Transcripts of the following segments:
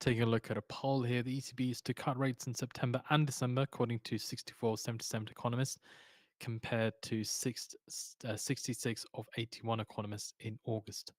Taking a look at a poll here, the ECB is to cut rates in September and December, according to 64 of 77 economists, compared to 66 of 81 economists in August.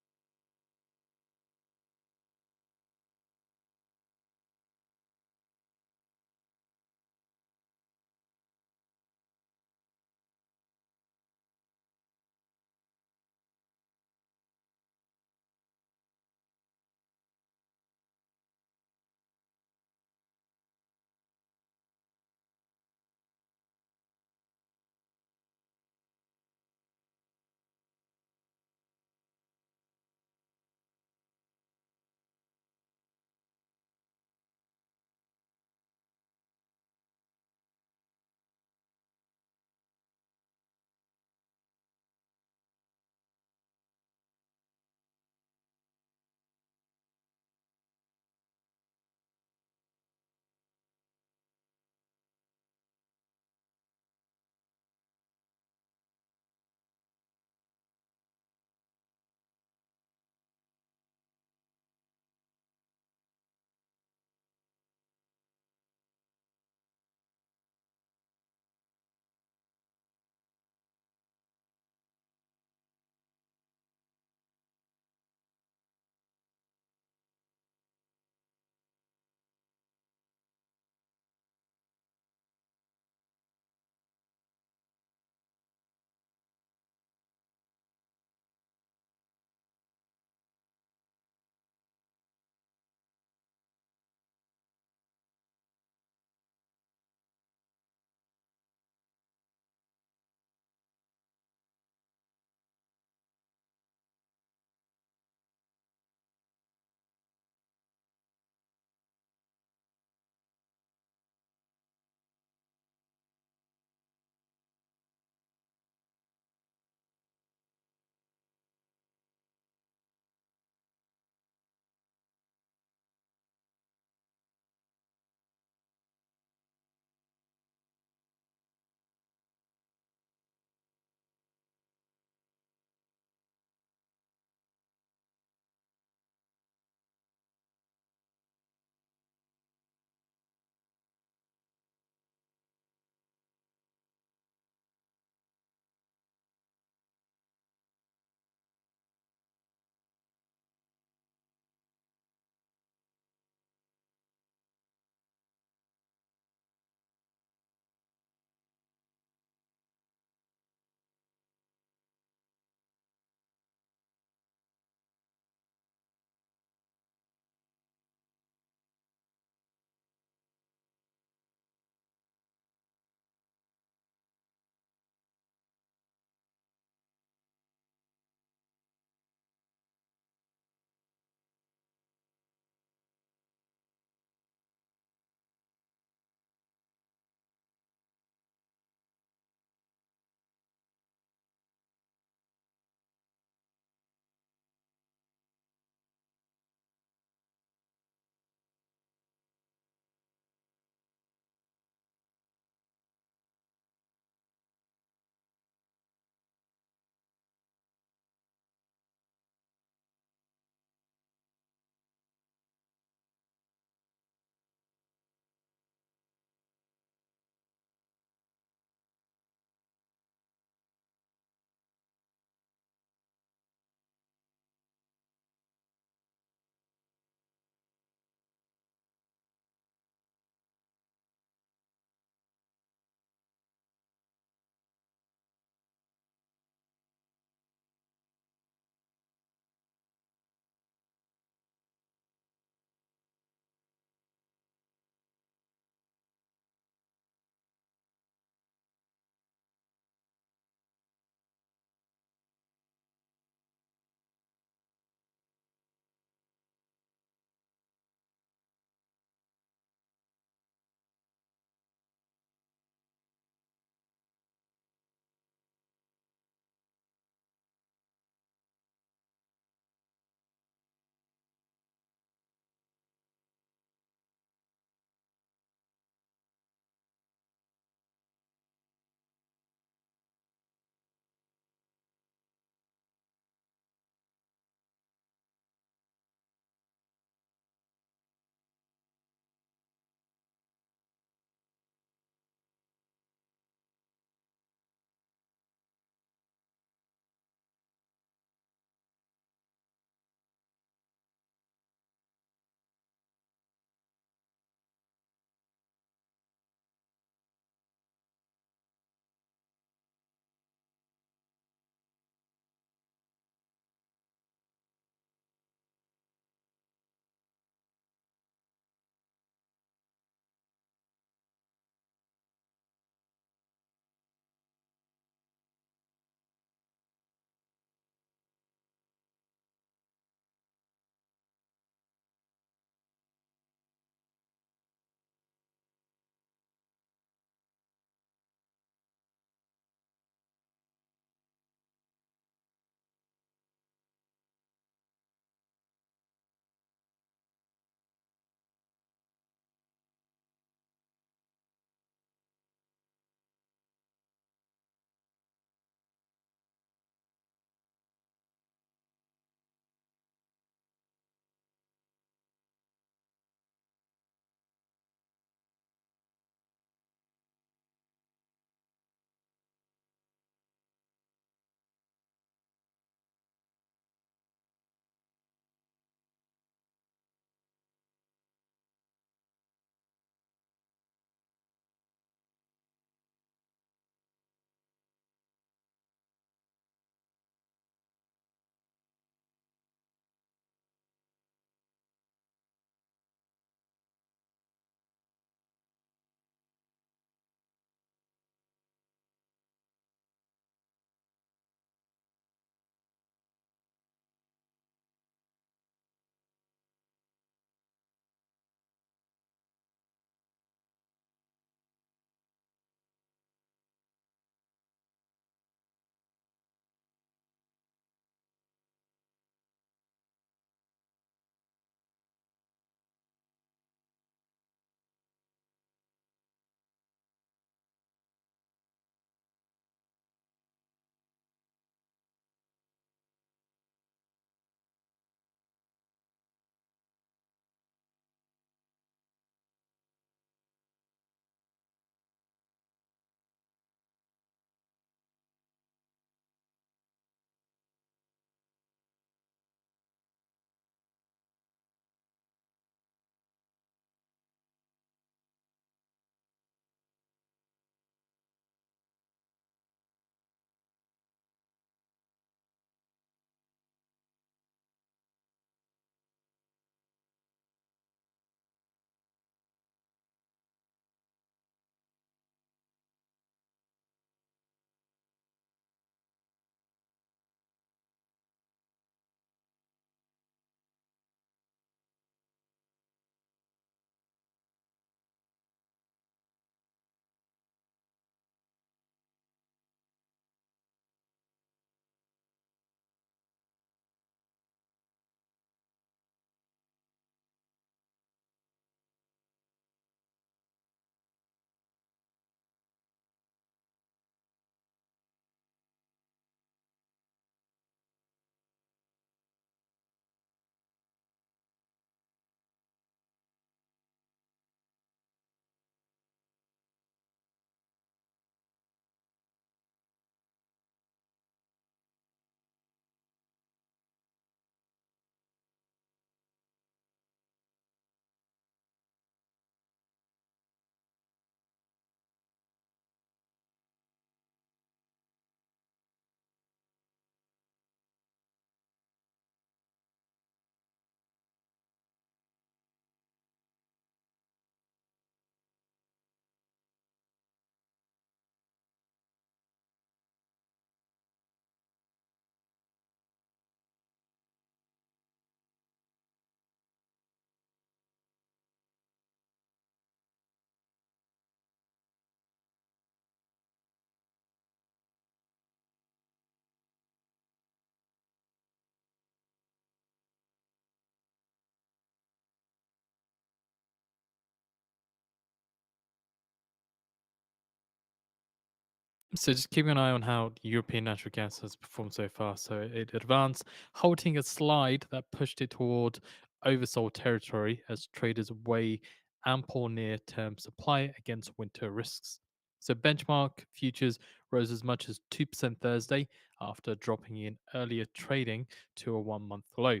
So just keeping an eye on how European natural gas has performed so far. So it advanced, halting a slide that pushed it toward oversold territory as traders weigh ample near-term supply against winter risks. So benchmark futures rose as much as 2% Thursday after dropping in earlier trading to a one-month low.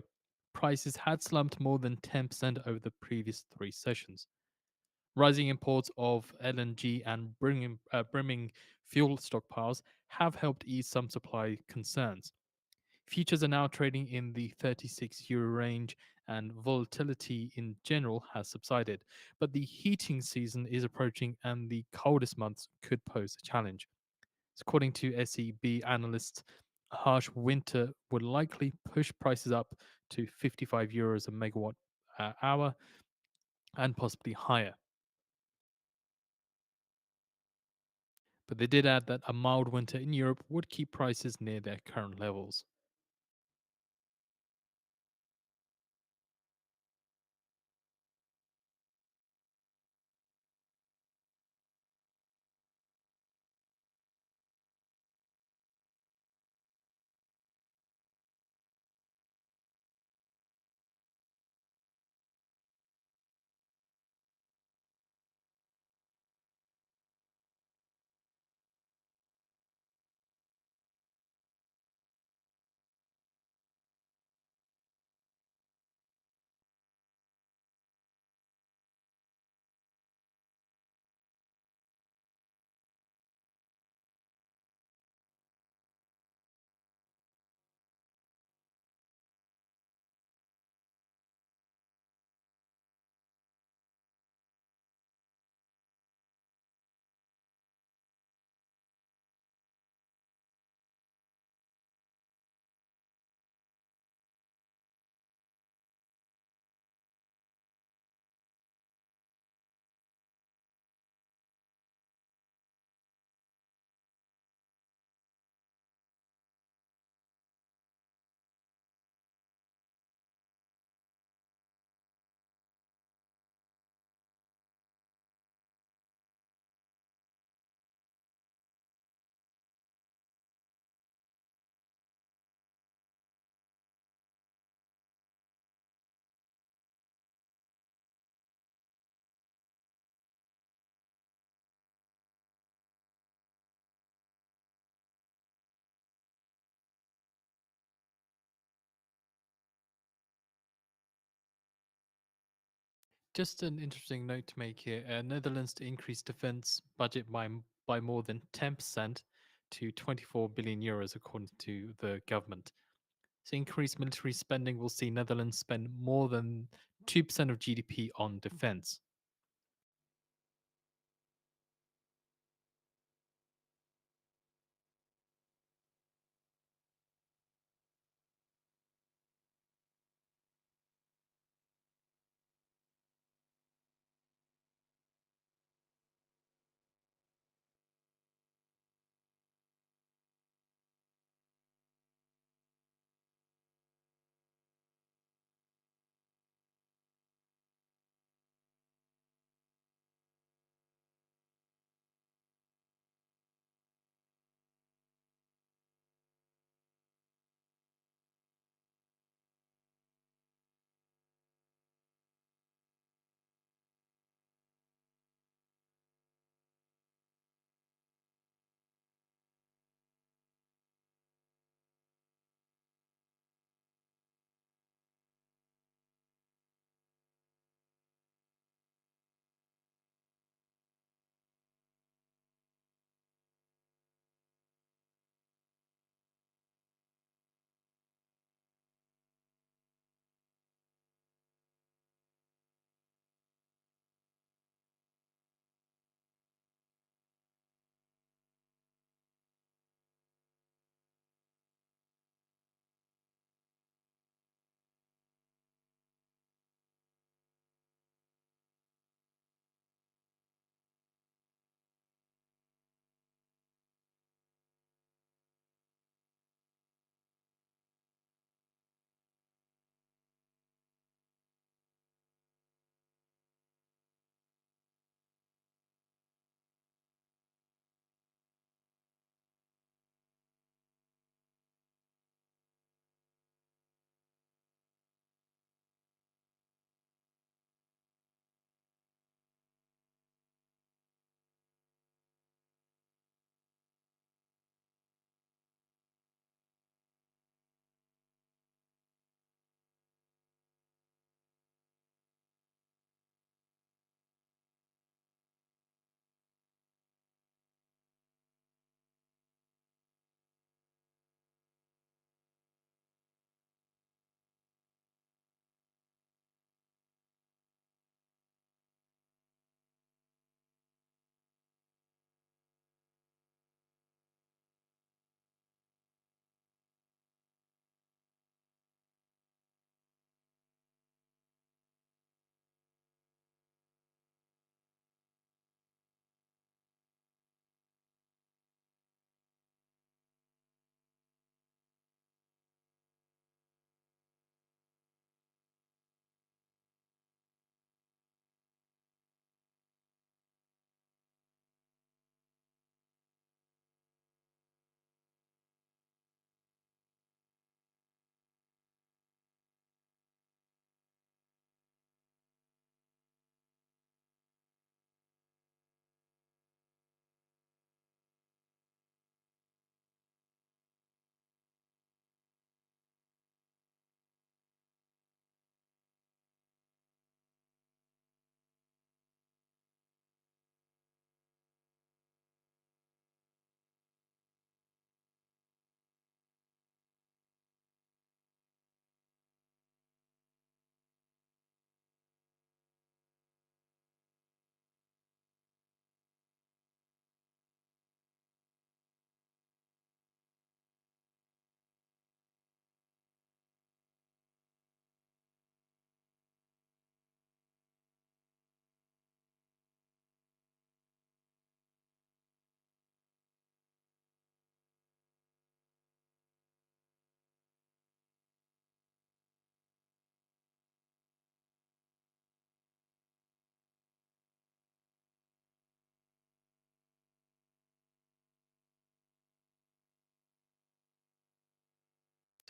Prices had slumped more than 10% over the previous three sessions. Rising imports of LNG and brimming fuel stockpiles have helped ease some supply concerns. Futures are now trading in the 36 euro range, and volatility in general has subsided. But the heating season is approaching, and the coldest months could pose a challenge. According to SEB analysts, a harsh winter would likely push prices up to 55 euros a megawatt hour and possibly higher. But they did add that a mild winter in Europe would keep prices near their current levels. Just an interesting note to make here: Netherlands to increase defense budget by more than 10% to 24 billion euros, according to the government. So, increased military spending will see Netherlands spend more than 2% of GDP on defense.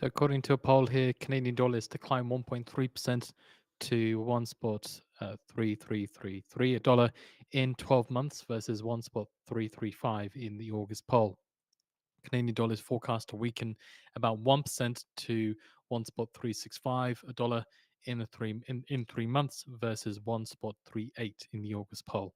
So according to a poll here, Canadian dollars declined 1.3% to one spot 3333 a dollar in 12 months versus one spot 335 in the August poll. Canadian dollar is forecast to weaken about 1% to one spot 365 a dollar in 3 months versus one spot 38 in the August poll.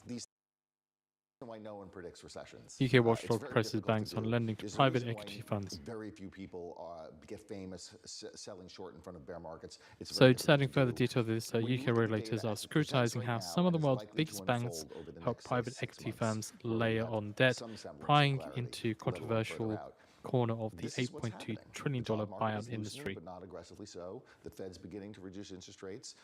These why no one predicts recessions. UK It's watchdog very presses difficult to banks on do. lending to There's a private reason why equity funds. very few people get famous selling short in front of bear markets. It's very So, just difficult to adding further do. detail to this, When you UK look at the data regulators are as it presents scrutinizing right how now some of and the is world's likely to biggest banks unfold over the help next, say, private 6 equity months, firms where we layer have on debt, some semblance of prying clarity, into let alone further controversial out. corner of the This is what's $8.2 happening. trillion The job market is buyout loosening, industry. but not aggressively so. The Fed's beginning to reduce interest rates.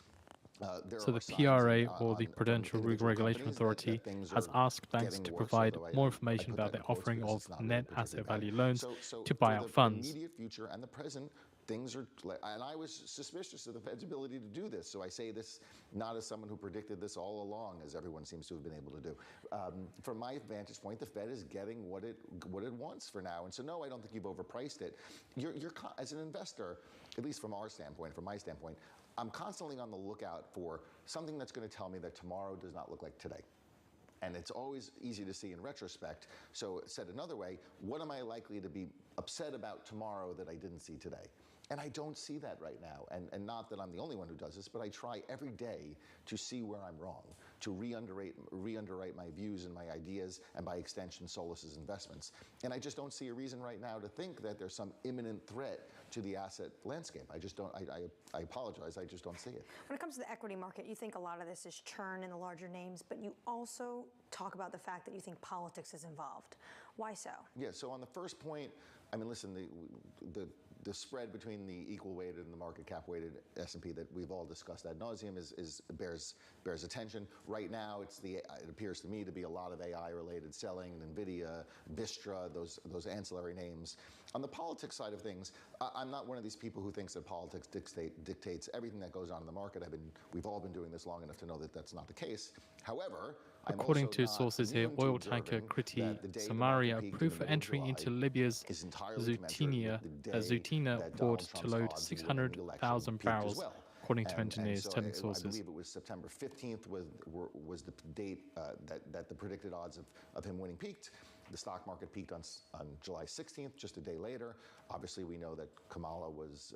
There So, are the signs PRA, or the from Prudential individual Regulation companies that Authority, things has are asked banks getting to worse, provide although more I information put about that their in quotes offering because of it's not really net particularly asset bad. value loans So to for buyout the funds. immediate future and the present, things are, and I was suspicious of the Fed's ability to do this. So I say this not as someone who predicted this all along, as everyone seems to have been able to do. From my vantage point, the Fed is getting what it wants for now. And so no, I don't think you've overpriced it. You're as an investor, at least from our standpoint, from my standpoint, I'm constantly on the lookout for something that's going to tell me that tomorrow does not look like today. And it's always easy to see in retrospect. So said another way, what am I likely to be upset about tomorrow that I didn't see today? And I don't see that right now. And not that I'm the only one who does this, but I try every day to see where I'm wrong, to re-underwrite my views and my ideas, and by extension, Solis's investments. And I just don't see a reason right now to think that there's some imminent threat to the asset landscape. I just don't, I apologize, I just don't see it. When it comes to the equity market, you think a lot of this is churn in the larger names, but you also talk about the fact that you think politics is involved. Why so? Yeah, so on the first point, I mean, listen, the spread between the equal weighted and the market cap weighted S&P that we've all discussed ad nauseum bears attention. Right now, it appears to me to be a lot of AI related selling, Nvidia, Vistra, those ancillary names. On the politics side of things, I'm not one of these people who thinks that politics dictates everything that goes on in the market. We've all been doing this long enough to know that that's not the case. However, according to sources here, oil tanker Kriti Samaria approved for entry into Libya's Zoutina port to load 600,000 barrels, according to engineers telling sources. I believe it was September 15th was the date that the predicted odds of him winning peaked. The stock market peaked on July 16th, just a day later. Obviously, we know that Kamala was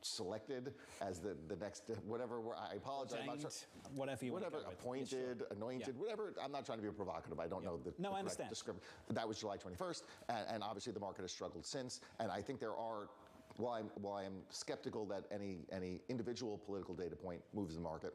selected as the next whatever. I apologize. Whatever appointed, anointed, whatever. I'm not trying to be provocative. I don't know the I understand. That was July 21st, and obviously the market has struggled since. And I think there are. While I'm skeptical that any individual political data point moves the market,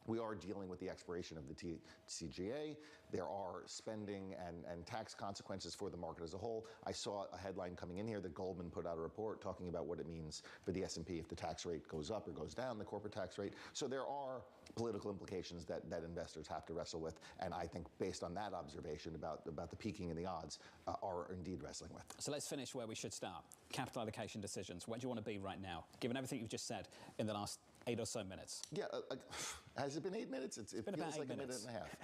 we are dealing with the expiration of the TCJA. There are spending and tax consequences for the market as a whole. I saw a headline coming in here that Goldman put out a report talking about what it means for the S&P if the tax rate goes up or goes down, the corporate tax rate. So there are political implications that investors have to wrestle with, and I think based on that observation about the peaking in the odds are indeed wrestling with. So let's finish where we should start. Capital allocation decisions. Where do you want to be right now, given everything you've just said in the last 8 or so minutes? Yeah, has it been 8 minutes? It feels about like 8 a minute minutes. and a half.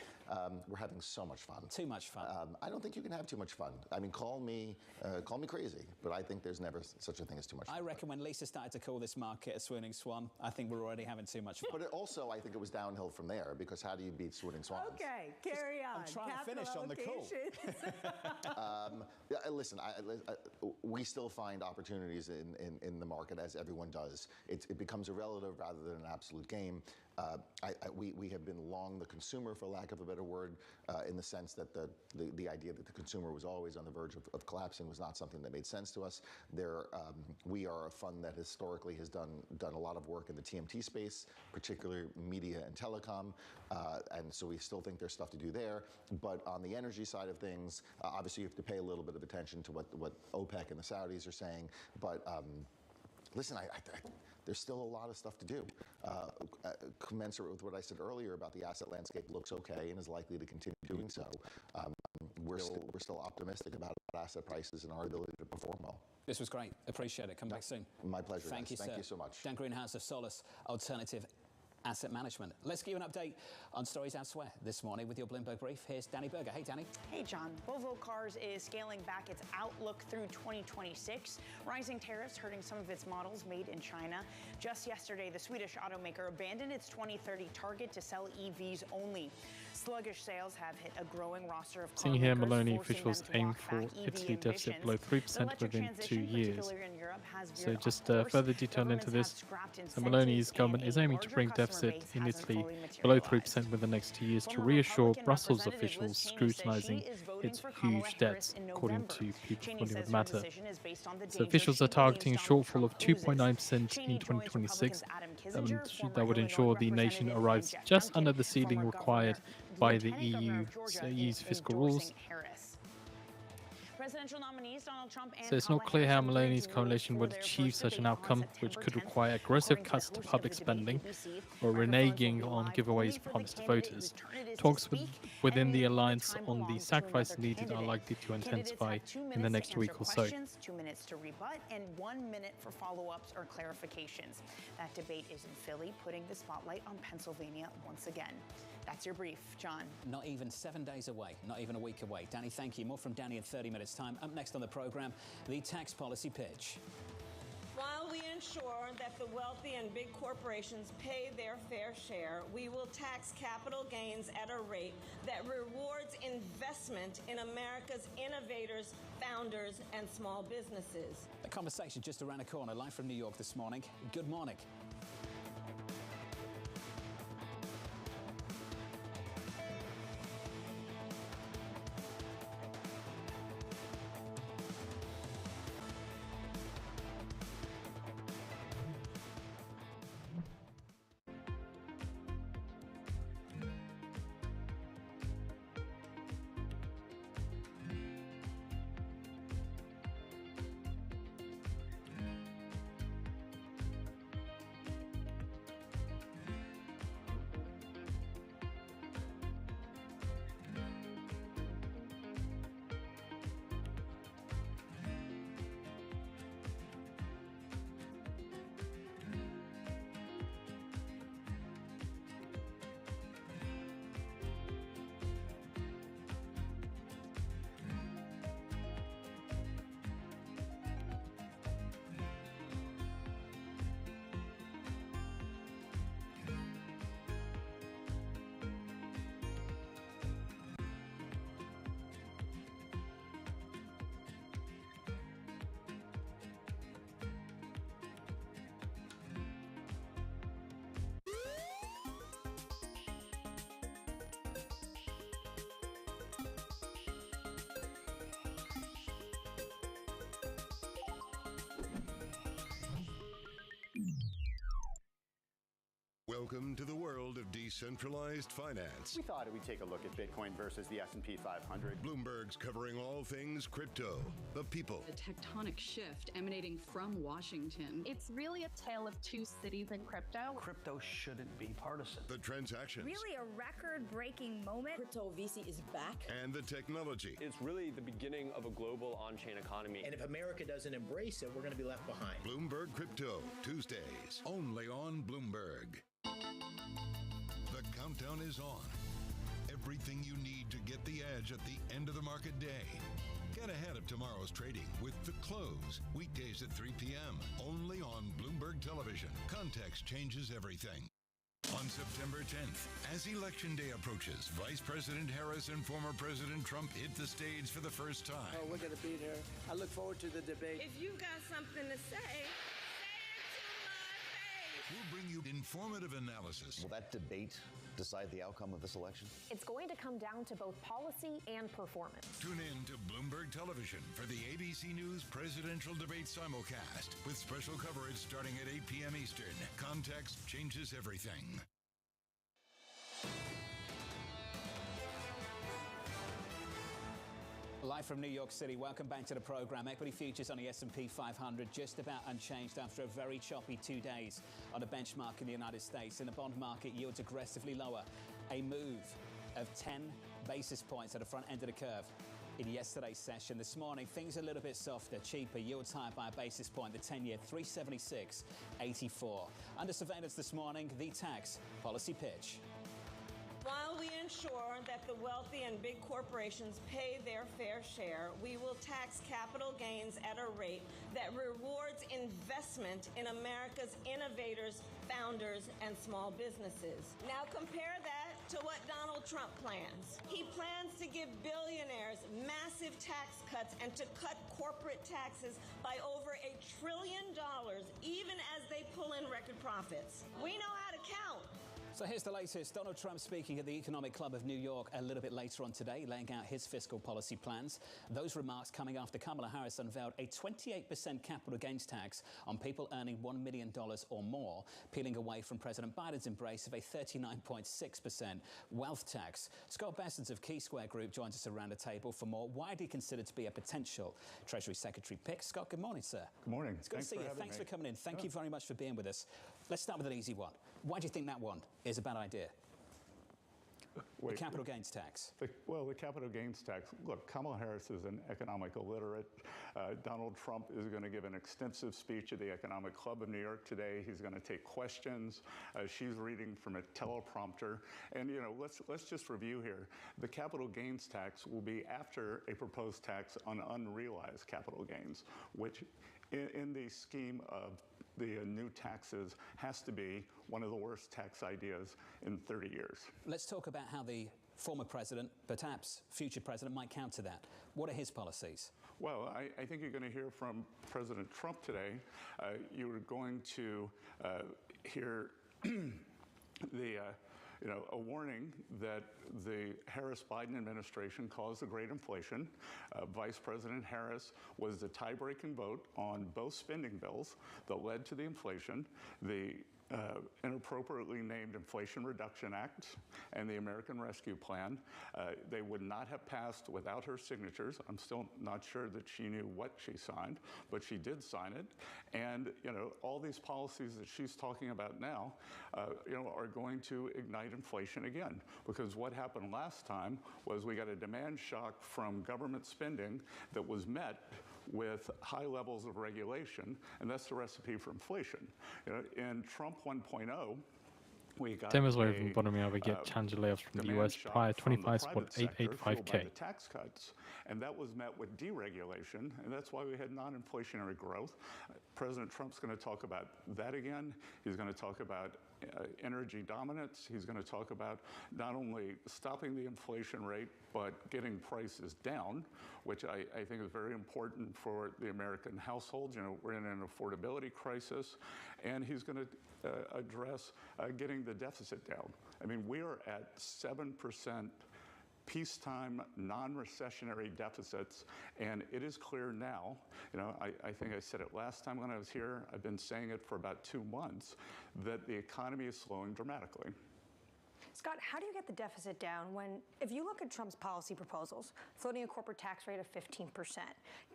We're having so much fun. Too much fun. I don't think you can have too much fun. I mean, call me crazy, but I think there's never such a thing as too much fun. I reckon when Lisa started to call this market a swooning swan, I think we're already having too much fun. But I think it was downhill from there, because how do you beat swooning swans? Okay, carry on. I'm trying to finish on the call. Listen, we still find opportunities in the market, as everyone does. It becomes a relative rather than an absolute game. We have been long the consumer, for lack of a better word, in the sense that the idea that the consumer was always on the verge of collapsing was not something that made sense to us. We are a fund that historically has done a lot of work in the TMT space, particularly media and telecom, and so we still think there's stuff to do there. But on the energy side of things, obviously you have to pay a little bit of attention to what OPEC and the Saudis are saying. But listen, there's still a lot of stuff to do. Commensurate with what I said earlier about the asset landscape looks okay and is likely to continue doing so. We're still optimistic about asset prices and our ability to perform well. This was great. Appreciate it. Come back soon. My pleasure. Thank you, sir. Thank you so much. Dan Greenhouse of Solus Alternative Asset Management. Let's give you an update on stories elsewhere this morning with your Bloomberg Brief. Here's Danny Berger. Hey, Danny. Hey, John. Volvo Cars is scaling back its outlook through 2026. Rising tariffs hurting some of its models made in China. Just yesterday, the Swedish automaker abandoned its 2030 target to sell EVs only. Sluggish sales have hit a growing roster of Seeing here, Maloney officials aim for Italy deficit below 3% within 2 years. So just further detail into this. So Maloney's government is aiming to bring deficit in Italy below 3% within the next 2 years to reassure Brussels officials scrutinizing its huge debts, according to People Familiar with Matter. So officials are targeting a shortfall of 2.9% in 2026. That would ensure the nation arrives just under the ceiling required by the EU's fiscal rules. Presidential nominees Donald Trump and So it's not clear how Maloney's coalition would achieve such an outcome, which could require aggressive cuts to public spending or reneging on giveaways promised to voters. Talks within the alliance on the sacrifices needed are likely to intensify in the next week or so. 2 minutes to rebut and 1 minute for follow-ups or clarifications. That debate is in Philly, putting the spotlight on Pennsylvania once again. That's your brief, John. Not even 7 days away, not even a week away. Danny, thank you. More from Danny in 30 minutes' time. Up next on the program, the tax policy pitch. While we ensure that the wealthy and big corporations pay their fair share, we will tax capital gains at a rate that rewards investment in America's innovators, founders, and small businesses. The conversation just around the corner, live from New York this morning. Good morning. Welcome to the world of decentralized finance. We thought we'd take a look at Bitcoin versus the S&P 500. Bloomberg's covering all things crypto, the people. A tectonic shift emanating from Washington. It's really a tale of two cities in crypto. Crypto shouldn't be partisan. The transactions. Really a record-breaking moment. Crypto VC is back. And the technology. It's really the beginning of a global on-chain economy. And if America doesn't embrace it, we're going to be left behind. Bloomberg Crypto, Tuesdays, only on Bloomberg. The countdown is on. Everything you need to get the edge at the end of the market day. Get ahead of tomorrow's trading with The Close, weekdays at 3 p.m., only on Bloomberg Television. Context changes everything. On September 10th, as Election Day approaches, Vice President Harris and former President Trump hit the stage for the first time. Oh, we're going to be there. I look forward to the debate. If you've got something to say, We'll bring you informative analysis. Will that debate decide the outcome of this election? It's going to come down to both policy and performance. Tune in to Bloomberg Television for the ABC News Presidential Debate Simulcast with special coverage starting at 8 p.m. Eastern. Context changes everything. Live from New York City, welcome back to the program. Equity futures on the S&P 500 just about unchanged after a very choppy 2 days on the benchmark in the United States. In the bond market, yields aggressively lower. A move of 10 basis points at the front end of the curve in yesterday's session. This morning, things are a little bit softer, cheaper. Yields higher by a basis point. The 10-year 376.84. Under surveillance this morning, the tax policy pitch. While we ensure that the wealthy and big corporations pay their fair share, we will tax capital gains at a rate that rewards investment in America's innovators, founders, and small businesses. Now compare that to what Donald Trump plans. He plans to give billionaires massive tax cuts and to cut corporate taxes by over $1 trillion, even as they pull in record profits. We know how to count. So here's the latest. Donald Trump speaking at the Economic Club of New York a little bit later on today, laying out his fiscal policy plans. Those remarks coming after Kamala Harris unveiled a 28% capital gains tax on people earning $1 million or more, peeling away from President Biden's embrace of a 39.6% wealth tax. Scott Bessent of Key Square Group joins us around the table for more. Widely considered to be a potential Treasury Secretary pick. Scott, good morning, sir. Good morning. It's good to see you. Thanks for coming in. Thank you very much for being with us. Let's start with an easy one. Why do you think that one is a bad idea? The capital gains tax. The capital gains tax. Look, Kamala Harris is an economic illiterate. Donald Trump is going to give an extensive speech at the Economic Club of New York today. He's going to take questions. She's reading from a teleprompter. And, you know, let's just review here. The capital gains tax will be after a proposed tax on unrealized capital gains, which in the scheme of the new taxes has to be one of the worst tax ideas in 30 years. Let's talk about how the former president, perhaps future president, might counter that. What are his policies? Well, I think you're going to hear from President Trump today. You're going to hear a warning that the Harris-Biden administration caused the great inflation. Vice President Harris was the tie-breaking vote on both spending bills that led to the inflation. The inappropriately named Inflation Reduction Act and the American Rescue Plan. They would not have passed without her signatures. I'm still not sure that she knew what she signed, but she did sign it. And, you know, all these policies that she's talking about now, are going to ignite inflation again. Because what happened last time was we got a demand shock from government spending that was met with high levels of regulation, and that's the recipe for inflation. You know, in Trump 1.0, we got Demers were even bottoming out. We get change layoffs from the US prior 25 spot 885K. The tax cuts, and that was met with deregulation, and that's why we had non-inflationary growth. President Trump's going to talk about that again. He's going to talk about energy dominance. He's going to talk about not only stopping the inflation rate, but getting prices down, which I think is very important for the American households. You know, we're in an affordability crisis, and he's going to address getting the deficit down. I mean, we are at 7% peacetime, non-recessionary deficits, and it is clear now, I think I said it last time when I was here, I've been saying it for about 2 months, that the economy is slowing dramatically. Scott, how do you get the deficit down when, if you look at Trump's policy proposals, floating a corporate tax rate of 15%,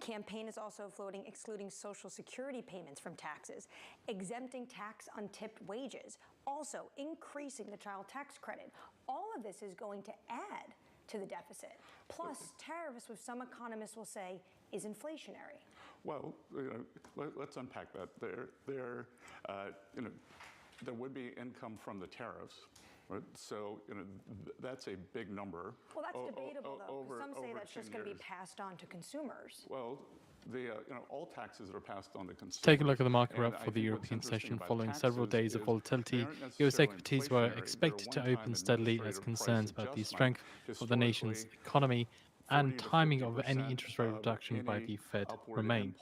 campaign is also floating excluding Social Security payments from taxes, exempting tax on tipped wages, also increasing the child tax credit. All of this is going to add to the deficit. Plus, tariffs, which some economists will say is inflationary. Well, let's unpack that. There would be income from the tariffs. Right? So that's a big number. Well, that's debatable, though, because some say that's just going to be passed on to consumers. Well, all taxes are passed on to consumers. Take a look at the market wrap for the European session. Following several days of volatility, US equities were expected to open steadily as concerns about the strength of the nation's economy and timing of any interest rate reduction by the Fed remain.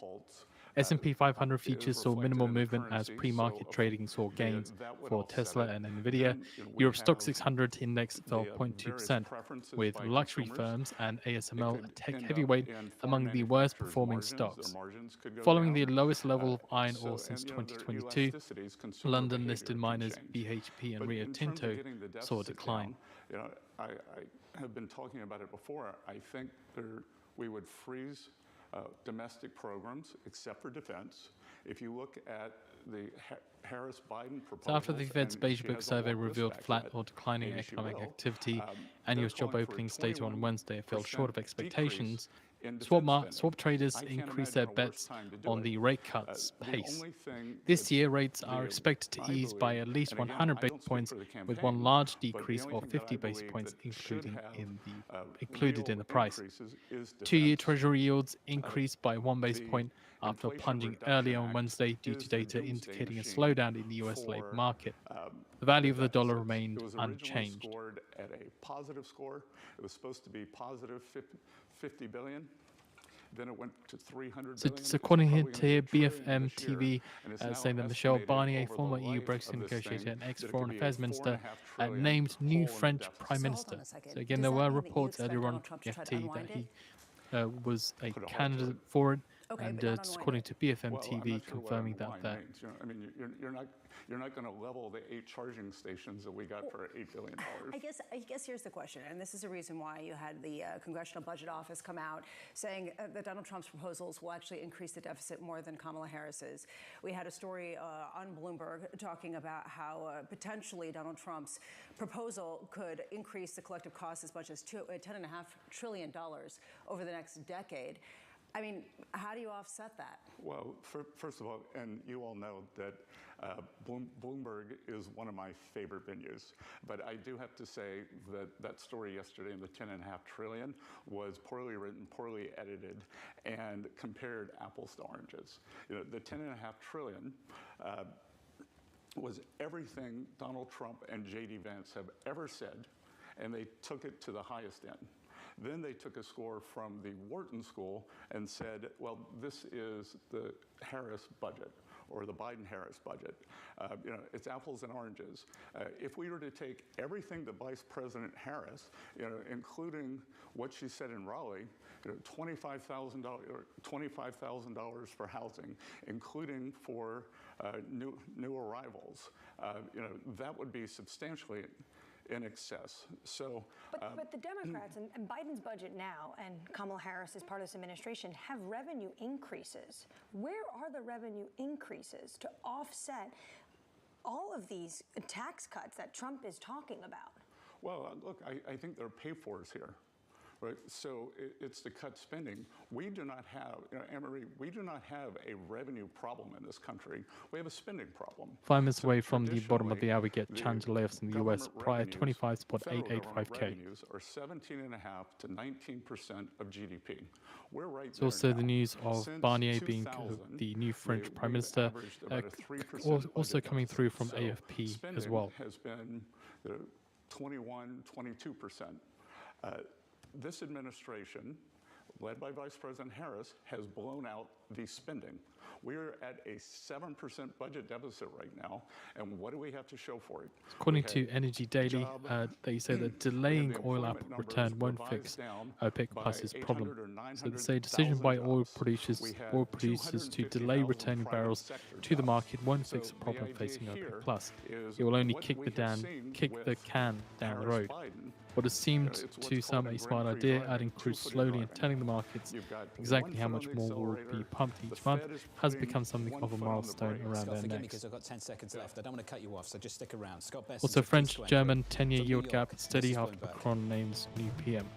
S&P 500 futures saw minimal movement as pre-market trading saw gains for Tesla and Nvidia. Europe Stock 600 index fell 0.2%, with luxury firms and ASML, a tech heavyweight, among the worst performing stocks. Following the lowest level of iron ore since 2022, London-listed miners BHP and Rio Tinto saw a decline. I have been talking about it before. I think we would freeze domestic programs, except for defense. If you look at the Harris-Biden proposal, so after the Fed's Beige Book survey revealed flat or declining economic activity and US job openings data on Wednesday fell short of expectations, swap traders increased their bets on the rate cuts pace. This year, rates are expected to ease by at least 100 basis points, with one large decrease of 50 basis points included in the price. 2-year Treasury yields increased by 1 basis point after plunging earlier on Wednesday due to data indicating a slowdown in the US labor market. The value of the dollar remained unchanged. Scored at a positive score. It was supposed to be positive 50 billion. Then it went to 300 billion. So according to here, BFM TV saying that Michel Barnier, former EU Brexit negotiator and ex-Foreign Affairs Minister, named new French Prime Minister. So again, there were reports earlier on FT that he was a candidate for it. And according to BFM TV, confirming that. I mean, you're not going to level the 8 charging stations that we got for $8 billion. I guess here's the question, and this is the reason why you had the Congressional Budget Office come out saying that Donald Trump's proposals will actually increase the deficit more than Kamala Harris's. We had a story on Bloomberg talking about how potentially Donald Trump's proposal could increase the collective cost as much as $10.5 trillion over the next decade. I mean, how do you offset that? Well, first of all, and you all know that Bloomberg is one of my favorite venues. But I do have to say that that story yesterday in the $10.5 trillion was poorly written, poorly edited, and compared apples to oranges. The $10.5 trillion was everything Donald Trump and J.D. Vance have ever said, and they took it to the highest end. Then they took a score from the Wharton School and said, well, this is the Harris budget or the Biden-Harris budget. It's apples and oranges. If we were to take everything that Vice President Harris, including what she said in Raleigh, $25,000 for housing, including for new arrivals, that would be substantially in excess. So, but the Democrats and Biden's budget now and Kamala Harris as part of this administration have revenue increases. Where are the revenue increases to offset all of these tax cuts that Trump is talking about? Well, look, I think there are pay-fors here. Right, so it's to cut spending. We do not have, Anne-Marie, we do not have a revenue problem in this country. We have a spending problem. 5 minutes away from the bottom of the hour, we get challenge layoffs in the US, prior 25.885K. Revenues are 17.5 to 19% of GDP. We're right It's also the news of Barnier being the new French Prime Minister, also coming through from AFP as well. Has been 21, 22%. This administration led by Vice President Harris, has blown out the spending. We're at a 7% budget deficit right now, and what do we have to show for it? According to Energy Daily, they say that delaying oil output return won't fix OPEC Plus's problem. So they say a decision by oil producers to delay returning barrels to the market won't fix the problem facing OPEC Plus. It will only kick the can down the road. What has seemed to some a smart idea, adding crude slowly and telling the markets exactly how much more will be pumped each month, has become something of a milestone around their necks. I've got 10 seconds left. I don't want to cut you off, so just stick around. Scott Bessent, Also, Chief French-German 10-year from yield New gap York. steady This is after Bloomberg. Macron names new PM.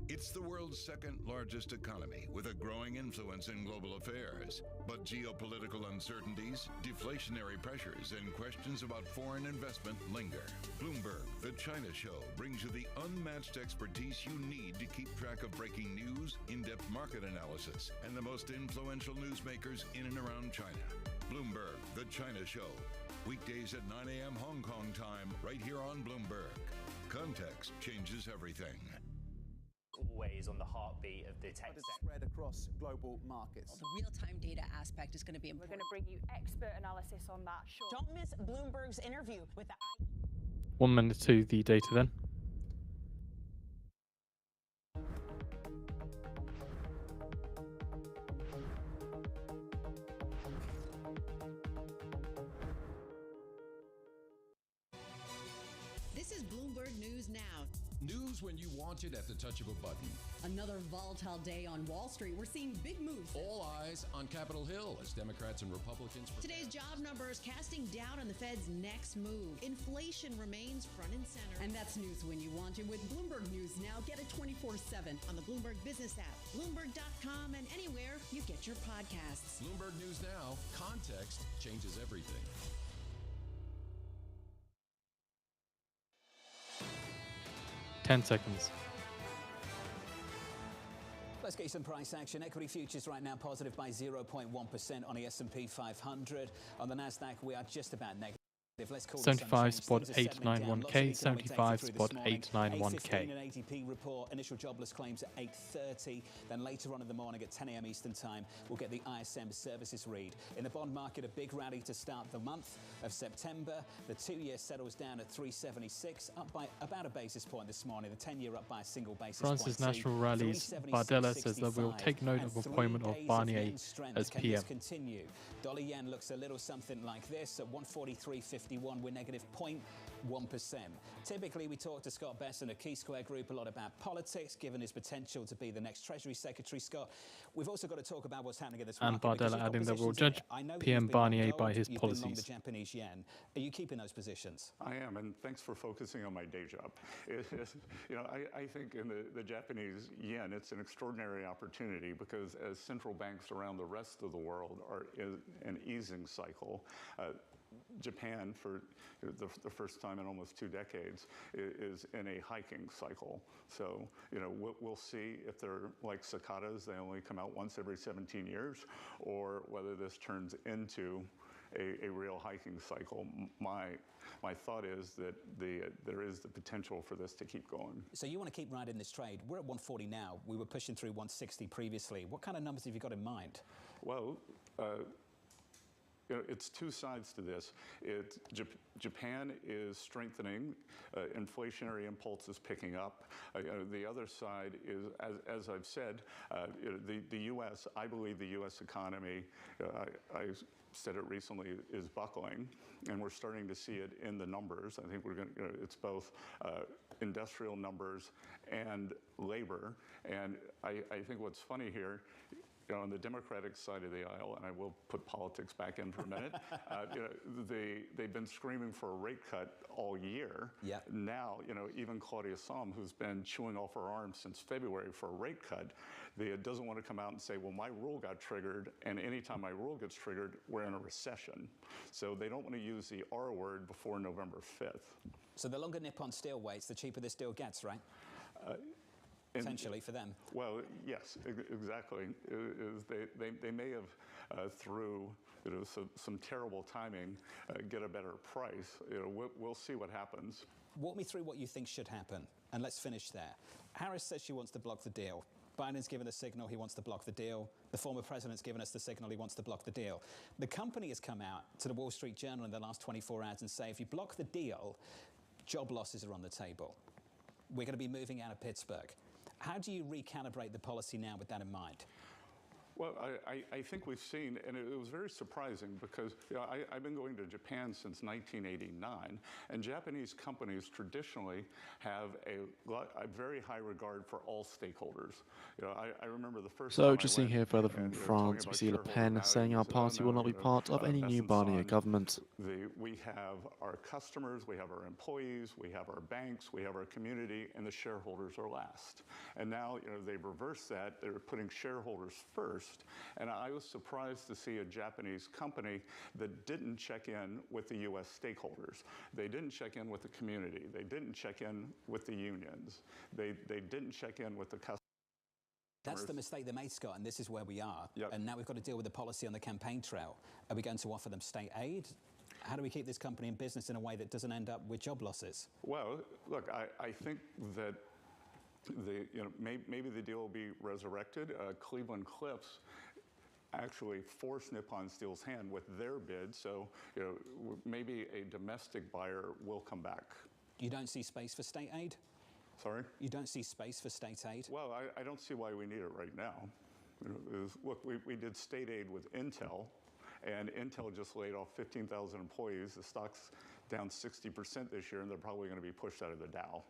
It's the world's second largest economy with a growing influence in global affairs. But geopolitical uncertainties, deflationary pressures, and questions about foreign investment linger. Bloomberg, the China Show, brings you the unmatched expertise you need to keep track of breaking news, in-depth market analysis, and the most influential newsmakers in and around China. Bloomberg, the China Show. Weekdays at 9 a.m. Hong Kong time, right here on Bloomberg. Context changes everything. Always on the heartbeat of the tech spread across global markets. The real-time data aspect is going to be important. We're going to bring you expert analysis on that. Don't miss Bloomberg's interview with the 1 minute to the data then. This is Bloomberg News Now. News when you want it at the touch of a button. Another volatile day on Wall Street. We're seeing big moves. All eyes on Capitol Hill as Democrats and Republicans. Today's job numbers casting doubt on the Fed's next move. Inflation remains front and center. And that's news when you want it with Bloomberg News Now. Get it 24/7 on the Bloomberg Business app, Bloomberg.com, and anywhere you get your podcasts. Bloomberg News Now. Context changes everything. Ten seconds. Let's get you some price action. Equity futures right now positive by 0.1% on the S&P 500. On the NASDAQ, we are just about negative. Let's call 75 spot 891k, 75 spot 891k. An ADP report, initial jobless claims at 8:30. Then later on in the morning at 10 a.m. Eastern time, we'll get the ISM services read. In the bond market, a big rally to start the month of September. The 2-year settles down at 376, up by about a basis point this morning. The 10-year up by a single basis France's point. national rallies. Bardella says that we'll take note of appointment of Barnier as PM. Continue. Dollar yen looks a little something like this at 143.50. 51, we're negative 0.1%. Typically, we talk to Scott Besson of Key Square Group a lot about politics, given his potential to be the next Treasury Secretary. Scott, we've also got to talk about what's happening in this market. And Bardella adding that we'll judge PM PM Barnier by his you've been long the policies. Japanese yen. Are you keeping those positions? I am, and thanks for focusing on my day job. I think in the Japanese yen, it's an extraordinary opportunity because as central banks around the rest of the world are in an easing cycle, Japan, for the first time in almost 2 decades, is in a hiking cycle. So, we'll see if they're like cicadas, they only come out once every 17 years, or whether this turns into a real hiking cycle. My thought is that there is the potential for this to keep going. So you want to keep riding this trade. We're at 140 now. We were pushing through 160 previously. What kind of numbers have you got in mind? Well, it's two sides to this. Japan is strengthening, inflationary impulse is picking up. The other side is, as I've said, the U.S., I believe the U.S. economy, I said it recently, is buckling, and we're starting to see it in the numbers. I think it's both industrial numbers and labor. And I think what's funny here, on the Democratic side of the aisle, and I will put politics back in for a minute, they've been screaming for a rate cut all year. Yeah. Now, even Claudia Sahm, who's been chewing off her arm since February for a rate cut, doesn't want to come out and say, well, my rule got triggered, and anytime my rule gets triggered, we're in a recession. So they don't want to use the R word before November 5th. So the longer Nippon Steel waits, the cheaper this deal gets, right? Potentially for them. Well, yes, exactly. They may have, through some terrible timing, get a better price. We'll see what happens. Walk me through what you think should happen, and let's finish there. Harris says she wants to block the deal. Biden's given a signal he wants to block the deal. The former president's given us the signal he wants to block the deal. The company has come out to the Wall Street Journal in the last 24 hours and say, if you block the deal, job losses are on the table. We're going to be moving out of Pittsburgh. How do you recalibrate the policy now with that in mind? Well, I think we've seen, and it was very surprising because I've been going to Japan since 1989, and Japanese companies traditionally have a very high regard for all stakeholders. I remember the first time just seeing here further from France, we see Le Pen saying our party will not be part of any new Barnier government. We have our customers, we have our employees, we have our banks, we have our community, and the shareholders are last. And now, they've reversed that. They're putting shareholders first. And I was surprised to see a Japanese company that didn't check in with the U.S. stakeholders. They didn't check in with the community. They didn't check in with the unions. They didn't check in with the customers. That's the mistake they made, Scott, and this is where we are. Yep. And now we've got to deal with the policy on the campaign trail. Are we going to offer them state aid? How do we keep this company in business in a way that doesn't end up with job losses? Well, look, I think that maybe the deal will be resurrected. Cleveland Cliffs actually forced Nippon Steel's hand with their bid, so maybe a domestic buyer will come back. You don't see space for state aid? Sorry? You don't see space for state aid? Well, I don't see why we need it right now. Look, we did state aid with Intel, and Intel just laid off 15,000 employees. The stock's down 60% this year, and they're probably going to be pushed out of the Dow.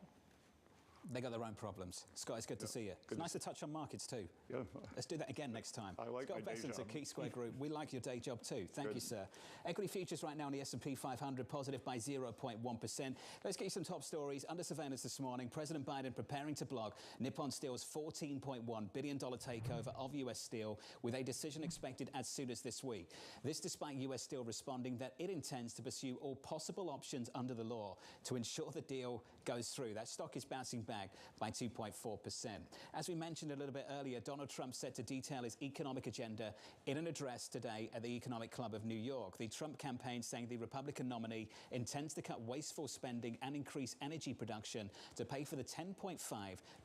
They got their own problems. Scott, it's good to see you. It's nice to touch on markets too. Yeah. Let's do that again next time. I like Scott my day Besson's job. at Key Square Group. We like your day job too. Thank you, sir. Equity futures right now on the S&P 500 positive by 0.1%. Let's get you some top stories. Under surveillance this morning, President Biden preparing to block Nippon Steel's $14.1 billion takeover of U.S. Steel, with a decision expected as soon as this week. This despite U.S. Steel responding that it intends to pursue all possible options under the law to ensure the deal goes through. That stock is bouncing back by 2.4%. As we mentioned a little bit earlier, Donald Trump set to detail his economic agenda in an address today at the Economic Club of New York. The Trump campaign saying the Republican nominee intends to cut wasteful spending and increase energy production to pay for the $10.5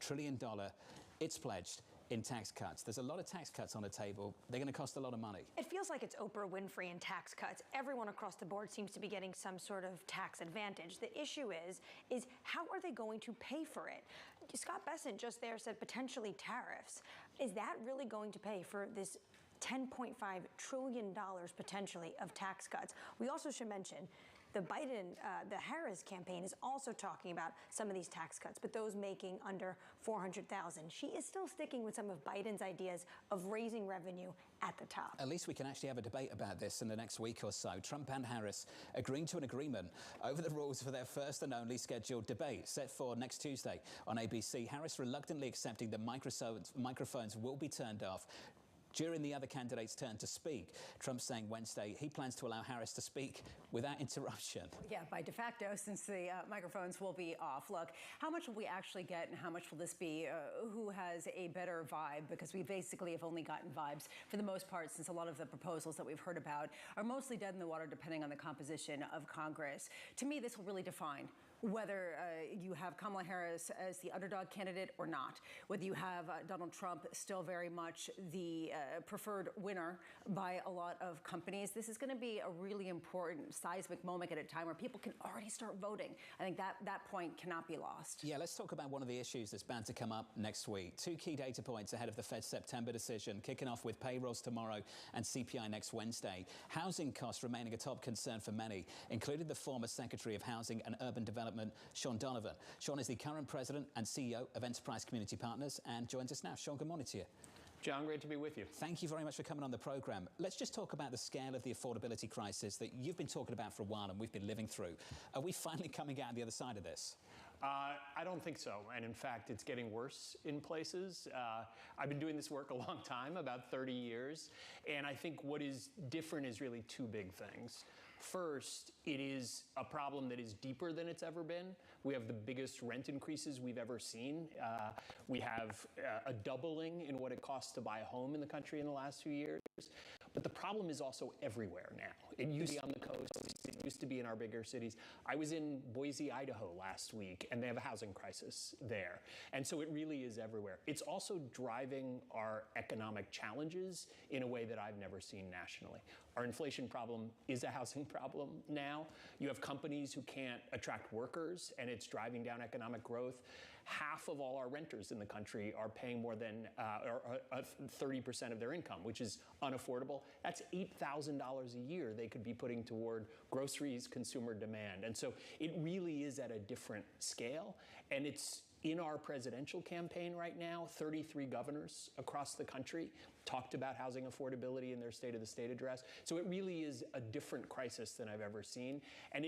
trillion it's pledged in tax cuts. There's a lot of tax cuts on the table. They're going to cost a lot of money. It feels like it's Oprah Winfrey and tax cuts. Everyone across the board seems to be getting some sort of tax advantage. The issue is how are they going to pay for it? Scott Besson just there said potentially tariffs. Is that really going to pay for this $10.5 trillion potentially of tax cuts? We also should mention The Harris campaign is also talking about some of these tax cuts, but those making under $400,000. She is still sticking with some of Biden's ideas of raising revenue at the top. At least we can actually have a debate about this in the next week or so. Trump and Harris agreeing to an agreement over the rules for their first and only scheduled debate, set for next Tuesday on ABC. Harris reluctantly accepting that microphones will be turned off during the other candidate's turn to speak. Trump saying Wednesday he plans to allow Harris to speak without interruption. Yeah, by de facto, since the microphones will be off. Look, how much will we actually get and how much will this be? Who has a better vibe? Because we basically have only gotten vibes for the most part, since a lot of the proposals that we've heard about are mostly dead in the water depending on the composition of Congress. To me, this will really define whether you have Kamala Harris as the underdog candidate or not, whether you have Donald Trump still very much the preferred winner by a lot of companies. This is going to be a really important seismic moment at a time where people can already start voting. I think that point cannot be lost. Yeah, let's talk about one of the issues that's bound to come up next week. Two key data points ahead of the Fed's September decision, kicking off with payrolls tomorrow and CPI next Wednesday. Housing costs remaining a top concern for many, including the former Secretary of Housing and Urban Development, Sean Donovan. Sean is the current president and CEO of Enterprise Community Partners and joins us now. Sean, good morning to you. John, great to be with you. Thank you very much for coming on the program. Let's just talk about the scale of the affordability crisis that you've been talking about for a while and we've been living through. Are we finally coming out on the other side of this? I don't think so. And in fact, it's getting worse in places. I've been doing this work a long time, about 30 years. And I think what is different is really two big things. First, it is a problem that is deeper than it's ever been. We have the biggest rent increases we've ever seen. We have a doubling in what it costs to buy a home in the country in the last few years. But the problem is also everywhere now. It used to be on the coast. It used to be in our bigger cities. I was in Boise, Idaho last week, and they have a housing crisis there. And so it really is everywhere. It's also driving our economic challenges in a way that I've never seen nationally. Our inflation problem is a housing problem now. You have companies who can't attract workers, and it's driving down economic growth. Half of all our renters in the country are paying more than 30% of their income, which is unaffordable. That's $8,000 a year they could be putting toward groceries, consumer demand. And so it really is at a different scale. And it's in our presidential campaign right now. 33 governors across the country talked about housing affordability in their State of the State address. So it really is a different crisis than I've ever seen. And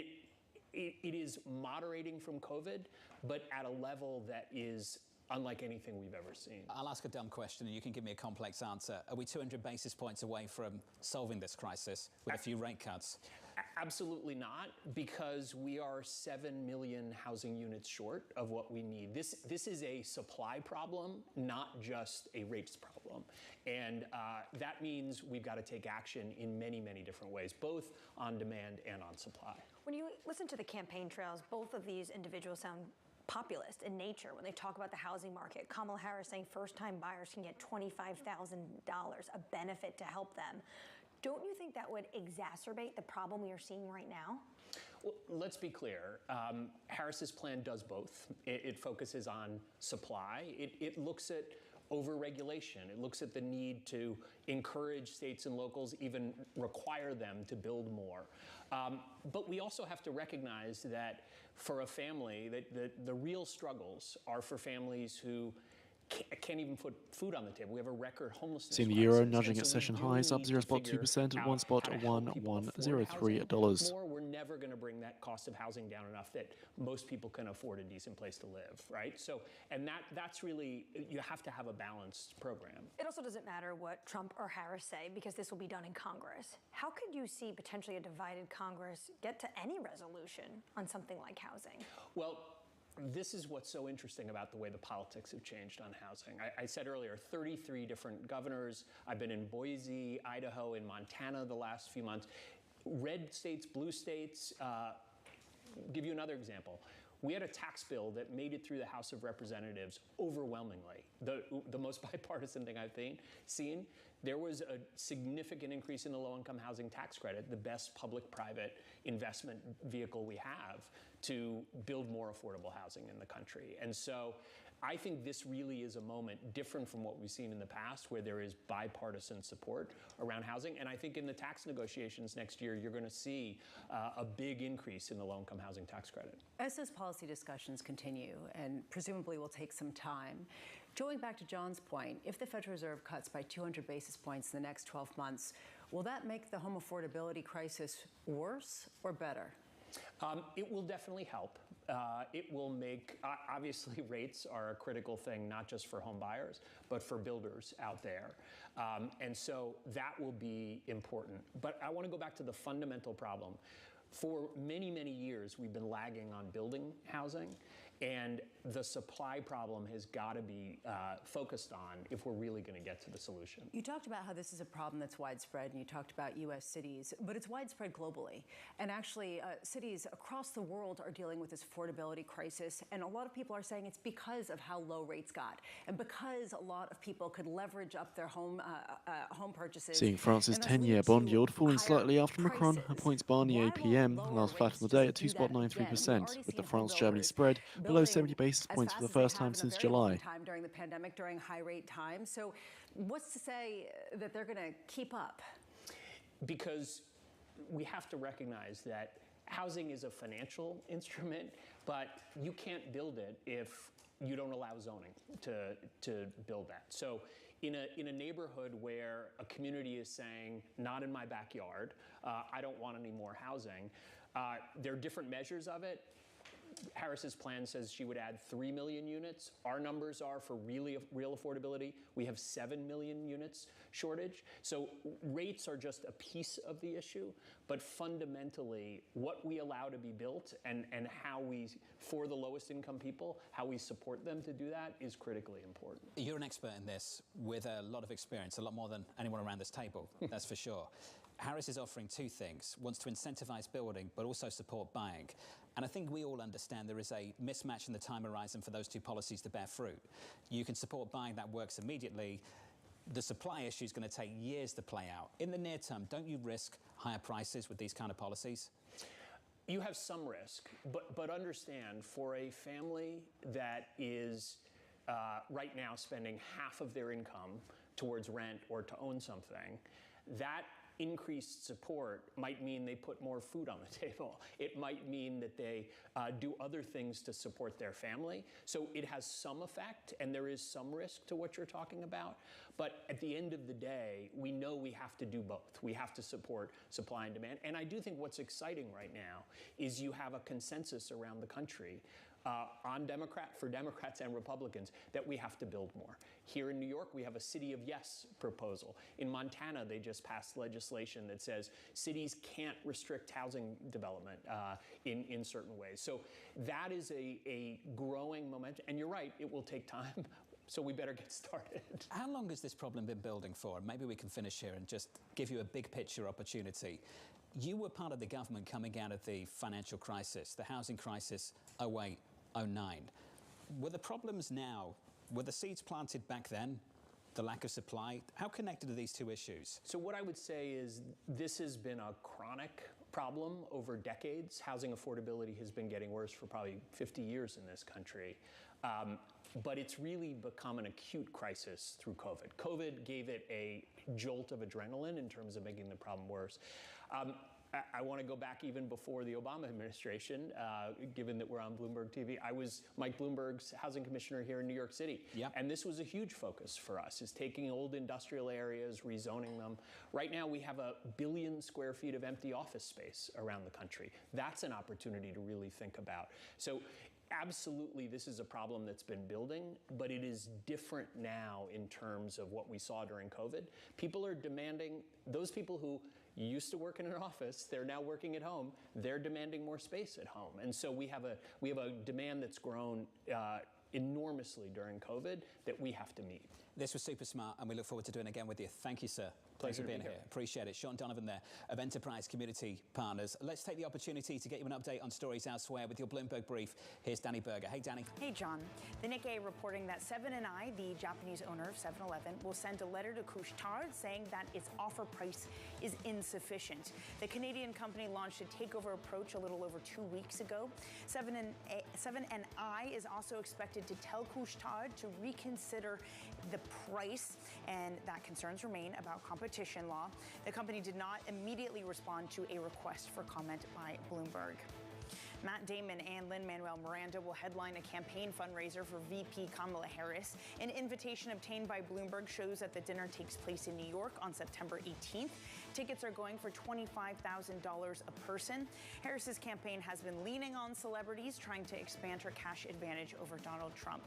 it is moderating from COVID, but at a level that is unlike anything we've ever seen. I'll ask a dumb question and you can give me a complex answer. Are we 200 basis points away from solving this crisis with a few rate cuts? Absolutely not, because we are 7 million housing units short of what we need. This is a supply problem, not just a rates problem. And that means we've got to take action in many, many different ways, both on demand and on supply. When you listen to the campaign trails, both of these individuals sound populist in nature when they talk about the housing market. Kamala Harris saying first-time buyers can get $25,000, a benefit to help them. Don't you think that would exacerbate the problem we are seeing right now? Well, let's be clear. Harris's plan does both. It focuses on supply. It looks at over-regulation. It looks at the need to encourage states and locals, even require them to build more. But we also have to recognize that for a family, that the real struggles are for families who can't even put food on the table. We have a record homelessness Seeing the crisis. euro nudging at session highs, up 0.2% at one spot at $1,103. More, we're never going to bring that cost of housing down enough that most people can afford a decent place to live, right? So, and that's really, you have to have a balanced program. It also doesn't matter what Trump or Harris say, because this will be done in Congress. How could you see potentially a divided Congress get to any resolution on something like housing? Well, this is what's so interesting about the way the politics have changed on housing. I said earlier, 33 different governors. I've been in Boise, Idaho, and Montana the last few months. Red states, blue states. Give you another example. We had a tax bill that made it through the House of Representatives overwhelmingly. The most bipartisan thing I've seen. There was a significant increase in the low-income housing tax credit, the best public-private investment vehicle we have to build more affordable housing in the country. And so I think this really is a moment different from what we've seen in the past, where there is bipartisan support around housing. And I think in the tax negotiations next year, you're going to see a big increase in the low-income housing tax credit. As those policy discussions continue, and presumably will take some time, going back to John's point, if the Federal Reserve cuts by 200 basis points in the next 12 months, will that make the home affordability crisis worse or better? It will definitely help. It will make, obviously rates are a critical thing, not just for home buyers, but for builders out there. And so that will be important. But I want to go back to the fundamental problem. For many, many years, we've been lagging on building housing, and the supply problem has got to be focused on if we're really going to get to the solution. You talked about how this is a problem that's widespread, and you talked about U.S. cities, but it's widespread globally. And actually, cities across the world are dealing with this affordability crisis, and a lot of people are saying it's because of how low rates got, and because a lot of people could leverage up their home purchases. Seeing France's 10-year bond yield falling slightly after Macron appoints Barnier PM, last flat on the day at 2.93%, with the France-Germany spread below 70 basis points for the first time since July. During the pandemic, during high rate times. So what's to say that they're going to keep up? Because we have to recognize that housing is a financial instrument, but you can't build it if you don't allow zoning to build that. So in a neighborhood where a community is saying, not in my backyard, I don't want any more housing, there are different measures of it. Harris's plan says she would add 3 million units. Our numbers are for real affordability. We have 7 million units shortage. So rates are just a piece of the issue, but fundamentally what we allow to be built and how we, for the lowest income people, how we support them to do that is critically important. You're an expert in this with a lot of experience, a lot more than anyone around this table, that's for sure. Harris is offering two things, wants to incentivize building, but also support buying. And I think we all understand there is a mismatch in the time horizon for those two policies to bear fruit. You can support buying, that works immediately. The supply issue is going to take years to play out. In the near term, don't you risk higher prices with these kind of policies? You have some risk, but understand, for a family that is right now spending half of their income towards rent or to own something, that increased support might mean they put more food on the table. It might mean that they do other things to support their family. So it has some effect, and there is some risk to what you're talking about. But at the end of the day, we know we have to do both. We have to support supply and demand. And I do think what's exciting right now is you have a consensus around the country for Democrats and Republicans, that we have to build more. Here in New York, we have a City of Yes proposal. In Montana, they just passed legislation that says cities can't restrict housing development in certain ways. So that is a growing momentum. And you're right, it will take time. So we better get started. How long has this problem been building for? Maybe we can finish here and just give you a big picture opportunity. You were part of the government coming out of the financial crisis, the housing crisis, 08, 09. Were the problems now, were the seeds planted back then? The lack of supply? How connected are these two issues? So what I would say is this has been a chronic problem over decades. Housing affordability has been getting worse for probably 50 years in this country. But it's really become an acute crisis through COVID. COVID gave it a jolt of adrenaline in terms of making the problem worse. I want to go back even before the Obama administration, given that we're on Bloomberg TV. I was Mike Bloomberg's housing commissioner here in New York City. Yep. And this was a huge focus for us, is taking old industrial areas, rezoning them. Right now, we have 1 billion square feet of empty office space around the country. That's an opportunity to really think about. So absolutely, this is a problem that's been building, but it is different now in terms of what we saw during COVID. People are demanding, those people who used to work in an office, they're now working at home, they're demanding more space at home. And so we have a demand that's grown enormously during COVID that we have to meet. This was super smart, and we look forward to doing it again with you. Thank you, sir. Pleasure being here. Appreciate it. Sean Donovan there of Enterprise Community Partners. Let's take the opportunity to get you an update on stories elsewhere with your Bloomberg Brief. Here's Danny Berger. Hey, Danny. Hey, John. The Nikkei reporting that Seven & I, the Japanese owner of 7-Eleven, will send a letter to Couche-Tard saying that its offer price is insufficient. The Canadian company launched a takeover approach a little over 2 weeks ago. 7 & I is also expected to tell Couche-Tard to reconsider the price, and that concerns remain about competition law. The company did not immediately respond to a request for comment by Bloomberg. Matt Damon and Lin-Manuel Miranda will headline a campaign fundraiser for VP Kamala Harris. An invitation obtained by Bloomberg shows that the dinner takes place in New York on September 18th. Tickets are going for $25,000 a person. Harris's campaign has been leaning on celebrities, trying to expand her cash advantage over Donald Trump.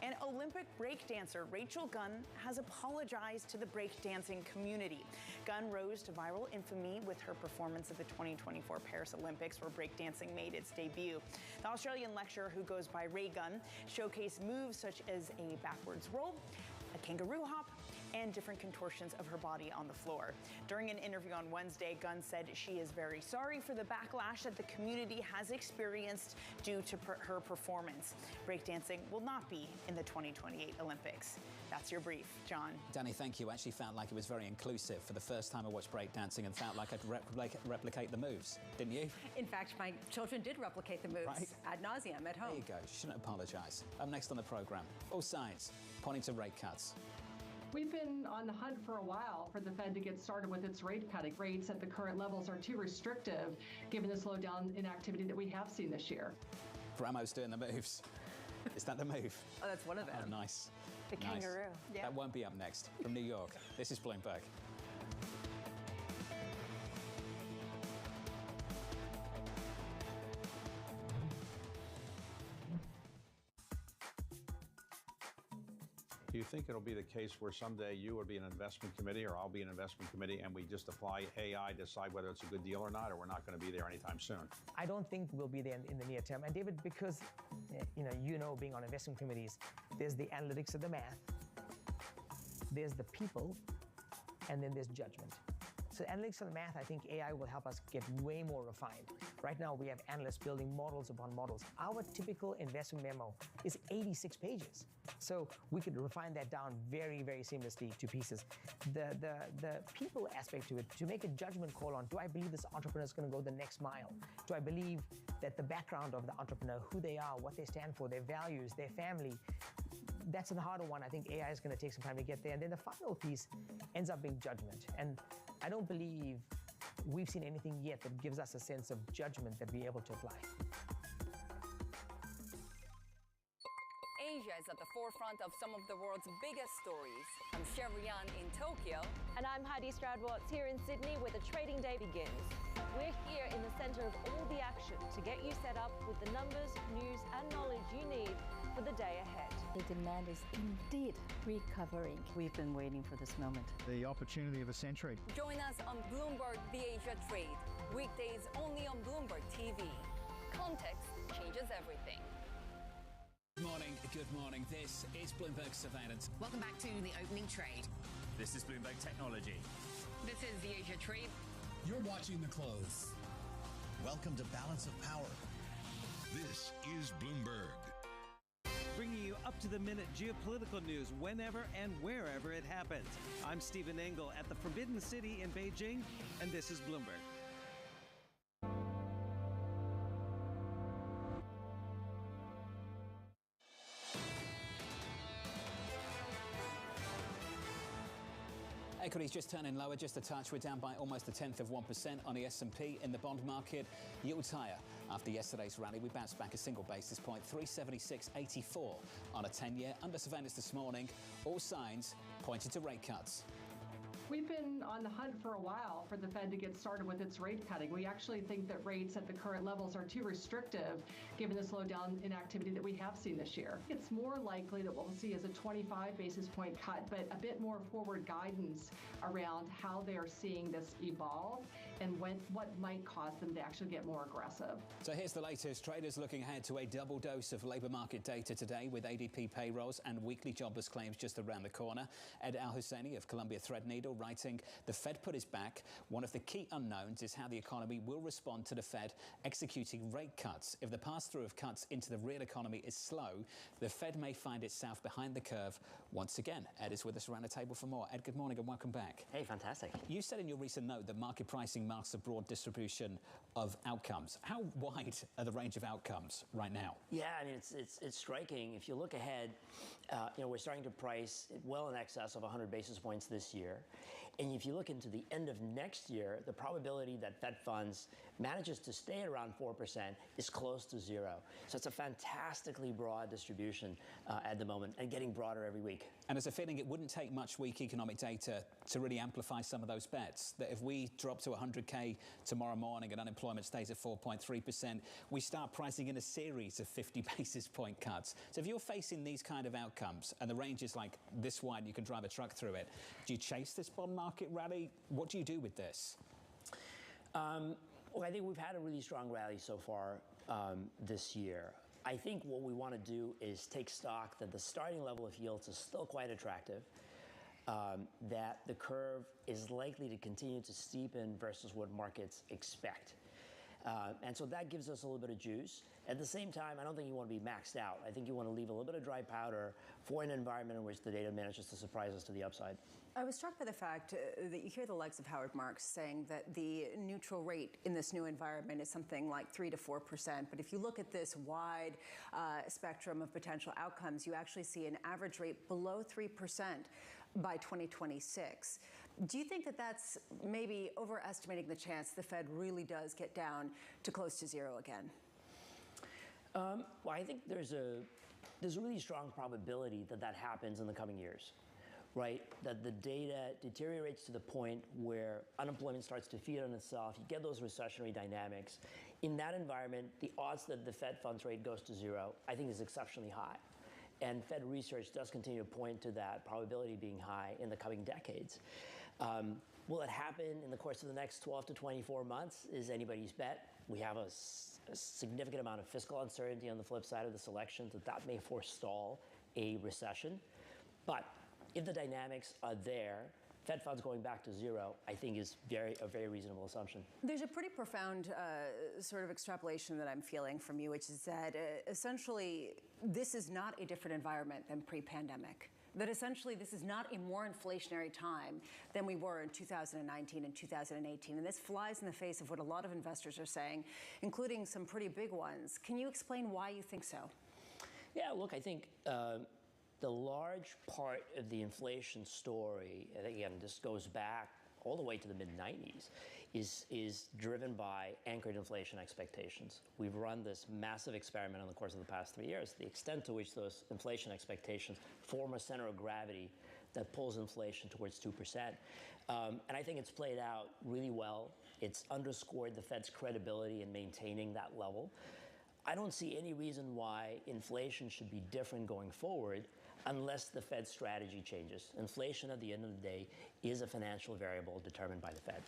And Olympic breakdancer Rachel Gunn has apologized to the breakdancing community. Gunn rose to viral infamy with her performance at the 2024 Paris Olympics, where breakdancing made its debut. The Australian lecturer, who goes by Ray Gunn, showcased moves such as a backwards roll, a kangaroo hop, and different contortions of her body on the floor. During an interview on Wednesday, Gunn said she is very sorry for the backlash that the community has experienced due to her performance. Breakdancing will not be in the 2028 Olympics. That's your brief, John. Danny, thank you. I actually felt like it was very inclusive. For the first time I watched breakdancing and felt like I'd replicate the moves, didn't you? In fact, my children did replicate the moves ad nauseum at home. There you go. You shouldn't apologise. Up next on the programme, all signs pointing to rate cuts. We've been on the hunt for a while for the Fed to get started with its rate cutting. Rates at the current levels are too restrictive, given the slowdown in activity that we have seen this year. Ramo's doing the moves. Is that the move? Oh, that's one of them. Oh, nice. The kangaroo. Yeah. That won't be up next. From New York, this is Bloomberg. Do you think it'll be the case where someday you will be an investment committee or I'll be an investment committee and we just apply AI, decide whether it's a good deal or not, or we're not going to be there anytime soon? I don't think we'll be there in the near term. And David, because, being on investment committees, there's the analytics of the math, there's the people, and then there's judgment. So analytics of the math, I think AI will help us get way more refined. Right now, we have analysts building models upon models. Our typical investment memo is 86 pages. So we could refine that down very, very seamlessly to pieces. The people aspect to it, to make a judgment call on, do I believe this entrepreneur is going to go the next mile? Do I believe that the background of the entrepreneur, who they are, what they stand for, their values, their family, that's the harder one. I think AI is going to take some time to get there. And then the final piece ends up being judgment. And I don't believe we've seen anything yet that gives us a sense of judgment that we're able to apply. Asia is at the forefront of some of the world's biggest stories. I'm Chevrian in Tokyo. And I'm Heidi Stroud-Watts here in Sydney, where the trading day begins. We're here in the center of all the action to get you set up with the numbers, news, and knowledge you need for the day ahead. The demand is indeed recovering. We've been waiting for this moment. The opportunity of a century. Join us on Bloomberg The Asia Trade. Weekdays only on Bloomberg TV. Context changes everything. Good morning. This is Bloomberg Surveillance. Welcome back to the opening trade. This is Bloomberg Technology. This is the Asia Trade. You're watching the close. Welcome to Balance of Power. This is Bloomberg. Bringing you up-to-the-minute geopolitical news whenever and wherever it happens. I'm Stephen Engel at the Forbidden City in Beijing, and this is Bloomberg. Equities just turning lower, just a touch. We're down by almost 0.1% on the S&P. In the bond market, yields higher. After yesterday's rally, we bounced back a single basis point, 376.84 on a 10-year. Under surveillance this morning, all signs pointed to rate cuts. We've been on the hunt for a while for the Fed to get started with its rate cutting. We actually think that rates at the current levels are too restrictive, given the slowdown in activity that we have seen this year. It's more likely that what we'll see is a 25 basis point cut, but a bit more forward guidance around how they are seeing this evolve. and what might cause them to actually get more aggressive. So here's the latest. Traders looking ahead to a double dose of labour market data today, with ADP payrolls and weekly jobless claims just around the corner. Ed Al-Husseini of Columbia Threadneedle writing, the Fed put his back. One of the key unknowns is how the economy will respond to the Fed executing rate cuts. If the pass-through of cuts into the real economy is slow, the Fed may find itself behind the curve once again. Ed is with us around the table for more. Ed, good morning and welcome back. Hey, fantastic. You said in your recent note that market pricing masks a broad distribution of outcomes. How wide are the range of outcomes right now? Yeah, I mean, it's striking. If you look ahead, we're starting to price well in excess of 100 basis points this year. And if you look into the end of next year, the probability that Fed funds manages to stay at around 4% is close to zero. So it's a fantastically broad distribution at the moment, and getting broader every week. And there's a feeling it wouldn't take much weak economic data to really amplify some of those bets, that if we drop to 100K tomorrow morning and unemployment stays at 4.3%, we start pricing in a series of 50 basis point cuts. So if you're facing these kind of outcomes and the range is like this wide, you can drive a truck through it, do you chase this bond market rally? What do you do with this? Well, I think we've had a really strong rally so far this year. I think what we want to do is take stock that the starting level of yields is still quite attractive, that the curve is likely to continue to steepen versus what markets expect. And so that gives us a little bit of juice. At the same time, I don't think you want to be maxed out. I think you want to leave a little bit of dry powder for an environment in which the data manages to surprise us to the upside. I was struck by the fact that you hear the likes of Howard Marks saying that the neutral rate in this new environment is something like 3 to 4%. But if you look at this wide spectrum of potential outcomes, you actually see an average rate below 3% by 2026. Do you think that that's maybe overestimating the chance the Fed really does get down to close to zero again? Well, I think there's a really strong probability that that happens in the coming years, right? That the data deteriorates to the point where unemployment starts to feed on itself. You get those recessionary dynamics. In that environment, the odds that the Fed funds rate goes to zero, I think, is exceptionally high. And Fed research does continue to point to that probability being high in the coming decades. Will it happen in the course of the next 12 to 24 months is anybody's bet. We have a significant amount of fiscal uncertainty on the flip side of this election, that may forestall a recession. But if the dynamics are there, Fed funds going back to zero, I think, is a very reasonable assumption. There's a pretty profound sort of extrapolation that I'm feeling from you, which is that essentially this is not a different environment than pre-pandemic. That essentially this is not a more inflationary time than we were in 2019 and 2018. And this flies in the face of what a lot of investors are saying, including some pretty big ones. Can you explain why you think so? Yeah, look, I think the large part of the inflation story, and again, this goes back all the way to the mid-90s, is driven by anchored inflation expectations. We've run this massive experiment in the course of the past 3 years, the extent to which those inflation expectations form a center of gravity that pulls inflation towards 2%. And I think it's played out really well. It's underscored the Fed's credibility in maintaining that level. I don't see any reason why inflation should be different going forward unless the Fed's strategy changes. Inflation, at the end of the day, is a financial variable determined by the Fed.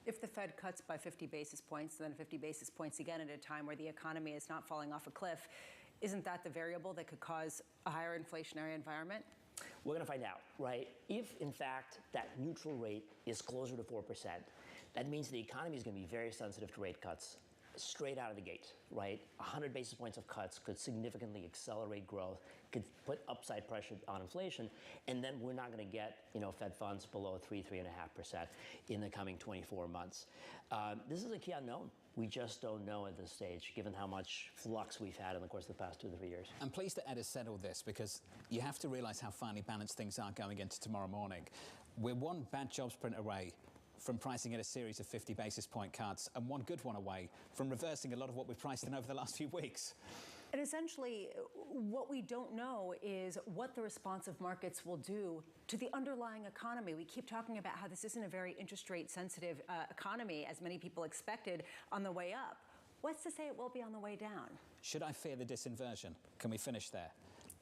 If the Fed cuts by 50 basis points, then 50 basis points again at a time where the economy is not falling off a cliff, isn't that the variable that could cause a higher inflationary environment? We're going to find out, right? If, in fact, that neutral rate is closer to 4%, that means the economy is going to be very sensitive to rate cuts straight out of the gate, right? 100 basis points of cuts could significantly accelerate growth, could put upside pressure on inflation, and then we're not going to get, Fed funds below 3.5% in the coming 24 months. This is a key unknown. We just don't know at this stage, given how much flux we've had in the course of the past 2 to 3 years. I'm pleased that Ed has said all this, because you have to realize how finely balanced things are going into tomorrow morning. We're one bad jobs print away from pricing in a series of 50 basis point cuts, and one good one away from reversing a lot of what we've priced in over the last few weeks. And essentially, what we don't know is what the responsive markets will do to the underlying economy. We keep talking about how this isn't a very interest rate sensitive economy, as many people expected, on the way up. What's to say it will be on the way down? Should I fear the disinversion? Can we finish there?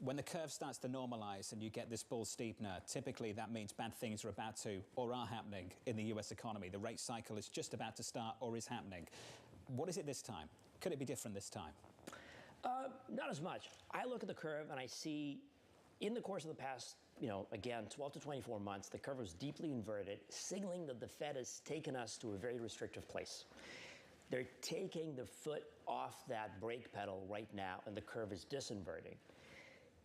When the curve starts to normalize and you get this bull steepener, typically that means bad things are about to or are happening in the US economy. The rate cycle is just about to start or is happening. What is it this time? Could it be different this time? Not as much. I look at the curve and I see in the course of the past, again, 12 to 24 months, the curve was deeply inverted, signaling that the Fed has taken us to a very restrictive place. They're taking the foot off that brake pedal right now, and the curve is disinverting.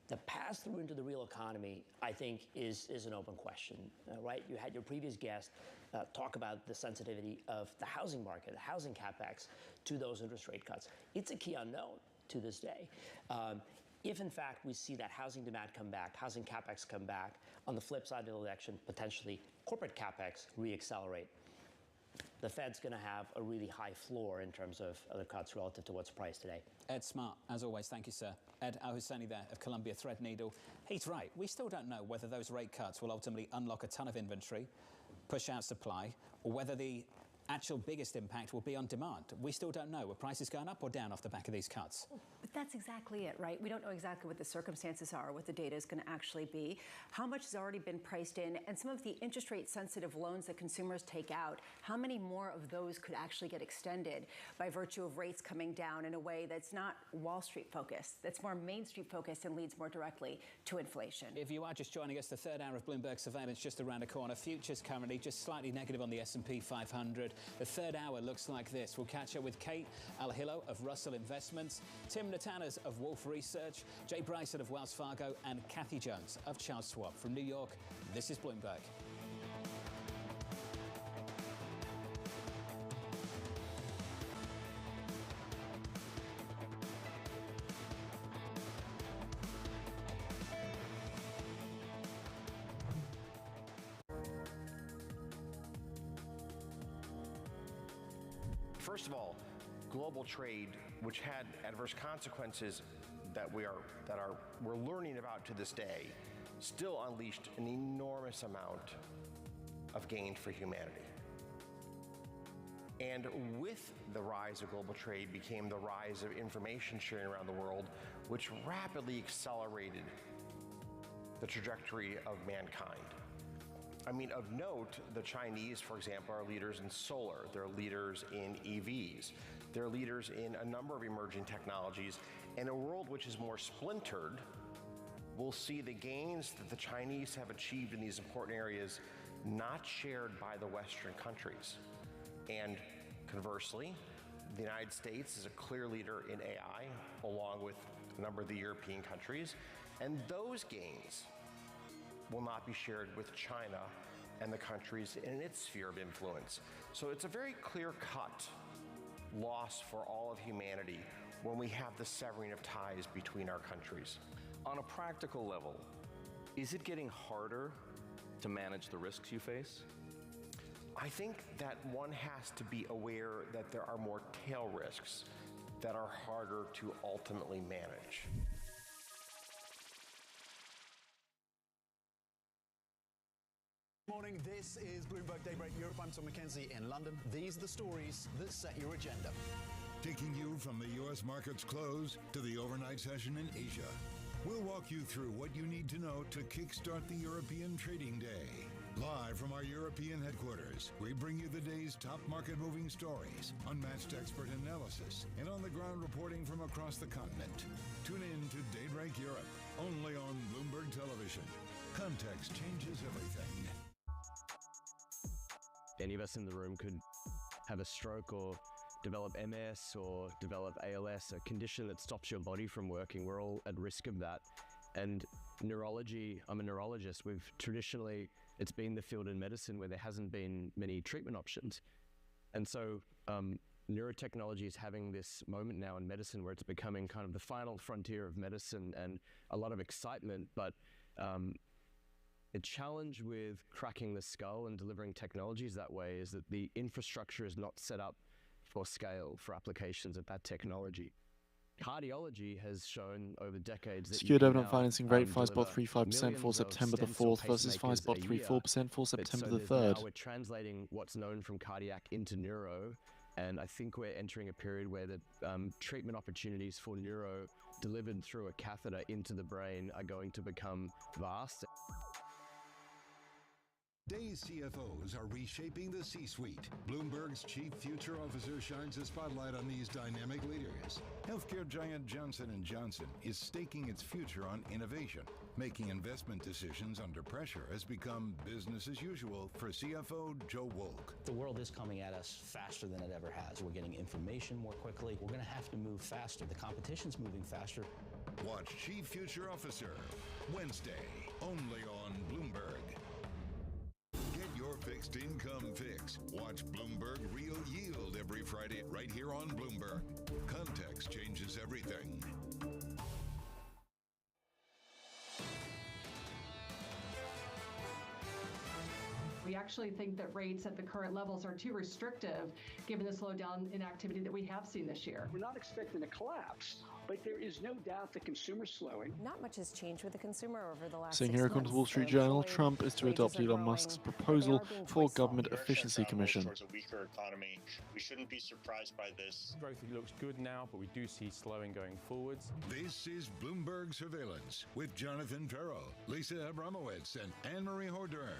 The pass through into the real economy, I think, is an open question, right? You had your previous guest talk about the sensitivity of the housing market, the housing capex, to those interest rate cuts. It's a key unknown to this day. If, in fact, we see that housing demand come back, housing capex come back, on the flip side of the election, potentially corporate capex reaccelerate, the Fed's going to have a really high floor in terms of the cuts relative to what's priced today. Ed Smart, as always, thank you, sir. Ed Al-Husseini there of Columbia Threadneedle. He's right. We still don't know whether those rate cuts will ultimately unlock a ton of inventory, push out supply, or whether the actual biggest impact will be on demand. We still don't know. Are prices going up or down off the back of these cuts? But that's exactly it, right? We don't know exactly what the circumstances are, what the data is going to actually be, how much has already been priced in, and some of the interest rate sensitive loans that consumers take out, how many more of those could actually get extended by virtue of rates coming down in a way that's not Wall Street focused, that's more Main Street focused and leads more directly to inflation. If you are just joining us, the third hour of Bloomberg Surveillance just around the corner. Futures currently just slightly negative on the S&P 500. The third hour looks like this. We'll catch up with Kate Al-Hillo of Russell Investments, Tim Natanas of Wolf Research, Jay Bryson of Wells Fargo, and Kathy Jones of Charles Schwab. From New York, this is Bloomberg. First of all, global trade, which had adverse consequences that we're learning about to this day, still unleashed an enormous amount of gain for humanity. And with the rise of global trade became the rise of information sharing around the world, which rapidly accelerated the trajectory of mankind. I mean, of note, the Chinese, for example, are leaders in solar. They're leaders in EVs. They're leaders in a number of emerging technologies. In a world which is more splintered, we'll see the gains that the Chinese have achieved in these important areas not shared by the Western countries. And conversely, the United States is a clear leader in AI, along with a number of the European countries. And those gains will not be shared with China and the countries in its sphere of influence. So it's a very clear-cut loss for all of humanity when we have the severing of ties between our countries. On a practical level, is it getting harder to manage the risks you face? I think that one has to be aware that there are more tail risks that are harder to ultimately manage. Morning, this is Bloomberg Daybreak Europe. I'm Tom McKenzie in London. These are the stories that set your agenda. Taking you from the U.S. market's close to the overnight session in Asia. We'll walk you through what you need to know to kickstart the European trading day. Live from our European headquarters, we bring you the day's top market-moving stories, unmatched expert analysis, and on-the-ground reporting from across the continent. Tune in to Daybreak Europe, only on Bloomberg Television. Context changes everything. Any of us in the room could have a stroke or develop MS or develop ALS, a condition that stops your body from working. We're all at risk of that. And neurology, I'm a neurologist. It's been the field in medicine where there hasn't been many treatment options. And so neurotechnology is having this moment now in medicine where it's becoming kind of the final frontier of medicine and a lot of excitement, but the challenge with cracking the skull and delivering technologies that way is that the infrastructure is not set up for scale, for applications of that technology. Cardiology has shown over decades that Secured evident financing rate, 5.35% for September the 4th versus 5.34% for September the 3rd. Now we're translating what's known from cardiac into neuro, And I think we're entering a period where the treatment opportunities for neuro delivered through a catheter into the brain are going to become vast. Today's CFOs are reshaping the C-suite. Bloomberg's chief future officer shines a spotlight on these dynamic leaders. Healthcare giant Johnson & Johnson is staking its future on innovation. Making investment decisions under pressure has become business as usual for CFO Joe Wolk. The world is coming at us faster than it ever has. We're getting information more quickly. We're going to have to move faster. The competition's moving faster. Watch Chief Future Officer Wednesday, only on Bloomberg. Get your fixed income fix. Watch Bloomberg Real Yield every Friday right here on Bloomberg. Context changes everything. We actually think that rates at the current levels are too restrictive given the slowdown in activity that we have seen this year. We're not expecting a collapse, but there is no doubt the consumer's slowing. Not much has changed with the consumer over the last Seeing 6 here months. comes Wall Street Journal, Trump is to adopt Elon Musk's proposal for Government Efficiency Commission. Towards a weaker economy. We shouldn't be surprised by this. Growth looks good now, but we do see slowing going forwards. This is Bloomberg Surveillance with Jonathan Farrell, Lisa Abramowitz, and Anne-Marie Hordern.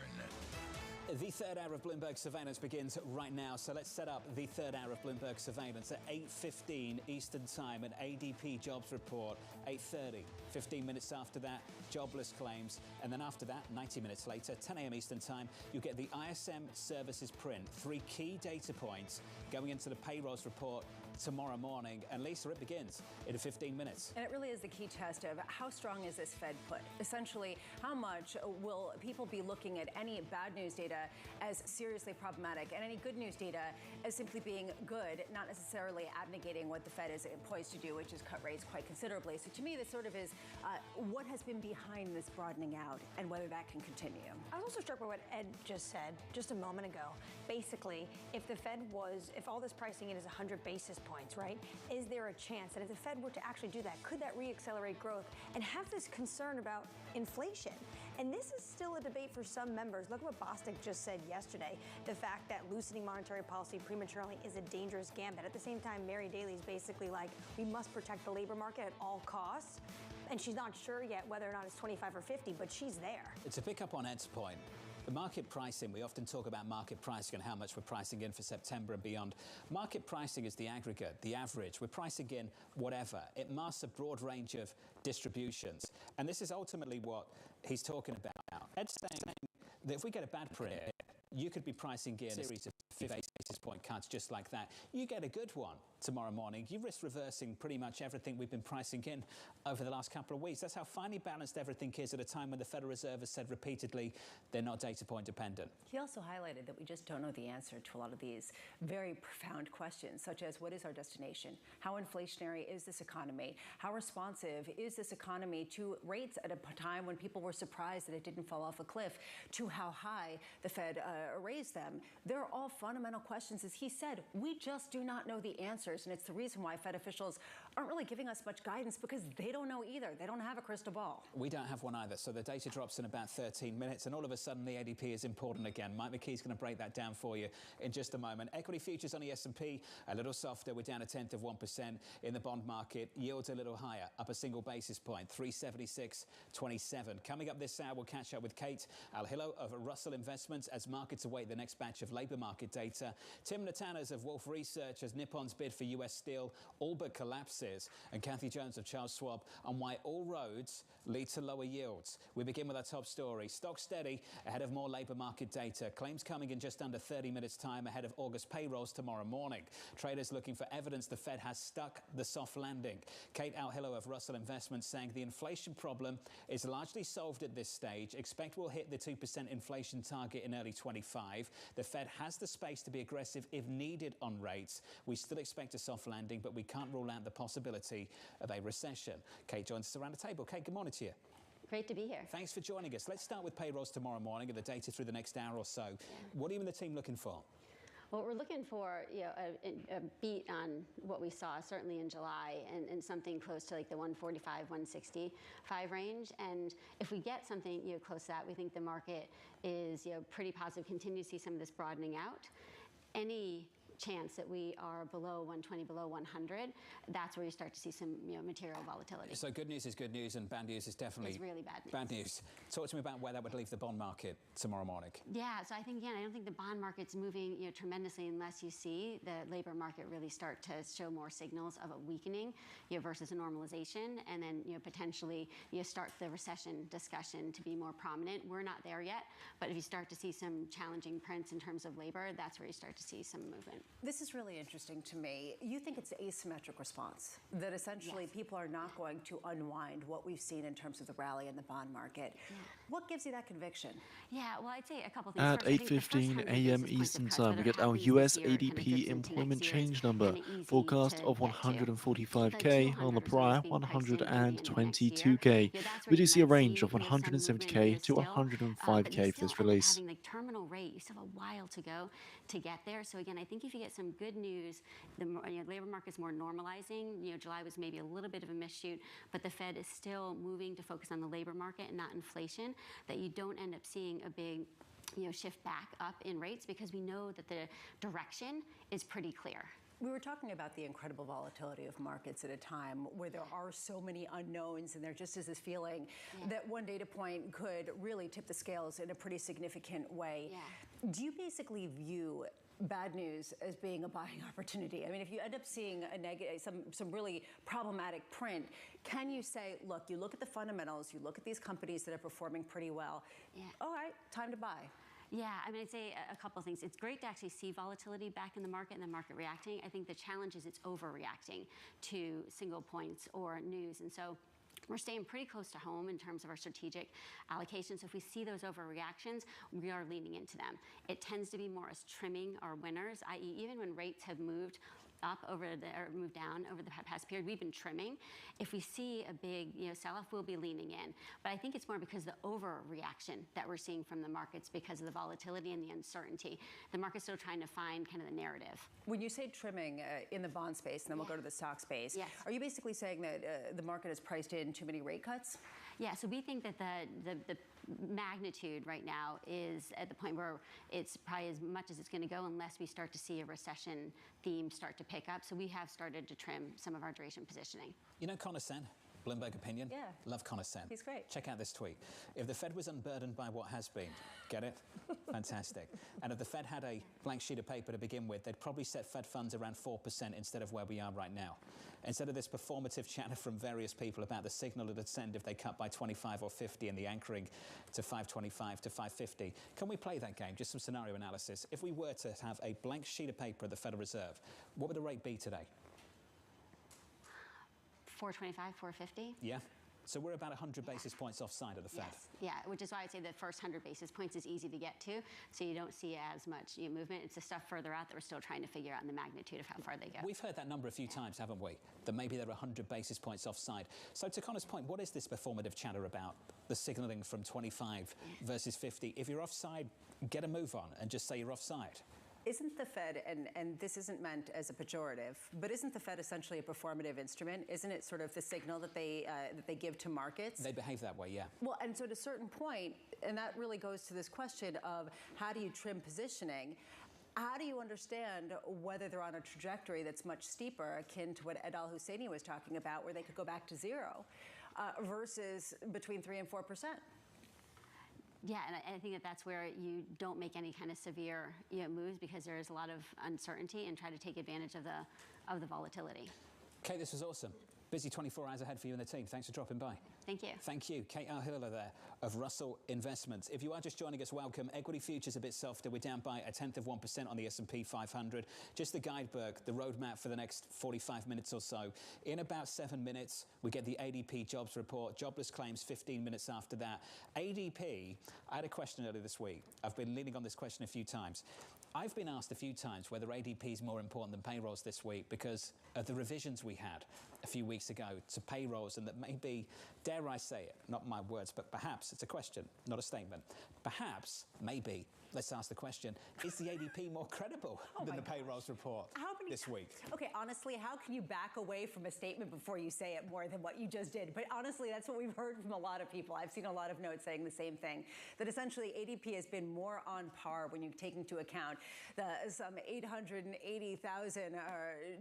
The third hour of Bloomberg Surveillance begins right now. So let's set up the third hour of Bloomberg Surveillance at 8:15 Eastern Time, an ADP jobs report, 8:30. 15 minutes after that, jobless claims. And then after that, 90 minutes later, 10 a.m. Eastern Time, you get the ISM services print. 3 key data points going into the payrolls report tomorrow morning. And Lisa, it begins in 15 minutes. And it really is the key test of how strong is this Fed put? Essentially, how much will people be looking at any bad news data as seriously problematic and any good news data as simply being good, not necessarily abnegating what the Fed is poised to do, which is cut rates quite considerably. So to me, this sort of is what has been behind this broadening out and whether that can continue. I was also struck by what Ed just said just a moment ago. Basically, if all this pricing in is 100 basis points, right? Is there a chance that if the Fed were to actually do that, could that reaccelerate growth and have this concern about inflation? And this is still a debate for some members. Look what Bostic just said yesterday. The fact that loosening monetary policy prematurely is a dangerous gambit. At the same time, Mary Daly's basically like, we must protect the labor market at all costs. And she's not sure yet whether or not it's 25 or 50, but she's there. To pick up on Ed's point, the market pricing, we often talk about market pricing and how much we're pricing in for September and beyond. Market pricing is the aggregate, the average. We're pricing in whatever. It masks a broad range of distributions. And this is ultimately what he's talking about now. Ed's saying that if we get a bad print, you could be pricing in a series of 50 basis point cuts just like that. You get a good one tomorrow morning, you risk reversing pretty much everything we've been pricing in over the last couple of weeks. That's how finely balanced everything is at a time when the Federal Reserve has said repeatedly they're not data point dependent. He also highlighted that we just don't know the answer to a lot of these very profound questions, such as what is our destination? How inflationary is this economy? How responsive is this economy to rates at a time when people were surprised that it didn't fall off a cliff, to how high the Fed raised them? They're all fundamental questions. As he said, we just do not know the answers. And it's the reason why Fed officials aren't really giving us much guidance, because they don't know either. They don't have a crystal ball. We don't have one either. So the data drops in about 13 minutes, and all of a sudden the ADP is important again. Mike McKee's going to break that down for you in just a moment. Equity futures on the S&P a little softer. We're down 0.1% in the bond market. Yields a little higher, up a single basis point, 376.27. Coming up this hour, we'll catch up with Kate Alhillo of Russell Investments as markets await the next batch of labour market data. Tim Natanas of Wolfe Research as Nippon's bid for US steel all but collapses, and Kathy Jones of Charles Schwab on why all roads lead to lower yields. We begin with our top story. Stock steady ahead of more labour market data. Claims coming in just under 30 minutes time ahead of August payrolls tomorrow morning. Traders looking for evidence the Fed has stuck the soft landing. Kate Alhillo of Russell Investments saying the inflation problem is largely solved at this stage. Expect we'll hit the 2% inflation target in early 25. The Fed has the space to be aggressive if needed on rates. We still expect a soft landing, but we can't rule out the possibility of a recession. Kate joins us around the table. Kate, good morning to you. Great to be here. Thanks for joining us. Let's start with payrolls tomorrow morning and the data through the next hour or so. What are you and the team looking for? Well, we're looking for a beat on what we saw certainly in July and something close to like the 145, 165 range. And if we get something close to that, we think the market is pretty positive. Continue to see some of this broadening out. Any chance that we are below 120, below 100, that's where you start to see some material volatility. So good news is good news, and bad news is definitely it's really bad news. Bad news. Talk to me about where that would leave the bond market tomorrow morning. Yeah, so I think, again, I don't think the bond market's moving tremendously unless you see the labor market really start to show more signals of a weakening versus a normalization, and then potentially start the recession discussion to be more prominent. We're not there yet, but if you start to see some challenging prints in terms of labor, that's where you start to see some movement. This is really interesting to me. You think it's asymmetric response, that essentially people are not going to unwind what we've seen in terms of the rally in the bond market. Yeah. What gives you that conviction? Yeah, well, I'd say a couple things. At 8:15 a.m. Eastern Time, we get our US ADP employment change number, forecast of 145K on the prior 122K. We do see a range of 170K to 105K for this release. Having like terminal rate, you still have a while to go to get there. So again, I think if you get some good news, the labor market's more normalizing. July was maybe a little bit of a misshoot, but the Fed is still moving to focus on the labor market and not inflation, that you don't end up seeing a big shift back up in rates, because we know that the direction is pretty clear. We were talking about the incredible volatility of markets at a time where there are so many unknowns, and there just is this feeling that one data point could really tip the scales in a pretty significant way. Yeah. Do you basically view bad news as being a buying opportunity? I mean, if you end up seeing a negative, some really problematic print, can you say, look, you look at the fundamentals, you look at these companies that are performing pretty well, all right, time to buy? Yeah, I mean, I'd say a couple of things. It's great to actually see volatility back in the market and the market reacting. I think the challenge is it's overreacting to single points or news. And so we're staying pretty close to home in terms of our strategic allocation. So if we see those overreactions, we are leaning into them. It tends to be more as trimming our winners, i.e. even when rates have moved up or moved down over the past period, we've been trimming. If we see a big sell-off, we'll be leaning in. But I think it's more because the overreaction that we're seeing from the markets because of the volatility and the uncertainty. The market's still trying to find kind of the narrative. When you say trimming in the bond space, and then we'll go to the stock space, are you basically saying that the market has priced in too many rate cuts? Yeah, so we think that the magnitude right now is at the point where it's probably as much as it's going to go unless we start to see a recession theme start to pick up. So we have started to trim some of our duration positioning. You know Connor Sen, Bloomberg Opinion? Yeah. Love Connor Sen. He's great. Check out this tweet. If the Fed was unburdened by what has been, get it? Fantastic. And if the Fed had a blank sheet of paper to begin with, they'd probably set Fed funds around 4% instead of where we are right now. Instead of this performative chatter from various people about the signal it would send if they cut by 25 or 50 and the anchoring to 525 to 550, can we play that game? Just some scenario analysis. If we were to have a blank sheet of paper at the Federal Reserve, what would the rate be today? 425, 450? Yeah. So we're about 100 basis points offside of the Fed. Yes. Yeah, which is why I'd say the first 100 basis points is easy to get to, so you don't see as much movement. It's the stuff further out that we're still trying to figure out in the magnitude of how far they go. We've heard that number a few times, haven't we? That maybe they're 100 basis points offside. So to Connor's point, what is this performative chatter about? The signaling from 25 versus 50. If you're offside, get a move on and just say you're offside. Isn't the Fed, and this isn't meant as a pejorative, but isn't the Fed essentially a performative instrument? Isn't it sort of the signal that they give to markets? They behave that way, yeah. Well, and so at a certain point, and that really goes to this question of how do you trim positioning? How do you understand whether they're on a trajectory that's much steeper, akin to what Ed Al-Husseini was talking about, where they could go back to zero, versus between 3 and 4%? Yeah, and I think that's where you don't make any kind of severe moves, because there is a lot of uncertainty, and try to take advantage of the volatility. Kate, this was awesome. Busy 24 hours ahead for you and the team. Thanks for dropping by. Thank you. Thank you. Kate Arhilla there of Russell Investments. If you are just joining us, welcome. Equity futures a bit softer. We're down by 0.1% on the S&P 500. Just the guidebook, the roadmap for the next 45 minutes or so. In about 7 minutes, we get the ADP jobs report. Jobless claims 15 minutes after that. ADP, I had a question earlier this week. I've been leaning on this question a few times. I've been asked a few times whether ADP is more important than payrolls this week because of the revisions we had a few weeks ago to payrolls, and that maybe, dare I say it, not my words, but perhaps, it's a question, not a statement, perhaps, maybe, let's ask the question, is the ADP more credible than the payrolls report? How this week. Okay, honestly, how can you back away from a statement before you say it more than what you just did? But honestly, that's what we've heard from a lot of people. I've seen a lot of notes saying the same thing, that essentially ADP has been more on par when you take into account some 880,000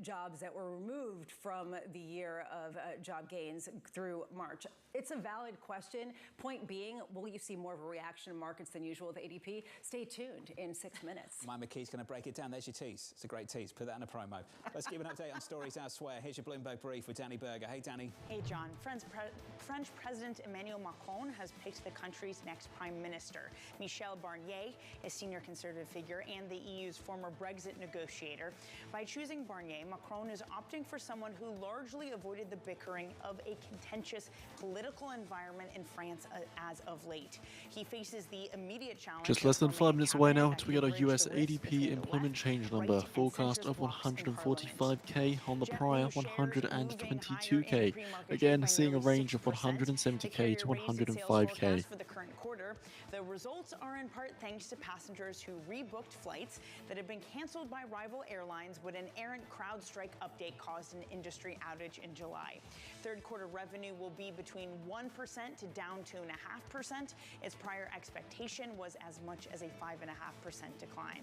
jobs that were removed from the year of job gains through March. It's a valid question. Point being, will you see more of a reaction in markets than usual with ADP? Stay tuned in 6 minutes. Mike McKee's going to break it down. There's your tease. It's a great tease. Put that in a promo. Let's give an update on stories elsewhere. Here's your Bloomberg Brief with Danny Berger. Hey, Danny. Hey, John. French President Emmanuel Macron has picked the country's next prime minister. Michel Barnier, a senior conservative figure and the EU's former Brexit negotiator. By choosing Barnier, Macron is opting for someone who largely avoided the bickering of a contentious political environment in France as of late. He faces the immediate challenge. Just less than 5 minutes away now to we get a US ADP employment change number, forecast of 145k on the prior 122k. Again, seeing a range of 170k to 105k. For the current quarter, the results are in part thanks to passengers who rebooked flights that had been canceled by rival airlines when an errant CrowdStrike update caused an industry outage in July. Third quarter revenue will be between 1% to down 2.5%. Its prior expectation was as much as a 5.5% decline.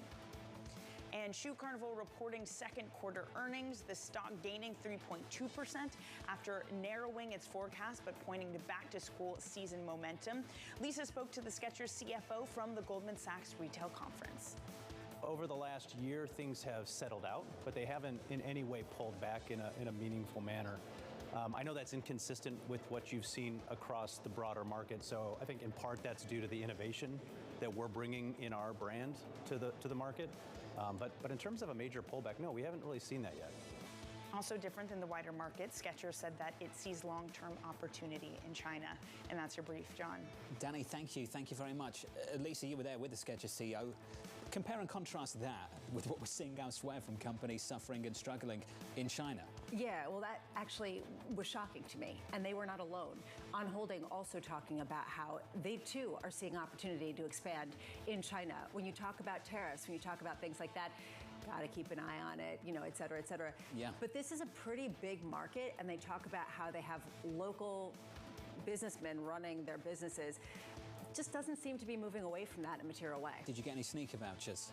And Shoe Carnival reporting second quarter earnings, the stock gaining 3.2% after narrowing its forecast but pointing to back-to-school season momentum. Lisa spoke to the Skechers CFO from the Goldman Sachs retail conference. Over the last year, things have settled out, but they haven't in any way pulled back in a meaningful manner. I know that's inconsistent with what you've seen across the broader market, so I think in part that's due to the innovation that we're bringing in our brand to the market. But in terms of a major pullback, no, we haven't really seen that yet. Also different than the wider market, Skechers said that it sees long-term opportunity in China. And that's your brief, John. Danny, thank you. Thank you very much. Lisa, you were there with the Skechers CEO. Compare and contrast that with what we're seeing elsewhere from companies suffering and struggling in China. Yeah, well, that actually was shocking to me. And they were not alone. On Holding also talking about how they, too, are seeing opportunity to expand in China. When you talk about tariffs, when you talk about things like that, got to keep an eye on it, you know, et cetera, et cetera. Yeah. But this is a pretty big market, and they talk about how they have local businessmen running their businesses. Just doesn't seem to be moving away from that in a material way. Did you get any sneaker vouchers?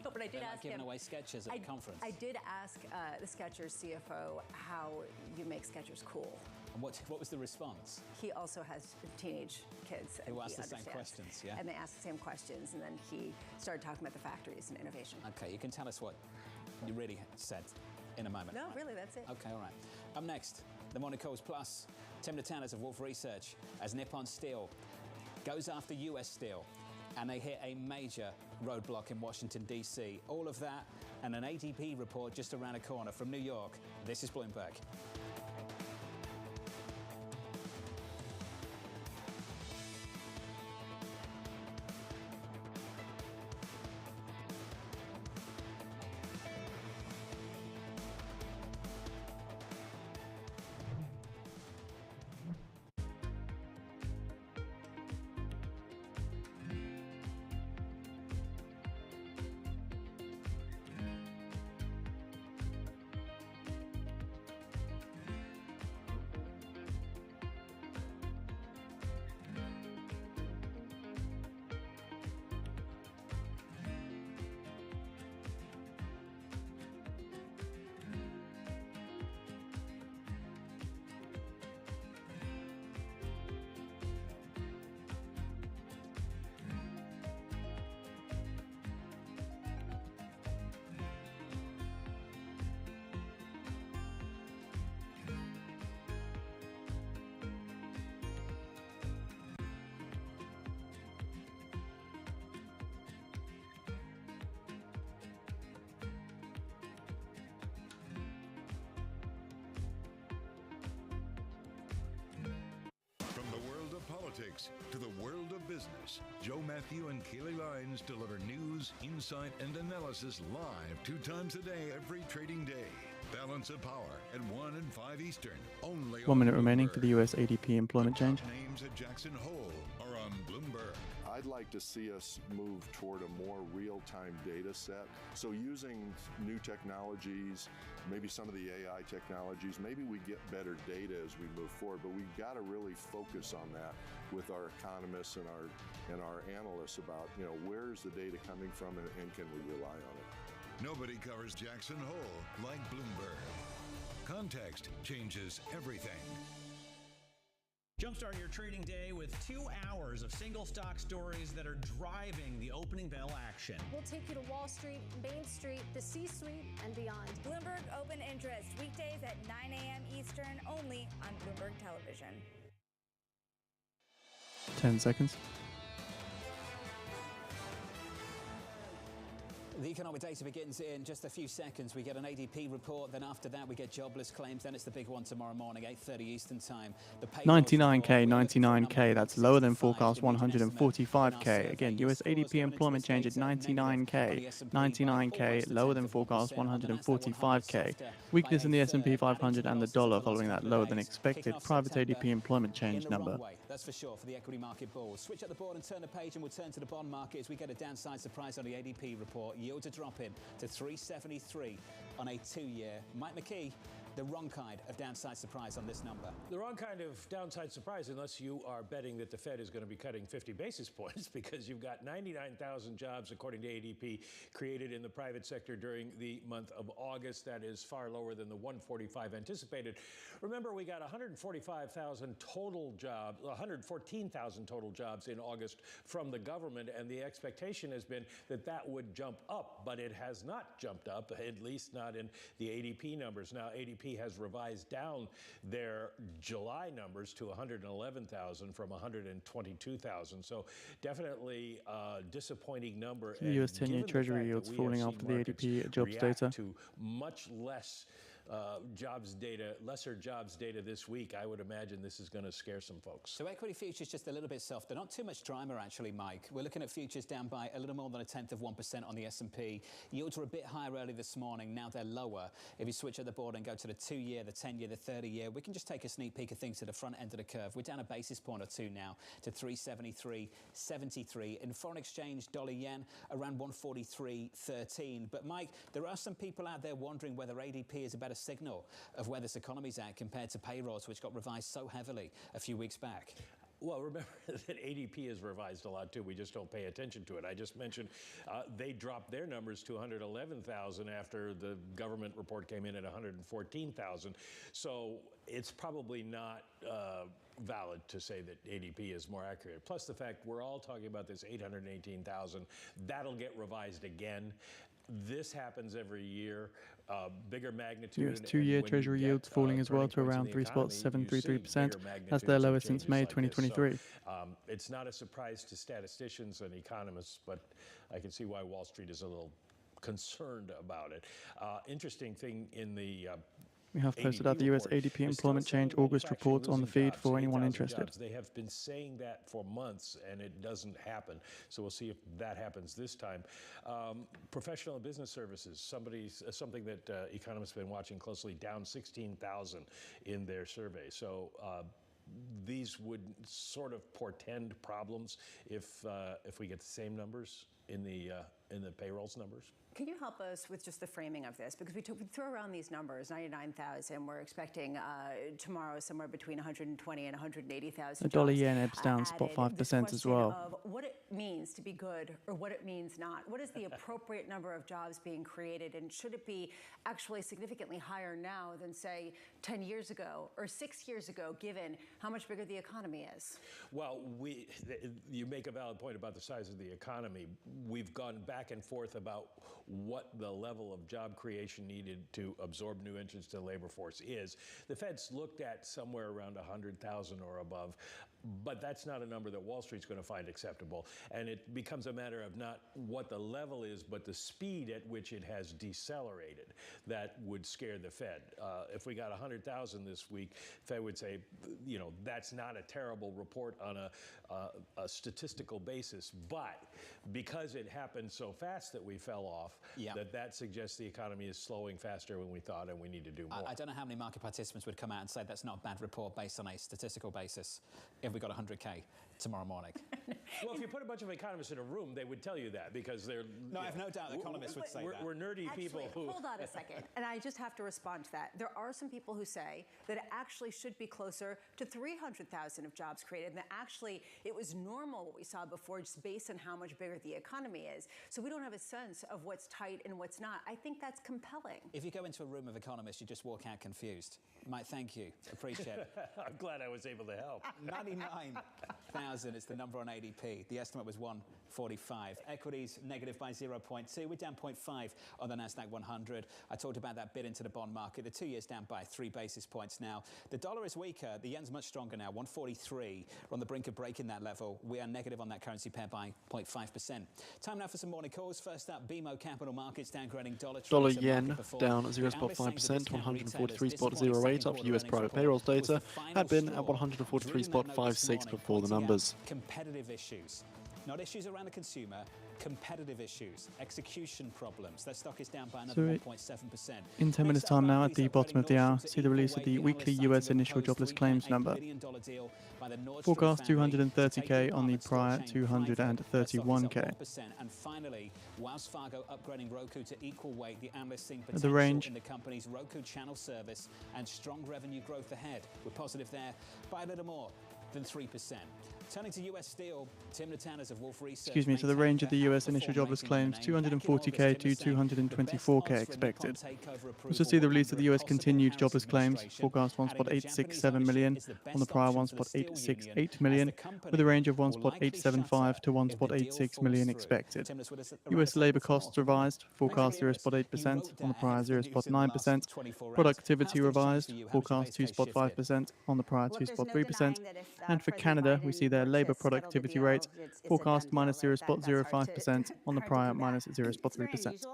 No, but I did They're ask giving him. away Skechers at the conference. I did ask the Skechers CFO how you make Skechers cool. And what was the response? He also has teenage kids. Who and asked he the same understands. questions, yeah? And they asked the same questions, and then he started talking about the factories and innovation. Okay, you can tell us what you really said in a moment. No, really, that's it. Okay, all right. Up next, the Monaco's Plus. Tim Natanas of Wolf Research as Nippon Steel goes after US Steel, and they hit a major roadblock in Washington, D.C. All of that and an ADP report just around the corner from New York. This is Bloomberg. Politics to the world of business. Joe Matthew and Keely Lines deliver news, insight, and analysis live 2 times a day, every trading day. Balance of Power at 1 and 5 Eastern. Only 1 on minute remaining Bloomberg. for the US ADP employment change. Names at Jackson Hole are on Bloomberg. I'd like to see us move toward a more real-time data set. So using new technologies, maybe some of the AI technologies, maybe we get better data as we move forward, but we've got to really focus on that with our economists and our analysts about, where's the data coming from and can we rely on it? Nobody covers Jackson Hole like Bloomberg. Context changes everything. Jumpstart your trading day with 2 hours of single stock stories that are driving the opening bell action. We'll take you to Wall Street, Main Street, the C-suite, and beyond. Bloomberg Open Interest, weekdays at 9 a.m. Eastern, only on Bloomberg Television. 10 seconds. The economic data begins in just a few seconds. We get an ADP report, then after that we get jobless claims, then it's the big one tomorrow morning, 8:30 Eastern Time. 99K, that's lower than forecast 145K. Again, US ADP employment change at 99K, lower than forecast 145K. Weakness in the S&P 500 and the dollar following that lower than expected private ADP employment change number. That's for sure for the equity market bulls. Switch at the board and turn the page, and we'll turn to the bond market as we get a downside surprise on the ADP report. Yields are dropping to 373 on a 2-year. Mike McKee, the wrong kind of downside surprise on this number. The wrong kind of downside surprise, unless you are betting that the Fed is going to be cutting 50 basis points, because you've got 99,000 jobs, according to ADP, created in the private sector during the month of August. That is far lower than the 145 anticipated. Remember, we got 145,000 total jobs, 114,000 total jobs in August from the government, and the expectation has been that that would jump up, but it has not jumped up, at least not in the ADP numbers. Now, ADP has revised down their July numbers to 111,000 from 122,000. So definitely a disappointing number. US 10-year Treasury yields falling after the ADP jobs data. To much less lesser jobs data this week. I would imagine this is going to scare some folks. So equity futures just a little bit softer. Not too much drama, actually, Mike. We're looking at futures down by a little more than 1/10% on the S&P. Yields were a bit higher early this morning. Now they're lower. If you switch at the board and go to the 2-year, the 10-year, the 30-year, we can just take a sneak peek of things to the front end of the curve. We're down a basis point or two now to 373.73. In foreign exchange, dollar yen around 143.13. But Mike, there are some people out there wondering whether ADP is a better signal of where this economy's at compared to payrolls, which got revised so heavily a few weeks back. Well, remember that ADP is revised a lot, too. We just don't pay attention to it. I just mentioned they dropped their numbers to 111,000 after the government report came in at 114,000. So it's probably not valid to say that ADP is more accurate. Plus the fact we're all talking about this 818,000. That'll get revised again. This happens every year. Bigger magnitude. US 2-year Treasury yields falling as well to around 3.733%. That's their lowest since May 2023. It's not a surprise to statisticians and economists, but I can see why Wall Street is a little concerned about it. Interesting thing in the We have posted out the US ADP employment change August reports on the feed for anyone interested. They have been saying that for months, and it doesn't happen. So we'll see if that happens this time. Professional and business services, something that economists have been watching closely, down 16,000 in their survey. So these would sort of portend problems if we get the same numbers in the payrolls numbers. Can you help us with just the framing of this? Because we throw around these numbers, 99,000. We're expecting tomorrow somewhere between 120 and 180,000. The dollar yen ebbs down spot 5% as well. Of what it means to be good or what it means not. What is the appropriate number of jobs being created, and should it be actually significantly higher now than, say, 10 years ago or 6 years ago, given how much bigger the economy is? Well, you make a valid point about the size of the economy. We've gone back and forth about what the level of job creation needed to absorb new entrants to the labor force is. The Fed's looked at somewhere around 100,000 or above. But that's not a number that Wall Street's going to find acceptable. And it becomes a matter of not what the level is, but the speed at which it has decelerated. That would scare the Fed. If we got 100,000 this week, Fed would say, you know, that's not a terrible report on a statistical basis. But because it happened so fast that we fell off, that suggests the economy is slowing faster than we thought, and we need to do more. I don't know how many market participants would come out and say that's not a bad report based on a statistical basis if we got 100K tomorrow morning. Well, if you put a bunch of economists in a room, they would tell you that because they're... No, I have no doubt economists would say that. We're nerdy people who... Hold on a second, and I just have to respond to that. There are some people who say that it actually should be closer to 300,000 of jobs created, and that actually it was normal what we saw before just based on how much bigger the economy is. So we don't have a sense of what's tight and what's not. I think that's compelling. If you go into a room of economists, you just walk out confused. Mike, thank you. Appreciate it. I'm glad I was able to help. 99,000 is the number on ADP. The estimate was 145. Equities negative by 0.2. We're down 0.5 on the NASDAQ 100. I talked about that bid into the bond market. The 2 years down by 3 basis points now. The dollar is weaker. The yen's much stronger now, 143. We're on the brink of breaking that level. We are negative on that currency pair by 0.5%. Time now for some morning calls. First up, BMO Capital Markets downgrading dollar yen down 0.5%, 143.08 after US private payrolls data had been at 143.56 before the numbers. Competitive issues. Not issues around the consumer, competitive issues, execution problems. Their stock is down by another 1.7%. In 10 minutes time now, at the bottom of the hour, see the release of the weekly US initial jobless claims number. Forecast 230k on the prior 231k. And finally, Wells Fargo upgrading Roku to equal weight, the analysts seeing The potential range. in the company's Roku channel service and strong revenue growth ahead. We're positive there by a little more than 3%. Turning to US steel, Tim Natanas of Wolf Research. Excuse me, so the range of the US initial jobless claims, 240k to 224k expected. We'll also see the release of the US continued jobless claims, forecast 1.867 million on the prior 1.868 million, with a range of 1.875 to 1.86 million expected. US labor costs revised, forecast 0.8% on the prior 0.9%. Productivity revised, forecast 2.5% on the prior 2.3%. And for Canada, we see their labor productivity rate, forecast minus 0.05% on the prior minus 0.3%.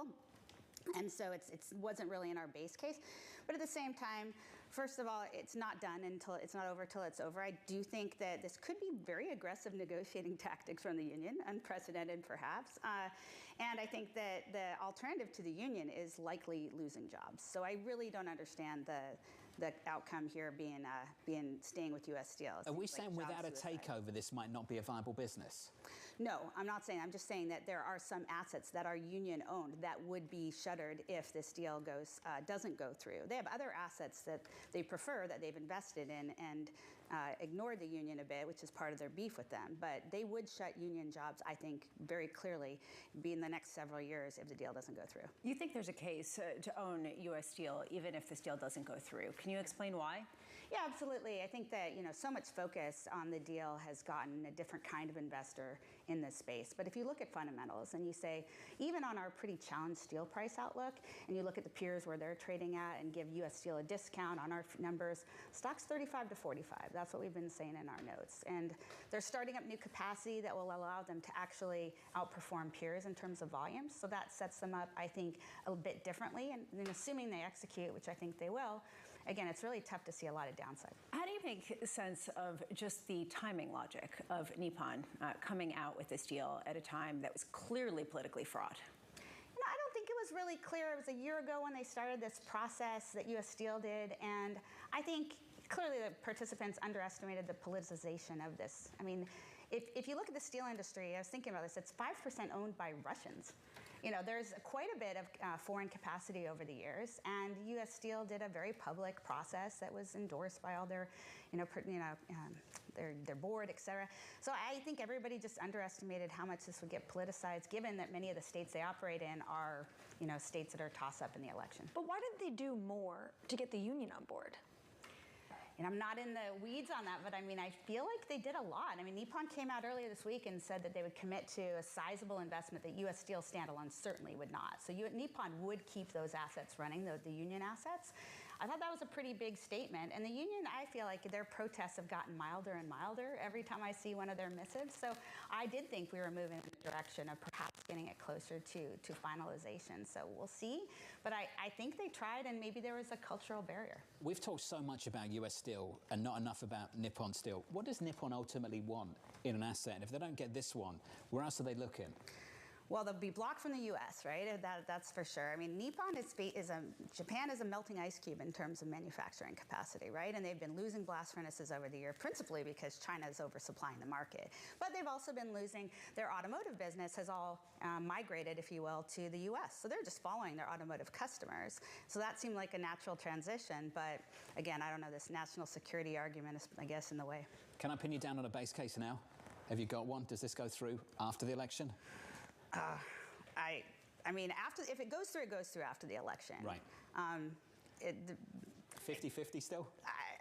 And so it wasn't really in our base case. But at the same time, first of all, it's not done until it's not over till it's over. I do think that this could be very aggressive negotiating tactics from the union, unprecedented perhaps. And I think that the alternative to the union is likely losing jobs. So I really don't understand the outcome here being staying with U.S. Steel. Are we saying without a takeover, this might not be a viable business? No, I'm not saying. I'm just saying that there are some assets that are union-owned that would be shuttered if this deal doesn't go through. They have other assets that they prefer, that they've invested in, and ignored the union a bit, which is part of their beef with them. But they would shut union jobs, I think, very clearly, be in the next several years if the deal doesn't go through. You think there's a case to own U.S. Steel even if this deal doesn't go through? Can you explain why? Yeah, absolutely. I think that, so much focus on the deal has gotten a different kind of investor in this space. But if you look at fundamentals and you say, even on our pretty challenged steel price outlook, and you look at the peers where they're trading at and give U.S. Steel a discount on our numbers, stock's 35 to 45. That's what we've been saying in our notes. And they're starting up new capacity that will allow them to actually outperform peers in terms of volumes. So that sets them up, I think, a bit differently. And then assuming they execute, which I think they will, again, it's really tough to see a lot of downside. How do you make sense of just the timing logic of Nippon coming out with this deal at a time that was clearly politically fraught? I don't think it was really clear. It was a year ago when they started this process that U.S. Steel did, and I think clearly the participants underestimated the politicization of this. I mean, if you look at the steel industry, I was thinking about this, it's 5% owned by Russians. There's quite a bit of foreign capacity over the years, and U.S. Steel did a very public process that was endorsed by all their, their board, et cetera. So I think everybody just underestimated how much this would get politicized, given that many of the states they operate in are, states that are toss-up in the election. But why didn't they do more to get the union on board? And I'm not in the weeds on that, but I feel like they did a lot. Nippon came out earlier this week and said that they would commit to a sizable investment that U.S. Steel standalone certainly would not. So Nippon would keep those assets running, the union assets. I thought that was a pretty big statement. And the union, I feel like their protests have gotten milder and milder every time I see one of their missives. So I did think we were moving in the direction of perhaps getting it closer to finalization. So we'll see. But I think they tried, and maybe there was a cultural barrier. We've talked so much about US Steel and not enough about Nippon Steel. What does Nippon ultimately want in an asset? And if they don't get this one, where else are they looking? Well, they'll be blocked from the U.S., right? That's for sure. I mean, Japan is a melting ice cube in terms of manufacturing capacity, right? And they've been losing blast furnaces over the year, principally because China is oversupplying the market. But they've also been losing their automotive business has all migrated, if you will, to the U.S. So they're just following their automotive customers. So that seemed like a natural transition. But again, I don't know, this national security argument is, I guess, in the way. Can I pin you down on a base case now? Have you got one? Does this go through after the election? I mean, if it goes through, it goes through after the election. Right. 50-50 still?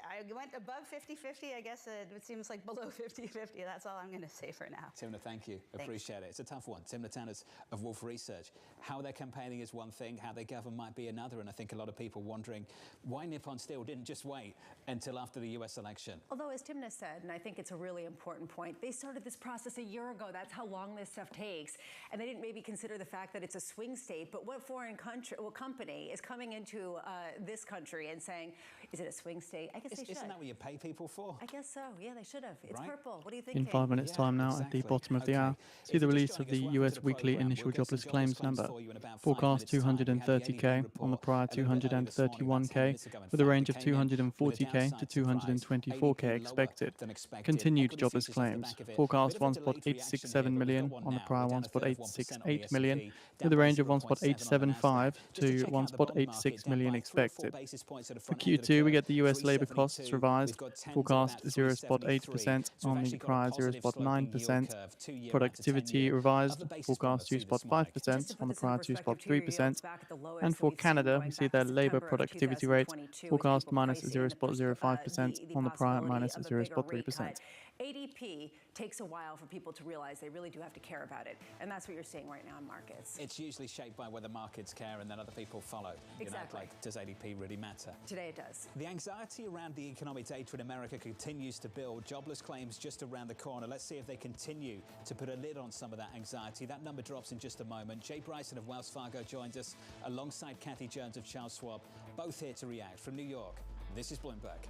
I went above 50-50. I guess it seems like below 50-50. That's all I'm going to say for now. Timna, thank you. Thanks. Appreciate it. It's a tough one. Timna Tanners of Wolf Research. How they're campaigning is one thing. How they govern might be another. And I think a lot of people wondering why Nippon Steel didn't just wait until after the U.S. election. Although, as Timna said, and I think it's a really important point, they started this process a year ago. That's how long this stuff takes. And they didn't maybe consider the fact that it's a swing state. But what foreign company is coming into this country and saying, is it a swing state? I guess they should. Isn't that what you pay people for? I guess so. Yeah, they should have. It's right? purple. What do you think? In 5 minutes' time now, at the bottom of the hour, see the release of the US weekly initial jobless claims number. Forecast 230k on the prior 231k, with a range of 240k to 224k expected. Continued jobless claims. Forecast 1.867 million on the prior 1.868 million, with a range of 1.875 to 1.86 million expected. For Q2, we get the US labor costs revised, forecast 0.8% on the prior 0.9%. Productivity revised, forecast 2.5% on the prior 2.3%. And for Canada, we see their labor productivity rate, forecast minus 0.05% on the prior minus 0.3%. ADP takes a while for people to realize they really do have to care about it. And that's what you're seeing right now in markets. It's usually shaped by whether markets care and then other people follow. Exactly. Like, does ADP really matter? Today it does. The anxiety around the economic data in America continues to build. Jobless claims just around the corner. Let's see if they continue to put a lid on some of that anxiety. That number drops in just a moment. Jay Bryson of Wells Fargo joins us alongside Kathy Jones of Charles Schwab, both here to react. From New York, this is Bloomberg.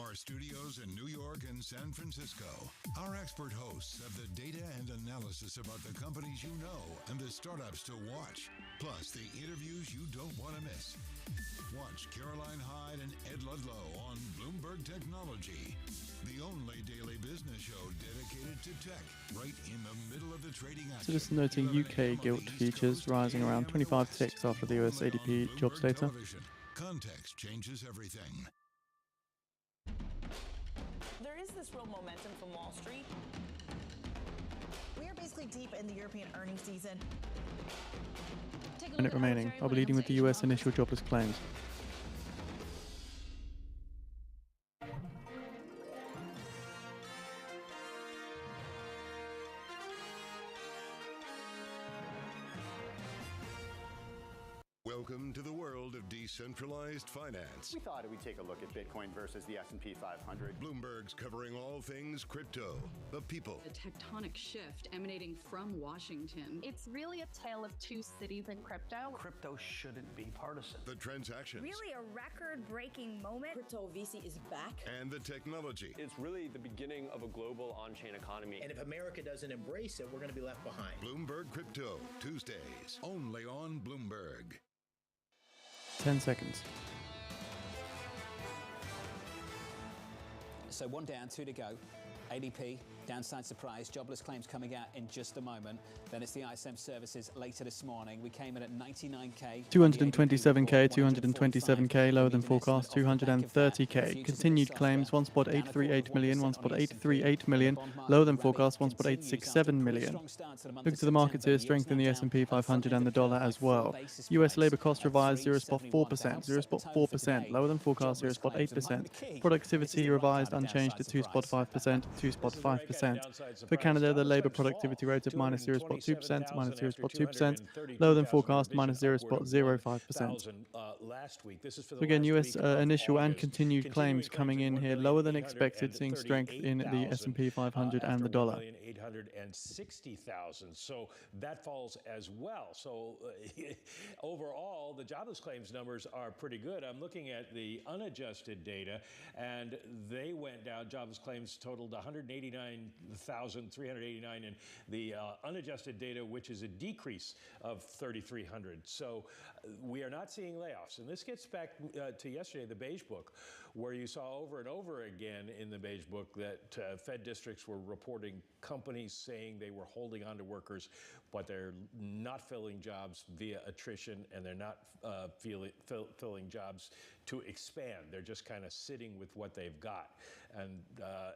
our studios in New York and San Francisco, our expert hosts have the data and analysis about the companies you know and the startups to watch, plus the interviews you don't want to miss. Watch Caroline Hyde and Ed Ludlow on Bloomberg Technology, the only daily business show dedicated to tech, right in the middle of the trading action. So just noting UK gilt futures rising around 25 ticks after the US ADP jobs data. Context changes everything. There is this real momentum from Wall Street. We are basically deep in the European earnings season. Minute remaining. I'll be leading with the US initial jobless claims. Welcome to the world of decentralized finance. We thought we'd take a look at Bitcoin versus the S&P 500. Bloomberg's covering all things crypto, the people. A tectonic shift emanating from Washington. It's really a tale of two cities in crypto. Crypto shouldn't be partisan. The transactions. Really a record-breaking moment. Crypto VC is back. And the technology. It's really the beginning of a global on-chain economy. And if America doesn't embrace it, we're going to be left behind. Bloomberg Crypto, Tuesdays, only on Bloomberg. 10 seconds. So one down, two to go. ADP, downside surprise, jobless claims coming out in just a moment. Then it's the ISM services later this morning. We came in at 99K. 227K, 227K, lower than forecast, 230K. Continued claims, 1.838 million, 1.838 million, lower than forecast, 1.867 million. Looking to the markets here, strength in the S&P 500 and the dollar as well. US labor cost revised 0.4%, 0.4%, lower than forecast, 0.8%. Productivity revised unchanged at 2.5%, 2.5%. For Canada, the labour productivity rate of minus 0.2%, minus 0.2%, lower than forecast, minus 0.05%. So again, US initial and continued claims coming in here lower than expected, seeing strength in the S&P 500 and the dollar. 860,000. So that falls as well. So overall, the jobless claims numbers are pretty good. I'm looking at the unadjusted data, and they went down. Jobless claims totaled 189,389 in the unadjusted data, which is a decrease of 3,300. So we are not seeing layoffs. And this gets back to yesterday, the Beige Book, where you saw over and over again in the Beige Book that Fed districts were reporting companies saying they were holding on to workers, but they're not filling jobs via attrition, and they're not filling jobs to expand. They're just kind of sitting with what they've got. And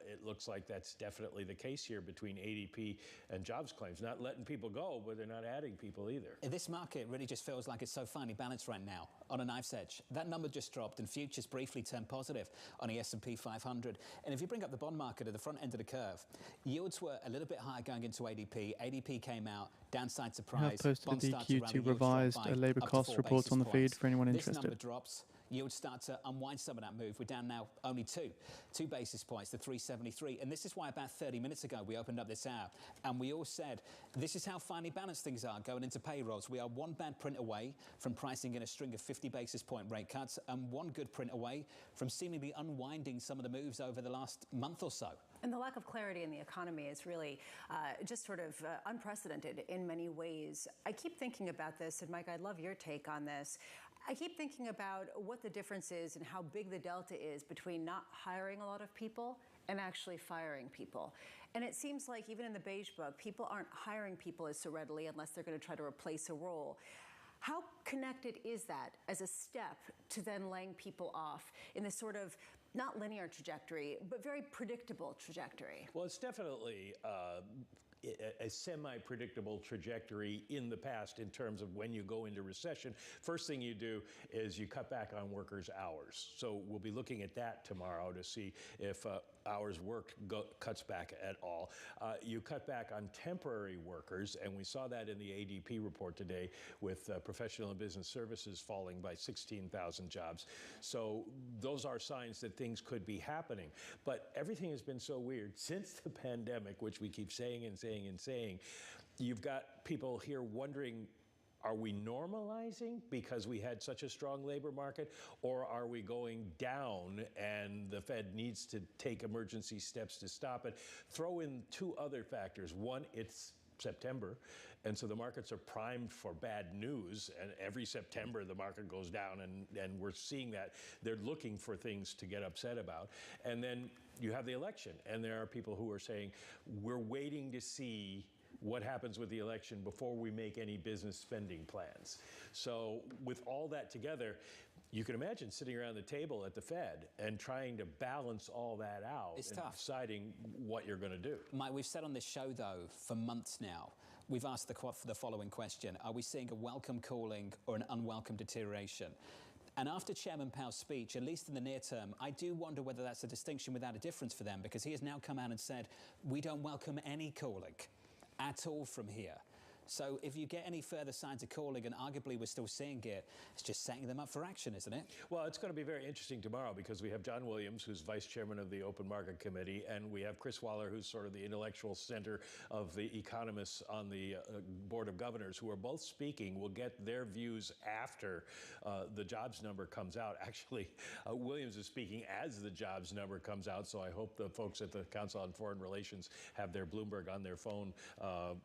it looks like that's definitely the case here between ADP and jobs claims. Not letting people go, but they're not adding people either. This market really just feels like it's so finely balanced right now, on a knife's edge. That number just dropped, and futures briefly turned positive on the S&P 500. And if you bring up the bond market at the front end of the curve, yields were a little bit higher going into ADP. ADP came out, downside surprise. I have posted the Q2 revised labour cost report on the feed for anyone interested. This number drops. Yields start to unwind some of that move. We're down now only two basis points to 373. And this is why about 30 minutes ago we opened up this hour and we all said this is how finely balanced things are going into payrolls. We are one bad print away from pricing in a string of 50 basis point rate cuts and one good print away from seemingly unwinding some of the moves over the last month or so. And the lack of clarity in the economy is really just sort of unprecedented in many ways. I keep thinking about this, and Mike, I'd love your take on this. I keep thinking about what the difference is and how big the delta is between not hiring a lot of people and actually firing people. And it seems like even in the Beige Book, people aren't hiring people as so readily unless they're going to try to replace a role. How connected is that as a step to then laying people off in this sort of not linear trajectory, but very predictable trajectory? Well, it's definitely a semi-predictable trajectory in the past in terms of when you go into recession. First thing you do is you cut back on workers' hours. So we'll be looking at that tomorrow to see if hours worked cuts back at all. You cut back on temporary workers, and we saw that in the ADP report today with professional and business services falling by 16,000 jobs. So those are signs that things could be happening. But everything has been so weird since the pandemic, which we keep saying and saying and saying. You've got people here wondering, Are we normalizing because we had such a strong labor market, or are we going down and the Fed needs to take emergency steps to stop it? Throw in two other factors. One, it's September, and so the markets are primed for bad news, and every September the market goes down, and we're seeing that. They're looking for things to get upset about. And then you have the election, and there are people who are saying, we're waiting to see what happens with the election before we make any business spending plans. So with all that together, you can imagine sitting around the table at the Fed and trying to balance all that out and deciding what you're going to do. Mike, we've said on this show, though, for months now, we've asked the following question. Are we seeing a welcome cooling or an unwelcome deterioration? And after Chairman Powell's speech, at least in the near term, I do wonder whether that's a distinction without a difference for them, because he has now come out and said, we don't welcome any cooling at all from here. So if you get any further signs of cooling, and arguably we're still seeing it, it's just setting them up for action, isn't it? Well, it's going to be very interesting tomorrow because we have John Williams, who's vice chairman of the Open Market Committee, and we have Chris Waller, who's sort of the intellectual center of the economists on the Board of Governors, who are both speaking. We'll get their views after the jobs number comes out. Actually, Williams is speaking as the jobs number comes out, so I hope the folks at the Council on Foreign Relations have their Bloomberg on their phone, on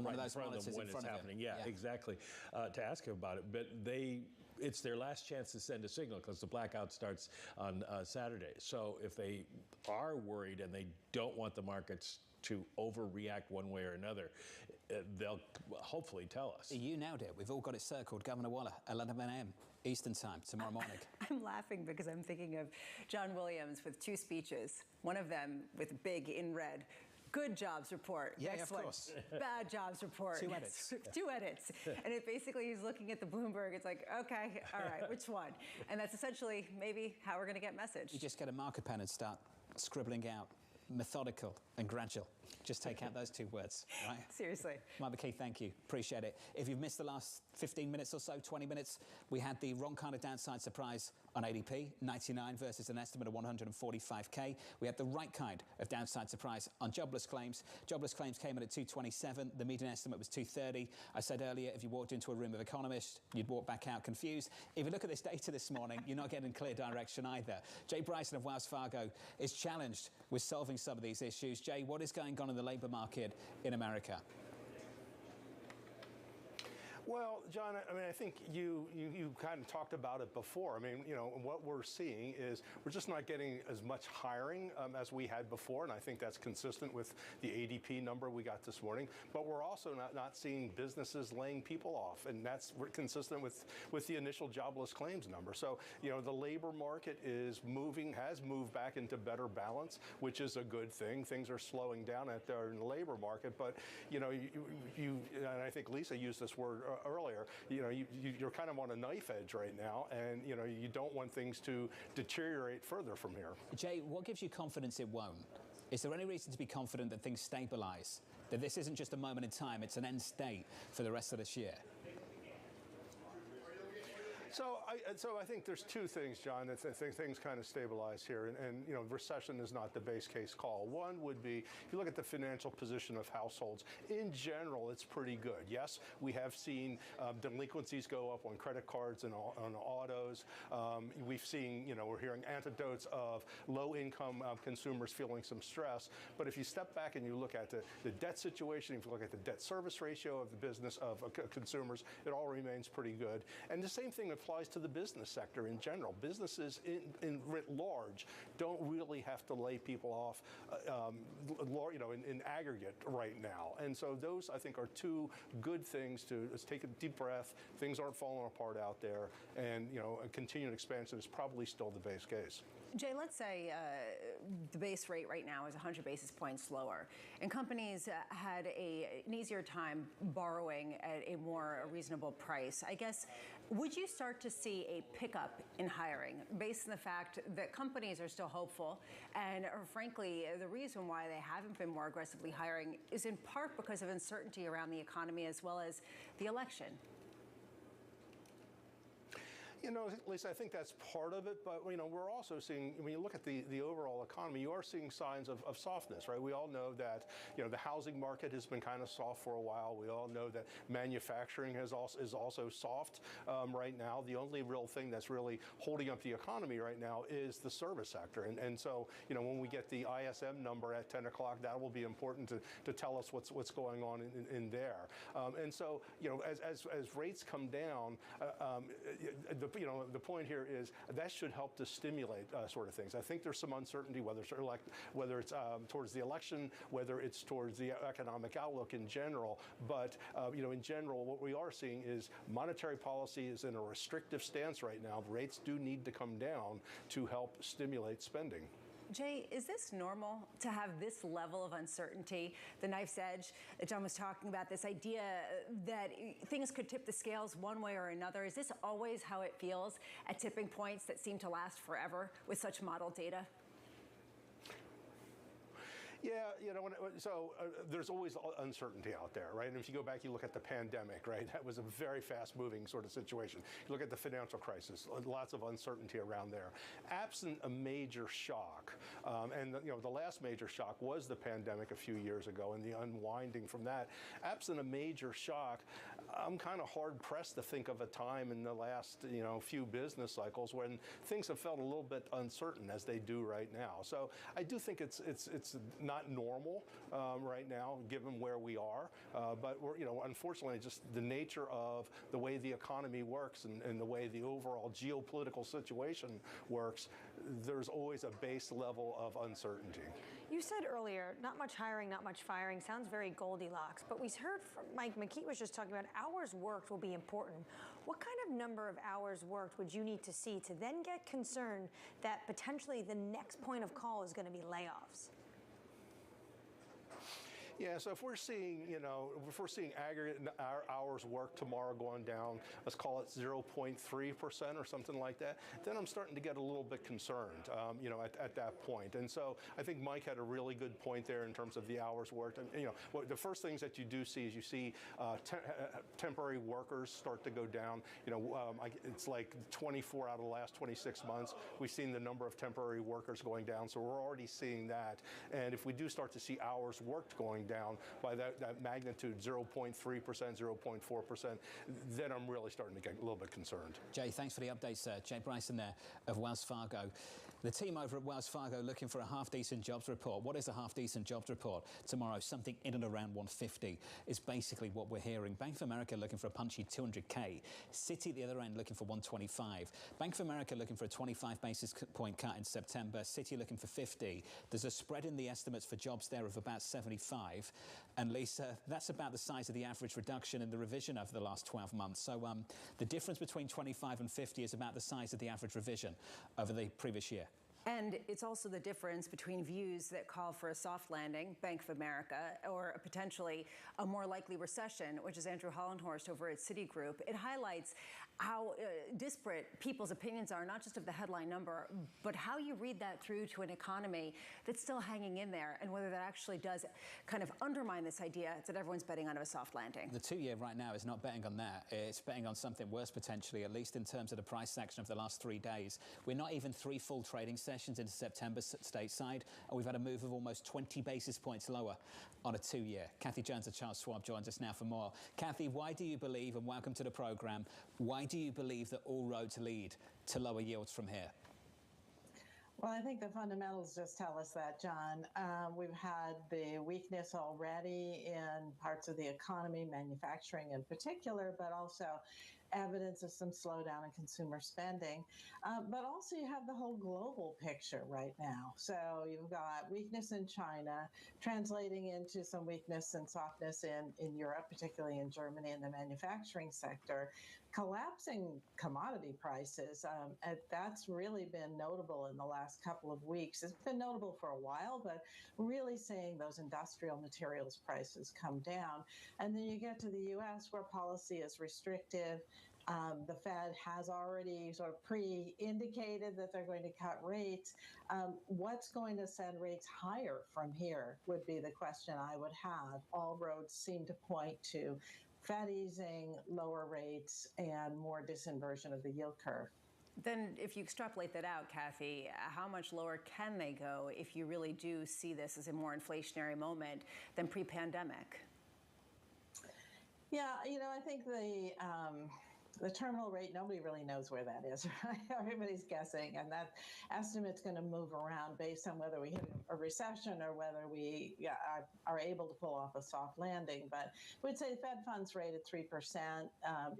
one of those when it's happening. Yeah, exactly, to ask him about it. But it's their last chance to send a signal because the blackout starts on Saturday. So if they are worried and they don't want the markets to overreact one way or another, they'll hopefully tell us. You nailed it. We've all got it circled. Governor Waller, 11 a.m. Eastern time tomorrow morning. I'm laughing because I'm thinking of John Williams with two speeches, one of them with big in red. Good jobs report. Yeah, excellent. Of course. Bad jobs report. Two edits. Two edits. And it basically, he's looking at the Bloomberg. It's like, okay, all right, which one? And that's essentially maybe how we're going to get messaged. You just get a marker pen and start scribbling out methodical and gradual. Just take out those two words, right? Seriously. Mike McKee, thank you. Appreciate it. If you've missed the last 15 minutes or so, 20 minutes, we had the wrong kind of downside surprise on ADP, 99 versus an estimate of 145K. We had the right kind of downside surprise on jobless claims. Jobless claims came in at 227. The median estimate was 230. I said earlier, if you walked into a room of economists, you'd walk back out confused. If you look at this data this morning, you're not getting clear direction either. Jay Bryson of Wells Fargo is challenged with solving some of these issues. Jay, what is going on in the labor market in America? Well, John, I mean, I think you kind of talked about it before. I mean, what we're seeing is we're just not getting as much hiring as we had before, and I think that's consistent with the ADP number we got this morning. But we're also not seeing businesses laying people off, and that's consistent with the initial jobless claims number. So, the labor market has moved back into better balance, which is a good thing. Things are slowing down out there in the labor market, but and I think Lisa used this word earlier, you're kind of on a knife edge right now, and you don't want things to deteriorate further from here. Jay, what gives you confidence it won't? Is there any reason to be confident that things stabilize, that this isn't just a moment in time, it's an end state for the rest of this year? So I think there's two things, John, that things kind of stabilize here, and recession is not the base case call. One would be, if you look at the financial position of households, in general, it's pretty good. Yes, we have seen delinquencies go up on credit cards and on autos. We've seen, we're hearing anecdotes of low-income consumers feeling some stress. But if you step back and you look at the debt situation, if you look at the debt service ratio of the business of consumers, it all remains pretty good. And the same thing applies to the business sector in general. Businesses in writ large don't really have to lay people off, in aggregate right now. And so those, I think, are two good things to take a deep breath. Things aren't falling apart out there, and a continued expansion is probably still the base case. Jay, let's say the base rate right now is 100 basis points lower, and companies had an easier time borrowing at a more reasonable price. I guess, would you start to see a pickup in hiring based on the fact that companies are still hopeful, and frankly, the reason why they haven't been more aggressively hiring is in part because of uncertainty around the economy as well as the election? You know, Lisa, I think that's part of it, but, you know, we're also seeing, when you look at the overall economy, you are seeing signs of softness, right? We all know that, you know, the housing market has been kind of soft for a while. We all know that manufacturing is also soft right now. The only real thing that's really holding up the economy right now is the service sector. And so, you know, when we get the ISM number at 10 o'clock, that will be important to tell us what's going on in there. And so, you know, as rates come down, the point here is that should help to stimulate sort of things. I think there's some uncertainty whether it's towards the election, whether it's towards the economic outlook in general. But you know, in general, what we are seeing is monetary policy is in a restrictive stance right now. Rates do need to come down to help stimulate spending. Jay, is this normal to have this level of uncertainty? The knife's edge that John was talking about, this idea that things could tip the scales one way or another. Is this always how it feels at tipping points that seem to last forever with such modeled data? Yeah, you know, there's always uncertainty out there, right? And if you go back, you look at the pandemic, right? That was a very fast-moving sort of situation. You look at the financial crisis, lots of uncertainty around there. Absent a major shock, and you know, the last major shock was the pandemic a few years ago and the unwinding from that. Absent a major shock, I'm kind of hard-pressed to think of a time in the last, you know, few business cycles when things have felt a little bit uncertain as they do right now. So I do think it's not normal right now, given where we are. But we're, you know, unfortunately, just the nature of the way the economy works and the way the overall geopolitical situation works, there's always a base level of uncertainty. You said earlier, not much hiring, not much firing. Sounds very Goldilocks. But we heard from Mike McKee was just talking about hours worked will be important. What kind of number of hours worked would you need to see to then get concerned that potentially the next point of call is going to be layoffs? Yeah, so if we're seeing, you know, if we're seeing aggregate hours worked tomorrow going down, let's call it 0.3% or something like that, then I'm starting to get a little bit concerned, you know, at that point. And so I think Mike had a really good point there in terms of the hours worked. And, you know, the first things that you do see is you see temporary workers start to go down. You know, it's like 24 out of the last 26 months, we've seen the number of temporary workers going down. So we're already seeing that. And if we do start to see hours worked going down by that magnitude, 0.3%, 0.4%, then I'm really starting to get a little bit concerned. Jay, thanks for the updates, Jay Bryson there of Wells Fargo. The team over at Wells Fargo looking for a half-decent jobs report. What is a half-decent jobs report? Tomorrow, something in and around 150 is basically what we're hearing. Bank of America looking for a punchy 200K. Citi at the other end looking for 125. Bank of America looking for a 25 basis point cut in September. Citi looking for 50. There's a spread in the estimates for jobs there of about 75. And Lisa, that's about the size of the average reduction in the revision over the last 12 months. So the difference between 25 and 50 is about the size of the average revision over the previous year. And it's also the difference between views that call for a soft landing, Bank of America, or potentially a more likely recession, which is Andrew Hollenhorst over at Citigroup. It highlights how disparate people's opinions are, not just of the headline number, but how you read that through to an economy that's still hanging in there, and whether that actually does kind of undermine this idea that everyone's betting on a soft landing. The 2-year right now is not betting on that. It's betting on something worse potentially, at least in terms of the price action of the last 3 days. We're not even 3 full trading sessions into September stateside, and we've had a move of almost 20 basis points lower on a 2-year. Kathy Jones of Charles Schwab joins us now for more. Kathy, why do you believe, and welcome to the program, why do you believe that all roads lead to lower yields from here? Well, I think the fundamentals just tell us that, John. We've had the weakness already in parts of the economy, manufacturing in particular, but also evidence of some slowdown in consumer spending. But also you have the whole global picture right now. So you've got weakness in China, translating into some weakness and softness in Europe, particularly in Germany in the manufacturing sector, collapsing commodity prices. That's really been notable in the last couple of weeks. It's been notable for a while, but really seeing those industrial materials prices come down. And then you get to the U.S. where policy is restrictive. The Fed has already sort of pre-indicated that they're going to cut rates. What's going to send rates higher from here would be the question I would have. All roads seem to point to Fed easing, lower rates, and more disinversion of the yield curve. Then if you extrapolate that out, Kathy, how much lower can they go if you really do see this as a more inflationary moment than pre-pandemic? Yeah, I think the terminal rate, nobody really knows where that is, right? Everybody's guessing, and that estimate's going to move around based on whether we hit a recession or whether we are able to pull off a soft landing. But we'd say the Fed funds rate at 3%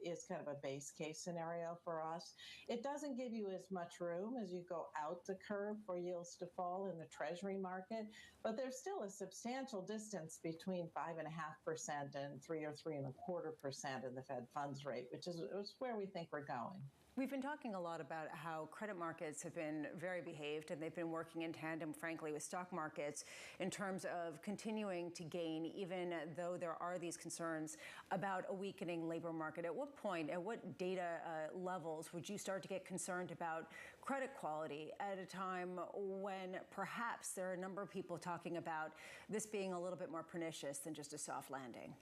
is kind of a base case scenario for us. It doesn't give you as much room as you go out the curve for yields to fall in the Treasury market, but there's still a substantial distance between 5.5% and 3 or 3.25% in the Fed funds rate, which is where we think we're going. We've been talking a lot about how credit markets have been very behaved, and they've been working in tandem, frankly, with stock markets in terms of continuing to gain, even though there are these concerns about a weakening labor market. At what point, at what data levels would you start to get concerned about credit quality at a time when perhaps there are a number of people talking about this being a little bit more pernicious than just a soft landing?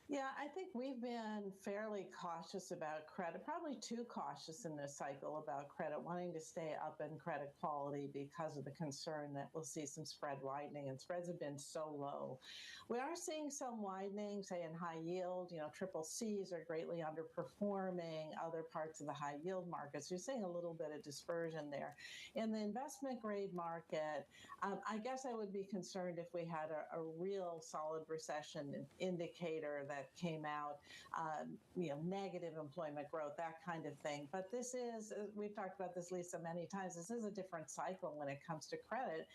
Yeah, I think we've been fairly cautious about credit, probably too cautious in this cycle about credit, wanting to stay up in credit quality because of the concern that we'll see some spread widening, and spreads have been so low. We are seeing some widening, say in high yield, triple C's are greatly underperforming other parts of the high yield markets. You're seeing a little bit of dispersion there. In the investment grade market, I guess I would be concerned if we had a real solid recession indicator that came out, negative employment growth, that kind of thing. But this is, we've talked about this, Lisa, many times, this is a different cycle when it comes to credit.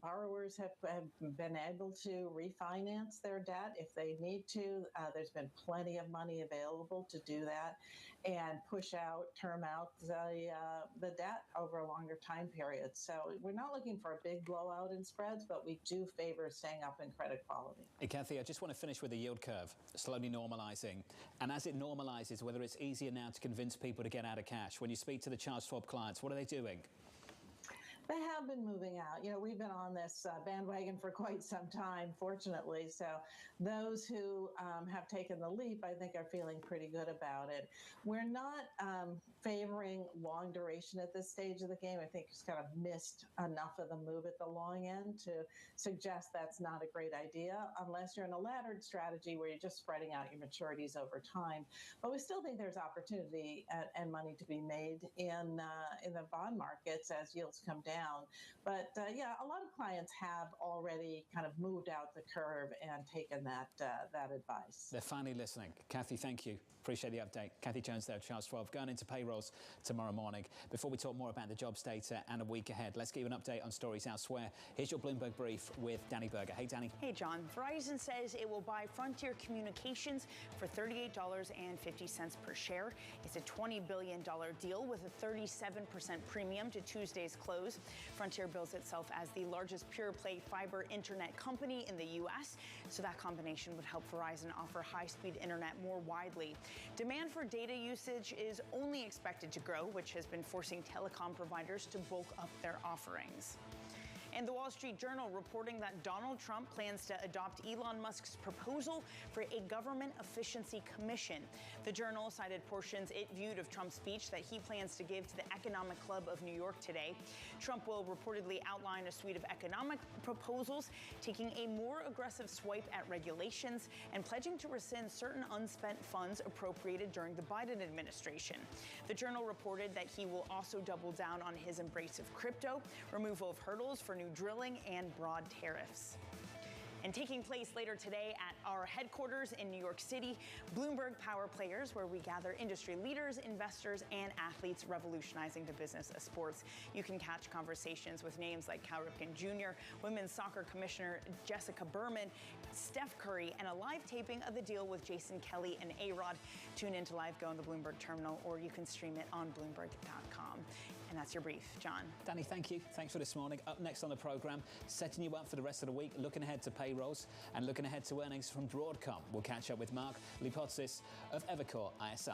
Borrowers have been able to refinance their debt if they need to. There's been plenty of money available to do that and term out the debt over a longer time period. So we're not looking for a big blowout in spreads, but we do favor staying up in credit quality. Hey, Kathy, I just want to finish with the yield curve slowly normalizing. And as it normalizes, whether it's easier now to convince people to get out of cash, when you speak to the charge swap clients, what are they doing? They have been moving out. We've been on this bandwagon for quite some time, fortunately. So those who have taken the leap, I think, are feeling pretty good about it. We're not favoring long duration at this stage of the game. I think it's kind of missed enough of the move at the long end to suggest that's not a great idea, unless you're in a laddered strategy where you're just spreading out your maturities over time. But we still think there's opportunity and money to be made in the bond markets as yields come down. But a lot of clients have already kind of moved out the curve and taken that advice. They're finally listening. Kathy, thank you. Appreciate the update. Kathy Jones there, Charles 12, going into payrolls tomorrow morning. Before we talk more about the jobs data and a week ahead, let's get you an update on stories elsewhere. Here's your Bloomberg brief with Danny Berger. Hey, Danny. Hey, John. Verizon says it will buy Frontier Communications for $38.50 per share. It's a $20 billion deal with a 37% premium to Tuesday's close. Frontier bills itself as the largest pure-play fiber internet company in the U.S., so that combination would help Verizon offer high-speed internet more widely. Demand for data usage is only expected to grow, which has been forcing telecom providers to bulk up their offerings. And the Wall Street Journal reporting that Donald Trump plans to adopt Elon Musk's proposal for a government efficiency commission. The Journal cited portions it viewed of Trump's speech that he plans to give to the Economic Club of New York today. Trump will reportedly outline a suite of economic proposals, taking a more aggressive swipe at regulations and pledging to rescind certain unspent funds appropriated during the Biden administration. The Journal reported that he will also double down on his embrace of crypto, removal of hurdles for new drilling, and broad tariffs. And taking place later today at our headquarters in New York City, Bloomberg Power Players, where we gather industry leaders, investors, and athletes revolutionizing the business of sports. You can catch conversations with names like Cal Ripken Jr., Women's Soccer Commissioner Jessica Berman, Steph Curry, and a live taping of the deal with Jason Kelly and A-Rod. Tune in to Live Go in the Bloomberg Terminal, or you can stream it on Bloomberg.com. And that's your brief, John. Danny, thank you. Thanks for this morning. Up next on the program, setting you up for the rest of the week, looking ahead to payrolls and looking ahead to earnings from Broadcom. We'll catch up with Mark Lipotsis of Evercore ISI.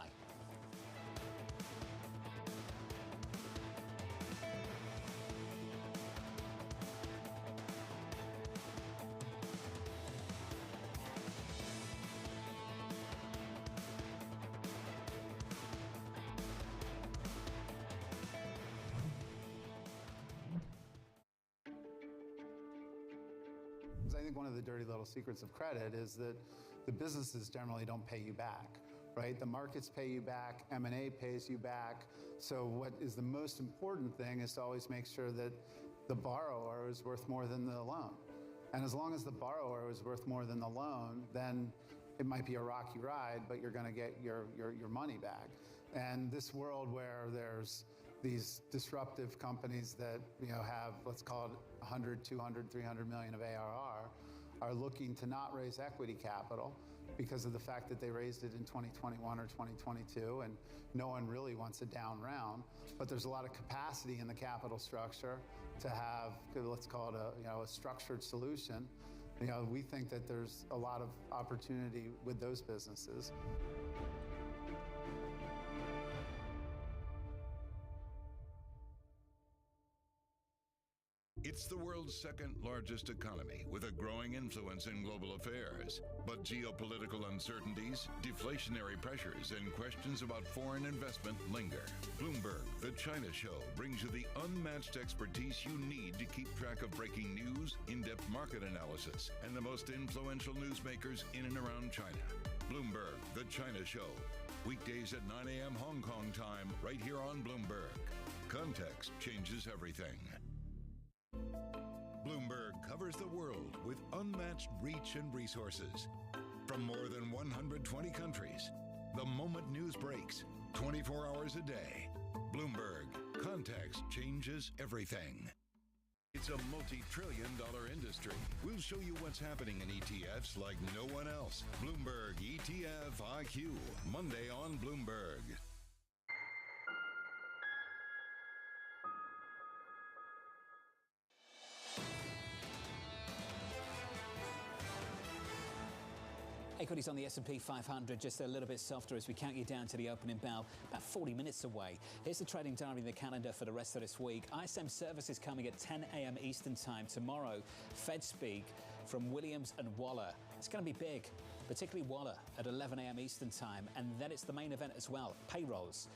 I think one of the dirty little secrets of credit is that the businesses generally don't pay you back, right? The markets pay you back, M&A pays you back. So what is the most important thing is to always make sure that the borrower is worth more than the loan. And as long as the borrower is worth more than the loan, then it might be a rocky ride, but you're going to get your money back. And this world where there's these disruptive companies that have, let's call it 100, 200, 300 million of ARR, are looking to not raise equity capital because of the fact that they raised it in 2021 or 2022, and no one really wants a down round. But there's a lot of capacity in the capital structure to have, let's call it a structured solution. We think that there's a lot of opportunity with those businesses. It's the world's second largest economy with a growing influence in global affairs. But geopolitical uncertainties, deflationary pressures, and questions about foreign investment linger. Bloomberg, the China Show, brings you the unmatched expertise you need to keep track of breaking news, in-depth market analysis, and the most influential newsmakers in and around China. Bloomberg, the China Show. Weekdays at 9 a.m. Hong Kong time, right here on Bloomberg. Context changes everything. Bloomberg covers the world with unmatched reach and resources. From more than 120 countries, the moment news breaks, 24 hours a day. Bloomberg, context changes everything. It's a multi-trillion-dollar industry. We'll show you what's happening in ETFs like no one else. Bloomberg ETF IQ, Monday on Bloomberg. Equities on the S&P 500 just a little bit softer as we count you down to the opening bell, about 40 minutes away. Here's the trading diary in the calendar for the rest of this week. ISM services coming at 10 a.m. Eastern time tomorrow. Fed speak from Williams and Waller. It's going to be big, particularly Waller at 11 a.m. Eastern time. And then it's the main event as well, payrolls.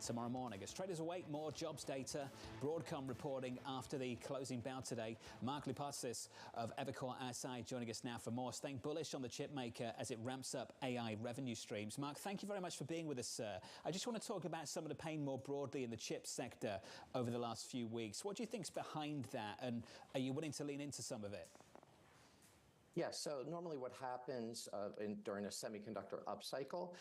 Tomorrow morning, as traders await more jobs data, Broadcom reporting after the closing bell today. Mark Lipacis of Evercore ISI joining us now for more. Staying bullish on the chip maker as it ramps up AI revenue streams. Mark, thank you very much for being with us, sir. I just want to talk about some of the pain more broadly in the chip sector over the last few weeks. What do you think's behind that, and are you willing to lean into some of it? Yeah, so normally what happens during a semiconductor upcycle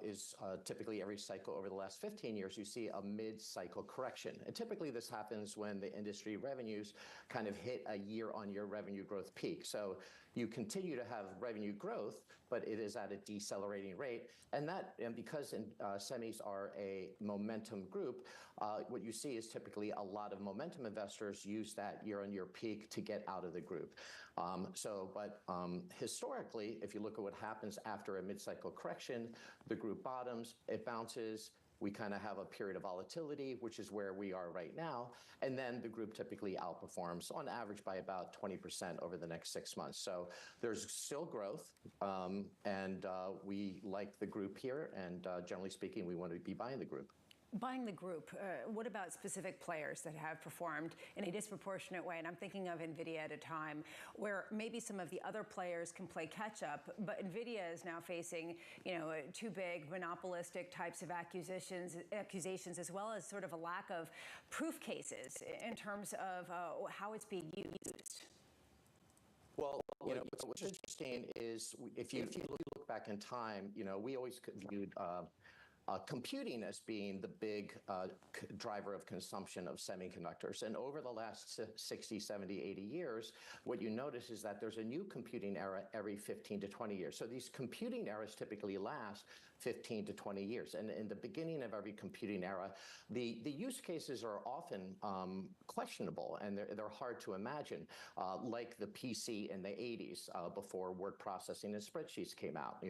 is typically every cycle over the last 15 years, you see a mid-cycle correction. And typically this happens when the industry revenues kind of hit a year-on-year revenue growth peak. So you continue to have revenue growth, but it is at a decelerating rate. And because semis are a momentum group, what you see is typically a lot of momentum investors use that year-on-year peak to get out of the group. But historically, if you look at what happens after a mid-cycle correction, the group bottoms, it bounces. We kind of have a period of volatility, which is where we are right now. And then the group typically outperforms on average by about 20% over the next 6 months. So there's still growth, and we like the group here. And generally speaking, we want to be buying the group. Buying the group, what about specific players that have performed in a disproportionate way? And I'm thinking of NVIDIA at a time where maybe some of the other players can play catch up, but NVIDIA is now facing, too big monopolistic types of accusations, as well as sort of a lack of proof cases in terms of how it's being used. Well, what's interesting is if you look back in time, we always viewed computing as being the big driver of consumption of semiconductors. And over the last 60, 70, 80 years, what you notice is that there's a new computing era every 15 to 20 years. So these computing eras typically last 15 to 20 years. And in the beginning of every computing era, the use cases are often questionable, and they're hard to imagine, like the PC in the 80s before word processing and spreadsheets came out,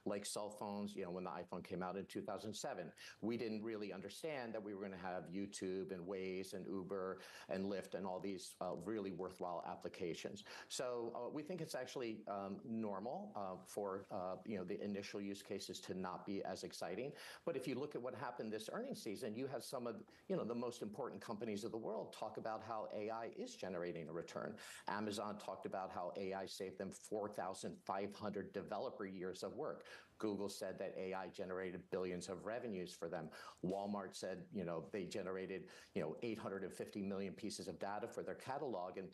like cell phones, when the iPhone came out in 2000. 2007. We didn't really understand that we were going to have YouTube and Waze and Uber and Lyft and all these really worthwhile applications. So we think it's actually normal for the initial use cases to not be as exciting. But if you look at what happened this earnings season, you have some of the most important companies of the world talk about how AI is generating a return. Amazon talked about how AI saved them 4,500 developer years of work. Google said that AI generated billions of revenues for them. Walmart said, they generated, 850 million pieces of data for their catalog, and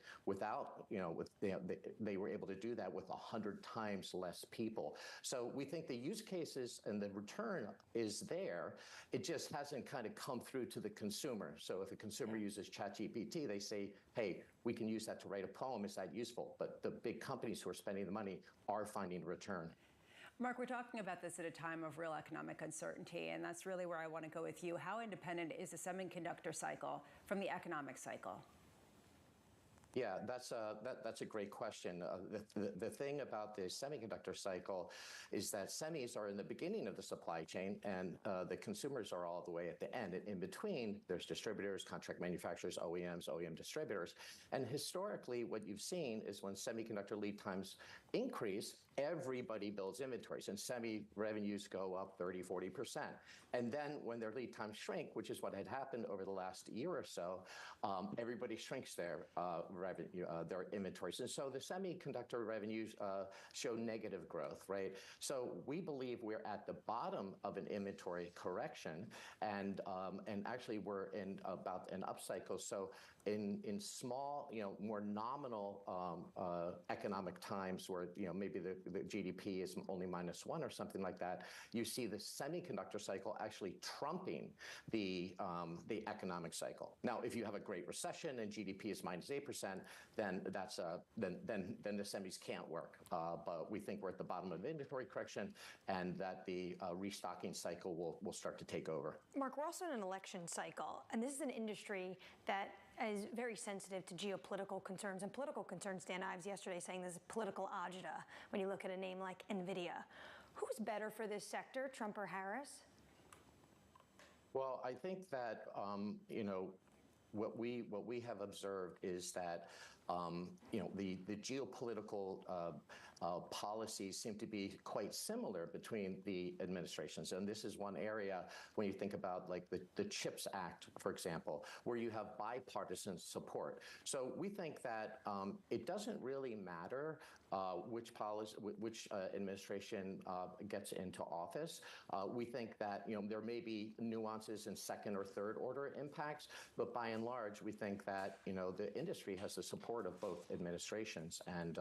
they were able to do that with 100 times less people. So we think the use cases and the return is there. It just hasn't kind of come through to the consumer. So if a consumer uses ChatGPT, they say, hey, we can use that to write a poem. Is that useful? But the big companies who are spending the money are finding return. Mark, we're talking about this at a time of real economic uncertainty, and that's really where I want to go with you. How independent is the semiconductor cycle from the economic cycle? Yeah, that's a great question. The thing about the semiconductor cycle is that semis are in the beginning of the supply chain, and the consumers are all the way at the end. And in between, there's distributors, contract manufacturers, OEMs, OEM distributors. And historically, what you've seen is when semiconductor lead times increase, everybody builds inventories, and semi revenues go up 30, 40%. And then when their lead times shrink, which is what had happened over the last year or so, everybody shrinks their revenue, their inventories. And so the semiconductor revenues show negative growth, right? So we believe we're at the bottom of an inventory correction, and actually we're in about an upcycle. So in small, more nominal economic times where, maybe the GDP is only -1 or something like that, you see the semiconductor cycle actually trumping the economic cycle. Now, if you have a great recession and GDP is -8%, then then the semis can't work. But we think we're at the bottom of the inventory correction, and that the restocking cycle will start to take over. Mark, we're also in an election cycle, and this is an industry that is very sensitive to geopolitical concerns and political concerns. Dan Ives yesterday saying there's political agita when you look at a name like NVIDIA. Who's better for this sector, Trump or Harris? Well, I think that what we have observed is that the geopolitical policies seem to be quite similar between the administrations. And this is one area when you think about like the CHIPS Act, for example, where you have bipartisan support. So we think that it doesn't really matter which administration gets into office. We think that there may be nuances in second or third order impacts, but by and large, we think that the industry has the support of both administrations, and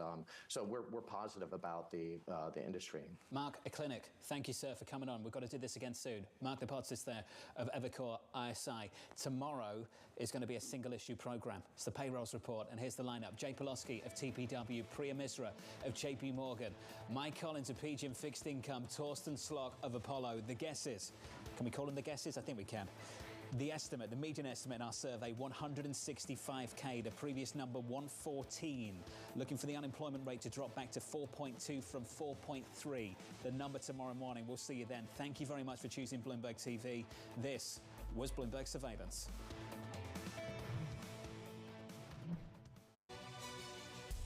so we're positive about the industry. Mark Klinik, thank you, sir, for coming on. We've got to do this again soon. Mark Lipacis there of Evercore ISI. Tomorrow is going to be a single-issue program. It's the payrolls report, and here's the lineup. Jay Poloski of TPW, Priya Misra of JP Morgan, Mike Collins of PGIM Fixed Income, Torsten Slock of Apollo. The guesses. Can we call them the guesses? I think we can. The estimate, the median estimate in our survey, 165K, the previous number 114. Looking for the unemployment rate to drop back to 4.2 from 4.3. The number tomorrow morning. We'll see you then. Thank you very much for choosing Bloomberg TV. This was Bloomberg Surveillance.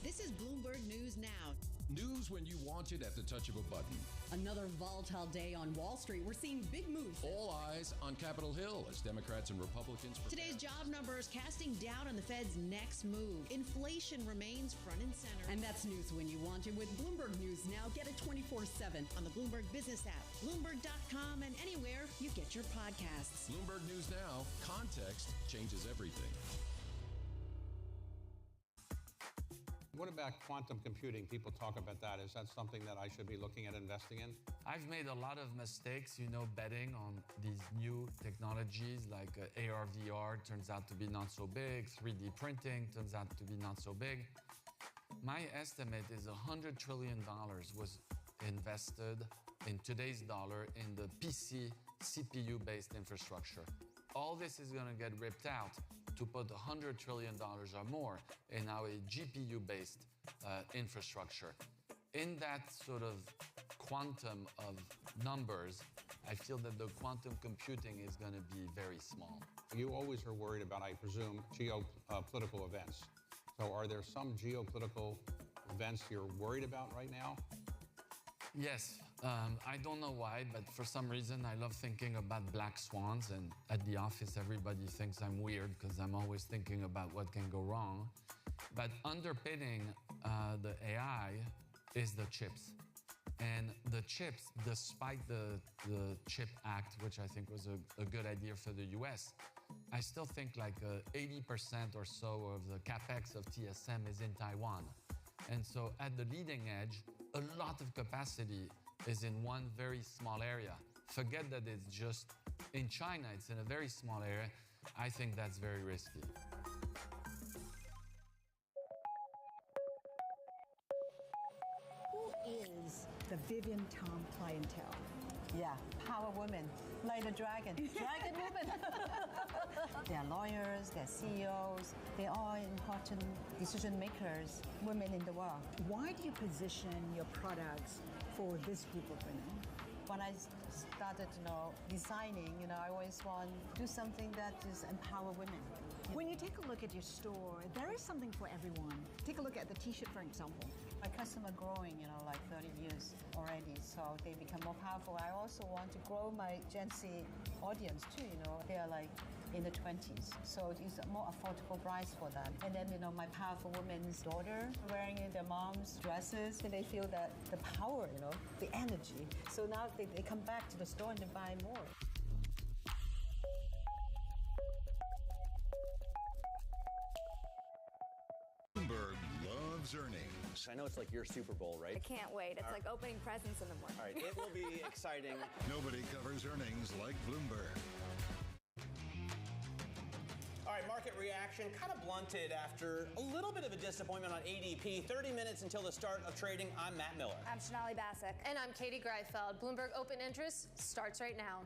This is Bloomberg News Now. News when you want it at the touch of a button. Another volatile day on Wall Street. We're seeing big moves. All eyes on Capitol Hill as Democrats and Republicans prepare. Today's job numbers casting doubt on the Fed's next move. Inflation remains front and center. And that's news when you want it with Bloomberg News Now. Get it 24/7 on the Bloomberg Business app, Bloomberg.com, and anywhere you get your podcasts. Bloomberg News Now. Context changes everything. What about quantum computing? People talk about that. Is that something that I should be looking at investing in? I've made a lot of mistakes, betting on these new technologies like AR, VR turns out to be not so big. 3D printing turns out to be not so big. My estimate is $100 trillion was invested in today's dollar in the PC, CPU-based infrastructure. All this is going to get ripped out to put $100 trillion or more in our GPU-based infrastructure. In that sort of quantum of numbers, I feel that the quantum computing is going to be very small. You always are worried about, I presume, geopolitical events. So are there some geopolitical events you're worried about right now? Yes. I don't know why, but for some reason, I love thinking about black swans. And at the office, everybody thinks I'm weird because I'm always thinking about what can go wrong. But underpinning the AI is the chips. And the chips, despite the CHIP Act, which I think was a good idea for the US, I still think like 80% or so of the capex of TSM is in Taiwan. And so at the leading edge, a lot of capacity is in one very small area. Forget that it's just in China, it's in a very small area. I think that's very risky. Who is the Vivian Tom clientele? Yeah, power women, like the dragon women. They're lawyers, they're CEOs, they're all important decision makers, women in the world. Why do you position your products for this group of women? When I started, designing, I always want to do something that is empower women. When you take a look at your store, there is something for everyone. Take a look at the T-shirt, for example. My customer growing, like 30 years already, so they become more powerful. I also want to grow my Gen Z audience too, they are like in the 20s, so it's a more affordable price for them. And then, my powerful woman's daughter wearing their mom's dresses, and they feel that the power, the energy. So now they come back to the store and they buy more. Bloomberg loves earnings. I know it's like your Super Bowl, right? I can't wait. It's like opening presents in the morning. All right, it will be exciting. Nobody covers earnings like Bloomberg. All right, market reaction kind of blunted after a little bit of a disappointment on ADP. 30 minutes until the start of trading. I'm Matt Miller. I'm Sonali Basak. And I'm Katie Greifeld. Bloomberg Open Interest starts right now.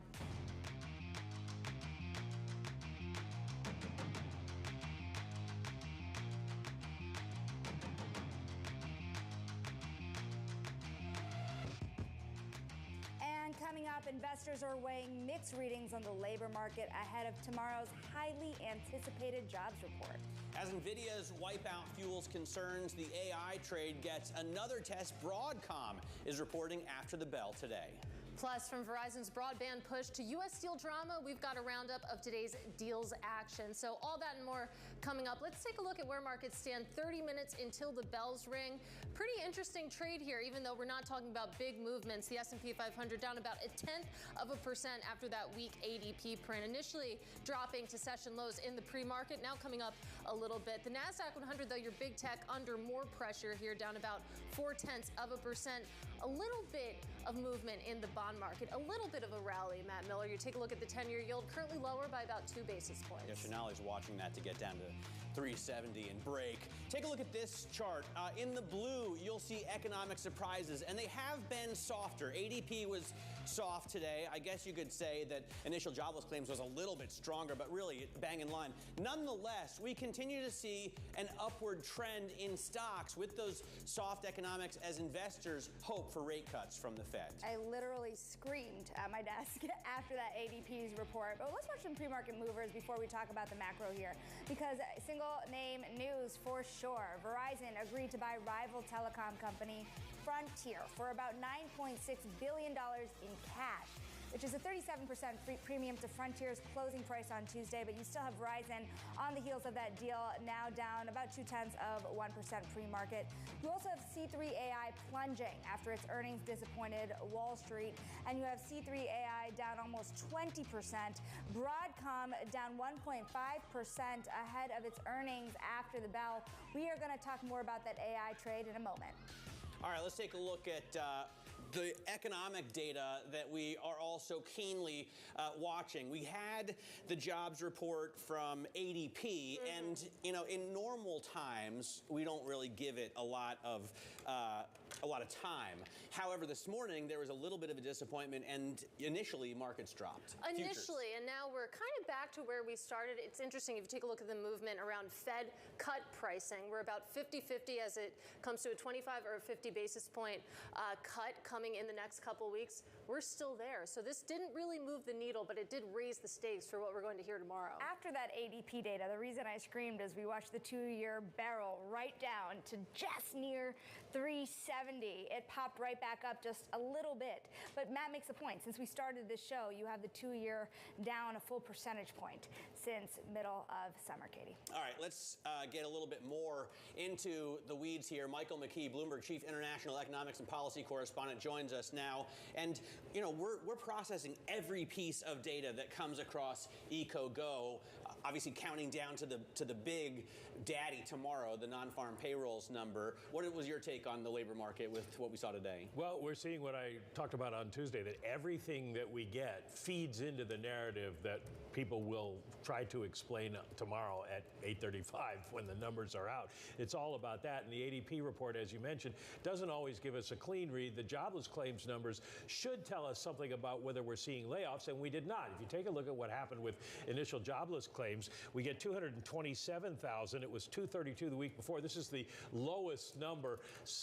Coming up, investors are weighing mixed readings on the labor market ahead of tomorrow's highly anticipated jobs report. As NVIDIA's wipeout fuels concerns, the AI trade gets another test. Broadcom is reporting after the bell today. Plus, from Verizon's broadband push to U.S. Steel drama, we've got a roundup of today's deals action. So all that and more coming up. Let's take a look at where markets stand 30 minutes until the bells ring. Pretty interesting trade here, even though we're not talking about big movements. The S&P 500 down about 0.1% after that weak ADP print. Initially dropping to session lows in the pre-market, now coming up a little bit. The NASDAQ 100, though, your big tech under more pressure here, down about 0.4%. A little bit of movement in the bond market, a little bit of a rally, Matt Miller. You take a look at the 10-year yield, currently lower by about 2 basis points. Yeah, Chanel's watching that to get down to 370 and break. Take a look at this chart. In the blue, you'll see economic surprises, and they have been softer. ADP was soft today. I guess you could say that initial jobless claims was a little bit stronger, but really bang in line. Nonetheless, we continue to see an upward trend in stocks with those soft economics as investors hope for rate cuts from the Fed. I literally screamed at my desk after that ADP's report. But let's watch some pre-market movers before we talk about the macro here, because single name news for sure. Verizon agreed to buy rival telecom company Frontier for about $9.6 billion in cash, which is a 37% premium to Frontier's closing price on Tuesday. But you still have Verizon on the heels of that deal, now down about 0.2% pre-market. You also have C3 AI plunging after its earnings disappointed Wall Street. And you have C3 AI down almost 20%. Broadcom down 1.5% ahead of its earnings after the bell. We are going to talk more about that AI trade in a moment. All right, let's take a look at the economic data that we are also keenly watching. We had the jobs report from ADP, and in normal times we don't really give it a lot of a lot of time. However, this morning there was a little bit of a disappointment, and initially markets dropped. Initially, and now we're kind of back to where we started. It's interesting if you take a look at the movement around Fed cut pricing. We're about 50-50 as it comes to a 25 or a 50 basis point cut coming in the next couple weeks. We're still there. So this didn't really move the needle, but it did raise the stakes for what we're going to hear tomorrow. After that ADP data, the reason I screamed is we watched the 2-year barrel right down to just near 370. It popped right back up just a little bit. But Matt makes a point. Since we started this show, you have the 2-year down a full percentage point since middle of summer, Katie. All right, let's get a little bit more into the weeds here. Michael McKee, Bloomberg Chief International Economics and Policy Correspondent, joins us now. And, you know, we're processing every piece of data that comes across EcoGo, obviously counting down to the big daddy tomorrow, the non-farm payrolls number. What was your take on the labor market with what we saw today? Well, we're seeing what I talked about on Tuesday, that everything that we get feeds into the narrative that people will try to explain tomorrow at 8:35 when the numbers are out. It's all about that. And the ADP report, as you mentioned, doesn't always give us a clean read. The jobless claims numbers should tell us something about whether we're seeing layoffs, and we did not. If you take a look at what happened with initial jobless claims, we get 227,000. It was 232 the week before. This is the lowest number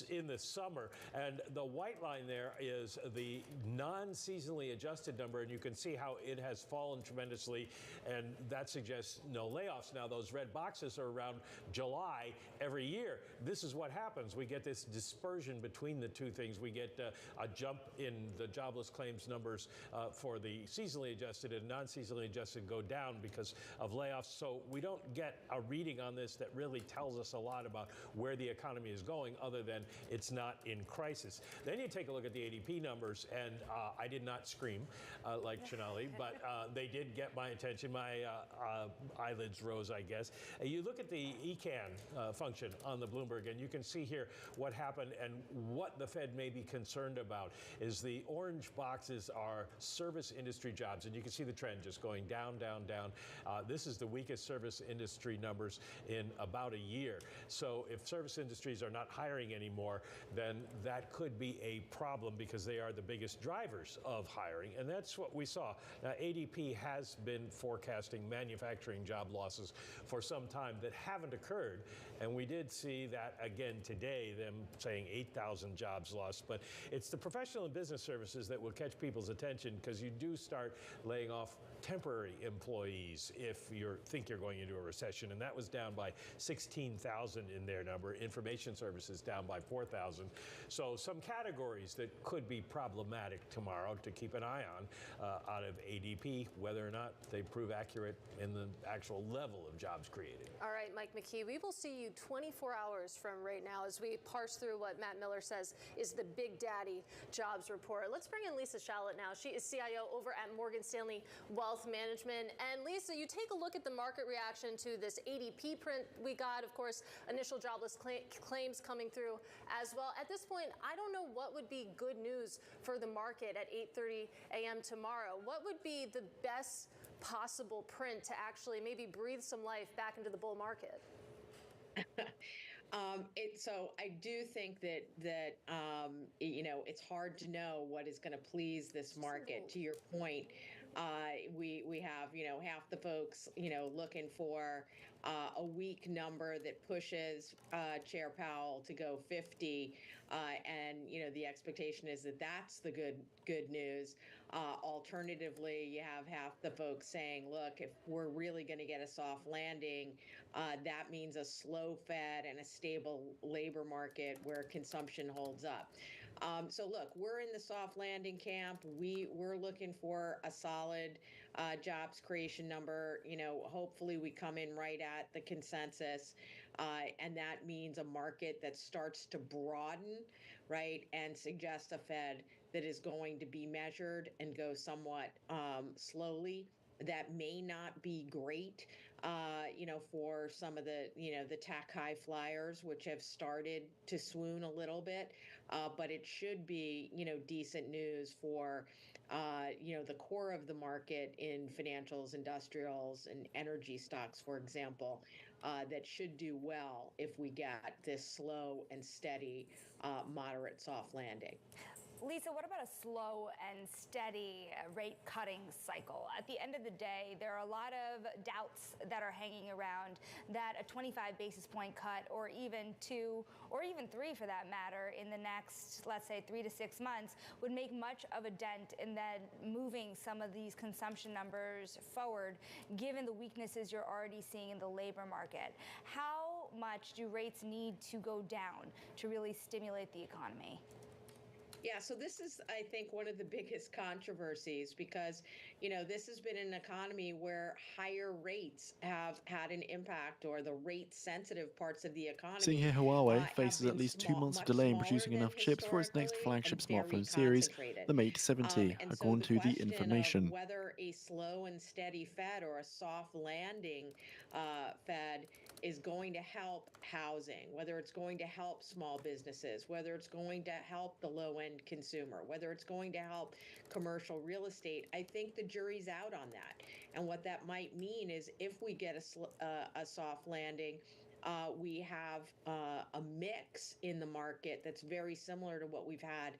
in the summer. And the white line there is the non-seasonally adjusted number, and you can see how it has fallen tremendously, and that suggests no layoffs. Now, those red boxes are around July every year. This is what happens. We get this dispersion between the two things. We get a jump in the jobless claims numbers for the seasonally adjusted, and non-seasonally adjusted go down because of layoffs. So we don't get a reading on this that really tells us a lot about where the economy is going, other than it's not in crisis. Then you take a look at the ADP numbers, and I did not scream like Shanali, but they did get my attention. My eyelids rose, I guess. You look at the ECAN function on the Bloomberg, and you can see here what happened, and what the Fed may be concerned about is the orange boxes are service industry jobs, and you can see the trend just going down, down, down. This is the weakest service industry numbers in about a year. So if service industries are not hiring anymore, then that could be a problem, because they are the biggest drivers of hiring, and that's what we saw. Now, ADP has been forecasting manufacturing job losses for some time that haven't occurred, and we did see that again today, them saying 8,000 jobs lost. But it's the professional and business services that will catch people's attention, because you do start laying off temporary employees if you think you're going into a recession, and that was down by 16,000 in their number. Information services down by 4,000. So some categories that could be problematic tomorrow to keep an eye on out of ADP, whether or not they prove accurate in the actual level of jobs created. All right, Mike McKee, we will see you 24 hours from right now as we parse through what Matt Miller says is the Big Daddy jobs report. Let's bring in Lisa Shallot now. She is CIO over at Morgan Stanley Wealth Management. And Lisa, you take a look at the market reaction to this ADP print we got. Of course, initial jobless claims coming through as well. At this point, I don't know what would be good news for the market at 8:30 a.m. tomorrow. What would be the best possible print to actually maybe breathe some life back into the bull market? So I do think that you know, it's hard to know what is going to please this market. To your point, we have, you know, half the folks, you know, looking for a weak number that pushes Chair Powell to go 50, and you know, the expectation is that that's the good news. Alternatively, you have half the folks saying, look, if we're really going to get a soft landing, that means a slow Fed and a stable labor market where consumption holds up. So look, we're in the soft landing camp. We're looking for a solid jobs creation number. You know, hopefully we come in right at the consensus, and that means a market that starts to broaden, right, and suggest a Fed that is going to be measured and go somewhat slowly. That may not be great, you know, for some of the, you know, the tech high flyers, which have started to swoon a little bit, but it should be, you know, decent news for the core of the market in financials, industrials, and energy stocks, for example, that should do well if we get this slow and steady, moderate soft landing. Lisa, what about a slow and steady rate cutting cycle? At the end of the day, there are a lot of doubts that are hanging around that a 25 basis point cut, or even 2, or even 3 for that matter, in the next, let's say, 3 to 6 months would make much of a dent in then moving some of these consumption numbers forward, given the weaknesses you're already seeing in the labor market. How much do rates need to go down to really stimulate the economy? Yeah, so this is, I think, one of the biggest controversies because, this has been an economy where higher rates have had an impact, or the rate-sensitive parts of the economy. Seeing here Huawei faces at least 2 months of delay in producing enough chips for its next flagship smartphone series, the Mate 70, according to the information. Whether a slow and steady Fed or a soft landing Fed is going to help housing, whether it's going to help small businesses, whether it's going to help the low-end consumer, whether it's going to help commercial real estate, I think the jury's out on that. And what that might mean is if we get a soft landing, we have a mix in the market that's very similar to what we've had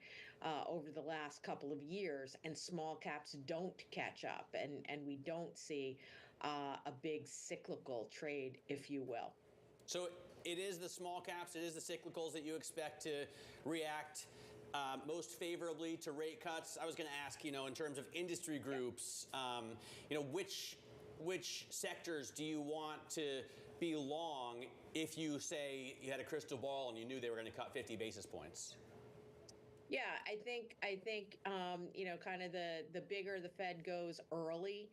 over the last couple of years, and small caps don't catch up, and we don't see a big cyclical trade, if you will. So it is the small caps, it is the cyclicals that you expect to react most favorably to rate cuts. I was going to ask, in terms of industry groups, which sectors do you want to be long if you say you had a crystal ball and you knew they were going to cut 50 basis points? Yeah, I think kind of the bigger the Fed goes early,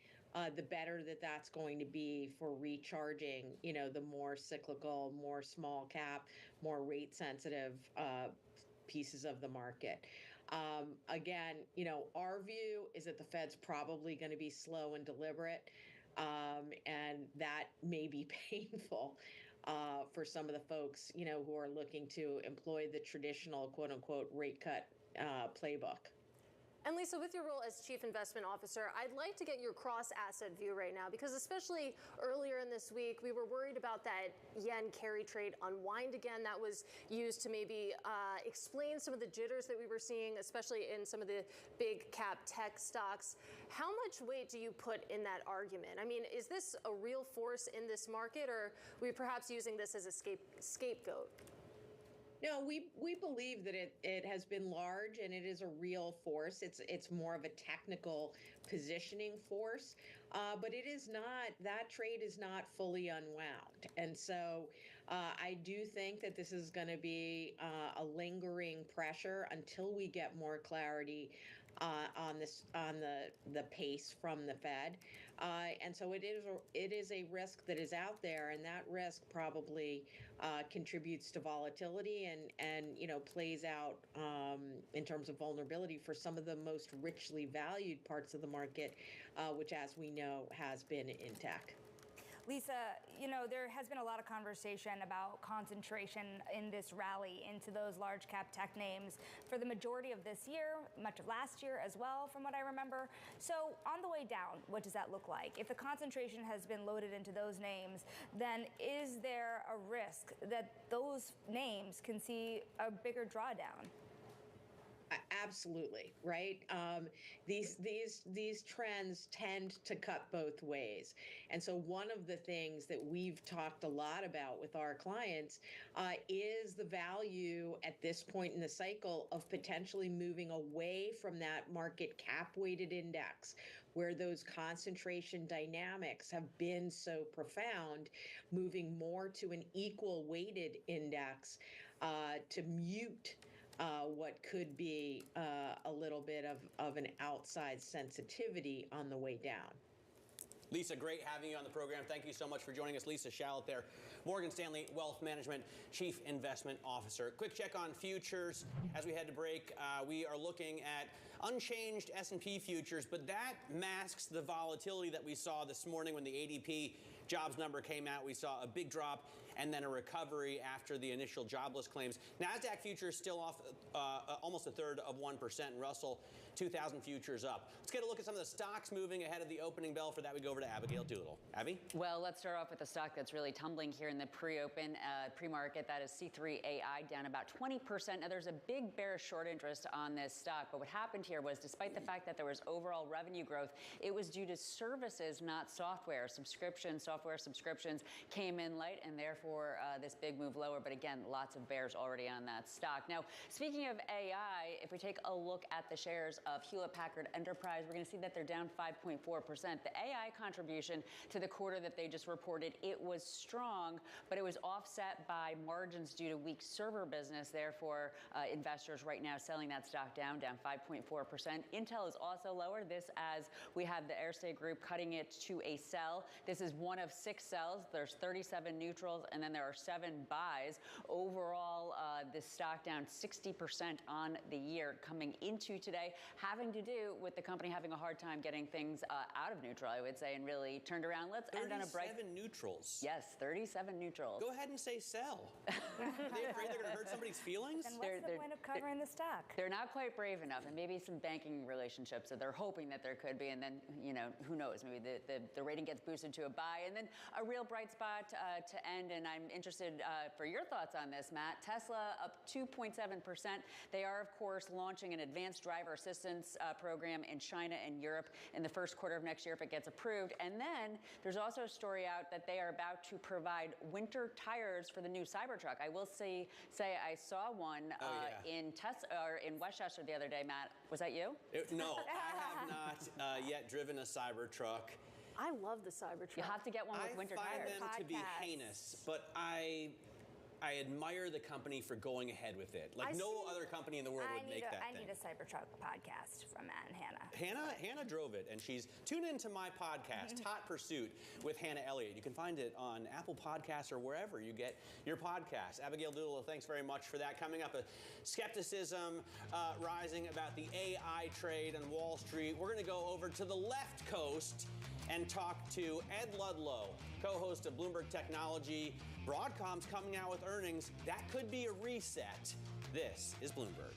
the better that's going to be for recharging, the more cyclical, more small cap, more rate sensitive pieces of the market. Again, our view is that the Fed's probably going to be slow and deliberate, and that may be painful for some of the folks, who are looking to employ the traditional quote unquote rate cut playbook. And Lisa, with your role as Chief Investment Officer, I'd like to get your cross-asset view right now, because especially earlier in this week, we were worried about that yen carry trade unwind again. That was used to maybe explain some of the jitters that we were seeing, especially in some of the big cap tech stocks. How much weight do you put in that argument? I mean, is this a real force in this market, or are we perhaps using this as a scapegoat? No, we believe that it has been large and it is a real force. It's more of a technical positioning force, but it is not, that trade is not fully unwound. And so I do think that this is going to be a lingering pressure until we get more clarity on the pace from the Fed. And so it is a risk that is out there, and that risk probably contributes to volatility and plays out in terms of vulnerability for some of the most richly valued parts of the market, which, as we know, has been in tech. Lisa, there has been a lot of conversation about concentration in this rally into those large cap tech names for the majority of this year, much of last year as well, from what I remember. So on the way down, what does that look like? If the concentration has been loaded into those names, then is there a risk that those names can see a bigger drawdown? Absolutely, right? These trends tend to cut both ways. And so one of the things that we've talked a lot about with our clients is the value at this point in the cycle of potentially moving away from that market cap-weighted index, where those concentration dynamics have been so profound, moving more to an equal weighted index to mute what could be a little bit of an outside sensitivity on the way down. Lisa, great having you on the program. Thank you so much for joining us. Lisa Shallot there, Morgan Stanley Wealth Management Chief Investment Officer. Quick check on futures. As we head to break, we are looking at unchanged S&P futures, but that masks the volatility that we saw this morning when the ADP jobs number came out. We saw a big drop and then a recovery after the initial jobless claims. NASDAQ futures still off almost 1/3 of 1%, and Russell 2000 futures up. Let's get a look at some of the stocks moving ahead of the opening bell. For that, we go over to Abigail Doolittle. Abby? Well, let's start off with the stock that's really tumbling here in the pre-open, pre-market. That is C3AI, down about 20%. Now, there's a big bearish short interest on this stock, but what happened here was, despite the fact that there was overall revenue growth, it was due to services, not software. Software subscriptions came in light, and therefore this big move lower. But again, lots of bears already on that stock. Now, speaking of AI, if we take a look at the shares of Hewlett-Packard Enterprise, we're going to see that they're down 5.4%. The AI contribution to the quarter that they just reported, it was strong, but it was offset by margins due to weak server business. Therefore, investors right now selling that stock down 5.4%. Intel is also lower. This as we have the Airstate Group cutting it to a sell. This is one of 6 sells. There's 37 neutrals, and then there are 7 buys. Overall, this stock down 60% on the year coming into today, having to do with the company having a hard time getting things out of neutral, I would say, and really turned around. Let's end on a break. 37 neutrals. Yes, 37 neutrals. Go ahead and say sell. Are they afraid they're going to hurt somebody's feelings? Then what's the point of covering the stock? They're not quite brave enough, and maybe some banking relationships that they're hoping that there could be, and then, you know, who knows, maybe the rating gets boosted to a buy. And then a real bright spot to end, and I'm interested for your thoughts on this, Matt. Tesla up 2.7%. They are, of course, launching an advanced driver assistance program in China and Europe in the first quarter of next year if it gets approved. And then there's also a story out that they are about to provide winter tires for the new Cybertruck. I will say I saw one in Westchester the other day, Matt. Was that you? No, I have not yet driven a Cybertruck. I love the Cybertruck. You have to get one with winter tires. I find them to be heinous, but I admire the company for going ahead with it. Like no other company in the world would make that thing. I need a Cybertruck podcast from Matt and Hannah. Hannah drove it, and she's tuned into my podcast, Hot Pursuit, with Hannah Elliott. You can find it on Apple Podcasts or wherever you get your podcasts. Abigail Doolittle, thanks very much for that. Coming up, a skepticism rising about the AI trade on Wall Street. We're going to go over to the left coast and talk to Ed Ludlow, co-host of Bloomberg Technology. Broadcom's coming out with earnings. That could be a reset. This is Bloomberg.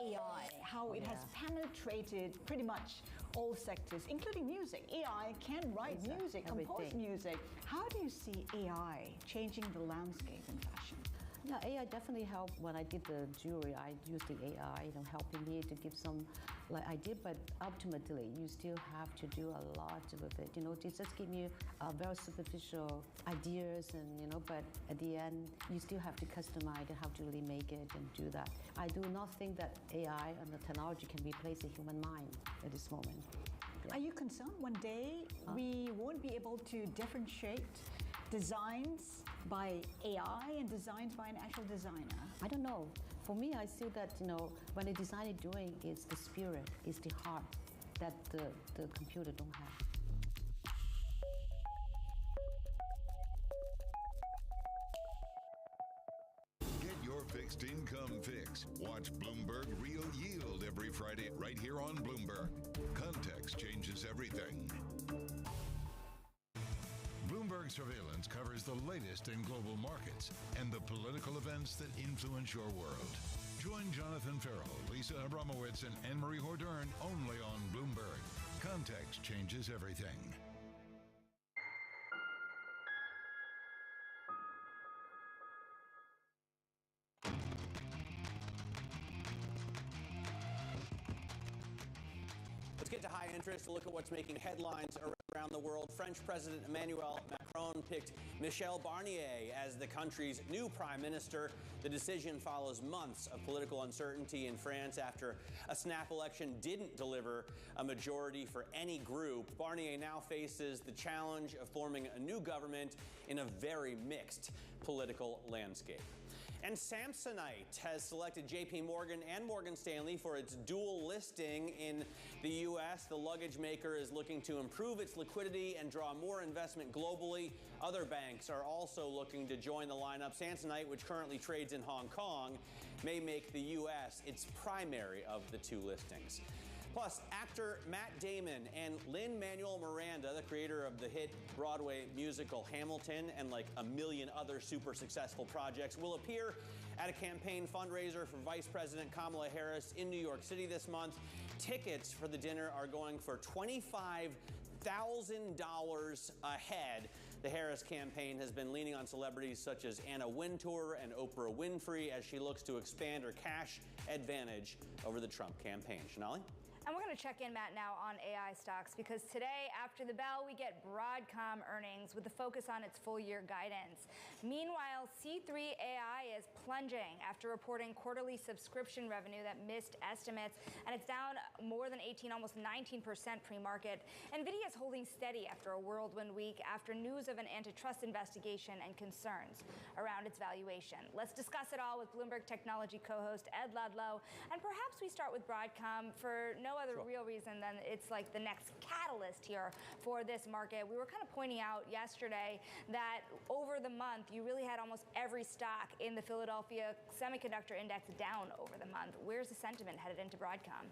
AI, how it has penetrated pretty much all sectors, including music. AI can write music, compose music. How do you see AI changing the landscape in fashion? Yeah, AI definitely helped. When I did the jewelry, I used the AI, helping me to give some idea, but ultimately you still have to do a lot with it. They just give you very superficial ideas, and but at the end you still have to customize and how to really make it and do that. I do not think that AI and the technology can replace the human mind at this moment. Yeah. Are you concerned one day we won't be able to differentiate designs by AI and designs by an actual designer? I don't know. For me, I see that, when a designer doing is the spirit, is the heart that the computer don't have. Get your fixed income fix. Watch Bloomberg Real Yield every Friday right here on Bloomberg. Context changes everything. Bloomberg Surveillance covers the latest in global markets and the political events that influence your world. Join Jonathan Farrell, Lisa Abramowitz, and Anne-Marie Hordern only on Bloomberg. Context changes everything. get to high interest, look at what's making headlines around the world. French President Emmanuel Macron picked Michel Barnier as the country's new prime minister. The decision follows months of political uncertainty in France after a snap election didn't deliver a majority for any group. Barnier now faces the challenge of forming a new government in a very mixed political landscape. And Samsonite has selected JP Morgan and Morgan Stanley for its dual listing in the U.S. The luggage maker is looking to improve its liquidity and draw more investment globally. Other banks are also looking to join the lineup. Samsonite, which currently trades in Hong Kong, may make the U.S. its primary of the two listings. Plus, actor Matt Damon and Lin-Manuel Miranda, the creator of the hit Broadway musical Hamilton and like a million other super successful projects, will appear at a campaign fundraiser for Vice President Kamala Harris in New York City this month. Tickets for the dinner are going for $25,000 a head. The Harris campaign has been leaning on celebrities such as Anna Wintour and Oprah Winfrey as she looks to expand her cash advantage over the Trump campaign. Shonali? And we're going to check in, Matt, now on AI stocks, because today, after the bell, we get Broadcom earnings with the focus on its full-year guidance. Meanwhile, C3 AI is plunging after reporting quarterly subscription revenue that missed estimates, and it's down more than 18, almost 19% pre-market. NVIDIA is holding steady after a whirlwind week after news of an antitrust investigation and concerns around its valuation. Let's discuss it all with Bloomberg Technology co-host Ed Ludlow, and perhaps we start with Broadcom for no other real reason than it's like the next catalyst here for this market. We were kind of pointing out yesterday that over the month, you really had almost every stock in the Philadelphia Semiconductor Index down over the month. Where's the sentiment headed into Broadcom?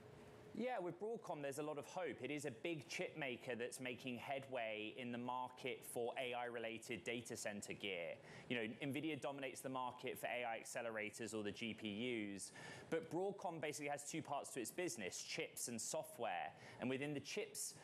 Yeah, with Broadcom, there's a lot of hope. It is a big chip maker that's making headway in the market for AI-related data center gear. You know, NVIDIA dominates the market for AI accelerators or the GPUs, but Broadcom basically has two parts to its business, chips and software. And within the chips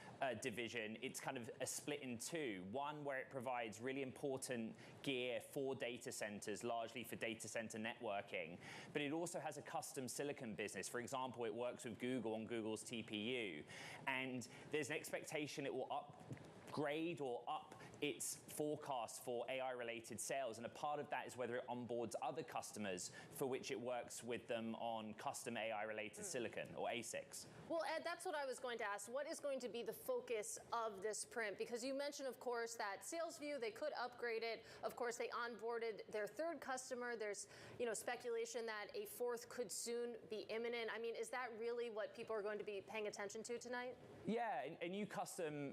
division, it's kind of a split in two. One where it provides really important gear for data centers, largely for data center networking. But it also has a custom silicon business. For example, it works with Google on Google's TPU. And there's an expectation it will upgrade or up its forecast for AI-related sales, and a part of that is whether it onboards other customers for which it works with them on custom AI-related silicon or ASICs. Well, Ed, that's what I was going to ask. What is going to be the focus of this print? Because you mentioned, of course, that SalesView, they could upgrade it. Of course, they onboarded their third customer. There's, speculation that a fourth could soon be imminent. I mean, is that really what people are going to be paying attention to tonight? Yeah, a new custom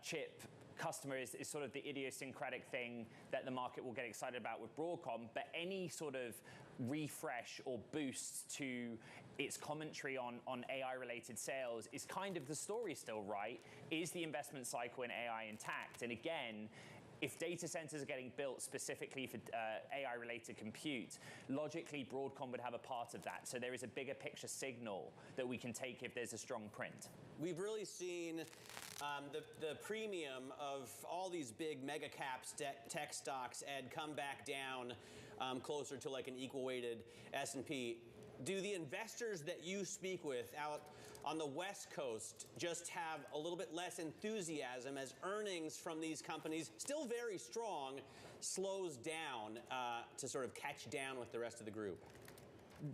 chip customer is sort of the idiosyncratic thing that the market will get excited about with Broadcom, but any sort of refresh or boost to its commentary on AI-related sales is kind of the story still, right? Is the investment cycle in AI intact? And again, if data centers are getting built specifically for AI-related compute, logically Broadcom would have a part of that. So there is a bigger picture signal that we can take if there's a strong print. We've really seen the premium of all these big mega caps tech stocks, Ed, come back down closer to like an equal-weighted S&P. Do the investors that you speak with out on the West Coast just have a little bit less enthusiasm as earnings from these companies, still very strong, slows down to sort of catch down with the rest of the group?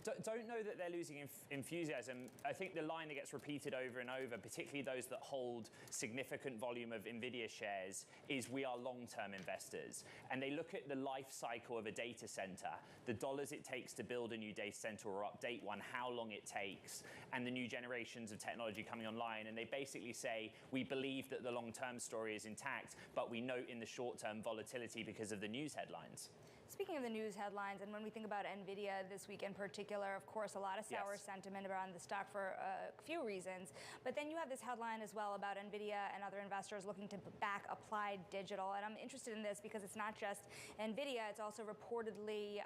Don't know that they're losing enthusiasm. I think the line that gets repeated over and over, particularly those that hold significant volume of NVIDIA shares, is we are long-term investors. And they look at the life cycle of a data center, the dollars it takes to build a new data center or update one, how long it takes, and the new generations of technology coming online. And they basically say, we believe that the long-term story is intact, but we note in the short-term volatility because of the news headlines. Speaking of the news headlines, and when we think about NVIDIA this week in particular, of course, a lot of sour sentiment around the stock for a few reasons. But then you have this headline as well about NVIDIA and other investors looking to back Applied Digital. And I'm interested in this because it's not just NVIDIA, it's also reportedly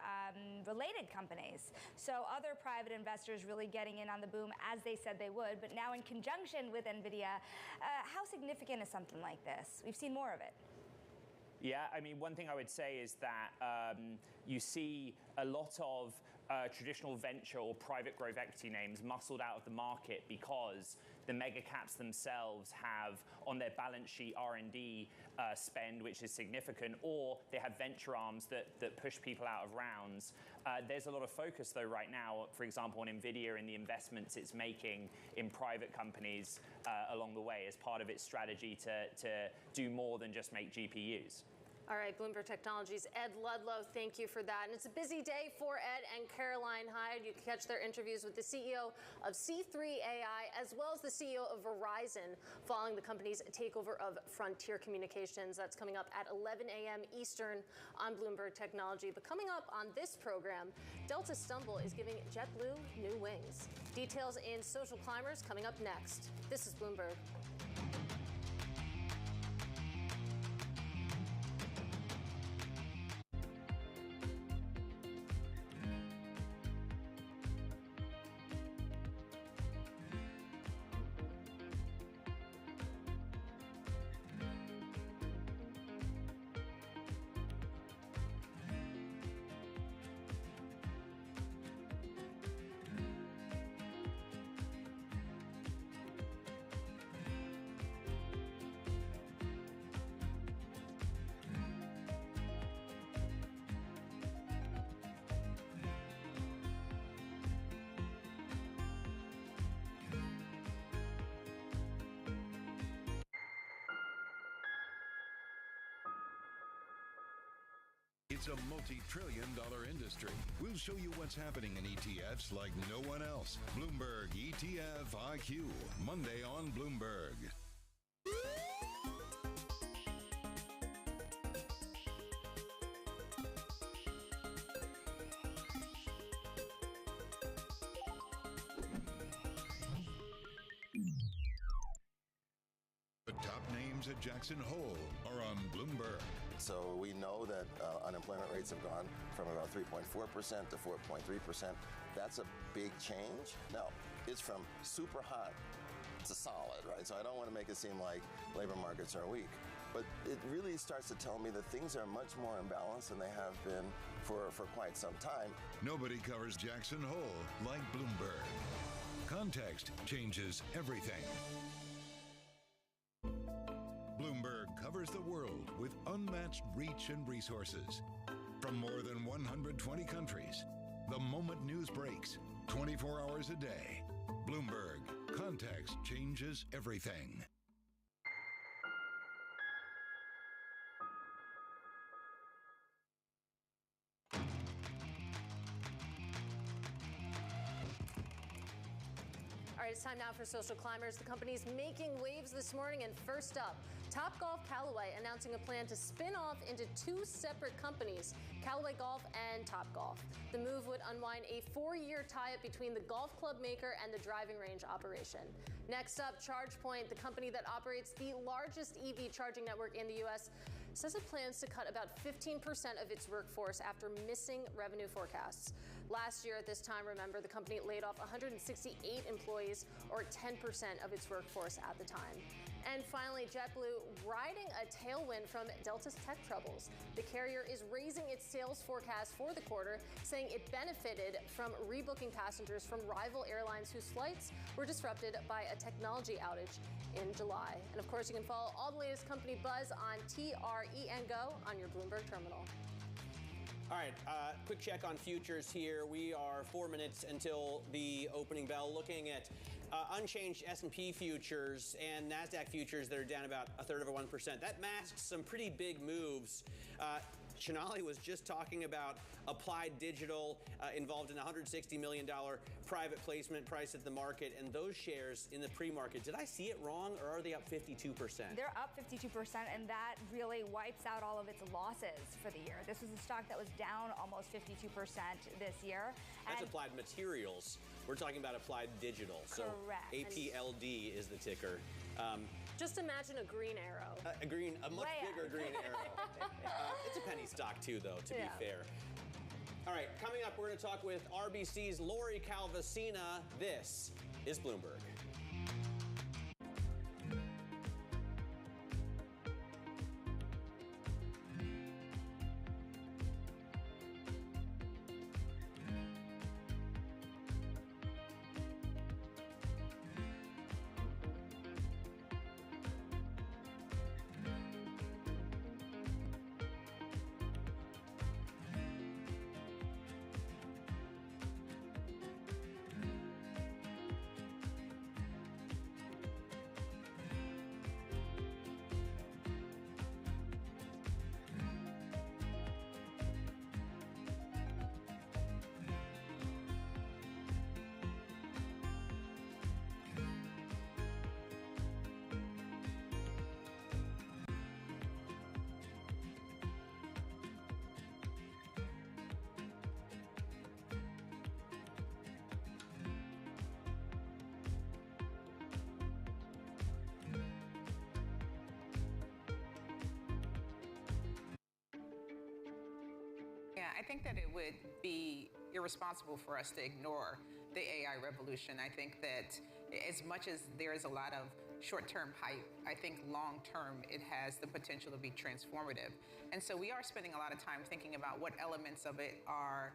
related companies. So other private investors really getting in on the boom as they said they would, but now in conjunction with NVIDIA. How significant is something like this? We've seen more of it. Yeah, I mean, one thing I would say is that you see a lot of traditional venture or private growth equity names muscled out of the market because the mega caps themselves have on their balance sheet R&D spend, which is significant, or they have venture arms that push people out of rounds. There's a lot of focus, though, right now, for example, on NVIDIA and the investments it's making in private companies along the way as part of its strategy to do more than just make GPUs. All right, Bloomberg Technologies' Ed Ludlow, thank you for that. And it's a busy day for Ed and Caroline Hyde. You can catch their interviews with the CEO of C3 AI as well as the CEO of Verizon following the company's takeover of Frontier Communications. That's coming up at 11 a.m. Eastern on Bloomberg Technology. But coming up on this program, Delta Stumble is giving JetBlue new wings. Details in Social Climbers coming up next. This is Bloomberg. It's a multi-trillion-dollar industry. We'll show you what's happening in ETFs like no one else. Bloomberg ETF IQ, Monday on Bloomberg. The top names at Jackson Hole are on Bloomberg. So we know that unemployment rates have gone from about 3.4% to 4.3%. That's a big change. No, it's from super hot to solid, right? So I don't want to make it seem like labor markets are weak. But it really starts to tell me that things are much more imbalanced than they have been for quite some time. Nobody covers Jackson Hole like Bloomberg. Context changes everything. Bloomberg covers the world with unmatched reach and resources. From more than 120 countries, the moment news breaks, 24 hours a day. Bloomberg, context changes everything. All right, it's time now for Social Climbers. The company's making waves this morning. And first up, Topgolf Callaway announcing a plan to spin off into two separate companies, Callaway Golf and Topgolf. The move would unwind a 4-year tie-up between the golf club maker and the driving range operation. Next up, ChargePoint, the company that operates the largest EV charging network in the U.S., says it plans to cut about 15% of its workforce after missing revenue forecasts. Last year at this time, remember, the company laid off 168 employees, or 10% of its workforce at the time. And finally, JetBlue riding a tailwind from Delta's tech troubles. The carrier is raising its sales forecast for the quarter, saying it benefited from rebooking passengers from rival airlines whose flights were disrupted by a technology outage in July. And of course, you can follow all the latest company buzz on TREN Go on your Bloomberg terminal. All right, quick check on futures here. We are 4 minutes until the opening bell, looking at unchanged S&P futures and NASDAQ futures that are down about 1/3%. That masks some pretty big moves. Shanali was just talking about Applied Digital involved in a $160 million private placement price at the market, and those shares in the pre-market. Did I see it wrong, or are they up 52%? They're up 52%, and that really wipes out all of its losses for the year. This was a stock that was down almost 52% this year. That's Applied Materials. We're talking about Applied Digital. Correct. So APLD is the ticker. Just imagine a green arrow. A much bigger green arrow. It's a penny stock too, though, to be fair. All right, coming up, we're going to talk with RBC's Lori Calvasina. This is Bloomberg. I think that it would be irresponsible for us to ignore the AI revolution. I think that as much as there is a lot of short-term hype, I think long-term it has the potential to be transformative. And so we are spending a lot of time thinking about what elements of it are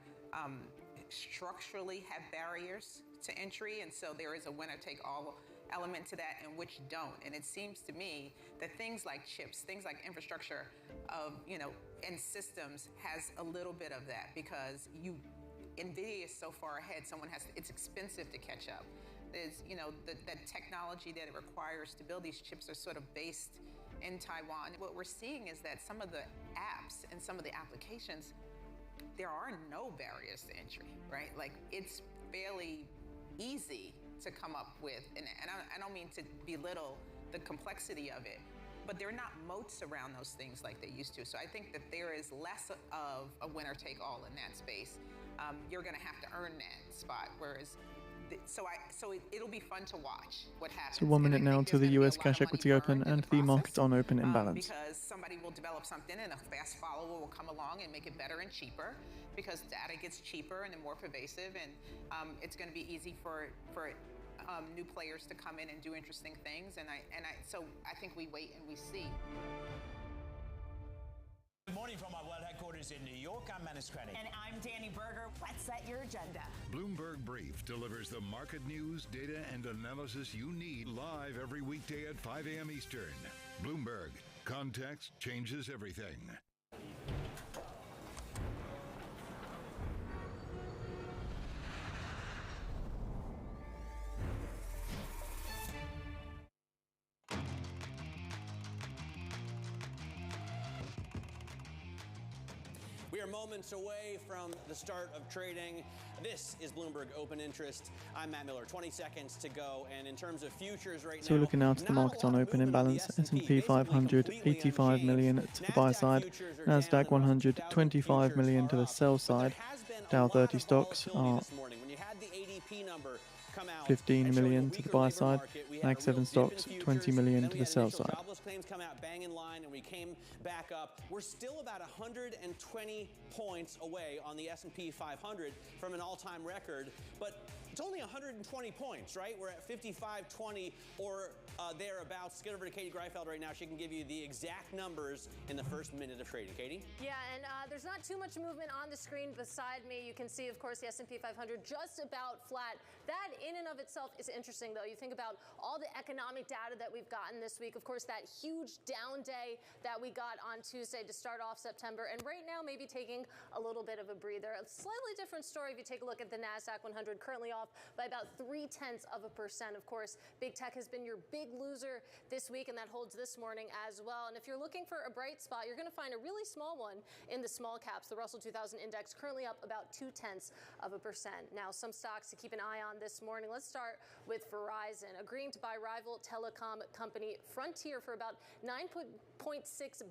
structurally have barriers to entry, and so there is a winner-take-all element to that and which don't. And it seems to me that things like chips, things like infrastructure of, and systems has a little bit of that, because NVIDIA is so far ahead, it's expensive to catch up. There's, the technology that it requires to build these chips are sort of based in Taiwan. What we're seeing is that some of the apps and some of the applications, there are no barriers to entry, right? Like, it's fairly easy to come up with, and I don't mean to belittle the complexity of it, but there are not moats around those things like they used to. So I think that there is less of a winner take all in that space. You're going to have to earn that spot, whereas it'll be fun to watch what happens. So 1 minute now to the US cash equity open and the market on open imbalance. Because somebody will develop something and a fast follower will come along and make it better and cheaper, because data gets cheaper and more pervasive, and it's going to be easy for new players to come in and do interesting things. So I think we wait and we see. Good morning from our world headquarters in New York. I'm Manus Krennic. And I'm Danny Berger. Let's set your agenda. Bloomberg Brief delivers the market news, data, and analysis you need live every weekday at 5 a.m. Eastern. Bloomberg. Context changes everything. We are moments away from the start of trading. This is Bloomberg Open Interest. I'm Matt Miller. 20 seconds to go. And in terms of futures right now, So we're looking now to the market on open imbalance. S&P 500, 85 million to the buy side. NASDAQ 100, 25 million to the sell side. Dow 30 stocks are 15 million to the buy side. Mag 7 stocks 20 million to the sell side. Jobless claims come out bang in line, and we came back up. We're still about 120 points away on the S&P 500 from an all-time record, but it's only 120 points, right? We're at 55.20 or thereabouts. Get over to Katie Greifeld right now. She can give you the exact numbers in the first minute of trading. Katie? Yeah, and there's not too much movement on the screen beside me. You can see, of course, the S&P 500 just about flat. That in and of itself is interesting, though. You think about all the economic data that we've gotten this week. Of course, that huge down day that we got on Tuesday to start off September. And right now, maybe taking a little bit of a breather. A slightly different story if you take a look at the NASDAQ 100, currently off by about 0.3%. Of course, big tech has been your big loser this week, and that holds this morning as well. And if you're looking for a bright spot, you're going to find a really small one in the small caps. The Russell 2000 index currently up about 0.2%. Now, some stocks to keep an eye on this morning. Let's start with Verizon, agreeing to buy rival telecom company Frontier for about $9.6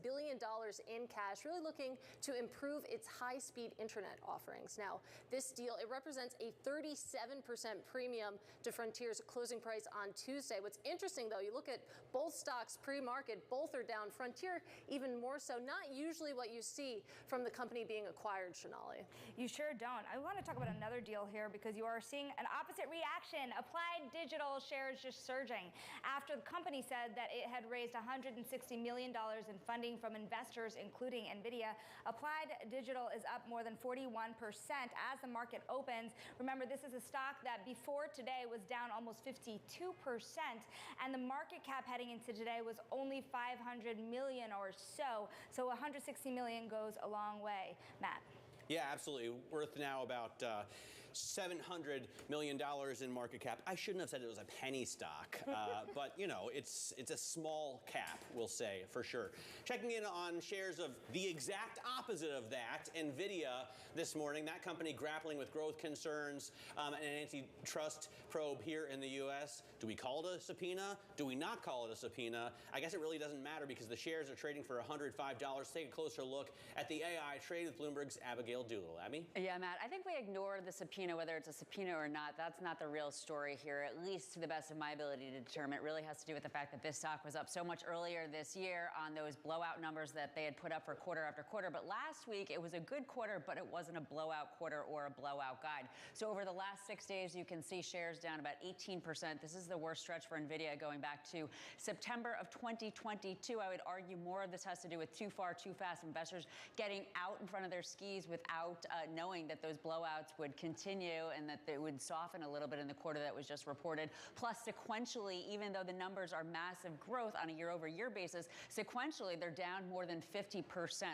billion in cash, really looking to improve its high-speed internet offerings. Now, this deal, it represents a 37% premium to Frontier's closing price on Tuesday. What's interesting, though, you look at both stocks pre-market, both are down. Frontier even more so. Not usually what you see from the company being acquired, Shonali. You sure don't. I want to talk about another deal here, because you are seeing an opposite reaction. Applied Digital shares just surging after the company said that it had raised $160 million in funding from investors, including NVIDIA. Applied Digital is up more than 41% as the market opens. Remember, this is a stock that before today was down almost 52%, and the market cap heading into today was only 500 million or so. So 160 million goes a long way. Matt. Yeah, absolutely. Worth now about $700 million in market cap. I shouldn't have said it was a penny stock, but it's a small cap, we'll say, for sure. Checking in on shares of the exact opposite of that, NVIDIA this morning. That company grappling with growth concerns and an antitrust probe here in the U.S. Do we call it a subpoena? Do we not call it a subpoena? I guess it really doesn't matter, because the shares are trading for $105. Take a closer look at the AI trade with Bloomberg's Abigail Doolittle. Abby? Yeah, Matt, I think we ignore the subpoena whether it's a subpoena or not, that's not the real story here, at least to the best of my ability to determine. It really has to do with the fact that this stock was up so much earlier this year on those blowout numbers that they had put up for quarter after quarter. But last week, it was a good quarter, but it wasn't a blowout quarter or a blowout guide. So over the last 6 days, you can see shares down about 18%. This is the worst stretch for NVIDIA going back to September of 2022. I would argue more of this has to do with too far, too fast investors getting out in front of their skis without knowing that those blowouts would continue and that they would soften a little bit in the quarter that was just reported. Plus, sequentially, even though the numbers are massive growth on a year-over-year basis, sequentially, they're down more than 50%,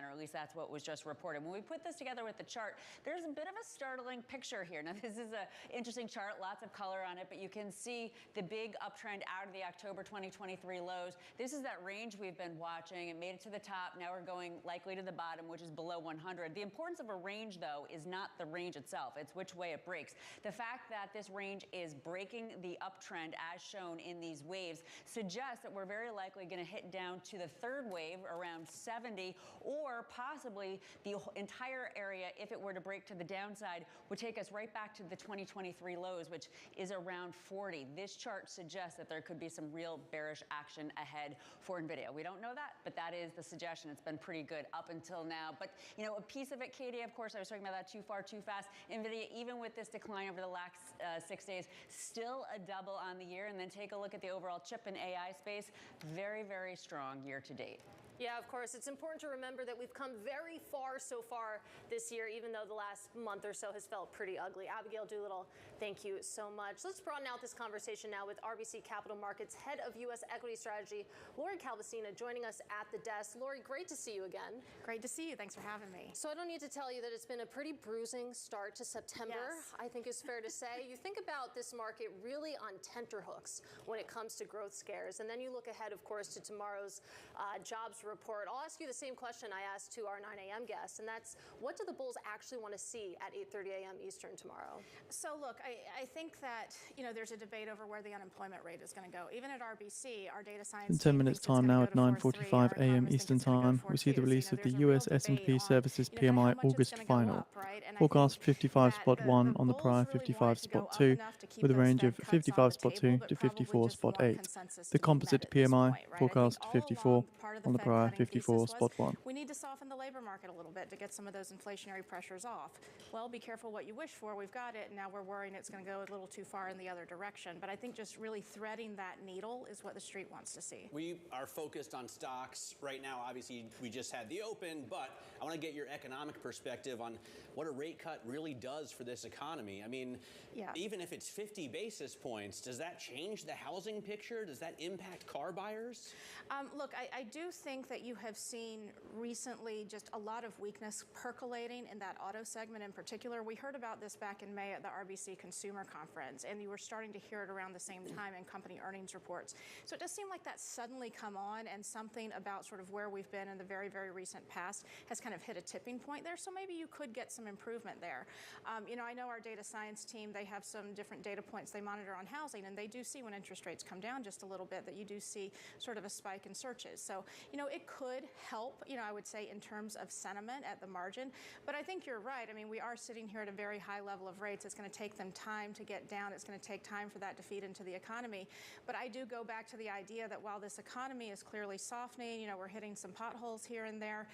or at least that's what was just reported. When we put this together with the chart, there's a bit of a startling picture here. Now, this is an interesting chart, lots of color on it, but you can see the big uptrend out of the October 2023 lows. This is that range we've been watching. It made it to the top. Now we're going likely to the bottom, which is below 100. The importance of a range, though, is not the range itself. It's which way it breaks. The fact that this range is breaking the uptrend as shown in these waves suggests that we're very likely going to hit down to the third wave around 70, or possibly the entire area, if it were to break to the downside, would take us right back to the 2023 lows, which is around 40. This chart suggests that there could be some real bearish action ahead for NVIDIA. We don't know that, but that is the suggestion. It's been pretty good up until now. But, a piece of it, Katie, of course, I was talking about that too far, too fast. NVIDIA, even with this decline over the last 6 days, still a double on the year. And then take a look at the overall chip and AI space. Very, very strong year to date. Yeah, of course. It's important to remember that we've come very far so far this year, even though the last month or so has felt pretty ugly. Abigail Doolittle, thank you so much. Let's broaden out this conversation now with RBC Capital Markets Head of U.S. Equity Strategy, Lori Calvasina, joining us at the desk. Lori, great to see you again. Great to see you. Thanks for having me. So I don't need to tell you that it's been a pretty bruising start to September, yes. I think is fair to say. You think about this market really on tenterhooks when it comes to growth scares. And then you look ahead, of course, to tomorrow's jobs report. I'll ask you the same question I asked to our 9 a.m. guests, and that's, what do the bulls actually want to see at 8:30 a.m. Eastern tomorrow? So look, I think that, there's a debate over where the unemployment rate is going to go. Even at RBC, our data science In 10 minutes time now at 9:45 a.m. Eastern time, we see the release of the US S&P Services PMI August final. Forecast 55 spot 1 on the prior 55 spot 2, with a range of 55 spot 2 to 54 spot 8. The composite PMI forecast 54 on the prior 54 spot 1. We need to soften the labor market a little bit to get some of those inflationary pressures off. Well, be careful what you wish for. We've got it, and now we're worrying it's going to go a little too far in the other direction. But I think just really threading that needle is what the street wants to see. We are focused on stocks right now. Obviously, we just had the open, but I want to get your economic perspective on what a rate cut really does for this economy. I mean, even if it's 50 basis points, does that change the housing picture? Does that impact car buyers? Look, I do think that you have seen recently just a lot of weakness percolating in that auto segment in particular. We heard about this back in May at the RBC Consumer Conference, and you were starting to hear it around the same time in company earnings reports. So it does seem like that's suddenly come on, and something about sort of where we've been in the very, very recent past has kind of hit a tipping point there. So maybe you could get some improvement there. I know our data science team, they have some different data points they monitor on housing, and they do see when interest rates come down just a little bit that you do see sort of a spike in searches. So, it could help, I would say, in terms of sentiment at the margin. But I think you're right. I mean, we are sitting here at a very high level of rates. It's going to take them time to get down. It's going to take time for that to feed into the economy. But I do go back to the idea that while this economy is clearly softening, we're hitting some potholes here and there,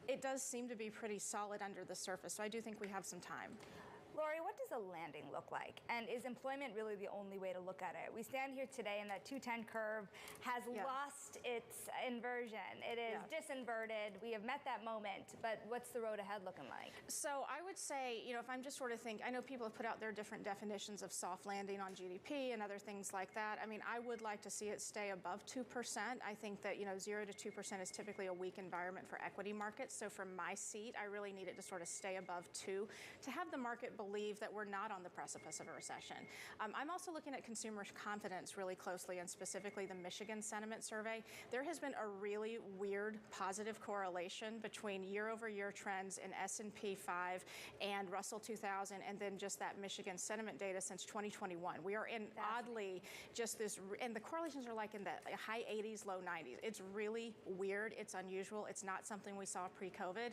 it does seem to be pretty solid under the surface. So I do think we have some time. Lori, what does a landing look like? And is employment really the only way to look at it? We stand here today and that 210 curve has lost its inversion. It is disinverted. We have met that moment, but what's the road ahead looking like? So I would say, if I'm just sort of I know people have put out their different definitions of soft landing on GDP and other things like that. I mean, I would like to see it stay above 2%. I think that, 0 to 2% is typically a weak environment for equity markets. So from my seat, I really need it to sort of stay above 2 to have the market believe that we're not on the precipice of a recession. I'm also looking at consumer confidence really closely, and specifically the Michigan Sentiment Survey. There has been a really weird positive correlation between year-over-year trends in S&P 5 and Russell 2000, and then just that Michigan sentiment data since 2021. We are in oddly just this, and the correlations are like in the high 80s, low 90s. It's really weird. It's unusual. It's not something we saw pre-COVID.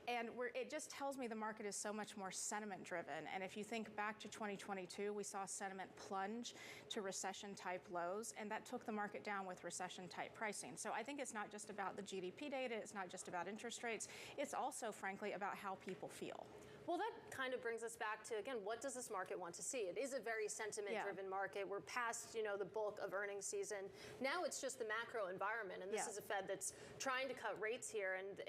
And it just tells me the market is so much more sentiment driven. And if you think think back to 2022, we saw sentiment plunge to recession-type lows, and that took the market down with recession-type pricing. So I think it's not just about the GDP data, it's not just about interest rates, it's also, frankly, about how people feel. Well, that kind of brings us back to, again, what does this market want to see? It is a very sentiment-driven market. We're past, the bulk of earnings season. Now it's just the macro environment, and this is a Fed that's trying to cut rates here, and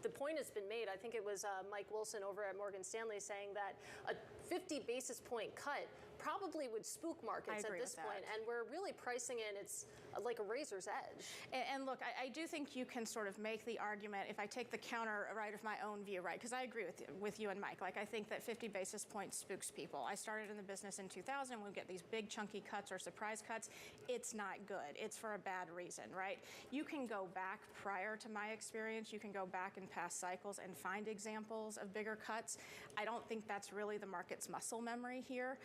the point has been made. I think it was Mike Wilson over at Morgan Stanley saying that a 50 basis point cut probably would spook markets at this point, and we're really pricing in it's like a razor's edge. And look, I do think you can sort of make the argument, if I take the counter right of my own view, right, because I agree with you and Mike. Like, I think that 50 basis points spooks people. I started in the business in 2000. We get these big chunky cuts or surprise cuts. It's not good. It's for a bad reason, right? You can go back prior to my experience. You can go back in past cycles and find examples of bigger cuts. I don't think that's really the market's muscle memory here.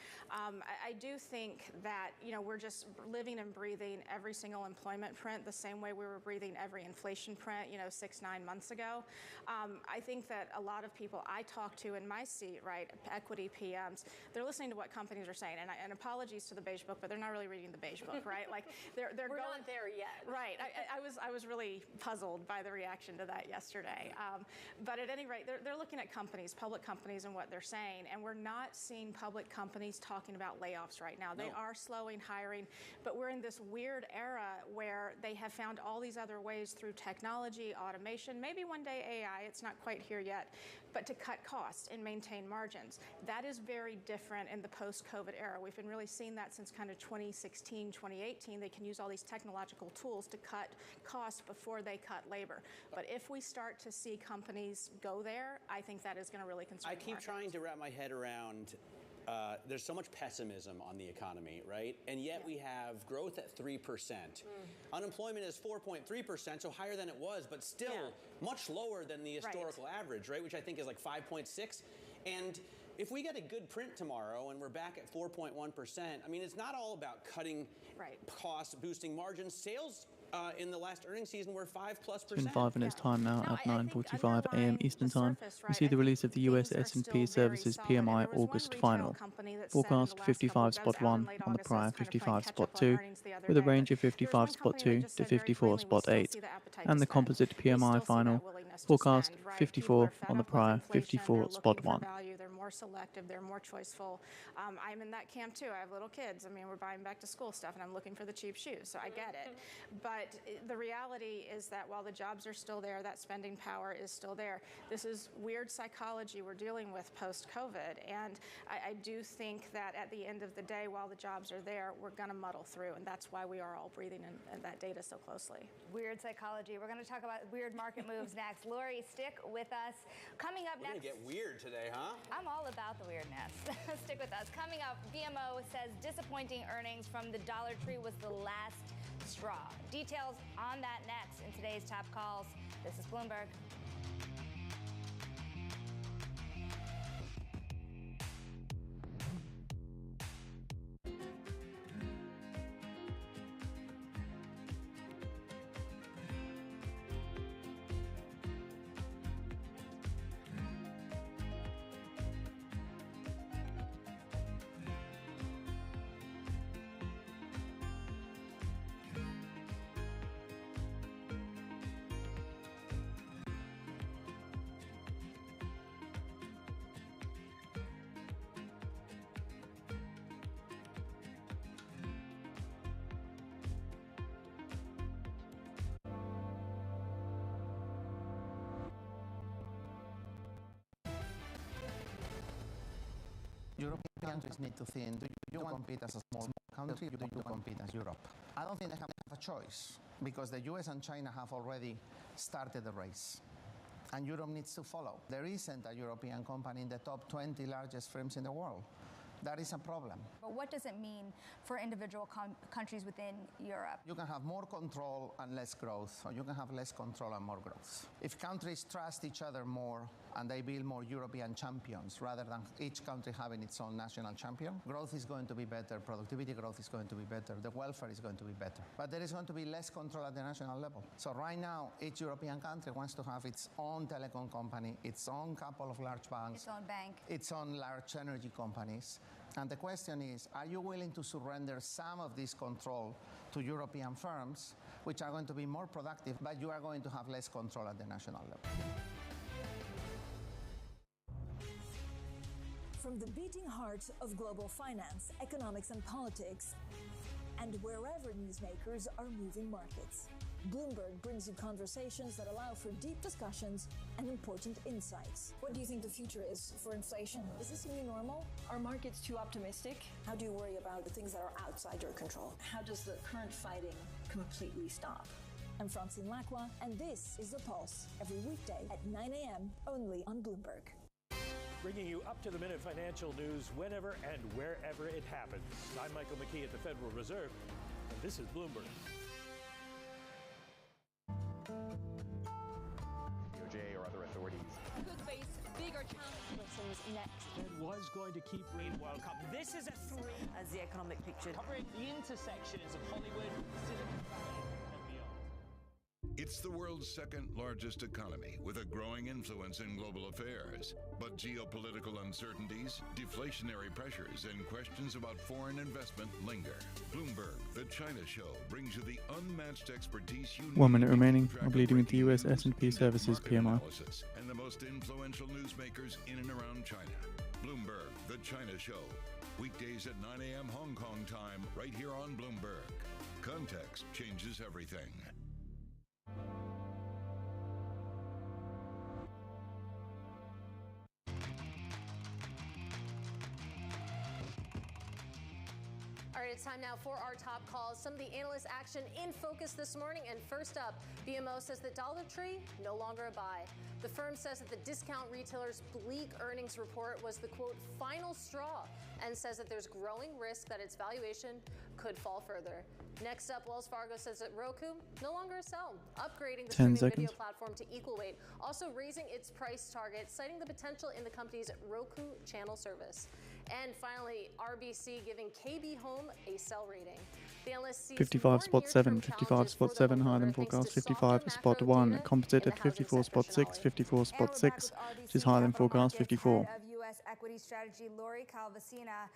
I do think that, we're just living and breathing every single employment print the same way we were breathing every inflation print, 6-9 months ago. I think that a lot of people I talk to in my seat, right, equity PMs, they're listening to what companies are saying. And apologies to the beige book, but they're not really reading the beige book, right? Like we're not there yet. Right. I was really puzzled by the reaction to that yesterday. But at any rate, they're looking at companies, public companies, and what they're saying. And we're not seeing public companies talking about layoffs right now. They are slowing hiring, but we're in this weird era where they have found all these other ways through technology, automation, maybe one day AI, it's not quite here yet, but to cut costs and maintain margins. That is very different in the post-COVID era. We've been really seeing that since kind of 2016, 2018. They can use all these technological tools to cut costs before they cut labor. But if we start to see companies go there, I think that is going to really concern I keep trying to wrap my head around there's so much pessimism on the economy, right? And yet we have growth at 3%. Unemployment is 4.3%, so higher than it was, but still much lower than the historical average, right? Which I think is like 5.6. And if we get a good print tomorrow and we're back at 4.1%, I mean, it's not all about cutting costs, boosting margins. Sales in the last earnings season were 5+%. It's been 5 minutes time now at 9:45 a.m. Eastern Time. We see the release of the US S&P Services PMI August final. Forecast 55 spot 1 on the prior 55 spot 2, with a range of 55 spot 2 to 54 spot 8. And the composite PMI final. Forecast 54 on the prior 54 spot 1. They're more selective, they're more choiceful. I'm in that camp too. I have little kids. I mean, we're buying back to school stuff and I'm looking for the cheap shoes, so I get it. But the reality is that while the jobs are still there, that spending power is still there. This is weird psychology we're dealing with post-COVID, and I do think that at the end of the day, while the jobs are there, we're going to muddle through, and that's why we are all breathing in that data so closely. Weird psychology. We're going to talk about weird market moves next. Lori, stick with us. Coming up next. We're going to get weird today, huh? I'm all about the weirdness. Stick with us. Coming up, BMO says disappointing earnings from the Dollar Tree was the last straw. Details on that next in today's Top Calls. This is Bloomberg. European countries need to think, do you compete as a small country or do you compete as Europe? I don't think they have a choice because the US and China have already started the race. And Europe needs to follow. There isn't a European company in the top 20 largest firms in the world. That is a problem. But what does it mean for individual countries within Europe? You can have more control and less growth, or you can have less control and more growth. If countries trust each other more and they build more European champions rather than each country having its own national champion, growth is going to be better, productivity growth is going to be better, the welfare is going to be better. But there is going to be less control at the national level. So right now, each European country wants to have its own telecom company, its own couple of large banks, its own bank, its own large energy companies. And the question is, are you willing to surrender some of this control to European firms, which are going to be more productive, but you are going to have less control at the national level? From the beating heart of global finance, economics, and politics, and wherever newsmakers are moving markets, Bloomberg brings you conversations that allow for deep discussions and important insights. What do you think the future is for inflation? Is this a new normal? Are markets too optimistic? How do you worry about the things that are outside your control? How does the current fighting completely stop? I'm Francine Lacroix, and this is The Pulse, every weekday at 9 a.m. only on Bloomberg. Bringing you up-to-the-minute financial news whenever and wherever it happens. I'm Michael McKee at the Federal Reserve, and this is Bloomberg. DOJ or other authorities could face bigger challenges next. Fed was going to keep rating World Cup. This is a three as the economic picture covering the intersections of Hollywood, Silicon Valley, and beyond. It's the world's second largest economy with a growing influence in global affairs. But geopolitical uncertainties, deflationary pressures, and questions about foreign investment linger. Bloomberg, the China Show, brings you the unmatched expertise you need. 1 minute remaining. I'm leading with the US S&P Services PMI. And the most influential newsmakers in and around China. Bloomberg, the China Show. Weekdays at 9 a.m. Hong Kong time, right here on Bloomberg. Context changes everything. All right, it's time now for our top calls. Some of the analyst action in focus this morning. And first up, BMO says that Dollar Tree no longer a buy. The firm says that the discount retailer's bleak earnings report was the, quote, final straw, and says that there's growing risk that its valuation could fall further. Next up, Wells Fargo says that Roku no longer a sell, upgrading the streaming video platform to equal weight, also raising its price target, citing the potential in the company's Roku channel service. And finally, RBC giving KB Home a sell rating. The analyst sees 55 spot 7, 55 spot 7 higher than forecast, 55 spot 1, composite at 54 spot 6, 54 spot 6, which is higher than forecast, 54. Of U.S. equity strategy, Lori Calvasina.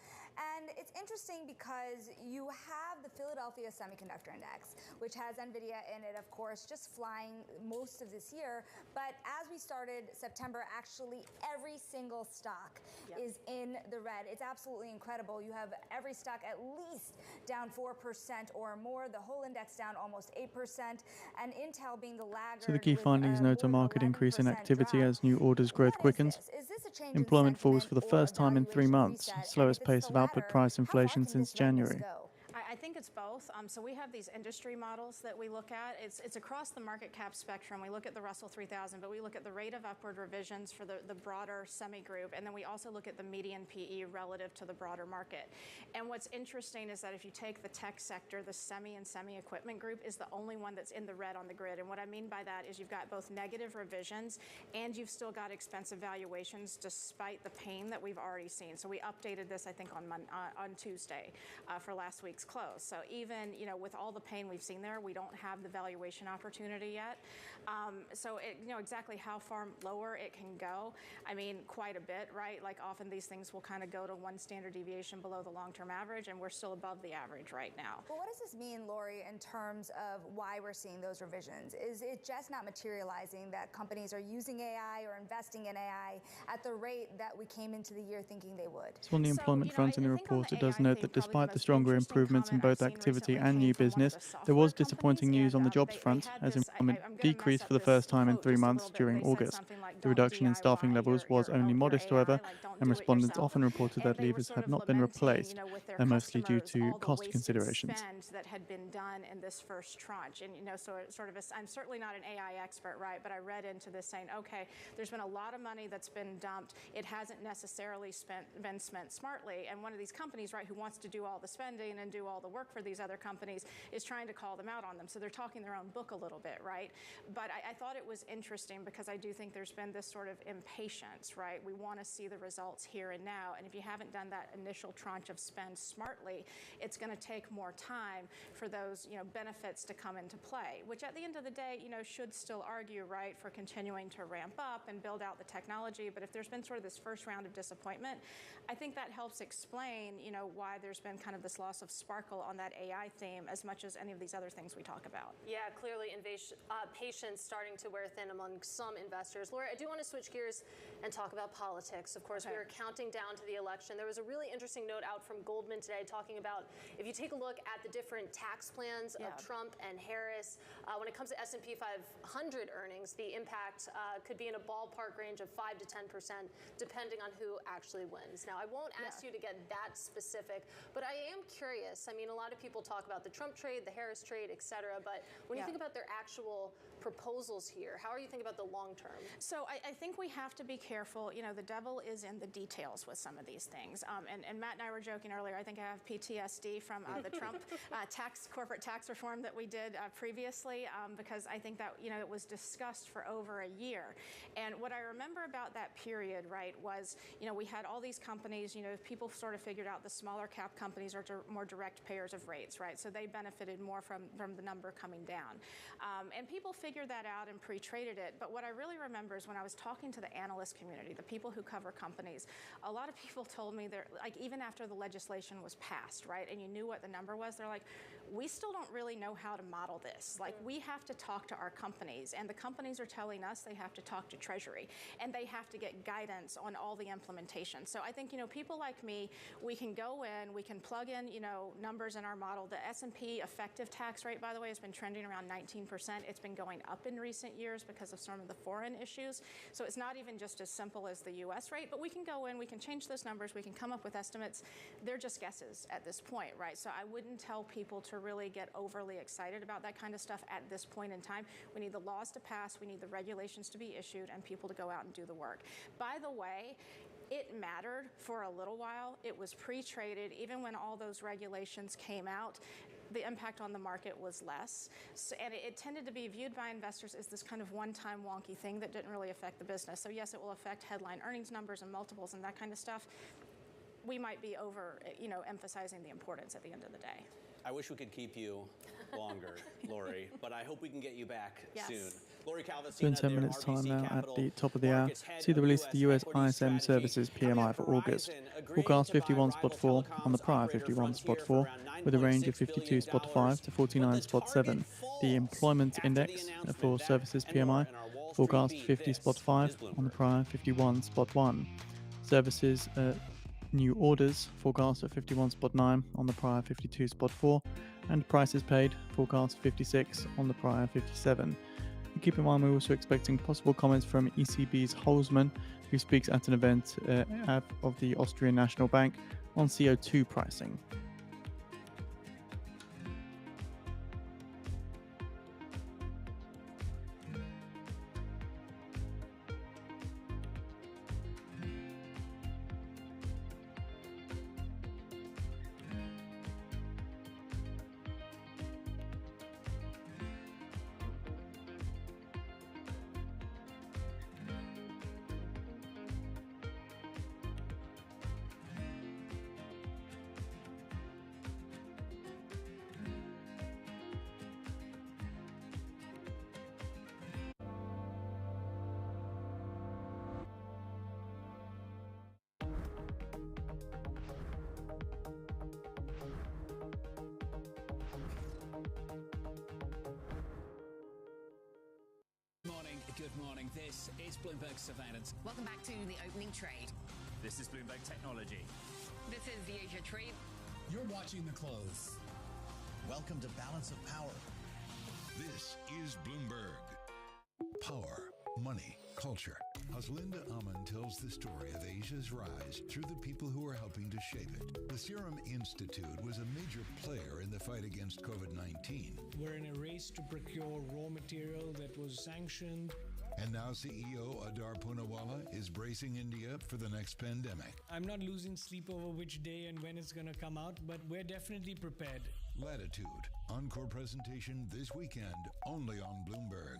And it's interesting because you have the Philadelphia Semiconductor Index, which has NVIDIA in it, of course, just flying most of this year. But as we started September, actually every single stock is in the red. It's absolutely incredible. You have every stock at least down 4% or more, the whole index down almost 8%, and Intel being the laggard. So the key findings note a market increase in activity as new orders growth quickens. Employment falls for the first time in 3 months, slowest pace of output price inflation since January. I think it's both. So we have these industry models that we look at. It's across the market cap spectrum. We look at the Russell 3000, but we look at the rate of upward revisions for the broader semi group, and then we also look at the median PE relative to the broader market. And what's interesting is that if you take the tech sector, the semi and semi-equipment group is the only one that's in the red on the grid. And what I mean by that is you've got both negative revisions and you've still got expensive valuations despite the pain that we've already seen. So we updated this, I think, on Tuesday for last week's close. So even, with all the pain we've seen there, we don't have the valuation opportunity yet. So exactly how far lower it can go. I mean, quite a bit, right? Like often these things will kind of go to one standard deviation below the long-term average, and we're still above the average right now. Well, what does this mean, Lori, in terms of why we're seeing those revisions? Is it just not materializing that companies are using AI or investing in AI at the rate that we came into the year thinking they would? So on the employment front in the report, it does note that despite the stronger improvements in both activity and new business, there was disappointing news on the jobs front, as employment decreased for the first time in 3 months during August. The reduction in staffing levels was only modest, however, and respondents often reported that leavers had not been replaced, and mostly due to cost considerations. That had been done in this first tranche. And, so I'm certainly not an AI expert, right? But I read into this saying, okay, there's been a lot of money that's been dumped. It hasn't necessarily been spent smartly. And one of these companies, right, who wants to do all the spending and do all the work for these other companies is trying to call them out on them. So they're talking their own book a little bit, right? But I thought it was interesting because I do think there's been this sort of impatience, right? We want to see the results here and now. And if you haven't done that initial tranche of spend smartly, it's going to take more time for those, benefits to come into play, which at the end of the day, should still argue, right, for continuing to ramp up and build out the technology. But if there's been sort of this first round of disappointment, I think that helps explain, why there's been kind of this loss of sparkle on that AI theme as much as any of these other things we talk about. Yeah, clearly patience starting to wear thin among some investors. Lori, I do want to switch gears and talk about politics. Of course, we are counting down to the election. There was a really interesting note out from Goldman today talking about if you take a look at the different tax plans of Trump and Harris, when it comes to S&P 500 earnings, the impact could be in a ballpark range of 5 to 10%, depending on who actually wins. Now, I won't ask you to get that specific, but I am curious. I mean, a lot of people talk about the Trump trade, the Harris trade, et cetera, but when you think about their actual proposals here, how are you thinking about the long term? So I think we have to be careful. The devil is in the details with some of these things. And Matt and I were joking earlier, I think I have PTSD from the Trump corporate tax reform that we did previously, because I think that, it was discussed for over a year. And what I remember about that period, right, was, we had all these companies, people sort of figured out the smaller cap companies are more direct payers of rates, right? So they benefited more from the number coming down. And people figured that out and pre-traded it. But what I really remember is when I was talking to the analyst community, the people who cover companies, a lot of people told me they're like, even after the legislation was passed, right, and you knew what the number was, they're like, we still don't really know how to model this. Like, we have to talk to our companies, and the companies are telling us they have to talk to Treasury, and they have to get guidance on all the implementation. So I think, people like me, we can go in, we can plug in, numbers in our model. The S&P effective tax rate, by the way, has been trending around 19%. It's been going up in recent years because of some of the foreign issues. So it's not even just as simple as the US rate, but we can go in, we can change those numbers, we can come up with estimates. They're just guesses at this point, right? So I wouldn't tell people to really get overly excited about that kind of stuff at this point in time. We need the laws to pass, we need the regulations to be issued, and people to go out and do the work. By the way, it mattered for a little while. It was pre-traded. Even when all those regulations came out, the impact on the market was less. So, and it tended to be viewed by investors as this kind of one-time wonky thing that didn't really affect the business. So yes, it will affect headline earnings numbers and multiples and that kind of stuff. We might be emphasizing the importance at the end of the day. I wish we could keep you longer, Lori, but I hope we can get you back soon. Lori Calvasina, in 10 minutes time now at the top of the hour. See the release of the US ISM Services PMI for August. Forecast 51.4 on the prior 51.4 with a range of 52.5 to 49.7. The Employment Index for Services PMI forecast 50.5 on the prior 51.1. Services new orders forecast at 51.9 on the prior 52.4, and prices paid forecast 56 on the prior 57. And keep in mind we're also expecting possible comments from ECB's Holzmann, who speaks at an event of the Austrian National Bank on CO2 pricing. Good morning. This is Bloomberg Surveillance. Welcome back to the opening trade. This is Bloomberg Technology. This is the Asia trade. You're watching the close. Welcome to Balance of Power. This is Bloomberg. Power, money, culture. As Linda Aman tells the story of Asia's rise through the people who are helping to shape it. The Serum Institute was a major player in the fight against COVID-19. We're in a race to procure raw material that was sanctioned. And now CEO Adar Poonawalla is bracing India for the next pandemic. I'm not losing sleep over which day and when it's going to come out, but we're definitely prepared. Latitude, encore presentation this weekend, only on Bloomberg.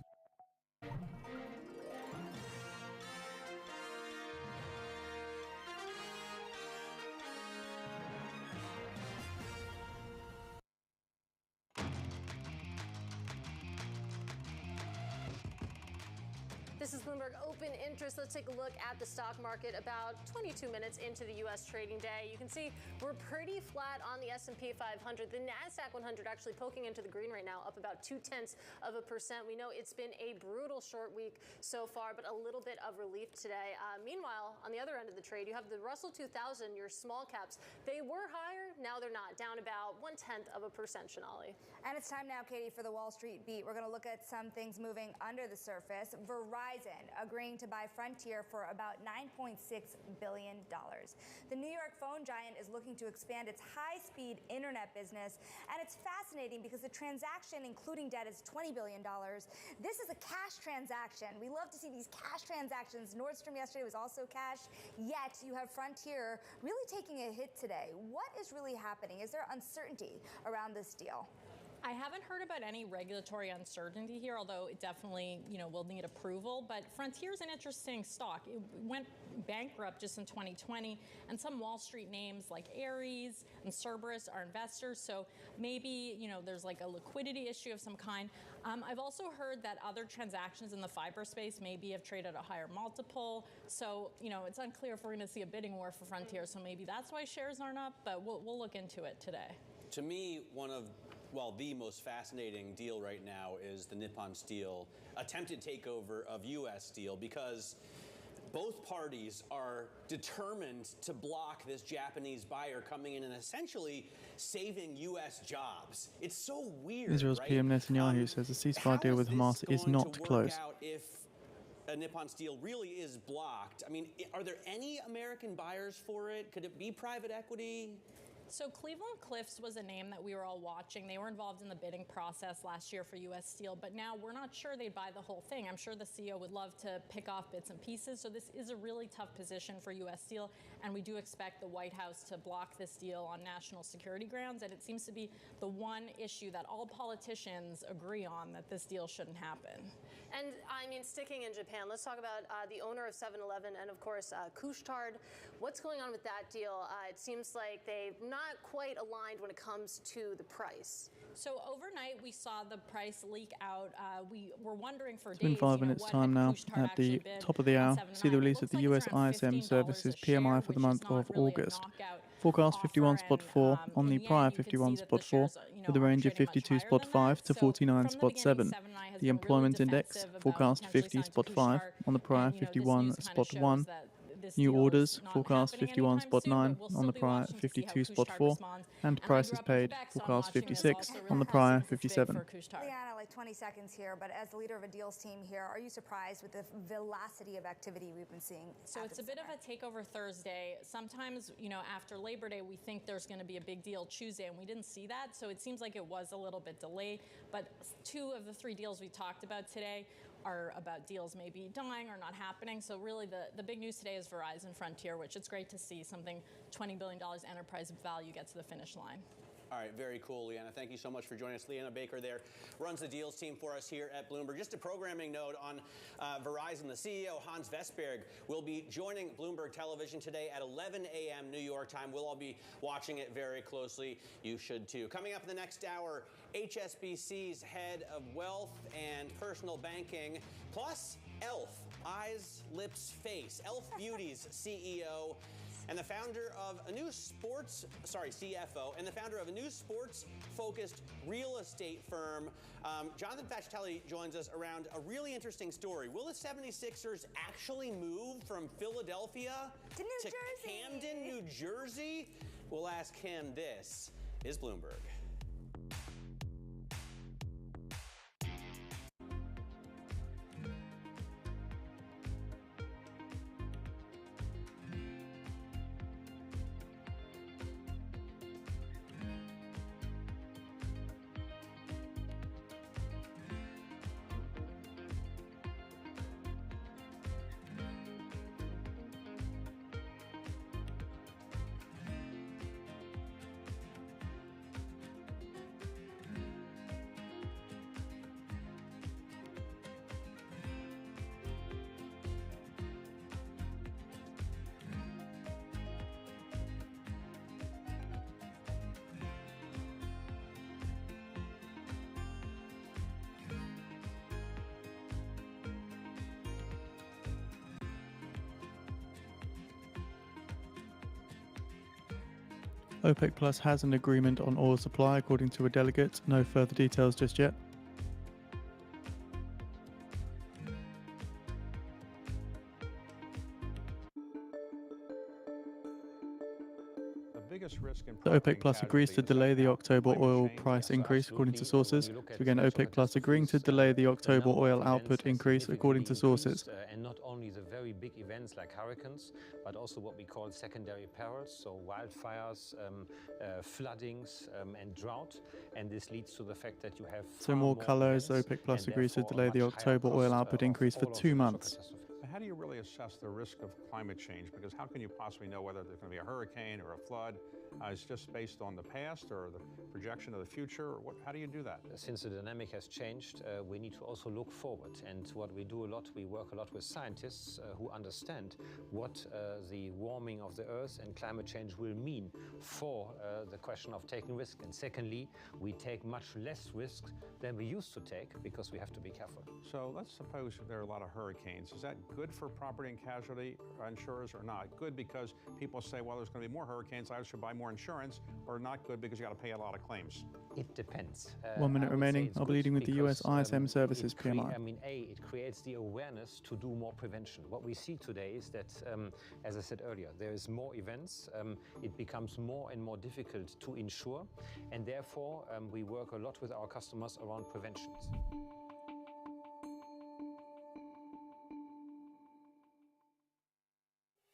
This is Bloomberg Open Interest. Let's take a look at the stock market about 22 minutes into the U.S. trading day. You can see we're pretty flat on the S&P 500. The NASDAQ 100 actually poking into the green right now, up about 0.2%. We know it's been a brutal short week so far, but a little bit of relief today. Meanwhile, on the other end of the trade, you have the Russell 2000, your small caps. They were higher, now they're not, down about 0.1%, Shonali. And it's time now, Katie, for the Wall Street beat. We're going to look at some things moving under the surface. Verizon agreeing to buy Frontier for about $9.6 billion. The New York phone giant is looking to expand its high-speed internet business, and it's fascinating because the transaction, including debt, is $20 billion. This is a cash transaction. We love to see these cash transactions. Nordstrom yesterday was also cash, yet you have Frontier really taking a hit today. What is really happening? Is there uncertainty around this deal? I haven't heard about any regulatory uncertainty here, although it definitely, will need approval. But Frontier's an interesting stock. It went bankrupt just in 2020, and some Wall Street names like Ares and Cerberus are investors. So maybe, there's like a liquidity issue of some kind. I've also heard that other transactions in the fiber space maybe have traded at a higher multiple. So, it's unclear if we're going to see a bidding war for Frontier. So maybe that's why shares aren't up, but we'll look into it today. To me, the most fascinating deal right now is the Nippon Steel attempted takeover of U.S. Steel, because both parties are determined to block this Japanese buyer coming in and essentially saving U.S. jobs. It's so weird. Israel's right? PM Netanyahu says the ceasefire deal with Hamas is not close. If Nippon Steel really is blocked, I mean, are there any American buyers for it? Could it be private equity? So Cleveland Cliffs was a name that we were all watching. They were involved in the bidding process last year for U.S. Steel, but now we're not sure they'd buy the whole thing. I'm sure the CEO would love to pick off bits and pieces. So this is a really tough position for U.S. Steel, and we do expect the White House to block this deal on national security grounds. And it seems to be the one issue that all politicians agree on, that this deal shouldn't happen. And sticking in Japan, let's talk about the owner of 7-Eleven and, of course, Couche-Tard. What's going on with that deal? It seems like they've not quite aligned when it comes to the price. So overnight, we saw the price leak out. We were wondering for days. It's been 5 minutes time now. At the top of the hour, see the release of the US ISM Services PMI for the month of August. Forecast 51.4 on the prior 51.4, with a range of 52.5 to 49.7. The employment index forecast 50.5 on the prior 51.1. New orders forecast 51.9 on the prior 52.4, and prices paid forecast 56 on the prior 57. Liana, like 20 seconds here, but as the leader of a deals team here, are you surprised with the velocity of activity we've been seeing? So it's a bit of a takeover Thursday. Sometimes, after Labor Day, we think there's going to be a big deal Tuesday, and we didn't see that. So it seems like it was a little bit delayed. But 2 of the 3 deals we talked about today are about deals maybe dying or not happening. So really the big news today is Verizon Frontier, which it's great to see something $20 billion enterprise value get to the finish line. All right, very cool, Leanna. Thank you so much for joining us. Leanna Baker there runs the deals team for us here at Bloomberg. Just a programming note on Verizon. The CEO, Hans Vestberg, will be joining Bloomberg Television today at 11 a.m. New York time. We'll all be watching it very closely. You should too. Coming up in the next hour, HSBC's head of wealth and personal banking, plus Elf, eyes, lips, face. Elf Beauty's CEO. And the founder of a new CFO, and the founder of a new sports-focused real estate firm. Jonathan Facitelli joins us around a really interesting story. Will the 76ers actually move from Philadelphia to Camden, New Jersey? We'll ask him. This is Bloomberg. OPEC Plus has an agreement on oil supply, according to a delegate. No further details just yet. The OPEC Plus agrees to delay the October oil price increase, according to sources. So again, OPEC Plus agreeing to delay the October oil output increase, according to sources. And not only the very big events like hurricanes, but also what we call secondary perils, so wildfires, floodings, and drought. And this leads to the fact that you have So more colour as OPEC Plus agrees to delay the October oil output increase for 2 months. How do you really assess the risk of climate change? Because how can you possibly know whether there's going to be a hurricane or a flood? It's just based on the past or the projection of the future? Or what? How do you do that? Since the dynamic has changed, we need to also look forward. And what we do a lot, we work a lot with scientists who understand what the warming of the Earth and climate change will mean for the question of taking risk. And secondly, we take much less risk than we used to take because we have to be careful. So let's suppose there are a lot of hurricanes. Is that good for property and casualty insurers or not? Good because people say, well, there's going to be more hurricanes, I should buy more insurance, or not good because you got to pay a lot of claims? It depends. 1 minute remaining. I'll be leading with the US ISM Services PMI. It creates the awareness to do more prevention. What we see today is that, as I said earlier, there is more events. It becomes more and more difficult to insure, and therefore we work a lot with our customers around preventions.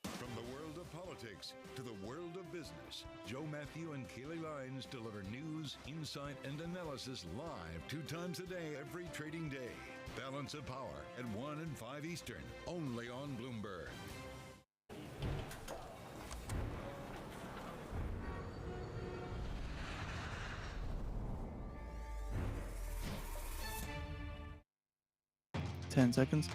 From the world of politics to the world of business, Joe Matthew and Keely Lines deliver news, insight, and analysis live 2 times a day every trading day. Balance of Power at 1 and 5 Eastern, only on Bloomberg. Ten seconds.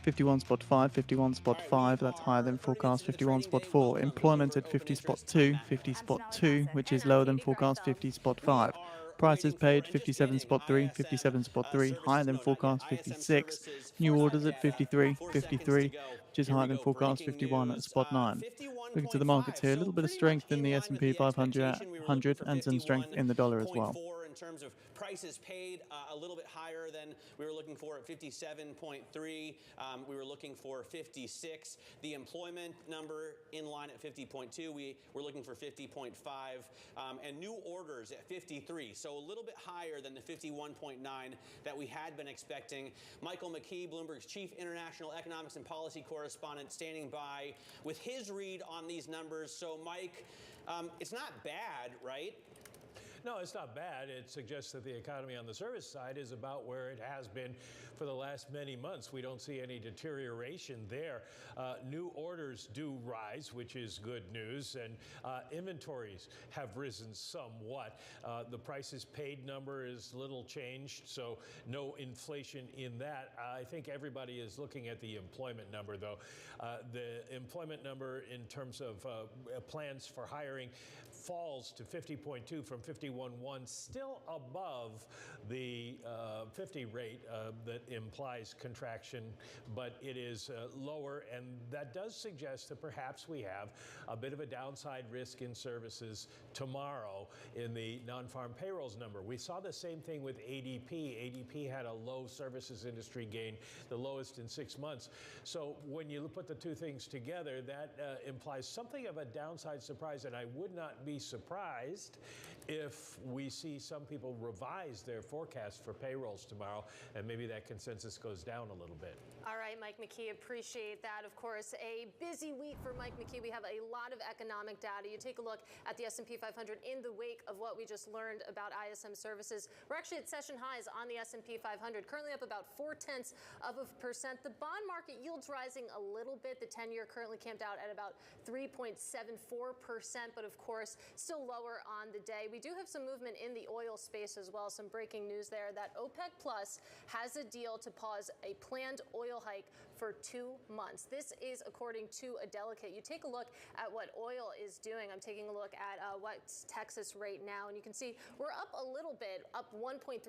$51.5, 51.5, that's higher than forecast. 51.4, employment at 50.2, 50.2, which is lower than forecast. 50.5. Prices paid 57.3, 57.3, higher than forecast. 56. New orders at 53, 53, which is higher than forecast. 51 at spot 9. Looking to the markets here, a little bit of strength in the S&P 500 and some strength in the dollar as well. In terms of prices paid, a little bit higher than we were looking for at 57.3. We were looking for 56. The employment number in line at 50.2. We were looking for 50.5. And new orders at 53. So a little bit higher than the 51.9 that we had been expecting. Michael McKee, Bloomberg's chief international economics and policy correspondent, standing by with his read on these numbers. So, Mike, it's not bad, right? No, it's not bad. It suggests that the economy on the service side is about where it has been for the last many months. We don't see any deterioration there. New orders do rise, which is good news, and inventories have risen somewhat. The prices paid number is little changed, so no inflation in that. I think everybody is looking at the employment number, though. The employment number in terms of plans for hiring falls to 50.2 from 51.1, still above the 50 rate that implies contraction, but it is lower, and that does suggest that perhaps we have a bit of a downside risk in services tomorrow in the non-farm payrolls number. We saw the same thing with ADP. ADP had a low services industry gain, the lowest in 6 months. So when you put the two things together, that implies something of a downside surprise, and I would not be surprised if we see some people revise their forecast for payrolls tomorrow, and maybe that consensus goes down a little bit. All right, Mike McKee, appreciate that. Of course, a busy week for Mike McKee. We have a lot of economic data. You take a look at the S&P 500 in the wake of what we just learned about ISM services. We're actually at session highs on the S&P 500, currently up about 0.4%. The bond market yields rising a little bit. The 10-year currently camped out at about 3.74%, but of course, still lower on the day. We do have some movement in the oil space as well. Some breaking news there that OPEC Plus has a deal to pause a planned oil hike for 2 months. This is according to a delegate. You take a look at what oil is doing. I'm taking a look at what's Texas right now, and you can see we're up a little bit, up 1.3%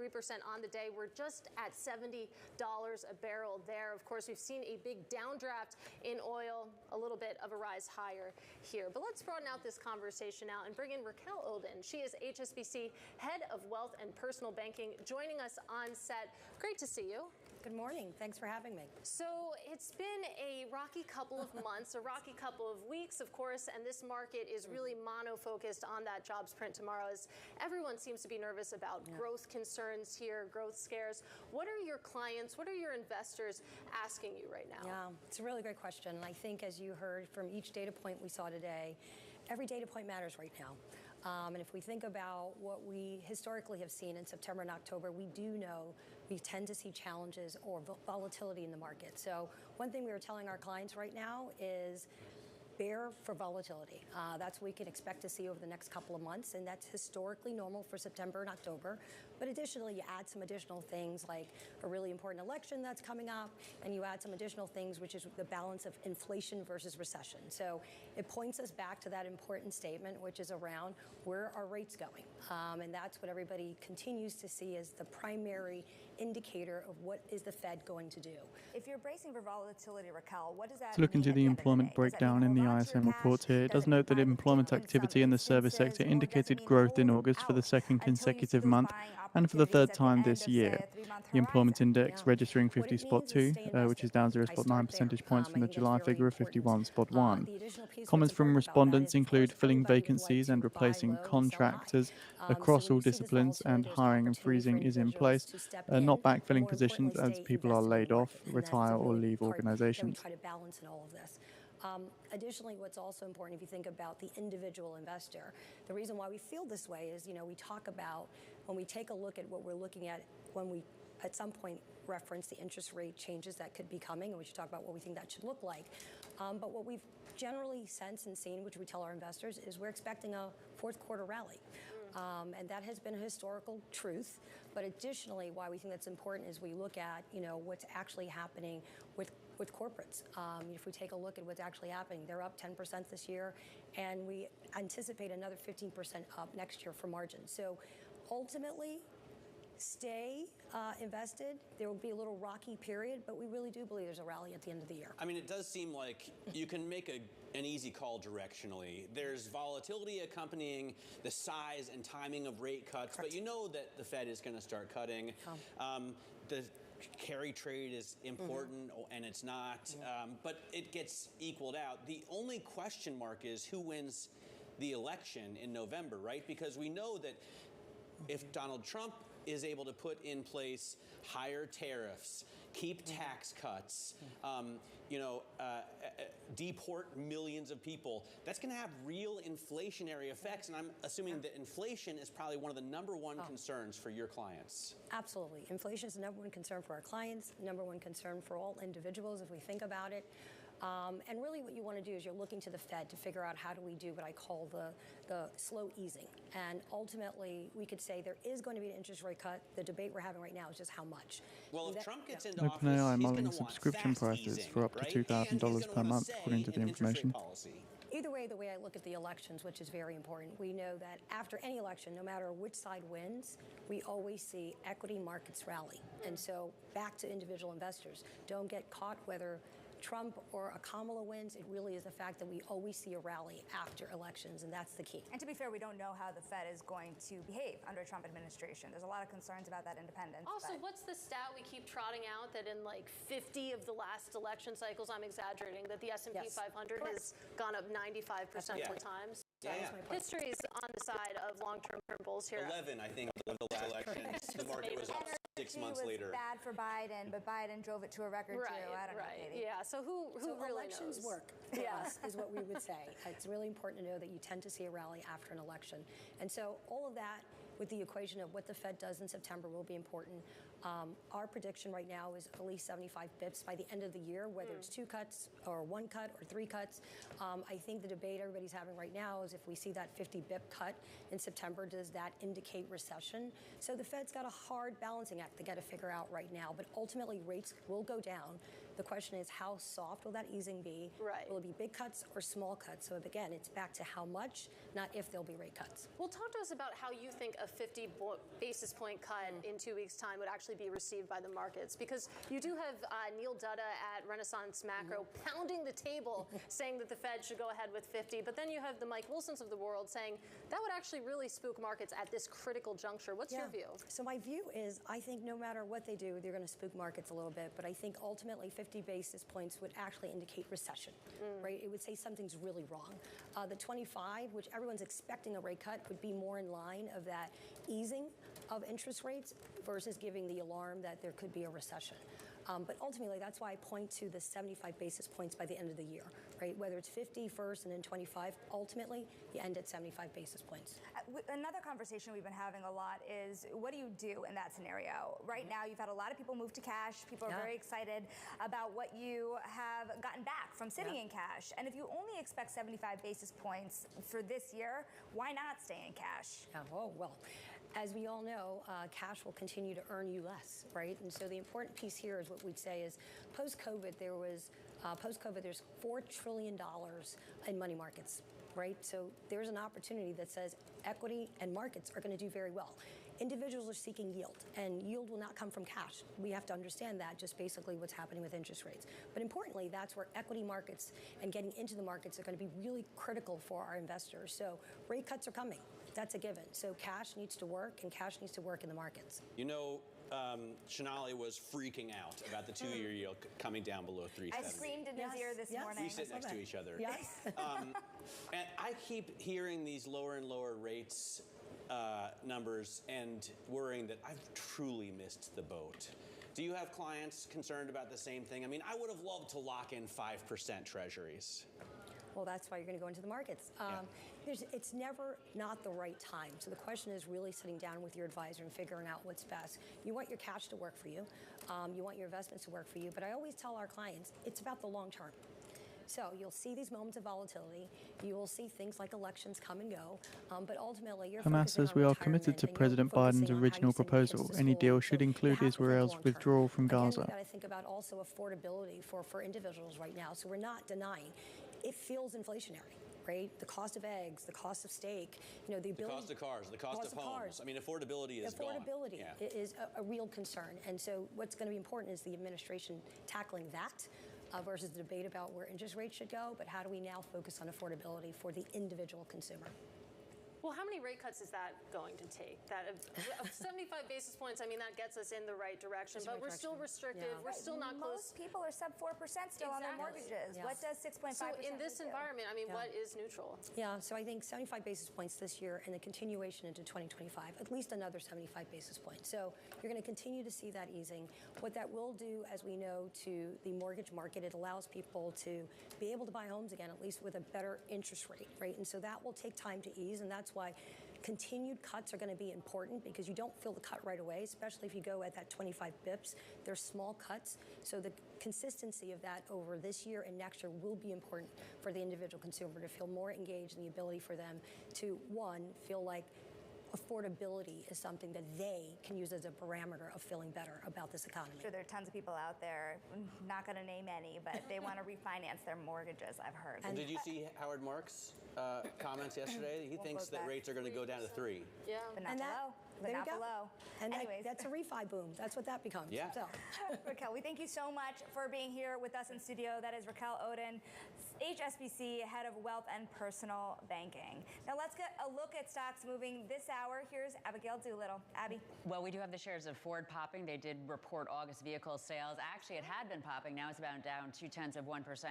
on the day. We're just at $70 a barrel there. Of course, we've seen a big downdraft in oil, a little bit of a rise higher here. But let's broaden out this conversation now and bring in Raquel Olden. She is HSBC Head of Wealth and Personal Banking, joining us on set. Great to see you. Good morning. Thanks for having me. So it's been a rocky couple of months, a rocky couple of weeks, of course, and this market is really mono-focused on that jobs print tomorrow, as everyone seems to be nervous about growth concerns here, growth scares. What are your clients, what are your investors asking you right now? Yeah, it's a really great question. And I think, as you heard from each data point we saw today, every data point matters right now. And if we think about what we historically have seen in September and October, we do know we tend to see challenges or volatility in the market. So one thing we are telling our clients right now is bear for volatility. That's what we can expect to see over the next couple of months, and that's historically normal for September and October. But additionally, you add some additional things like a really important election that's coming up, and you add some additional things, which is the balance of inflation versus recession. So it points us back to that important statement, which is around where are rates going? And that's what everybody continues to see as the primary indicator of what is the Fed going to do. If you're bracing for volatility, Raquel, what does that To look into the employment breakdown in the ISM report here, it does note that employment activity in the service sector indicated growth in August for the second consecutive month and for the third time this year. The employment index registering 50.2, which is down 0.9 percentage points from the July figure of 51.1. Comments from respondents include filling vacancies and replacing contractors across all disciplines, and hiring and freezing is in place, not backfilling positions as people are laid off, retire or leave organizations. Try to balance in all of this. Additionally, what's also important if you think about the individual investor, the reason why we feel this way is, we talk about when we take a look at what we're looking at when we at some point reference the interest rate changes that could be coming, and we should talk about what we think that should look like. But what we've generally sensed and seen, which we tell our investors, is we're expecting a fourth quarter rally. And that has been a historical truth. But additionally, why we think that's important is we look at, what's actually happening with corporates. If we take a look at what's actually happening, they're up 10% this year, and we anticipate another 15% up next year for margins. So ultimately, stay invested. There will be a little rocky period, but we really do believe there's a rally at the end of the year. I mean, it does seem like you can make an easy call directionally. There's volatility accompanying the size and timing of rate cuts, but you know that the Fed is going to start cutting. The carry trade is important, and it's not, but it gets equaled out. The only question mark is who wins the election in November, right? Because we know that if Donald Trump is able to put in place higher tariffs, keep tax cuts, deport millions of people, that's going to have real inflationary effects. And I'm assuming that inflation is probably one of the #1 concerns for your clients. Absolutely. Inflation is the #1 concern for our clients, #1 concern for all individuals if we think about it. And really what you want to do is you're looking to the Fed to figure out how do we do what I call the slow easing. And ultimately, we could say there is going to be an interest rate cut. The debate we're having right now is just how much. Well, if Trump gets into office, OpenAI modeling subscription prices for up to $2,000 per month, according to the information. Either way, the way I look at the elections, which is very important, we know that after any election, no matter which side wins, we always see equity markets rally. And so back to individual investors, don't get caught whether Trump or a Kamala wins. It really is the fact that we always see a rally after elections, and that's the key. And to be fair, we don't know how the Fed is going to behave under Trump administration. There's a lot of concerns about that independence. Also, what's the stat we keep trotting out that in like 50 of the last election cycles, I'm exaggerating, that the S&P 500 has gone up 95% more times? History is on the side of long-term bulls here. 11, I think, of the last elections. The market was up 6 months later. Bad for Biden, but Biden drove it to a record too. I don't know, Katie. Yeah. So who really elections knows? work for us is what we would say. It's really important to know that you tend to see a rally after an election, and so all of that with the equation of what the Fed does in September will be important. Our prediction right now is at least 75 bips by the end of the year, whether it's 2 cuts or 1 cut or 3 cuts. I think the debate everybody's having right now is if we see that 50 bip cut in September, does that indicate recession? So the Fed's got a hard balancing act they got to figure out right now, but ultimately rates will go down. The question is, how soft will that easing be? Right. Will it be big cuts or small cuts? So again, it's back to how much, not if there'll be rate cuts. Well, talk to us about how you think a 50 basis point cut in 2 weeks' time would actually be received by the markets, because you do have Neil Dutta at Renaissance Macro pounding the table saying that the Fed should go ahead with 50, but then you have the Mike Wilsons of the world saying that would actually really spook markets at this critical juncture. What's your view? So my view is I think no matter what they do, they're going to spook markets a little bit, but I think ultimately 50 basis points would actually indicate recession, right? It would say something's really wrong. The 25, which everyone's expecting a rate cut, would be more in line of that easing of interest rates versus giving the alarm that there could be a recession. But ultimately, that's why I point to the 75 basis points by the end of the year, right? Whether it's 50 first and then 25, ultimately, you end at 75 basis points. Another conversation we've been having a lot is, what do you do in that scenario? Right now, you've had a lot of people move to cash. People are very excited about what you have gotten back from sitting in cash. And if you only expect 75 basis points for this year, why not stay in cash? Oh, well. As we all know, cash will continue to earn you less, right? And so the important piece here is what we'd say is post-COVID, there's $4 trillion in money markets, right? So there's an opportunity that says equity and markets are going to do very well. Individuals are seeking yield, and yield will not come from cash. We have to understand that, just basically what's happening with interest rates. But importantly, that's where equity markets and getting into the markets are going to be really critical for our investors. So rate cuts are coming. That's a given. So cash needs to work, and cash needs to work in the markets. You know, Shonali was freaking out about the 2-year yield coming down below 3.70. I screamed in his ear this morning. We sit next to each other. Yes. And I keep hearing these lower and lower rates numbers and worrying that I've truly missed the boat. Do you have clients concerned about the same thing? I mean, I would have loved to lock in 5% treasuries. Well, that's why you're going to go into the markets. It's never not the right time. So the question is really sitting down with your advisor and figuring out what's best. You want your cash to work for you. You want your investments to work for you. But I always tell our clients, it's about the long term. So you'll see these moments of volatility. You will see things like elections come and go. But ultimately, you're Hamas says we are committed to President Biden's original proposal. Any deal should include Israel's withdrawal from Gaza. We've got to think about also affordability for individuals right now. So we're not denying. It feels inflationary, right? The cost of eggs, the cost of steak, the ability... The cost of cars, the cost of homes. I mean, affordability is gone. Affordability is a real concern. And so what's going to be important is the administration tackling that versus the debate about where interest rates should go, but how do we now focus on affordability for the individual consumer? Well, how many rate cuts is that going to take? That of 75 basis points, I mean, that gets us in the right direction, but we're still restrictive. We're still not close. Most people are sub 4% still on their mortgages. What does 6.5%? So in this environment, I mean, what is neutral? Yeah, so I think 75 basis points this year and the continuation into 2025, at least another 75 basis points. So you're going to continue to see that easing. What that will do, as we know, to the mortgage market, it allows people to be able to buy homes again, at least with a better interest rate, right? And so that will take time to ease, and that's why continued cuts are going to be important, because you don't feel the cut right away, especially if you go at that 25 bips. They're small cuts, so the consistency of that over this year and next year will be important for the individual consumer to feel more engaged in the ability for them to, one, feel like affordability is something that they can use as a parameter of feeling better about this economy. Sure, there are tons of people out there, not going to name any, but they want to refinance their mortgages, I've heard. And did you see Howard Marks' comments yesterday? He thinks that rates are going to go down to 3. Yeah, but not below. But not below. And anyways, that's a refi boom. That's what that becomes. Yeah. So. Raquel, we thank you so much for being here with us in studio. That is Raquel Oden, HSBC Head of Wealth and Personal Banking. Now let's get a look at stocks moving this hour. Here's Abigail Doolittle. Abby. Well, we do have the shares of Ford popping. They did report August vehicle sales. Actually, it had been popping. Now it's about down 0.2%.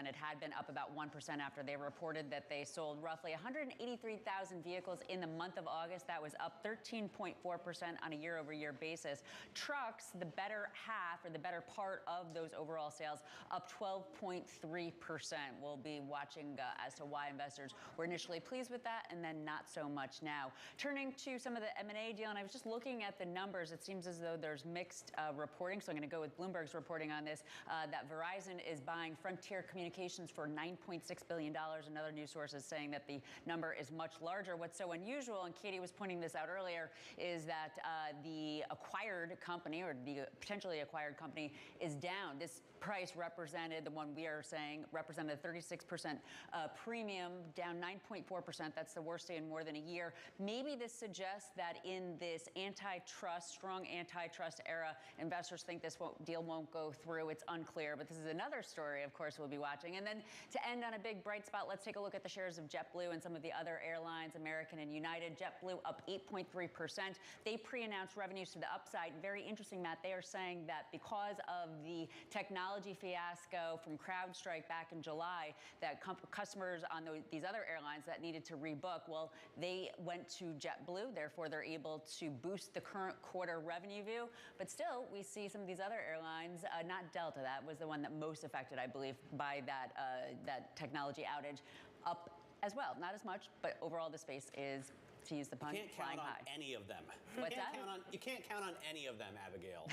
It had been up about 1% after they reported that they sold roughly 183,000 vehicles in the month of August. That was up 13.4% on a year-over-year basis. Trucks, the better half or the better part of those overall sales, up 12.3%. We'll be watching as to why investors were initially pleased with that and then not so much now. Turning to some of the M&A deal, and I was just looking at the numbers. It seems as though there's mixed reporting, so I'm going to go with Bloomberg's reporting on this, that Verizon is buying Frontier Communications for $9.6 billion. Another news source is saying that the number is much larger. What's so unusual, and Katie was pointing this out earlier, is that the acquired company or the potentially acquired company is down. This price represented, the one we are saying, represented a 36% premium, down 9.4%. That's the worst day in more than a year. Maybe this suggests that in this strong antitrust era, investors think this deal won't go through. It's unclear, but this is another story, of course, we'll be watching. And then to end on a big bright spot, let's take a look at the shares of JetBlue and some of the other airlines, American and United. JetBlue up 8.3%. They pre-announced revenues to the upside. Very interesting, Matt. They are saying that because of the technology fiasco from CrowdStrike back in July, that customers on these other airlines that needed to rebook, well, they went to JetBlue. Therefore, they're able to boost the current quarter revenue view. But still, we see some of these other airlines, not Delta, that was the one that most affected, I believe, by that technology outage, up as well. Not as much, but overall the space is, to use the pun, flying high. Any of them. What's that? You can't count on any of them, Abigail.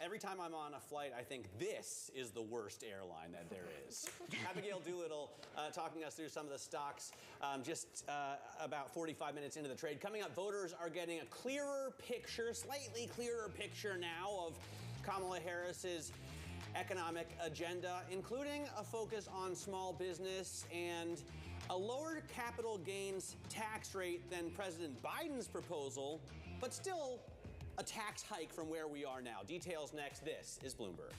Every time I'm on a flight, I think this is the worst airline that there is. Abigail Doolittle talking us through some of the stocks just about 45 minutes into the trade. Coming up, voters are getting a clearer picture, slightly clearer picture now of Kamala Harris's economic agenda, including a focus on small business and a lower capital gains tax rate than President Biden's proposal, but still a tax hike from where we are now. Details next. This is Bloomberg.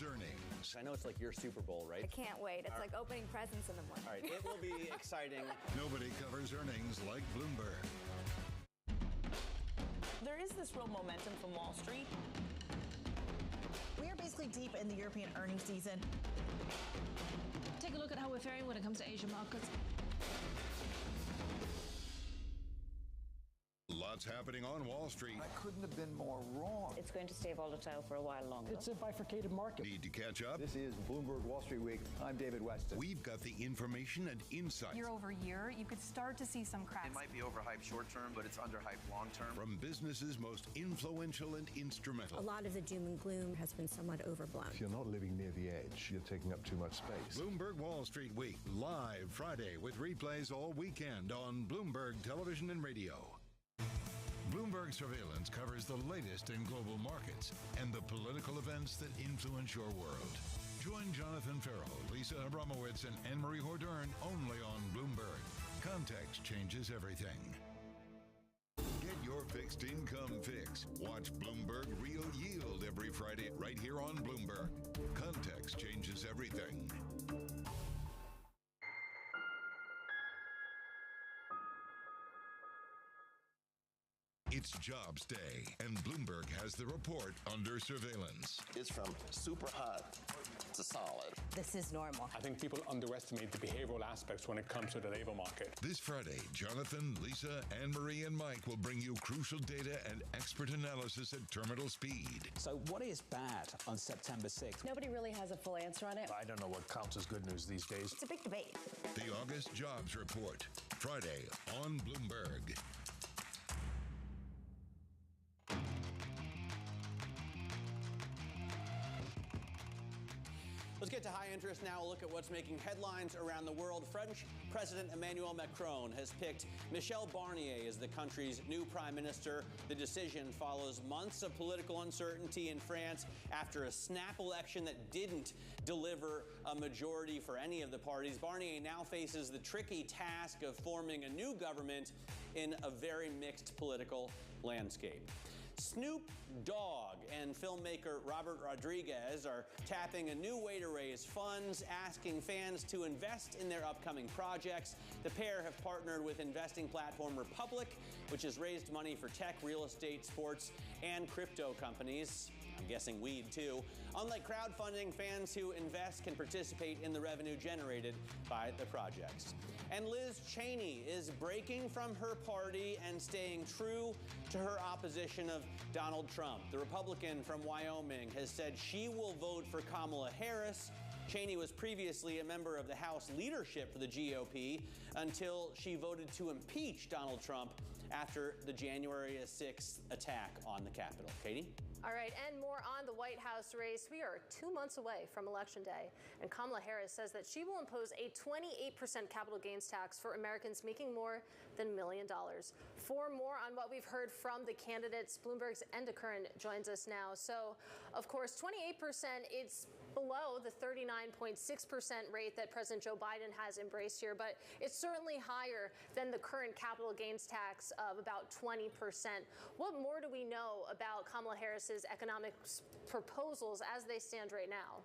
Earnings. I know it's like your Super Bowl, right? I can't wait. It's like opening presents in the morning. All right, it will be exciting. Nobody covers earnings like Bloomberg. There is this real momentum from Wall Street. We are basically deep in the European earnings season. Take a look at how we're faring when it comes to Asian markets. Lots happening on Wall Street. I couldn't have been more wrong. It's going to stay volatile for a while longer. It's a bifurcated market. Need to catch up? This is Bloomberg Wall Street Week. I'm David Weston. We've got the information and insight. Year over year, you could start to see some cracks. It might be overhyped short term, but it's underhyped long term. From businesses most influential and instrumental. A lot of the doom and gloom has been somewhat overblown. If you're not living near the edge, you're taking up too much space. Bloomberg Wall Street Week, live Friday with replays all weekend on Bloomberg Television and Radio. Bloomberg Surveillance covers the latest in global markets and the political events that influence your world. Join Jonathan Farrell, Lisa Abramowitz, and Anne-Marie Hordern only on Bloomberg. Context changes everything. Get your fixed income fix. Watch Bloomberg Real Yield every Friday right here on Bloomberg. Context changes everything. It's Jobs Day, and Bloomberg has the report under surveillance. It's from super hot to solid. This is normal. I think people underestimate the behavioral aspects when it comes to the labor market. This Friday, Jonathan, Lisa, Anne-Marie, and Mike will bring you crucial data and expert analysis at terminal speed. So what is bad on September 6th? Nobody really has a full answer on it. I don't know what counts as good news these days. It's a big debate. The August Jobs Report, Friday on Bloomberg. Let's get get to high interest now. Look at what's making headlines around the world. French President Emmanuel Macron has picked Michel Barnier as the country's new prime minister. The decision follows months of political uncertainty in France after a snap election that didn't deliver a majority for any of the parties. Barnier now faces the tricky task of forming a new government in a very mixed political landscape. Snoop Dogg and filmmaker Robert Rodriguez are tapping a new way to raise funds, asking fans to invest in their upcoming projects. The pair have partnered with investing platform Republic, which has raised money for tech, real estate, sports, and crypto companies. I'm guessing weed too. Unlike crowdfunding, fans who invest can participate in the revenue generated by the projects. And Liz Cheney is breaking from her party and staying true to her opposition of Donald Trump. The Republican from Wyoming has said she will vote for Kamala Harris. Cheney was previously a member of the House leadership for the GOP until she voted to impeach Donald Trump after the January 6th attack on the Capitol. Katie? All right, and more on the White House race. We are 2 months away from Election Day, and Kamala Harris says that she will impose a 28% capital gains tax for Americans making more than $1 million. For more on what we've heard from the candidates, Bloomberg's Enda Curran joins us now. So, of course, 28%, it's below the 39.6% rate that President Joe Biden has embraced here, but it's certainly higher than the current capital gains tax of about 20%. What more do we know about Kamala Harris's economic proposals as they stand right now?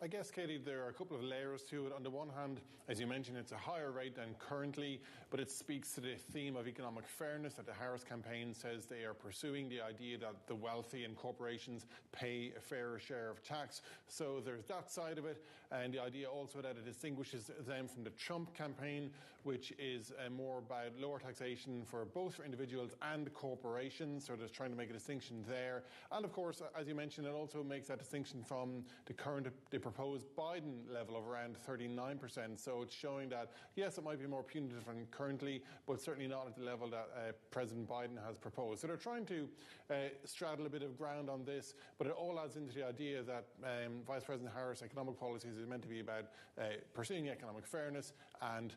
I guess, Katie, there are a couple of layers to it. On the one hand, as you mentioned, it's a higher rate than currently, but it speaks to the theme of economic fairness that the Harris campaign says they are pursuing, the idea that the wealthy and corporations pay a fairer share of tax. So there's that side of it, and the idea also that it distinguishes them from the Trump campaign, which is more about lower taxation for both for individuals and corporations. So there's trying to make a distinction there. And of course, as you mentioned, it also makes that distinction from the proposed Biden level of around 39%. So it's showing that, yes, it might be more punitive than currently, but certainly not at the level that President Biden has proposed. So they're trying to straddle a bit of ground on this, but it all adds into the idea that Vice President Harris' economic policies is meant to be about pursuing economic fairness, and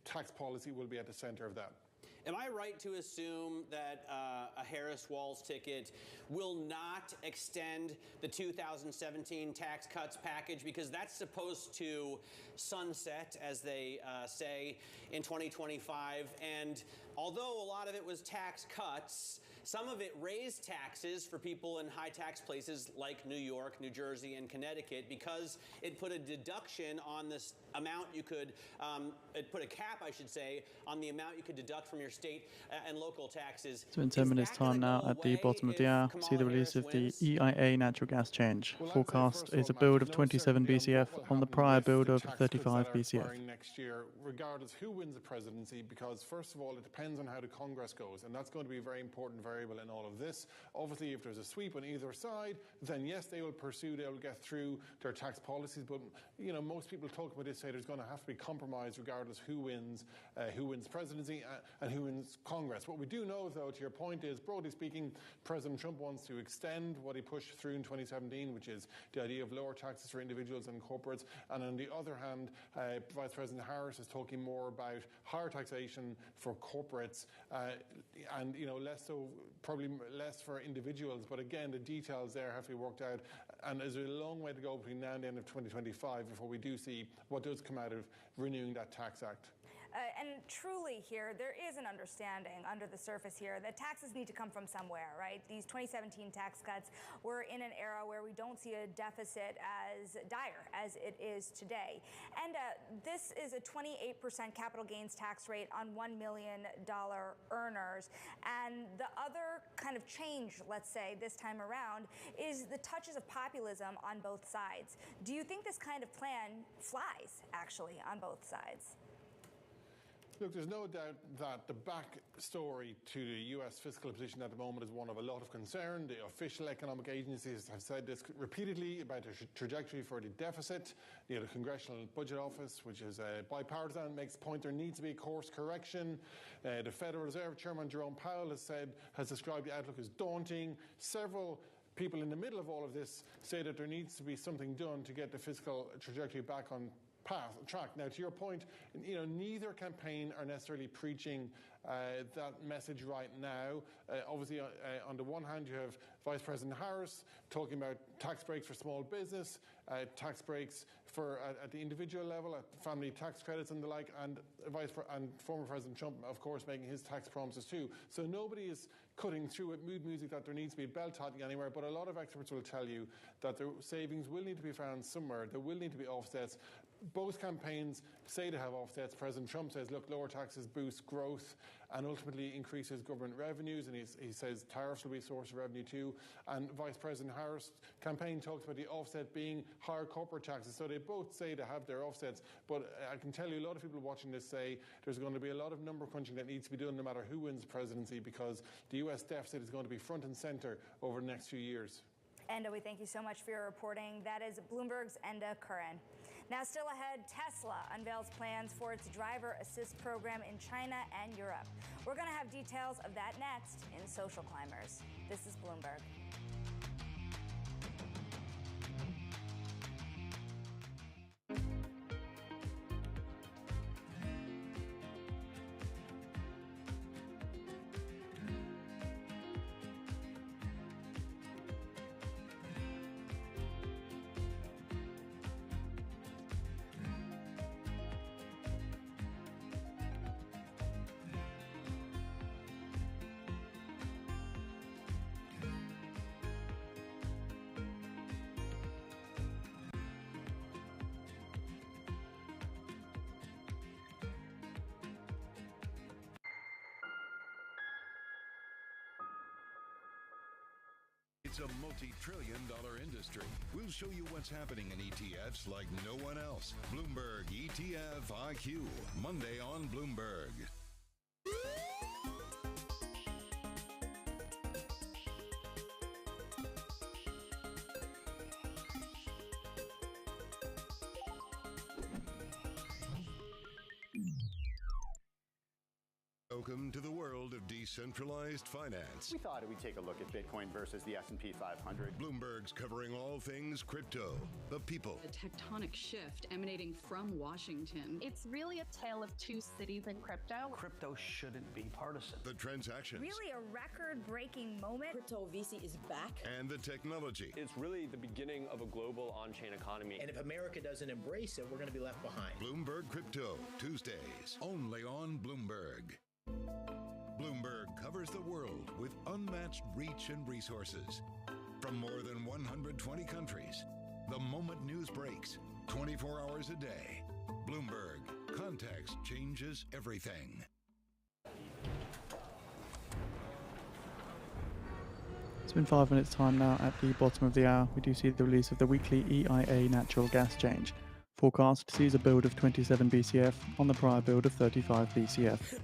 tax policy will be at the center of that. Am I right to assume that a Harris-Walz ticket will not extend the 2017 tax cuts package, because that's supposed to sunset, as they say, in 2025? And although a lot of it was tax cuts, some of it raised taxes for people in high-tax places like New York, New Jersey, and Connecticut, because it put a deduction on this amount you could, it put a cap, I should say, on the amount you could deduct from your state and local taxes. So in 10 minutes time now, at the bottom of the hour, see the release of the EIA natural gas change. Forecast is a build of 27 BCF on the prior build of 35 BCF. Next year, regardless who wins the presidency, because first of all, it depends on how the Congress goes, and that's going to be a very important variable in all of this. Obviously, if there's a sweep on either side, then yes, they will get through their tax policies, but you know, most people talk about this, say there's going to have to be compromise regardless who wins presidency and who wins Congress. What we do know, though, to your point, is broadly speaking, President Trump wants to extend what he pushed through in 2017, which is the idea of lower taxes for individuals and corporates. And on the other hand, Vice President Harris is talking more about higher taxation for corporates, and you know, probably less for individuals. But again, the details there have to be worked out, and there's a long way to go between now and the end of 2025 before we do see what does come out of renewing that tax act. And truly here, there is an understanding under the surface here that taxes need to come from somewhere, right? These 2017 tax cuts were in an era where we don't see a deficit as dire as it is today. And this is a 28% capital gains tax rate on $1 million earners. And the other kind of change, let's say, this time around is the touches of populism on both sides. Do you think this kind of plan flies, actually, on both sides? Look, there's no doubt that the backstory to the U.S. fiscal position at the moment is one of a lot of concern. The official economic agencies have said this repeatedly about the trajectory for the deficit. The Congressional Budget Office, which is bipartisan, makes the point there needs to be a course correction. The Federal Reserve Chairman Jerome Powell has described the outlook as daunting. Several people in the middle of all of this say that there needs to be something done to get the fiscal trajectory back on track. Now, to your point, neither campaign are necessarily preaching that message right now. Obviously, on the one hand, you have Vice President Harris talking about tax breaks for small business, tax breaks for at the individual level, at family tax credits and the like, and former President Trump, of course, making his tax promises too. So nobody is cutting through with mood music that there needs to be belt-tightening anywhere, but a lot of experts will tell you that the savings will need to be found somewhere. There will need to be offsets. Both campaigns say to have offsets. President Trump says, look, lower taxes boost growth and ultimately increases government revenues, and he says tariffs will be a source of revenue too. And Vice President Harris' campaign talks about the offset being higher corporate taxes. So they both say to have their offsets, but I can tell you a lot of people watching this say there's going to be a lot of number crunching that needs to be done no matter who wins the presidency, because the US deficit is going to be front and center over the next few years. Enda, we thank you so much for your reporting. That is Bloomberg's Enda Curran. Now, still ahead, Tesla unveils plans for its driver assist program in China and Europe. We're going to have details of that next in Social Climbers. This is Bloomberg. It's a multi-trillion-dollar industry. We'll show you what's happening in ETFs like no one else. Bloomberg ETF IQ, Monday on Bloomberg. Welcome to the world of decentralized finance. We thought we'd take a look at Bitcoin versus the S&P 500. Bloomberg's covering all things crypto, the people. A tectonic shift emanating from Washington. It's really a tale of two cities in crypto. Crypto shouldn't be partisan. The transactions. Really a record-breaking moment. Crypto VC is back. And the technology. It's really the beginning of a global on-chain economy. And if America doesn't embrace it, we're going to be left behind. Bloomberg Crypto, Tuesdays, only on Bloomberg. Bloomberg covers the world with unmatched reach and resources. From more than 120 countries, the moment news breaks, 24 hours a day. Bloomberg, context changes everything. It's been 5 minutes time now. At the bottom of the hour, we do see the release of the weekly EIA natural gas change. Forecast sees a build of 27 BCF on the prior build of 35 BCF.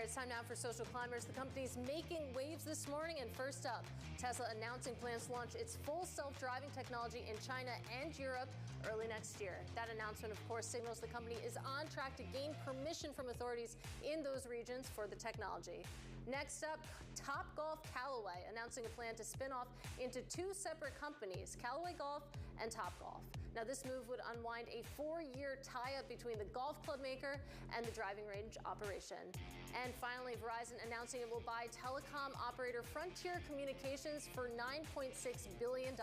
It's time now for Social Climbers. The company's making waves this morning. And first up, Tesla announcing plans to launch its full self-driving technology in China and Europe early next year. That announcement, of course, signals the company is on track to gain permission from authorities in those regions for the technology. Next up, Topgolf Callaway announcing a plan to spin off into two separate companies, Callaway Golf and Topgolf. Now, this move would unwind a 4-year tie-up between the golf club maker and the driving range operation. And finally, Verizon announcing it will buy telecom operator Frontier Communications for $9.6 billion.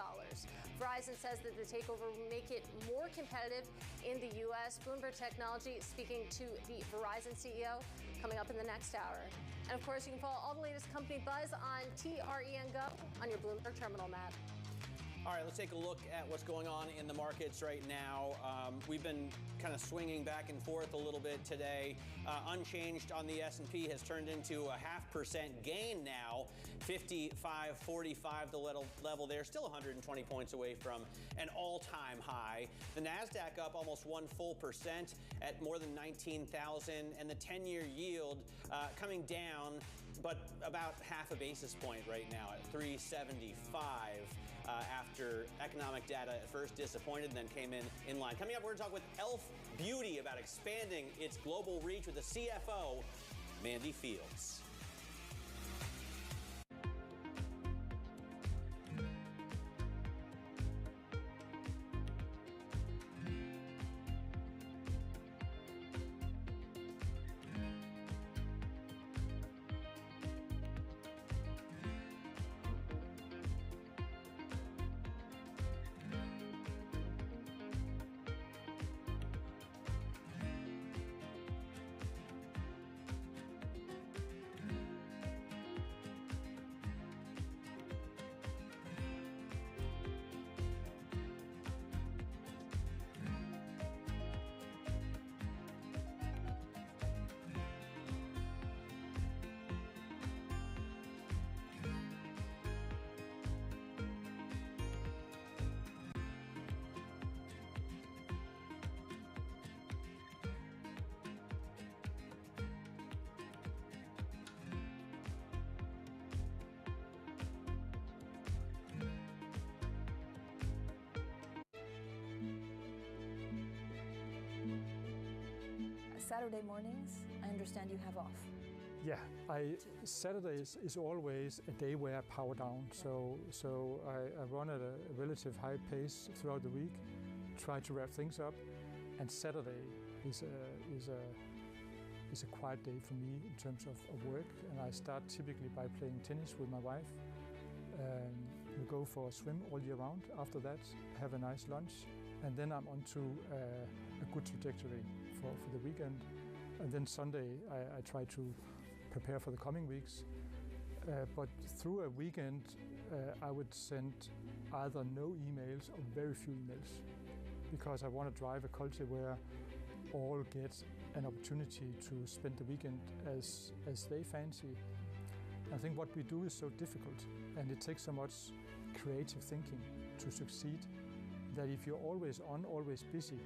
Verizon says that the takeover will make it more competitive in the U.S. Bloomberg Technology speaking to the Verizon CEO coming up in the next hour. And of course, you can follow all the latest company buzz on TREN Go on your Bloomberg Terminal map. All right, let's take a look at what's going on in the markets right now. We've been kind of swinging back and forth a little bit today. Unchanged on the S&P has turned into a 0.5% gain now. 55.45 the level there, still 120 points away from an all-time high. The NASDAQ up almost 1 full percent at more than 19,000, and the 10-year yield coming down, but about half a basis point right now at 375. After economic data at first disappointed, then came in line. Coming up, we're going to talk with Elf Beauty about expanding its global reach with the CFO, Mandy Fields. Saturday mornings, I understand you have off. Yeah, Saturdays is always a day where I power down. So I run at a relative high pace throughout the week, try to wrap things up, and Saturday is a quiet day for me in terms of work. And I start typically by playing tennis with my wife. We go for a swim all year round. After that, have a nice lunch, and then I'm on to a good trajectory for the weekend. And then Sunday, I try to prepare for the coming weeks. But through a weekend, I would send either no emails or very few emails, because I want to drive a culture where all get an opportunity to spend the weekend as they fancy. I think what we do is so difficult, and it takes so much creative thinking to succeed, that if you're always on, always busy,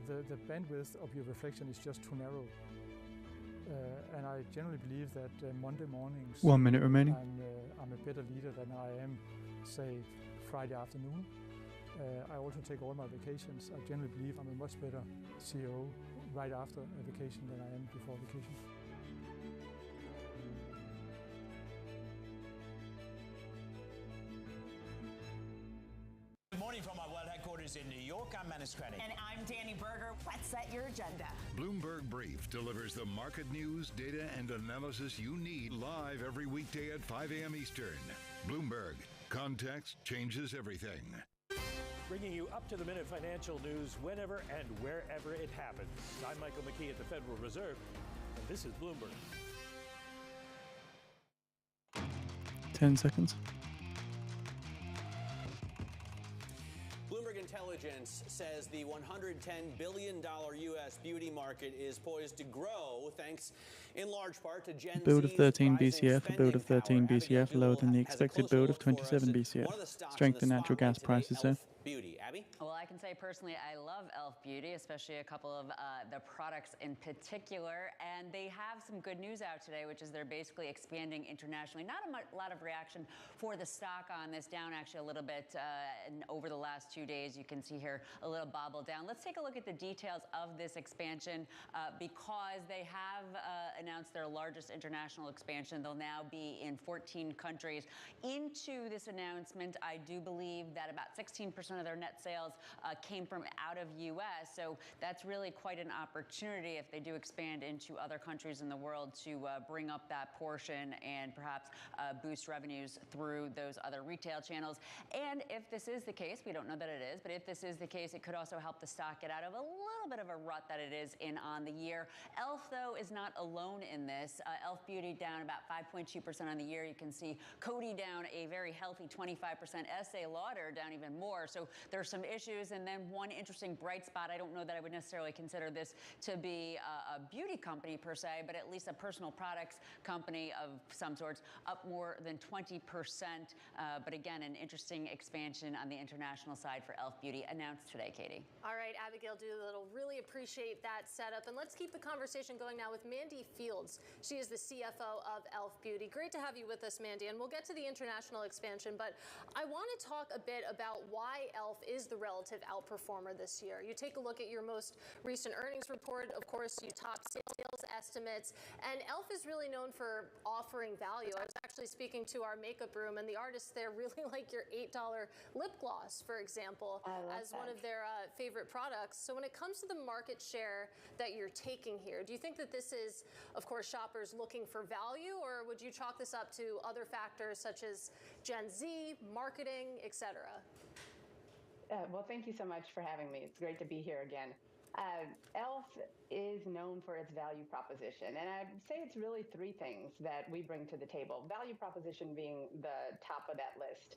the bandwidth of your reflection is just too narrow. And I generally believe that Monday mornings, 1 minute remaining. I'm a better leader than I am, say, Friday afternoon. I also take all my vacations. I generally believe I'm a much better CEO right after a vacation than I am before vacation. Good morning from our world headquarters in New York. I'm Manus Cranny. And I'm Danny Berger. Let's set your agenda. Bloomberg Brief delivers the market news, data, and analysis you need live every weekday at 5 a.m. Eastern. Bloomberg. Context changes everything. Bringing you up-to-the-minute financial news whenever and wherever it happens. I'm Michael McKee at the Federal Reserve, and this is Bloomberg. 10 seconds. Bloomberg Intelligence says the $110 billion U.S. beauty market is poised to grow thanks in large part to Gen Build of Z's 13 rising BCF, a build of 13 BCF lower than the expected build of 27 BCF. Strength in natural gas prices, sir. Beauty. Abby? Well, I can say personally, I love e.l.f. Beauty, especially a couple of the products in particular. And they have some good news out today, which is they're basically expanding internationally. Not a lot of reaction for the stock on this, down actually a little bit over the last 2 days. You can see here a little bobble down. Let's take a look at the details of this expansion because they have announced their largest international expansion. They'll now be in 14 countries. Into this announcement, I do believe that about 16% of their net sales came from out of U.S. So that's really quite an opportunity if they do expand into other countries in the world to bring up that portion and perhaps boost revenues through those other retail channels. And if this is the case, we don't know that it is, but if this is the case, it could also help the stock get out of a little bit of a rut that it is in on the year. e.l.f. though is not alone in this. e.l.f. Beauty down about 5.2% on the year. You can see Coty down a very healthy 25%. Estee Lauder down even more. So there's some issues. And then one interesting bright spot, I don't know that I would necessarily consider this to be a beauty company per se, but at least a personal products company of some sorts, up more than 20%. But again, an interesting expansion on the international side for e.l.f. Beauty announced today, Katie. All right, Abigail Doolittle, really appreciate that setup. And let's keep the conversation going now with Mandy Fields. She is the CFO of e.l.f. Beauty. Great to have you with us, Mandy. And we'll get to the international expansion, but I want to talk a bit about why e.l.f. is the relative outperformer this year. You take a look at your most recent earnings report. Of course, you top sales estimates, and e.l.f. is really known for offering value. I was actually speaking to our makeup room, and the artists there really like your $8 lip gloss, for example, as one of their favorite products. So when it comes to the market share that you're taking here, do you think that this is, of course, shoppers looking for value, or would you chalk this up to other factors such as Gen Z, marketing, etc.? Well, thank you so much for having me. It's great to be here again. e.l.f. is known for its value proposition, and I'd say it's really three things that we bring to the table. Value proposition being the top of that list.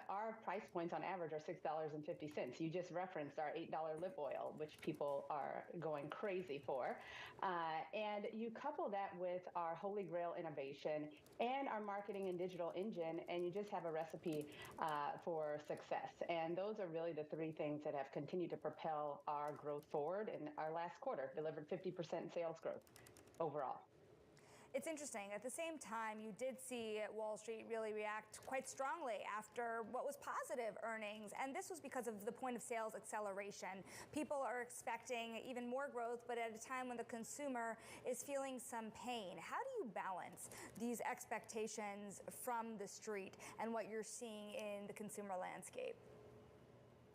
Our price points on average are $6.50. You just referenced our $8 lip oil, which people are going crazy for. And you couple that with our Holy Grail innovation and our marketing and digital engine, and you just have a recipe for success. And those are really the three things that have continued to propel our growth forward. In our last quarter, delivered 50% sales growth overall. it's interesting. At the same time, you did see Wall Street really react quite strongly after what was positive earnings, and this was because of the point of sales acceleration. People are expecting even more growth, but at a time when the consumer is feeling some pain. How do you balance these expectations from the street and what you're seeing in the consumer landscape?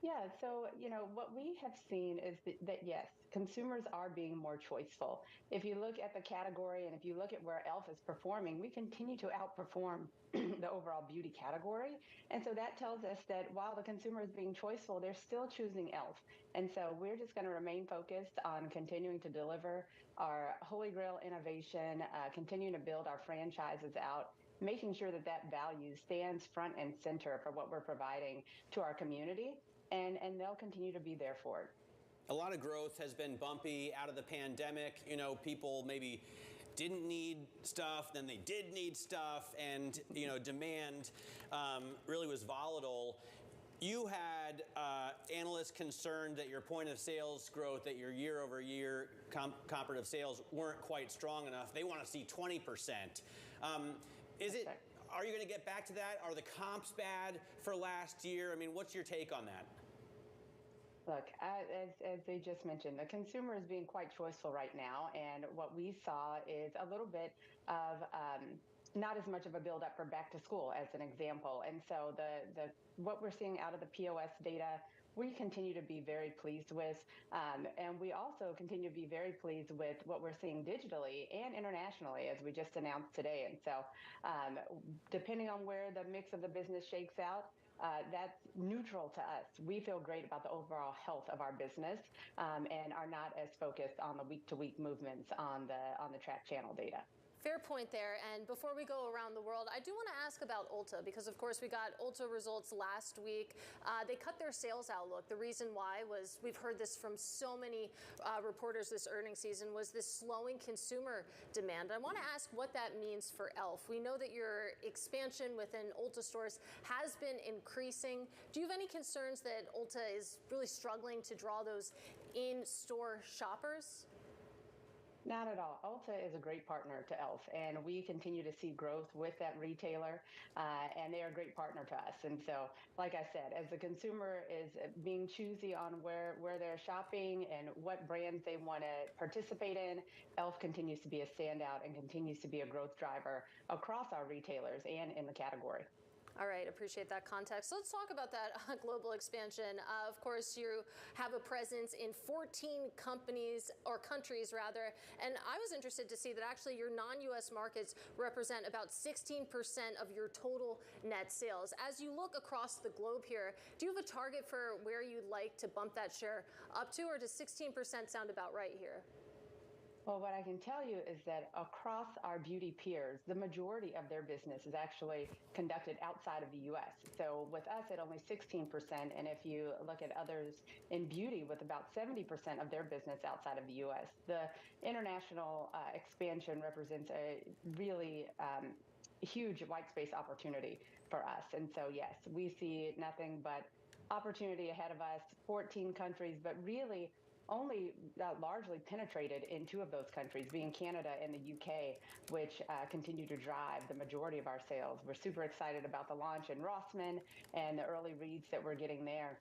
Yeah, so, what we have seen is that yes, consumers are being more choiceful. If you look at the category and if you look at where e.l.f. is performing, we continue to outperform the overall beauty category. And so that tells us that while the consumer is being choiceful, they're still choosing e.l.f. And so we're just going to remain focused on continuing to deliver our Holy Grail innovation, continuing to build our franchises out, making sure that that value stands front and center for what we're providing to our community. And they'll continue to be there for it. A lot of growth has been bumpy out of the pandemic. People maybe didn't need stuff, then they did need stuff, and demand really was volatile. You had analysts concerned that your point of sales growth, that your year-over-year comparative sales weren't quite strong enough. They want to see 20%. Are you going to get back to that? Are the comps bad for last year? I mean, what's your take on that? Look, as they just mentioned, the consumer is being quite choiceful right now. And what we saw is a little bit of not as much of a buildup for back to school, as an example. And so what we're seeing out of the POS data, we continue to be very pleased with. And we also continue to be very pleased with what we're seeing digitally and internationally, as we just announced today. And so depending on where the mix of the business shakes out, that's neutral to us. We feel great about the overall health of our business and are not as focused on the week-to-week movements on the track channel data. Fair point there. And before we go around the world, I do want to ask about Ulta, because of course we got Ulta results last week. They cut their sales outlook. The reason why was, we've heard this from so many reporters this earnings season, was this slowing consumer demand. I want to ask what that means for e.l.f. We know that your expansion within Ulta stores has been increasing. Do you have any concerns that Ulta is really struggling to draw those in-store shoppers? Not at all. Ulta is a great partner to e.l.f., and we continue to see growth with that retailer, and they are a great partner to us. And so, like I said, as the consumer is being choosy on where they're shopping and what brands they want to participate in, e.l.f. continues to be a standout and continues to be a growth driver across our retailers and in the category. All right, appreciate that context. So let's talk about that global expansion. Of course, you have a presence in 14 countries, and I was interested to see that actually your non-U.S. markets represent about 16% of your total net sales. As you look across the globe here, do you have a target for where you'd like to bump that share up to, or does 16% sound about right here? Well, what I can tell you is that across our beauty peers, the majority of their business is actually conducted outside of the U.S. So with us at only 16%, and if you look at others in beauty with about 70% of their business outside of the U.S., the international expansion represents a really huge white space opportunity for us. And so, yes, we see nothing but opportunity ahead of us, 14 countries, but really only largely penetrated in 2 of those countries, being Canada and the UK, which continue to drive the majority of our sales. We're super excited about the launch in Rossmann and the early reads that we're getting there,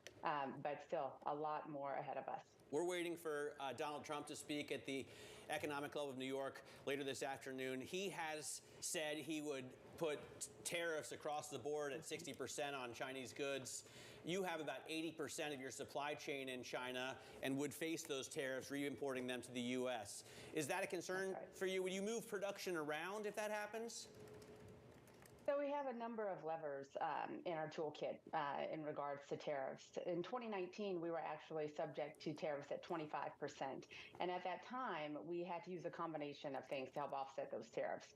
but still a lot more ahead of us. We're waiting for Donald Trump to speak at the Economic Club of New York later this afternoon. He has said he would put tariffs across the board at 60% on Chinese goods. You have about 80% of your supply chain in China and would face those tariffs, re-importing them to the U.S. Is that a concern for you? Would you move production around if that happens? So we have a number of levers in our toolkit in regards to tariffs. In 2019, we were actually subject to tariffs at 25%. And at that time, we had to use a combination of things to help offset those tariffs.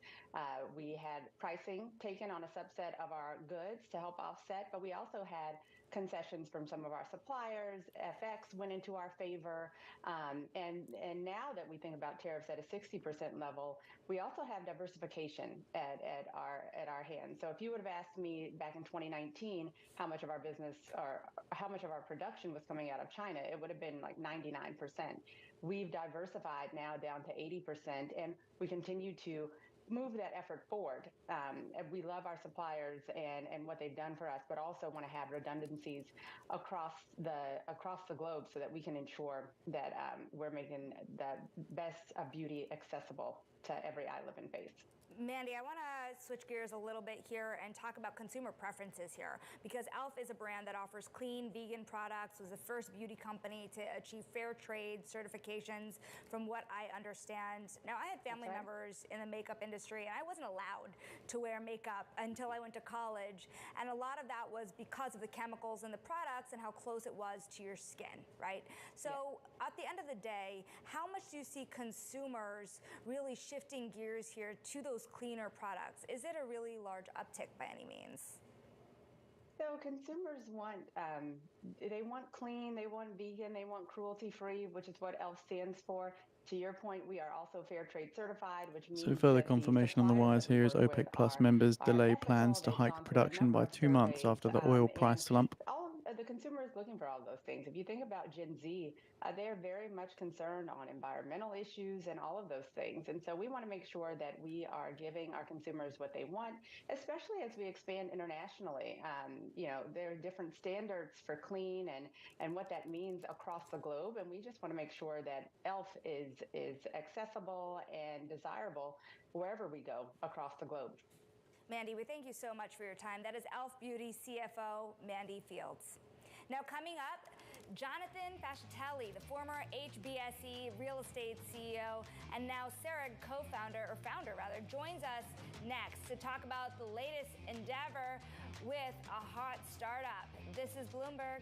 We had pricing taken on a subset of our goods to help offset, but we also had concessions from some of our suppliers. FX went into our favor. And now that we think about tariffs at a 60% level, we also have diversification at our hands. So if you would have asked me back in 2019 how much of our business or how much of our production was coming out of China, it would have been like 99%. We've diversified now down to 80%, and we continue to move that effort forward. We love our suppliers and what they've done for us, but also want to have redundancies across the globe so that we can ensure that we're making the best of beauty accessible to every eye, lip, and face. Mandy, I want to switch gears a little bit here and talk about consumer preferences here, because e.l.f. is a brand that offers clean, vegan products, was the first beauty company to achieve fair trade certifications, from what I understand. Now, I had family members in the makeup industry, and I wasn't allowed to wear makeup until I went to college, and a lot of that was because of the chemicals in the products and how close it was to your skin, right? So at the end of the day, how much do you see consumers really shifting gears here to those cleaner products? Is it a really large uptick by any means? So consumers want, they want clean, they want vegan, they want cruelty-free, which is what e.l.f. stands for. To your point, we are also fair trade certified, which means So further confirmation on the wires here is OPEC Plus members delay plans to hike production by 2 months after the oil price slump. All the consumer is looking for all those things. If you think about Gen Z, they're very much concerned on environmental issues and all of those things. And so we want to make sure that we are giving our consumers what they want, especially as we expand internationally. There are different standards for clean and what that means across the globe. And we just want to make sure that e.l.f. is accessible and desirable wherever we go across the globe. Mandy, we thank you so much for your time. That is e.l.f. Beauty CFO, Mandy Fields. Now coming up, Jonathan Fascitelli, the former HBSE real estate CEO and now Sarah founder, joins us next to talk about the latest endeavor with a hot startup. This is Bloomberg.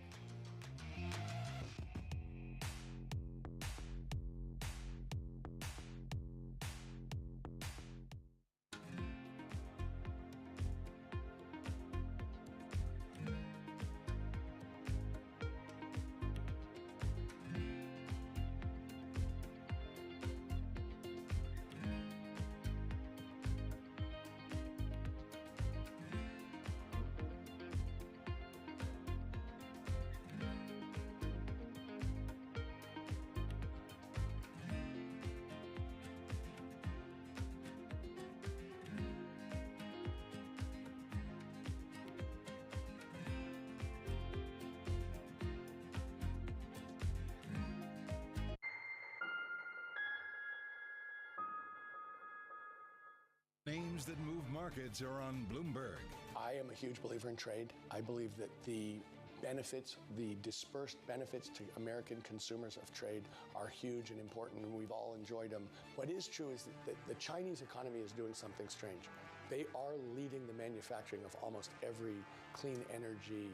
Names that move markets are on Bloomberg. I am a huge believer in trade. I believe that the benefits, the dispersed benefits to American consumers of trade are huge and important, and we've all enjoyed them. What is true is that the Chinese economy is doing something strange. They are leading the manufacturing of almost every clean energy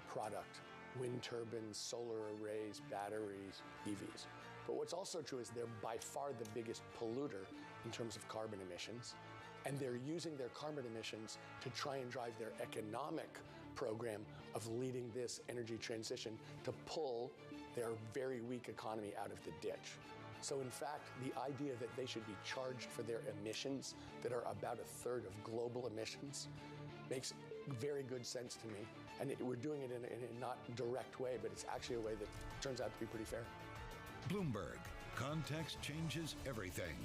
product: wind turbines, solar arrays, batteries, EVs. But what's also true is they're by far the biggest polluter in terms of carbon emissions. And they're using their carbon emissions to try and drive their economic program of leading this energy transition to pull their very weak economy out of the ditch. So in fact, the idea that they should be charged for their emissions that are about a third of global emissions makes very good sense to me. And we're doing it in a not direct way, but it's actually a way that turns out to be pretty fair. Bloomberg. Context changes everything.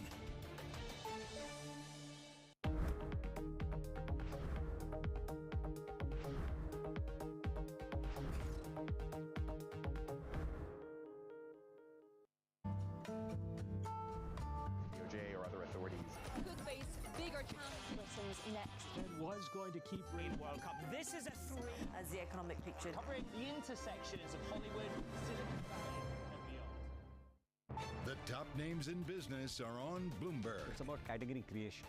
Was going to keep Rain World Cup. This is a three. As the economic picture. Covering the intersections of Hollywood, Silicon Valley, and beyond. The top names in business are on Bloomberg. It's about category creation.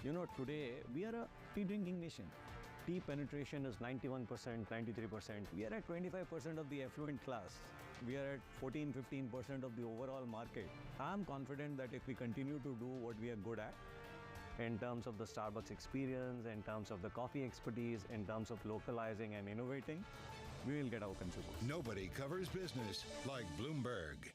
You know, today we are a tea drinking nation. Tea penetration is 91%, 93%. We are at 25% of the affluent class. We are at 14-15% of the overall market. I'm confident that if we continue to do what we are good at, in terms of the Starbucks experience, in terms of the coffee expertise, in terms of localizing and innovating, we will get our consumers. Nobody covers business like Bloomberg.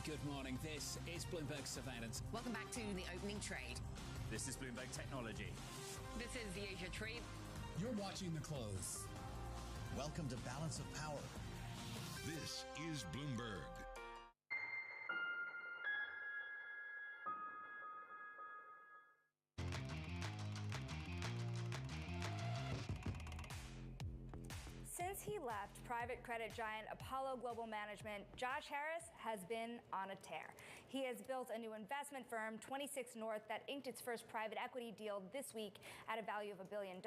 Good morning. This is Bloomberg Surveillance. Welcome back to the opening trade. This is Bloomberg Technology. This is the Asia trade. You're watching the close. Welcome to Balance of Power. This is Bloomberg. Since he left private credit giant Apollo Global Management, Josh Harris has been on a tear. He has built a new investment firm, 26 North, that inked its first private equity deal this week at a value of $1 billion.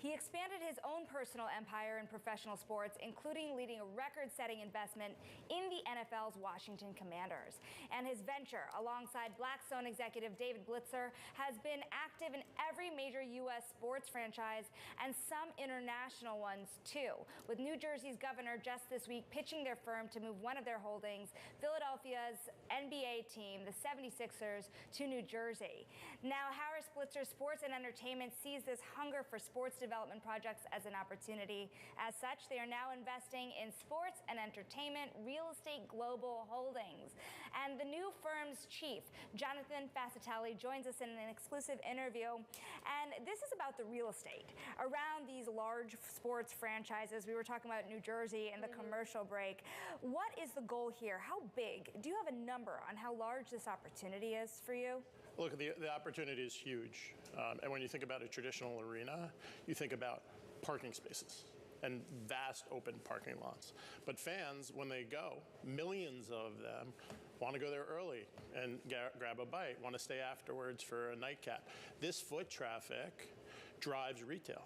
He expanded his own personal empire in professional sports, including leading a record-setting investment in the NFL's Washington Commanders. And his venture, alongside Blackstone executive David Blitzer, has been active in every major U.S. sports franchise and some international ones, too, with New Jersey's governor just this week pitching their firm to move one of their holdings, Philadelphia's NBA team, the 76ers, to New Jersey. Now, Harris Blitzer's Sports and Entertainment sees this hunger for sports development projects as an opportunity. As such, they are now investing in Sports and Entertainment Real Estate Global Holdings. And the new firm's chief, Jonathan Fascitelli, joins us in an exclusive interview. And this is about the real estate around these large sports franchises. We were talking about New Jersey in the commercial break. What is the goal here? How big? Do you have a number on how large this opportunity is for you? Look, the opportunity is huge. And when you think about a traditional arena, you think about parking spaces and vast open parking lots. But fans, when they go, millions of them want to go there early and grab a bite, want to stay afterwards for a nightcap. This foot traffic drives retail.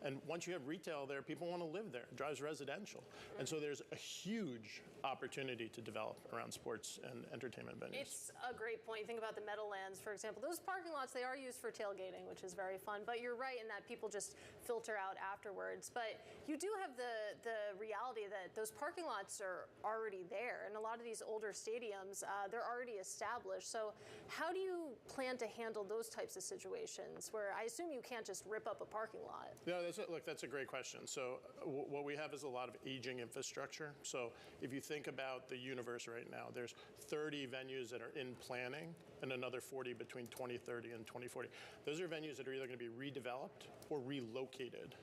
And once you have retail there, people want to live there. It drives residential. And so there's a huge opportunity to develop around sports and entertainment venues. It's a great point. You think about the Meadowlands, for example. Those parking lots, they are used for tailgating, which is very fun. But you're right in that people just filter out afterwards. But you do have the reality that those parking lots are already there. And a lot of these older stadiums, they're already established. So how do you plan to handle those types of situations where I assume you can't just rip up a parking lot? No, that's a great question. So what we have is a lot of aging infrastructure. So if you think about the universe right now, there's 30 venues that are in planning and another 40 between 2030 and 2040. Those are venues that are either going to be redeveloped or relocated.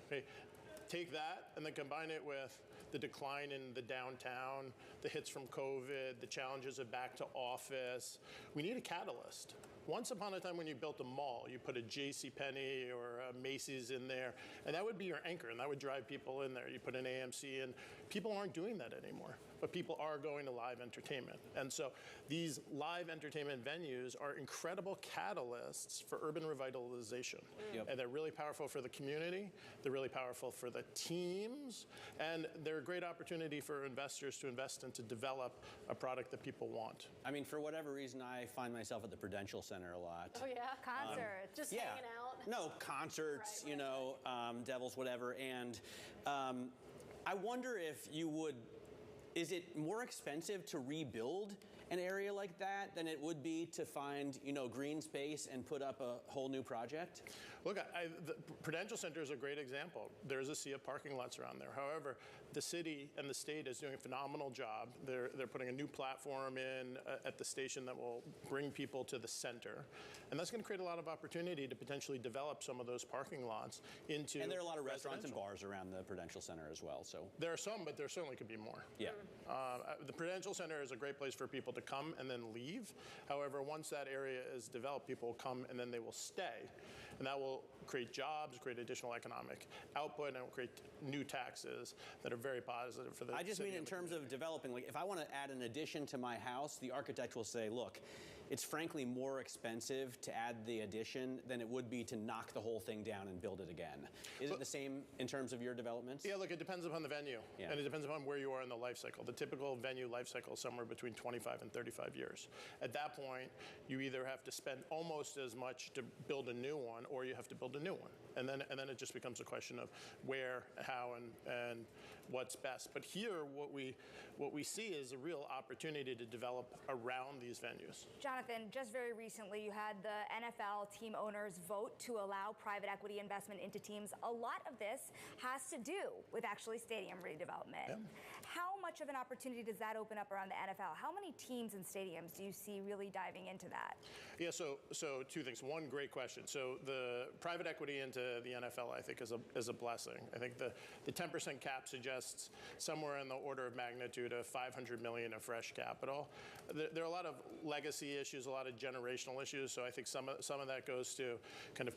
Okay. Take that and then combine it with the decline in the downtown, the hits from COVID, the challenges of back to office. We need a catalyst. Once upon a time when you built a mall, you put a JCPenney or a Macy's in there, and that would be your anchor, and that would drive people in there. You put an AMC in. People aren't doing that anymore, but people are going to live entertainment. And so these live entertainment venues are incredible catalysts for urban revitalization. And they're really powerful for the community. They're really powerful for the teams. And they're a great opportunity for investors to invest and to develop a product that people want. I mean, for whatever reason, I find myself at the Prudential Center a lot. Oh, yeah? Concerts. Just hanging out. No, concerts, you know, Devils, whatever. And I wonder if you would, is it more expensive to rebuild an area like that than it would be to find, you know, green space and put up a whole new project? Look, the Prudential Center is a great example. There's a sea of parking lots around there. However, the city and the state is doing a phenomenal job. They're putting a new platform in at the station that will bring people to the center. And that's going to create a lot of opportunity to potentially develop some of those parking lots into And there are a lot of restaurants and bars around the Prudential Center as well. So there are some, but there certainly could be more. Yeah. The Prudential Center is a great place for people to come and then leave. However, once that area is developed, people will come and then they will stay. And that will create jobs, create additional economic output, and it will create new taxes that are very positive for the I just city mean in terms of developing, like if I want to add an addition to my house, the architect will say, look, it's frankly more expensive to add the addition than it would be to knock the whole thing down and build it again. Is it the same in terms of your developments? Yeah, look, it depends upon the venue. And it depends upon where you are in the life cycle. The typical venue life cycle is somewhere between 25 and 35 years. At that point, you either have to spend almost as much to build a new one, or you have to build a new one. And then it just becomes a question of where, how, and what's best. But here, what we see is a real opportunity to develop around these venues. Jonathan, just very recently, you had the NFL team owners vote to allow private equity investment into teams. A lot of this has to do with actually stadium redevelopment. How much of an opportunity does that open up around the NFL? How many teams and stadiums do you see really diving into that? Yeah, so two things. One, great question. So the private equity into the NFL, I think, is a blessing. I think the 10% cap suggests somewhere in the order of magnitude of $500 million of fresh capital. There are a lot of legacy issues, a lot of generational issues. So I think some of that goes to kind of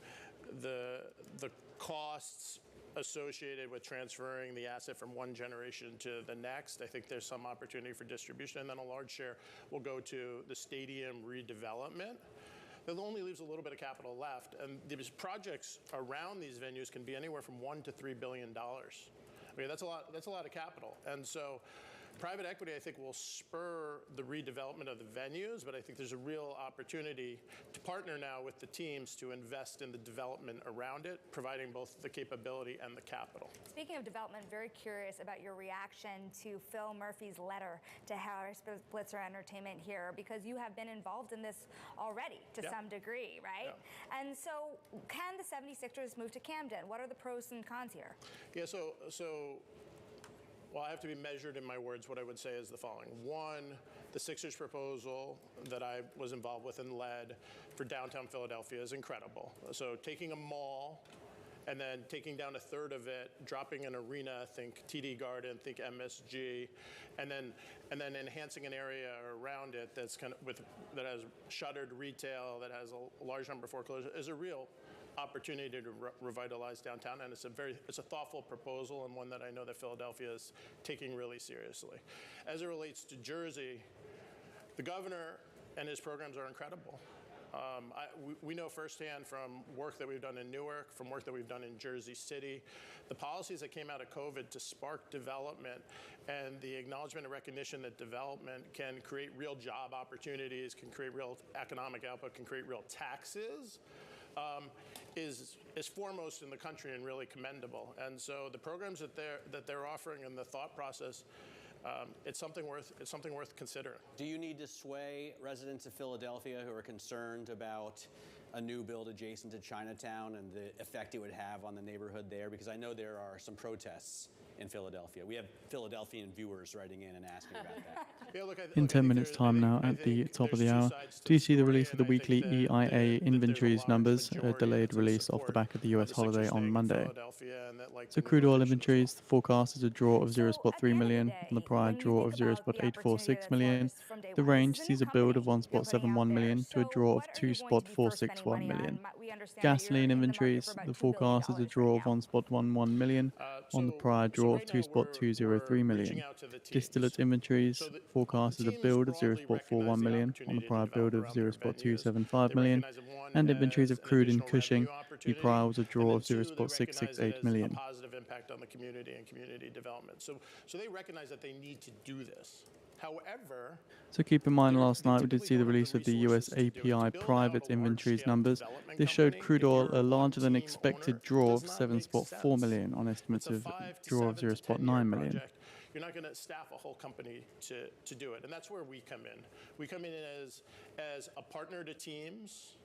the costs associated with transferring the asset from one generation to the next. I think there's some opportunity for distribution, and then a large share will go to the stadium redevelopment. That only leaves a little bit of capital left, and these projects around these venues can be anywhere from $1 to $3 billion. I mean, that's a lot of capital, and so private equity, I think, will spur the redevelopment of the venues, but I think there's a real opportunity to partner now with the teams to invest in the development around it, providing both the capability and the capital. Speaking of development, very curious about your reaction to Phil Murphy's letter to Harris Blitzer Entertainment here, because you have been involved in this already to some degree, right? Yeah. And so can the 76ers move to Camden? What are the pros and cons here? Yeah, well, I have to be measured in my words. What I would say is the following. One, the Sixers proposal that I was involved with and led for downtown Philadelphia is incredible. So taking a mall and then taking down a third of it, dropping an arena, think TD Garden, think MSG, and then enhancing an area around it that's that has shuttered retail, that has a large number of foreclosures, is a real opportunity to revitalize downtown, and it's a thoughtful proposal, and one that I know that Philadelphia is taking really seriously. As it relates to Jersey, the governor and his programs are incredible. We know firsthand from work that we've done in Newark, from work that we've done in Jersey City, the policies that came out of COVID to spark development and the acknowledgement and recognition that development can create real job opportunities, can create real economic output, can create real taxes, is foremost in the country and really commendable. And so the programs that they're offering and the thought process, it's something worth considering. Do you need to sway residents of Philadelphia who are concerned about a new build adjacent to Chinatown and the effect it would have on the neighborhood there? Because I know there are some protests in Philadelphia. We have Philadelphian viewers writing in and asking about that. In 10 minutes time now, at the top of the hour, do you see the release of the weekly EIA inventories numbers, a delayed release off the back of the US holiday on Monday? So crude oil inventories, the forecast is a draw of 0.3 million on the prior draw of 0.846 million. The range sees a build of 1.71 million to a draw of 2.461 million. Gasoline inventories, the forecast is a draw of 1.11 million on the prior draw of 2.203 million. Distillate inventories, forecast is a build of 0.41 million on the prior build of 0.275 million. And inventories of crude in Cushing, the prior was a draw of 0.668 million. A positive impact on the community and community development. So they recognize that they need to do this. However, so keep in mind, last night we did see the release of the US API private inventories numbers. This showed crude oil a larger than expected draw of 7.4 million on estimates of draw of 0.9 million. You're not going to staff a whole company to do it, and that's where we come in. We come in as a partner to teams,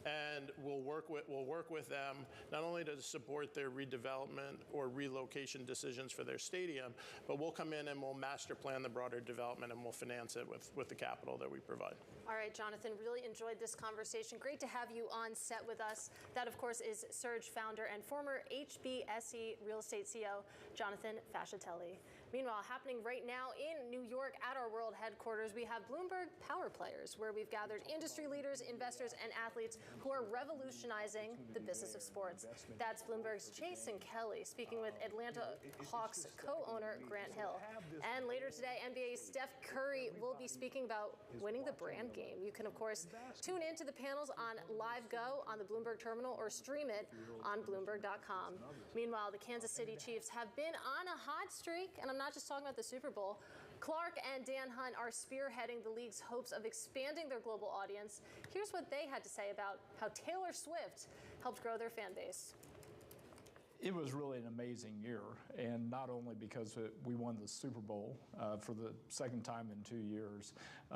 and we'll work with them not only to support their redevelopment or relocation decisions for their stadium, but we'll come in and we'll master plan the broader development and we'll finance it with the capital that we provide. All right, Jonathan, really enjoyed this conversation. Great to have you on set with us. That, of course, is Surge founder and former HBSE real estate CEO, Jonathan Fascitelli. Meanwhile, happening right now in New York at our world headquarters, we have Bloomberg Power Players, where we've gathered industry leaders, investors, and athletes who are revolutionizing the business of sports. That's Bloomberg's Jason Kelly speaking with Atlanta Hawks co-owner Grant Hill. And later today, NBA's Steph Curry will be speaking about winning the brand game. You can, of course, tune in to the panels on Live Go on the Bloomberg terminal or stream it on Bloomberg.com. Meanwhile, the Kansas City Chiefs have been on a hot streak, and I'm not just talking about the Super Bowl. Clark and Dan Hunt are spearheading the league's hopes of expanding their global audience. Here's what they had to say about how Taylor Swift helped grow their fan base. It was really an amazing year, and not only because we won the Super Bowl for the second time in 2 years,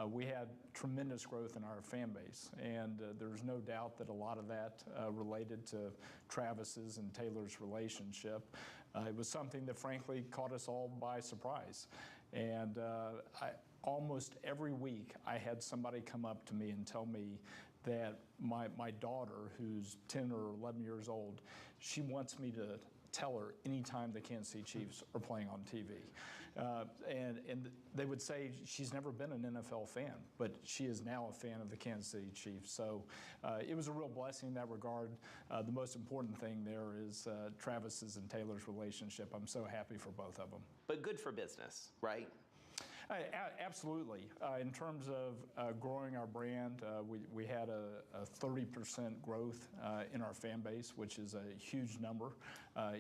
we had tremendous growth in our fan base, and there's no doubt that a lot of that related to Travis's and Taylor's relationship. It was something that frankly caught us all by surprise. And almost every week I had somebody come up to me and tell me that my daughter, who's 10 or 11 years old, she wants me to tell her anytime the Kansas City Chiefs are playing on TV. And they would say she's never been an NFL fan, but she is now a fan of the Kansas City Chiefs. So it was a real blessing in that regard. The most important thing there is Travis's and Taylor's relationship. I'm so happy for both of them. But good for business, right? Absolutely. In terms of growing our brand, we had a 30% growth in our fan base, which is a huge number,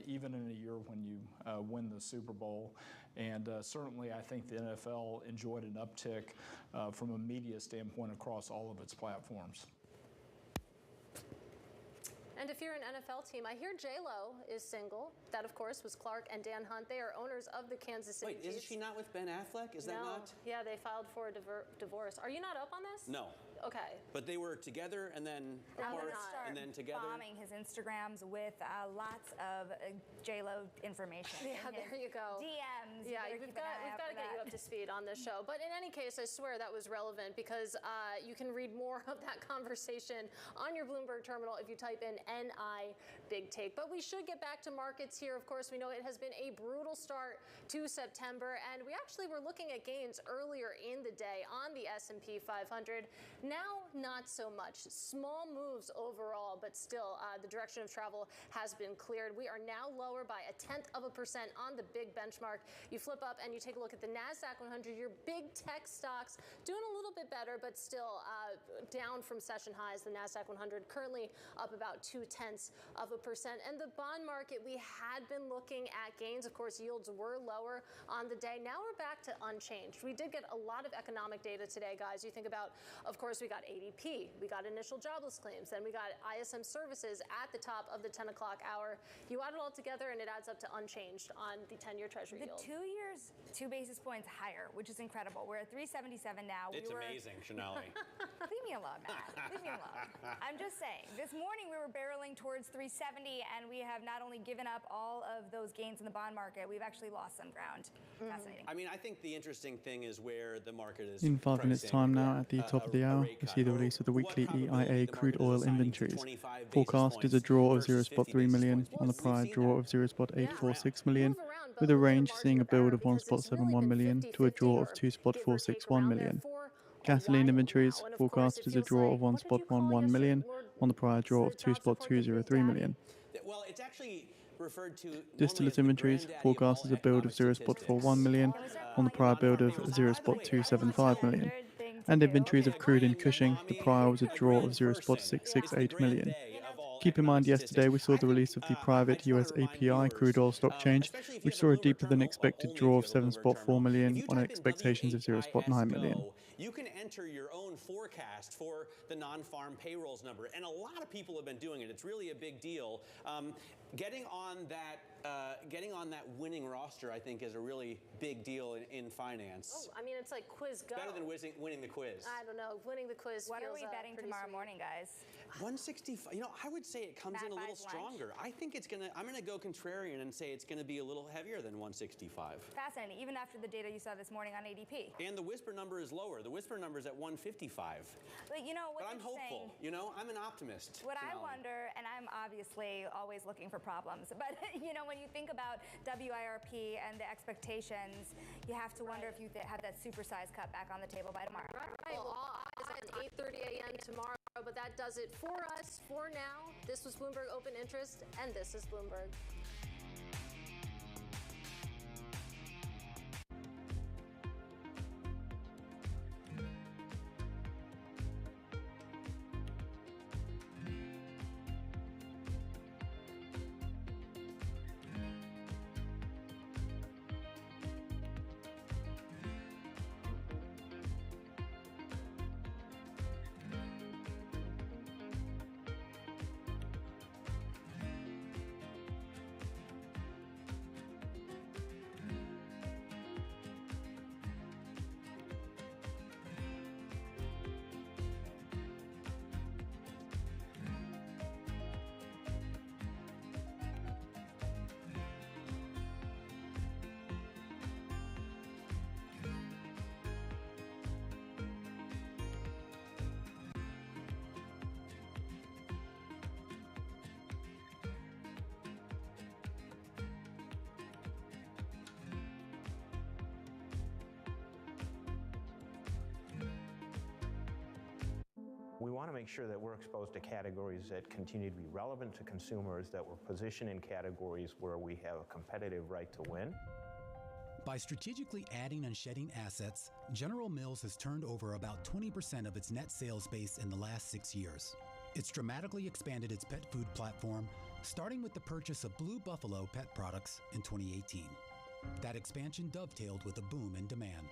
even in a year when you win the Super Bowl. And certainly I think the NFL enjoyed an uptick from a media standpoint across all of its platforms. And if you're an NFL team, I hear J-Lo is single. That, of course, was Clark and Dan Hunt. They are owners of the Kansas City Chiefs. Wait, isn't she not with Ben Affleck? Is that not? Yeah, they filed for a divorce. Are you not up on this? No. Okay. But they were together and then apart and then together? Bombing his Instagrams with lots of J-Lo information. Yeah, there you go. DMs. Yeah, we've got to get you up to speed on this show. But in any case, I swear that was relevant because you can read more of that conversation on your Bloomberg terminal if you type in NI Big Take. But we should get back to markets here. Of course, we know it has been a brutal start to September, and we actually were looking at gains earlier in the day on the S&P 500. Now, not so much. Small moves overall, but still, the direction of travel has been cleared. We are now lower by 0.1% on the big benchmark. You flip up and you take a look at the NASDAQ 100. Your big tech stocks doing a little bit better, but still down from session highs. The NASDAQ 100 currently up about 0.2%. And the bond market, we had been looking at gains. Of course, yields were lower on the day. Now we're back to unchanged. We did get a lot of economic data today, guys. You think about, of course, we got ADP, we got initial jobless claims, then we got ISM services at the top of the 10 o'clock hour. You add it all together and it adds up to unchanged on the 10-year Treasury yield. The 2 years, 2 basis points higher, which is incredible. We're at 377 now. It's amazing, Shonali. Leave me alone, Matt. Leave me alone. I'm just saying, this morning we were barreling towards 370, and we have not only given up all of those gains in the bond market, we've actually lost some ground. Fascinating. I mean, I think the interesting thing is where the market is. In 5 minutes' time now, at the top of the hour, we see the release of the weekly EIA crude oil inventories. Forecast is a draw of 0.3 million on the prior draw of 0.846 million, with a range seeing a build of 1.71 million to a draw of 2.461 million. Gasoline inventories forecast is a draw of 1.11 million on the prior draw of 2.203 million. Well, it's actually referred to. Distillate inventories forecast is a build of 0.41 million on the prior build of 0.275 million. And inventories of crude in Cushing, the prior was a draw of 0.668 million. Keep in mind, yesterday we saw the release of the private US API crude oil stock change, which saw a deeper than expected draw of 7.4 million on expectations of 0.9 million. You can enter your own forecast for the non-farm payrolls number, and a lot of people have been doing it. It's really a big deal. Getting on that winning roster, I think, is a really big deal in finance. Oh, I mean, it's like quiz go. Better than winning the quiz. I don't know. Winning the quiz. What are we betting tomorrow morning, guys? 165. You know, I would say it comes in a little stronger. I think it's gonna. I'm gonna go contrarian and say it's gonna be a little heavier than 165. Fascinating. Even after the data you saw this morning on ADP. And the whisper number is lower. The whisper number is at 155. But you know what? But I'm hopeful. You know, I'm an optimist. What I wonder, and I'm obviously always looking for problems, but you know, when you think about WIRP and the expectations, you have to wonder if you have that supersized cut back on the table by tomorrow. Right. Well, all eyes at 8:30 a.m. tomorrow. But that does it for us for now. This was Bloomberg Open Interest, and this is Bloomberg. we want to make sure that we're exposed to categories that continue to be relevant to consumers, that we're positioned in categories where we have a competitive right to win. By strategically adding and shedding assets, General Mills has turned over about 20% of its net sales base in the last 6 years. It's dramatically expanded its pet food platform, starting with the purchase of Blue Buffalo pet products in 2018. That expansion dovetailed with a boom in demand.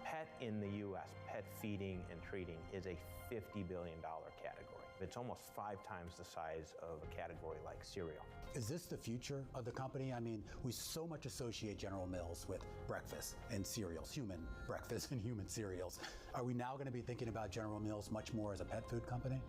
Pet in the U.S., pet feeding and treating, is a $50 billion category. It's almost 5 times the size of a category like cereal. Is this the future of the company? I mean, we so much associate General Mills with breakfast and cereals, human breakfast and human cereals. Are we now going to be thinking about General Mills much more as a pet food company?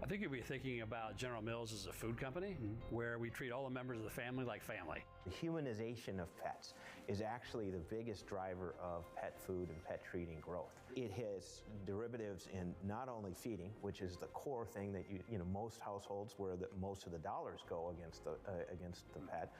I think you'll be thinking about General Mills as a food company where we treat all the members of the family like family. The humanization of pets is actually the biggest driver of pet food and pet treating growth. It has derivatives in not only feeding, which is the core thing that most households where most of the dollars go against the pet,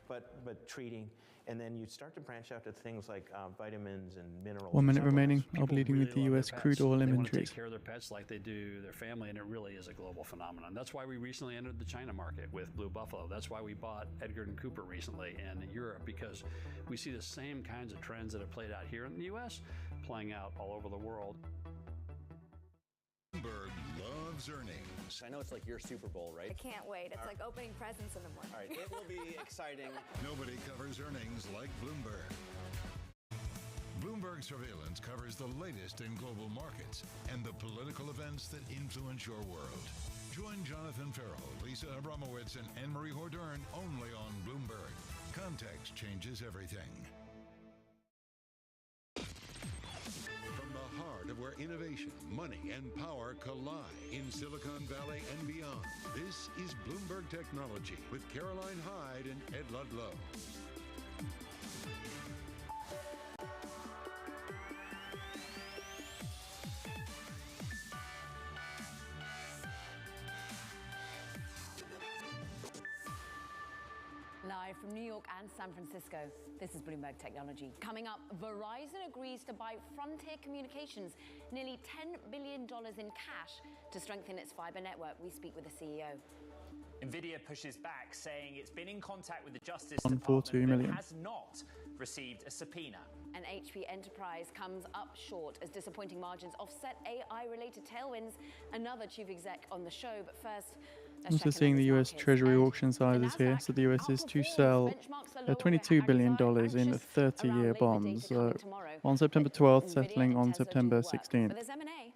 but treating, and then you start to branch out to things like vitamins and minerals. 1 minute remaining. I'll be leading with the Really love US their crude pets. oil They want to inventories. take care of their pets like they do their family, and it really is a global phenomenon. That's why we recently entered the China market with Blue Buffalo. That's why we bought Edgar & Cooper recently in Europe, because we see the same kinds of trends that have played out here in the US playing out all over the world. Bloomberg loves earnings. I know it's like your Super Bowl, right? I can't wait. It's like opening presents in the morning. All right, it will be exciting. Nobody covers earnings like Bloomberg. Bloomberg Surveillance covers the latest in global markets and the political events that influence your world. Join Jonathan Farrell, Lisa Abramowitz, and Anne-Marie Hordern only on Bloomberg. Context changes everything. From the heart of where innovation, money, and power collide in Silicon Valley and beyond, this is Bloomberg Technology with Caroline Hyde and Ed Ludlow. Live from New York and San Francisco, this is Bloomberg Technology. Coming up, Verizon agrees to buy Frontier Communications nearly $10 billion in cash to strengthen its fiber network. We speak with the CEO. NVIDIA pushes back, saying it's been in contact with the Justice 142 Department million. but has not received a subpoena. And HP Enterprise comes up short as disappointing margins offset AI-related tailwinds. Another chief exec on the show, but first, let's Also check in seeing on the those US markets. Treasury auction sizes here. So the US is to sell $22 billion in 30-year bonds on September 12th, settling on September 16th. But there's M&A.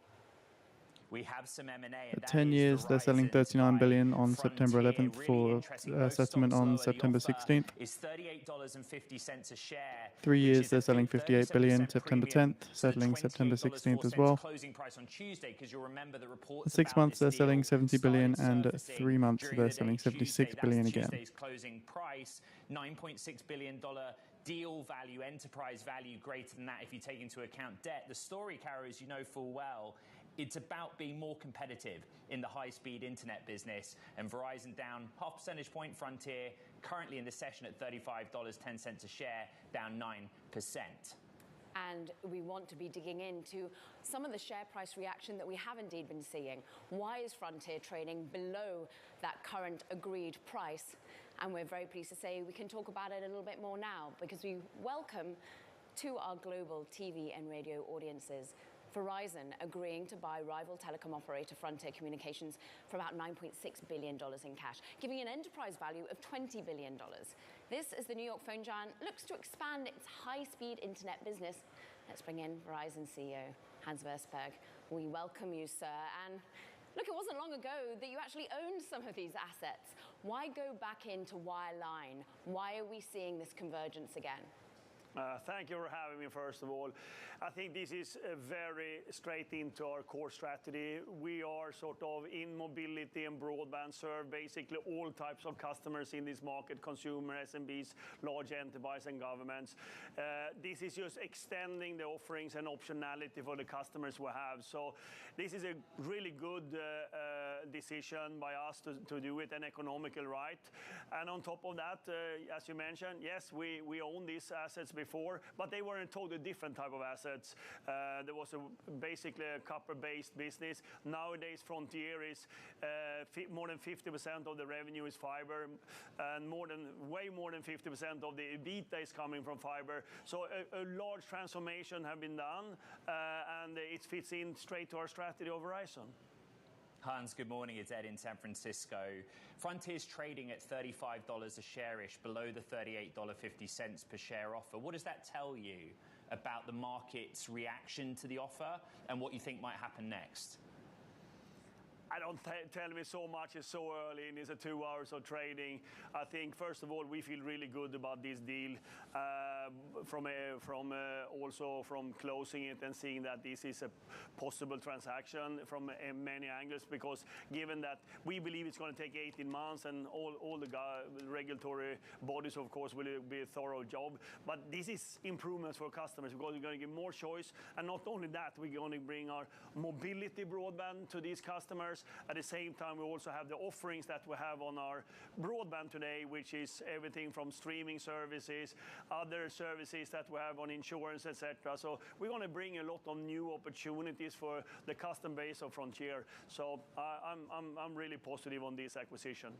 We have some M&A. At 10 years, they're selling $39 billion on September 11th for settlement on September 16th. Is $38.50 a share. 3 years, they're selling $58 billion September 10th, settling September 16th as well. Closing price on Tuesday, because you'll remember the reports At 6 months, they're selling $70 billion, and at 3 months, they're selling $76 billion again. Tuesday's closing price, $9.6 billion deal value, enterprise value greater than that if you take into account debt. The story, Caro, as you know full well, it's about being more competitive in the high-speed internet business, and Verizon down 0.5 percentage point. Frontier currently in the session at $35.10 a share, down 9%. And we want to be digging into some of the share price reaction that we have indeed been seeing. Why is Frontier trading below that current agreed price? And we're very pleased to say we can talk about it a little bit more now, because we welcome to our global TV and radio audiences Verizon agreeing to buy rival telecom operator Frontier Communications for about $9.6 billion in cash, giving an enterprise value of $20 billion. This, as the New York phone giant looks to expand its high-speed internet business. Let's bring in Verizon CEO Hans Versberg. We welcome you, sir. And look, it wasn't long ago that you actually owned some of these assets. Why go back into wireline? Why are we seeing this convergence again? Thank you for having me, first of all. I think this is very straight into our core strategy. We are sort of in mobility and broadband, serve basically all types of customers in this market, consumer, SMBs, large enterprise and governments. This is just extending the offerings and optionality for the customers we have. So this is a really good decision by us to do it and economical right. And on top of that, as you mentioned, yes, we own these assets before, but they were a totally different type of assets. There was basically a copper-based business. Nowadays, Frontier is more than 50% of the revenue is fiber, and way more than 50% of the EBITDA is coming from fiber. So a large transformation have been done, and it fits in straight to our strategy of Verizon. Hans, good morning. It's Ed in San Francisco. Frontier's trading at $35 a share-ish, below the $38.50 per share offer. What does that tell you about the market's reaction to the offer and what you think might happen next? I don't tell me so much. It's so early and it's 2 hours of trading. I think, first of all, we feel really good about this deal also from closing it and seeing that this is a possible transaction from many angles, because given that we believe it's going to take 18 months and all the regulatory bodies, of course, will be a thorough job. But this is improvements for customers because we're going to give more choice. And not only that, we're going to bring our mobility broadband to these customers. At the same time, we also have the offerings that we have on our broadband today, which is everything from streaming services, other services that we have on insurance, etc. So we're going to bring a lot of new opportunities for the customer base of Frontier. So I'm really positive on this acquisition.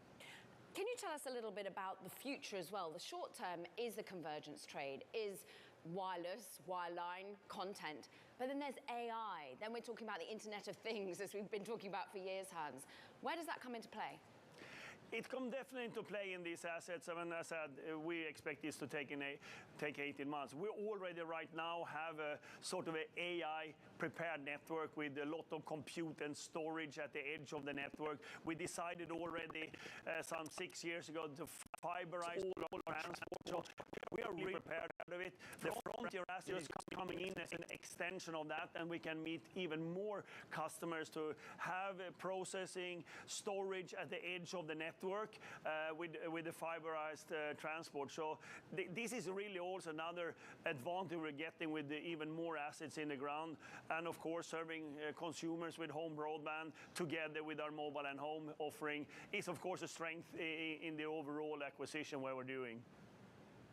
Can you tell us a little bit about the future as well? The short term is the convergence trade, is wireless, wireline, content. But then there's AI. Then we're talking about the Internet of Things, as we've been talking about for years, Hans. Where does that come into play? It comes definitely into play in these assets. I mean, as I said, we expect this to take 18 months. We already right now have a sort of an AI-prepared network with a lot of compute and storage at the edge of the network. We decided already some 6 years ago to fiberize all our transport. So we are really prepared of it. The Frontier asset is coming in as an extension of that, and we can meet even more customers to have processing, storage at the edge of the network with the fiberized transport. So this is really also another advantage we're getting with even more assets in the ground. And of course, serving consumers with home broadband together with our mobile and home offering is of course a strength in the overall acquisition where we're doing.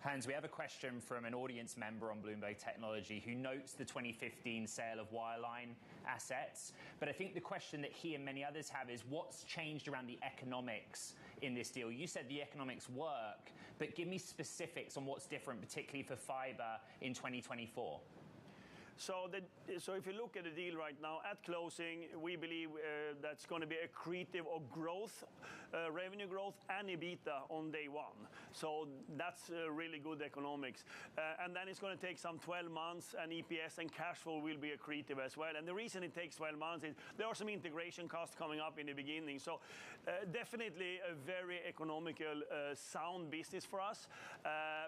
Hans, we have a question from an audience member on Bloomberg Technology who notes the 2015 sale of wireline assets. But I think the question that he and many others have is what's changed around the economics in this deal? You said the economics work, but give me specifics on what's different, particularly for fiber in 2024. So if you look at the deal right now, at closing, we believe that's going to be accretive of growth, revenue growth, and EBITDA on day one. So that's really good economics. And then it's going to take some 12 months, and EPS and cash flow will be accretive as well. And the reason it takes 12 months is there are some integration costs coming up in the beginning. So definitely a very economical, sound business for us.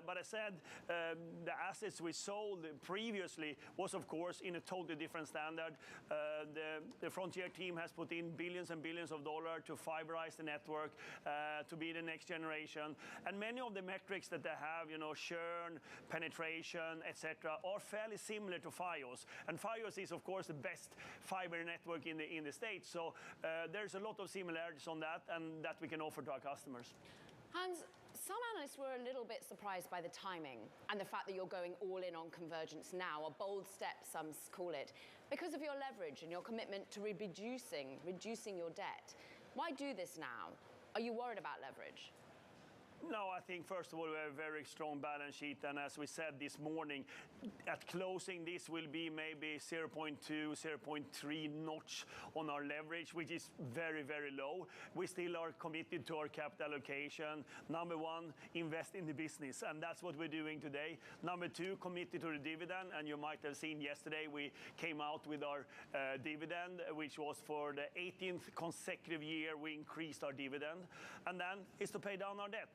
But I said the assets we sold previously was, of course, in a totally different standard. The Frontier team has put in billions and billions of dollars to fiberize the network, to be the next generation. And many of the metrics that they have, churn, penetration, etc., are fairly similar to Fios. And Fios is, of course, the best fiber network in the States. So there's a lot of similarities on that, and that we can offer to our customers. Hans, some analysts were a little bit surprised by the timing and the fact that you're going all in on convergence now, a bold step, some call it, because of your leverage and your commitment to reducing your debt. Why do this now? Are you worried about leverage? No, I think, first of all, we have a very strong balance sheet. And as we said this morning, at closing, this will be maybe 0.2, 0.3 notch on our leverage, which is very, very low. We still are committed to our capital allocation. Number one, invest in the business. And that's what we're doing today. Number two, committed to the dividend. And you might have seen yesterday, we came out with our dividend, which was for the 18th consecutive year we increased our dividend. And then is to pay down our debt.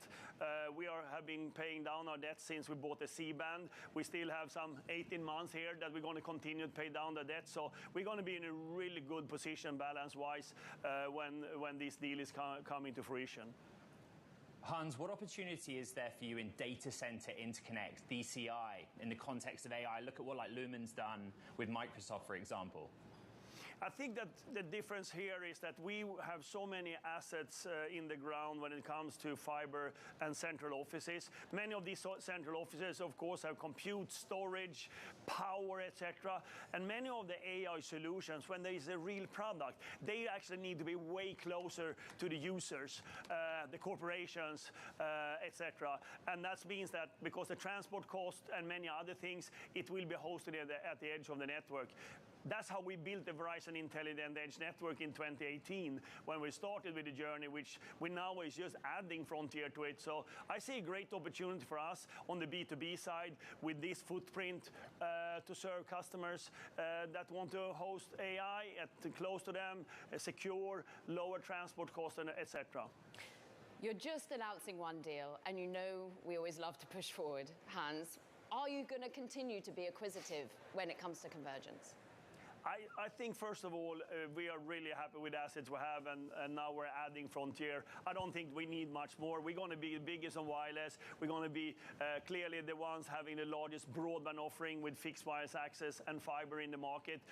We have been paying down our debt since we bought the C-band. We still have some 18 months here that we're going to continue to pay down the debt. So we're going to be in a really good position balance-wise when this deal is coming to fruition. Hans, what opportunity is there for you in data center interconnect, DCI, in the context of AI? Look at what Lumen's done with Microsoft, for example. I think that the difference here is that we have so many assets in the ground when it comes to fiber and central offices. Many of these central offices, of course, have compute, storage, power, etc. And many of the AI solutions, when there is a real product, they actually need to be way closer to the users, the corporations, etc. And that means that because the transport cost and many other things, it will be hosted at the edge of the network. That's how we built the Verizon Intelligent Edge Network in 2018 when we started with the journey, which we now is just adding Frontier to it. So I see a great opportunity for us on the B2B side with this footprint to serve customers that want to host AI close to them, secure, lower transport costs, etc. You're just announcing one deal, and you know we always love to push forward. Hans, are you going to continue to be acquisitive when it comes to convergence? I think, first of all, we are really happy with the assets we have, and now we're adding Frontier. I don't think we need much more. We're going to be the biggest on wireless. We're going to be clearly the ones having the largest broadband offering with fixed wireless access and fiber in the market.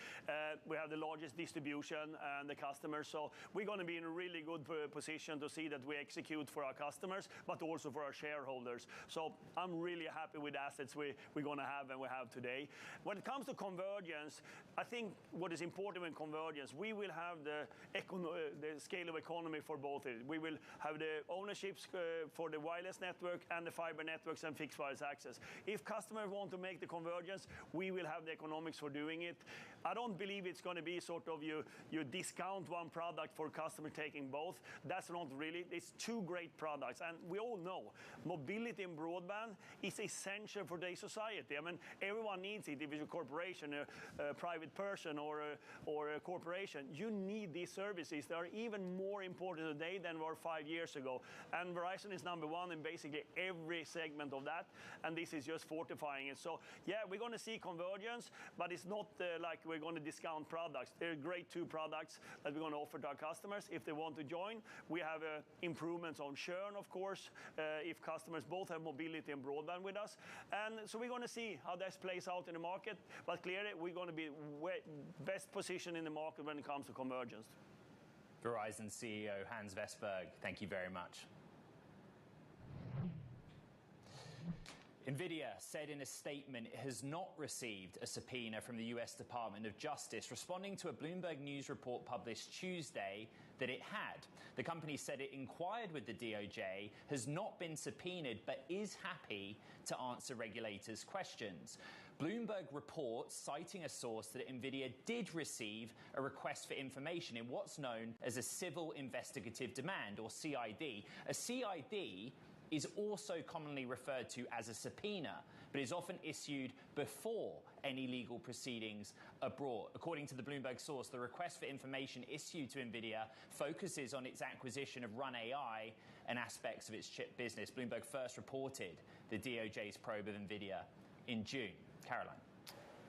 We have the largest distribution and the customers. So we're going to be in a really good position to see that we execute for our customers, but also for our shareholders. So I'm really happy with the assets we're going to have and we have today. When it comes to convergence, I think what is important in convergence, we will have the scale of economy for both. We will have the ownerships for the wireless network and the fiber networks and fixed wireless access. If customers want to make the convergence, we will have the economics for doing it. I don't believe it's going to be sort of you discount one product for customer taking both. That's not really. It's two great products. And we all know mobility and broadband is essential for today's society. I mean, everyone needs it. If it's a corporation, a private person, or a corporation, you need these services. They are even more important today than were 5 years ago. And Verizon is number one in basically every segment of that. And this is just fortifying it. So yeah, we're going to see convergence, but it's not like we're going to discount products. They're great two products that we're going to offer to our customers if they want to join. We have improvements on churn, of course, if customers both have mobility and broadband with us. And so we're going to see how this plays out in the market. But clearly, we're going to be best positioned in the market when it comes to convergence. Verizon CEO Hans Vestberg, thank you very much. NVIDIA said in a statement it has not received a subpoena from the US Department of Justice, responding to a Bloomberg News report published Tuesday that it had. The company said it inquired with the DOJ, has not been subpoenaed, but is happy to answer regulators' questions. Bloomberg reports, citing a source, that NVIDIA did receive a request for information in what's known as a civil investigative demand, or CID. A CID is also commonly referred to as a subpoena, but is often issued before any legal proceedings are brought. According to the Bloomberg source, the request for information issued to NVIDIA focuses on its acquisition of Run AI and aspects of its chip business. Bloomberg first reported the DOJ's probe of NVIDIA in June. Caroline.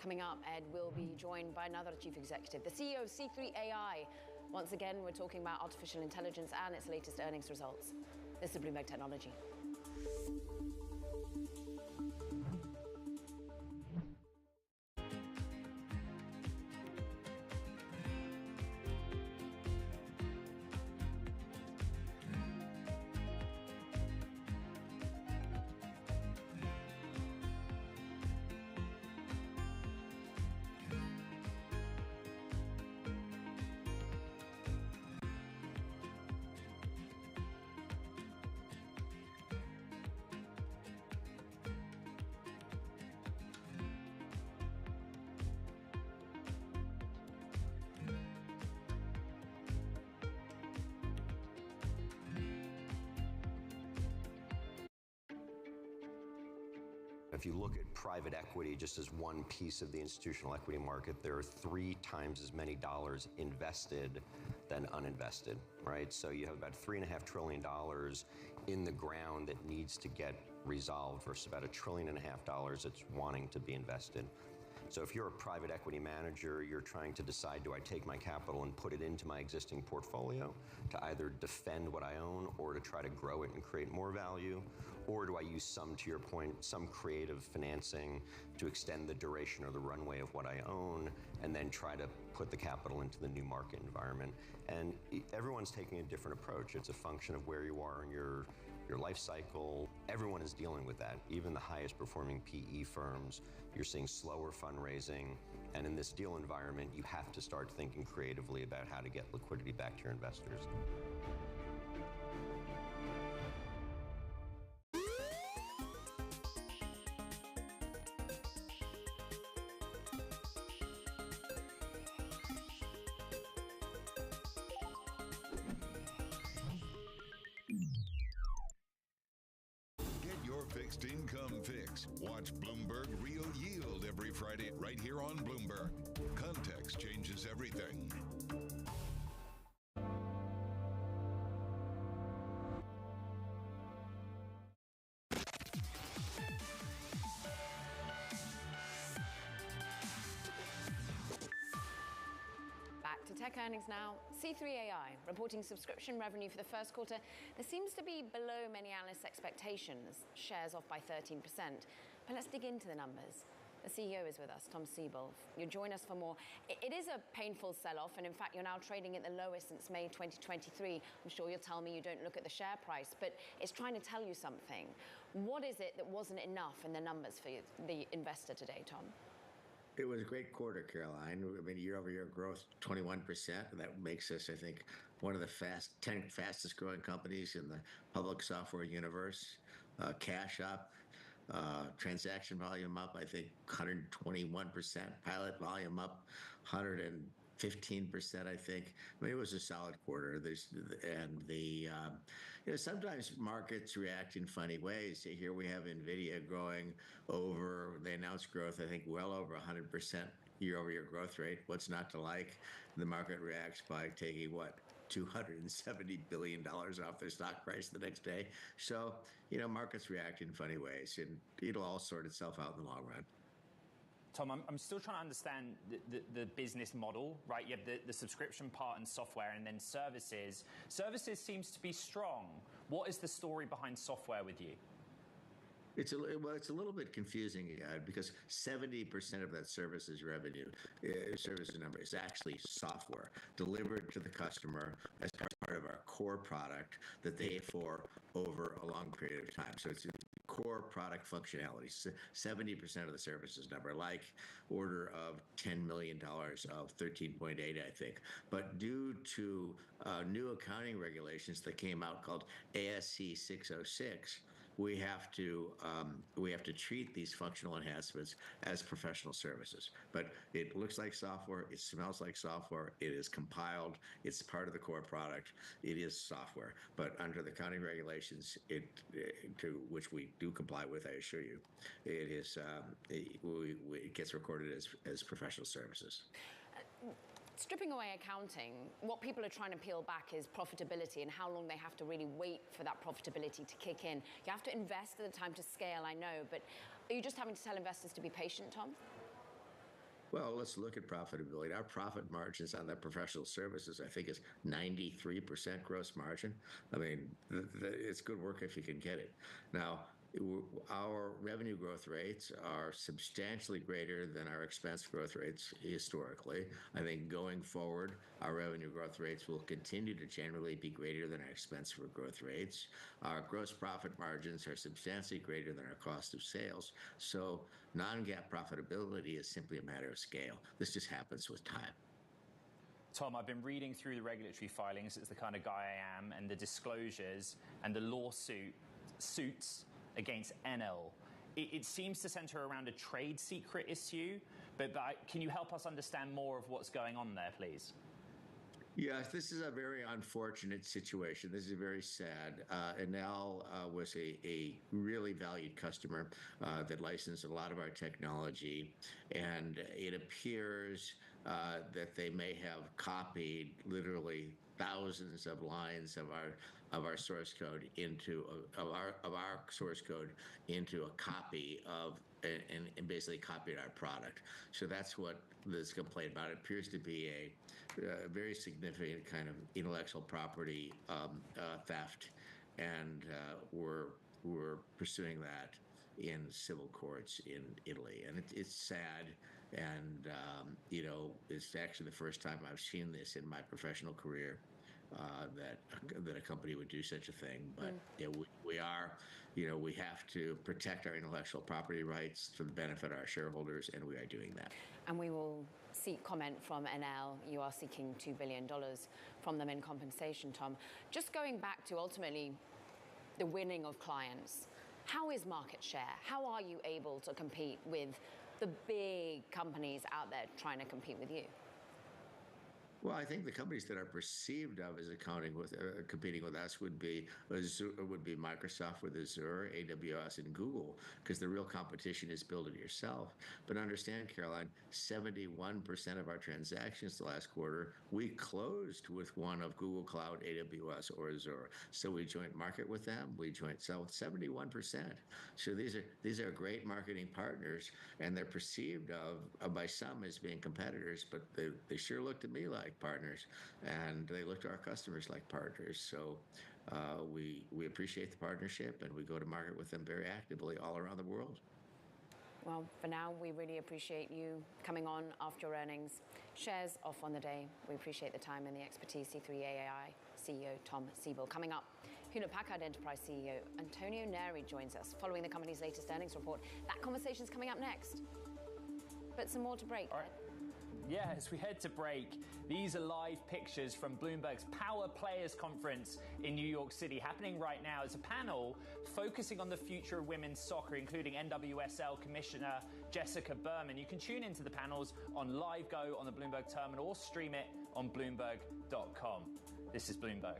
Coming up, Ed will be joined by another chief executive, the CEO of C3 AI. Once again, we're talking about artificial intelligence and its latest earnings results. This is Bloomberg Technology. If you look at private equity just as one piece of the institutional equity market, there are 3 times as many dollars invested than uninvested, right? So you have about $3.5 trillion in the ground that needs to get resolved versus about $1.5 trillion that's wanting to be invested. So if you're a private equity manager, you're trying to decide, do I take my capital and put it into my existing portfolio to either defend what I own or to try to grow it and create more value? Or do I use some, to your point, some creative financing to extend the duration or the runway of what I own and then try to put the capital into the new market environment? And everyone's taking a different approach. It's a function of where you are in your life cycle. Everyone is dealing with that. Even the highest performing PE firms, you're seeing slower fundraising. And in this deal environment, you have to start thinking creatively about how to get liquidity back to your investors. Fixed income fix. Watch Bloomberg Real Yield every Friday right here on Bloomberg. Context changes everything. Back to tech earnings now. C3.ai reporting subscription revenue for the first quarter that seems to be below many analysts' expectations. Shares off by 13%. But let's dig into the numbers. The CEO is with us, Tom Siebel. You join us for more. It is a painful sell-off, and in fact, you're now trading at the lowest since May 2023. I'm sure you'll tell me you don't look at the share price, but it's trying to tell you something. What is it that wasn't enough in the numbers for the investor today, Tom? It was a great quarter, Caroline. I mean, year-over-year growth, 21%. That makes us, I think, one of the 10 fastest growing companies in the public software universe. Cash up, transaction volume up, I think, 121%. Pilot volume up, 115%, I think. I mean, it was a solid quarter. Sometimes markets react in funny ways. Here we have NVIDIA growing over, they announced growth, I think, well over 100% year-over-year growth rate. What's not to like? The market reacts by taking, $270 billion off their stock price the next day. So, markets react in funny ways, and it'll all sort itself out in the long run. Tom, I'm still trying to understand the business model, right? You have the subscription part and software, and then services. Services seems to be strong. What is the story behind software with you? It's a little bit confusing, because 70% of that services revenue, services number, is actually software delivered to the customer as part of our core product that they pay for over a long period of time. So it's core product functionality. 70% of the services number, like order of $10 million of 13.8, I think. But due to new accounting regulations that came out called ASC 606, we have to treat these functional enhancements as professional services. But it looks like software, it smells like software, it is compiled, it's part of the core product, it is software. But under the accounting regulations, which we do comply with, I assure you, it gets recorded as professional services. Stripping away accounting, what people are trying to peel back is profitability and how long they have to really wait for that profitability to kick in. You have to invest at the time to scale, I know, but are you just having to tell investors to be patient, Tom? Well, let's look at profitability. Our profit margins on the professional services, I think, is 93% gross margin. I mean, it's good work if you can get it. Now, our revenue growth rates are substantially greater than our expense growth rates historically. I think going forward, our revenue growth rates will continue to generally be greater than our expense growth rates. Our gross profit margins are substantially greater than our cost of sales. So non-GAAP profitability is simply a matter of scale. This just happens with time. Tom, I've been reading through the regulatory filings. It's the kind of guy I am, and the disclosures and the suits against NL. It seems to center around a trade secret issue, but can you help us understand more of what's going on there, please? Yes, this is a very unfortunate situation. This is very sad. NL was a really valued customer that licensed a lot of our technology, and it appears that they may have copied literally thousands of lines of our of our source code into of our source code into a copy of and basically copied our product. So that's what this complaint about. It appears to be a very significant kind of intellectual property theft, and we're pursuing that in civil courts in Italy, and it's sad. And it's actually the first time I've seen this in my professional career, that a company would do such a thing. But we have to protect our intellectual property rights for the benefit of our shareholders, and we are doing that. And we will seek comment from NL. You are seeking $2 billion from them in compensation, Tom. Just going back to ultimately the winning of clients, how is market share? How are you able to compete with the big companies out there trying to compete with you? Well, I think the companies that are perceived of as competing with us would be Microsoft with Azure, AWS, and Google, because the real competition is build it yourself. But understand, Caroline, 71% of our transactions the last quarter, we closed with one of Google Cloud, AWS, or Azure. So we joint market with them. We joint sell with 71%. So these are great marketing partners, and they're perceived of by some as being competitors, but they sure look to me like partners, and they look to our customers like partners. So we appreciate the partnership, and we go to market with them very actively all around the world. Well, for now, we really appreciate you coming on after your earnings. Shares off on the day. We appreciate the time and the expertise. C3AI CEO Tom Siebel. Coming up, Hewlett-Packard Enterprise CEO Antonio Neri joins us following the company's latest earnings report. That conversation is coming up next. But some more to break. All right. Yeah, as we head to break, these are live pictures from Bloomberg's Power Players Conference in New York City. Happening right now is a panel focusing on the future of women's soccer, including NWSL Commissioner Jessica Berman. You can tune into the panels on LiveGo on the Bloomberg terminal or stream it on Bloomberg.com. This is Bloomberg.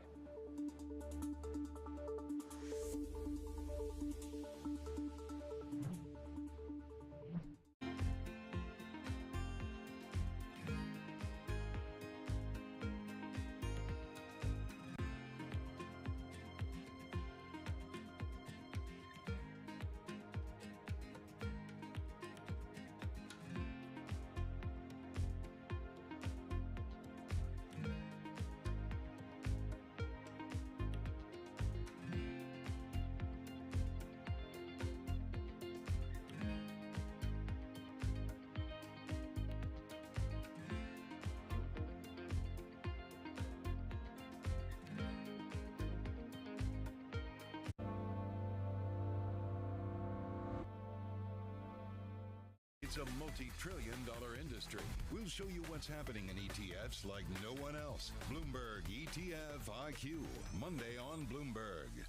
It's a multi-trillion-dollar industry. We'll show you what's happening in ETFs like no one else. Bloomberg ETF IQ, Monday on Bloomberg.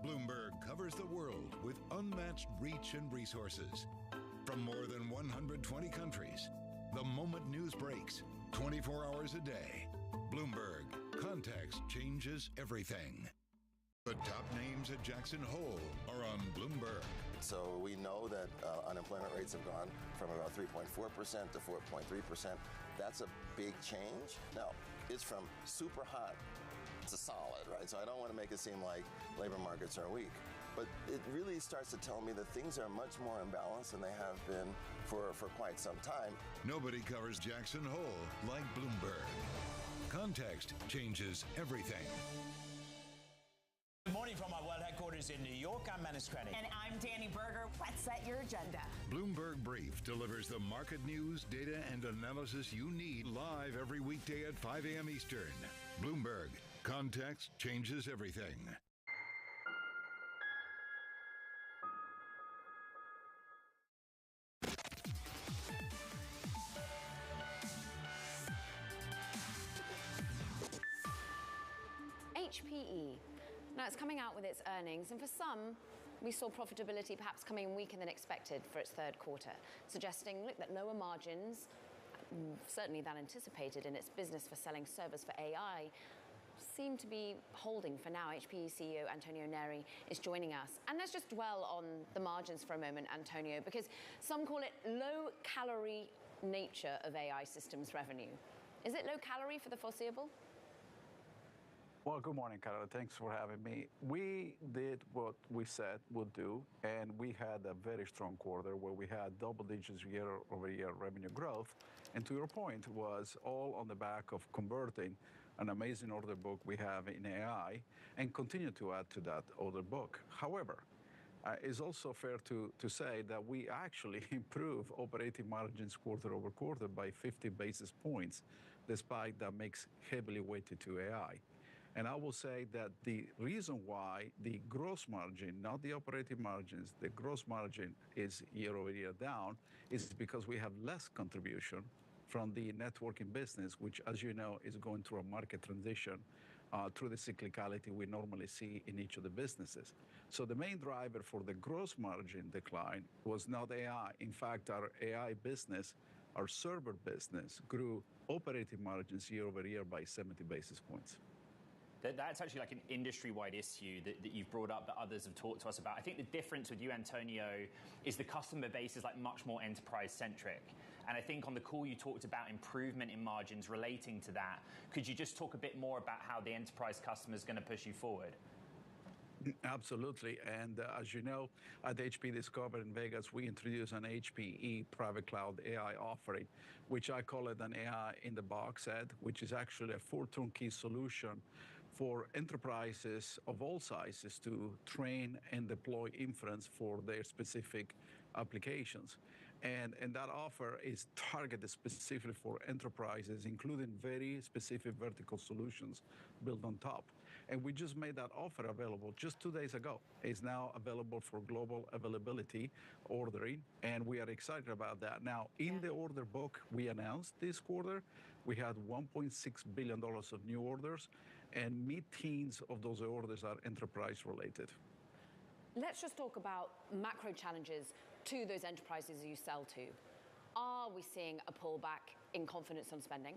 Bloomberg covers the world with unmatched reach and resources. From more than 120 countries, the moment news breaks, 24 hours a day. Bloomberg, context changes everything. The top names at Jackson Hole are on Bloomberg. So we know that unemployment rates have gone from about 3.4% to 4.3%. That's a big change. Now, it's from super hot to solid, right? So I don't want to make it seem like labor markets are weak. But it really starts to tell me that things are much more imbalanced than they have been for quite some time. Nobody covers Jackson Hole like Bloomberg. Context changes everything. Good morning from our world headquarters in New York. I'm Manus Krennic. And I'm Danny Berger. Let's set your agenda. Bloomberg Brief delivers the market news, data, and analysis you need live every weekday at 5 a.m. Eastern. Bloomberg, context changes everything. HPE. Now, it's coming out with its earnings, and for some, we saw profitability perhaps coming weaker than expected for its third quarter, suggesting, look, that lower margins, certainly than anticipated in its business for selling servers for AI, seem to be holding for now. HPE CEO Antonio Neri is joining us. And let's just dwell on the margins for a moment, Antonio, because some call it low-calorie nature of AI systems revenue. Is it low-calorie for the foreseeable? Well, good morning, Carol. Thanks for having me. We did what we said we'd do, and we had a very strong quarter where we had double digits year-over-year revenue growth. And to your point, was all on the back of converting an amazing order book we have in AI and continue to add to that order book. However, it's also fair to say that we actually improve operating margins quarter over quarter by 50 basis points, despite that mix heavily weighted to AI. And I will say that the reason why the gross margin, not the operating margins, the gross margin is year over year down, is because we have less contribution from the networking business, which, as you know, is going through a market transition through the cyclicality we normally see in each of the businesses. So the main driver for the gross margin decline was not AI. In fact, our AI business, our server business, grew operating margins year over year by 70 basis points. That's actually like an industry-wide issue that you've brought up that others have talked to us about. I think the difference with you, Antonio, is the customer base is like much more enterprise-centric. And I think on the call you talked about improvement in margins relating to that. Could you just talk a bit more about how the enterprise customer is going to push you forward? Absolutely. And as you know, at HP Discover in Vegas, we introduced an HPE Private Cloud AI offering, which I call it an AI in the box, Ed, which is actually a full turnkey solution for enterprises of all sizes to train and deploy inference for their specific applications. And that offer is targeted specifically for enterprises, including very specific vertical solutions built on top. And we just made that offer available just 2 days ago. It's now available for global availability ordering, and we are excited about that. Now, in the order book we announced this quarter, we had $1.6 billion of new orders, and mid-teens of those orders are enterprise related. Let's just talk about macro challenges to those enterprises you sell to. Are we seeing a pullback in confidence on spending?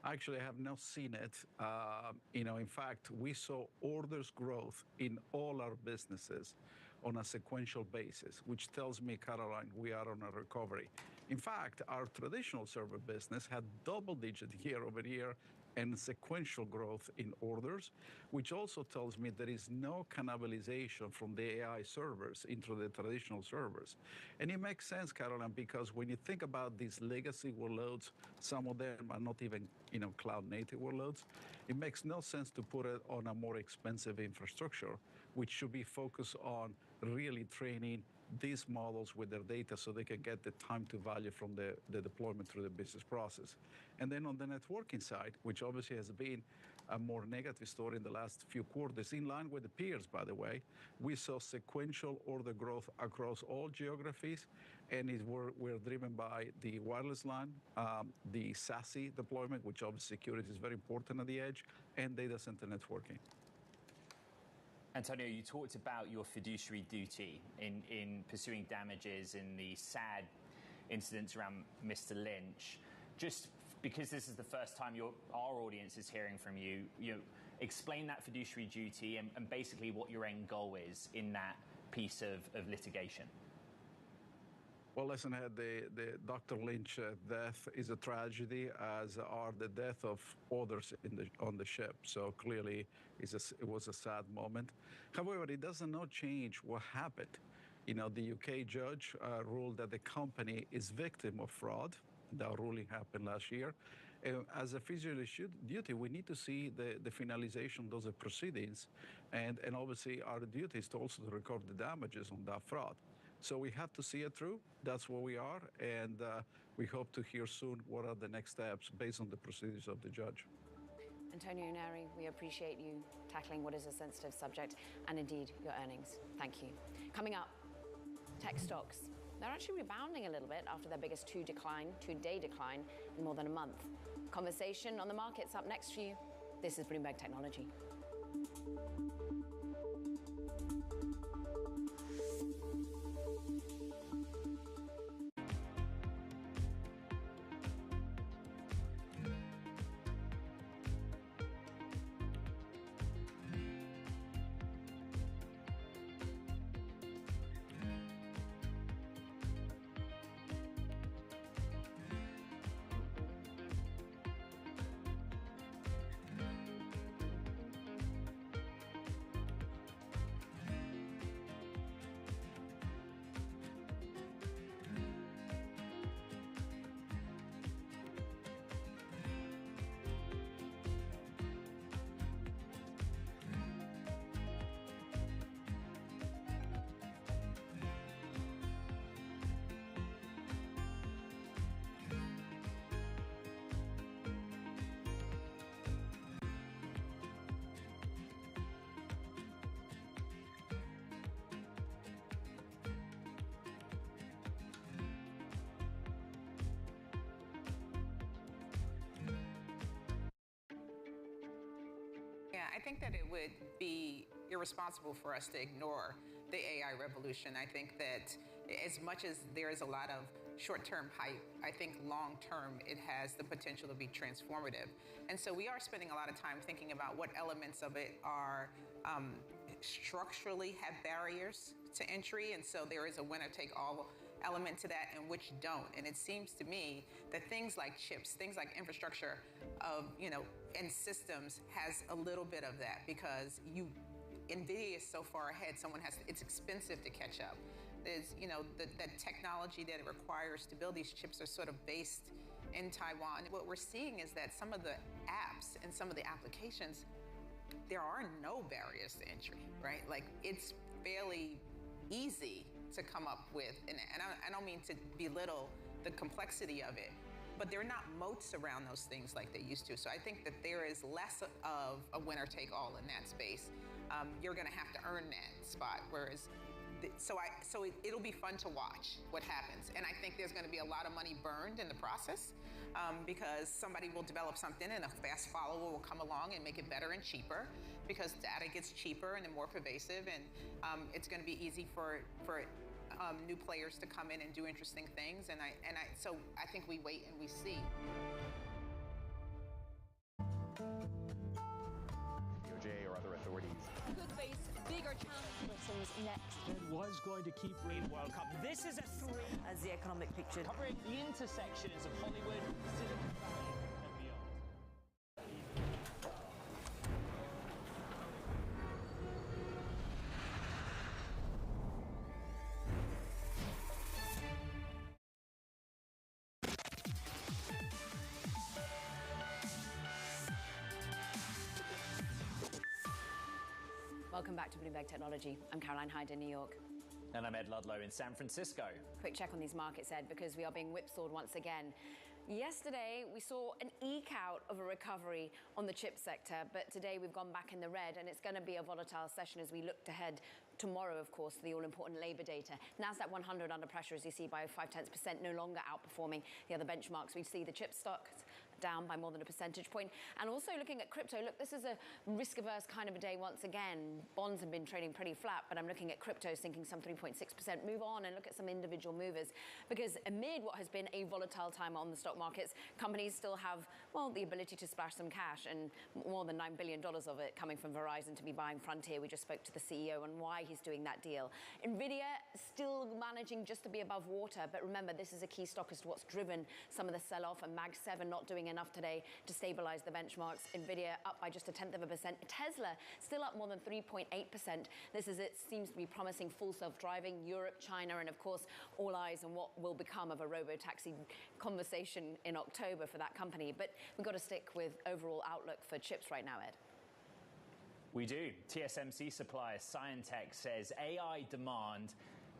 Actually, I have not seen it. In fact, we saw orders growth in all our businesses on a sequential basis, which tells me, Caroline, we are on a recovery. In fact, our traditional server business had double-digit year-over-year and sequential growth in orders, which also tells me there is no cannibalization from the AI servers into the traditional servers. And it makes sense, Caroline, because when you think about these legacy workloads, some of them are not even cloud-native workloads. It makes no sense to put it on a more expensive infrastructure, which should be focused on really training these models with their data so they can get the time to value from the deployment through the business process. And then on the networking side, which obviously has been a more negative story in the last few quarters, in line with the peers, by the way, we saw sequential order growth across all geographies, and we're driven by the wireless LAN, the SASE deployment, which obviously security is very important at the edge, and data center networking. Antonio, you talked about your fiduciary duty in pursuing damages in the sad incidents around Mr. Lynch. Just because this is the first time our audience is hearing from you, explain that fiduciary duty and basically what your end goal is in that piece of litigation. Well, listen, the Dr. Lynch death is a tragedy, as are the death of others on the ship. So clearly, it was a sad moment. However, it does not change what happened. The UK judge ruled that the company is victim of fraud. That ruling happened last year. As a fiduciary duty, we need to see the finalization of those proceedings. And obviously, our duty is to also recover the damages on that fraud. So we have to see it through. That's where we are. And we hope to hear soon what are the next steps based on the procedures of the judge. Antonio Neri, we appreciate you tackling what is a sensitive subject and indeed your earnings. Thank you. Coming up, tech stocks. They're actually rebounding a little bit after their biggest two-day decline in more than a month. Conversation on the markets up next for you. This is Bloomberg Technology. I think that it would be irresponsible for us to ignore the AI revolution. I think that as much as there is a lot of short-term hype, I think long-term it has the potential to be transformative. And so we are spending a lot of time thinking about what elements of it are structurally have barriers to entry, and so there is a winner-take-all element to that and which don't. And it seems to me that things like chips, things like infrastructure and systems has a little bit of that, because NVIDIA is so far ahead, it's expensive to catch up. There's, the technology that it requires to build these chips are sort of based in Taiwan. What we're seeing is that some of the apps and some of the applications, there are no barriers to entry, right? Like, it's fairly easy to come up with, and I don't mean to belittle the complexity of it, but there are not moats around those things like they used to. So I think that there is less of a winner-take-all in that space. You're going to have to earn that spot, whereas it'll be fun to watch what happens. And I think there's going to be a lot of money burned in the process, because somebody will develop something and a fast follower will come along and make it better and cheaper, because data gets cheaper and more pervasive, and it's going to be easy for new players to come in and do interesting things. So I think we wait and we see. DOJ or other authorities could face bigger challenges. Britain's next. Fed was going to keep rain World Cup. This is a three. As the economic picture. Covering the intersections of Hollywood, Silicon Valley, and beyond. Welcome back to Bloomberg Technology. I'm Caroline Hyde in New York. And I'm Ed Ludlow in San Francisco. Quick check on these markets, Ed, because we are being whipsawed once again. Yesterday, we saw an eke out of a recovery on the chip sector, but today we've gone back in the red, and it's going to be a volatile session as we look ahead tomorrow, of course, the all-important labor data. NASDAQ 100 under pressure, as you see, by 0.5%, no longer outperforming the other benchmarks. We see the chip stocks down by more than a percentage point. And also looking at crypto, look, this is a risk-averse kind of a day once again. Bonds have been trading pretty flat, but I'm looking at crypto sinking some 3.6%. Move on and look at some individual movers, because amid what has been a volatile time on the stock markets, companies still have, well, the ability to splash some cash, and more than $9 billion of it coming from Verizon to be buying Frontier. We just spoke to the CEO and why he's doing that deal. NVIDIA still managing just to be above water, but remember, this is a key stock as to what's driven some of the sell-off, and Mag 7 not doing enough today to stabilize the benchmarks. NVIDIA up by just 0.1%. Tesla still up more than 3.8%. It seems to be promising full self-driving, Europe, China, and of course, all eyes on what will become of a robo-taxi conversation in October for that company. But we've got to stick with overall outlook for chips right now, Ed. We do. TSMC supplier Scientech says AI demand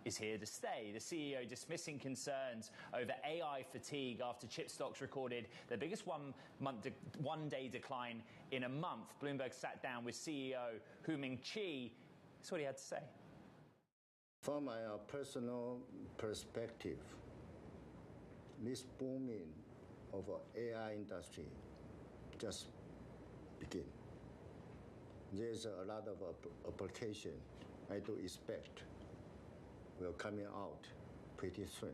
is here to stay. The CEO dismissing concerns over AI fatigue after chip stocks recorded their biggest one-day decline in a month. Bloomberg sat down with CEO Hu-Ming Chi. That's what he had to say. From my personal perspective, this booming of AI industry just begin. There's a lot of application I do expect will coming out pretty soon.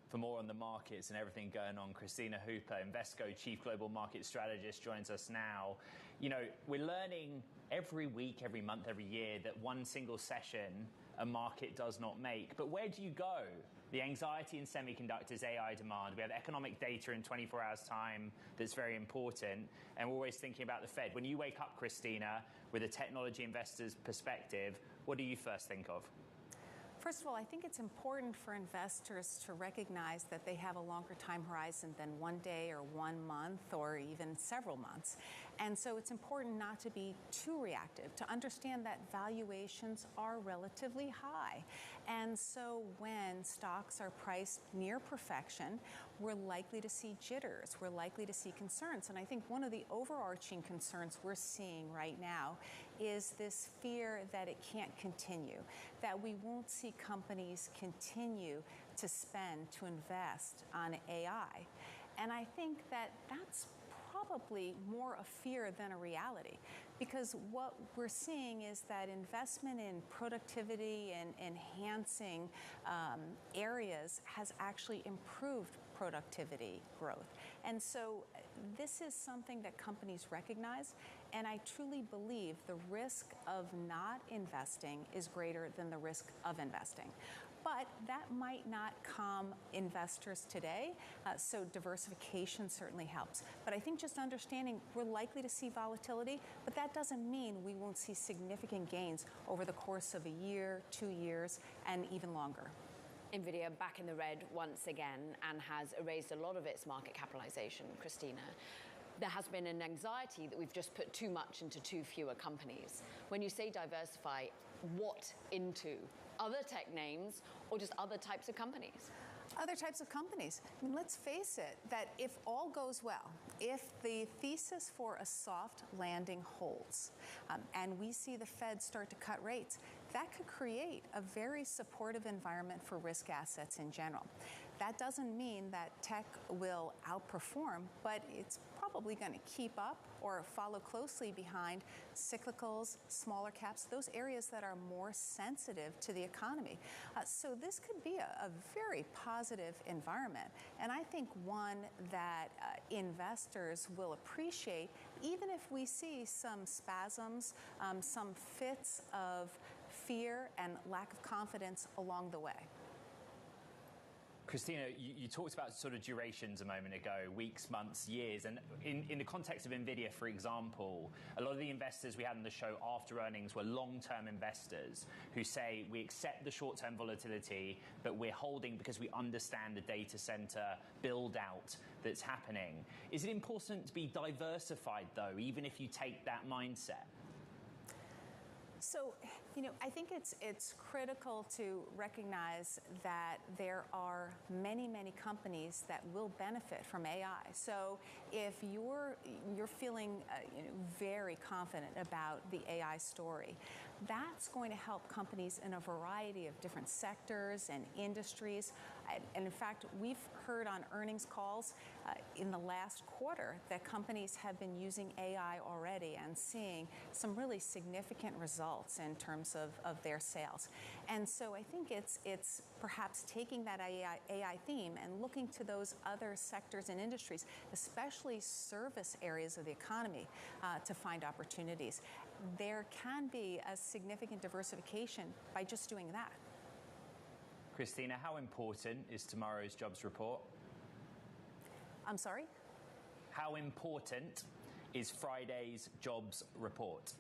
For more on the markets and everything going on, Christina Hooper, Invesco Chief Global Market Strategist, joins us now. You know, we're learning every week, every month, every year that one single session a market does not make. But where do you go? The anxiety in semiconductors, AI demand. We have economic data in 24 hours' time that's very important. And we're always thinking about the Fed. When you wake up, Christina, with a technology investor's perspective, what do you first think of? First of all, I think it's important for investors to recognize that they have a longer time horizon than 1 day or 1 month or even several months. And so it's important not to be too reactive, to understand that valuations are relatively high. And so when stocks are priced near perfection, we're likely to see jitters, we're likely to see concerns. And I think one of the overarching concerns we're seeing right now is this fear that it can't continue, that we won't see companies continue to spend, to invest on AI. And I think that that's probably more a fear than a reality, because what we're seeing is that investment in productivity and enhancing areas has actually improved productivity growth. And so this is something that companies recognize, and I truly believe the risk of not investing is greater than the risk of investing. But that might not calm investors today, so diversification certainly helps. But I think just understanding we're likely to see volatility, but that doesn't mean we won't see significant gains over the course of a year, 2 years, and even longer. NVIDIA back in the red once again and has erased a lot of its market capitalization, Christina. There has been an anxiety that we've just put too much into too fewer companies. When you say diversify, what into? Other tech names or just other types of companies? Other types of companies. I mean, let's face it, that if all goes well, if the thesis for a soft landing holds, and we see the Fed start to cut rates, that could create a very supportive environment for risk assets in general. That doesn't mean that tech will outperform, but it's probably going to keep up or follow closely behind cyclicals, smaller caps, those areas that are more sensitive to the economy. So this could be a very positive environment, and I think one that investors will appreciate, even if we see some spasms, some fits of fear and lack of confidence along the way. Christina, you talked about sort of durations a moment ago, weeks, months, years, and in the context of NVIDIA, for example, a lot of the investors we had on the show after earnings were long-term investors who say we accept the short-term volatility, but we're holding because we understand the data center build-out that's happening. Is it important to be diversified, though, even if you take that mindset? So, I think it's critical to recognize that there are many, many companies that will benefit from AI. So, if you're feeling very confident about the AI story, that's going to help companies in a variety of different sectors and industries. And in fact, we've heard on earnings calls in the last quarter that companies have been using AI already and seeing some really significant results in terms of their sales. And so I think it's perhaps taking that AI theme and looking to those other sectors and industries, especially service areas of the economy, to find opportunities. There can be a significant diversification by just doing that. Christina, how important is tomorrow's jobs report? I'm sorry? How important is Friday's jobs report?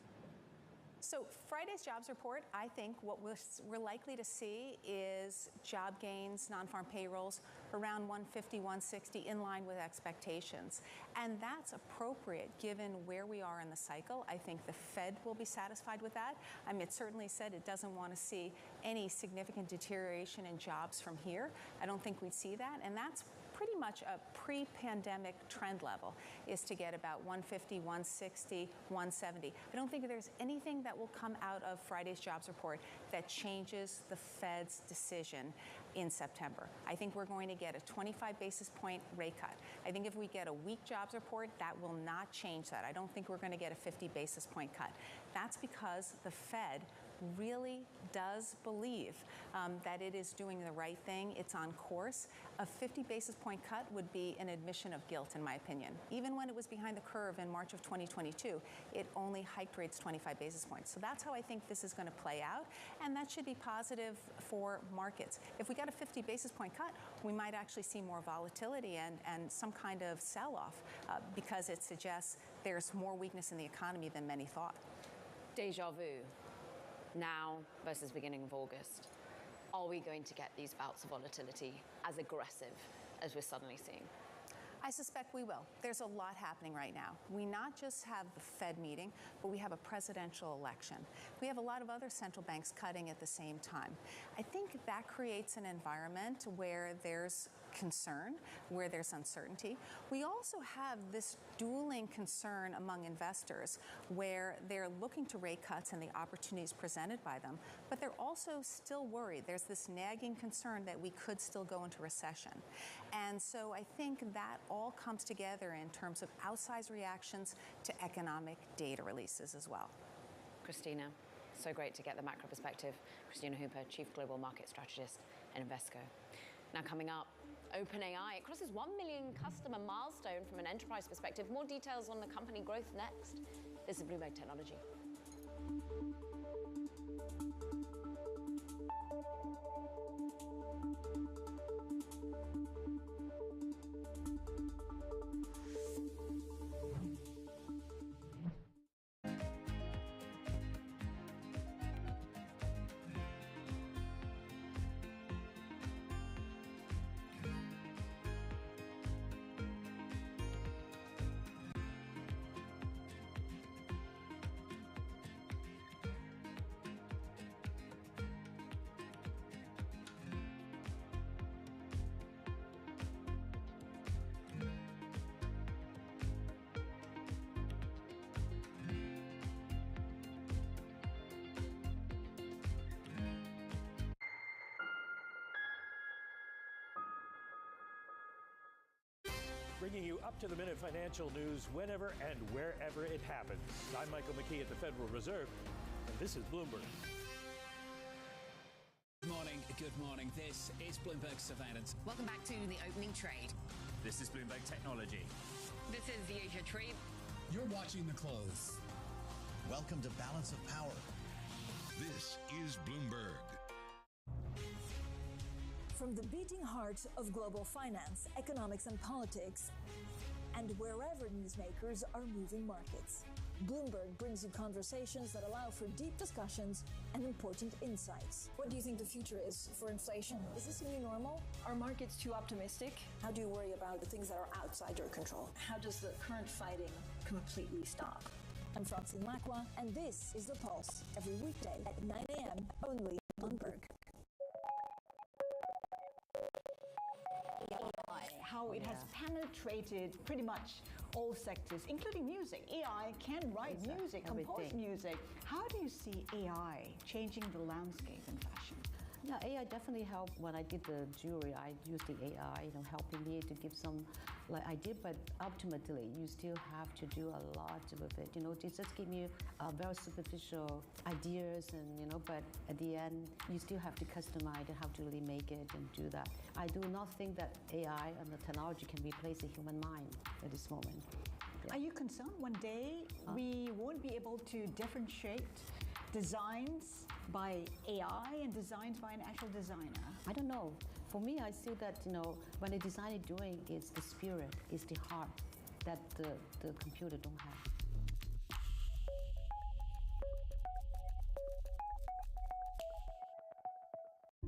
So Friday's jobs report, I think what we're likely to see is job gains, non-farm payrolls, around 150, 160, in line with expectations. And that's appropriate given where we are in the cycle. I think the Fed will be satisfied with that. I mean, it certainly said it doesn't want to see any significant deterioration in jobs from here. I don't think we'd see that. And that's pretty much a pre-pandemic trend level, is to get about 150, 160, 170. I don't think there's anything that will come out of Friday's jobs report that changes the Fed's decision in September. I think we're going to get a 25 basis point rate cut. I think if we get a weak jobs report, that will not change that. I don't think we're going to get a 50 basis point cut. That's because the Fed really does believe that it is doing the right thing. It's on course. A 50 basis point cut would be an admission of guilt, in my opinion. Even when it was behind the curve in March of 2022, it only hiked rates 25 basis points. So that's how I think this is going to play out, and that should be positive for markets. If we got a 50 basis point cut, we might actually see more volatility and some kind of sell-off because it suggests there's more weakness in the economy than many thought. Deja vu. Now versus beginning of August. Are we going to get these bouts of volatility as aggressive as we're suddenly seeing? I suspect we will. There's a lot happening right now. We not just have the Fed meeting, but we have a presidential election. We have a lot of other central banks cutting at the same time. I think that creates an environment where there's concern where there's uncertainty. We also have this dueling concern among investors where they're looking to rate cuts and the opportunities presented by them, but they're also still worried. There's this nagging concern that we could still go into recession. And so I think that all comes together in terms of outsized reactions to economic data releases as well. Christina, so great to get the macro perspective. Christina Hooper, Chief Global Market Strategist at Invesco. Now coming up, OpenAI. It crosses 1 million customer milestone from an enterprise perspective. More details on the company growth next. This is Bloomberg Technology. Bringing you up-to-the-minute financial news whenever and wherever it happens. I'm Michael McKee at the Federal Reserve, and this is Bloomberg. Good morning. This is Bloomberg Surveillance. Welcome back to the opening trade. This is Bloomberg Technology. This is the Asia trade. You're watching the close. Welcome to Balance of Power. This is Bloomberg. From the beating heart of global finance, economics, and politics, and wherever newsmakers are moving markets, Bloomberg brings you conversations that allow for deep discussions and important insights. What do you think the future is for inflation? Is this a new normal? Are markets too optimistic? How do you worry about the things that are outside your control? How does the current fighting completely stop? I'm Francine Lacqua, and this is The Pulse, every weekday at 9 a.m. only on Bloomberg. How it has penetrated pretty much all sectors, including music. AI can write music, compose music. How do you see AI changing the landscape in fashion? Yeah, AI definitely helped. When I did the jewelry, I used the AI, helping me to give some idea, but ultimately you still have to do a lot with it. It just give you very superficial ideas, and but at the end you still have to customize and how to really make it and do that. I do not think that AI and the technology can replace the human mind at this moment. Are you concerned one day we won't be able to differentiate designs by AI and designs by an actual designer? I don't know. For me, I see that, when a designer doing is the spirit, is the heart that the computer don't have.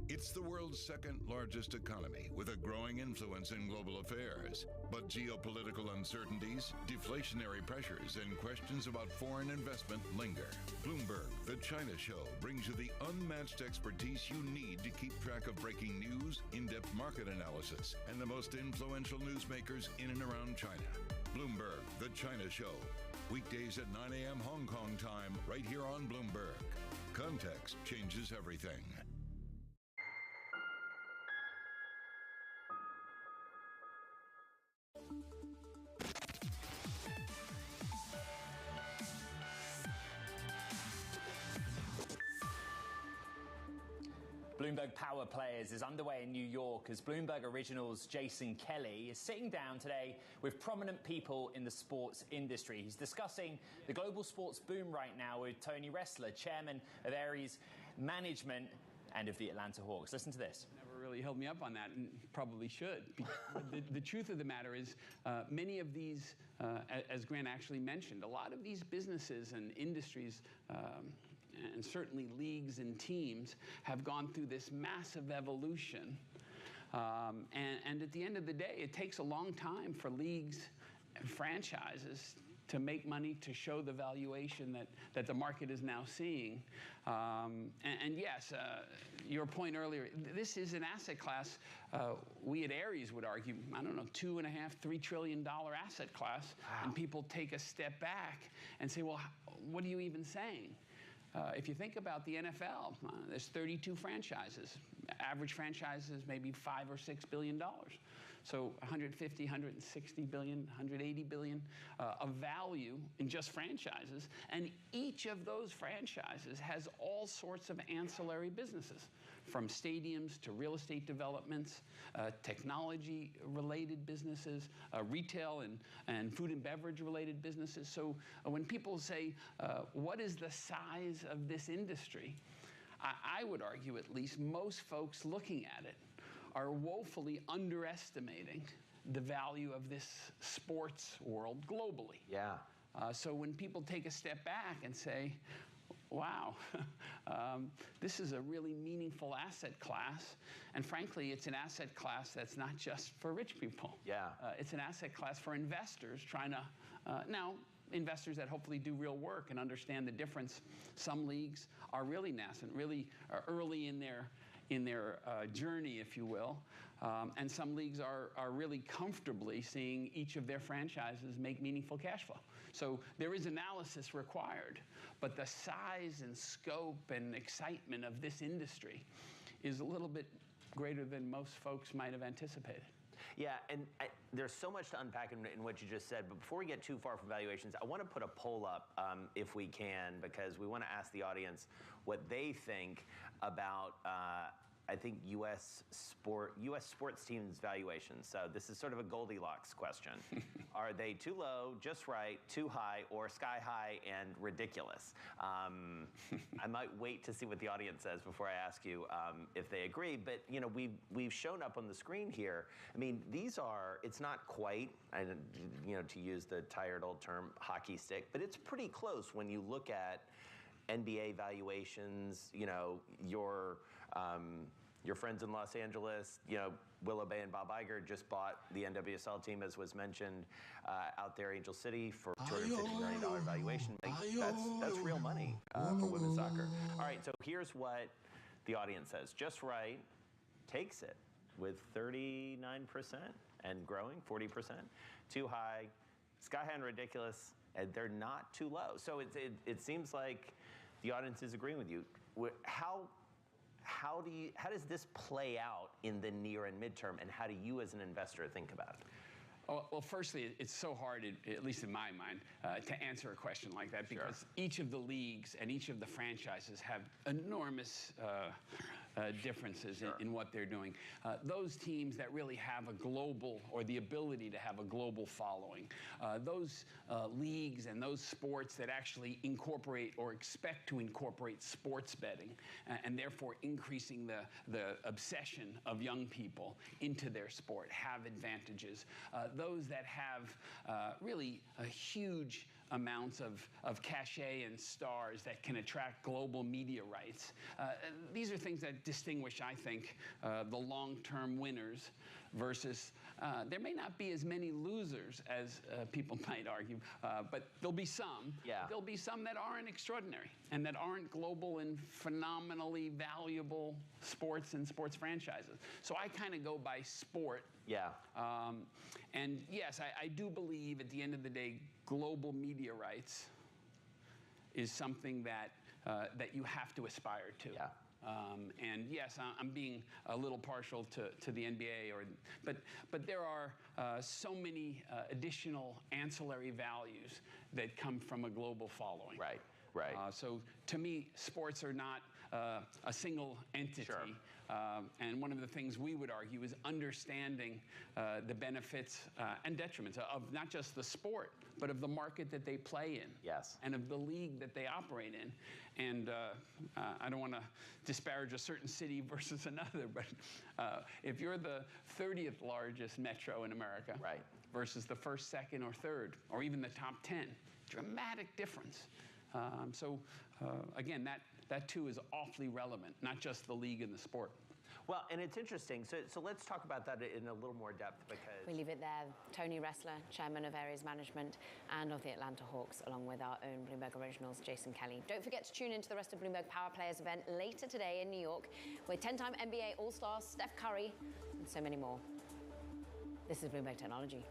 It's the world's second largest economy with a growing influence in global affairs. But geopolitical uncertainties, deflationary pressures, and questions about foreign investment linger. Bloomberg, the China Show, brings you the unmatched expertise you need to keep track of breaking news, in-depth market analysis, and the most influential newsmakers in and around China. Bloomberg, the China Show. Weekdays at 9 a.m. Hong Kong time, right here on Bloomberg. Context changes everything. Bloomberg Power Players is underway in New York as Bloomberg Originals' Jason Kelly is sitting down today with prominent people in the sports industry. He's discussing the global sports boom right now with Tony Ressler, chairman of Ares Management and of the Atlanta Hawks. Listen to this. Never really held me up on that, and probably should. The truth of the matter is many of these, as Grant actually mentioned, a lot of these businesses and industries and certainly leagues and teams have gone through this massive evolution. And at the end of the day, it takes a long time for leagues and franchises to make money, to show the valuation that the market is now seeing. And yes, your point earlier, this is an asset class, we at Ares would argue, I don't know, $2.5, $3 trillion asset class. Wow. And people take a step back and say, well, what are you even saying? If you think about the NFL, there's 32 franchises. Average franchise is maybe $5 or $6 billion. So 150, 160 billion, 180 billion of value in just franchises. And each of those franchises has all sorts of ancillary businesses, from stadiums to real estate developments, technology-related businesses, retail and food and beverage-related businesses. So when people say, what is the size of this industry? I would argue, at least, most folks looking at it are woefully underestimating the value of this sports world globally. Yeah. So when people take a step back and say, wow, this is a really meaningful asset class, and frankly, it's an asset class that's not just for rich people. Yeah. It's an asset class for investors trying to, now, investors that hopefully do real work and understand the difference. Some leagues are really nascent, really early in their journey, if you will. And some leagues are really comfortably seeing each of their franchises make meaningful cash flow. So there is analysis required, but the size and scope and excitement of this industry is a little bit greater than most folks might have anticipated. Yeah, and there's so much to unpack in what you just said, but before we get too far from valuations, I want to put a poll up, if we can, because we want to ask the audience what they think about, I think, U.S. sports teams' valuations. So this is sort of a Goldilocks question. Are they too low, just right, too high, or sky high and ridiculous? I might wait to see what the audience says before I ask you if they agree. But you know, we've shown up on the screen here. I mean, these are, it's not quite, you know, to use the tired old term, hockey stick, but it's pretty close when you look at NBA valuations. You know, your friends in Los Angeles, you know, Willow Bay and Bob Iger just bought the NWSL team, as was mentioned, out there, Angel City, for $250 million valuation. That's real money for women's soccer. All right, so here's what the audience says. Just right takes it with 39% and growing, 40%. Too high, sky high and ridiculous, and they're not too low. So it seems like the audience is agreeing with you. How does this play out in the near and midterm, and how do you as an investor think about it? Well, firstly, it's so hard, at least in my mind, to answer a question like that, because each of the leagues and each of the franchises have enormous differences in what they're doing. Those teams that really have a global, or the ability to have a global following, those leagues and those sports that actually incorporate or expect to incorporate sports betting, and therefore increasing the obsession of young people into their sport, have advantages. Those that have really huge amounts of cachet and stars that can attract global media rights. These are things that distinguish, I think, the long-term winners versus, there may not be as many losers as people might argue, but there'll be some. Yeah. There'll be some that aren't extraordinary and that aren't global and phenomenally valuable sports and sports franchises. So I kind of go by sport. Yeah. And yes, I do believe at the end of the day, global media rights is something that that you have to aspire to. Yeah. And yes, I'm being a little partial to the NBA, but there are so many additional ancillary values that come from a global following. Right. Right. So to me, sports are not a single entity. Sure. And one of the things we would argue is understanding the benefits and detriments of not just the sport, but of the market that they play in. Yes. And of the league that they operate in. And I don't want to disparage a certain city versus another, but if you're the 30th largest metro in America, right, versus the first, second, or third, or even the top 10, dramatic difference. So again, that too is awfully relevant, not just the league and the sport. Well, and it's interesting. So let's talk about that in a little more depth because we leave it there. Tony Ressler, chairman of Ares Management and of the Atlanta Hawks, along with our own Bloomberg Originals, Jason Kelly. Don't forget to tune into the rest of Bloomberg Power Players event later today in New York with 10-time NBA All-Star Steph Curry and so many more. This is Bloomberg Technology.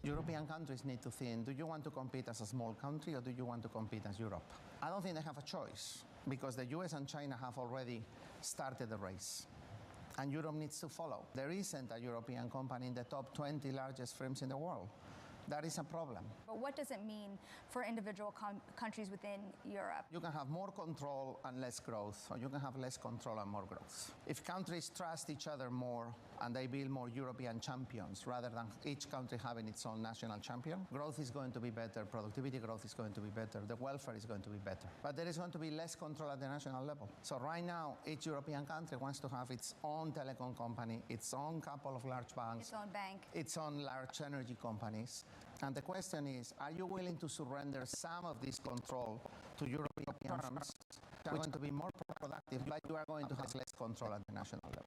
European countries need to think, do you want to compete as a small country or do you want to compete as Europe? I don't think they have a choice because the US and China have already started the race. And Europe needs to follow. There isn't a European company in the top 20 largest firms in the world. That is a problem. But what does it mean for individual countries within Europe? You can have more control and less growth, or you can have less control and more growth. If countries trust each other more and they build more European champions rather than each country having its own national champion, growth is going to be better, productivity growth is going to be better, the welfare is going to be better. But there is going to be less control at the national level. So right now, each European country wants to have its own telecom company, its own couple of large banks, its own bank, its own large energy companies. And the question is, are you willing to surrender some of this control to European firms which are going to be more productive, but you are going to have less control at the national level?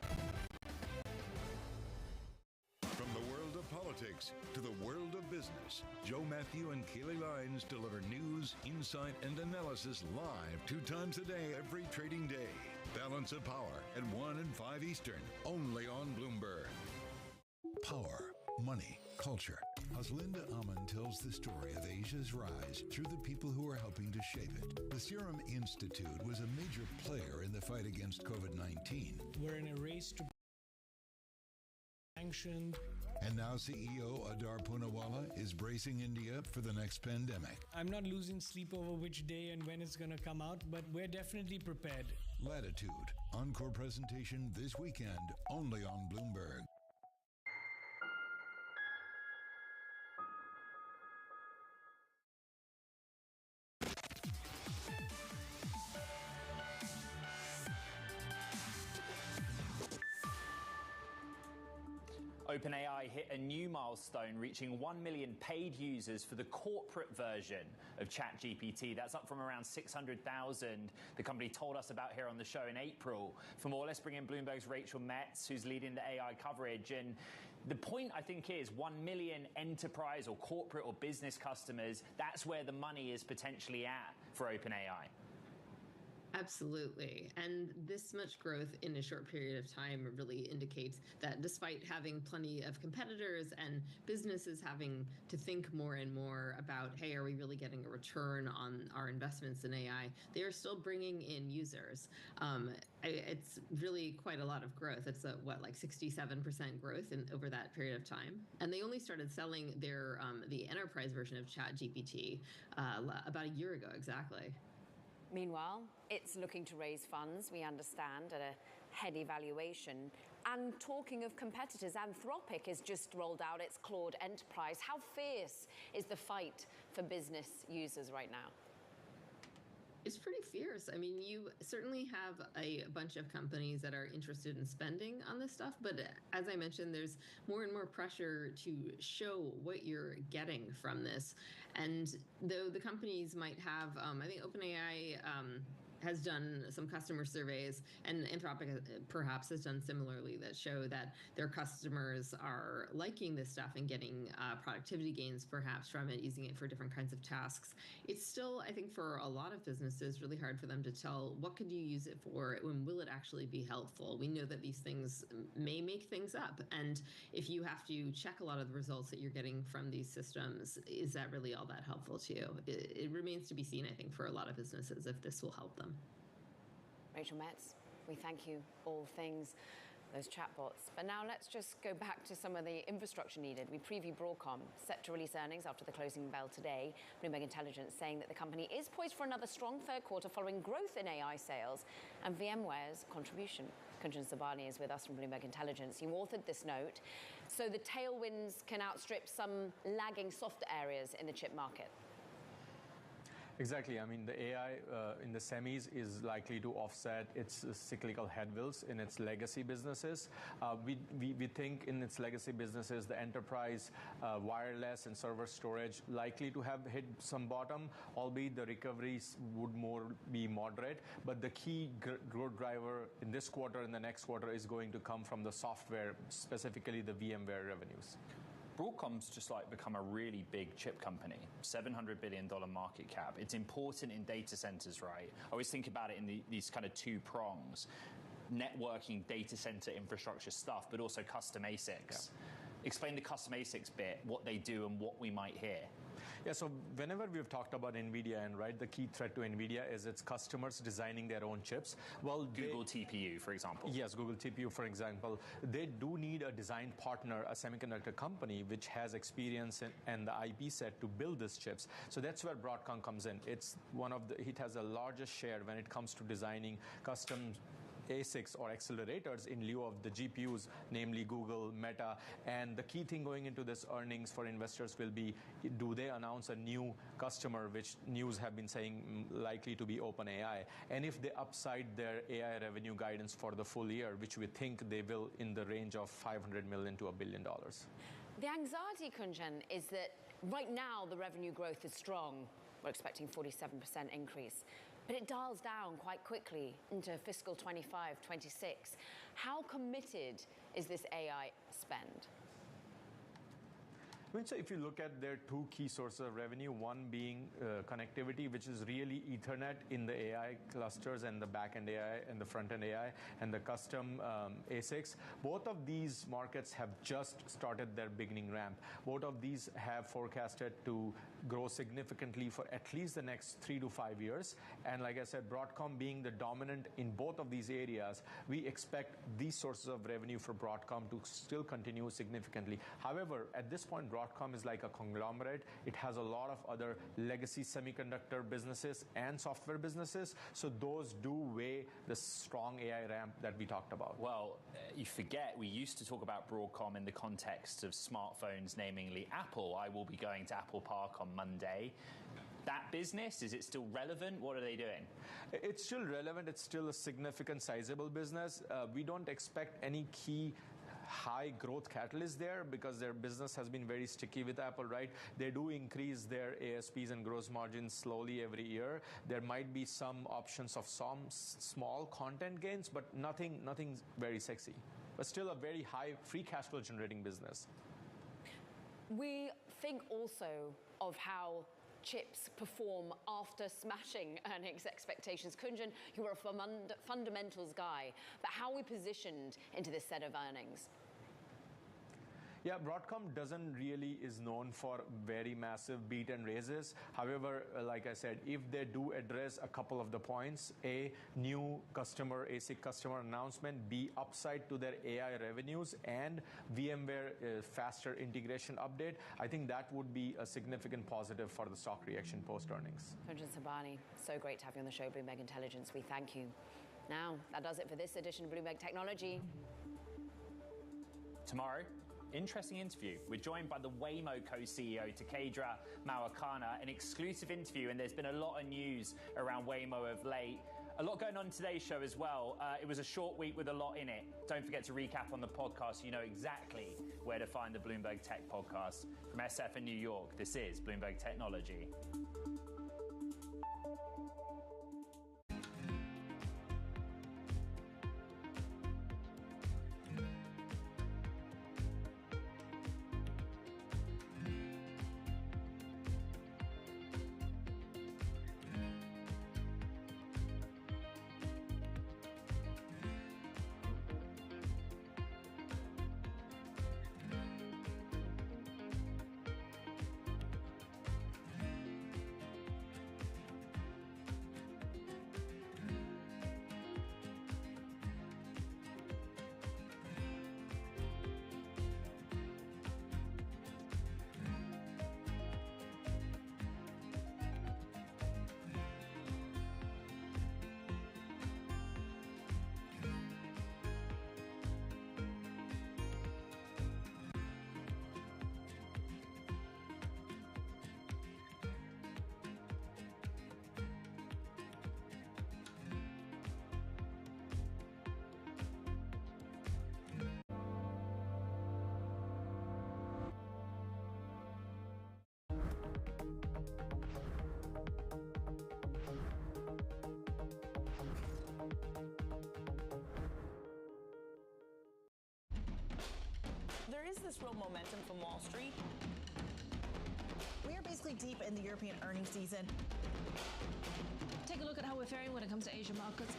From the world of politics to the world of business, Joe Matthew and Keely Lines deliver news, insight, and analysis live 2 times a day every trading day. Balance of Power at 1 and 5 Eastern, only on Bloomberg. Power, money, culture. As Linda Aman tells the story of Asia's rise through the people who are helping to shape it. The Serum Institute was a major player in the fight against COVID-19. We're in a race to sanctioned. And now CEO Adar Poonawalla is bracing India for the next pandemic. I'm not losing sleep over which day and when it's going to come out, but we're definitely prepared. Latitude, encore presentation this weekend, only on Bloomberg. OpenAI hit a new milestone, reaching 1 million paid users for the corporate version of ChatGPT. That's up from around 600,000 the company told us about here on the show in April. For more, let's bring in Bloomberg's Rachel Metz, who's leading the AI coverage. And the point, I think, is 1 million enterprise or corporate or business customers. That's where the money is potentially at for OpenAI. Absolutely. And this much growth in a short period of time really indicates that despite having plenty of competitors and businesses having to think more and more about, hey, are we really getting a return on our investments in AI, they are still bringing in users. It's really quite a lot of growth. It's like 67% growth over that period of time. And they only started selling their the enterprise version of ChatGPT about a year ago exactly. Meanwhile, it's looking to raise funds, we understand, at a heady valuation. And talking of competitors, Anthropic has just rolled out its Claude Enterprise. How fierce is the fight for business users right now? It's pretty fierce. I mean, you certainly have a bunch of companies that are interested in spending on this stuff, but as I mentioned, there's more and more pressure to show what you're getting from this. And though the companies might have, I think OpenAI has done some customer surveys, and Anthropic perhaps has done similarly, that show that their customers are liking this stuff and getting productivity gains perhaps from it, using it for different kinds of tasks. It's still, I think, for a lot of businesses, really hard for them to tell what could you use it for, when will it actually be helpful. We know that these things may make things up, and if you have to check a lot of the results that you're getting from these systems, is that really all that helpful to you? It remains to be seen, I think, for a lot of businesses, if this will help them. Rachel Metz, we thank you, all things those chatbots. But now let's just go back to some of the infrastructure needed. We preview Broadcom, set to release earnings after the closing bell today. Bloomberg Intelligence saying that the company is poised for another strong third quarter following growth in AI sales and VMware's contribution. Kunjan Sabani is with us from Bloomberg Intelligence. You authored this note. So the tailwinds can outstrip some lagging soft areas in the chip market. Exactly. I mean, the AI in the semis is likely to offset its cyclical headwinds in its legacy businesses. We think in its legacy businesses, the enterprise, wireless and server storage likely to have hit some bottom, albeit the recoveries would be moderate. But the key growth driver in this quarter and the next quarter is going to come from the software, specifically the VMware revenues. Broadcom's just like become a really big chip company, $700 billion market cap. It's important in data centers, right? I always think about it in these kind of two prongs, networking, data center infrastructure stuff, but also custom ASICs. Yeah. Explain the custom ASICs bit, what they do and what we might hear. Yeah, so whenever we've talked about NVIDIA, and right, the key threat to NVIDIA is its customers designing their own chips. Well, Google TPU, for example. Yes, Google TPU, for example. They do need a design partner, a semiconductor company, which has experience and the IP set to build these chips. So that's where Broadcom comes in. It has the largest share when it comes to designing custom ASICs or accelerators in lieu of the GPUs, namely Google, Meta. And the key thing going into this earnings for investors will be, do they announce a new customer, which news have been saying likely to be OpenAI? And if they upside their AI revenue guidance for the full year, which we think they will, in the range of $500 million to $1 billion. The anxiety, Kunjan, is that right now the revenue growth is strong. We're expecting 47% increase. But it dials down quite quickly into fiscal 25, 26. How committed is this AI spend? So if you look at their two key sources of revenue, one being connectivity, which is really Ethernet in the AI clusters and the back-end AI and the front-end AI and the custom ASICs. Both of these markets have just started their beginning ramp. Both of these have forecasted to grow significantly for at least the next 3 to 5 years. And like I said, Broadcom being the dominant in both of these areas, we expect these sources of revenue for Broadcom to still continue significantly. However, at this point, Broadcom is like a conglomerate. It has a lot of other legacy semiconductor businesses and software businesses. So those do weigh the strong AI ramp that we talked about. Well, you forget we used to talk about Broadcom in the context of smartphones, namely Apple. I will be going to Apple Park on Monday. That business, is it still relevant? What are they doing? It's still relevant. It's still a significant, sizable business. We don't expect any key high growth catalyst there because their business has been very sticky with Apple, right? They do increase their ASPs and gross margins slowly every year. There might be some options of some small content gains, but nothing very sexy. But still a very high free cash flow generating business. We think also of how chips perform after smashing earnings expectations. Kunjan, you are a fundamentals guy, but how are we positioned into this set of earnings? Yeah, Broadcom is known for very massive beat and raises. However, like I said, if they do address a couple of the points, A, new ASIC customer announcement, B, upside to their AI revenues, and VMware faster integration update, I think that would be a significant positive for the stock reaction post-earnings. Kunjan Sabani, so great to have you on the show, Bloomberg Intelligence. We thank you. Now, that does it for this edition of Bloomberg Technology. Tomorrow, interesting interview. We're joined by the Waymo co-CEO, Takedra Mawakana, an exclusive interview, and there's been a lot of news around Waymo of late. A lot going on in today's show as well. It was a short week with a lot in it. Don't forget to recap on the podcast. You know exactly where to find the Bloomberg Tech podcast. From SF in New York, this is Bloomberg Technology. this real momentum from Wall Street. We are basically deep in the European earnings season. Take a look at how we're faring when it comes to Asian markets.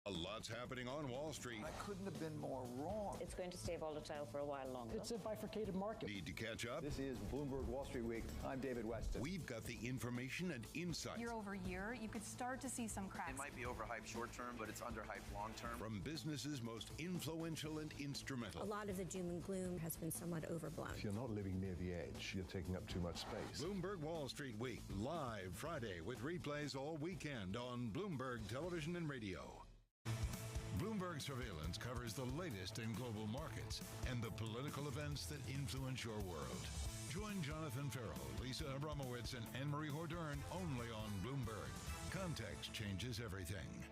A lot's happening on Wall Street. I couldn't have been more wrong. It's going to stay volatile for a while longer. It's a bifurcated market. Need to catch up? This is Bloomberg Wall Street Week. I'm David Weston. We've got the information and insight. Year over year, you could start to see some cracks. It might be overhyped short term, but it's underhyped long term. From businesses most influential and instrumental. A lot of the doom and gloom has been somewhat overblown. If you're not living near the edge, you're taking up too much space. Bloomberg Wall Street Week, live Friday with replays all weekend on Bloomberg Television and Radio. Bloomberg Surveillance covers the latest in global markets and the political events that influence your world. Join Jonathan Farrell, Lisa Abramowitz, and Anne-Marie Hordern only on Bloomberg. Context changes everything.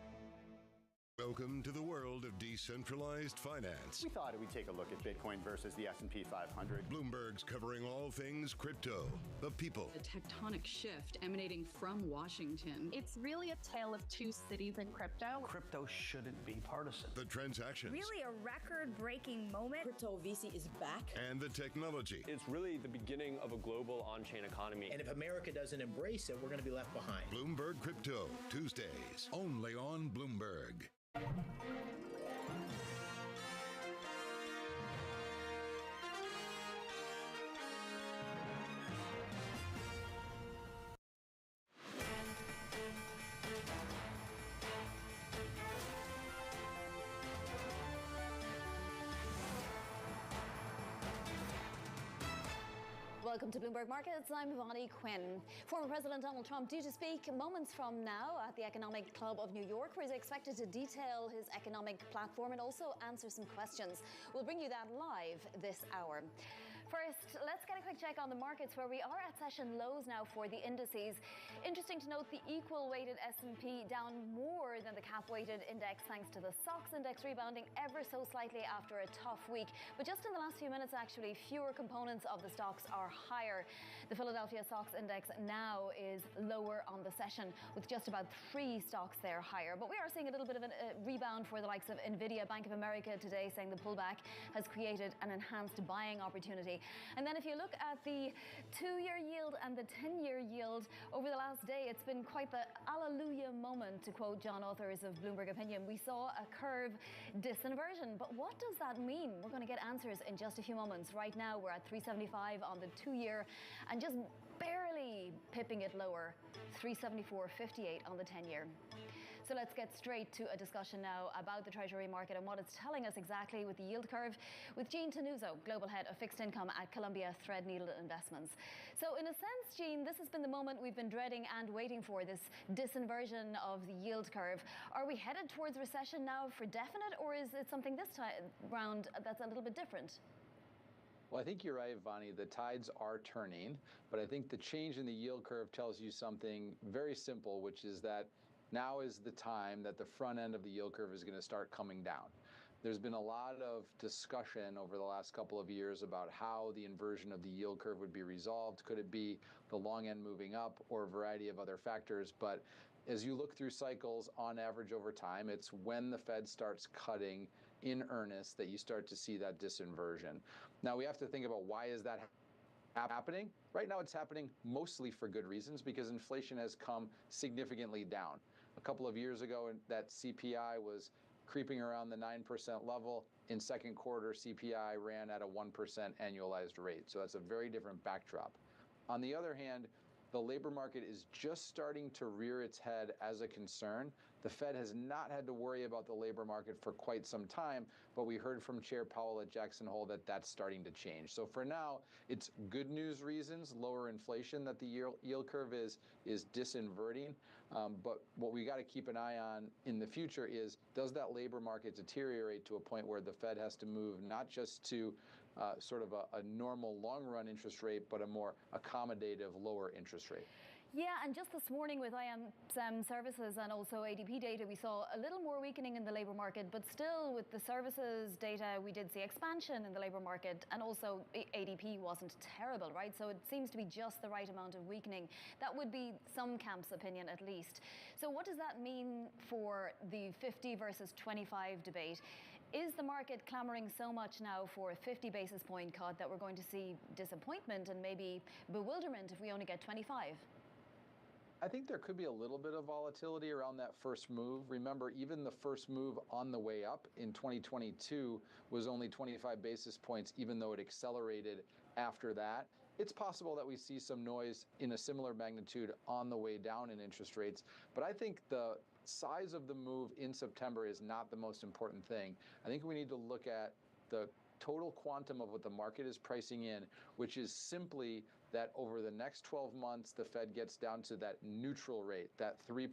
Welcome to the world of decentralized finance. We thought we'd take a look at Bitcoin versus the S&P 500. Bloomberg's covering all things crypto, the people. A tectonic shift emanating from Washington. It's really a tale of two cities in crypto. Crypto shouldn't be partisan. The transactions. Really a record-breaking moment. Crypto VC is back. And the technology. It's really the beginning of a global on-chain economy. And if America doesn't embrace it, we're going to be left behind. Bloomberg Crypto, Tuesdays, only on Bloomberg. Welcome to Bloomberg Markets. I'm Ivani Quinn. Former President Donald Trump due to speak moments from now at the Economic Club of New York, where he's expected to detail his economic platform and also answer some questions. We'll bring you that live this hour. First, let's get a quick check on the markets, where we are at session lows now for the indices. Interesting to note the equal-weighted S&P down more than the cap-weighted index, thanks to the SOX index rebounding ever so slightly after a tough week. But just in the last few minutes, actually, fewer components of the stocks are higher. The Philadelphia SOX index now is lower on the session, with just about 3 stocks there higher. But we are seeing a little bit of a rebound for the likes of Nvidia. Bank of America today saying the pullback has created an enhanced buying opportunity. And then if you look at the 2-year yield and the 10-year yield over the last day, it's been quite the hallelujah moment, to quote John Authors of Bloomberg Opinion. We saw a curve disinversion. But what does that mean? We're going to get answers in just a few moments. Right now, we're at 375 on the 2-year and just barely pipping it lower, 374.58 on the 10-year. So let's get straight to a discussion now about the Treasury market and what it's telling us exactly with the yield curve, with Jean Tenuzo, Global Head of Fixed Income at Columbia Threadneedle Investments. So in a sense, Jean, this has been the moment we've been dreading and waiting for, this disinversion of the yield curve. Are we headed towards recession now for definite, or is it something this time round that's a little bit different? Well, I think you're right, Vani. The tides are turning, but I think the change in the yield curve tells you something very simple, which is that now is the time that the front end of the yield curve is going to start coming down. There's been a lot of discussion over the last couple of years about how the inversion of the yield curve would be resolved. Could it be the long end moving up, or a variety of other factors? But as you look through cycles on average over time, it's when the Fed starts cutting in earnest that you start to see that disinversion. Now we have to think about, why is that happening? Right now it's happening mostly for good reasons, because inflation has come significantly down. A couple of years ago, that CPI was creeping around the 9% level. In second quarter, CPI ran at a 1% annualized rate. So that's a very different backdrop. On the other hand, the labor market is just starting to rear its head as a concern. The Fed has not had to worry about the labor market for quite some time, but we heard from Chair Powell at Jackson Hole that that's starting to change. So for now, it's good news reasons, lower inflation, that the yield curve is disinverting. But what we got to keep an eye on in the future is, does that labor market deteriorate to a point where the Fed has to move not just to sort of a normal long-run interest rate, but a more accommodative lower interest rate? Yeah, and just this morning with ISM services and also ADP data, we saw a little more weakening in the labor market, but still with the services data, we did see expansion in the labor market, and also ADP wasn't terrible, right? So it seems to be just the right amount of weakening. That would be some camps' opinion at least. So what does that mean for the 50 versus 25 debate? Is the market clamoring so much now for a 50 basis point cut that we're going to see disappointment and maybe bewilderment if we only get 25? I think there could be a little bit of volatility around that first move. Remember, even the first move on the way up in 2022 was only 25 basis points, even though it accelerated after that. It's possible that we see some noise in a similar magnitude on the way down in interest rates, but I think the size of the move in September is not the most important thing. I think we need to look at the total quantum of what the market is pricing in, which is simply that over the next 12 months, the Fed gets down to that neutral rate, that 3%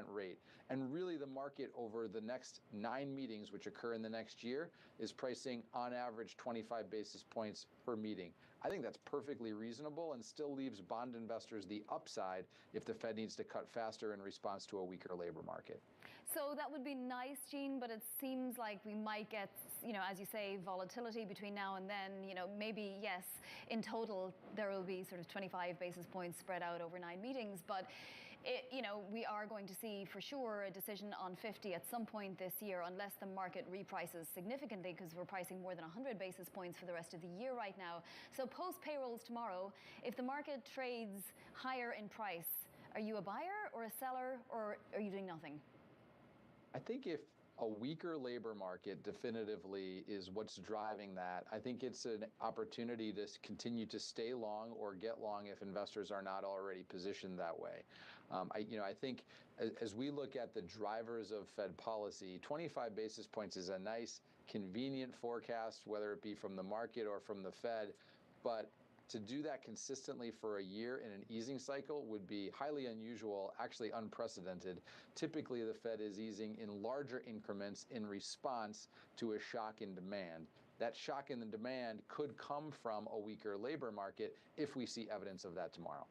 rate. And really the market over the next 9 meetings, which occur in the next year, is pricing on average 25 basis points per meeting. I think that's perfectly reasonable and still leaves bond investors the upside if the Fed needs to cut faster in response to a weaker labor market. So that would be nice, Jean, but it seems like we might get, as you say, volatility between now and then. Maybe, yes, in total, there will be sort of 25 basis points spread out over 9 meetings, but we are going to see for sure a decision on 50 at some point this year, unless the market reprices significantly, because we're pricing more than 100 basis points for the rest of the year right now. So post payrolls tomorrow, if the market trades higher in price, are you a buyer or a seller, or are you doing nothing? I think if a weaker labor market definitively is what's driving that, I think it's an opportunity to continue to stay long or get long if investors are not already positioned that way. I think as we look at the drivers of Fed policy, 25 basis points is a nice, convenient forecast, whether it be from the market or from the Fed, but to do that consistently for a year in an easing cycle would be highly unusual, actually unprecedented. Typically, the Fed is easing in larger increments in response to a shock in demand. That shock in the demand could come from a weaker labor market if we see evidence of that tomorrow.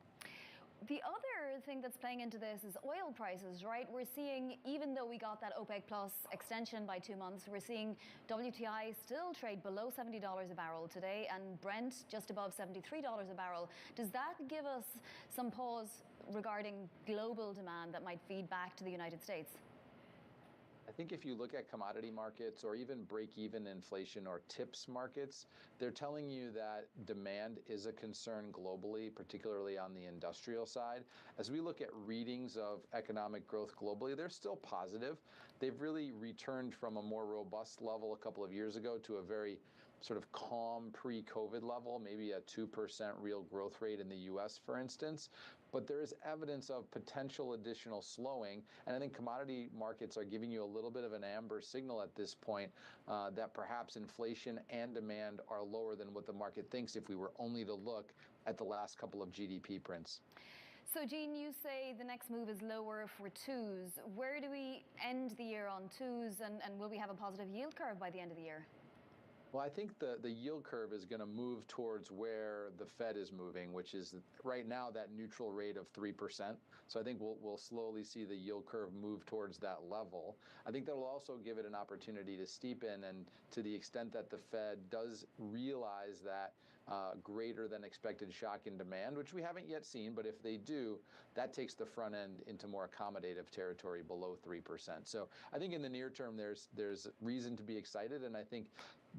The other thing that's playing into this is oil prices, right? We're seeing, even though we got that OPEC Plus extension by 2 months, we're seeing WTI still trade below $70 a barrel today and Brent just above $73 a barrel. Does that give us some pause regarding global demand that might feed back to the United States? I think if you look at commodity markets or even break-even inflation or TIPS markets, they're telling you that demand is a concern globally, particularly on the industrial side. As we look at readings of economic growth globally, they're still positive. They've really returned from a more robust level a couple of years ago to a very sort of calm pre-COVID level, maybe a 2% real growth rate in the US, for instance. But there is evidence of potential additional slowing, and I think commodity markets are giving you a little bit of an amber signal at this point that perhaps inflation and demand are lower than what the market thinks if we were only to look at the last couple of GDP prints. So, Jean, you say the next move is lower for twos. Where do we end the year on twos, and will we have a positive yield curve by the end of the year? Well, I think the yield curve is going to move towards where the Fed is moving, which is right now that neutral rate of 3%. So I think we'll slowly see the yield curve move towards that level. I think that will also give it an opportunity to steepen, and to the extent that the Fed does realize that greater than expected shock in demand, which we haven't yet seen, but if they do, that takes the front end into more accommodative territory below 3%. So I think in the near term, there's reason to be excited, and I think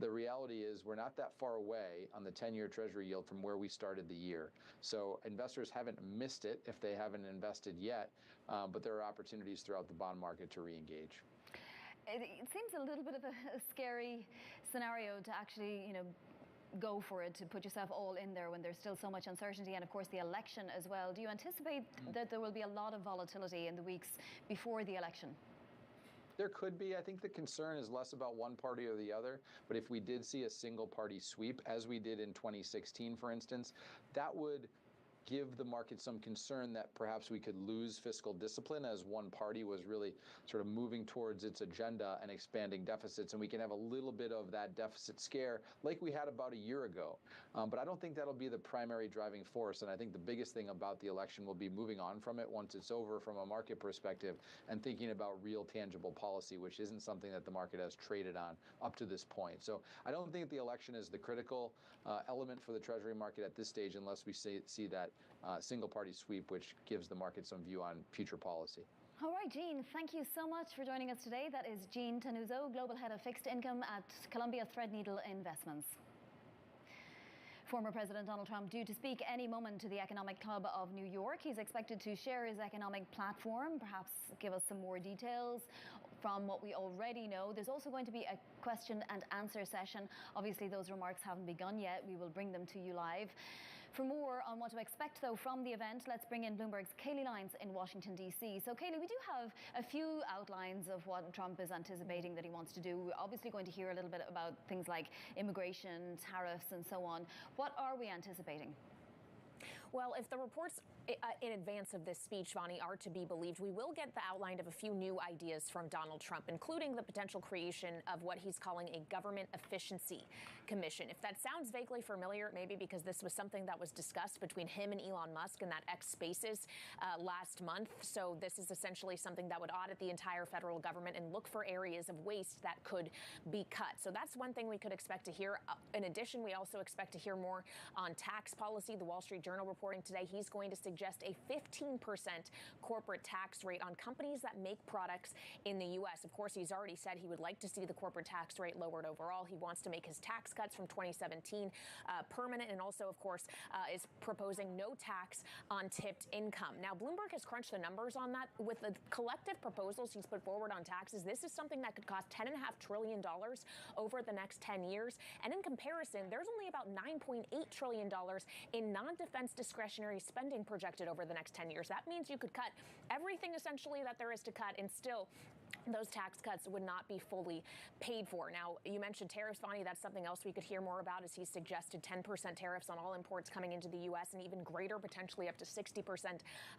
the reality is we're not that far away on the 10-year Treasury yield from where we started the year. So investors haven't missed it if they haven't invested yet, but there are opportunities throughout the bond market to re-engage. It seems a little bit of a scary scenario to actually, go for it, to put yourself all in there when there's still so much uncertainty, and of course the election as well. Do you anticipate that there will be a lot of volatility in the weeks before the election? There could be. I think the concern is less about one party or the other, but if we did see a single party sweep, as we did in 2016, for instance, that would give the market some concern that perhaps we could lose fiscal discipline as one party was really sort of moving towards its agenda and expanding deficits, and we can have a little bit of that deficit scare like we had about a year ago. But I don't think that'll be the primary driving force, and I think the biggest thing about the election will be moving on from it once it's over from a market perspective and thinking about real tangible policy, which isn't something that the market has traded on up to this point. So I don't think the election is the critical element for the Treasury market at this stage unless we see that single party sweep, which gives the market some view on future policy. All right, Jean, thank you so much for joining us today. That is Jean Tanuzo, Global Head of Fixed Income at Columbia Threadneedle Investments. Former President Donald Trump due to speak any moment to the Economic Club of New York. He's expected to share his economic platform, perhaps give us some more details from what we already know. There's also going to be a question and answer session. Obviously, those remarks haven't begun yet. We will bring them to you live. For more on what to expect, though, from the event, let's bring in Bloomberg's Kayleigh Lyons in Washington, D.C. So, Kayleigh, we do have a few outlines of what Trump is anticipating that he wants to do. We're obviously going to hear a little bit about things like immigration, tariffs, and so on. What are we anticipating? Well, if the reports in advance of this speech, Vonnie, are to be believed, we will get the outline of a few new ideas from Donald Trump, including the potential creation of what he's calling a government efficiency commission. If that sounds vaguely familiar, maybe because this was something that was discussed between him and Elon Musk in that X Spaces last month. So this is essentially something that would audit the entire federal government and look for areas of waste that could be cut. So that's one thing we could expect to hear. In addition, we also expect to hear more on tax policy. The Wall Street Journal reporting today he's going to suggest a 15% corporate tax rate on companies that make products in the U.S. Of course, he's already said he would like to see the corporate tax rate lowered overall. He wants to make his tax cuts from 2017 permanent, and also, of course, is proposing no tax on tipped income. Now, Bloomberg has crunched the numbers on that. With the collective proposals he's put forward on taxes, this is something that could cost $10.5 trillion over the next 10 years. And in comparison, there's only about $9.8 trillion in non-defense discretionary spending projected over the next 10 years. That means you could cut everything essentially that there is to cut, and still those tax cuts would not be fully paid for. Now, you mentioned tariffs, Vonnie. That's something else we could hear more about, as he suggested 10% tariffs on all imports coming into the U.S. and even greater, potentially up to 60%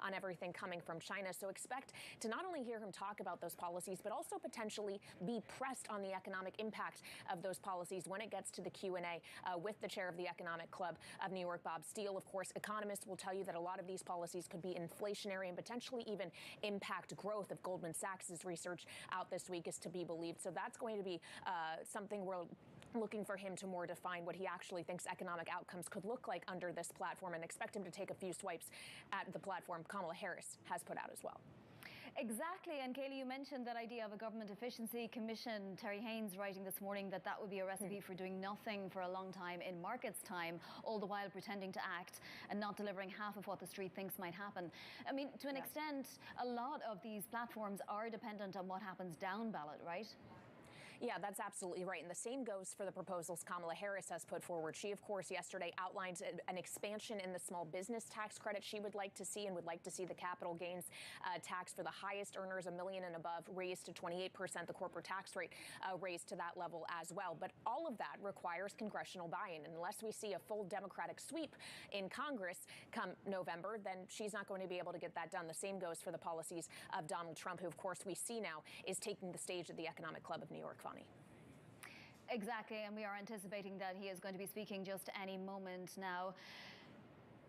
on everything coming from China. So expect to not only hear him talk about those policies, but also potentially be pressed on the economic impact of those policies when it gets to the Q&A with the chair of the Economic Club of New York, Bob Steele. Of course, economists will tell you that a lot of these policies could be inflationary and potentially even impact growth, if Goldman Sachs' research out this week is to be believed. So that's going to be something we're looking for him to more define what he actually thinks economic outcomes could look like under this platform, and expect him to take a few swipes at the platform Kamala Harris has put out as well. Exactly. And Kayleigh, you mentioned that idea of a government efficiency commission. Terry Haynes writing this morning that would be a recipe for doing nothing for a long time in markets time, all the while pretending to act and not delivering half of what the street thinks might happen. I mean, to an extent, a lot of these platforms are dependent on what happens down ballot, right? Yeah, that's absolutely right. And the same goes for the proposals Kamala Harris has put forward. She, of course, yesterday outlined an expansion in the small business tax credit she would like to see, and would like to see the capital gains tax for the highest earners, $1 million and above, raised to 28%, the corporate tax rate raised to that level as well. But all of that requires congressional buy-in. And unless we see a full Democratic sweep in Congress come November, then she's not going to be able to get that done. The same goes for the policies of Donald Trump, who, of course, we see now is taking the stage at the Economic Club of New York. Exactly, and we are anticipating that he is going to be speaking just any moment now.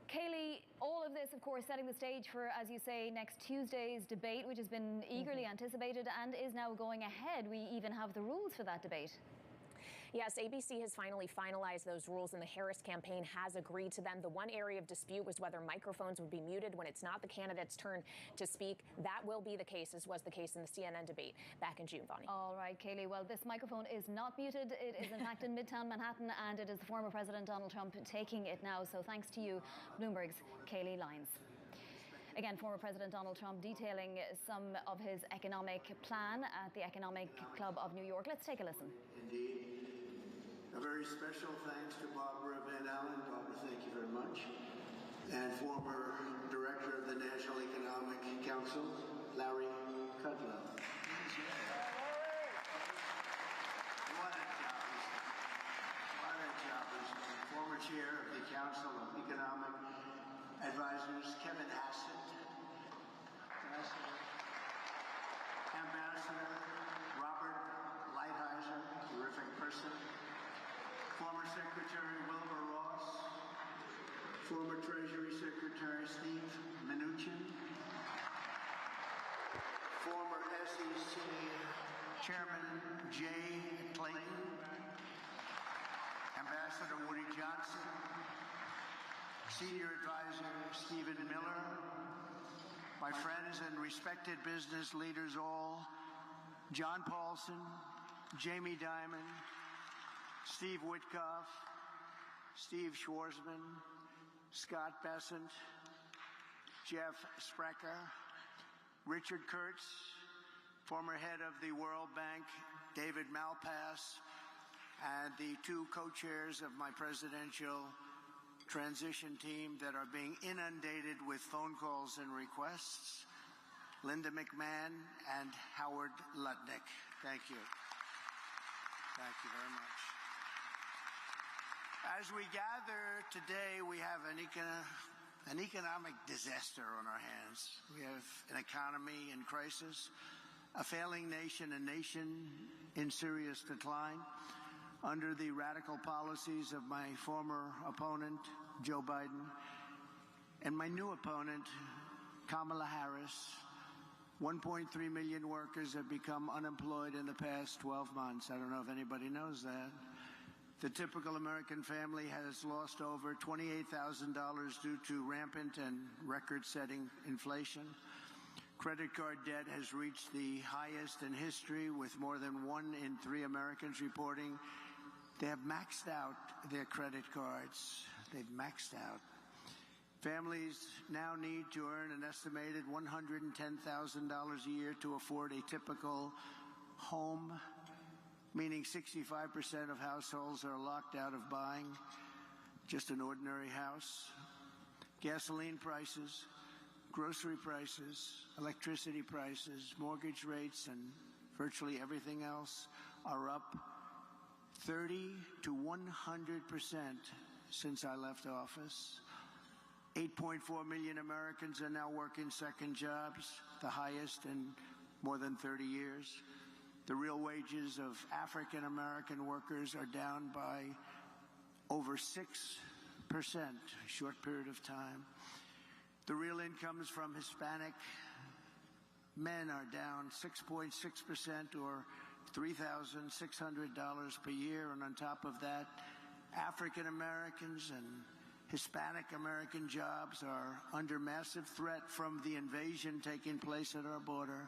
Kayleigh, all of this, of course, setting the stage for, as you say, next Tuesday's debate, which has been eagerly anticipated and is now going ahead. We even have the rules for that debate. Yes, ABC has finally finalized those rules, and the Harris campaign has agreed to them. The one area of dispute was whether microphones would be muted when it's not the candidate's turn to speak. That will be the case, as was the case in the CNN debate back in June, Vonnie. All right, Kayleigh. Well, this microphone is not muted. It is, in fact, in Midtown Manhattan, and it is the former President Donald Trump taking it now. So thanks to you, Bloomberg's Kayleigh Lyons. Again, former President Donald Trump detailing some of his economic plan at the Economic Club of New York. Let's take a listen. Indeed. A very special thanks to Barbara Van Allen. Barbara, thank you very much. And former Director of the National Economic Council, Larry Kudlow. What a job. Former Chair of the Council of Economic Advisors, Kevin Hassett. Ambassador Robert Lighthizer, terrific person. Former Secretary Wilbur Ross, former Treasury Secretary Steve Mnuchin, former SEC Chairman Jay Clayton, Ambassador Woody Johnson, Senior Advisor Stephen Miller, my friends and respected business leaders all, John Paulson, Jamie Dimon, Steve Witkoff, Steve Schwarzman, Scott Bessent, Jeff Sprecher, Richard Kurtz, former head of the World Bank, David Malpass, and the two co-chairs of my presidential transition team that are being inundated with phone calls and requests, Linda McMahon and Howard Lutnick. Thank you. Thank you very much. As we gather today, we have an economic disaster on our hands. We have an economy in crisis, a failing nation, a nation in serious decline under the radical policies of my former opponent, Joe Biden, and my new opponent, Kamala Harris. 1.3 million workers have become unemployed in the past 12 months. I don't know if anybody knows that. The typical American family has lost over $28,000 due to rampant and record-setting inflation. Credit card debt has reached the highest in history, with more than 1 in 3 Americans reporting they have maxed out their credit cards. They've maxed out. Families now need to earn an estimated $110,000 a year to afford a typical home, meaning 65% of households are locked out of buying just an ordinary house. Gasoline prices, grocery prices, electricity prices, mortgage rates, and virtually everything else are up 30 to 100% since I left office. 8.4 million Americans are now working second jobs, the highest in more than 30 years. The real wages of African American workers are down by over 6%, a short period of time. The real incomes from Hispanic men are down 6.6%, or $3,600 per year. And on top of that, African Americans and Hispanic American jobs are under massive threat from the invasion taking place at our border.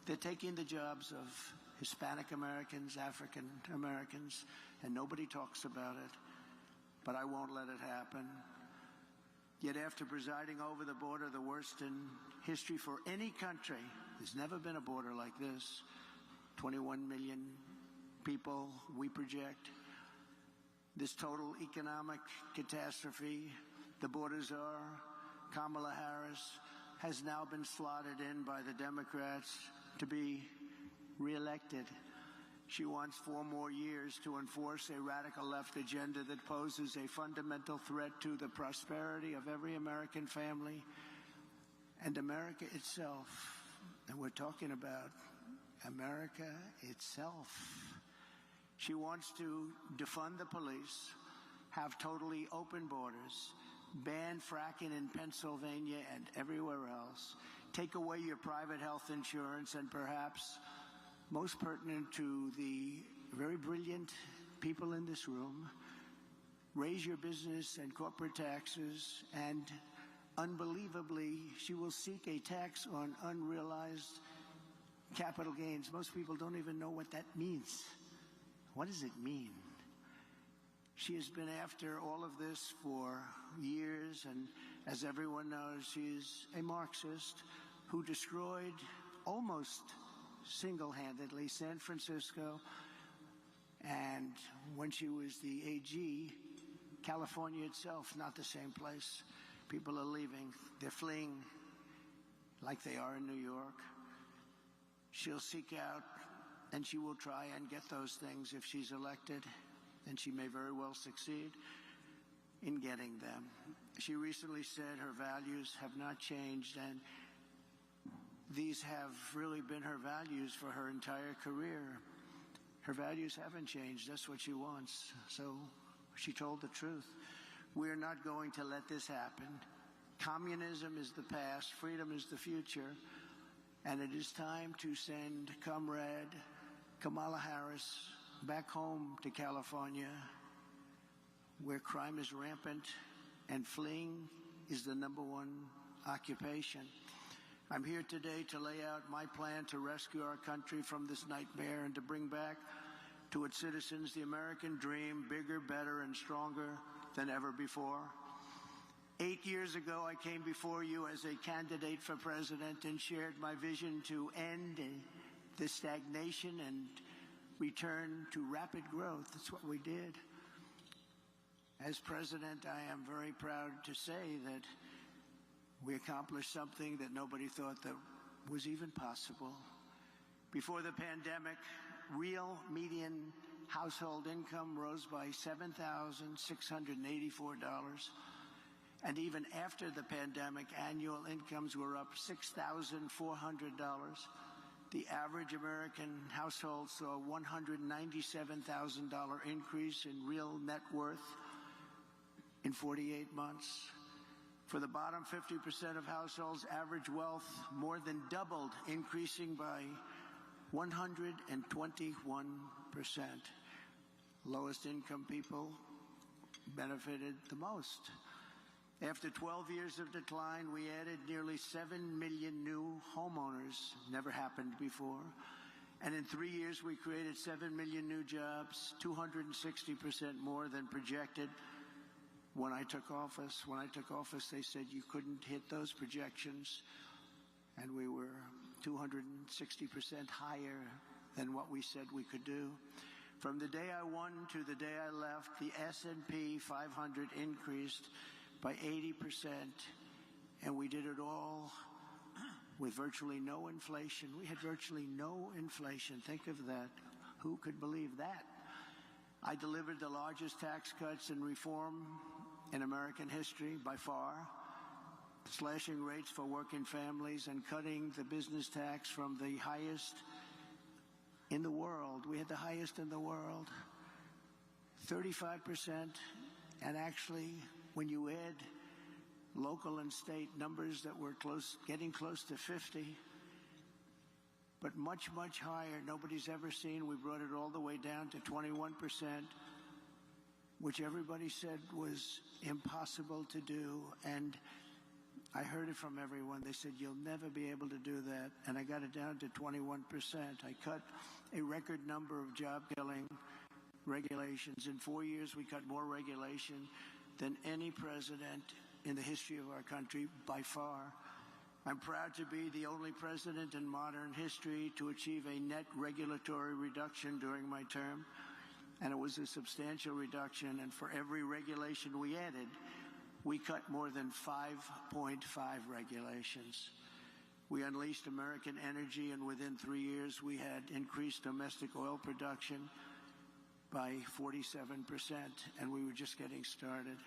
They're taking the jobs of Hispanic Americans, African Americans, and nobody talks about it. But I won't let it happen. Yet after presiding over the border, the worst in history for any country, there's never been a border like this. 21 million people, we project. This total economic catastrophe, the border czar, Kamala Harris, has now been slotted in by the Democrats to be reelected. She wants 4 more years to enforce a radical left agenda that poses a fundamental threat to the prosperity of every American family and America itself. And we're talking about America itself. She wants to defund the police, have totally open borders, ban fracking in Pennsylvania and everywhere else, take away your private health insurance, and perhaps most pertinent to the very brilliant people in this room, raise your business and corporate taxes, and unbelievably, she will seek a tax on unrealized capital gains. Most people don't even know what that means. What does it mean? She has been after all of this for years, and as everyone knows, she's a Marxist who destroyed almost single-handedly San Francisco, and when she was the AG, California itself, not the same place. People are leaving. They're fleeing like they are in New York. She'll seek out, and she will try and get those things if she's elected, and she may very well succeed in getting them. She recently said her values have not changed, and these have really been her values for her entire career. Her values haven't changed. That's what she wants. So she told the truth. We're not going to let this happen. Communism is the past. Freedom is the future. And it is time to send Comrade Kamala Harris back home to California, where crime is rampant and fleeing is the #1 occupation. I'm here today to lay out my plan to rescue our country from this nightmare and to bring back to its citizens the American dream, bigger, better, and stronger than ever before. 8 years ago, I came before you as a candidate for president and shared my vision to end the stagnation and return to rapid growth. That's what we did. As president, I am very proud to say that we accomplished something that nobody thought that was even possible. Before the pandemic, real median household income rose by $7,684. And even after the pandemic, annual incomes were up $6,400. The average American household saw a $197,000 increase in real net worth in 48 months. For the bottom 50% of households, average wealth more than doubled, increasing by 121%. Lowest income people benefited the most. After 12 years of decline, we added nearly 7 million new homeowners. Never happened before. And in 3 years, we created 7 million new jobs, 260% more than projected when I took office. When I took office, they said you couldn't hit those projections. And we were 260% higher than what we said we could do. From the day I won to the day I left, the S&P 500 increased by 80%, and we did it all with virtually no inflation. We had virtually no inflation. Think of that. Who could believe that? I delivered the largest tax cuts and reform in American history by far, slashing rates for working families and cutting the business tax from the highest in the world. We had the highest in the world, 35%, and actually, when you add local and state numbers that were getting close to 50, but much, much higher, nobody's ever seen. We brought it all the way down to 21%, which everybody said was impossible to do. And I heard it from everyone. They said, you'll never be able to do that. And I got it down to 21%. I cut a record number of job-killing regulations. In 4 years, we cut more regulation than any president in the history of our country by far. I'm proud to be the only president in modern history to achieve a net regulatory reduction during my term, and it was a substantial reduction, and for every regulation we added, we cut more than 5.5 regulations. We unleashed American energy, and within 3 years, we had increased domestic oil production by 47%, and we were just getting started.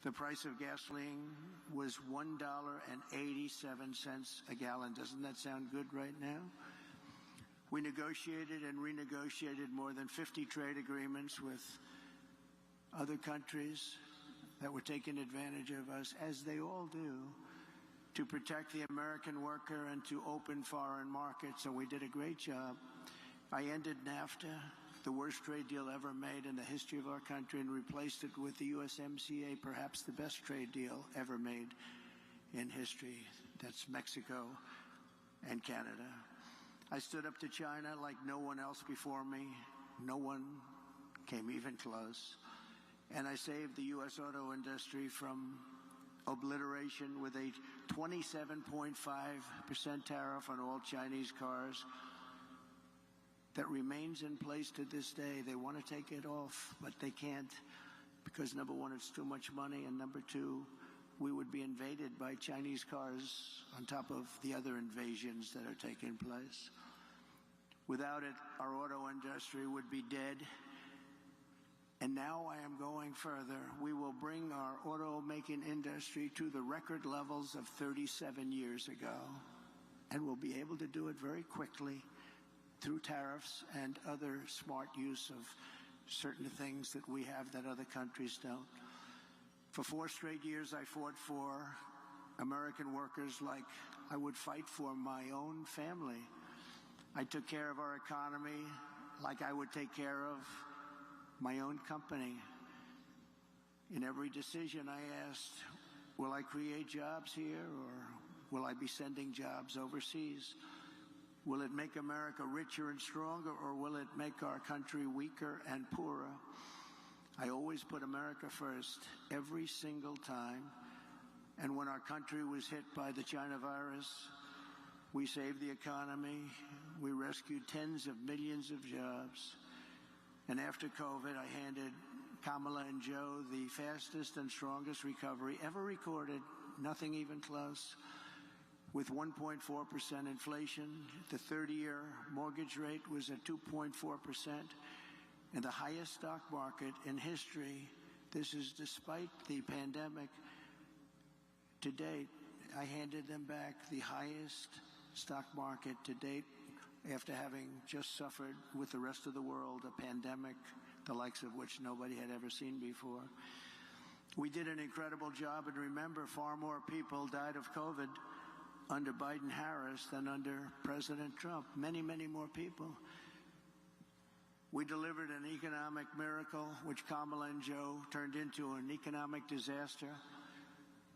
The price of gasoline was $1.87 a gallon. Doesn't that sound good right now? We negotiated and renegotiated more than 50 trade agreements with other countries that were taking advantage of us, as they all do, to protect the American worker and to open foreign markets, and we did a great job. I ended NAFTA, the worst trade deal ever made in the history of our country, and replaced it with the USMCA, perhaps the best trade deal ever made in history. That's Mexico and Canada. I stood up to China like no one else before me. No one came even close. And I saved the U.S. auto industry from obliteration with a 27.5% tariff on all Chinese cars that remains in place to this day. They want to take it off, but they can't, because number one, it's too much money, and number two, we would be invaded by Chinese cars on top of the other invasions that are taking place. Without it, our auto industry would be dead. And now I am going further. We will bring our automaking industry to the record levels of 37 years ago, and we'll be able to do it very quickly through tariffs and other smart use of certain things that we have that other countries don't. For 4 straight years, I fought for American workers like I would fight for my own family. I took care of our economy like I would take care of my own company. In every decision I asked, will I create jobs here or Will I be sending jobs overseas? Will it make America richer and stronger, or will it make our country weaker and poorer? I always put America first, every single time. And when our country was hit by the China virus, we saved the economy. We rescued tens of millions of jobs. And after COVID, I handed Kamala and Joe the fastest and strongest recovery ever recorded, nothing even close. With 1.4% inflation, the 30-year mortgage rate was at 2.4%, and the highest stock market in history. This is despite the pandemic. To date, I handed them back the highest stock market to date after having just suffered with the rest of the world a pandemic, the likes of which nobody had ever seen before. We did an incredible job, and remember, far more people died of COVID under Biden-Harris than under President Trump. Many, many more people. We delivered an economic miracle, which Kamala and Joe turned into an economic disaster,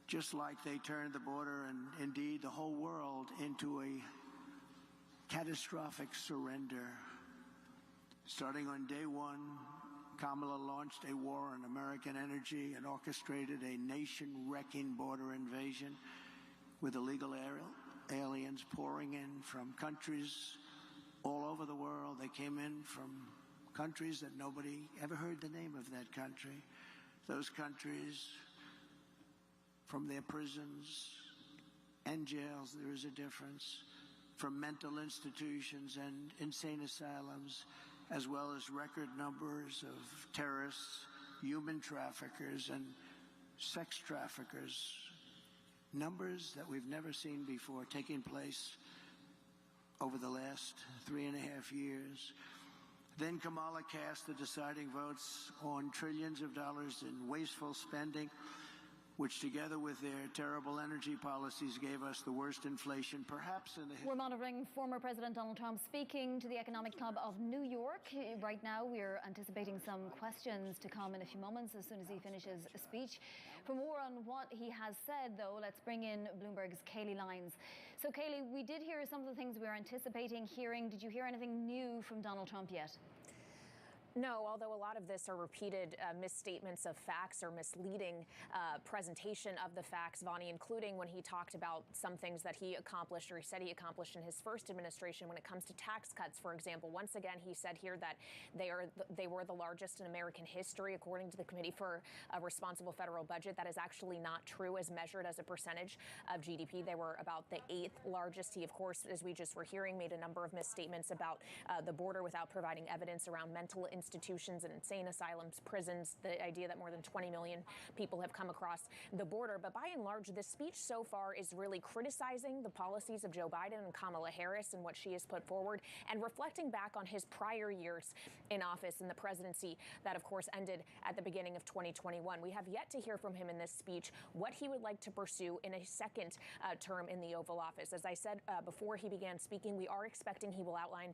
just like they turned the border and indeed the whole world into a catastrophic surrender. Starting on day one, Kamala launched a war on American energy and orchestrated a nation-wrecking border invasion with illegal aliens pouring in from countries all over the world. They came in from countries that nobody ever heard the name of that country. Those countries, from their prisons and jails, there is a difference, from mental institutions and insane asylums, as well as record numbers of terrorists, human traffickers, and sex traffickers. Numbers that we've never seen before taking place over the last 3.5 years. Then Kamala cast the deciding votes on trillions of dollars in wasteful spending, which together with their terrible energy policies gave us the worst inflation perhaps in the history. We're monitoring former President Donald Trump speaking to the Economic Club of New York. Right now we're anticipating some questions to come in a few moments as soon as he finishes a speech. For more on what he has said, though, let's bring in Bloomberg's Kayleigh Lyons. So Kayleigh, we did hear some of the things we were anticipating hearing. Did you hear anything new from Donald Trump yet? No, although a lot of this are repeated misstatements of facts or misleading presentation of the facts, Vonnie, including when he talked about some things that he accomplished or he said he accomplished in his first administration when it comes to tax cuts, for example. Once again, he said here that they were the largest in American history, according to the Committee for a Responsible Federal Budget. That is actually not true as measured as a percentage of GDP. They were about the 8th largest. He, of course, as we just were hearing, made a number of misstatements about the border without providing evidence around mental institutions and insane asylums, prisons, the idea that more than 20 million people have come across the border. But by and large, this speech so far is really criticizing the policies of Joe Biden and Kamala Harris and what she has put forward, and reflecting back on his prior years in office in the presidency that, of course, ended at the beginning of 2021. We have yet to hear from him in this speech what he would like to pursue in a second term in the Oval Office. As I said before he began speaking, we are expecting he will outline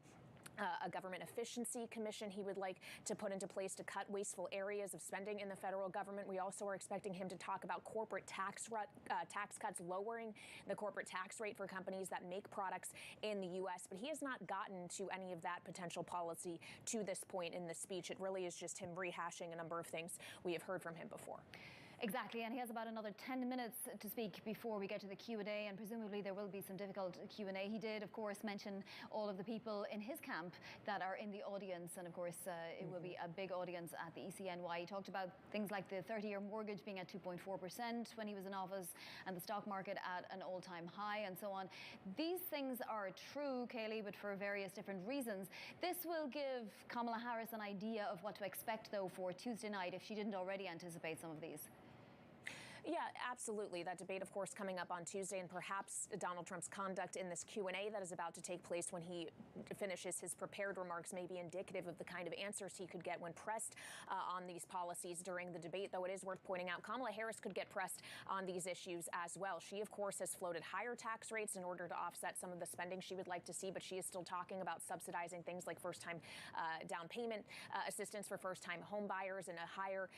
a government efficiency commission he would like to put into place to cut wasteful areas of spending in the federal government. We also are expecting him to talk about corporate tax cuts, lowering the corporate tax rate for companies that make products in the U.S. But he has not gotten to any of that potential policy to this point in the speech. It really is just him rehashing a number of things we have heard from him before. Exactly, and he has about another 10 minutes to speak before we get to the Q&A, and presumably there will be some difficult Q&A. He did, of course, mention all of the people in his camp that are in the audience, and of course it will be a big audience at the ECNY. He talked about things like the 30-year mortgage being at 2.4% when he was in office, and the stock market at an all-time high, and so on. These things are true, Kayleigh, but for various different reasons. This will give Kamala Harris an idea of what to expect, though, for Tuesday night, if she didn't already anticipate some of these. Yeah, absolutely. That debate, of course, coming up on Tuesday, and perhaps Donald Trump's conduct in this Q&A that is about to take place when he finishes his prepared remarks may be indicative of the kind of answers he could get when pressed on these policies during the debate, though it is worth pointing out Kamala Harris could get pressed on these issues as well. She, of course, has floated higher tax rates in order to offset some of the spending she would like to see, but she is still talking about subsidizing things like first-time down payment assistance for first-time home buyers and a higher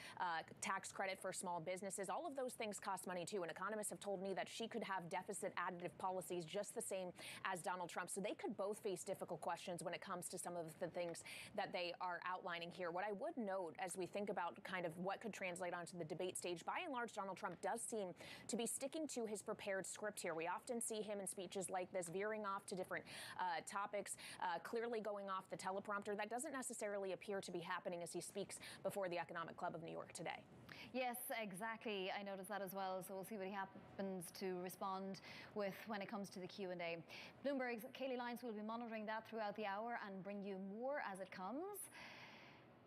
tax credit for small businesses. All of those those things cost money too, and economists have told me that she could have deficit additive policies just the same as Donald Trump. So they could both face difficult questions when it comes to some of the things that they are outlining here. What I would note as we think about kind of what could translate onto the debate stage, by and large, Donald Trump does seem to be sticking to his prepared script here. We often see him in speeches like this veering off to different topics, clearly going off the teleprompter. That doesn't necessarily appear to be happening as he speaks before the Economic Club of New York today. Yes, exactly. I noticed that as well. So we'll see what he happens to respond with when it comes to the Q&A. Bloomberg's Kaylee Lyons will be monitoring that throughout the hour and bring you more as it comes.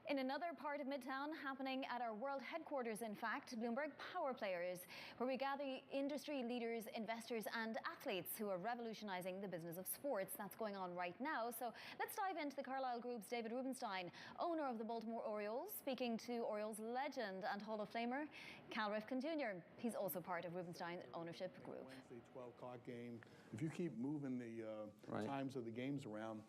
In another part of Midtown, happening at our world headquarters, in fact, Bloomberg Power Players, where we gather industry leaders, investors, and athletes who are revolutionizing the business of sports. That's going on right now. So let's dive into the Carlyle Group's David Rubenstein, owner of the Baltimore Orioles, speaking to Orioles legend and Hall of Famer Cal Ripken Jr. He's also part of Rubenstein's ownership group. Wednesday 12 o'clock game. If you keep moving the times of the games around,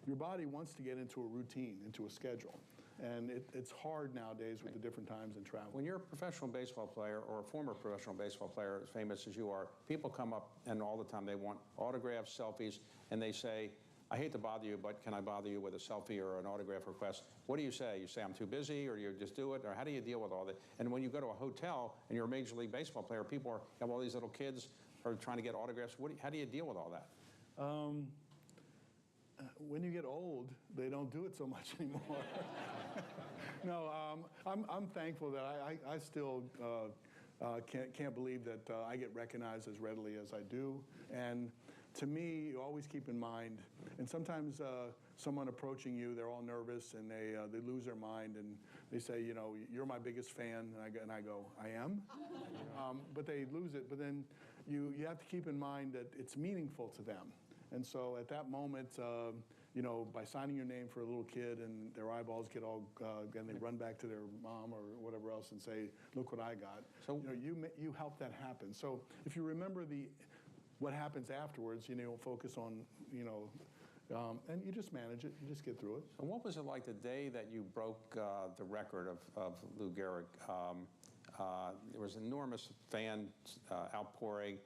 your body wants to get into a routine, into a schedule. And it's hard nowadays with the different times and travel. When you're a professional baseball player or a former professional baseball player, as famous as you are, people come up and all the time they want autographs, selfies, and they say, I hate to bother you, but can I bother you with a selfie or an autograph request? What do you say? You say, I'm too busy, or you just do it? Or how do you deal with all that? And when you go to a hotel and you're a Major League Baseball player, people have all these little kids are trying to get autographs. How do you deal with all that? When you get old, they don't do it so much anymore. No, I'm thankful that I still can't believe that I get recognized as readily as I do. And to me, you always keep in mind, and sometimes someone approaching you, they're all nervous and they lose their mind and they say, you know, you're my biggest fan, and I go, I am? But they lose it. But then you have to keep in mind that it's meaningful to them. And so at that moment, you know, by signing your name for a little kid and their eyeballs get all, and they run back to their mom or whatever else and say, look what I got. So you know, you help that happen. So if you remember what happens afterwards, you know, focus on, you know, and you just manage it. You just get through it. And what was it like the day that you broke the record of Lou Gehrig? There was enormous fan outpouring.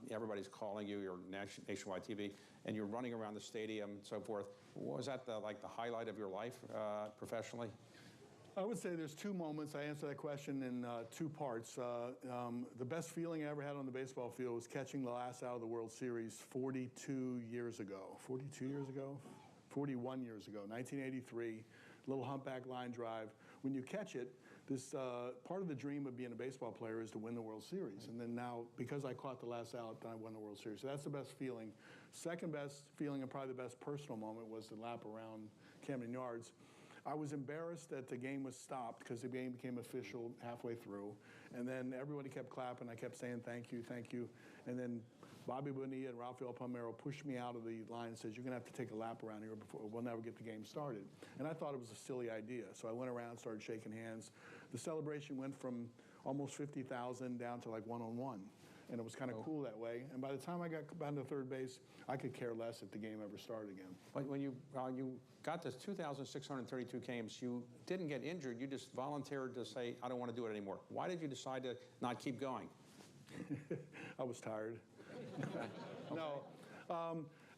Everybody's calling you. You're nationwide TV, and you're running around the stadium and so forth. Was that like the highlight of your life professionally? I would say there's two moments. I answer that question in two parts. The best feeling I ever had on the baseball field was catching the last out of the World Series 42 years ago. 42 years ago? 41 years ago, 1983, little humpback line drive. When you catch it, this part of the dream of being a baseball player is to win the World Series. And then now, because I caught the last out, I won the World Series. So that's the best feeling. Second best feeling, and probably the best personal moment, was the lap around Camden Yards. I was embarrassed that the game was stopped because the game became official halfway through. And then everybody kept clapping. I kept saying, thank you, thank you. And then Bobby Bonilla and Rafael Palmeiro pushed me out of the line and says, you're going to have to take a lap around here before we'll never get the game started. And I thought it was a silly idea. So I went around, started shaking hands. The celebration went from almost 50,000 down to like one-on-one. And it was kind of cool that way. And by the time I got down to third base, I could care less if the game ever started again. But when you got to 2,632 games, you didn't get injured. You just volunteered to say, I don't want to do it anymore. Why did you decide to not keep going? I was tired. No.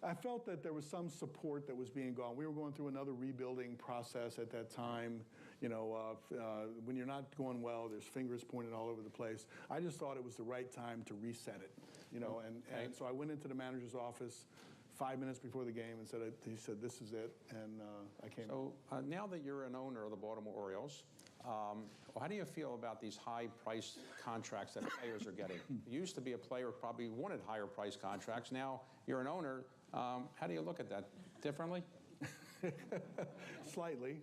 I felt that there was some support that was being gone. We were going through another rebuilding process at that time. You know, when you're not going well, there's fingers pointed all over the place. I just thought it was the right time to reset it. You know, and so I went into the manager's office 5 minutes before the game and he said, this is it, and I came. So now that you're an owner of the Baltimore Orioles, how do you feel about these high-priced contracts that players are getting? You used to be a player who probably wanted higher-priced contracts. Now you're an owner. How do you look at that? Differently? Slightly.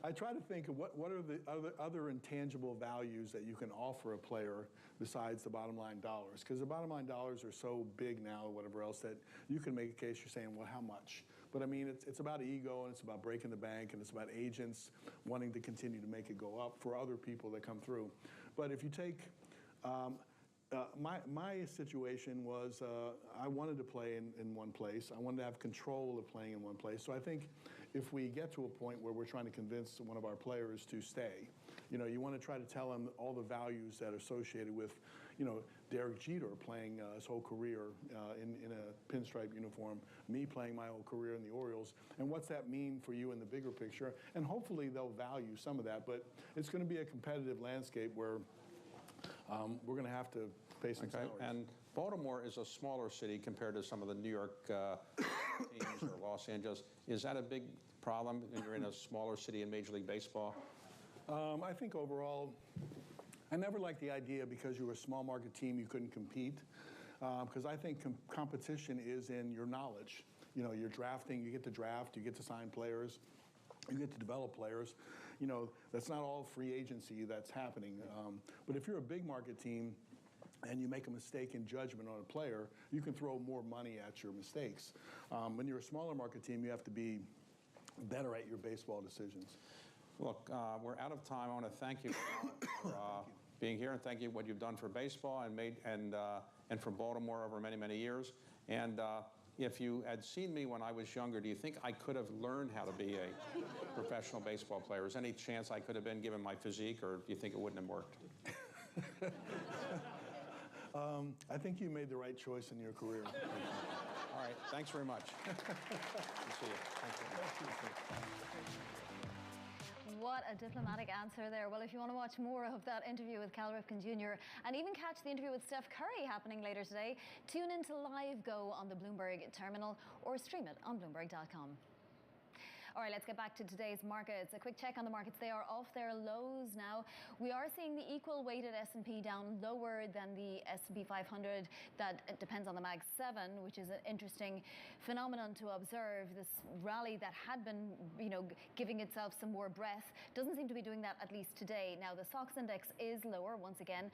I try to think of what are the other intangible values that you can offer a player besides the bottom line dollars. Because the bottom line dollars are so big now or whatever else that you can make a case you're saying, well, how much? But I mean, it's about ego, and it's about breaking the bank, and it's about agents wanting to continue to make it go up for other people that come through. But if you take my situation was I wanted to play in one place. I wanted to have control of playing in one place. So I think if we get to a point where we're trying to convince one of our players to stay, You want to try to tell them all the values that are associated with, Derek Jeter playing his whole career in a pinstripe uniform, me playing my whole career in the Orioles, and what's that mean for you in the bigger picture? And hopefully they'll value some of that, but it's going to be a competitive landscape where we're going to have to pay some salaries. And Baltimore is a smaller city compared to some of the New York teams or Los Angeles. Is that a big problem when you're in a smaller city in Major League Baseball? I think overall, I never liked the idea because you were a small market team you couldn't compete. Because I think competition is in your knowledge. You're drafting, you get to draft, you get to sign players, you get to develop players. That's not all free agency that's happening. But if you're a big market team and you make a mistake in judgment on a player, you can throw more money at your mistakes. When you're a smaller market team, you have to be better at your baseball decisions. Look, we're out of time. I want to thank you for being here, and thank you for what you've done for baseball and for Baltimore over many, many years. And if you had seen me when I was younger, do you think I could have learned how to be a professional baseball player? Is there any chance I could have been given my physique, or do you think it wouldn't have worked? I think you made the right choice in your career. All right. Thanks very much. Good to see you. Thank you. What a diplomatic answer there. Well, if you want to watch more of that interview with Cal Ripken Jr. and even catch the interview with Steph Curry happening later today, tune into Live Go on the Bloomberg terminal or stream it on Bloomberg.com. All right, let's get back to today's markets. A quick check on the markets. They are off their lows now. We are seeing the equal weighted S&P down lower than the S&P 500. That depends on the Mag 7, which is an interesting phenomenon to observe. This rally that had been, giving itself some more breath doesn't seem to be doing that, at least today. Now, the SOX index is lower once again.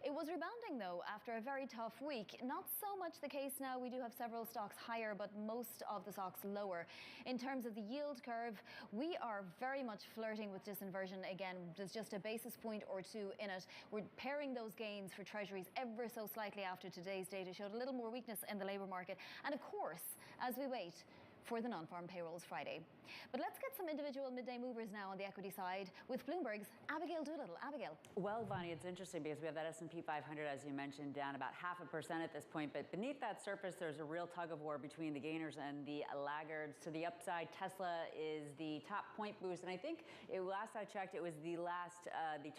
It was rebounding, though, after a very tough week. Not so much the case now. We do have several stocks higher, but most of the stocks lower. In terms of the yield curve, we are very much flirting with disinversion again. There's just a basis point or two in it. We're pairing those gains for treasuries ever so slightly after today's data showed a little more weakness in the labour market. And of course, as we wait for the non-farm payrolls Friday. But let's get some individual midday movers now on the equity side with Bloomberg's Abigail Doolittle. Abigail. Well, Vonnie, it's interesting because we have that S&P 500, as you mentioned, down about 0.5% at this point. But beneath that surface, there's a real tug of war between the gainers and the laggards. To the upside, Tesla is the top point boost. And I think last I checked, it was the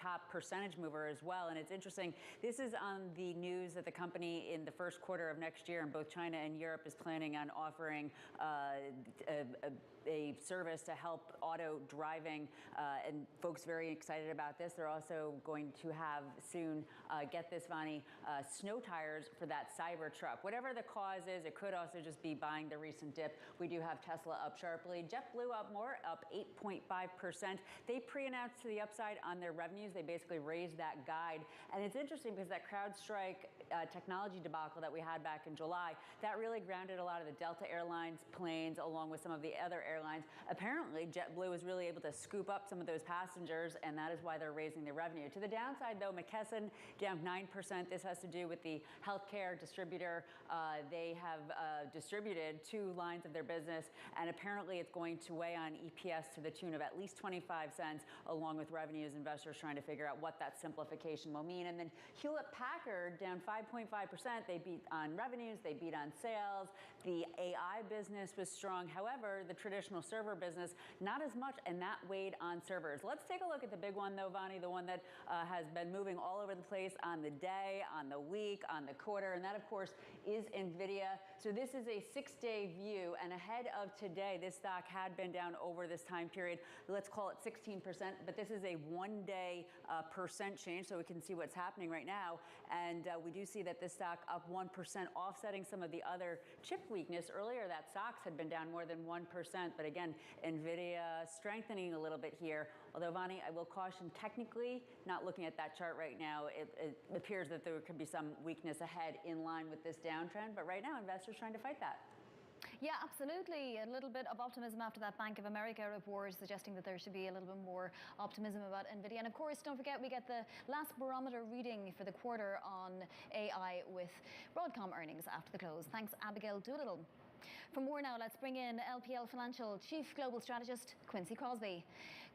top percentage mover as well. And it's interesting. This is on the news that the company in the first quarter of next year in both China and Europe is planning on offering a service to help auto driving, and folks very excited about this. They're also going to have soon, get this, Vonnie, snow tires for that cyber truck. Whatever the cause is, it could also just be buying the recent dip. We do have Tesla up sharply. JetBlue up more, up 8.5%. They pre-announced to the upside on their revenues. They basically raised that guide. And it's interesting because that CrowdStrike technology debacle that we had back in July, that really grounded a lot of the Delta Airlines planes along with some of the other airlines. Apparently, JetBlue was really able to scoop up some of those passengers, and that is why they're raising their revenue. To the downside, though, McKesson down 9%. This has to do with the healthcare distributor. They have distributed 2 lines of their business, and apparently it's going to weigh on EPS to the tune of at least 25 cents, along with revenues. Investors trying to figure out what that simplification will mean. And then Hewlett-Packard down 5.5%. They beat on revenues. They beat on sales. The AI business was strong. However, the traditional server business, not as much, and that weighed on servers. Let's take a look at the big one, though, Vonnie, the one that has been moving all over the place on the day, on the week, on the quarter, and that, of course, is NVIDIA. So this is a 6-day view, and ahead of today, this stock had been down over this time period. Let's call it 16%, but this is a 1-day percent change, so we can see what's happening right now. And we do see that this stock up 1%, offsetting some of the other chip weakness. Earlier, that SOX had been down more than 1%, but again, NVIDIA strengthening a little bit here. Although, Vonnie, I will caution, technically, not looking at that chart right now, it appears that there could be some weakness ahead in line with this downtrend. But right now, investors trying to fight that. Yeah, absolutely. A little bit of optimism after that Bank of America report, suggesting that there should be a little bit more optimism about NVIDIA. And of course, don't forget, we get the last barometer reading for the quarter on AI with Broadcom earnings after the close. Thanks, Abigail Doolittle. For more now, let's bring in LPL Financial Chief Global Strategist Quincy Crosby.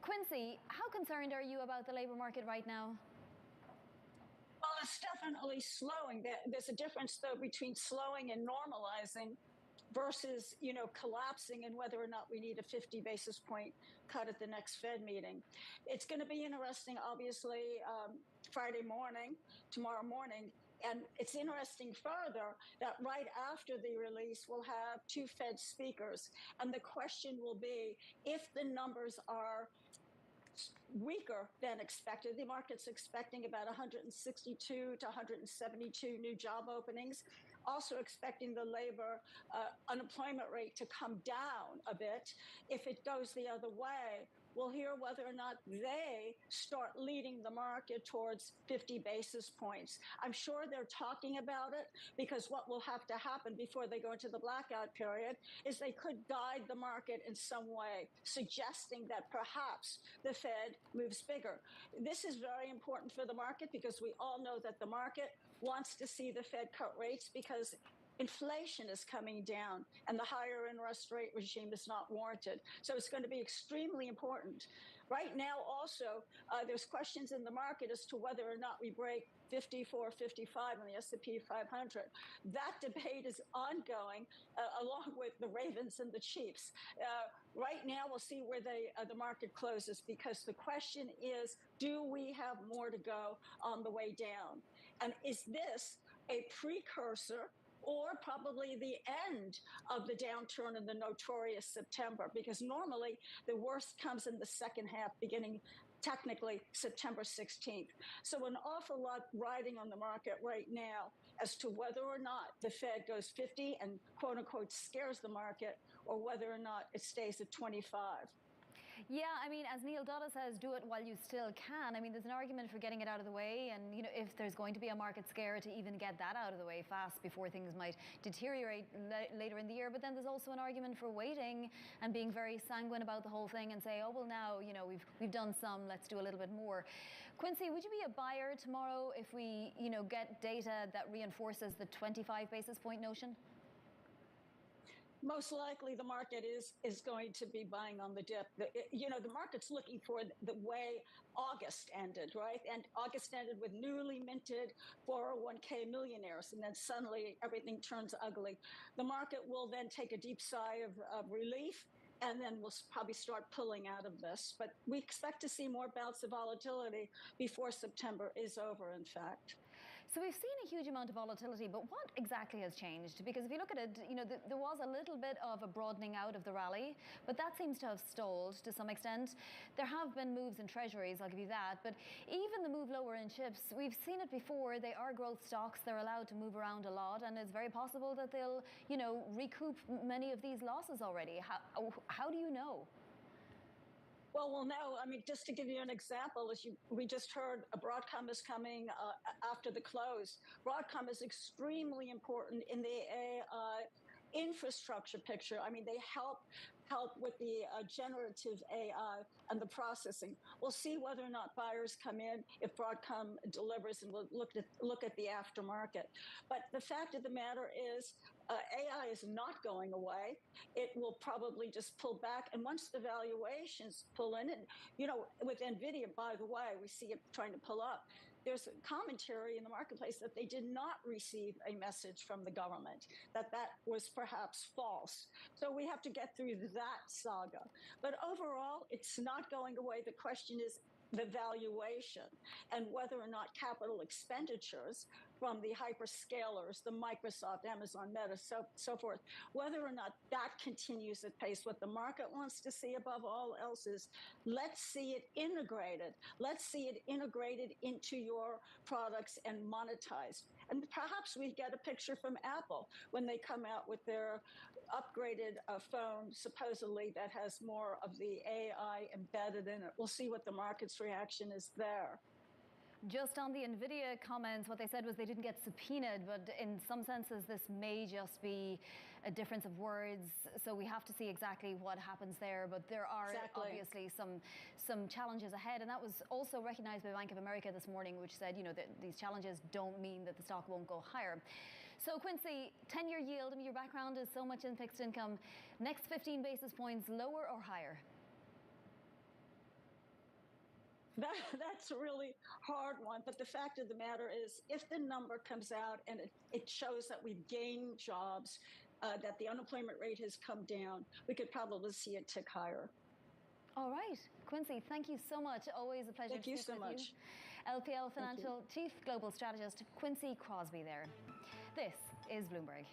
Quincy, how concerned are you about the labour market right now? Well, it's definitely slowing. There's a difference, though, between slowing and normalizing versus, collapsing, and whether or not we need a 50 basis point cut at the next Fed meeting. It's going to be interesting, obviously, tomorrow morning. And it's interesting further that right after the release, we'll have two Fed speakers. And the question will be, if the numbers are weaker than expected, the market's expecting about 162 to 172 new job openings, also expecting the labor unemployment rate to come down a bit. If it goes the other way, we'll hear whether or not they start leading the market towards 50 basis points. I'm sure they're talking about it, because what will have to happen before they go into the blackout period is they could guide the market in some way, suggesting that perhaps the Fed moves bigger. This is very important for the market, because we all know that the market wants to see the Fed cut rates because inflation is coming down and the higher interest rate regime is not warranted. So it's going to be extremely important. Right now, also, there's questions in the market as to whether or not we break 54, 55 on the S&P 500. That debate is ongoing, along with the Ravens and the Chiefs. Right now, we'll see where the market closes, because the question is, do we have more to go on the way down? And is this a precursor or probably the end of the downturn in the notorious September? Because normally the worst comes in the second half, beginning technically September 16th. So an awful lot riding on the market right now as to whether or not the Fed goes 50 and quote unquote scares the market, or whether or not it stays at 25. Yeah, I mean, as Neil Dutta says, do it while you still can. I mean, there's an argument for getting it out of the way, and, if there's going to be a market scare, to even get that out of the way fast before things might deteriorate later in the year. But then there's also an argument for waiting and being very sanguine about the whole thing and say, oh, well, now, we've done some, let's do a little bit more. Quincy, would you be a buyer tomorrow if we, get data that reinforces the 25 basis point notion? Most likely the market is going to be buying on the dip. The market's looking for the way August ended, right? And August ended with newly minted 401k millionaires, and then suddenly everything turns ugly. The market will then take a deep sigh of relief, and then we'll probably start pulling out of this. But we expect to see more bouts of volatility before September is over, in fact. So we've seen a huge amount of volatility, but what exactly has changed? Because if you look at it, there was a little bit of a broadening out of the rally, but that seems to have stalled to some extent. There have been moves in treasuries, I'll give you that, but even the move lower in chips, we've seen it before. They are growth stocks. They're allowed to move around a lot, and it's very possible that they'll, recoup many of these losses already. How do you know? Well, we'll know. I mean, just to give you an example, we just heard Broadcom is coming after the close. Broadcom is extremely important in the AI infrastructure picture. I mean, they help with the generative AI and the processing. We'll see whether or not buyers come in if Broadcom delivers, and we'll look at the aftermarket. But the fact of the matter is, AI is not going away. It will probably just pull back. And once the valuations pull in, and, with NVIDIA, by the way, we see it trying to pull up. There's a commentary in the marketplace that they did not receive a message from the government, that was perhaps false. So we have to get through that saga. But overall, it's not going away. The question is the valuation, and whether or not capital expenditures from the hyperscalers, the Microsoft, Amazon, Meta, so forth, whether or not that continues at pace. What the market wants to see above all else is, let's see it integrated. Let's see it integrated into your products and monetized. And perhaps we get a picture from Apple when they come out with their upgraded phone, supposedly, that has more of the AI embedded in it. We'll see what the market's reaction is there. Just on the NVIDIA comments, what they said was they didn't get subpoenaed, but in some senses, this may just be a difference of words. So we have to see exactly what happens there. But there are obviously some challenges ahead. And that was also recognized by Bank of America this morning, which said, that these challenges don't mean that the stock won't go higher. So Quincy, 10-year yield, I mean, your background is so much in fixed income. Next 15 basis points, lower or higher? That's a really hard one. But the fact of the matter is, if the number comes out and it shows that we've gained jobs, that the unemployment rate has come down, we could probably see it tick higher. All right. Quincy, thank you so much. Always a pleasure to speak with you. Thank you so much. LPL Financial Chief Global Strategist Quincy Crosby there. This is Bloomberg.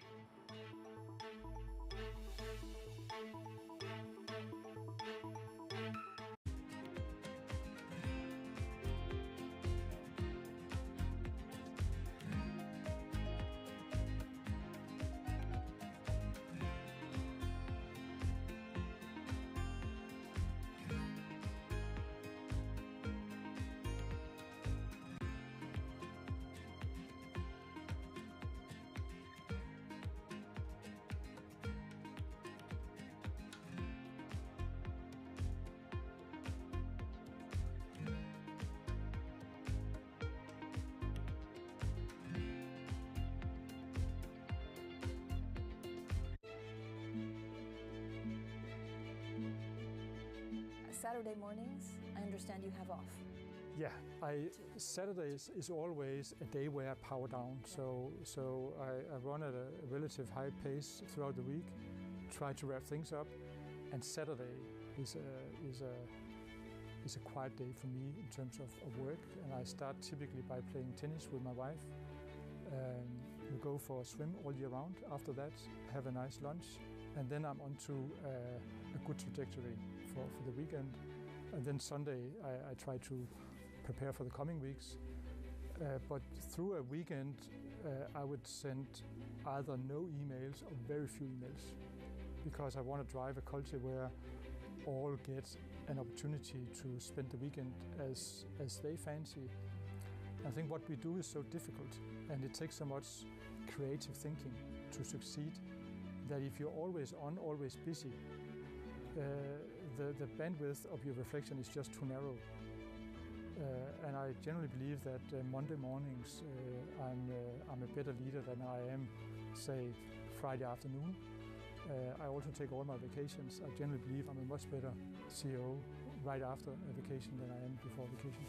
Saturday mornings, I understand you have off. Yeah, Saturday is always a day where I power down. So I run at a relative high pace throughout the week, try to wrap things up, and Saturday is a quiet day for me in terms of work. And I start typically by playing tennis with my wife. We go for a swim all year round. After that, have a nice lunch, and then I'm on to a good trajectory for the weekend. And then Sunday, I try to prepare for the coming weeks. But through a weekend, I would send either no emails or very few emails, because I want to drive a culture where all get an opportunity to spend the weekend as they fancy. I think what we do is so difficult, and it takes so much creative thinking to succeed, that if you're always on, always busy, the bandwidth of your reflection is just too narrow. And I generally believe that Monday mornings I'm a better leader than I am, say, Friday afternoon. I also take all my vacations. I generally believe I'm a much better CEO right after a vacation than I am before vacation.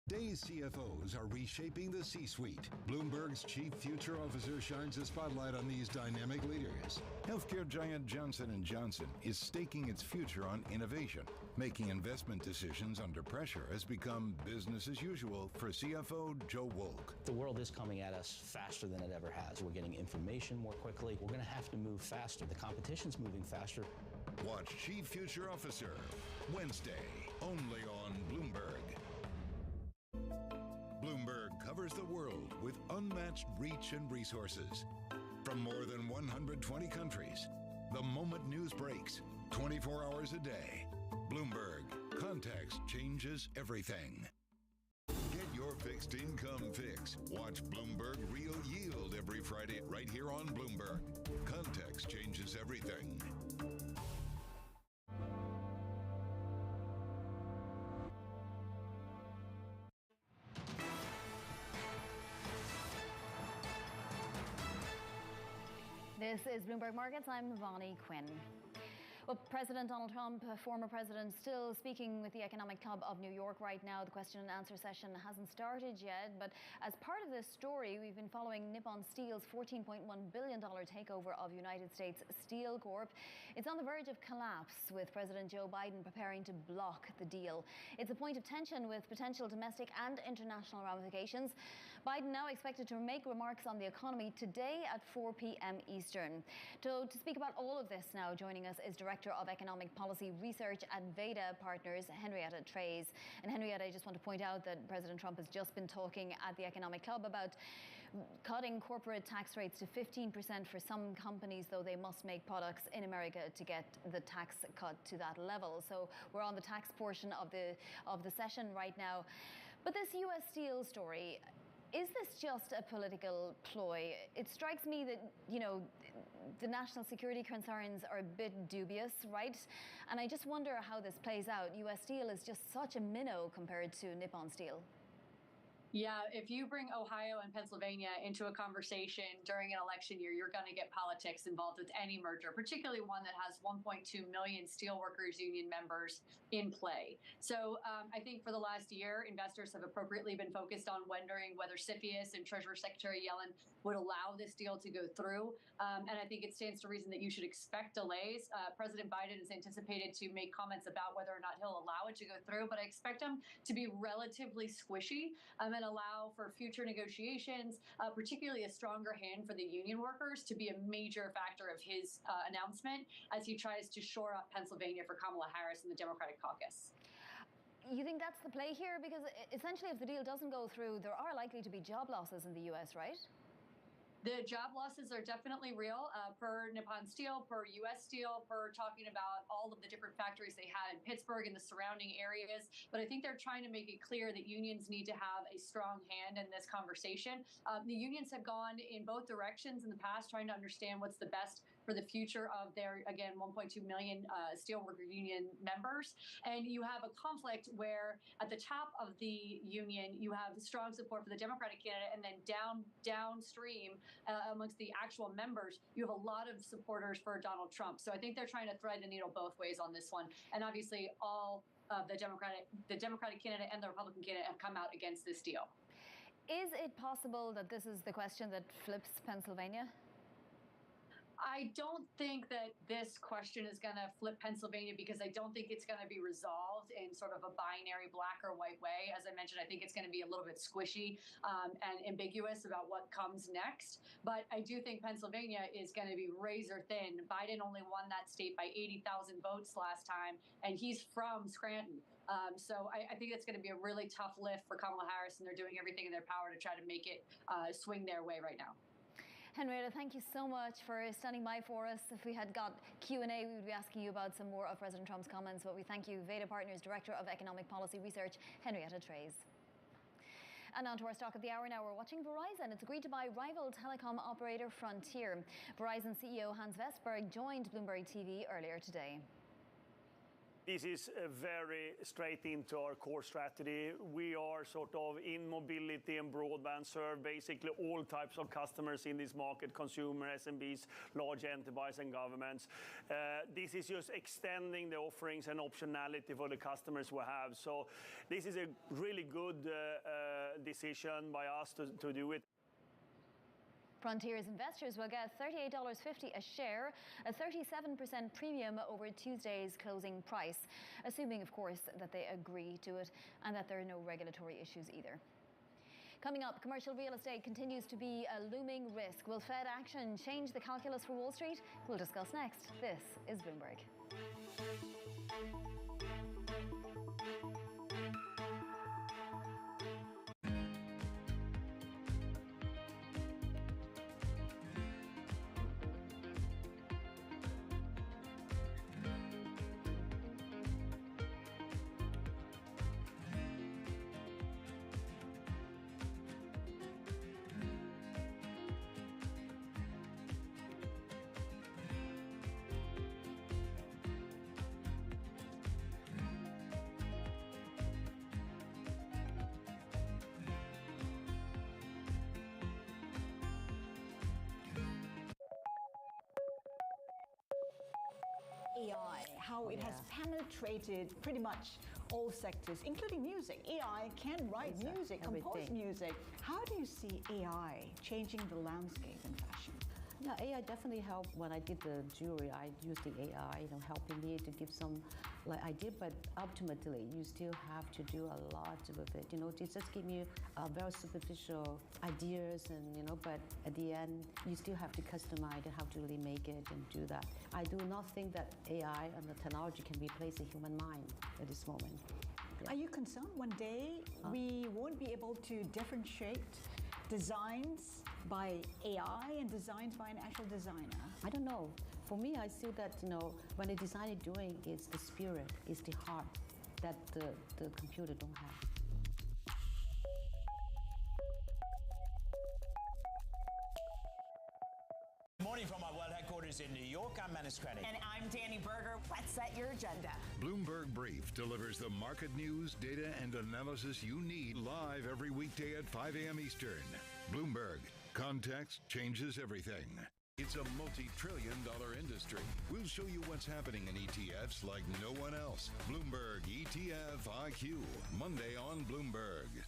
Today's CFOs are reshaping the C-suite. Bloomberg's chief future officer shines a spotlight on these dynamic leaders. Healthcare giant Johnson & Johnson is staking its future on innovation. Making investment decisions under pressure has become business as usual for CFO Joe Wolk. The world is coming at us faster than it ever has. We're getting information more quickly. We're going to have to move faster. The competition's moving faster. Watch Chief Future Officer Wednesday, only on Bloomberg. Bloomberg covers the world with unmatched reach and resources. From more than 120 countries, the moment news breaks, 24 hours a day. Bloomberg, context changes everything. Get your fixed income fix. Watch Bloomberg Real Yield every Friday right here on Bloomberg. Context changes everything. This is Bloomberg Markets. I'm Vonnie Quinn. Well, President Donald Trump, former president, still speaking with the Economic Club of New York right now. The question and answer session hasn't started yet, but as part of this story, we've been following Nippon Steel's $14.1 billion takeover of United States Steel Corp. It's on the verge of collapse, with President Joe Biden preparing to block the deal. It's a point of tension with potential domestic and international ramifications. Biden now expected to make remarks on the economy today at 4 p.m. Eastern. To speak about all of this now, joining us is Director of Economic Policy Research at Veda Partners, Henrietta Treyz. And Henrietta, I just want to point out that President Trump has just been talking at the Economic Club about cutting corporate tax rates to 15% for some companies, though they must make products in America to get the tax cut to that level. So we're on the tax portion of the session right now. But this U.S. Steel story, is this just a political ploy? It strikes me that, the national security concerns are a bit dubious, right? And I just wonder how this plays out. US Steel is just such a minnow compared to Nippon Steel. Yeah, if you bring Ohio and Pennsylvania into a conversation during an election year, you're going to get politics involved with any merger, particularly one that has 1.2 million steelworkers union members in play. So I think for the last year, investors have appropriately been focused on wondering whether CFIUS and Treasury Secretary Yellen would allow this deal to go through. And I think it stands to reason that you should expect delays. President Biden is anticipated to make comments about whether or not he'll allow it to go through, but I expect him to be relatively squishy and allow for future negotiations, particularly a stronger hand for the union workers to be a major factor of his announcement as he tries to shore up Pennsylvania for Kamala Harris in the Democratic caucus. You think that's the play here? Because essentially if the deal doesn't go through, there are likely to be job losses in the US, right? The job losses are definitely real, per Nippon Steel, per U.S. Steel, per talking about all of the different factories they had in Pittsburgh and the surrounding areas. But I think they're trying to make it clear that unions need to have a strong hand in this conversation. The unions have gone in both directions in the past, trying to understand what's the best for the future of their, again, 1.2 million steelworker union members. And you have a conflict where at the top of the union, you have strong support for the Democratic candidate, and then downstream amongst the actual members, you have a lot of supporters for Donald Trump. So I think they're trying to thread the needle both ways on this one. And obviously all of the Democratic candidate and the Republican candidate have come out against this deal. Is it possible that this is the question that flips Pennsylvania? I don't think that this question is going to flip Pennsylvania because I don't think it's going to be resolved in sort of a binary black or white way. As I mentioned, I think it's going to be a little bit squishy and ambiguous about what comes next. But I do think Pennsylvania is going to be razor thin. Biden only won that state by 80,000 votes last time, and he's from Scranton. So I think it's going to be a really tough lift for Kamala Harris, and they're doing everything in their power to try to make it swing their way right now. Henrietta, thank you so much for standing by for us. If we had got Q&A, we would be asking you about some more of President Trump's comments, but we thank you, Veda Partners Director of Economic Policy Research, Henrietta Treys. And on to our stock of the hour now. We're watching Verizon. It's agreed to buy rival telecom operator Frontier. Verizon CEO Hans Vestberg joined Bloomberg TV earlier today. This is very straight into our core strategy. We are sort of in mobility and broadband, serve basically all types of customers in this market, consumer, SMBs, large enterprise and governments. This is just extending the offerings and optionality for the customers we have. So this is a really good decision by us to do it. Frontier's investors will get $38.50 a share, a 37% premium over Tuesday's closing price, assuming, of course, that they agree to it and that there are no regulatory issues either. Coming up, commercial real estate continues to be a looming risk. Will Fed action change the calculus for Wall Street? We'll discuss next. This is Bloomberg. AI, how it has penetrated pretty much all sectors, including music. AI can write music, compose music. How do you see AI changing the landscape in fashion? Yeah, AI definitely helped. When I did the jewelry, I used the AI, helping me to give some idea, but ultimately you still have to do a lot with it. It just give you very superficial ideas, and but at the end you still have to customize it, how to really make it and do that. I do not think that AI and the technology can replace the human mind at this moment. Yeah. Are you concerned one day we won't be able to differentiate designs by AI and designs by an actual designer? I don't know. For me, I see that, when a designer doing is the spirit, is the heart that the computer don't have. morning from our world headquarters in New York. I'm Menace Crenny. And I'm Danny Berger. Let's set your agenda. Bloomberg Brief delivers the market news, data, and analysis you need live every weekday at 5 a.m. Eastern. Bloomberg. Context changes everything. It's a multi-trillion-dollar industry. We'll show you what's happening in ETFs like no one else. Bloomberg ETF IQ. Monday on Bloomberg.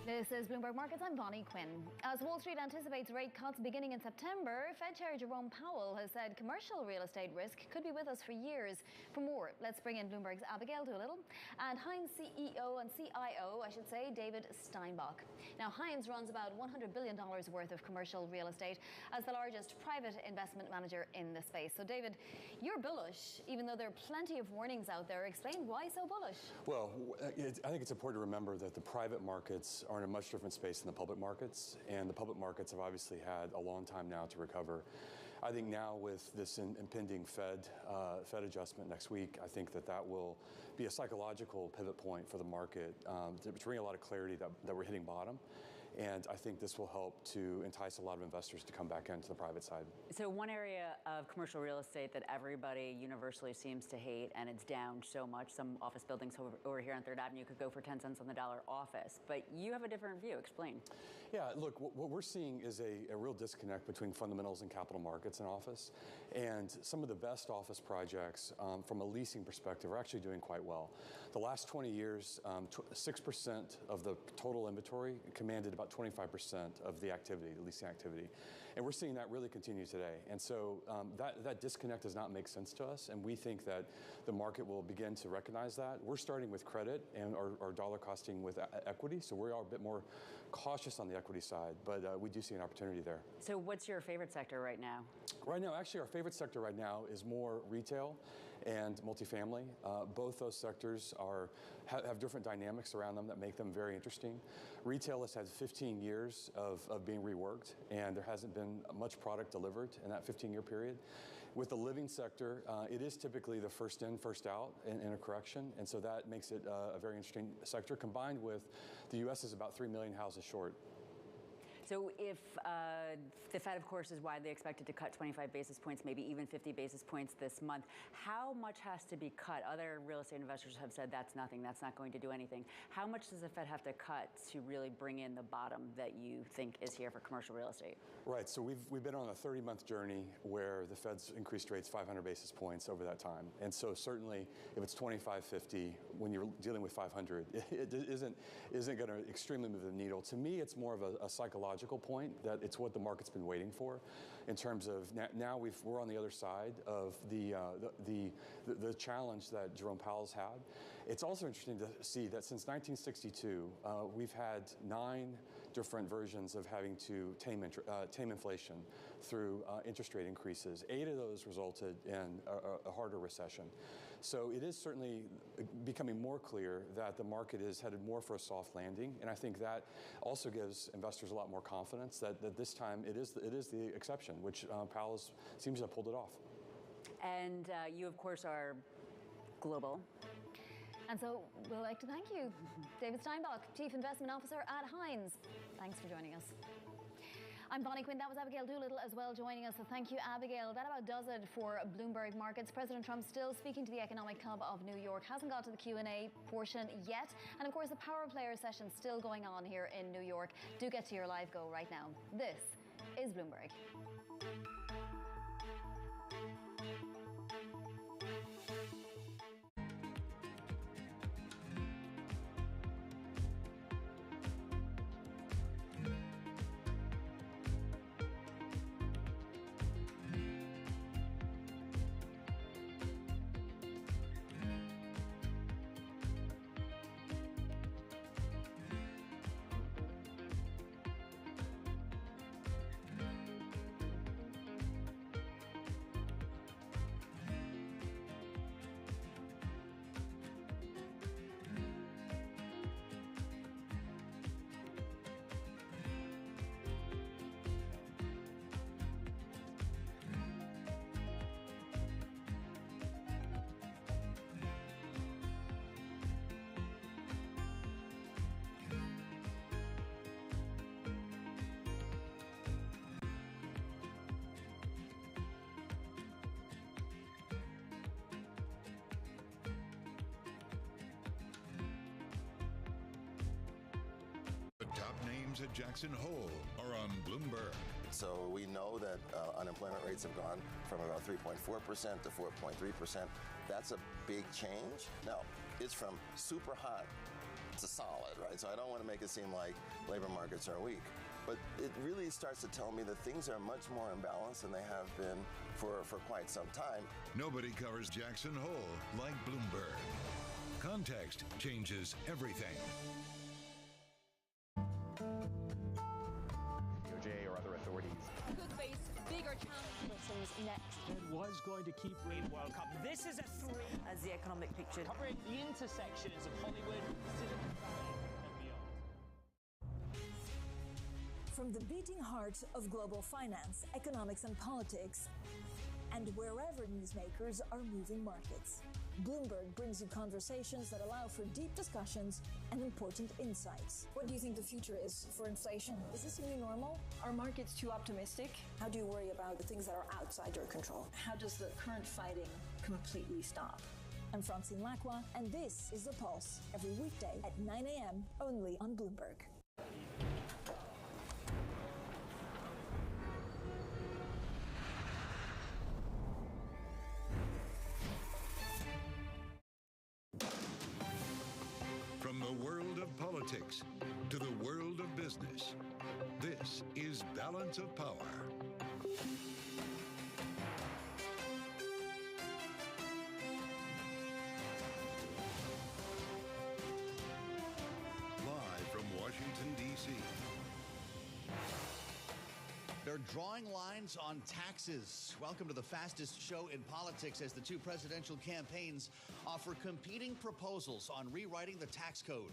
This is Bloomberg Markets. I'm Bonnie Quinn. As Wall Street anticipates rate cuts beginning in September, Fed Chair Jerome Powell has said commercial real estate risk could be with us for years. For more, let's bring in Bloomberg's Abigail Doolittle and Hines CEO and CIO, David Steinbach. Now, Hines runs about $100 billion worth of commercial real estate as the largest private investment manager in the space. So, David, you're bullish, even though there are plenty of warnings out there. Explain why so bullish. Well, I think it's important to remember that the private markets are in a much different space than the public markets, and the public markets have obviously had a long time now to recover. I think now with this impending Fed adjustment next week, I think that will be a psychological pivot point for the market to bring a lot of clarity that we're hitting bottom. And I think this will help to entice a lot of investors to come back into the private side. So one area of commercial real estate that everybody universally seems to hate, and it's down so much, some office buildings over here on 3rd Avenue could go for 10 cents on the dollar office. But you have a different view. Explain. Yeah, look, what we're seeing is a real disconnect between fundamentals and capital markets and office. And some of the best office projects from a leasing perspective are actually doing quite well. The last 20 years, 6% of the total inventory commanded about 25% of the activity, the leasing activity. And we're seeing that really continue today. And so that disconnect does not make sense to us. And we think that the market will begin to recognize that. We're starting with credit and our dollar costing with equity. So we are a bit more cautious on the equity side, but we do see an opportunity there. So what's your favorite sector right now? Right now, actually, our favorite sector right now is more retail and multifamily. Both those sectors have different dynamics around them that make them very interesting. Retail has had 15 years of being reworked, and there hasn't been much product delivered in that 15-year period. With the living sector, it is typically the first in, first out in a correction, and so that makes it a very interesting sector, combined with the U.S. is about 3 million houses short. So if the Fed, of course, is widely expected to cut 25 basis points, maybe even 50 basis points this month, how much has to be cut? Other real estate investors have said that's nothing, that's not going to do anything. How much does the Fed have to cut to really bring in the bottom that you think is here for commercial real estate? Right, so we've been on a 30-month journey where the Fed's increased rates 500 basis points over that time. And so certainly if it's 25, 50, when you're dealing with 500, it isn't going to extremely move the needle. To me, it's more of a psychological point that it's what the market's been waiting for, in terms of now we're on the other side of the challenge that Jerome Powell's had. It's also interesting to see that since 1962, we've had 9 different versions of having to tame inflation through interest rate increases. 8 of those resulted in a harder recession. So it is certainly becoming more clear that the market is headed more for a soft landing, and I think that also gives investors a lot more confidence that this time it is the exception, which Powell seems to have pulled it off. And you, of course, are global. And so we'd like to thank you, David Steinbach, Chief Investment Officer at Hines. Thanks for joining us. I'm Bonnie Quinn. That was Abigail Doolittle as well joining us. So thank you, Abigail. That about does it for Bloomberg Markets. President Trump still speaking to the Economic Club of New York. Hasn't got to the Q&A portion yet. And of course, the Power Player session still going on here in New York. Do get to your live go right now. This is Bloomberg. times at Jackson Hole are on Bloomberg. So we know that unemployment rates have gone from about 3.4% to 4.3%. That's a big change. No, it's from super hot to solid, right? So I don't want to make it seem like labor markets are weak. But it really starts to tell me that things are much more imbalanced than they have been for quite some time. Nobody covers Jackson Hole like Bloomberg. Context changes everything. DOJ or other authorities could face bigger challenges next. It was going to keep reading World Cup. This is a three. As the economic picture. Covering the intersections of Hollywood, Silicon Valley, and beyond. From the beating heart of global finance, economics, and politics, and wherever newsmakers are moving markets, Bloomberg brings you conversations that allow for deep discussions and important insights. What do you think the future is for inflation? Is this a new normal? Are markets too optimistic? How do you worry about the things that are outside your control? How does the current fighting completely stop? I'm Francine Lacroix, and this is The Pulse, every weekday at 9 a.m. only on Bloomberg. From the world of politics to the world of business, this is Balance of Power. Live from Washington, D.C. They're drawing lines on taxes. Welcome to the fastest show in politics as the two presidential campaigns offer competing proposals on rewriting the tax code.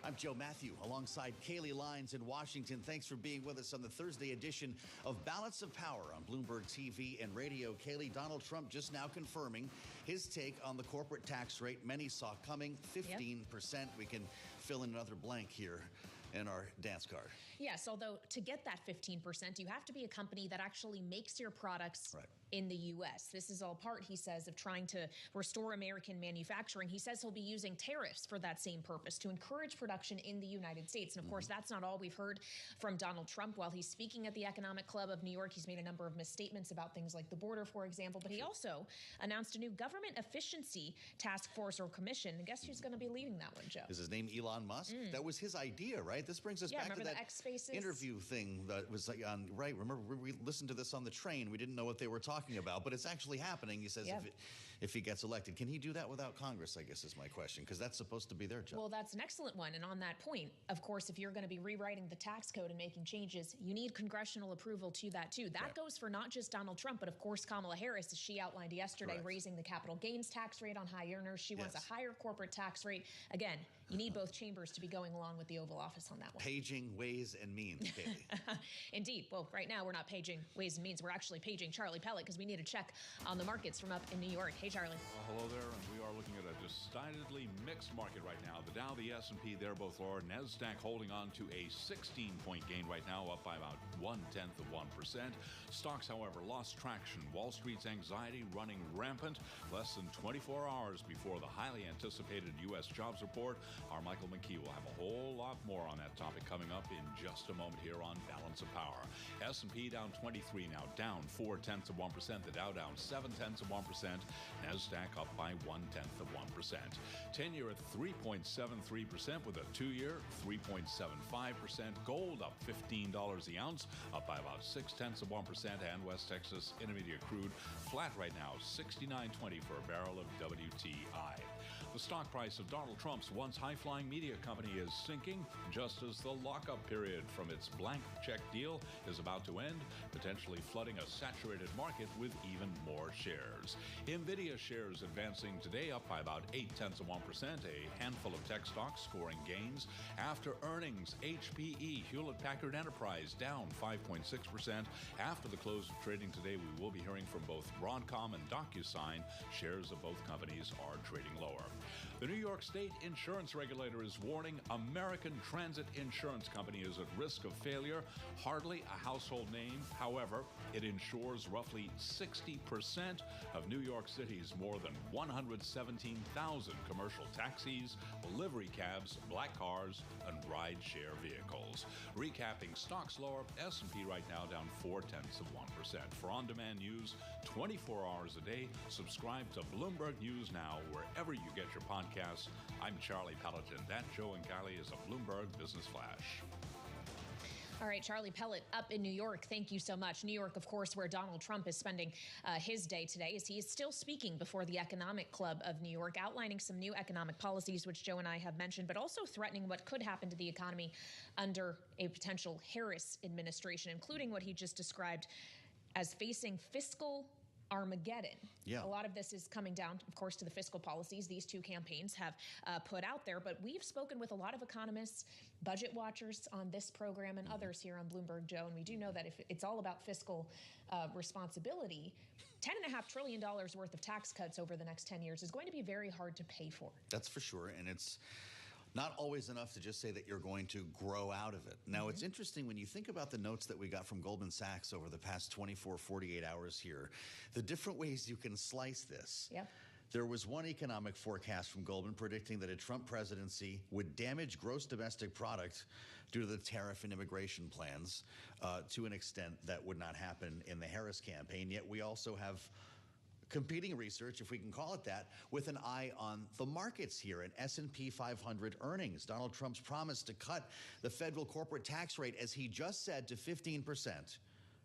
I'm Joe Matthew alongside Kaylee Lines in Washington. Thanks for being with us on the Thursday edition of Balance of Power on Bloomberg TV and radio. Kaylee, Donald Trump just now confirming his take on the corporate tax rate many saw coming, 15%. We can fill in another blank here in our dance card. Yes, although to get that 15%, you have to be a company that actually makes your products in the U.S. This is all part, he says, of trying to restore American manufacturing. He says he'll be using tariffs for that same purpose, to encourage production in the United States. And of course, that's not all we've heard from Donald Trump. While he's speaking at the Economic Club of New York, he's made a number of misstatements about things like the border, for example. But he also announced a new government efficiency task force or commission. And guess who's going to be leading that one, Joe? Is his name Elon Musk? That was his idea, right? This brings us back to that interview thing that was on, right? Remember, we listened to this on the train. We didn't know what they were talking about, but it's actually happening. He says if he gets elected. Can he do that without Congress, I guess is my question, because that's supposed to be their job. Well, that's an excellent one. And on that point, of course, if you're going to be rewriting the tax code and making changes, you need congressional approval to that, too. That goes for not just Donald Trump, but of course, Kamala Harris, as she outlined yesterday, raising the capital gains tax rate on high earners. She wants a higher corporate tax rate. Again, you need both chambers to be going along with the Oval Office on that one. Paging Ways and Means, Katie. Indeed. Well, right now we're not paging Ways and Means. We're actually paging Charlie Pellet because we need a check on the markets from up in New York. Hey, Charlie. Hello there, and we are looking at a decidedly mixed market right now. The Dow, the S&P, they're both lower. NASDAQ holding on to a 16-point gain right now, up by about 0.1%. Stocks, however, lost traction. Wall Street's anxiety running rampant. Less than 24 hours before the highly anticipated U.S. jobs report. Our Michael McKee will have a whole lot more on that topic coming up in just a moment here on Balance of Power. S&P down 23 now, down 0.4%. The Dow down 0.7%. NASDAQ up by 0.1%. 10-year at 3.73% with a 2-year 3.75%. Gold up $15 the ounce, up by about 0.6%. And West Texas Intermediate crude flat right now, $69.20 for a barrel of WTI. The stock price of Donald Trump's once high-flying media company is sinking just as the lockup period from its blank check deal is about to end, potentially flooding a saturated market with even more shares. NVIDIA shares advancing today, up by about 0.8%. A handful of tech stocks scoring gains. After earnings, HPE, Hewlett-Packard Enterprise, down 5.6%. After the close of trading today, we will be hearing from both Broadcom and DocuSign, shares of both companies are trading lower. The New York State insurance regulator is warning American Transit Insurance Company is at risk of failure. Hardly a household name. However, it insures roughly 60% of New York City's more than 117,000 commercial taxis, livery cabs, black cars, and ride-share vehicles. Recapping stocks lower, S&P right now down 0.4%. For on-demand news 24 hours a day, subscribe to Bloomberg News Now wherever you get your podcasts. I'm Charlie Pelleton. That, Joe and Callie, is a Bloomberg Business Flash. All right, Charlie Pellet up in New York. Thank you so much. New York, of course, where Donald Trump is spending his day today, as he is still speaking before the Economic Club of New York, outlining some new economic policies, which Joe and I have mentioned, but also threatening what could happen to the economy under a potential Harris administration, including what he just described as facing fiscal Armageddon. Yeah. A lot of this is coming down, of course, to the fiscal policies these two campaigns have put out there. But we've spoken with a lot of economists, budget watchers on this program and others here on Bloomberg, Joe. And we do know that if it's all about fiscal responsibility, $10.5 trillion worth of tax cuts over the next 10 years is going to be very hard to pay for. That's for sure. And it's not always enough to just say that you're going to grow out of it. Now, it's interesting when you think about the notes that we got from Goldman Sachs over the past 24, 48 hours here, the different ways you can slice this. Yep. There was one economic forecast from Goldman predicting that a Trump presidency would damage gross domestic product due to the tariff and immigration plans to an extent that would not happen in the Harris campaign. Yet we also have competing research, if we can call it that, with an eye on the markets here and S&P 500 earnings. Donald Trump's promise to cut the federal corporate tax rate, as he just said, to 15%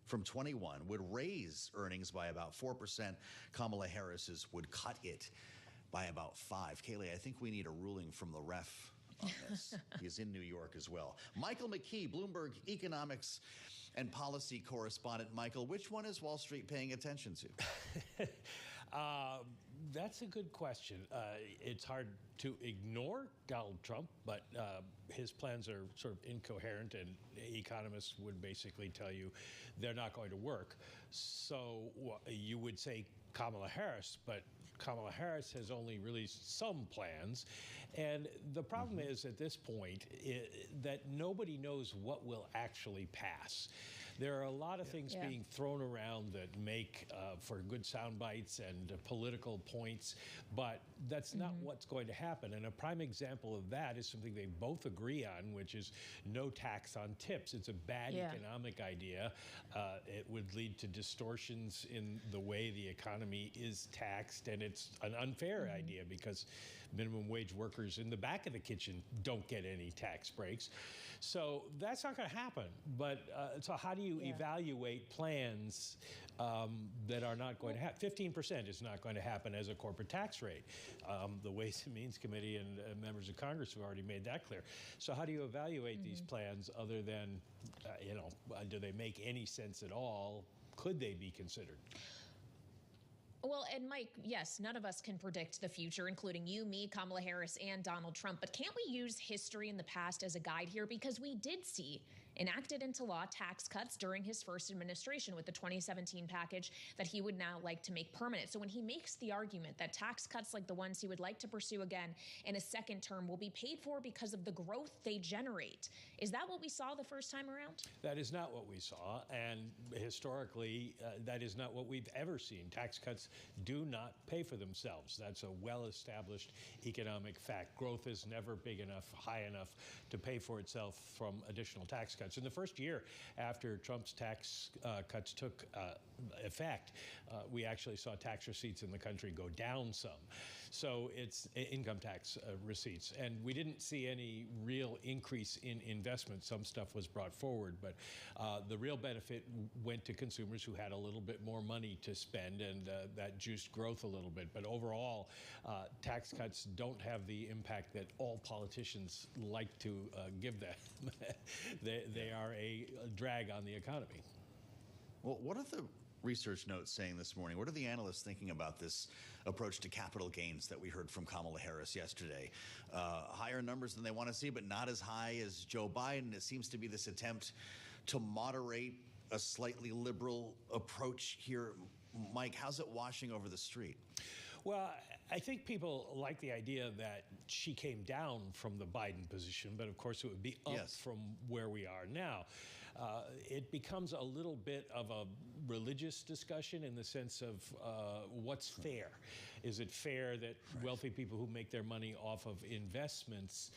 from 21 would raise earnings by about 4%. Kamala Harris's would cut it by about 5%. Kaylee, I think we need a ruling from the ref on this. He's in New York as well. Michael McKee, Bloomberg economics and policy correspondent. Michael, which one is Wall Street paying attention to? That's a good question. It's hard to ignore Donald Trump, but his plans are sort of incoherent, and economists would basically tell you they're not going to work. So you would say Kamala Harris, but Kamala Harris has only released some plans. And the problem is at this point that nobody knows what will actually pass. There are a lot of things being thrown around that make for good sound bites and political points, but that's not what's going to happen. And a prime example of that is something they both agree on, which is no tax on tips. It's a bad economic idea. It would lead to distortions in the way the economy is taxed, and it's an unfair idea because minimum wage workers in the back of the kitchen don't get any tax breaks. So that's not going to happen. But so how do you evaluate plans that are not going to happen? 15% is not going to happen as a corporate tax rate. The Ways and Means Committee and members of Congress have already made that clear. So how do you evaluate these plans other than, do they make any sense at all? Could they be considered? Well, and Mike, yes, none of us can predict the future, including you, me, Kamala Harris, and Donald Trump. But can't we use history in the past as a guide here? Because we did see enacted into law tax cuts during his first administration with the 2017 package that he would now like to make permanent. So when he makes the argument that tax cuts like the ones he would like to pursue again in a second term will be paid for because of the growth they generate, is that what we saw the first time around? That is not what we saw. And historically, that is not what we've ever seen. Tax cuts do not pay for themselves. That's a well-established economic fact. Growth is never big enough, high enough to pay for itself from additional tax cuts. In the first year after Trump's tax cuts took effect, we actually saw tax receipts in the country go down some. So it's income tax receipts. And we didn't see any real increase in investment. Some stuff was brought forward, but the real benefit went to consumers who had a little bit more money to spend, and that juiced growth a little bit. But overall, tax cuts don't have the impact that all politicians like to give them. They are a drag on the economy. Well, what are the research notes saying this morning? What are the analysts thinking about this approach to capital gains that we heard from Kamala Harris yesterday? Higher numbers than they want to see, but not as high as Joe Biden. It seems to be this attempt to moderate a slightly liberal approach here. Mike, how's it washing over the street? Well, I think people like the idea that she came down from the Biden position, but of course it would be up from where we are now. It becomes a little bit of a religious discussion in the sense of what's fair. Is it fair that wealthy people who make their money off of investments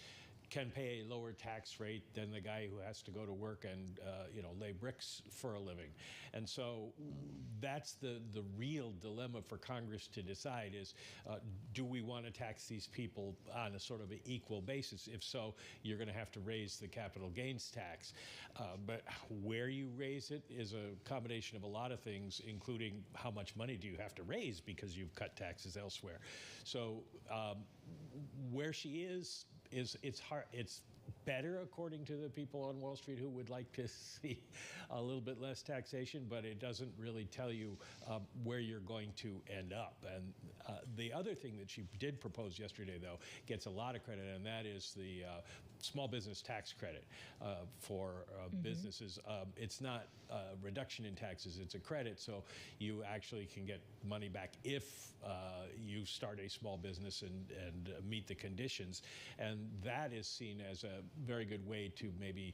can pay a lower tax rate than the guy who has to go to work and lay bricks for a living? And so that's the real dilemma for Congress to decide is, do we want to tax these people on a sort of an equal basis? If so, you're going to have to raise the capital gains tax. But where you raise it is a combination of a lot of things, including how much money do you have to raise because you've cut taxes elsewhere. So where she is it's hard. It's better, according to the people on Wall Street who would like to see a little bit less taxation, but it doesn't really tell you where you're going to end up. And the other thing that she did propose yesterday, though, gets a lot of credit, and that is the small business tax credit for businesses. It's not a reduction in taxes, it's a credit, so you actually can get money back if you start a small business and meet the conditions. And that is seen as a very good way to maybe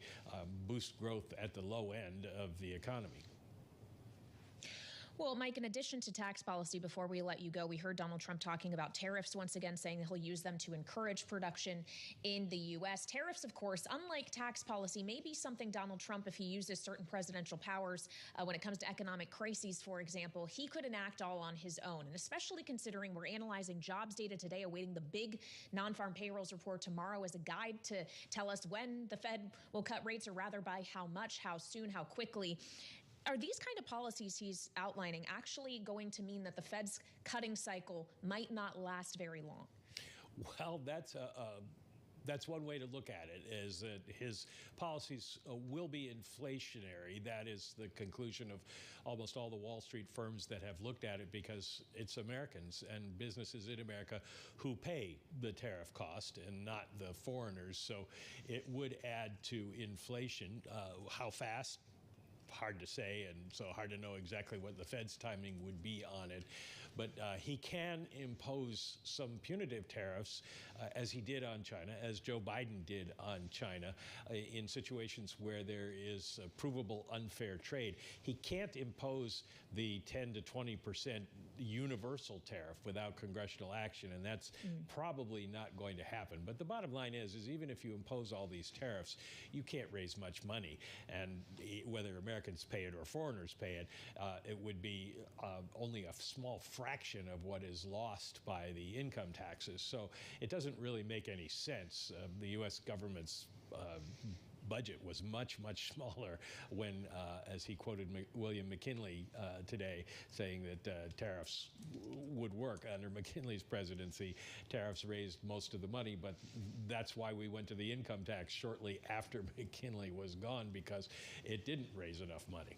boost growth at the low end of the economy. Well, Mike, in addition to tax policy, before we let you go, we heard Donald Trump talking about tariffs once again, saying that he'll use them to encourage production in the U.S. Tariffs, of course, unlike tax policy, may be something Donald Trump, if he uses certain presidential powers when it comes to economic crises, for example, he could enact all on his own. And especially considering we're analyzing jobs data today, awaiting the big non-farm payrolls report tomorrow as a guide to tell us when the Fed will cut rates, or rather by how much, how soon, how quickly. Are these kind of policies he's outlining actually going to mean that the Fed's cutting cycle might not last very long? Well, that's one way to look at it, is that his policies will be inflationary. That is the conclusion of almost all the Wall Street firms that have looked at it, because it's Americans and businesses in America who pay the tariff cost and not the foreigners. So it would add to inflation. How fast? Hard to say, and so hard to know exactly what the Fed's timing would be on it. But he can impose some punitive tariffs, as he did on China, as Joe Biden did on China, in situations where there is provable unfair trade. He can't impose the 10 to 20% universal tariff without congressional action, and that's probably not going to happen. But the bottom line is even if you impose all these tariffs, you can't raise much money, and whether Americans pay it or foreigners pay it, it would be only a small fraction of what is lost by the income taxes. So it doesn't really make any sense. The U.S. government's budget was much, much smaller when, as he quoted William McKinley today, saying that tariffs would work. Under McKinley's presidency, tariffs raised most of the money, but that's why we went to the income tax shortly after McKinley was gone, because it didn't raise enough money.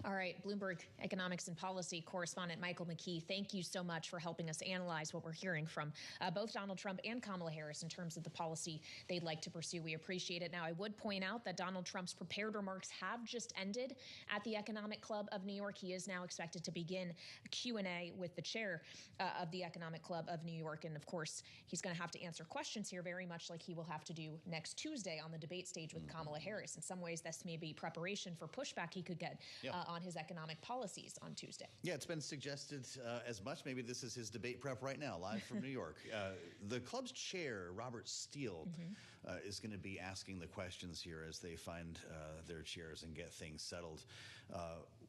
All right, Bloomberg economics and policy correspondent Michael McKee, thank you so much for helping us analyze what we're hearing from both Donald Trump and Kamala Harris in terms of the policy they'd like to pursue. We appreciate it. Now, I would point out that Donald Trump's prepared remarks have just ended at the Economic Club of New York. He is now expected to begin Q&A with the chair of the Economic Club of New York. And of course, he's going to have to answer questions here, very much like he will have to do next Tuesday on the debate stage with Kamala Harris. In some ways, this may be preparation for pushback he could get on his economic policies on Tuesday. Yeah, it's been suggested as much. Maybe this is his debate prep right now, live from New York. The club's chair, Robert Steele, is going to be asking the questions here as they find their chairs and get things settled.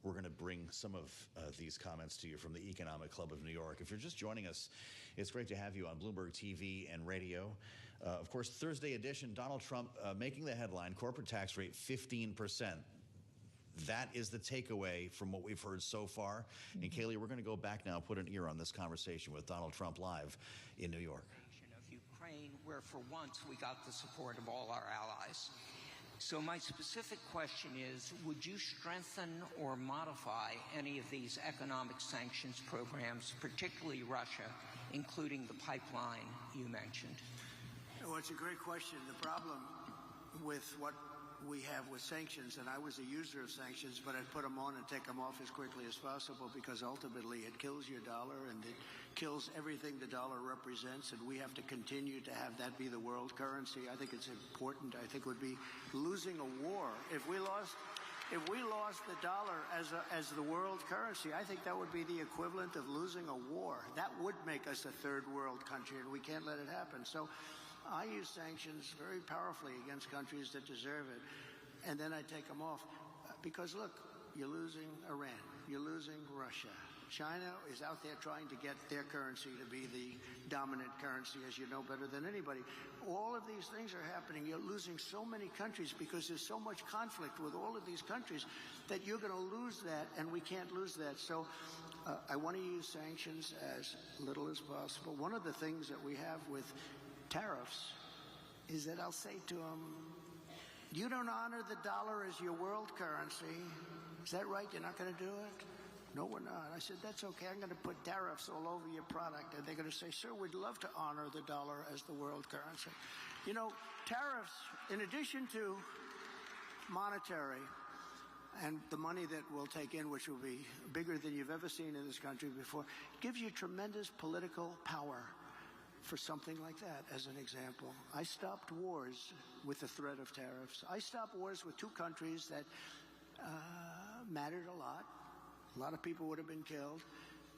We're going to bring some of these comments to you from the Economic Club of New York. If you're just joining us, it's great to have you on Bloomberg TV and radio. Of course, Thursday edition, Donald Trump making the headline, corporate tax rate 15%. That is the takeaway from what we've heard so far. And Kaylee, we're going to go back now, put an ear on this conversation with Donald Trump live in New York. Of Ukraine, where for once we got the support of all our allies. So my specific question is, would you strengthen or modify any of these economic sanctions programs, particularly Russia, including the pipeline you mentioned? Well, it's a great question. The problem with what we have with sanctions, and I was a user of sanctions, but I'd put them on and take them off as quickly as possible because ultimately it kills your dollar and it kills everything the dollar represents, and we have to continue to have that be the world currency. I think it's important. I think it would be losing a war. If we lost the dollar as the world currency, I think that would be the equivalent of losing a war. That would make us a third world country, and we can't let it happen. So I use sanctions very powerfully against countries that deserve it, and then I take them off. Because look, you're losing Iran, you're losing Russia. China is out there trying to get their currency to be the dominant currency, as you know better than anybody. All of these things are happening. You're losing so many countries because there's so much conflict with all of these countries that you're going to lose that, and we can't lose that. So I want to use sanctions as little as possible. One of the things that we have with tariffs is that I'll say to them, you don't honor the dollar as your world currency. Is that right? You're not going to do it? No, we're not. I said, that's okay. I'm going to put tariffs all over your product. And they're going to say, sir, we'd love to honor the dollar as the world currency. You know, tariffs, in addition to monetary and the money that we'll take in, which will be bigger than you've ever seen in this country before, gives you tremendous political power for something like that. As an example, I stopped wars with the threat of tariffs. I stopped wars with two countries that mattered a lot. A lot of people would have been killed,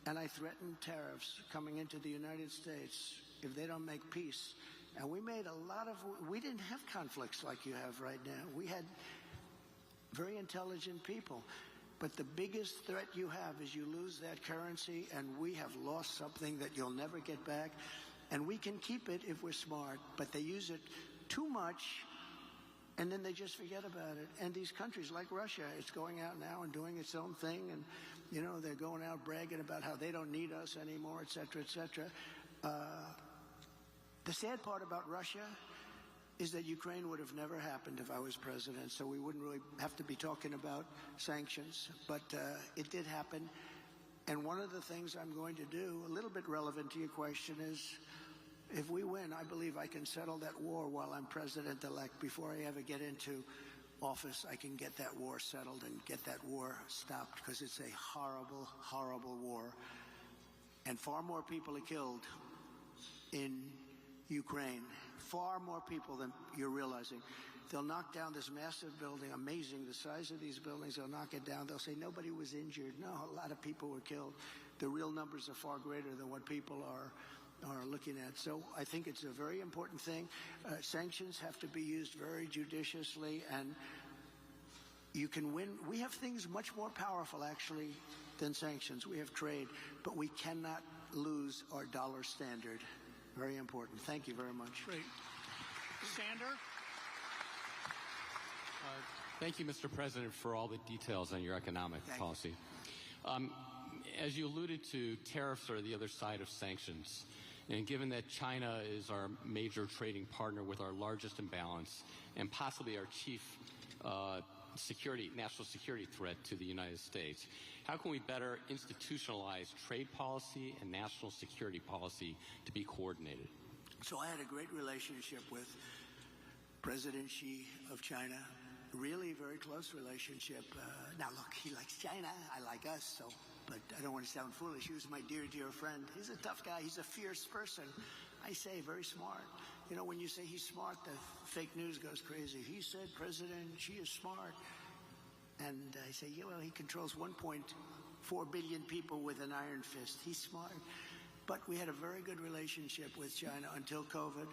and I threatened tariffs coming into the United States if they don't make peace. And we made a lot of, we didn't have conflicts like you have right now. We had very intelligent people. But the biggest threat you have is you lose that currency, and we have lost something that you'll never get back. And we can keep it if we're smart, but they use it too much, and then they just forget about it. And these countries like Russia, it's going out now and doing its own thing, and you know, they're going out bragging about how they don't need us anymore, et cetera, et cetera. The sad part about Russia is that Ukraine would have never happened if I was president, so we wouldn't really have to be talking about sanctions, but it did happen. And one of the things I'm going to do, a little bit relevant to your question, is if we win, I believe I can settle that war while I'm president-elect. Before I ever get into office, I can get that war settled and get that war stopped, because it's a horrible, horrible war. And far more people are killed in Ukraine, far more people than you're realizing. They'll knock down this massive building, amazing, the size of these buildings, they'll knock it down, they'll say nobody was injured. No, a lot of people were killed. The real numbers are far greater than what people are looking at. So I think it's a very important thing. Sanctions have to be used very judiciously, and you can win. We have things much more powerful, actually, than sanctions. We have trade, but we cannot lose our dollar standard. Very important. Thank you very much. Great. Sander? Thank you, Mr. President, for all the details on your economic policy. As you alluded to, tariffs are the other side of sanctions. And given that China is our major trading partner with our largest imbalance and possibly our chief national security threat to the United States, how can we better institutionalize trade policy and national security policy to be coordinated? So I had a great relationship with President Xi of China. Really very close relationship. Now look, he likes China, I like us, so, but I don't want to sound foolish. He was my dear, dear friend. He's a tough guy, he's a fierce person. I say very smart. You know, when you say he's smart, the fake news goes crazy. He said President Xi is smart. And I say, well, he controls 1.4 billion people with an iron fist. He's smart. But we had a very good relationship with China until COVID.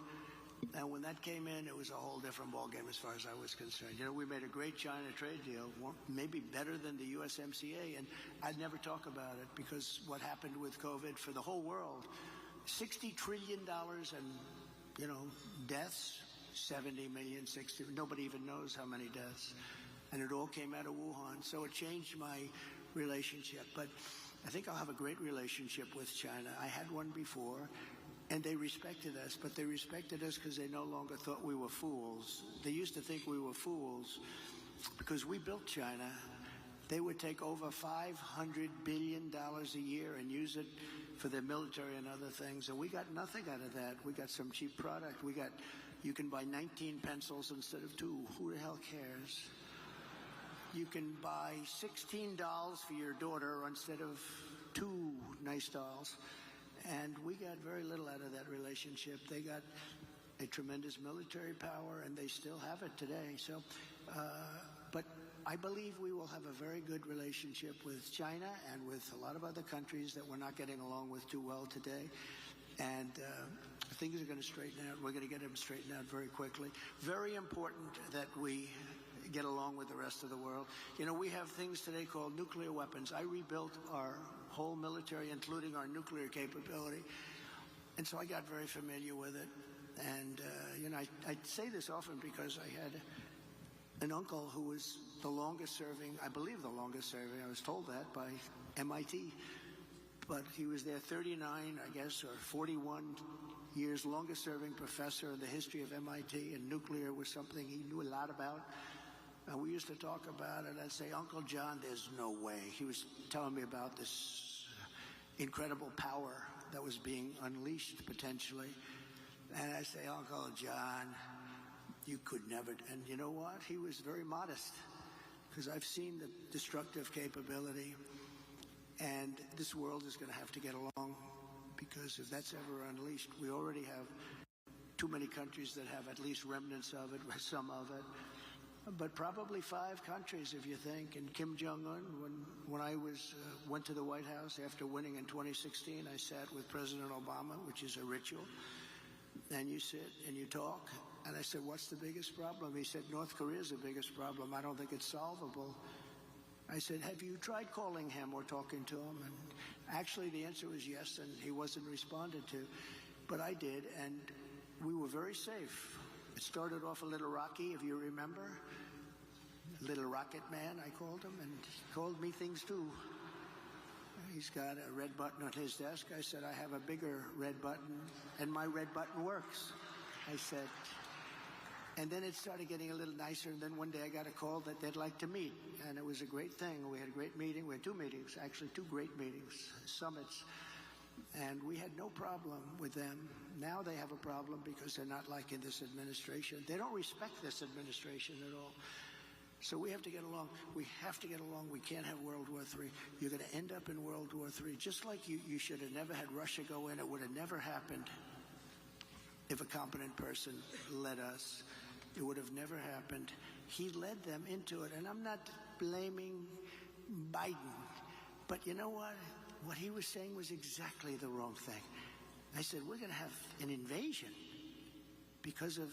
And when that came in, it was a whole different ballgame as far as I was concerned. You know, we made a great China trade deal, maybe better than the USMCA, and I'd never talk about it because what happened with COVID for the whole world, $60 trillion and, you know, deaths, 70 million, 60, nobody even knows how many deaths. And it all came out of Wuhan, so it changed my relationship. But I think I'll have a great relationship with China. I had one before. And they respected us, but they respected us because they no longer thought we were fools. They used to think we were fools because we built China. They would take over $500 billion a year and use it for their military and other things, and we got nothing out of that. We got some cheap product. We got You can buy 19 pencils instead of 2. Who the hell cares? You can buy 16 dolls for your daughter instead of 2 nice dolls. And we got very little out of that relationship. They got a tremendous military power, and they still have it today. So, but I believe we will have a very good relationship with China and with a lot of other countries that we're not getting along with too well today. And things are going to straighten out. We're going to get them straightened out very quickly. Very important that we get along with the rest of the world. You know, we have things today called nuclear weapons. I rebuilt our whole military, including our nuclear capability. And so I got very familiar with it. And, you know, I say this often because I had an uncle who was the longest serving, I believe the longest serving, I was told that by MIT. But he was there 39, I guess, or 41 years, longest serving professor in the history of MIT, and nuclear was something he knew a lot about. And we used to talk about it. I'd say, Uncle John, there's no way. He was telling me about this incredible power that was being unleashed potentially. And I say, Uncle John, you could never. And you know what? He was very modest, because I've seen the destructive capability. And this world is going to have to get along, because if that's ever unleashed, we already have too many countries that have at least remnants of it, some of it. But probably 5 countries, if you think. And Kim Jong-un, when I went to the White House after winning in 2016, I sat with President Obama, which is a ritual. And you sit and you talk. And I said, what's the biggest problem? He said, North Korea is the biggest problem. I don't think it's solvable. I said, have you tried calling him or talking to him? And actually, the answer was yes, and he wasn't responded to. But I did, and we were very safe. It started off a little rocky, if you remember. Little Rocket Man, I called him, and he called me things too. He's got a red button on his desk. I said, I have a bigger red button, and my red button works, I said. And then it started getting a little nicer, and then one day I got a call that they'd like to meet, and it was a great thing. We had a great meeting. We had 2 meetings, actually 2 great meetings, summits, and we had no problem with them. Now they have a problem because they're not liking this administration. They don't respect this administration at all. So we have to get along. We have to get along. We can't have World War III. You're going to end up in World War III. Just like you should have never had Russia go in. It would have never happened if a competent person led us. It would have never happened. He led them into it. And I'm not blaming Biden. But you know what? What he was saying was exactly the wrong thing. I said, we're going to have an invasion because of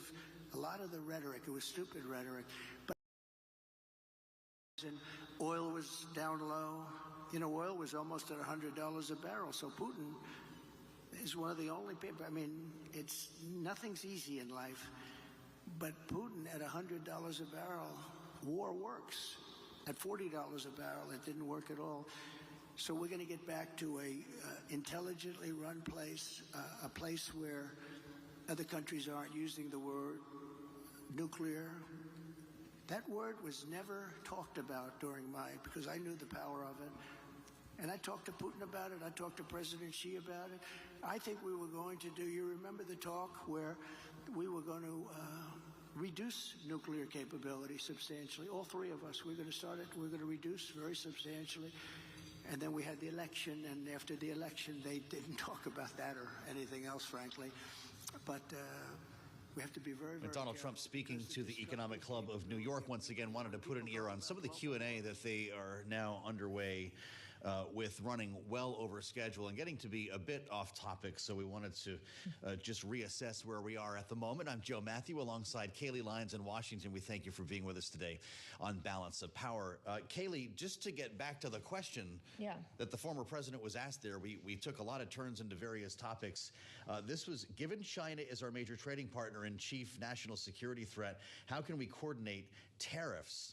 a lot of the rhetoric. It was stupid rhetoric. But oil was down low. You know, oil was almost at $100 a barrel. So Putin is one of the only people. I mean, nothing's easy in life. But Putin at $100 a barrel, war works. At $40 a barrel, it didn't work at all. So we're going to get back to a intelligently run place, a place where other countries aren't using the word nuclear. That word was never talked about because I knew the power of it. And I talked to Putin about it. I talked to President Xi about it. I think we were going to you remember the talk where we were going to reduce nuclear capability substantially. All 3 of us, we're going to start it. We're going to reduce very substantially. And then we had the election, and after the election, they didn't talk about that or anything else, frankly. But we have to be very, very Donald Trump, speaking to the Economic Club of New York, once again wanted to put an ear on some of the Q&A that they are now underway with, running well over schedule and getting to be a bit off topic. So we wanted to just reassess where we are at the moment. I'm Joe Matthew alongside Kayleigh Lyons in Washington. We thank you for being with us today on Balance of Power. Kayleigh, just to get back to the question that the former president was asked there, we took a lot of turns into various topics. This was, given China is our major trading partner and chief national security threat, how can we coordinate tariffs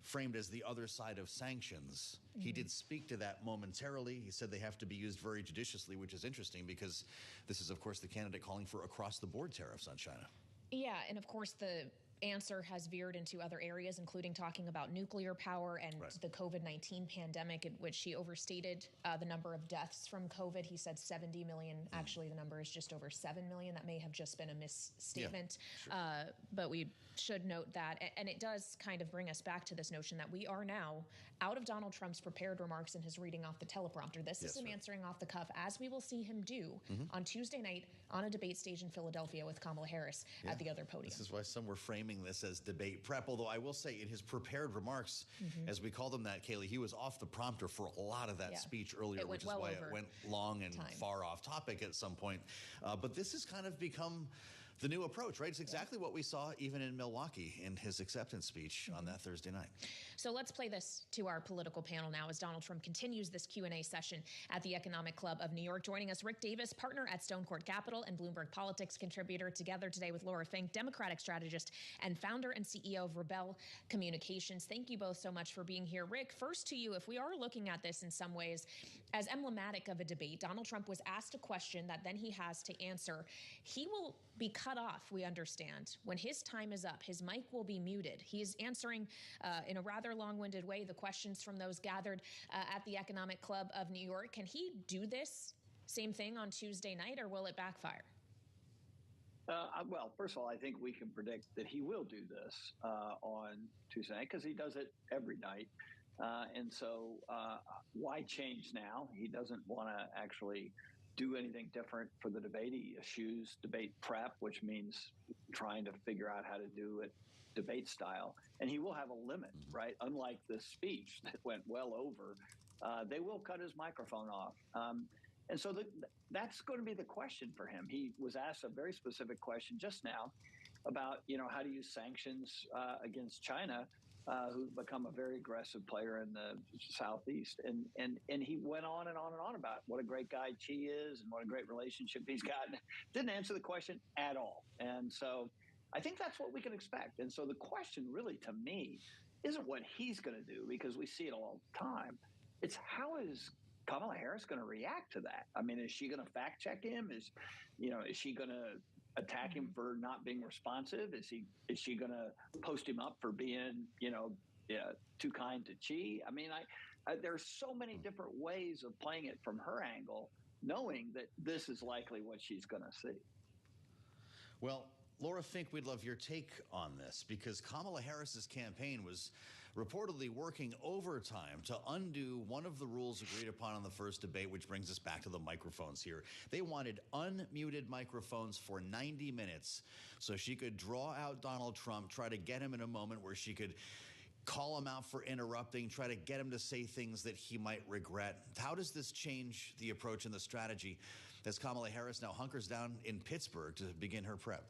framed as the other side of sanctions? Mm-hmm. He did speak to that momentarily. He said they have to be used very judiciously, which is interesting because this is, of course, the candidate calling for across-the-board tariffs on China. Yeah, and of course, answer has veered into other areas, including talking about nuclear power and the COVID-19 pandemic, in which he overstated the number of deaths from COVID. He said 70 million. Actually, the number is just over 7 million. That may have just been a misstatement. But we should note that. And it does kind of bring us back to this notion that we are now out of Donald Trump's prepared remarks and his reading off the teleprompter. This is him answering off the cuff, as we will see him do on Tuesday night on a debate stage in Philadelphia with Kamala Harris at the other podium. This is why some were framing this as debate prep, although I will say in his prepared remarks, as we call them that, Kaylee, he was off the prompter for a lot of that speech earlier, which is why it went long and far off topic at some point. But this has kind of become the new approach, right? It's exactly what we saw even in Milwaukee in his acceptance speech on that Thursday night. So let's play this to our political panel now as Donald Trump continues this Q&A session at the Economic Club of New York. Joining us, Rick Davis, partner at Stone Court Capital and Bloomberg Politics contributor, together today with Laura Fink, Democratic strategist and founder and CEO of Rebel Communications. Thank you both so much for being here. Rick, first to you, if we are looking at this in some ways as emblematic of a debate, Donald Trump was asked a question that then he has to answer. He will be cut off, we understand. When his time is up, his mic will be muted. He is answering in a rather long-winded way the questions from those gathered at the Economic Club of New York. Can he do this same thing on Tuesday night, or will it backfire? Well, first of all, I think we can predict that he will do this on Tuesday night because he does it every night. And so why change now? He doesn't want to actually do anything different for the debate. He eschews debate prep, which means trying to figure out how to do it debate style. And he will have a limit, right? Unlike the speech that went well over, they will cut his microphone off. And so that's going to be the question for him. He was asked a very specific question just now about, how to use sanctions against China, who've become a very aggressive player in the Southeast. And he went on and on and on about what a great guy Xi is and what a great relationship he's got. Didn't answer the question at all. And so I think that's what we can expect. And so the question really to me isn't what he's going to do, because we see it all the time. It's how is Kamala Harris going to react to that? I mean, is she going to fact check him? Is she going to attack him for not being responsive? Is she going to post him up for being, too kind to Xi? I mean, there's so many different ways of playing it from her angle, knowing that this is likely what she's going to see. Well, Laura Fink, we'd love your take on this, because Kamala Harris's campaign was reportedly working overtime to undo one of the rules agreed upon in the first debate, which brings us back to the microphones here. They wanted unmuted microphones for 90 minutes so she could draw out Donald Trump, try to get him in a moment where she could call him out for interrupting, try to get him to say things that he might regret. How does this change the approach and the strategy as Kamala Harris now hunkers down in Pittsburgh to begin her prep?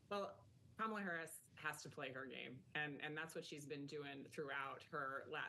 Well, Kamala Harris has to play her game, and that's what she's been doing throughout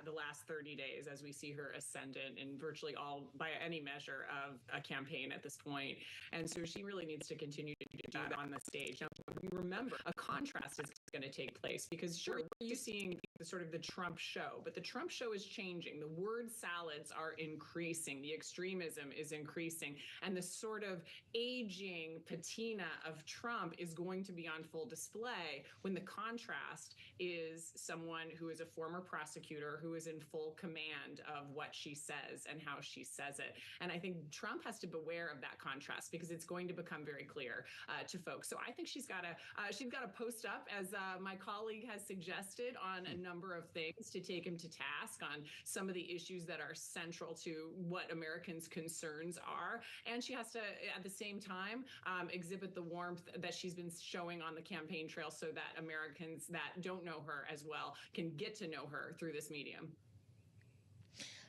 the last 30 days as we see her ascendant in virtually all, by any measure, of a campaign at this point. And so she really needs to continue to do that on the stage. Now, remember, a contrast is going to take place, because sure, we're used to seeing the Trump show, but the Trump show is changing. The word salads are increasing. The extremism is increasing, and the sort of aging patina of Trump is going to be on full display when the contrast is someone who is a former prosecutor who is in full command of what she says and how she says it. And I think Trump has to beware of that contrast, because it's going to become very clear to folks. So I think she's got to post up, as my colleague has suggested, on a number of things to take him to task on some of the issues that are central to what Americans' concerns are. And she has to, at the same time, exhibit the warmth that she's been showing on the campaign trail, so that Americans that don't know her as well can get to know her through this medium.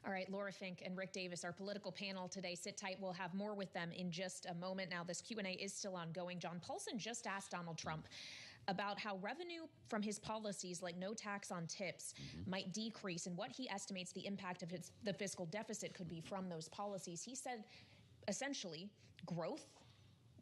All right, Laura Fink and Rick Davis, our political panel today. Sit tight. We'll have more with them in just a moment. Now, this Q&A is still ongoing. John Paulson just asked Donald Trump about how revenue from his policies, like no tax on tips, might decrease, and what he estimates the impact of the fiscal deficit could be from those policies. He said, essentially, growth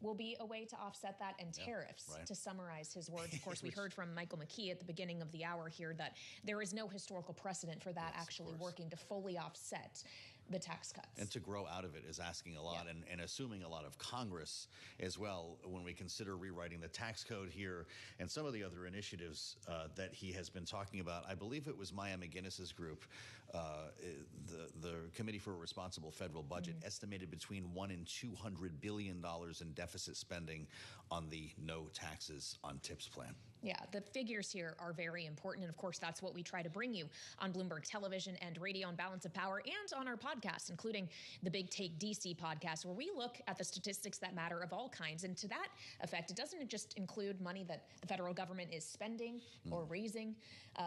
will be a way to offset that, and tariffs, to summarize his words. Of course, we heard from Michael McKee at the beginning of the hour here that there is no historical precedent for that actually working to fully offset the tax cuts. And to grow out of it is asking a lot, and assuming a lot of Congress as well when we consider rewriting the tax code here and some of the other initiatives that he has been talking about. I believe it was Maya McGinnis's group, the Committee for a Responsible Federal Budget, estimated between $1 and $200 billion in deficit spending on the no taxes on tips plan. Yeah, the figures here are very important. And of course, that's what we try to bring you on Bloomberg Television and Radio on Balance of Power and on our podcast, including the Big Take DC podcast, where we look at the statistics that matter of all kinds. And to that effect, it doesn't just include money that the federal government is spending or raising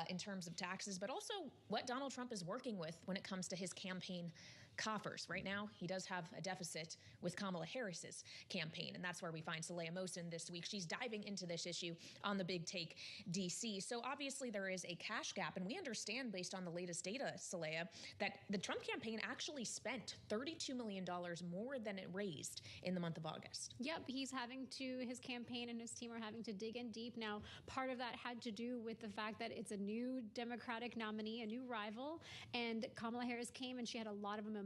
in terms of taxes, but also what Donald Trump is working with when it comes to his campaign coffers. Right now, he does have a deficit with Kamala Harris's campaign, and that's where we find Saleha Mohsen this week. She's diving into this issue on the Big Take DC. So obviously there is a cash gap, and we understand based on the latest data, Saleha, that the Trump campaign actually spent $32 million more than it raised in the month of August. Yep, his campaign and his team are having to dig in deep. Now, part of that had to do with the fact that it's a new Democratic nominee, a new rival, and Kamala Harris came and she had a lot of momentum,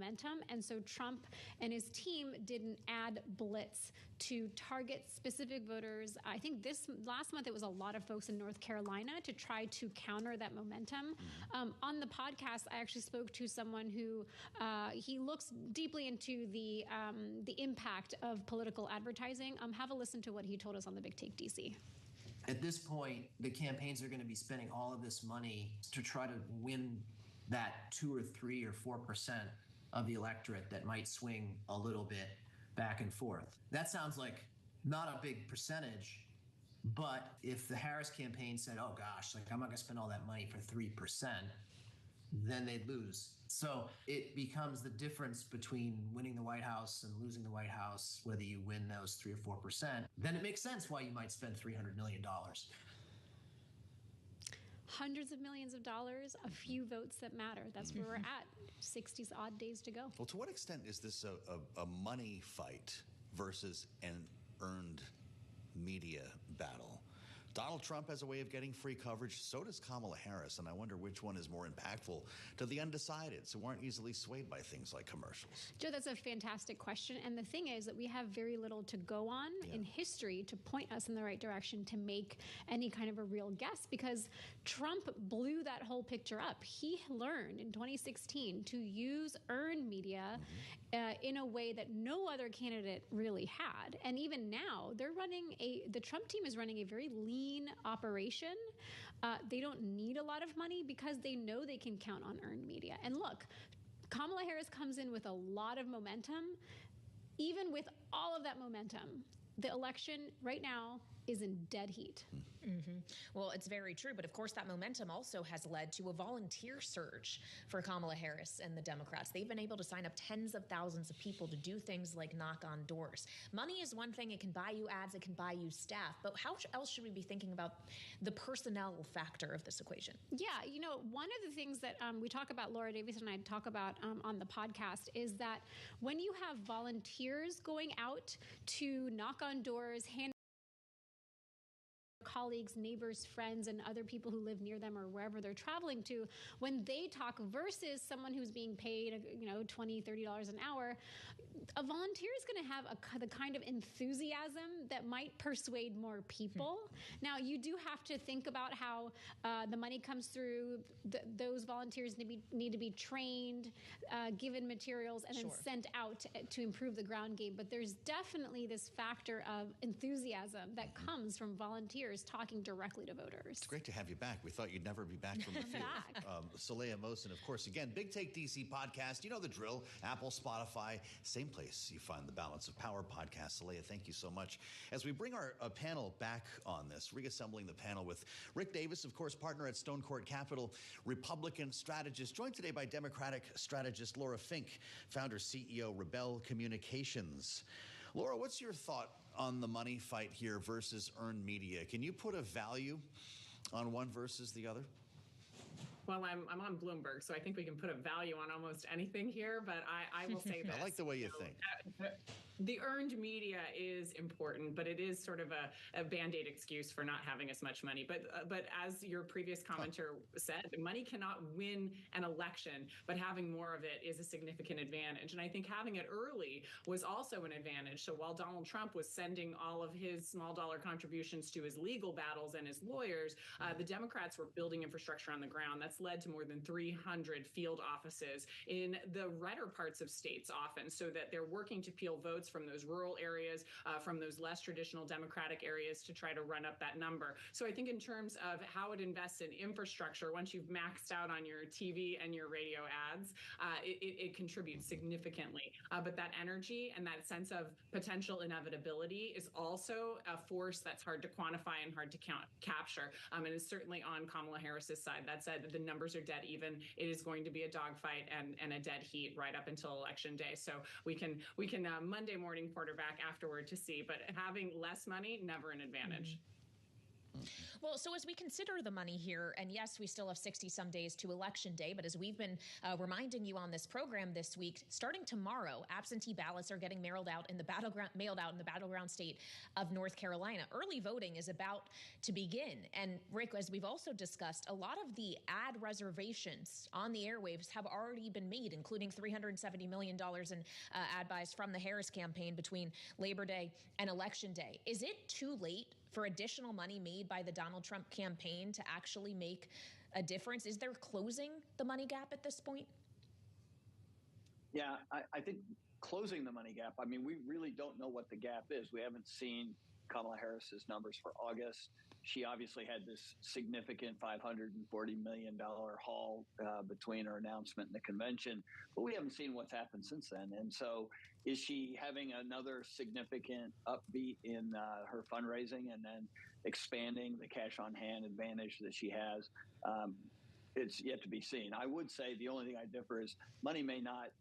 and so Trump and his team did an ad blitz to target specific voters. I think this last month it was a lot of folks in North Carolina to try to counter that momentum. On the podcast, I actually spoke to someone who he looks deeply into the impact of political advertising. Have a listen to what he told us on the Big Take DC. At this point, the campaigns are going to be spending all of this money to try to win that 2 or 3 or 4% of the electorate that might swing a little bit back and forth. That sounds like not a big percentage, but if the Harris campaign said, oh gosh, like I'm not gonna spend all that money for 3%, then they'd lose. So it becomes the difference between winning the White House and losing the White House, whether you win those 3 or 4%, then it makes sense why you might spend $300 million. Hundreds of millions of dollars, a few votes that matter. That's where we're at. 60 odd days to go. Well, to what extent is this a money fight versus an earned media battle? Donald Trump has a way of getting free coverage. So does Kamala Harris. And I wonder which one is more impactful to the undecideds who aren't easily swayed by things like commercials. Joe, that's a fantastic question. And the thing is that we have very little to go on in history to point us in the right direction to make any kind of a real guess, because Trump blew that whole picture up. He learned in 2016 to use earned media in a way that no other candidate really had. And even now, the Trump team is running a very lean operation. They don't need a lot of money because they know they can count on earned media. And look, Kamala Harris comes in with a lot of momentum. Even with all of that momentum, the election right now is in dead heat. Well, it's very true. But of course, that momentum also has led to a volunteer surge for Kamala Harris and the Democrats. They've been able to sign up tens of thousands of people to do things like knock on doors. Money is one thing. It can buy you ads. It can buy you staff. But how else should we be thinking about the personnel factor of this equation? Yeah, one of the things that we talk about, Laura Davies and I talk about on the podcast, is that when you have volunteers going out to knock on doors, hand colleagues, neighbors, friends, and other people who live near them or wherever they're traveling to, when they talk versus someone who's being paid, $20, $30 an hour, a volunteer is going to have the kind of enthusiasm that might persuade more people. Now, you do have to think about how the money comes through. Those volunteers need to be trained, given materials, and then sent out to improve the ground game. But there's definitely this factor of enthusiasm that comes from volunteers talking directly to voters. It's great to have you back. We thought you'd never be back from the field. Saleha Mohsen, of course. Again, Big Take DC podcast. You know the drill. Apple, Spotify, same place you find the Balance of Power podcast. Saleha, thank you so much. As we bring our panel back on this, reassembling the panel with Rick Davis, of course, partner at Stone Court Capital, Republican strategist, joined today by Democratic strategist Laura Fink, founder, CEO, Rebel Communications. Laura, what's your thought on the money fight here versus earned media? Can you put a value on one versus the other? Well, I'm on Bloomberg, so I think we can put a value on almost anything here, but I will say this. I like the way you think. The earned media is important, but it is sort of a Band-Aid excuse for not having as much money. But as your previous commenter said, money cannot win an election, but having more of it is a significant advantage. And I think having it early was also an advantage. So while Donald Trump was sending all of his small dollar contributions to his legal battles and his lawyers, the Democrats were building infrastructure on the ground. That's led to more than 300 field offices in the redder parts of states often, so that they're working to peel votes from those rural areas, from those less traditional Democratic areas to try to run up that number. So I think in terms of how it invests in infrastructure, once you've maxed out on your TV and your radio ads, it contributes significantly. But that energy and that sense of potential inevitability is also a force that's hard to quantify and hard to capture. And is certainly on Kamala Harris's side. That said, the numbers are dead even. It is going to be a dogfight and a dead heat right up until Election Day. So we can Monday morning quarterback afterward to see. But having less money, never an advantage. Well, so as we consider the money here, and yes, we still have 60-some days to Election Day, but as we've been reminding you on this program this week, starting tomorrow, absentee ballots are getting mailed out in the battleground state of North Carolina. Early voting is about to begin. And Rick, as we've also discussed, a lot of the ad reservations on the airwaves have already been made, including $370 million in ad buys from the Harris campaign between Labor Day and Election Day. Is it too late for additional money made by the Donald Trump campaign to actually make a difference? Is there closing the money gap at this point? Yeah, I think closing the money gap, I mean, we really don't know what the gap is. We haven't seen Kamala Harris's numbers for August. She obviously had this significant $540 million haul between her announcement and the convention, but we haven't seen what's happened since then. And so is she having another significant upbeat in her fundraising and then expanding the cash on hand advantage that she has? It's yet to be seen. I would say the only thing I differ is money may not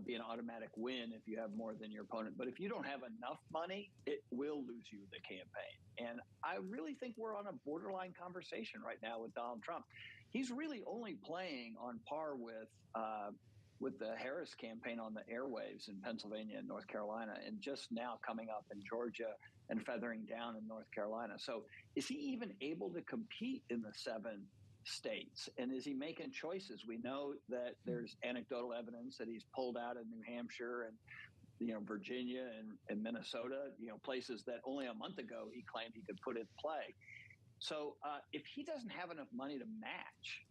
be an automatic win if you have more than your opponent. But if you don't have enough money, it will lose you the campaign. And I really think we're on a borderline conversation right now with Donald Trump. He's really only playing on par with the Harris campaign on the airwaves in Pennsylvania and North Carolina, and just now coming up in Georgia and feathering down in North Carolina. So is he even able to compete in the 7 states? And is he making choices? We know that there's anecdotal evidence that he's pulled out of New Hampshire and Virginia and Minnesota, places that only a month ago he claimed he could put in play. So if he doesn't have enough money to match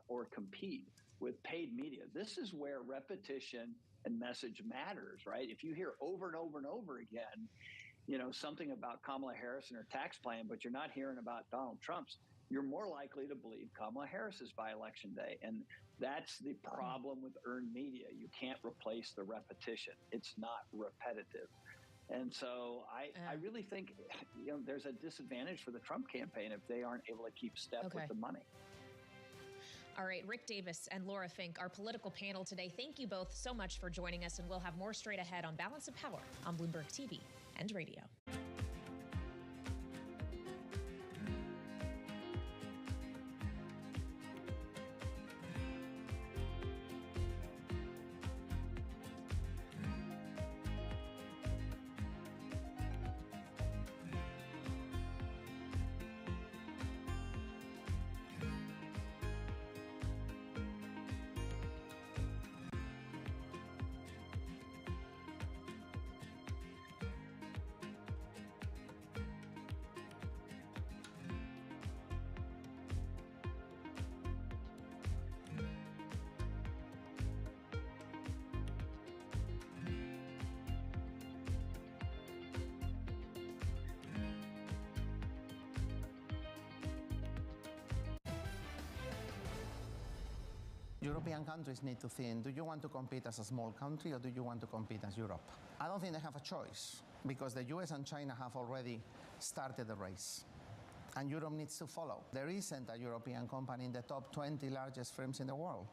or compete with paid media, this is where repetition and message matters, right? If you hear over and over and over again, something about Kamala Harris and her tax plan, but you're not hearing about Donald Trump's, you're more likely to believe Kamala Harris's by Election Day. And that's the problem with earned media. You can't replace the repetition. It's not repetitive. And so I really think there's a disadvantage for the Trump campaign if they aren't able to keep step with the money. All right, Rick Davis and Laura Fink, our political panel today. Thank you both so much for joining us, and we'll have more straight ahead on Balance of Power on Bloomberg TV and radio. European countries need to think, do you want to compete as a small country or do you want to compete as Europe? I don't think they have a choice because the US and China have already started the race. And Europe needs to follow. There isn't a European company in the top 20 largest firms in the world.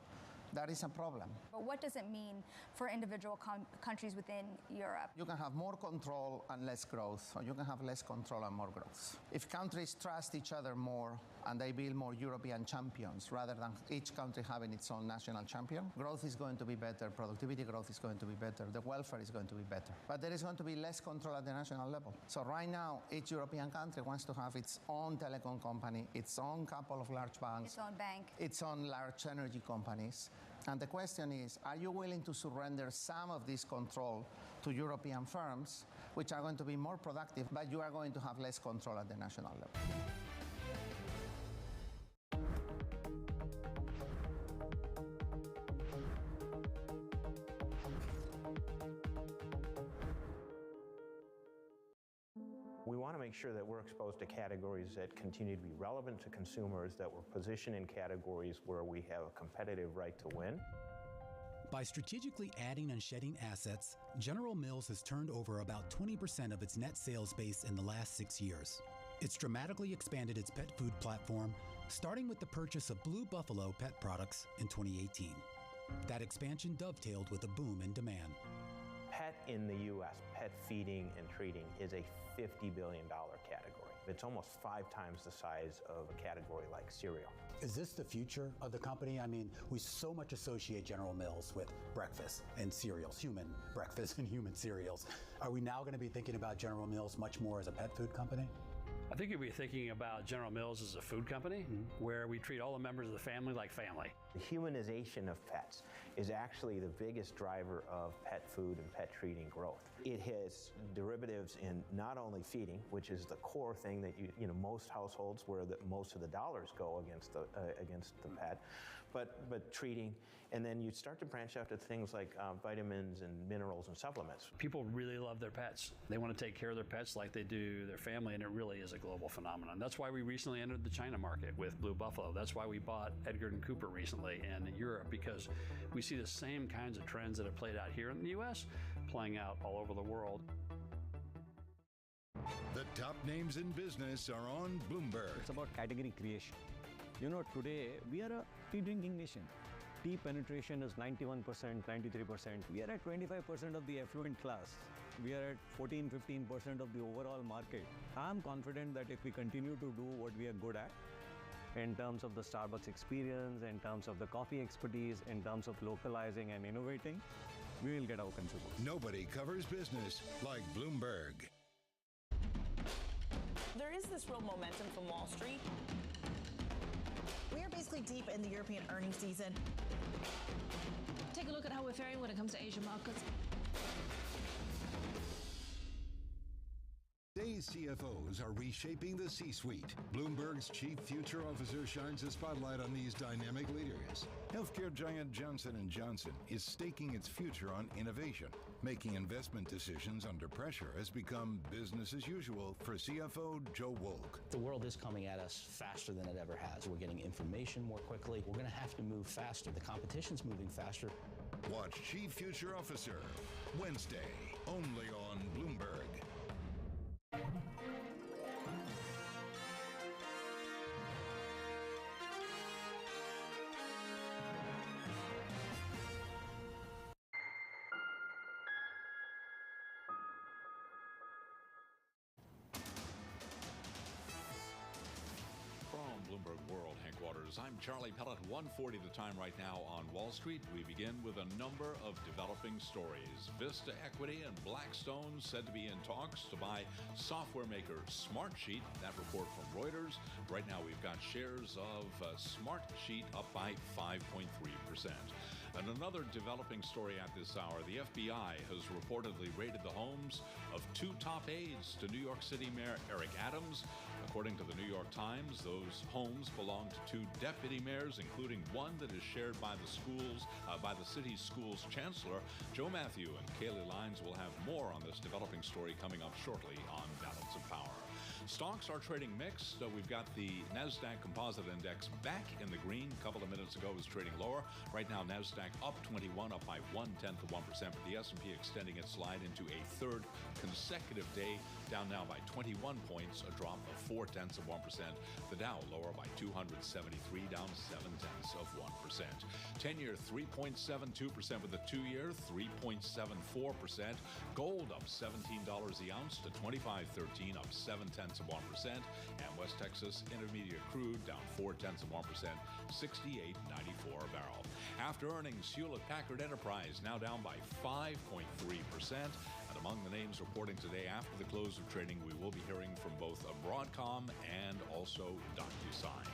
That is a problem. But what does it mean for individual countries within Europe? You can have more control and less growth, or you can have less control and more growth. If countries trust each other more and they build more European champions rather than each country having its own national champion, growth is going to be better, productivity growth is going to be better, the welfare is going to be better. But there is going to be less control at the national level. So right now, each European country wants to have its own telecom company, its own couple of large banks, Its own bank, its own large energy companies. And the question is, are you willing to surrender some of this control to European firms, which are going to be more productive, but you are going to have less control at the national level? We want to make sure that we're exposed to categories that continue to be relevant to consumers, that we're positioned in categories where we have a competitive right to win. By strategically adding and shedding assets, General Mills has turned over about 20% of its net sales base in the last 6 years. It's dramatically expanded its pet food platform, starting with the purchase of Blue Buffalo pet products in 2018. That expansion dovetailed with a boom in demand. Pet in the U.S., pet feeding and treating, is a $50 billion category. It's almost 5 times the size of a category like cereal. Is this the future of the company? I mean, we so much associate General Mills with breakfast and cereals, human breakfast and human cereals. Are we now going to be thinking about General Mills much more as a pet food company? I think you'll be thinking about General Mills as a food company where we treat all the members of the family like family. The humanization of pets is actually the biggest driver of pet food and pet treating growth. It has derivatives in not only feeding, which is the core thing that most households where most of the dollars go against the pet, but treating, and then you start to branch out to things like vitamins and minerals and supplements. People really love their pets. They want to take care of their pets like they do their family, and it really is a global phenomenon. That's why we recently entered the China market with Blue Buffalo. That's why we bought Edgar & Cooper recently in Europe, because we see the same kinds of trends that have played out here in the U.S. playing out all over the world. The top names in business are on Bloomberg. It's about category creation. You know, today we are a tea drinking nation. Tea penetration is 91%, 93%. We are at 25% of the affluent class. We are at 14-15% of the overall market. I'm confident that if we continue to do what we are good at, in terms of the Starbucks experience, in terms of the coffee expertise, in terms of localizing and innovating, we will get our consumers. Nobody covers business like Bloomberg. There is this real momentum from Wall Street. We are basically deep in the European earnings season. Take a look at how we're faring when it comes to Asian markets. Today's CFOs are reshaping the C-suite. Bloomberg's chief future officer shines a spotlight on these dynamic leaders. Healthcare giant Johnson & Johnson is staking its future on innovation. Making investment decisions under pressure has become business as usual for CFO Joe Wolk. The world is coming at us faster than it ever has. We're getting information more quickly. We're going to have to move faster. The competition's moving faster. Watch Chief Future Officer Wednesday, only on Bloomberg. Bloomberg World Headquarters. I'm Charlie Pellet. 1:40 the time right now on Wall Street. We begin with a number of developing stories. Vista Equity and Blackstone said to be in talks to buy software maker Smartsheet. That report from Reuters. Right now we've got shares of Smartsheet up by 5.3%. And another developing story at this hour, the FBI has reportedly raided the homes of 2 top aides to New York City Mayor Eric Adams. According to the New York Times, those homes belong to 2 deputy mayors, including one that is shared by the city's schools chancellor. Joe Matthew and Kaylee Lyons will have more on this developing story coming up shortly on Balance of Power. Stocks are trading mixed. We've got the NASDAQ Composite Index back in the green. A couple of minutes ago it was trading lower. Right now, NASDAQ up 21, up by 0.1%, but the S&P extending its slide into a third consecutive day down now by 21 points, a drop of 0.4%. The Dow lower by 273, down 0.7%. 10-year 3.72% with the 2-year 3.74%. Gold up $17 the ounce to $25.13, up 0.7%. And West Texas Intermediate crude down 0.4%, $68.94 a barrel. After earnings, Hewlett-Packard Enterprise now down by 5.3%. And among the names reporting today after the close of trading, we will be hearing from both Broadcom and also DocuSign.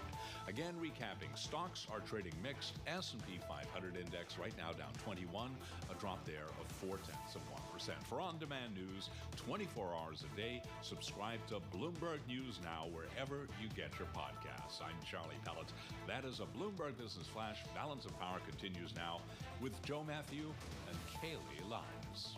Again, recapping, stocks are trading mixed. S&P 500 index right now down 21, a drop there of 0.4%. For on-demand news, 24 hours a day, subscribe to Bloomberg News Now wherever you get your podcasts. I'm Charlie Pellet. That is a Bloomberg Business Flash. Balance of Power continues now with Joe Matthew and Kaylee Lyons.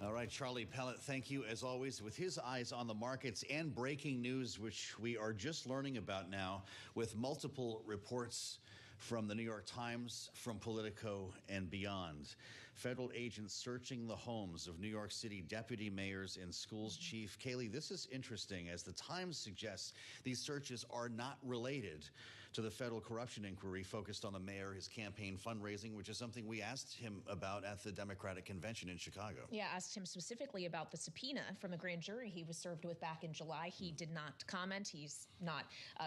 All right, Charlie Pellet, thank you as always with his eyes on the markets and breaking news, which we are just learning about now with multiple reports from the New York Times, from Politico, and beyond. Federal agents searching the homes of New York City deputy mayors and schools chief. Kaylee, this is interesting as the Times suggests these searches are not related to the federal corruption inquiry focused on the mayor, his campaign fundraising, which is something we asked him about at the Democratic Convention in Chicago. Yeah, asked him specifically about the subpoena from the grand jury he was served with back in July. He did not comment. He's not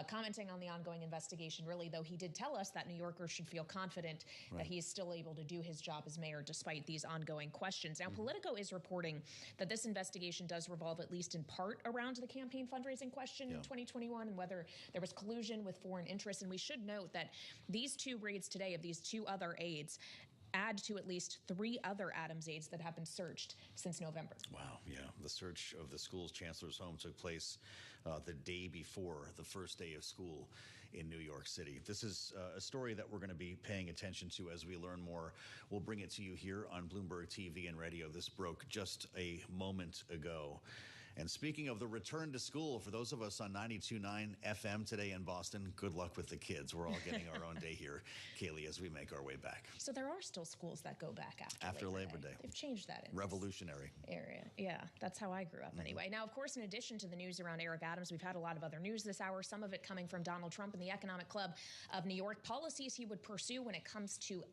commenting on the ongoing investigation, really, though he did tell us that New Yorkers should feel confident that he is still able to do his job as mayor despite these ongoing questions. Now, Politico is reporting that this investigation does revolve at least in part around the campaign fundraising question in 2021 and whether there was collusion with foreign interests. And we should note that these two raids today of these two other aides add to at least 3 other Adams aides that have been searched since November. Wow, yeah. The search of the school's chancellor's home took place the day before the first day of school in New York City. This is a story that we're going to be paying attention to as we learn more. We'll bring it to you here on Bloomberg TV and radio. This broke just a moment ago. And speaking of the return to school, for those of us on 92.9 FM today in Boston, good luck with the kids. We're all getting our own day here, Kaylee, as we make our way back. So there are still schools that go back after Labor Day. They've changed that in Revolutionary area. Yeah, that's how I grew up anyway. Now, of course, in addition to the news around Eric Adams, we've had a lot of other news this hour, some of it coming from Donald Trump and the Economic Club of New York, policies he would pursue when it comes to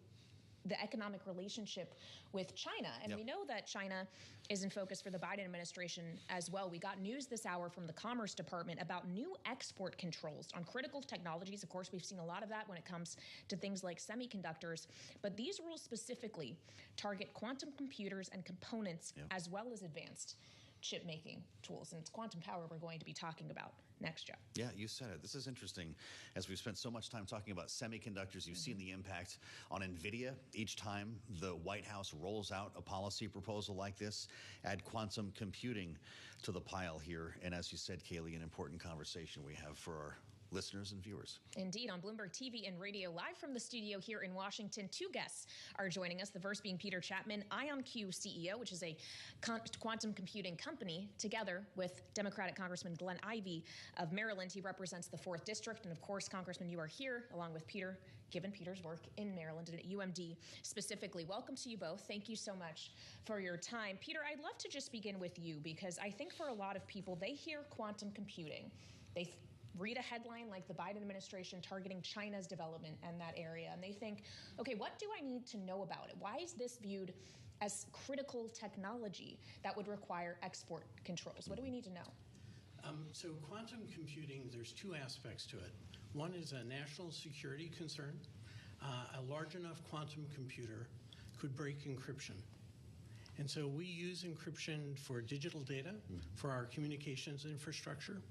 the economic relationship with China. And we know that China is in focus for the Biden administration as well. We got news this hour from the Commerce Department about new export controls on critical technologies. Of course, we've seen a lot of that when it comes to things like semiconductors. But these rules specifically target quantum computers and components as well as advanced chip-making tools. And it's quantum power we're going to be talking about next, Joe. Yeah, you said it. This is interesting. As we've spent so much time talking about semiconductors, you've seen the impact on NVIDIA each time the White House rolls out a policy proposal like this. Add quantum computing to the pile here. And as you said, Kaylee, an important conversation we have for our listeners and viewers. Indeed. On Bloomberg TV and radio, live from the studio here in Washington, 2 guests are joining us. The first being Peter Chapman, IonQ CEO, which is a quantum computing company, together with Democratic Congressman Glenn Ivey of Maryland. He represents the 4th District. And of course, Congressman, you are here along with Peter, given Peter's work in Maryland and at UMD specifically. Welcome to you both. Thank you so much for your time. Peter, I'd love to just begin with you because I think for a lot of people, they hear quantum computing. They read a headline like the Biden administration targeting China's development in that area, and they think, okay, what do I need to know about it? Why is this viewed as critical technology that would require export controls? What do we need to know? So quantum computing, there's 2 aspects to it. One is a national security concern. A large enough quantum computer could break encryption. And so we use encryption for digital data, for our communications infrastructure.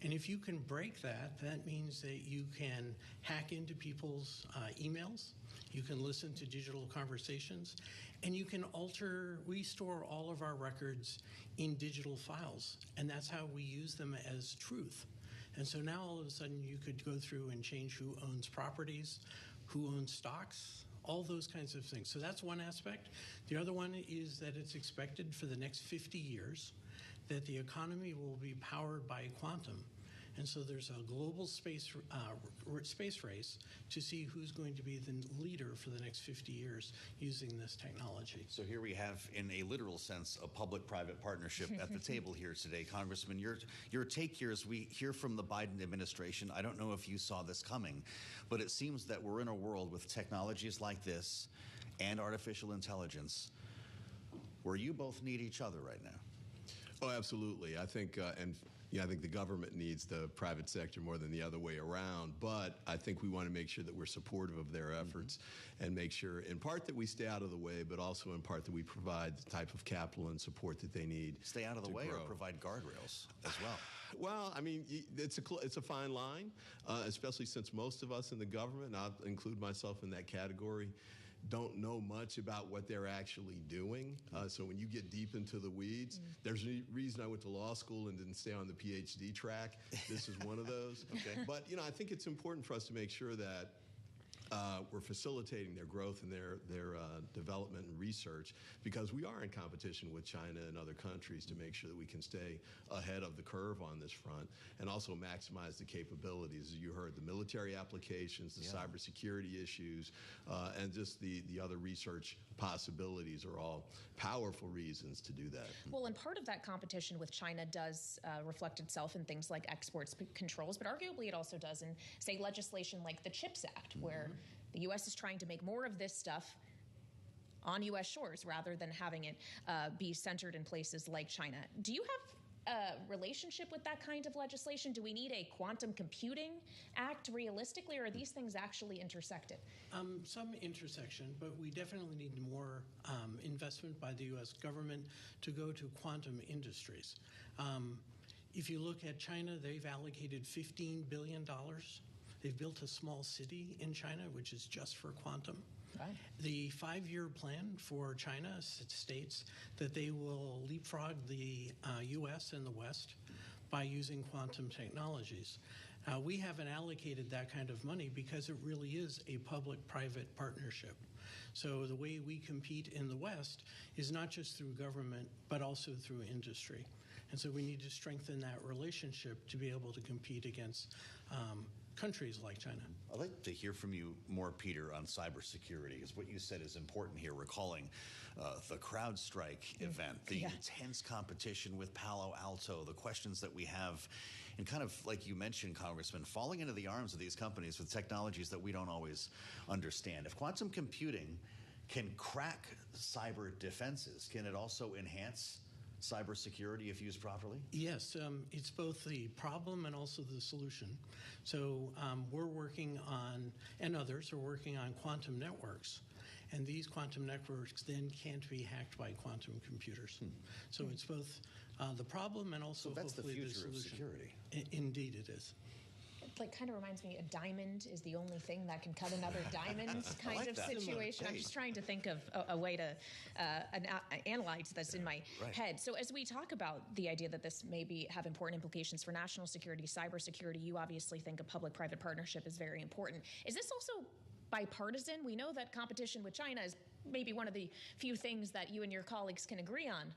And if you can break that, that means that you can hack into people's emails, you can listen to digital conversations, and you can we store all of our records in digital files, and that's how we use them as truth. And so now all of a sudden you could go through and change who owns properties, who owns stocks, all those kinds of things. So that's one aspect. The other one is that it's expected for the next 50 years that the economy will be powered by quantum. And so there's a global space race to see who's going to be the leader for the next 50 years using this technology. So here we have, in a literal sense, a public-private partnership at the table here today. Congressman, your take here is we hear from the Biden administration. I don't know if you saw this coming, but it seems that we're in a world with technologies like this and artificial intelligence where you both need each other right now. Oh, absolutely. I think, I think the government needs the private sector more than the other way around. But I think we want to make sure that we're supportive of their efforts and make sure, in part, that we stay out of the way, but also in part that we provide the type of capital and support that they need. Stay out of the way grow. or provide guardrails as well? Well, I mean, it's a fine line, especially since most of us in the government, and I'll include myself in that category, don't know much about what they're actually doing. So when you get deep into the weeds, there's a reason I went to law school and didn't stay on the PhD track. This is one of those. Okay. But, I think it's important for us to make sure that we're facilitating their growth and their development and research, because we are in competition with China and other countries to make sure that we can stay ahead of the curve on this front and also maximize the capabilities. As you heard, the military applications, the cybersecurity issues, and just the other research possibilities are all powerful reasons to do that. Well, and part of that competition with China does reflect itself in things like exports controls, but arguably it also does in, say, legislation like the CHIPS Act, where the U.S. is trying to make more of this stuff on U.S. shores rather than having it be centered in places like China. Do you have a relationship with that kind of legislation? Do we need a quantum computing act realistically, or are these things actually intersected? Some intersection, but we definitely need more investment by the U.S. government to go to quantum industries. If you look at China, they've allocated $15 billion. They've built a small city in China, which is just for quantum. Right. The 5-year plan for China states that they will leapfrog the U.S. and the West by using quantum technologies. We haven't allocated that kind of money because it really is a public-private partnership. So the way we compete in the West is not just through government, but also through industry. And so we need to strengthen that relationship to be able to compete against countries like China. I'd like to hear from you more, Peter, on cybersecurity, because what you said is important here, recalling the CrowdStrike event, the intense competition with Palo Alto, the questions that we have, and kind of, like you mentioned, Congressman, falling into the arms of these companies with technologies that we don't always understand. If quantum computing can crack cyber defenses, can it also enhance cybersecurity if used properly? Yes, it's both the problem and also the solution. So we're working on, and others are working on, quantum networks. And these quantum networks then can't be hacked by quantum computers. So it's both the problem and also that's hopefully the future solution. Of security. Indeed it is. Like, kind of reminds me, a diamond is the only thing that can cut another diamond kind of situation. I'm just trying to think of a way to analyze this in my head. So as we talk about the idea that this may have important implications for national security, cybersecurity, you obviously think a public-private partnership is very important. Is this also bipartisan? We know that competition with China is maybe one of the few things that you and your colleagues can agree on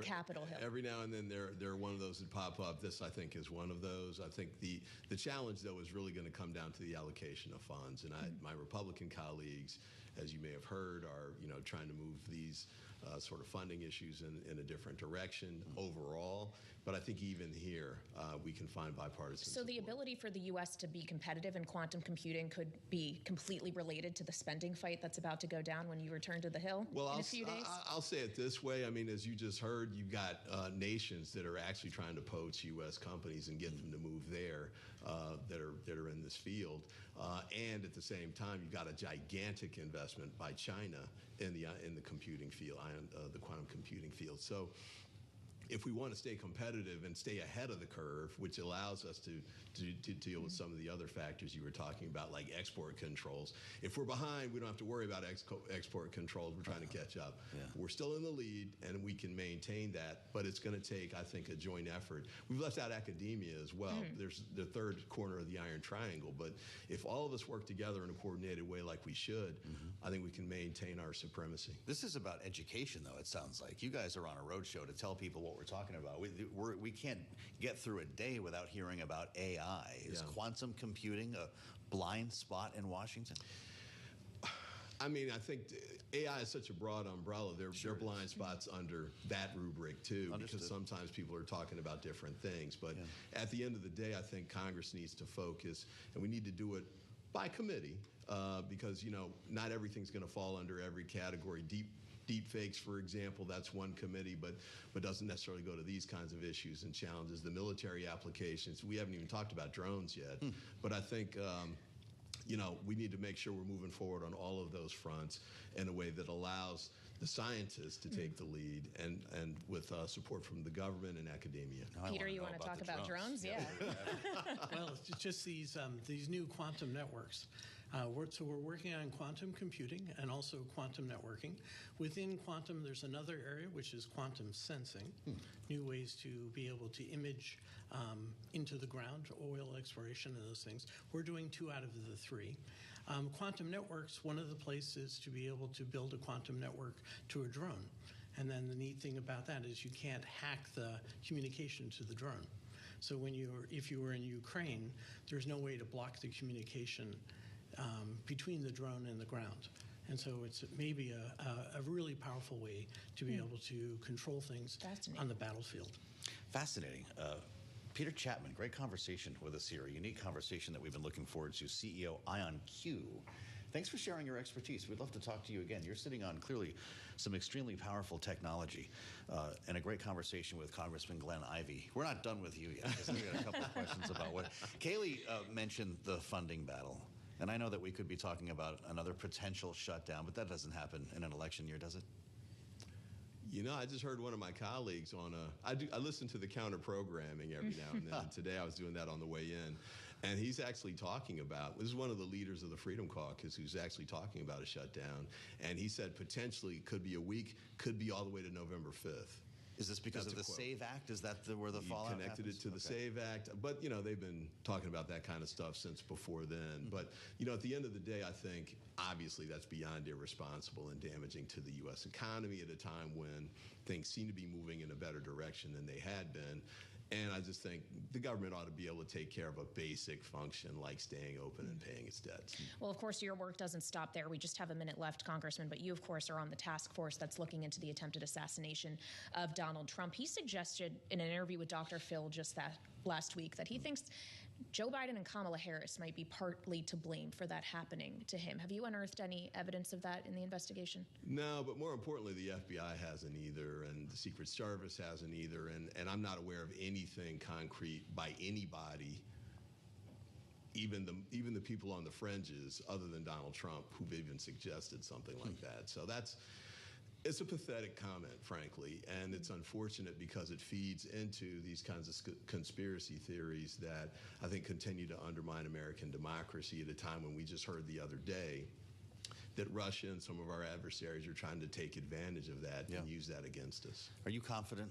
Capitol Hill. Every now and then there are one of those that pop up. This, I think, is one of those. I think the challenge, though, is really going to come down to the allocation of funds. And my Republican colleagues, as you may have heard, are trying to move these sort of funding issues in a different direction overall. But I think even here, we can find bipartisan support. The ability for the U.S. to be competitive in quantum computing could be completely related to the spending fight that's about to go down when you return to the Hill in a few days? I'll say it this way. I mean, as you just heard, you've got nations that are actually trying to poach U.S. companies and get them to move there that are in this field. And at the same time, you've got a gigantic investment by China in the computing field, the quantum computing field. So if we want to stay competitive and stay ahead of the curve, which allows us to deal with some of the other factors you were talking about, like export controls. If we're behind, we don't have to worry about export controls. We're trying to catch up. We're still in the lead, and we can maintain that, but it's going to take, I think, a joint effort. We've left out academia as well. There's the third corner of the Iron Triangle, but if all of us work together in a coordinated way like we should, I think we can maintain our supremacy. This is about education, though, it sounds like. You guys are on a roadshow to tell people what we're talking about. We can't get through a day without hearing about AI. Is quantum computing a blind spot in Washington? I mean, I think AI is such a broad umbrella. There are blind spots under that rubric, too, because sometimes people are talking about different things. But at the end of the day, I think Congress needs to focus, and we need to do it by committee, because, you know, not everything's going to fall under every category. Deep fakes, for example, that's one committee, but doesn't necessarily go to these kinds of issues and challenges. The military applications, we haven't even talked about drones yet, but I think you know, we need to make sure we're moving forward on all of those fronts in a way that allows the scientists to take the lead, and with support from the government and academia. Peter, you want to talk about drones? Yeah. Well, it's just these new quantum networks. So we're working on quantum computing and also quantum networking. Within quantum, there's another area, which is quantum sensing, new ways to be able to image into the ground, oil exploration and those things. We're doing 2 out of the 3. Quantum networks, one of the places to be able to build a quantum network to a drone. And then the neat thing about that is you can't hack the communication to the drone. So if you were in Ukraine, there's no way to block the communication between the drone and the ground. And so it's maybe a really powerful way to be able to control things on the battlefield. Fascinating. Peter Chapman, great conversation with us here, a unique conversation that we've been looking forward to, CEO IonQ. Thanks for sharing your expertise. We'd love to talk to you again. You're sitting on clearly some extremely powerful technology, and a great conversation with Congressman Glenn Ivey. We're not done with you yet, because we got a couple of questions about what Kayleigh mentioned, the funding battle. And I know that we could be talking about another potential shutdown, but that doesn't happen in an election year, does it? You know, I just heard one of my colleagues on I listen to the counter programming every now and then. And today I was doing that on the way in. And he's actually talking about, this is one of the leaders of the Freedom Caucus who's actually talking about a shutdown. And he said potentially could be a week, could be all the way to November 5th. Is this because of the SAVE Act? Is that where the fallout connected happens? It to the SAVE Act. But, you know, they've been talking about that kind of stuff since before then. But, you know, at the end of the day, I think, obviously, that's beyond irresponsible and damaging to the U.S. economy at a time when things seem to be moving in a better direction than they had been. And I just think the government ought to be able to take care of a basic function like staying open and paying its debts. Well, of course, your work doesn't stop there. We just have a minute left, Congressman, but you, of course, are on the task force that's looking into the attempted assassination of Donald Trump. He suggested in an interview with Dr. Phil just that last week that he thinks Joe Biden and Kamala Harris might be partly to blame for that happening to him. Have you unearthed any evidence of that in the investigation? No, but more importantly, the FBI hasn't either, and the Secret Service hasn't either, and I'm not aware of anything concrete by anybody, even the people on the fringes, other than Donald Trump, who've even suggested something like that. So it's a pathetic comment, frankly, and it's unfortunate because it feeds into these kinds of conspiracy theories that I think continue to undermine American democracy at a time when we just heard the other day that Russia and some of our adversaries are trying to take advantage of that and use that against us. Are you confident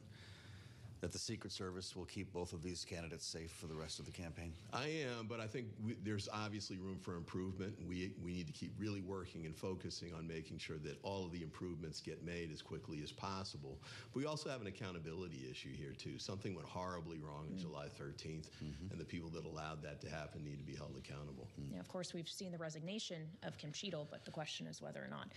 that the Secret Service will keep both of these candidates safe for the rest of the campaign? I am, but I think there's obviously room for improvement. We need to keep really working and focusing on making sure that all of the improvements get made as quickly as possible. But we also have an accountability issue here, too. Something went horribly wrong on July 13th, and the people that allowed that to happen need to be held accountable. Yeah, of course, we've seen the resignation of Kim Cheadle, but the question is whether or not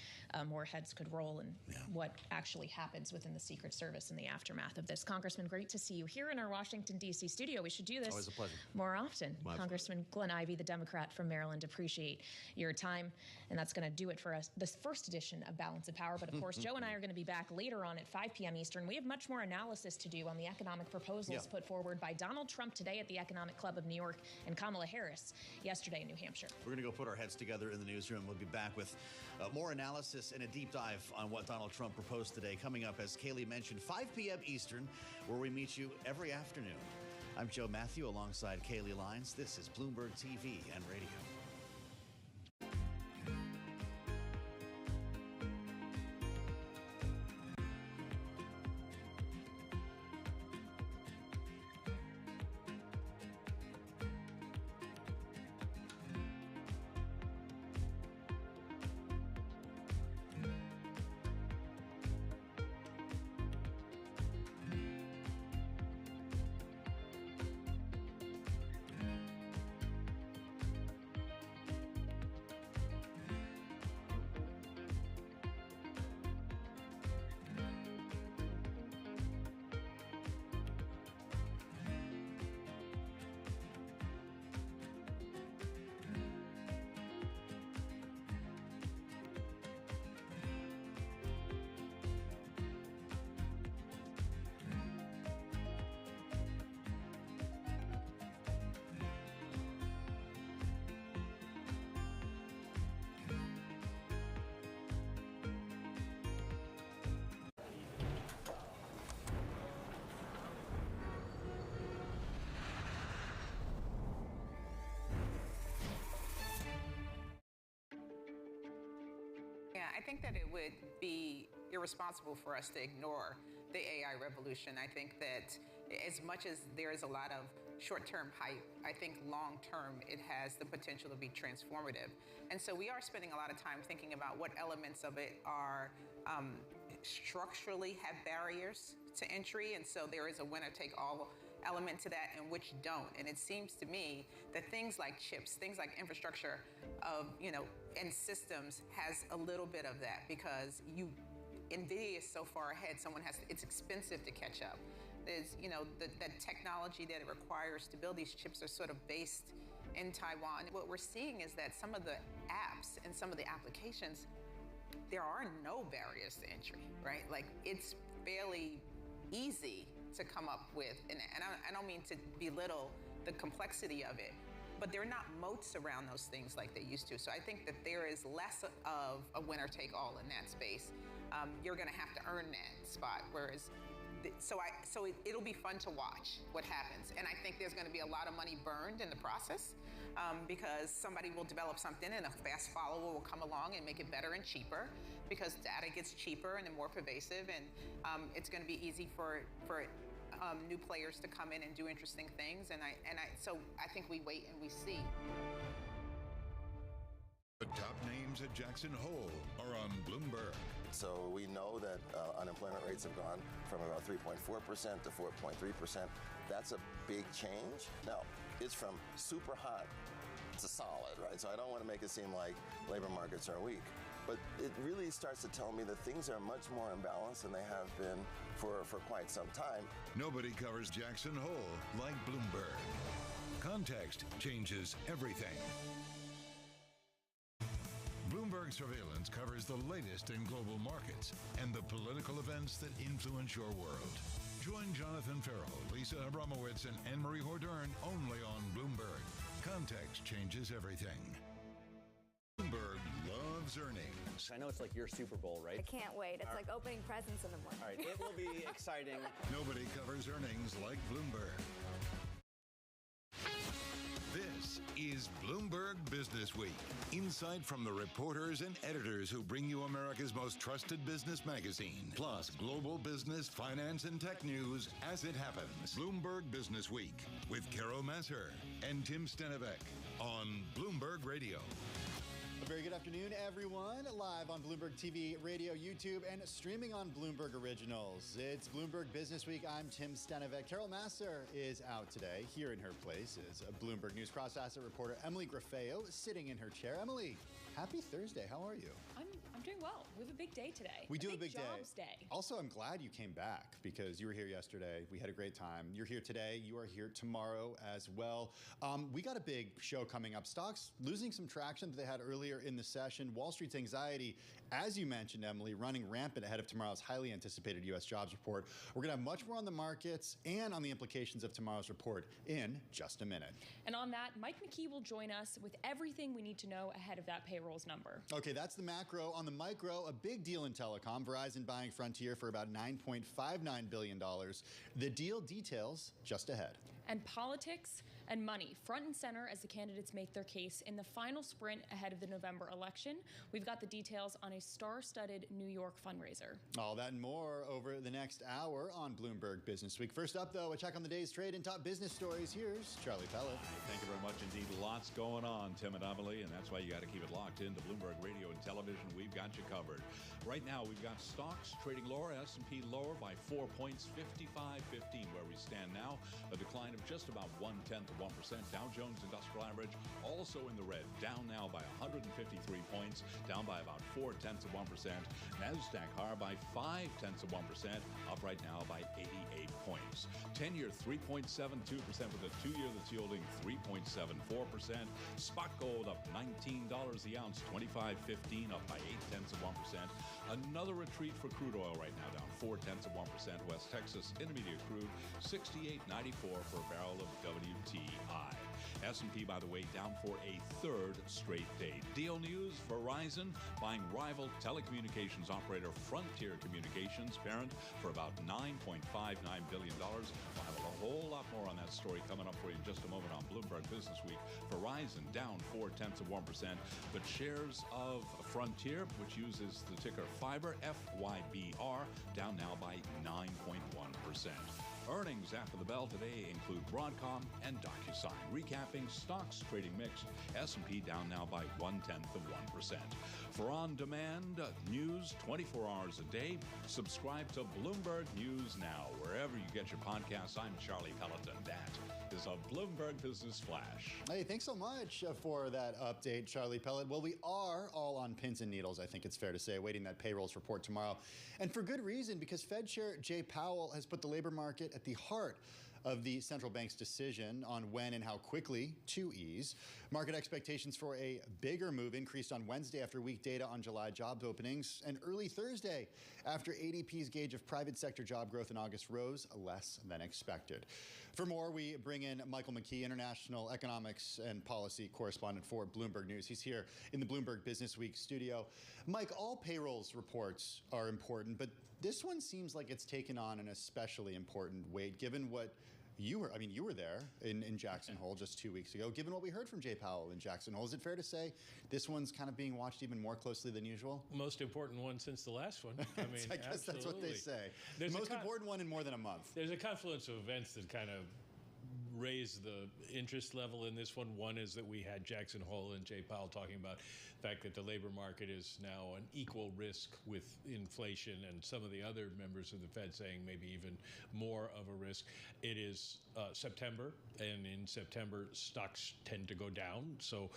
more heads could roll and what actually happens within the Secret Service in the aftermath of this. Congressman, great to see you here in our Washington, D.C. studio. We should do this more often. Congressman Glenn Ivey, the Democrat from Maryland, appreciate your time. And that's going to do it for us, this first edition of Balance of Power. But of course, Joe and I are going to be back later on at 5 p.m. Eastern. We have much more analysis to do on the economic proposals put forward by Donald Trump today at the Economic Club of New York and Kamala Harris yesterday in New Hampshire. We're going to go put our heads together in the newsroom. We'll be back with more analysis and a deep dive on what Donald Trump proposed today, coming up, as Kayleigh mentioned, 5 p.m. Eastern, where we meet you every afternoon. I'm Joe Matthew alongside Kayleigh Lines. This is Bloomberg TV and Radio. I think that it would be irresponsible for us to ignore the AI revolution. I think that as much as there is a lot of short-term hype, I think long-term it has the potential to be transformative. And so we are spending a lot of time thinking about what elements of it are structurally have barriers to entry, and so there is a winner-take-all element to that and which don't. And it seems to me that things like chips, things like infrastructure of, and systems has a little bit of that, because NVIDIA is so far ahead, it's expensive to catch up. There's, the technology that it requires to build these chips are sort of based in Taiwan. What we're seeing is that some of the apps and some of the applications, there are no barriers to entry, right? Like, it's fairly easy to come up with, and I don't mean to belittle the complexity of it, but there are not moats around those things like they used to. So I think that there is less of a winner take all in that space. You're going to have to earn that spot, whereas it'll be fun to watch what happens. And I think there's going to be a lot of money burned in the process, because somebody will develop something and a fast follower will come along and make it better and cheaper, because data gets cheaper and more pervasive, and it's going to be easy for new players to come in and do interesting things. So I think we wait and we see. The top names at Jackson Hole are on Bloomberg. So we know that unemployment rates have gone from about 3.4% to 4.3%. That's a big change. Now, it's from super hot to solid, right? So I don't want to make it seem like labor markets are weak. But it really starts to tell me that things are much more imbalanced than they have been for quite some time. Nobody covers Jackson Hole like Bloomberg. Context changes everything. Bloomberg Surveillance covers the latest in global markets and the political events that influence your world. Join Jonathan Farrell, Lisa Abramowitz, and Anne-Marie Hordern only on Bloomberg. Context changes everything. Bloomberg loves earnings. I know it's like your Super Bowl, right? I can't wait. It's like opening presents in the morning. All right, it will be exciting. Nobody covers earnings like Bloomberg. This is Bloomberg Business Week. Insight from the reporters and editors who bring you America's most trusted business magazine. Plus, global business, finance, and tech news as it happens. Bloomberg Business Week with Carol Masser and Tim Stenevec on Bloomberg Radio. A very good afternoon, everyone. Live on Bloomberg TV, radio, YouTube, and streaming on Bloomberg Originals. It's Bloomberg Business Week. I'm Tim Stenevec. Carol Masser is out today. Here in her place is a Bloomberg News cross-asset reporter Emily Graffeo sitting in her chair. Emily, happy Thursday. How are you? I'm doing well. We have a big day today. We do a big jobs day. Also, I'm glad you came back because you were here yesterday. We had a great time. You're here today. You are here tomorrow as well. We got a big show coming up. Stocks losing some traction that they had earlier in the session. Wall Street's anxiety, as you mentioned, Emily, running rampant ahead of tomorrow's highly anticipated U.S. jobs report. We're going to have much more on the markets and on the implications of tomorrow's report in just a minute. And on that, Mike McKee will join us with everything we need to know ahead of that payrolls number. Okay, that's the macro. On the micro, a big deal in telecom. Verizon buying Frontier for about $9.59 billion. The deal details just ahead. And politics and money front and center as the candidates make their case in the final sprint ahead of the November election. We've got the details on a star-studded New York fundraiser. All that and more over the next hour on Bloomberg Business Week. First up, though, a check on the day's trade and top business stories. Here's Charlie Pellet. Thank you very much indeed. Lots going on, Tim and Emily, and that's why you got to keep it locked into Bloomberg Radio and Television. We've got you covered. Right now, we've got stocks trading lower, S&P lower by 4 points, 55.15 where we stand now. A decline of just about 0.1%. Dow Jones Industrial Average also in the red, down now by 153 points, down by about 0.4%. NASDAQ higher by 0.5%, up right now by 88 points. 10-year 3.72% with a 2-year that's yielding 3.74%. Spot gold up $19 the ounce, 25.15, up by 0.8%. Another retreat for crude oil right now, down 0.4%. West Texas Intermediate crude 68.94 for a barrel of WTI. S&P, by the way, down for a third straight day. Deal news, Verizon buying rival telecommunications operator Frontier Communications parent for about $9.59 billion. We'll have a whole lot more on that story coming up for you in just a moment on Bloomberg Business Week. Verizon down 0.4%, but shares of Frontier, which uses the ticker Fiber, FYBR, down now by 9.1%. Earnings after the bell today include Broadcom and DocuSign. Recapping stocks trading mixed. S&P down now by 0.1%. For on-demand news 24 hours a day, subscribe to Bloomberg News Now. Wherever you get your podcasts, I'm Charlie Pelleton. That is a Bloomberg Business Flash. Hey, thanks so much for that update, Charlie Pellet. Well, we are all on pins and needles, I think it's fair to say, awaiting that payrolls report tomorrow. And for good reason, because Fed Chair Jay Powell has put the labor market at the heart of the central bank's decision on when and how quickly to ease. Market expectations for a bigger move increased on Wednesday after weak data on July job openings, and early Thursday after ADP's gauge of private sector job growth in August rose less than expected. For more, we bring in Michael McKee, international economics and policy correspondent for Bloomberg News. He's here in the Bloomberg Business Week studio. Mike, all payrolls reports are important, but this one seems like it's taken on an especially important weight given what you were there in Jackson Hole just 2 weeks ago. Given what we heard from Jay Powell in Jackson Hole, is it fair to say this one's kind of being watched even more closely than usual? Most important one since the last one. I mean, I guess that's what they say. There's the most important one in more than a month. There's a confluence of events that kind of raise the interest level in this one. One is that we had Jackson Hole and Jay Powell talking about the fact that the labor market is now an equal risk with inflation, and some of the other members of the Fed saying maybe even more of a risk. It is September, and in September stocks tend to go down, so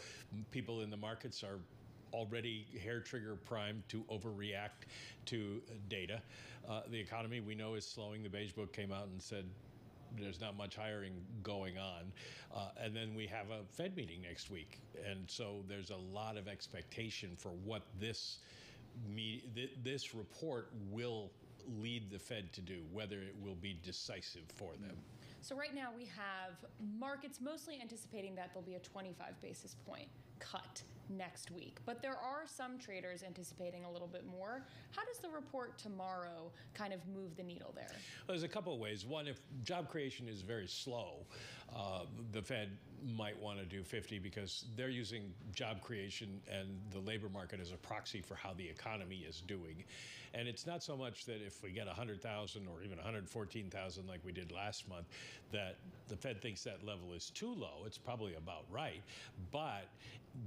people in the markets are already hair trigger primed to overreact to data. The economy, we know, is slowing. The Beige Book came out and said there's not much hiring going on. And then we have a Fed meeting next week. And so there's a lot of expectation for what this report will lead the Fed to do, whether it will be decisive for them. So right now we have markets mostly anticipating that there'll be a 25 basis point cut next week. But there are some traders anticipating a little bit more. How does the report tomorrow kind of move the needle there? Well, there's a couple of ways. One, if job creation is very slow, the Fed might want to do 50 because they're using job creation and the labor market as a proxy for how the economy is doing. And it's not so much that if we get 100,000 or even 114,000 like we did last month, that the Fed thinks that level is too low. It's probably about right. But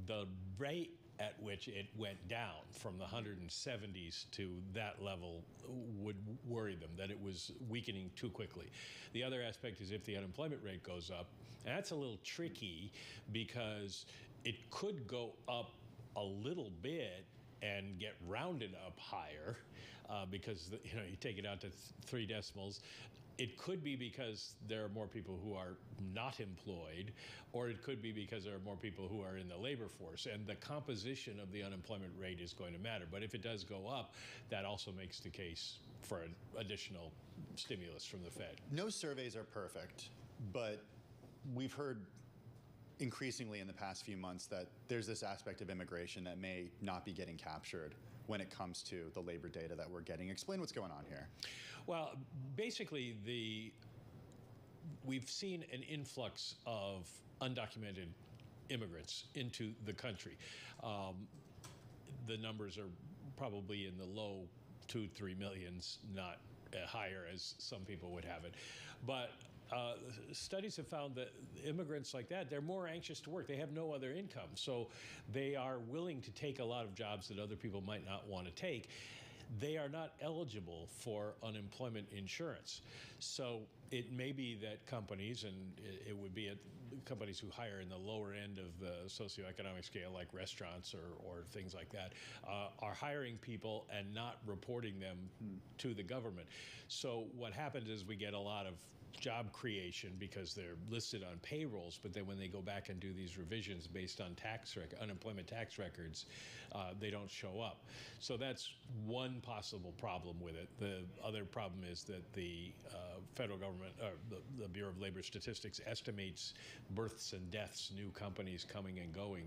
the rate at which it went down from the 170s to that level would worry them, that it was weakening too quickly. The other aspect is if the unemployment rate goes up, and that's a little tricky because it could go up a little bit and get rounded up higher because you take it out to 3 decimals. It could be because there are more people who are not employed, or it could be because there are more people who are in the labor force. And the composition of the unemployment rate is going to matter. But if it does go up, that also makes the case for an additional stimulus from the Fed. No surveys are perfect, but we've heard increasingly in the past few months that there's this aspect of immigration that may not be getting captured when it comes to the labor data that we're getting. Explain what's going on here. Well, basically, we've seen an influx of undocumented immigrants into the country. The numbers are probably in the low 2-3 millions, not higher as some people would have it. But studies have found that immigrants like that, they're more anxious to work. They have no other income. So they are willing to take a lot of jobs that other people might not want to take. They are not eligible for unemployment insurance. So it may be that companies, and it would be companies who hire in the lower end of the socioeconomic scale, like restaurants or things like that, are hiring people and not reporting them to the government. So what happens is we get a lot of job creation because they're listed on payrolls, but then when they go back and do these revisions based on unemployment tax records, they don't show up. So that's one one possible problem with it. The other problem is that the federal government, the Bureau of Labor Statistics, estimates births and deaths, new companies coming and going,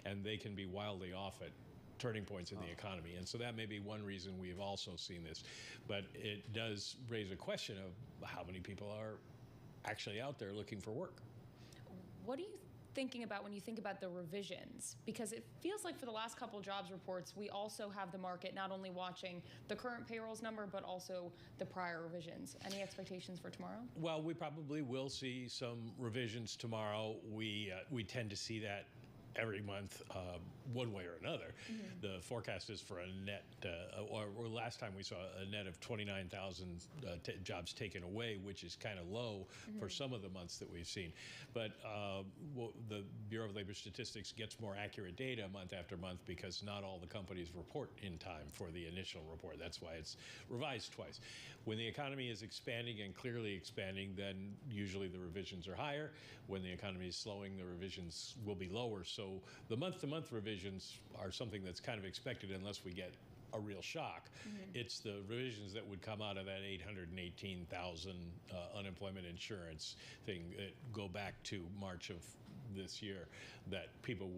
and they can be wildly off at turning points in the economy. And so that may be one reason we've also seen this. But it does raise a question of how many people are actually out there looking for work. What are you thinking about when you think about the revisions? Because it feels like for the last couple jobs reports, we also have the market not only watching the current payrolls number, but also the prior revisions. Any expectations for tomorrow? Well, we probably will see some revisions tomorrow. We tend to see that every month, one way or another. The forecast is for a net, or last time we saw a net of 29,000 jobs taken away, which is kind of low for some of the months that we've seen. But the Bureau of Labor Statistics gets more accurate data month after month because not all the companies report in time for the initial report. That's why it's revised twice. When the economy is expanding and clearly expanding, then usually the revisions are higher. When the economy is slowing, the revisions will be lower. So the month-to-month revisions are something that's kind of expected unless we get a real shock. It's the revisions that would come out of that 818,000 unemployment insurance thing that go back to March of this year that people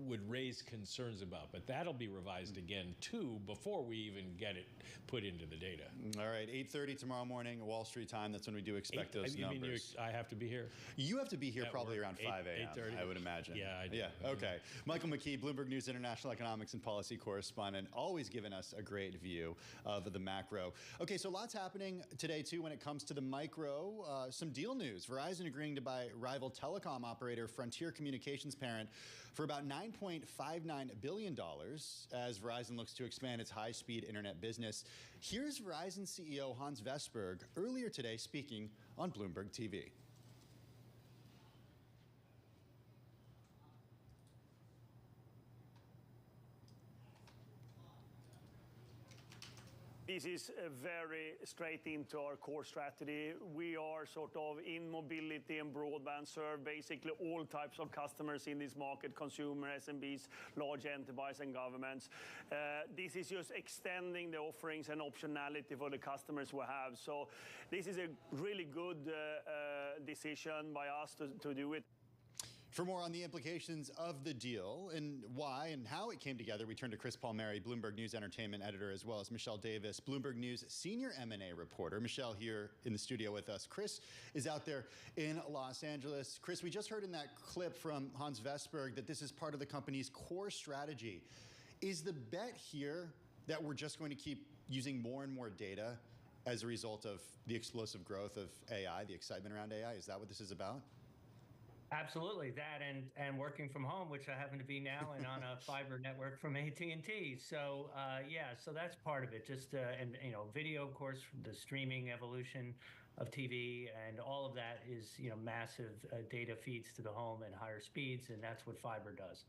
would raise concerns about, but that'll be revised again too before we even get it put into the data. All right, 8:30 tomorrow morning, Wall Street time. That's when we do expect those numbers. I have to be here? You have to be here At probably work, around 5 a.m., 8:30? I would imagine. Yeah, I do. Yeah, okay. Michael McKee, Bloomberg News International Economics and Policy Correspondent, always giving us a great view of the macro. Okay, so lots happening today too when it comes to the micro. Some deal news. Verizon agreeing to buy rival telecom operator Frontier Communications parent for about $9.59 billion as Verizon looks to expand its high-speed internet business. Here's Verizon CEO Hans Vestberg earlier today speaking on Bloomberg TV. This is very straight into our core strategy. We are sort of in mobility and broadband serve basically all types of customers in this market, consumer, SMBs, large enterprise and governments. This is just extending the offerings and optionality for the customers we have. So this is a really good decision by us to do it. For more on the implications of the deal and why and how it came together, we turn to Chris Palmieri, Bloomberg News Entertainment editor, as well as Michelle Davis, Bloomberg News senior M&A reporter. Michelle here in the studio with us. Chris is out there in Los Angeles. Chris, we just heard in that clip from Hans Vestberg that this is part of the company's core strategy. Is the bet here that we're just going to keep using more and more data as a result of the explosive growth of AI, the excitement around AI? Is that what this is about? Absolutely, that and working from home, which I happen to be now, and on a fiber network from AT&T. So yeah, so that's part of it. Just and video, of course, the streaming evolution of TV, and all of that is massive data feeds to the home and higher speeds, and that's what fiber does.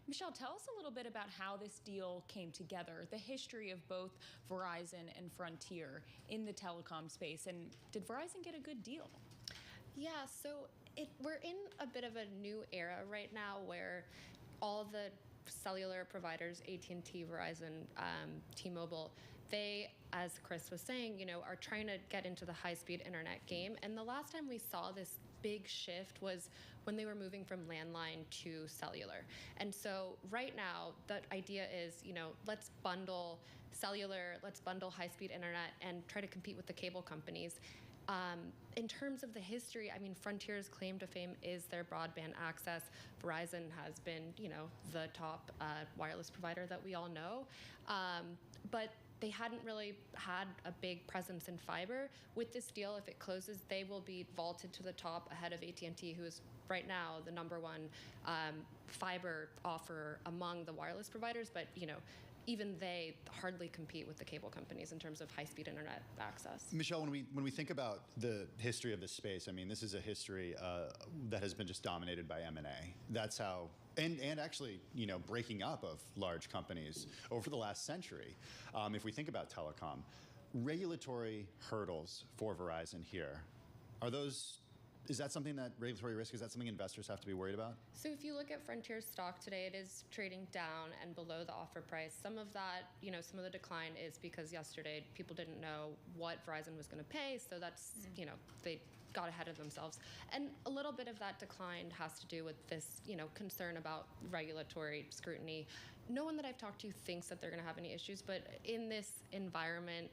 Michelle, tell us a little bit about how this deal came together, the history of both Verizon and Frontier in the telecom space, and did Verizon get a good deal? Yeah, so we're in a bit of a new era right now where all the cellular providers, AT&T, Verizon, T-Mobile, they, as Chris was saying, are trying to get into the high-speed internet game. And the last time we saw this big shift was when they were moving from landline to cellular. And so right now, the idea is, let's bundle cellular, let's bundle high-speed internet and try to compete with the cable companies. In terms of the history, I mean, Frontier's claim to fame is their broadband access. Verizon has been, the top wireless provider that we all know. But they hadn't really had a big presence in fiber. With this deal, if it closes, they will be vaulted to the top ahead of AT&T, who is right now the #1 fiber offer among the wireless providers. But, even they hardly compete with the cable companies in terms of high-speed internet access. Michelle, when we think about the history of this space, I mean, this is a history that has been just dominated by M&A. That's how, and actually, breaking up of large companies over the last century. If we think about telecom, regulatory hurdles for Verizon here, are those Is that something that regulatory risk, is that something investors have to be worried about? So if you look at Frontier's stock today, it is trading down and below the offer price. Some of that, some of the decline is because yesterday people didn't know what Verizon was going to pay. So that's, they got ahead of themselves. And a little bit of that decline has to do with this, concern about regulatory scrutiny. No one that I've talked to thinks that they're going to have any issues, but in this environment,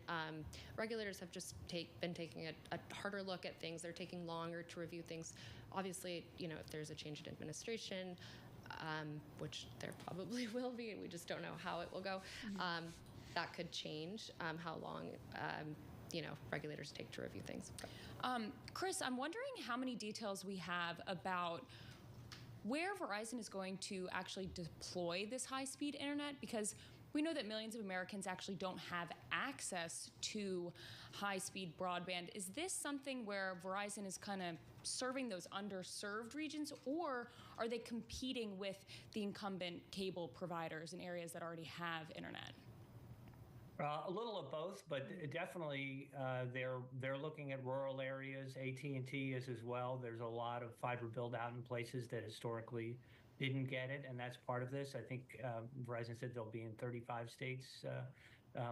regulators have just been taking a harder look at things. They're taking longer to review things. Obviously, if there's a change in administration, which there probably will be, we just don't know how it will go, that could change how long regulators take to review things. Chris, I'm wondering how many details we have about where Verizon is going to actually deploy this high-speed internet, because we know that millions of Americans actually don't have access to high-speed broadband. Is this something where Verizon is kind of serving those underserved regions, or are they competing with the incumbent cable providers in areas that already have internet? A little of both, but definitely they're looking at rural areas. AT&T is as well. There's a lot of fiber build out in places that historically didn't get it, and that's part of this. I think Verizon said they'll be in 35 states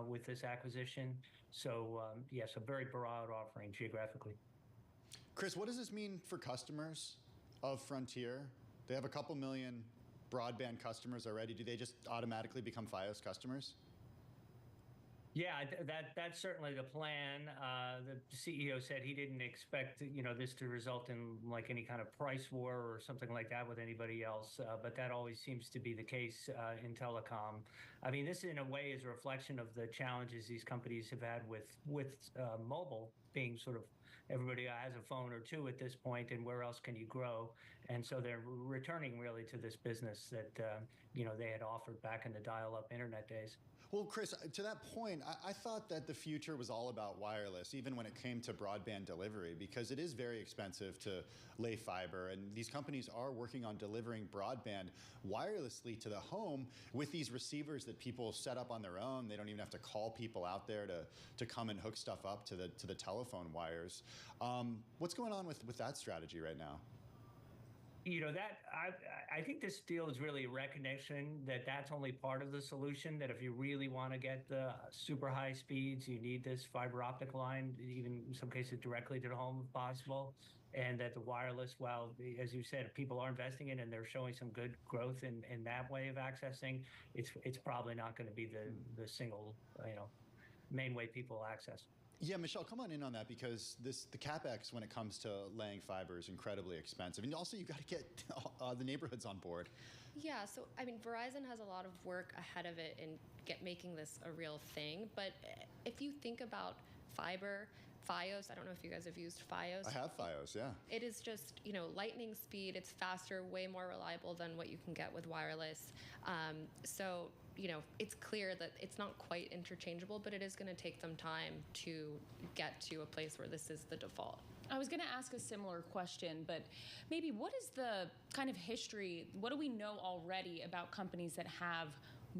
with this acquisition. So yes, a very broad offering geographically. Chris, what does this mean for customers of Frontier? They have a couple million broadband customers already. Do they just automatically become Fios customers? Yeah, that's certainly the plan. The CEO said he didn't expect this to result in like any kind of price war or something like that with anybody else, but that always seems to be the case in telecom. I mean, this in a way is a reflection of the challenges these companies have had with mobile being sort of everybody has a phone or two at this point, and where else can you grow? And so they're returning really to this business that they had offered back in the dial-up internet days. Well, Chris, to that point, I thought that the future was all about wireless, even when it came to broadband delivery, because it is very expensive to lay fiber, and these companies are working on delivering broadband wirelessly to the home with these receivers that people set up on their own. They don't even have to call people out there to come and hook stuff up to the telephone wires. What's going on with that strategy right now? I think this deal is really a recognition that that's only part of the solution, that if you really want to get the super high speeds, you need this fiber optic line, even in some cases directly to the home if possible. And that the wireless, well, as you said, people are investing in and they're showing some good growth in that way of accessing. It's probably not going to be the single, main way people access. Yeah, Michelle, come on in on that, because the CapEx when it comes to laying fiber is incredibly expensive. And also you've got to get the neighborhoods on board. Yeah, so I mean, Verizon has a lot of work ahead of it in making this a real thing. But if you think about fiber, Fios, I don't know if you guys have used Fios. I have Fios, yeah. It is just, lightning speed. It's faster, way more reliable than what you can get with wireless. So it's clear that it's not quite interchangeable, but it is going to take them time to get to a place where this is the default. I was going to ask a similar question, but maybe what is the kind of history, what do we know already about companies that have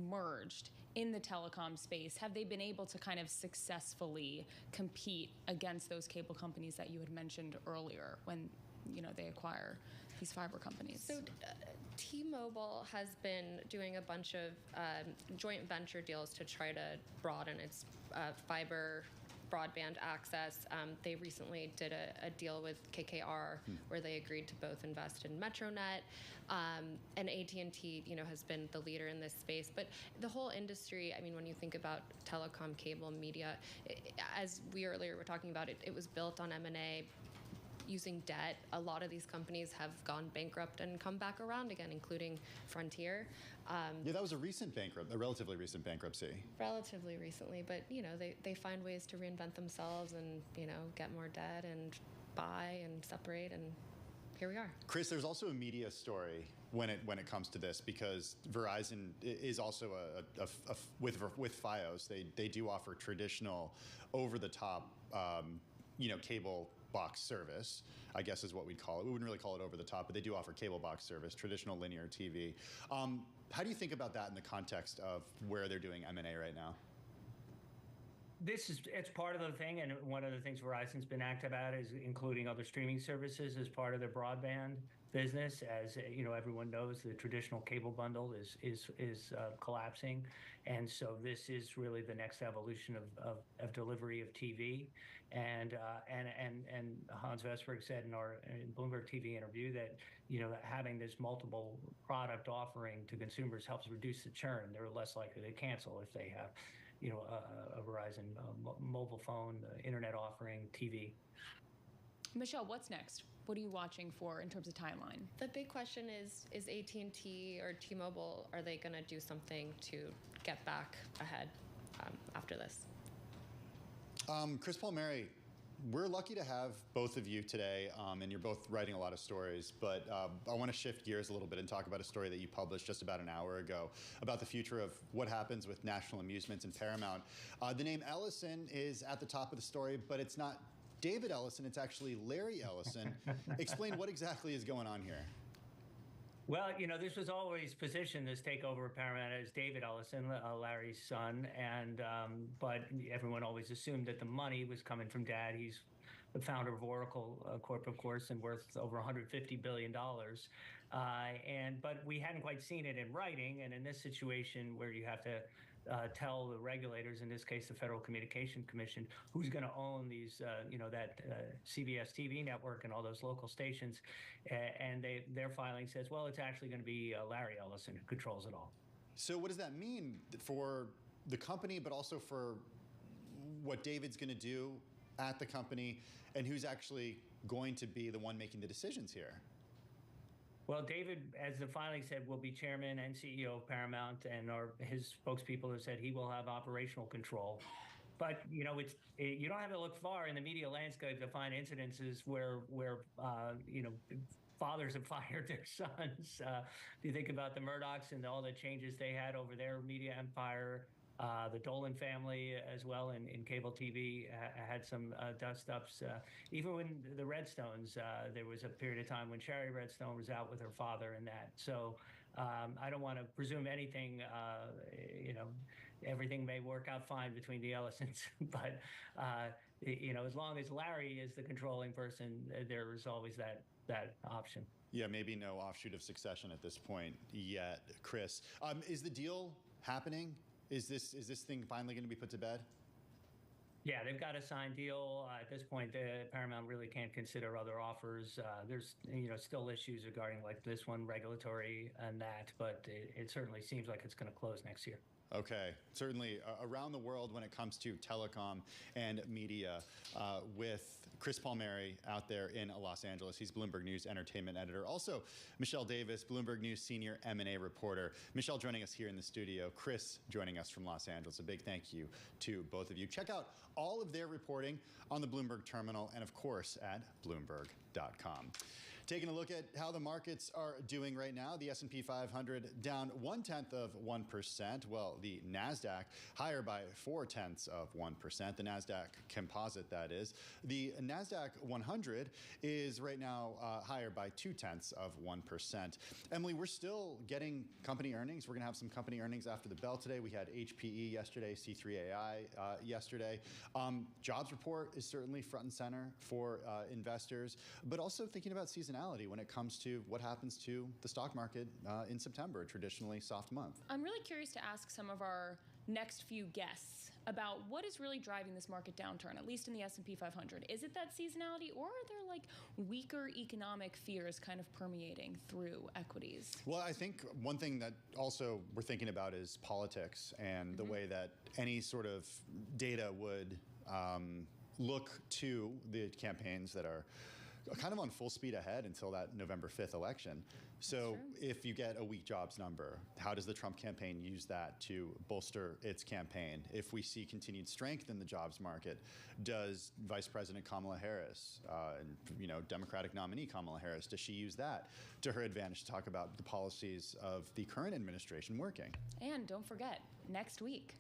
merged in the telecom space? Have they been able to kind of successfully compete against those cable companies that you had mentioned earlier when, they acquire these fiber companies? So T-Mobile has been doing a bunch of joint venture deals to try to broaden its fiber broadband access. They recently did a deal with KKR where they agreed to both invest in Metronet, and AT&T, has been the leader in this space. But the whole industry, I mean, when you think about telecom, cable, media, as we earlier were talking about, it was built on M&A. Using debt, a lot of these companies have gone bankrupt and come back around again, including Frontier. Yeah, that was a relatively recent bankruptcy. Relatively recently, but they find ways to reinvent themselves and get more debt and buy and separate, and here we are. Chris, there's also a media story when it comes to this, because Verizon is also with Fios. They do offer traditional over-the-top cable box service, I guess is what we'd call it. We wouldn't really call it over the top, but they do offer cable box service, traditional linear TV. How do you think about that in the context of where they're doing M&A right now? It's part of the thing, and one of the things Verizon's been active at is including other streaming services as part of their broadband business. As everyone knows, the traditional cable bundle is collapsing, and so this is really the next evolution of delivery of TV. And Hans Vestberg said in our Bloomberg TV interview that having this multiple product offering to consumers helps reduce the churn. They're less likely to cancel if they have a Verizon mobile phone, internet offering, TV. Michelle, what's next? What are you watching for in terms of timeline? The big question is AT&T or T-Mobile, are they going to do something to get back ahead after this? Chris Palmieri, we're lucky to have both of you today, and you're both writing a lot of stories, but I want to shift gears a little bit and talk about a story that you published just about an hour ago about the future of what happens with National Amusements and Paramount. The name Ellison is at the top of the story, but it's not David Ellison, it's actually Larry Ellison. Explain what exactly is going on here. Well, this was always positioned, this takeover of Paramount, as David Ellison, Larry's son, but everyone always assumed that the money was coming from Dad. He's the founder of Oracle Corp, of course, and worth over $150 billion. But we hadn't quite seen it in writing, and in this situation where you have to tell the regulators, in this case the Federal Communications Commission, who's going to own these, that CBS TV network and all those local stations, and their filing says, well, it's actually going to be Larry Ellison who controls it all. So what does that mean for the company, but also for what David's going to do at the company, and who's actually going to be the one making the decisions here? Well, David, as the filing said, will be chairman and CEO of Paramount, and his spokespeople have said he will have operational control. But you don't have to look far in the media landscape to find incidences where fathers have fired their sons. If you think about the Murdochs and all the changes they had over their media empire. The Dolan family as well in cable TV had some dust-ups. Even when the Redstones, there was a period of time when Sherry Redstone was out with her father in that. So I don't want to presume anything. Everything may work out fine between the Ellisons, but as long as Larry is the controlling person, there is always that option. Yeah, maybe no offshoot of succession at this point yet. Chris, is the deal happening? Is this thing finally going to be put to bed? Yeah, they've got a signed deal. At this point, Paramount really can't consider other offers. There's still issues regarding like this one, regulatory and that, but it certainly seems like it's going to close next year. Okay, certainly around the world when it comes to telecom and media, with Chris Palmieri out there in Los Angeles. He's Bloomberg News entertainment editor. Also, Michelle Davis, Bloomberg News senior M&A reporter. Michelle joining us here in the studio. Chris joining us from Los Angeles. A big thank you to both of you. Check out all of their reporting on the Bloomberg terminal and, of course, at Bloomberg.com. Taking a look at how the markets are doing right now, the S&P 500 down 0.1%. Well, the NASDAQ higher by 0.4%. The NASDAQ composite, that is. The NASDAQ 100 is right now higher by 0.2%. Emily, we're still getting company earnings. We're going to have some company earnings after the bell today. We had HPE yesterday, C3AI yesterday. Jobs report is certainly front and center for investors, but also thinking about seasonality when it comes to what happens to the stock market in September, a traditionally soft month. I'm really curious to ask some of our next few guests about what is really driving this market downturn, at least in the S&P 500. Is it that seasonality, or are there like weaker economic fears kind of permeating through equities? Well, I think one thing that also we're thinking about is politics and the way that any sort of data would look to the campaigns that are kind of on full speed ahead until that November 5th election. So if you get a weak jobs number, how does the Trump campaign use that to bolster its campaign? If we see continued strength in the jobs market, does Vice President Kamala Harris, Democratic nominee Kamala Harris, does she use that to her advantage to talk about the policies of the current administration working? And don't forget, next week,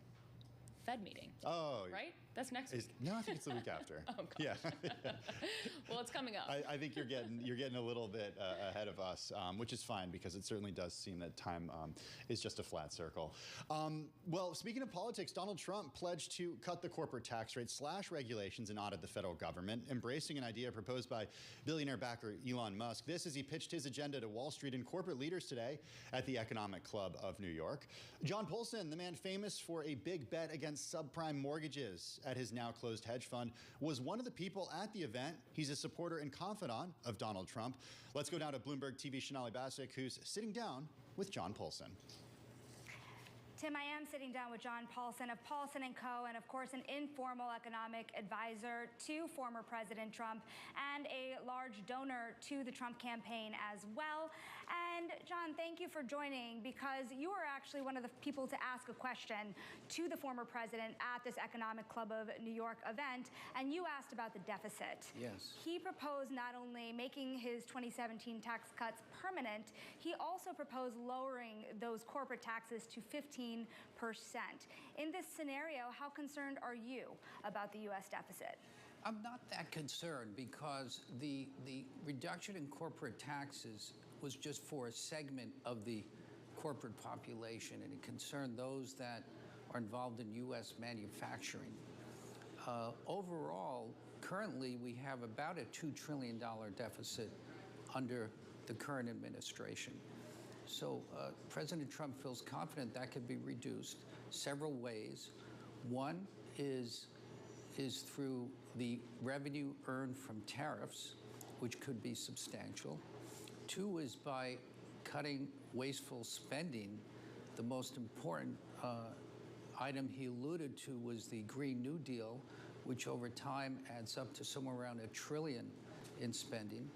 Fed meeting. Oh, right? That's next week. No, I think it's the week after. Oh, gosh. Yeah. Well, it's coming up. I think you're getting a little bit ahead of us, which is fine because it certainly does seem that time is just a flat circle. Well, speaking of politics, Donald Trump pledged to cut the corporate tax rate, slash regulations, and audit the federal government, embracing an idea proposed by billionaire backer Elon Musk. This as he pitched his agenda to Wall Street and corporate leaders today at the Economic Club of New York. John Paulson, the man famous for a big bet against subprime mortgages at his now closed hedge fund, was one of the people at the event. He's a supporter and confidant of Donald Trump. Let's go down to Bloomberg TV Shonali Bassick, who's sitting down with John Paulson. Tim, I am sitting down with John Paulson of Paulson & Co., and of course an informal economic advisor to former President Trump and a large donor to the Trump campaign as well. And John, thank you for joining, because you were actually one of the people to ask a question to the former president at this Economic Club of New York event, and you asked about the deficit. Yes. He proposed not only making his 2017 tax cuts permanent, he also proposed lowering those corporate taxes to 15%. In this scenario, how concerned are you about the U.S. deficit? I'm not that concerned, because the reduction in corporate taxes was just for a segment of the corporate population, and it concerned those that are involved in U.S. manufacturing. Overall, currently we have about a $2 trillion deficit under the current administration. So President Trump feels confident that could be reduced several ways. One is through the revenue earned from tariffs, which could be substantial. Two is by cutting wasteful spending. The most important item he alluded to was the Green New Deal, which over time adds up to somewhere around $1 trillion in spending.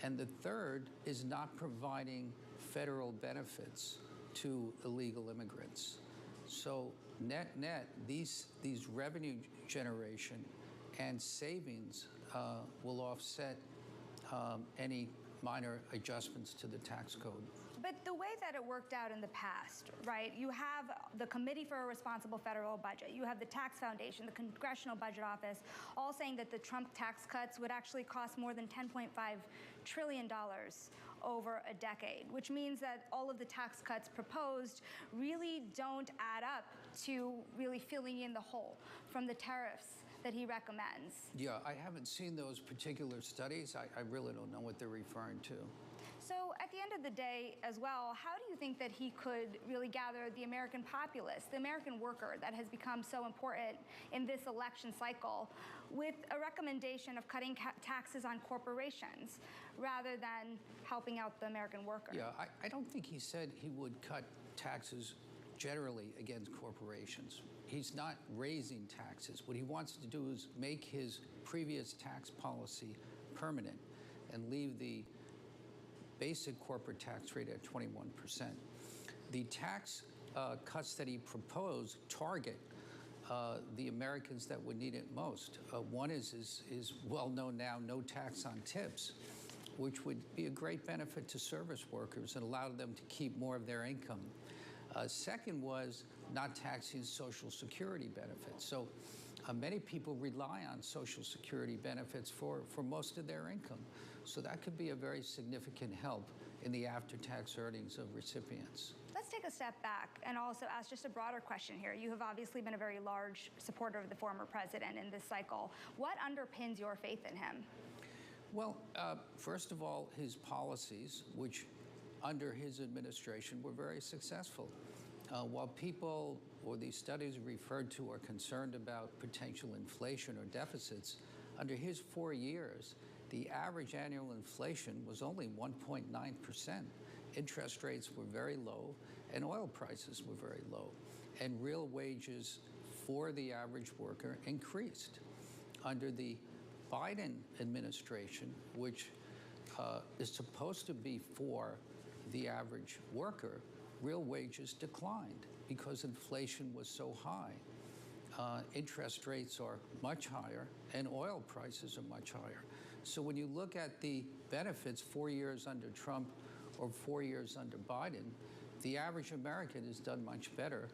And the third is not providing federal benefits to illegal immigrants. So net, these revenue generation and savings will offset any minor adjustments to the tax code. But the way that it worked out in the past, right? You have the Committee for a Responsible Federal Budget. You have the Tax Foundation, the Congressional Budget Office, all saying that the Trump tax cuts would actually cost more than $10.5 trillion over a decade, which means that all of the tax cuts proposed really don't add up to really filling in the hole from the tariffs that he recommends. Yeah, I haven't seen those particular studies. I really don't know what they're referring to. So at the end of the day as well, how do you think that he could really gather the American populace, the American worker that has become so important in this election cycle, with a recommendation of cutting taxes on corporations rather than helping out the American worker? Yeah, I don't think he said he would cut taxes generally against corporations. He's not raising taxes. What he wants to do is make his previous tax policy permanent and leave the basic corporate tax rate at 21%. The tax cuts that he proposed target the Americans that would need it most. One is well known now, no tax on tips, which would be a great benefit to service workers and allow them to keep more of their income. Second was not taxing Social Security benefits. So many people rely on Social Security benefits for most of their income. So that could be a very significant help in the after-tax earnings of recipients. Let's take a step back and also ask just a broader question here. You have obviously been a very large supporter of the former president in this cycle. What underpins your faith in him? Well, first of all, his policies, which under his administration were very successful. While people or these studies referred to are concerned about potential inflation or deficits, under his 4 years, the average annual inflation was only 1.9%. Interest rates were very low, and oil prices were very low, and real wages for the average worker increased. Under the Biden administration, which is supposed to be for the average worker, real wages declined because inflation was so high. Interest rates are much higher, and oil prices are much higher. So when you look at the benefits 4 years under Trump or 4 years under Biden, the average American has done much better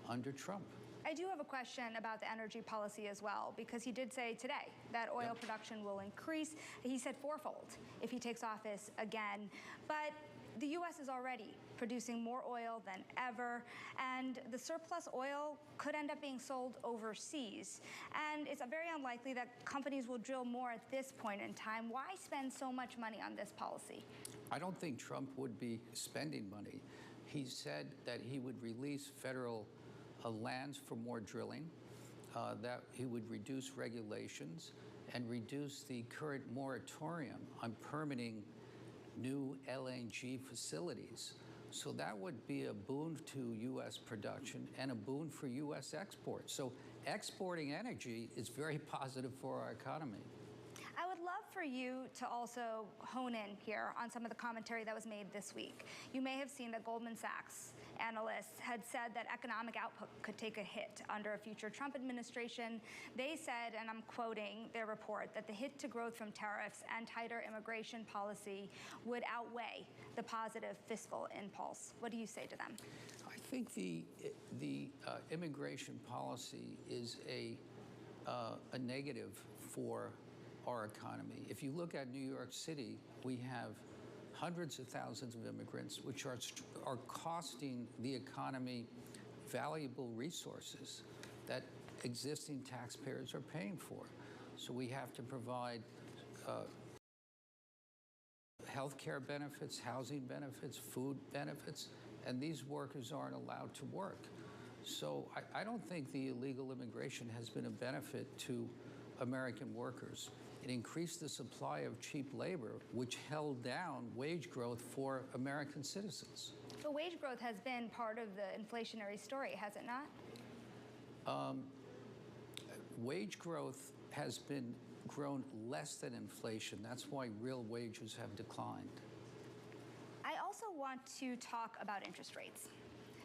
under Trump. I do have a question about the energy policy as well, because he did say today that oil production will increase. He said fourfold if he takes office again. But the U.S. is already producing more oil than ever, and the surplus oil could end up being sold overseas. And it's very unlikely that companies will drill more at this point in time. Why spend so much money on this policy? I don't think Trump would be spending money. He said that he would release federal lands for more drilling, that he would reduce regulations and reduce the current moratorium on permitting new LNG facilities. So that would be a boon to U.S. production and a boon for U.S. exports. So exporting energy is very positive for our economy. I would love for you to also hone in here on some of the commentary that was made this week. You may have seen that Goldman Sachs analysts had said that economic output could take a hit under a future Trump administration. They said, and I'm quoting their report, that the hit to growth from tariffs and tighter immigration policy would outweigh the positive fiscal impulse. What do you say to them? I think the immigration policy is a negative for our economy. If you look at New York City, we have hundreds of thousands of immigrants, which are costing the economy valuable resources that existing taxpayers are paying for. So we have to provide health care benefits, housing benefits, food benefits, and these workers aren't allowed to work. So I don't think the illegal immigration has been a benefit to American workers. It increased the supply of cheap labor, which held down wage growth for American citizens. But wage growth has been part of the inflationary story, has it not? Wage growth has been grown less than inflation. That's why real wages have declined. I also want to talk about interest rates,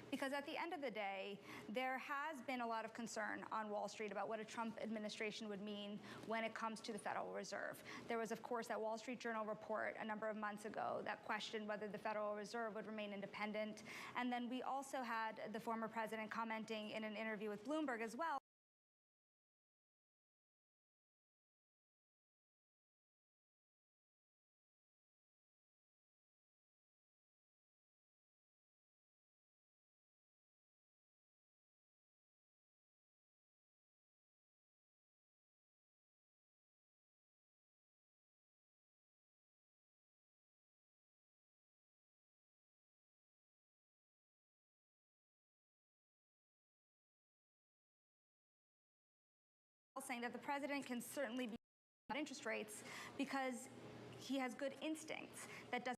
because at the end of the day, there has been a lot of concern on Wall Street about what a Trump administration would mean when it comes to the Federal Reserve. There was, of course, that Wall Street Journal report a number of months ago that questioned whether the Federal Reserve would remain independent. And then we also had the former president commenting in an interview with Bloomberg as well. Saying that the president can certainly be about interest rates because he has good instincts. That doesn't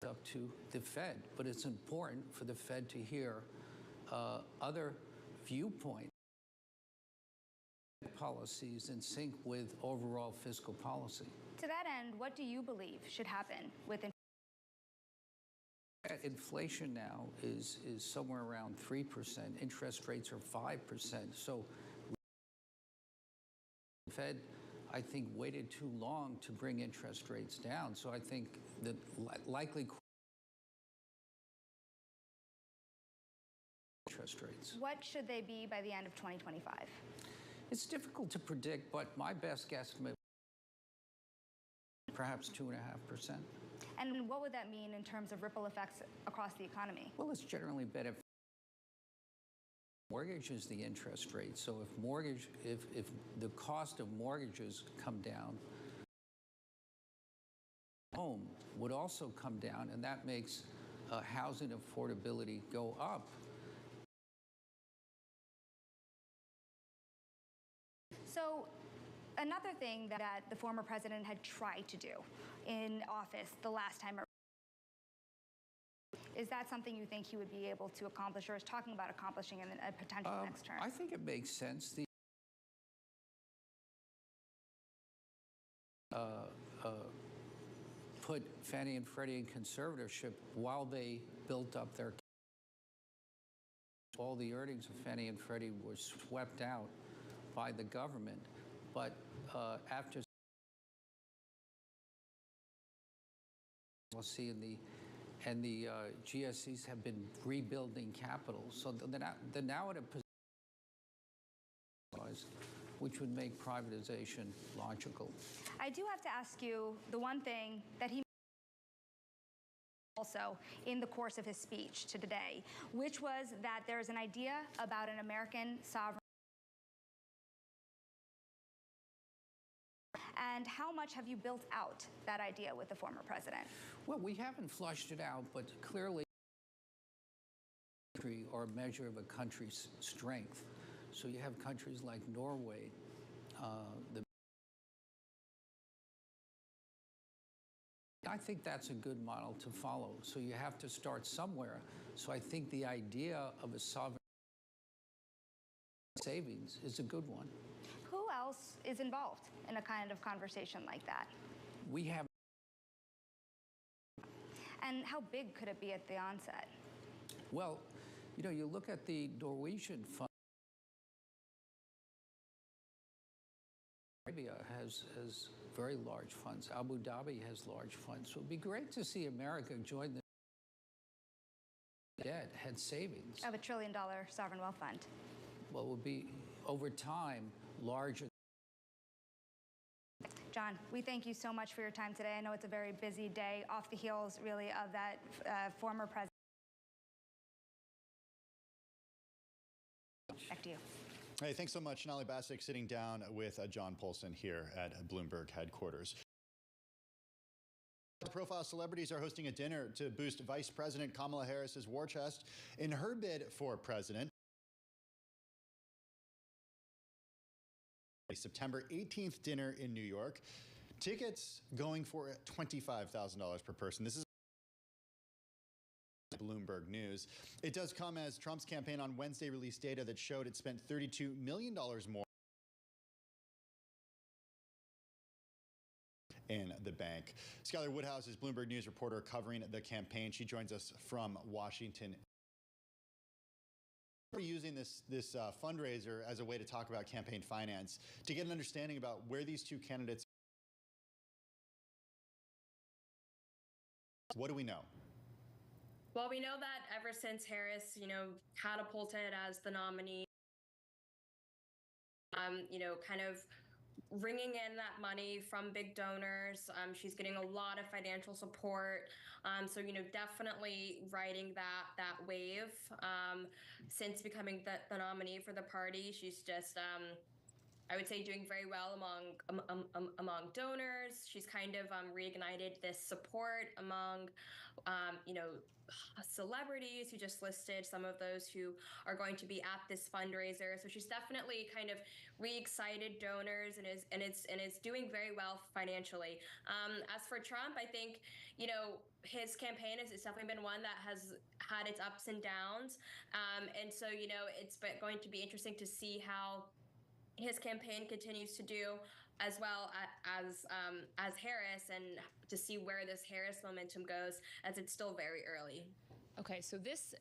up to the Fed, but it's important for the Fed to hear other viewpoints, policies in sync with overall fiscal policy. To that end, what do you believe should happen with inflation now is somewhere around 3%. Interest rates are 5%. So the Fed, I think, waited too long to bring interest rates down. So I think the likely interest rates. What should they be by the end of 2025? It's difficult to predict, but my best guesstimate, perhaps 2.5%. And what would that mean in terms of ripple effects across the economy? Well, it's generally better. Mortgage is the interest rate. So if the cost of mortgages come down, home would also come down, and that makes housing affordability go up. So another thing that the former president had tried to do in office the last time around, is that something you think he would be able to accomplish, or is talking about accomplishing in a potential next term? I think it makes sense. put Fannie and Freddie in conservatorship while they built up their. All the earnings of Fannie and Freddie were swept out by the government, but after policy and the GSEs have been rebuilding capital, so they're now at a position which would make privatization logical. I do have to ask you the one thing that he also in the course of his speech today, which was that there's an idea about an American sovereign. And how much have you built out that idea with the former president? Well, we haven't flushed it out, but clearly or a measure of a country's strength. So you have countries like Norway, I think that's a good model to follow. So you have to start somewhere. So I think the idea of a sovereign savings is a good one. Who else is involved in a kind of conversation like that? We have. And how big could it be at the onset? Well, you know, you look at the Norwegian fund. Arabia has very large funds. Abu Dhabi has large funds. So it'd be great to see America join the debt, had savings. Of $1 trillion sovereign wealth fund. Well, it would be, over time, larger. John, we thank you so much for your time today. I know it's a very busy day off the heels, really, of that former president. Back to you. Hey, thanks so much, Nali Bassick, sitting down with John Polson here at Bloomberg headquarters. Profile celebrities are hosting a dinner to boost Vice President Kamala Harris's war chest in her bid for president. A September 18th dinner in New York. Tickets going for $25,000 per person. This is Bloomberg News. It does come as Trump's campaign on Wednesday released data that showed it spent $32 million more in the bank. Skylar Woodhouse is Bloomberg News reporter covering the campaign. She joins us from Washington. We're using this fundraiser as a way to talk about campaign finance, to get an understanding about where these two candidates. What do we know? Well, we know that ever since Harris, catapulted as the nominee, kind of bringing in that money from big donors. She's getting a lot of financial support. So, definitely riding that wave. Since becoming the nominee for the party, she's just, I would say, doing very well among donors. She's kind of reignited this support among, celebrities. Who just listed some of those who are going to be at this fundraiser. So she's definitely kind of re-excited donors and is doing very well financially. As for Trump, I think, his campaign it's definitely been one that has had its ups and downs. And so, it's going to be interesting to see how his campaign continues to do, as well as Harris, and to see where this Harris momentum goes, as it's still very early. Okay, so this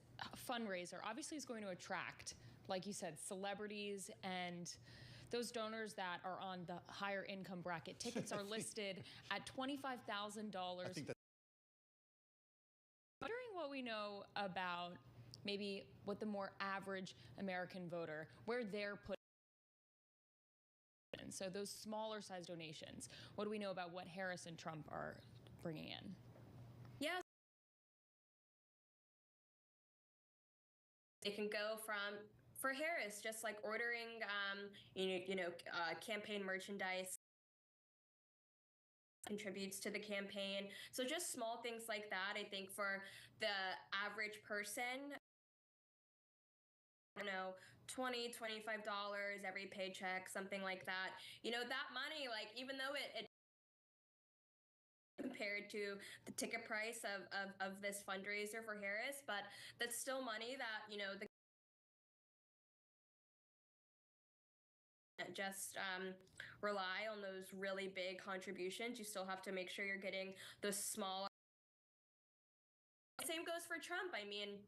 fundraiser obviously is going to attract, like you said, celebrities and those donors that are on the higher income bracket. Tickets are listed at $25,000. I think that's wondering what we know about maybe what the more average American voter, where they're putting. So those smaller size donations, what do we know about what Harris and Trump are bringing in? Yeah. It can go for Harris, just like ordering, campaign merchandise contributes to the campaign. So just small things like that, I think, for the average person, $20, $25 every paycheck, something like that. That money, like, even though it compared to the ticket price of this fundraiser for Harris, but that's still money that, can't just rely on those really big contributions. You still have to make sure you're getting the small. Same goes for Trump. I mean,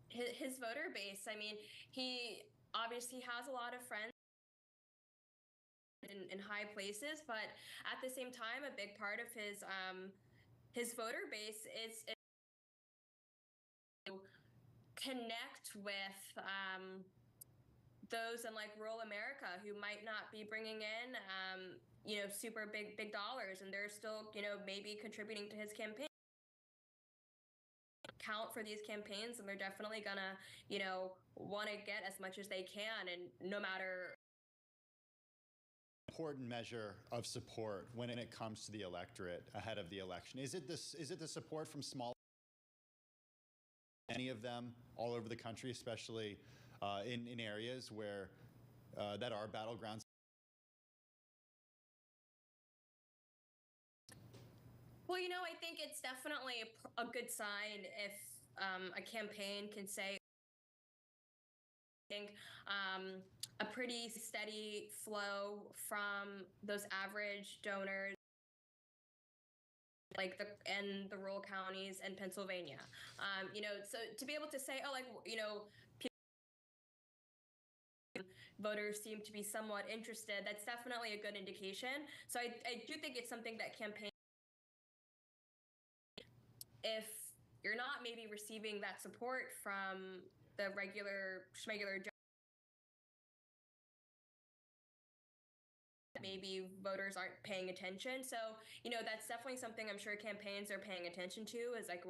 his voter base. I mean, he obviously has a lot of friends in high places, but at the same time, a big part of his voter base is to connect with those in like rural America who might not be bringing in super big dollars, and they're still maybe contributing to his campaign. Count for these campaigns, and they're definitely gonna want to get as much as they can, and no matter. Important measure of support when it comes to the electorate ahead of the election. Is it the support from small, any of them all over the country, especially in areas where that are battlegrounds? Well, I think it's definitely a good sign if a campaign can say a pretty steady flow from those average donors like in the rural counties in Pennsylvania. So to be able to say, voters seem to be somewhat interested, that's definitely a good indication. So I do think it's something that campaign, if you're not maybe receiving that support from the regular maybe voters aren't paying attention. So, that's definitely something I'm sure campaigns are paying attention to, is like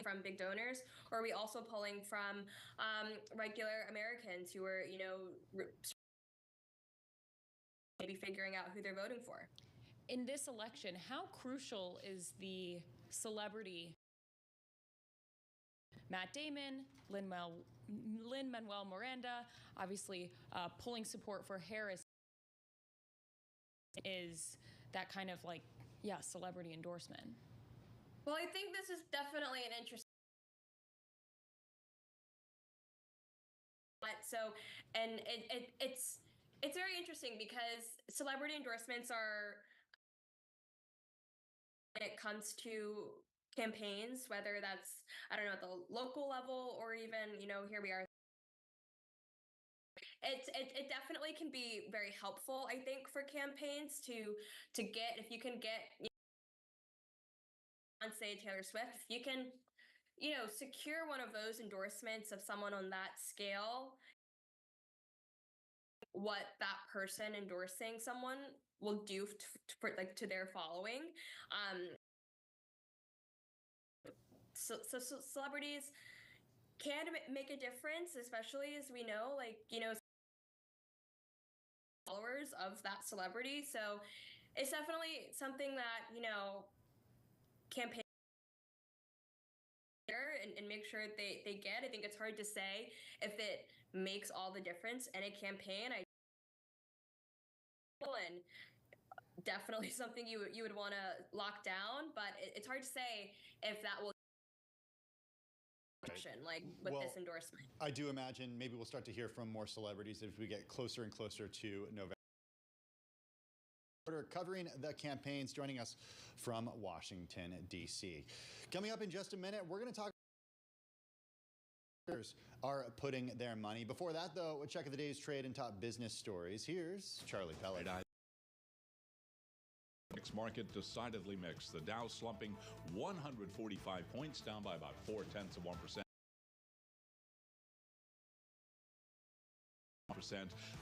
from big donors, or are we also pulling from regular Americans who are, maybe figuring out who they're voting for? In this election, how crucial is the celebrity? Matt Damon, Lin-Manuel Miranda, obviously pulling support for Harris is that kind of celebrity endorsement. Well, I think this is definitely an interesting. And it's very interesting because celebrity endorsements are, when it comes to campaigns, whether that's, I don't know, at the local level or even, here we are. It definitely can be very helpful, I think, for campaigns to get, if you can get, say Taylor Swift, if you can, secure one of those endorsements of someone on that scale, what that person endorsing someone will do to their following. So celebrities can make a difference, especially as we know, followers of that celebrity. So it's definitely something that, campaign and make sure they get. I think it's hard to say if it makes all the difference in a campaign. And definitely something you would want to lock down, but it's hard to say if that will with this endorsement. I do imagine maybe we'll start to hear from more celebrities as we get closer and closer to November. Covering the campaigns, joining us from Washington, D.C. Coming up in just a minute, we're going to talk are putting their money. Before that, though, a check of the day's trade and top business stories. Here's Charlie Pellet. Mixed market decidedly mixed. The Dow slumping 145 points, down by about 0.4%.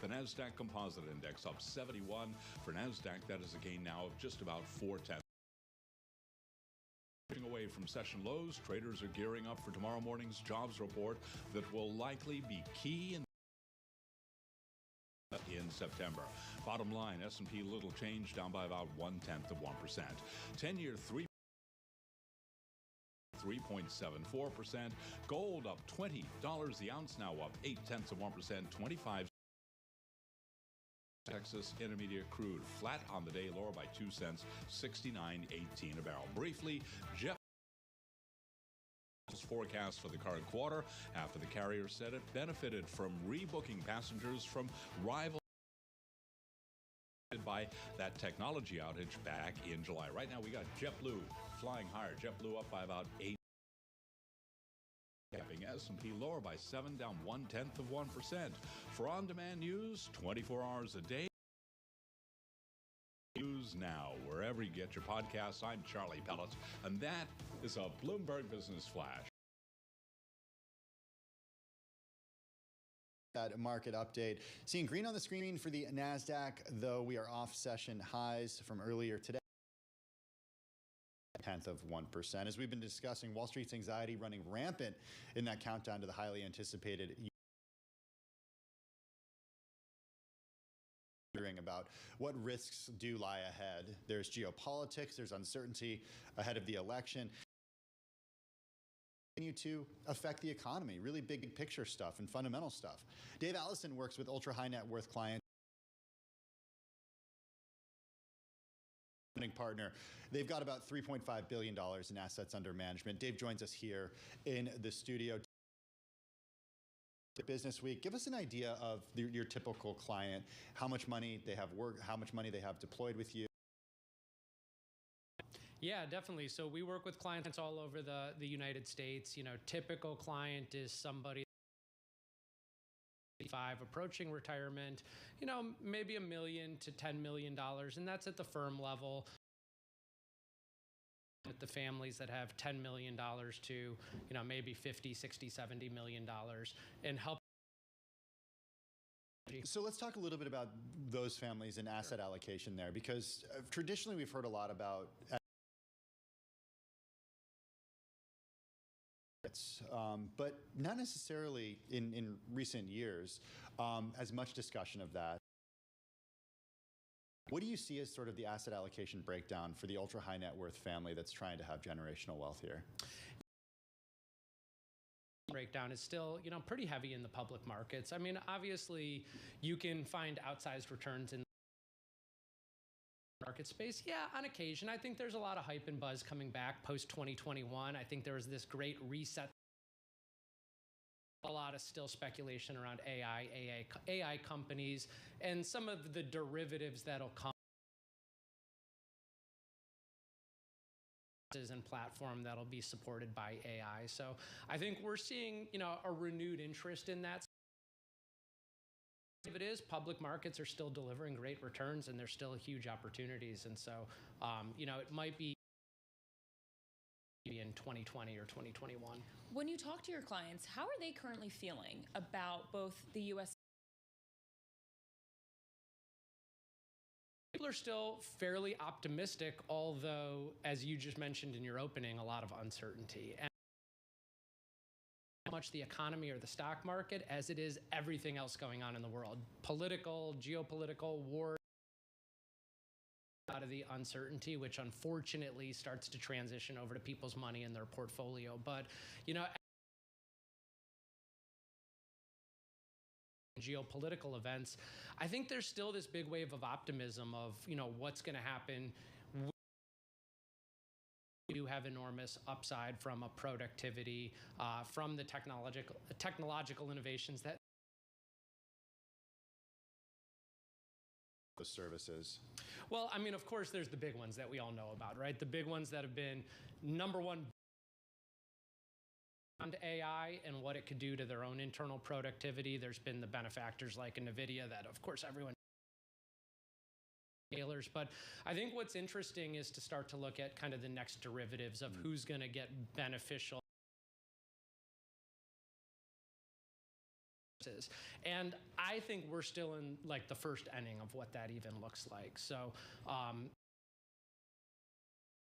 The NASDAQ Composite Index up 71. For NASDAQ, that is a gain now of just about 0.4. Away from session lows, traders are gearing up for tomorrow morning's jobs report that will likely be key in September. Bottom line, S&P little change, down by about 0.1%. 10-year 3.74%. Gold up $20 the ounce, now up 0.8%. 25. Texas Intermediate crude flat on the day, lower by 2 cents, 69.18 a barrel. Briefly, Jeff forecast for the current quarter after the carrier said it benefited from rebooking passengers from rival by that technology outage back in July. Right now, we got JetBlue flying higher. JetBlue up by about 8. Capping S&P lower by 7, down 0.1%. For on-demand news, 24 hours a day. News now, wherever you get your podcasts. I'm Charlie Pellet, and that is a Bloomberg Business Flash. That market update. Seeing green on the screen for the NASDAQ, though we are off session highs from earlier today. 0.1%. As we've been discussing, Wall Street's anxiety running rampant in that countdown to the highly anticipated about what risks do lie ahead. There's geopolitics, there's uncertainty ahead of the election. Continue to affect the economy, really big picture stuff and fundamental stuff. Dave Allison works with ultra high net worth clients. Partner. They've got about $3.5 billion in assets under management. Dave joins us here in the studio. Business Week, give us an idea of your typical client, how much money they have how much money they have deployed with you. Yeah, definitely. So we work with clients all over the United States. You know, typical client is somebody approaching retirement, you know, maybe $1 million to $10 million, and that's at the firm level. At the families that have $10 million to, you know, maybe 50, 60, 70 million dollars, and help. So let's talk a little bit about those families and asset allocation there, because traditionally we've heard a lot about but not necessarily in recent years as much discussion of that. What do you see as sort of the asset allocation breakdown for the ultra high net worth family that's trying to have generational wealth here? Breakdown is still, you know, pretty heavy in the public markets. I mean, obviously, you can find outsized returns in the market space. Yeah, on occasion. I think there's a lot of hype and buzz coming back post 2021. I think there was this great reset. A lot of still speculation around AI companies, and some of the derivatives that'll come and platform that'll be supported by AI. So I think we're seeing, you know, a renewed interest in that. If it is, public markets are still delivering great returns, and there's still huge opportunities. And so, you know, it might be in 2020 or 2021. When you talk to your clients, how are they currently feeling about both the U.S. People are still fairly optimistic, although, as you just mentioned in your opening, a lot of uncertainty. And how much the economy or the stock market as it is everything else going on in the world. Political, geopolitical, war. Out of the uncertainty, which unfortunately starts to transition over to people's money and their portfolio. But, you know, geopolitical events, I think there's still this big wave of optimism of, you know, what's going to happen. We do have enormous upside from a productivity, from the technological innovations that services. Well, I mean, of course, there's the big ones that we all know about, right? The big ones that have been number one on AI and what it could do to their own internal productivity. There's been the benefactors like NVIDIA that, of course, everyone scalers. But I think what's interesting is to start to look at kind of the next derivatives of who's going to get beneficial. And I think we're still in like the first inning of what that even looks like. So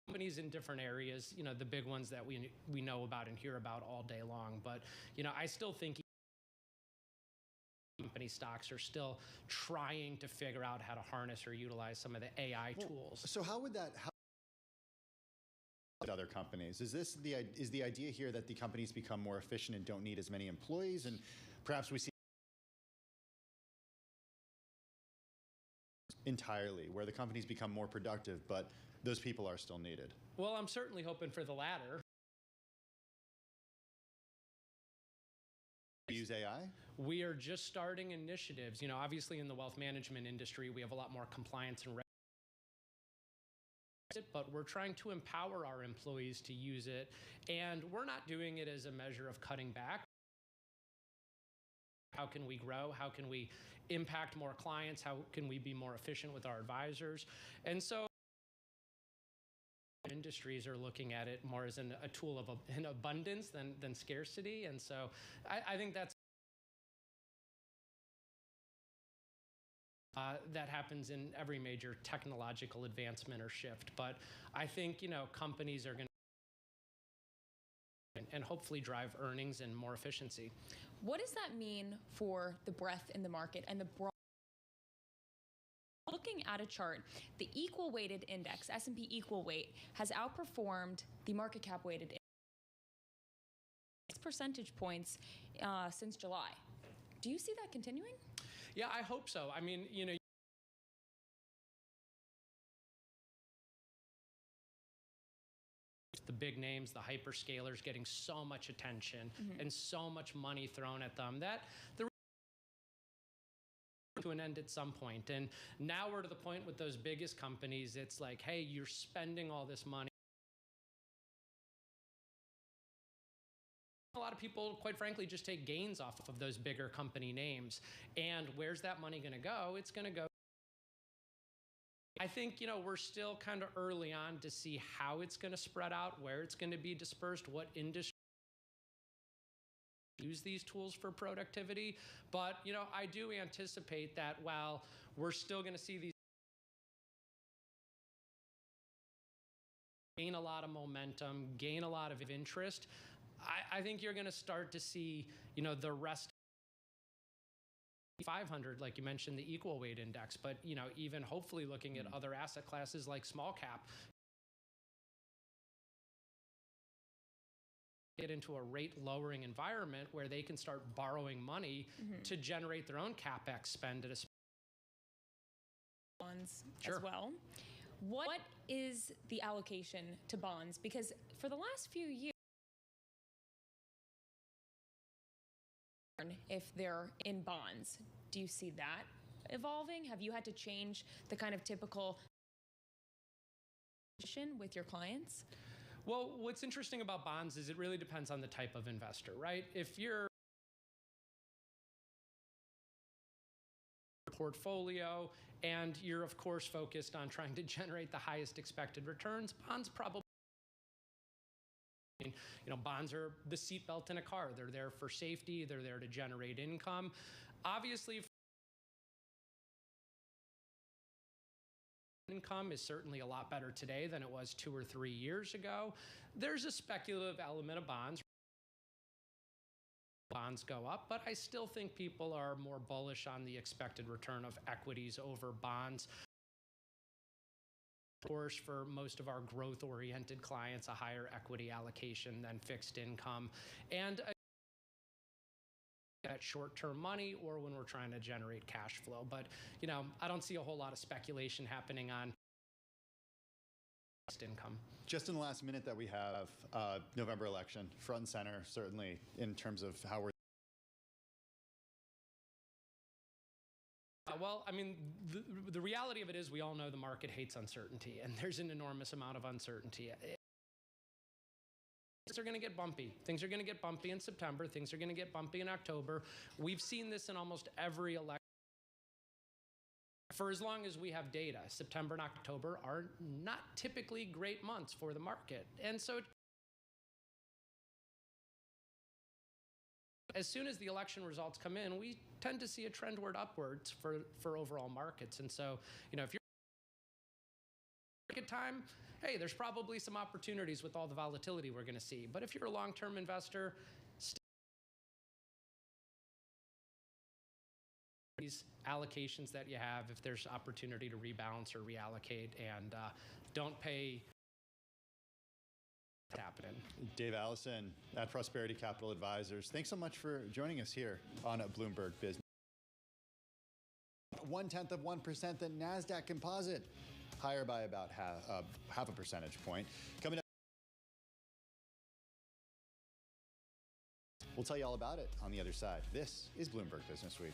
companies in different areas, you know, the big ones that we know about and hear about all day long. But, you know, I still think company stocks are still trying to figure out how to harness or utilize some of the AI tools. So how would that other companies? Is the idea here that the companies become more efficient and don't need as many employees, and perhaps we see entirely where the companies become more productive, but those people are still needed? Well, I'm certainly hoping for the latter. use AI? We are just starting initiatives. You know, obviously in the wealth management industry, we have a lot more compliance and but we're trying to empower our employees to use it. And we're not doing it as a measure of cutting back. How can we grow? How can we impact more clients? How can we be more efficient with our advisors? And so industries are looking at it more as a tool of an abundance than scarcity. And so I think that's that happens in every major technological advancement or shift. But I think, you know, companies are going to and hopefully drive earnings and more efficiency. What does that mean for the breadth in the market and the broad? Looking at a chart, the equal weighted index, S&P equal weight, has outperformed the market cap weighted index 6 percentage points since July. Do you see that continuing? Yeah, I hope so. I mean, you know, the big names, the hyperscalers getting so much attention and so much money thrown at them that the to an end at some point. And now we're to the point with those biggest companies, it's like, hey, you're spending all this money. A lot of people, quite frankly, just take gains off of those bigger company names. And where's that money going to go? It's going to go. I think, you know, we're still kind of early on to see how it's going to spread out, where it's going to be dispersed, what industry use these tools for productivity. But, you know, I do anticipate that while we're still going to see these gain a lot of momentum, gain a lot of interest, I think you're going to start to see, you know, the rest 500, like you mentioned, the equal weight index, but, you know, even hopefully looking at other asset classes like small cap, get into a rate lowering environment where they can start borrowing money to generate their own CapEx spend at a bonds as well. What is the allocation to bonds? Because for the last few years, if they're in bonds, do you see that evolving? Have you had to change the kind of typical with your clients? Well, what's interesting about bonds is it really depends on the type of investor, right? If you're portfolio and you're of course focused on trying to generate the highest expected returns, bonds probably, you know, bonds are the seatbelt in a car. They're there for safety. They're there to generate income. Obviously, income is certainly a lot better today than it was 2 or 3 years ago. There's a speculative element of bonds. Bonds go up, but I still think people are more bullish on the expected return of equities over bonds. Of course, for most of our growth-oriented clients, a higher equity allocation than fixed income. And that short-term money or when we're trying to generate cash flow. But, you know, I don't see a whole lot of speculation happening on fixed income. Just in the last minute that we have, November election, front and center, certainly, in terms of how we're well, I mean, the reality of it is we all know the market hates uncertainty, and there's an enormous amount of uncertainty. Things are going to get bumpy. Things are going to get bumpy in September. Things are going to get bumpy in October. We've seen this in almost every election. For as long as we have data, September and October are not typically great months for the market. And so as soon as the election results come in, we tend to see a trendward upwards for overall markets. And so, you know, if you're market time, hey, there's probably some opportunities with all the volatility we're going to see. But if you're a long-term investor, these allocations that you have, if there's opportunity to rebalance or reallocate, and don't pay happening. Dave Allison at Prosperity Capital Advisors. Thanks so much for joining us here on Bloomberg Business. 0.1% the NASDAQ Composite, higher by about half a percentage point. Coming up, We'll tell you all about it on the other side. This is Bloomberg Business Week.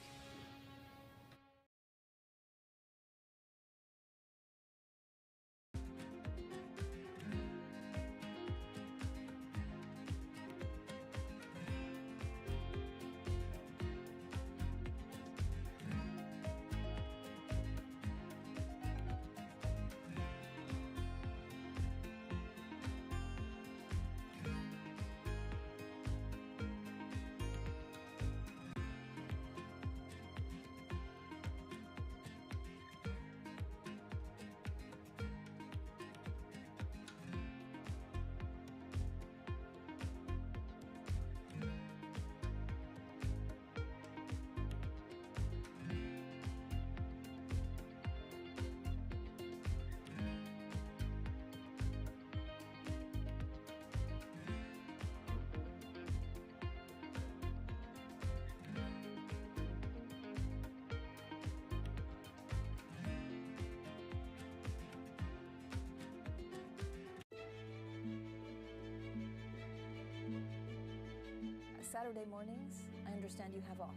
Saturday mornings, I understand you have off.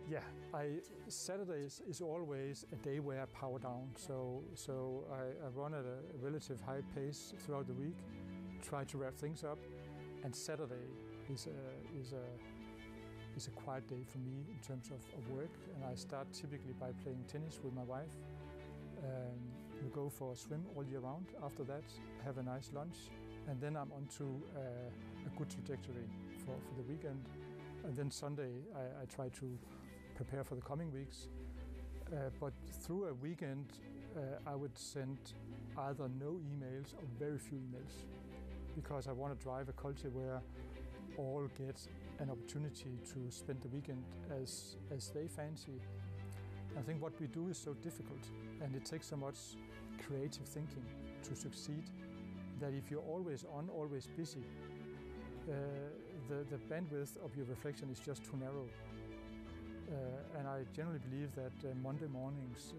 Yeah, Saturday is always a day where I power down. So I run at a relative high pace throughout the week, try to wrap things up, and Saturday is a quiet day for me in terms of work. And I start typically by playing tennis with my wife. We go for a swim all year round. After that, have a nice lunch, and then I'm on to a good trajectory for the weekend. And then Sunday, I try to prepare for the coming weeks. But through a weekend, I would send either no emails or very few emails, because I want to drive a culture where all get an opportunity to spend the weekend as they fancy. I think what we do is so difficult, and it takes so much creative thinking to succeed, that if you're always on, always busy, the bandwidth of your reflection is just too narrow. And I generally believe that Monday mornings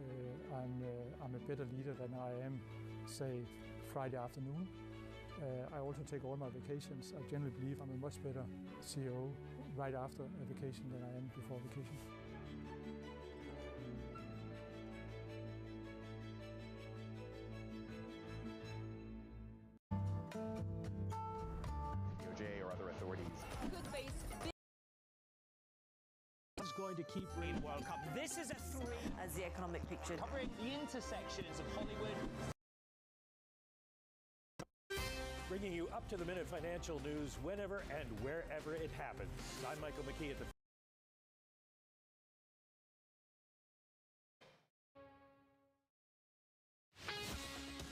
I'm a better leader than I am, say, Friday afternoon. I also take all my vacations. I generally believe I'm a much better CEO right after a vacation than I am before vacation. DOJ or other authorities. Is going to keep reading World Cup. This is a three as the economic picture covering the intersections of Hollywood. Bringing you up-to-the-minute financial news whenever and wherever it happens. I'm Michael McKee at the...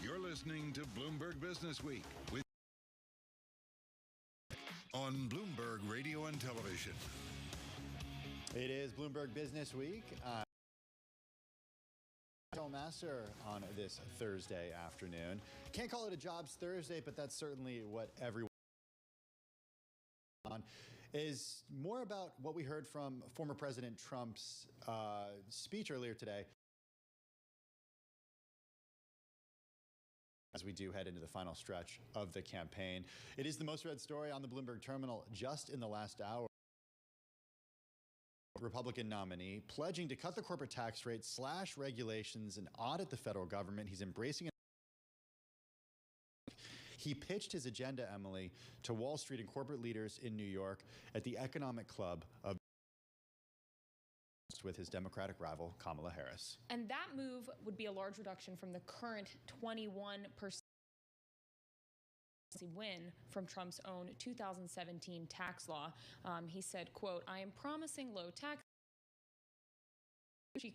You're listening to Bloomberg Business Week on Bloomberg Radio and Television. It is Bloomberg Business Week. Master on this Thursday afternoon. Can't call it a jobs Thursday, but that's certainly what everyone on is more about what we heard from former President Trump's speech earlier today. As we do head into the final stretch of the campaign, it is the most read story on the Bloomberg terminal just in the last hour. Republican nominee pledging to cut the corporate tax rate, slash regulations, and audit the federal government. He's embracing it. He pitched his agenda, Emily, to Wall Street and corporate leaders in New York at the Economic Club of with his Democratic rival, Kamala Harris. And that move would be a large reduction from the current 21% win from Trump's own 2017 tax law. He said, quote, "I am promising low tax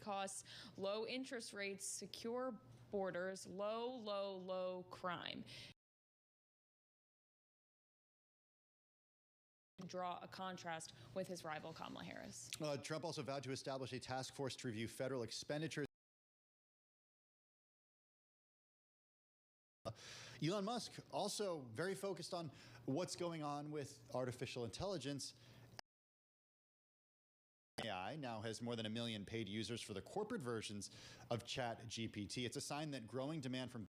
costs, low interest rates, secure borders, low crime." Draw a contrast with his rival Kamala Harris. Trump also vowed to establish a task force to review federal expenditures. Elon Musk also very focused on what's going on with artificial intelligence. AI now has more than 1 million paid users for the corporate versions of ChatGPT. It's a sign that growing demand from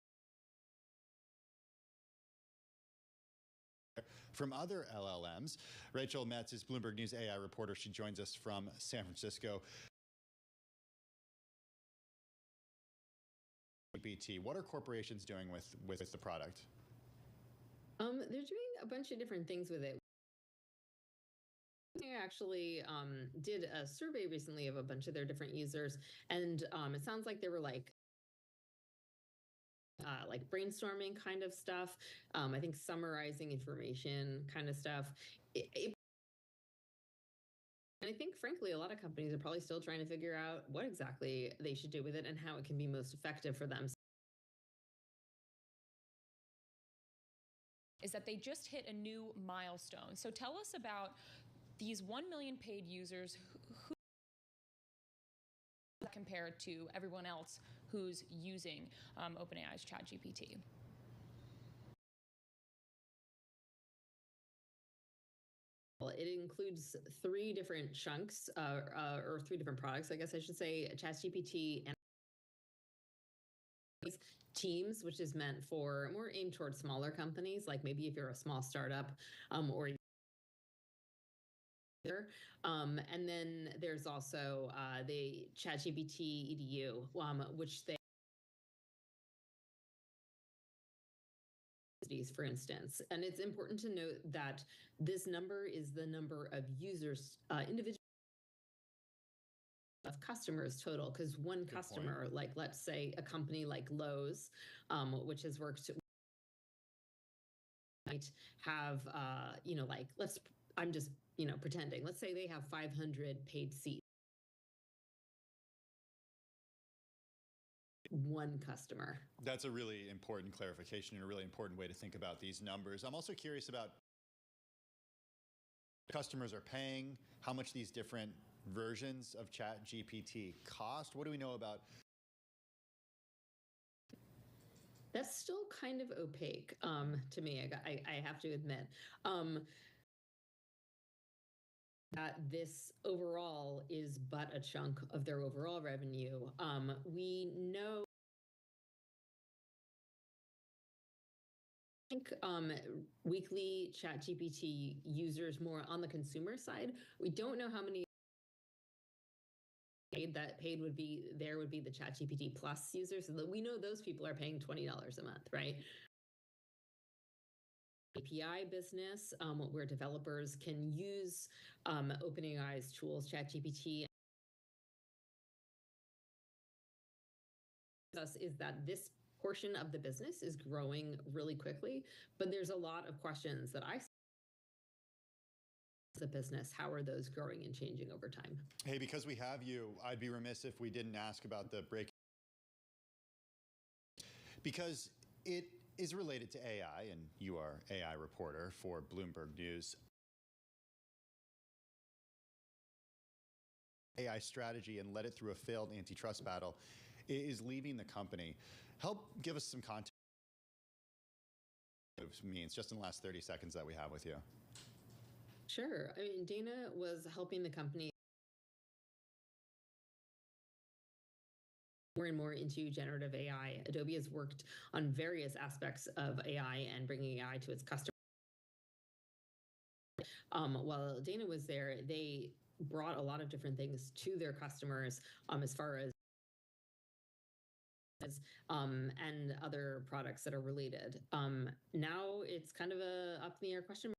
from other LLMs. Rachel Metz is Bloomberg News AI reporter. She joins us from San Francisco. GPT, what are corporations doing with the product? They're doing a bunch of different things with it. I actually did a survey recently of a bunch of their different users, and it sounds like they were like brainstorming kind of stuff. I think summarizing information kind of stuff. And I think, frankly, a lot of companies are probably still trying to figure out what exactly they should do with it and how it can be most effective for them. Is that they just hit a new milestone. So tell us about these 1 million paid users who compared to everyone else who's using OpenAI's ChatGPT. Well, it includes 3 different chunks, or 3 different products, I guess I should say, ChatGPT and Teams, which is meant for more aimed towards smaller companies, like maybe if you're a small startup or and then there's also the ChatGPT EDU, which they, for instance. And it's important to note that this number is the number of users, individual of customers total, because one customer, like let's say a company like Lowe's, which has worked, might have, I'm just, pretending, let's say they have 500 paid seats. One customer. That's a really important clarification and a really important way to think about these numbers. I'm also curious about customers are paying, how much these different versions of ChatGPT cost. What do we know about? That's still kind of opaque to me, I have to admit. That this overall is but a chunk of their overall revenue. We know, I think weekly ChatGPT users more on the consumer side. We don't know how many paid would be the ChatGPT Plus users. So that we know those people are paying $20 a month, right? API business, where developers can use OpenAI's tools, ChatGPT. Is that this portion of the business is growing really quickly, but there's a lot of questions that I see as a business. How are those growing and changing over time? Hey, because we have you, I'd be remiss if we didn't ask about the break, because it is related to AI, and you are AI reporter for Bloomberg News. AI strategy and led it through a failed antitrust battle is leaving the company. Help give us some context. It means just in the last 30 seconds that we have with you. Sure. I mean, Dana was helping the company more and more into generative AI. Adobe has worked on various aspects of AI and bringing AI to its customers. While Dana was there, they brought a lot of different things to their customers as far as and other products that are related. Now it's kind of a up in the air question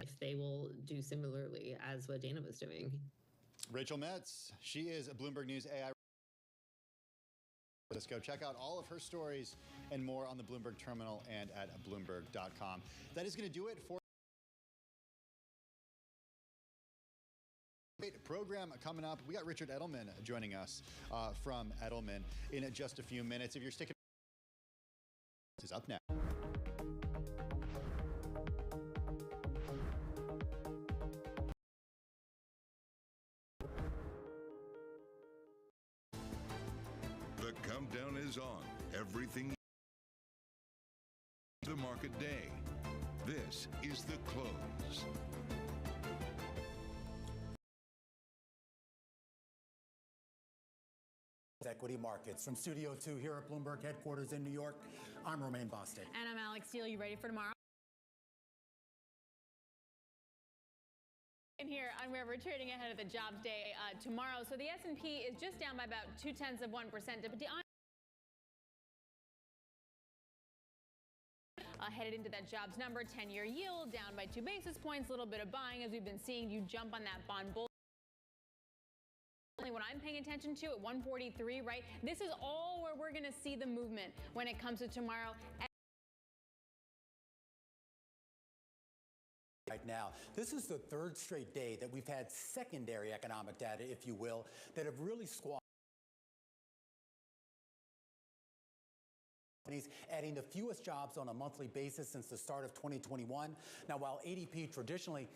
if they will do similarly as what Dana was doing. Rachel Metz, she is a Bloomberg News AI. Let's go check out all of her stories and more on the Bloomberg Terminal and at Bloomberg.com. That is going to do it for program coming up. We got Richard Edelman joining us from Edelman in just a few minutes. If you're sticking, this is up next. The countdown is on. Everything the market day. This is the close. Equity markets. From Studio 2 here at Bloomberg headquarters in New York, I'm Romaine Bostic. And I'm Alex Steele. You ready for tomorrow? Here on where we're trading ahead of the jobs day tomorrow. So the S&P is just down by about 0.2%. Headed into that jobs number, 10-year yield down by 2 basis points. A little bit of buying as we've been seeing you jump on that bond bull. What I'm paying attention to at 143, right? This is all where we're going to see the movement when it comes to tomorrow. Right now, this is the third straight day that we've had secondary economic data, if you will, that have really squashed. Companies adding the fewest jobs on a monthly basis since the start of 2021. Now, while ADP traditionally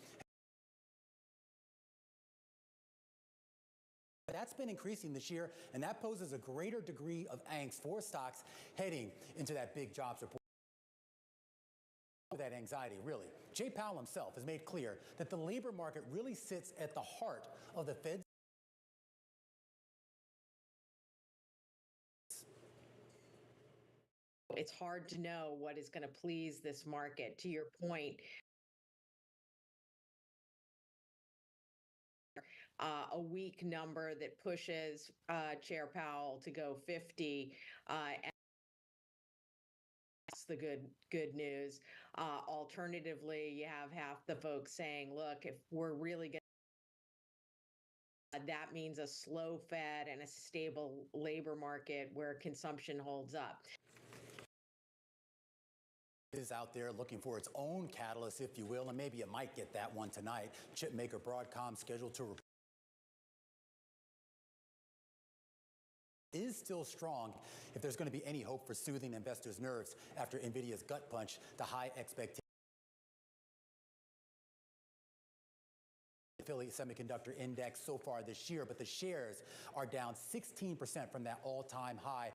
that's been increasing this year, and that poses a greater degree of angst for stocks heading into that big jobs report. That anxiety, really. Jay Powell himself has made clear that the labor market really sits at the heart of the Fed's. It's hard to know what is going to please this market. To your point, a weak number that pushes Chair Powell to go 50. And that's the good news. Alternatively, you have half the folks saying, look, if we're really going to, that means a slow Fed and a stable labor market where consumption holds up. Is out there looking for its own catalyst, if you will, and maybe it might get that one tonight. Chip maker Broadcom scheduled to report is still strong if there's going to be any hope for soothing investors' nerves after NVIDIA's gut punch to high expectations. Philly Semiconductor Index so far this year, but the shares are down 16% from that all-time high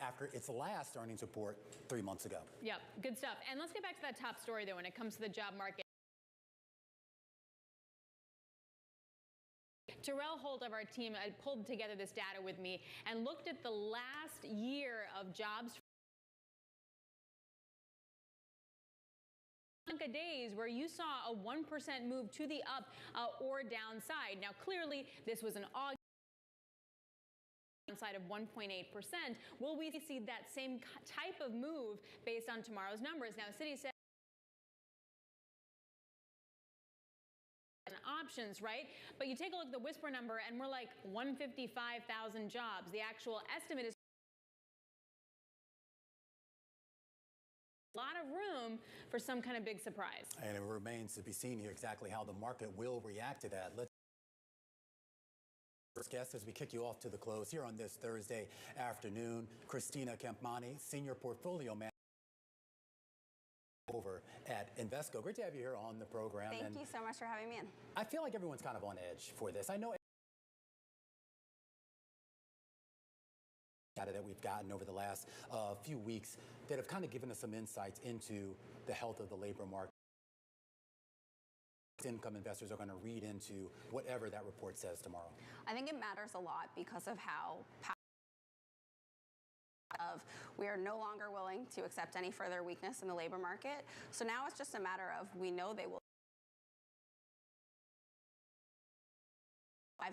after its last earnings report 3 months ago. Yep, good stuff. And let's get back to that top story, though, when it comes to the job market. Terrell Holt of our team pulled together this data with me and looked at the last year of jobs days where you saw a 1% move to the up or downside. Now, clearly, this was an August downside of 1.8%. Will we see that same type of move based on tomorrow's numbers? Now, Citi said options, right? But you take a look at the whisper number and we're like 155,000 jobs. The actual estimate is a lot of room for some kind of big surprise. And it remains to be seen here exactly how the market will react to that. Let's first guest as we kick you off to the close here on this Thursday afternoon, Christina Kempmani, Senior Portfolio Manager over at Invesco. Great to have you here on the program. Thank you so much for having me in. I feel like everyone's kind of on edge for this. I know data that we've gotten over the last few weeks that have kind of given us some insights into the health of the labor market. Income investors are going to read into whatever that report says tomorrow. I think it matters a lot because of how we are no longer willing to accept any further weakness in the labor market. So now it's just a matter of we know they will.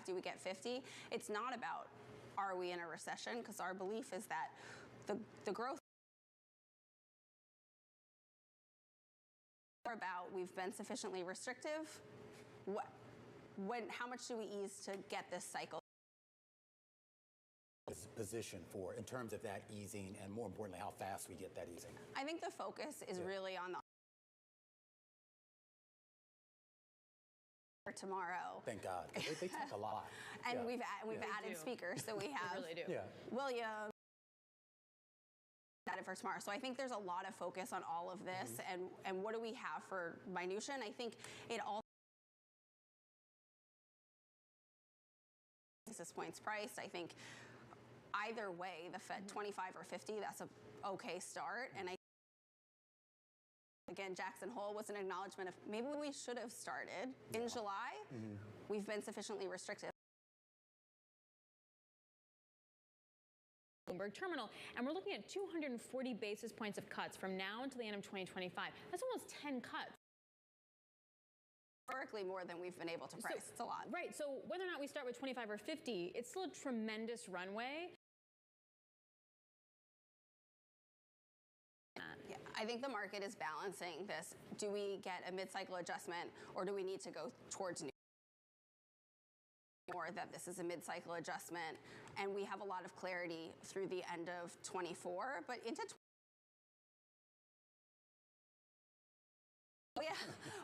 Do we get 50? It's not about are we in a recession, because our belief is that the growth about we've been sufficiently restrictive. How much do we ease to get this cycle? Position for in terms of that easing, and more importantly, how fast we get that easing? I think the focus is really on the tomorrow. Thank God. They talk a lot. And we've added speakers, so we have really do. William added for tomorrow. So I think there's a lot of focus on all of this and what do we have for minutia. And I think it all basis points priced. I think either way, the Fed 25 or 50, that's a okay start. And again, Jackson Hole was an acknowledgement of maybe we should have started in July. We've been sufficiently restrictive. Bloomberg Terminal, and we're looking at 240 basis points of cuts from now until the end of 2025. That's almost 10 cuts. historically more than we've been able to price. It's a lot. Right. So whether or not we start with 25 or 50, it's still a tremendous runway. Yeah, I think the market is balancing this. Do we get a mid-cycle adjustment, or do we need to go towards new? Or that this is a mid-cycle adjustment, and we have a lot of clarity through the end of 24, but into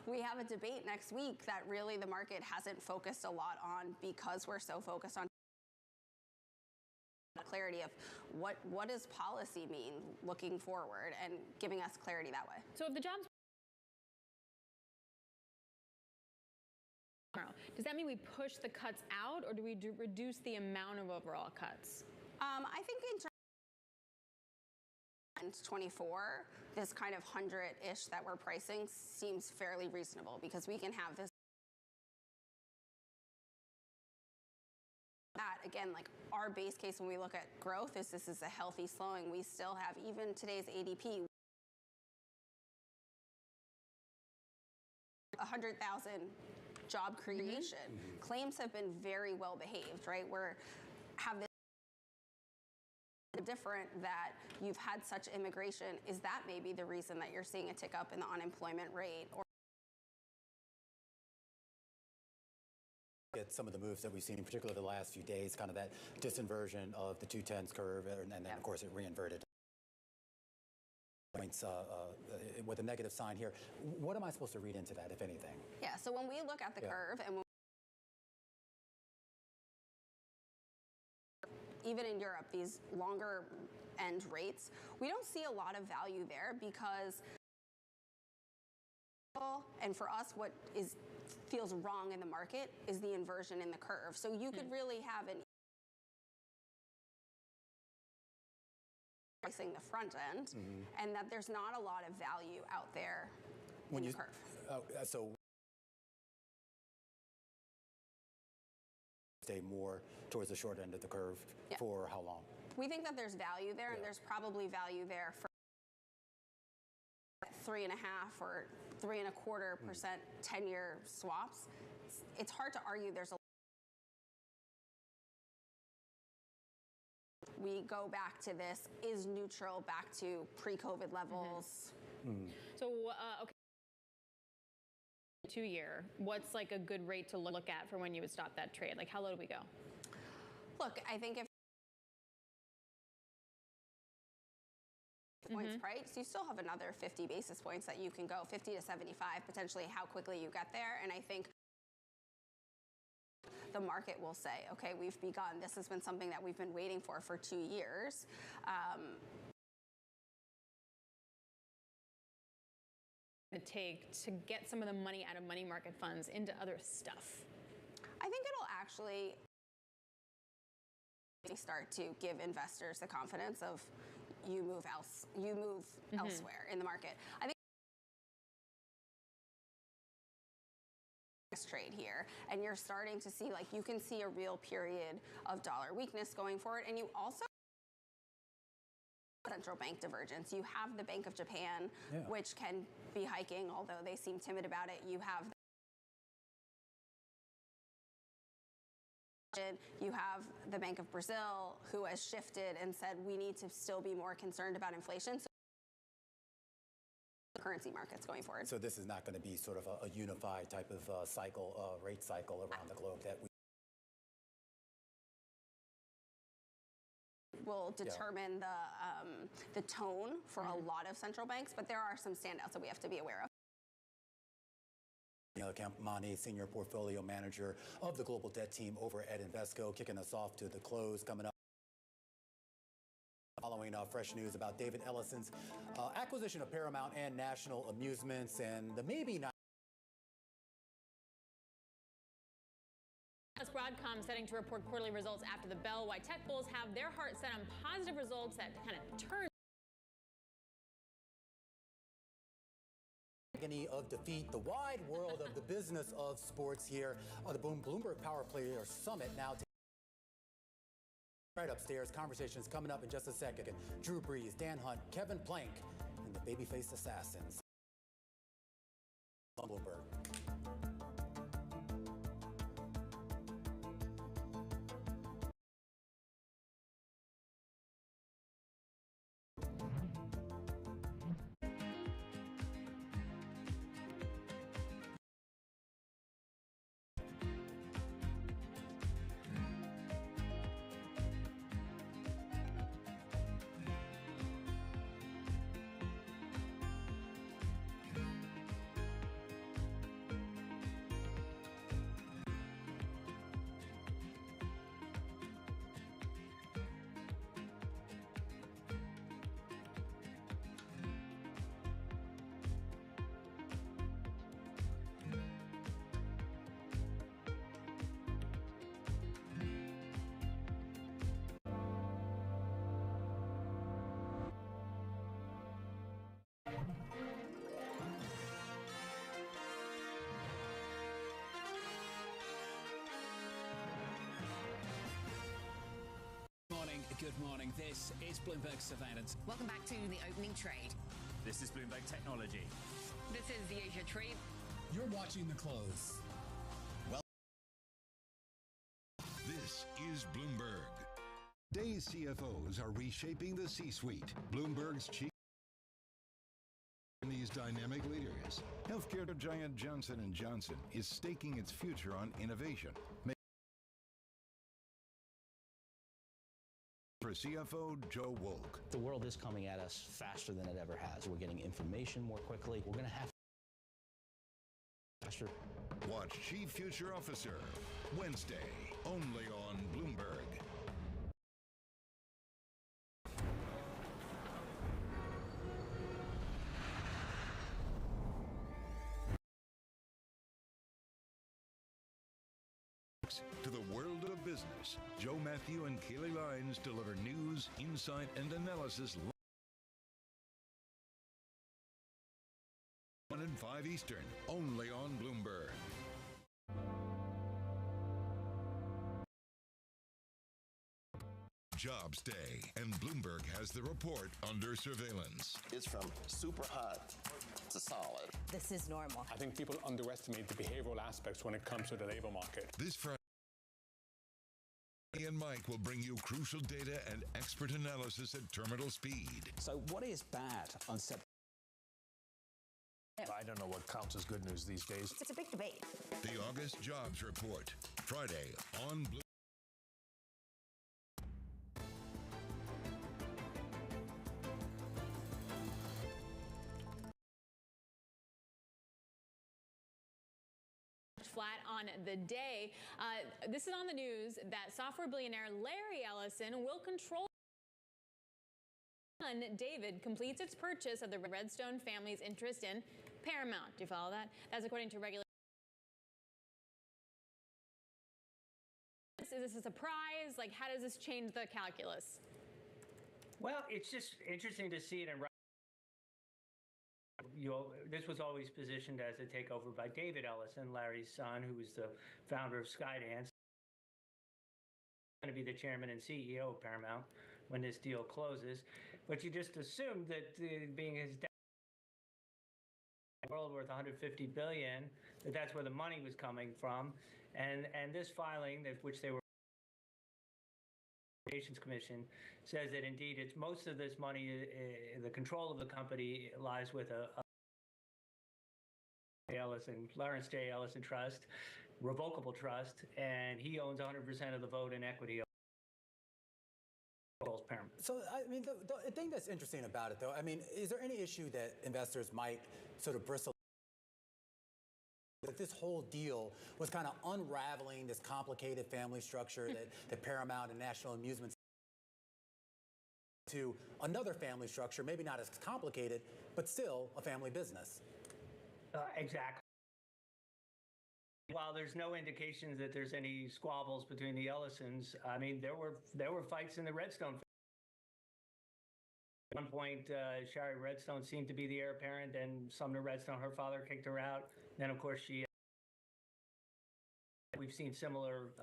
we have a debate next week that really the market hasn't focused a lot on because we're so focused on clarity of what does policy mean looking forward and giving us clarity that way. So if the jobs does that mean we push the cuts out, or do we reduce the amount of overall cuts? I think in 24, this kind of 100-ish that we're pricing seems fairly reasonable because we can have this. Again, like our base case when we look at growth is this is a healthy slowing. We still have, even today's ADP, 100,000 job creation. Claims have been very well behaved, right? Have this different that you've had such immigration. Is that maybe the reason that you're seeing a tick up in the unemployment rate? Or at some of the moves that we've seen, particularly the last few days, kind of that disinversion of the 210s curve, and then of course it reinverted points with a negative sign here. What am I supposed to read into that, if anything? Yeah, so when we look at the curve, and even in Europe, these longer end rates, we don't see a lot of value there because, and for us, what feels wrong in the market is the inversion in the curve. So you could really have an pricing the front end, and that there's not a lot of value out there in the curve. So stay more towards the short end of the curve for how long? We think that there's value there, and there's probably value there for 3.5 or 3.25% 10-year swaps. It's hard to argue there's a. We go back to this, is neutral back to pre-COVID levels. So, okay. 2-year, what's like a good rate to look at for when you would stop that trade? Like, how low do we go? Look, I think if points price, you still have another 50 basis points that you can go, 50 to 75, potentially how quickly you get there. And I think the market will say, okay, we've begun. This has been something that we've been waiting for 2 years. Take to get some of the money out of money market funds into other stuff? I think it'll actually start to give investors the confidence of you move elsewhere in the market. I think this trade here, and you're starting to see, like, you can see a real period of dollar weakness going forward, and you also central bank divergence. You have the Bank of Japan, which can be hiking, although they seem timid about it. You have the Bank of Brazil, who has shifted and said we need to still be more concerned about inflation. So currency markets going forward. So this is not going to be sort of a unified type of cycle, rate cycle around the globe that we will determine the tone for a lot of central banks, but there are some standouts that we have to be aware of. Kamani, Senior Portfolio Manager of the Global Debt Team over at Invesco, kicking us off to the close coming up. Following fresh news about David Ellison's acquisition of Paramount and National Amusements, and the maybe not. Broadcom setting to report quarterly results after the bell. Why tech bulls have their heart set on positive results that kind of turn. Agony of defeat, the wide world of the business of sports here on the Bloomberg Power Player Summit. Now, right upstairs, conversations coming up in just a second. Drew Brees, Dan Hunt, Kevin Plank, and the babyface assassins on Bloomberg. Good morning. This is Bloomberg Surveillance. Welcome back to the opening trade. This is Bloomberg Technology. This is the Asia trade. You're watching the close. This is Bloomberg. Today's CFOs are reshaping the C-suite. Bloomberg's chief these dynamic leaders. Healthcare giant Johnson & Johnson is staking its future on innovation. For CFO Joe Wolk. The world is coming at us faster than it ever has. We're getting information more quickly. We're going to have faster. Watch Chief Future Officer Wednesday, only on Bloomberg. To the world of business, Joe Matthew and Kaylee Lines deliver news, insight, and analysis 1 and 5 Eastern, only on Bloomberg. Jobs Day, and Bloomberg has the report under surveillance. It's from super hot to solid. This is normal. I think people underestimate the behavioral aspects when it comes to the labor market. This Friday, and Mike will bring you crucial data and expert analysis at terminal speed. So what is bad on September? I don't know what counts as good news these days. It's a big debate. The August Jobs Report, Friday on Bloomberg. Flat on the day. This is on the news that software billionaire Larry Ellison will control. David completes its purchase of the Redstone family's interest in Paramount. Do you follow that? That's according to regular. Is this a surprise? Like, how does this change the calculus? Well, it's just interesting to see it in. This was always positioned as a takeover by David Ellison, Larry's son, who was the founder of Skydance. Going to be the chairman and CEO of Paramount when this deal closes. But you just assumed that being his dad, world worth $150 billion, that's where the money was coming from. And this filing, which they were Commission, says that indeed it's most of this money, the control of the company lies with Lawrence J. Ellison Trust, revocable trust, and he owns 100% of the vote in equity of Paramount. So, I mean, the thing that's interesting about it, though, I mean, is there any issue that investors might sort of bristle that this whole deal was kind of unraveling this complicated family structure that Paramount and National Amusements to another family structure, maybe not as complicated, but still a family business? Exactly. While there's no indications that there's any squabbles between the Ellisons, I mean, there were fights in the Redstone. At one point, Shari Redstone seemed to be the heir apparent, and Sumner Redstone, her father, kicked her out. Then, of course, we've seen similar,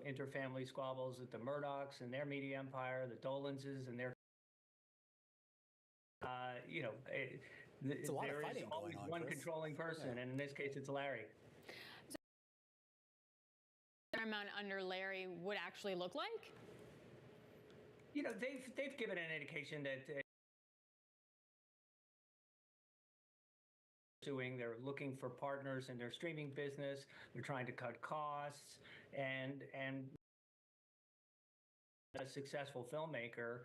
inter-family squabbles with the Murdochs and their media empire, the Dolanses and their, it's a lot there of is fighting always going on, one Chris. controlling person, and in this case, it's Larry. Paramount under Larry would actually look like? You know, they've given an indication that they're looking for partners in their streaming business. They're trying to cut costs, and a successful filmmaker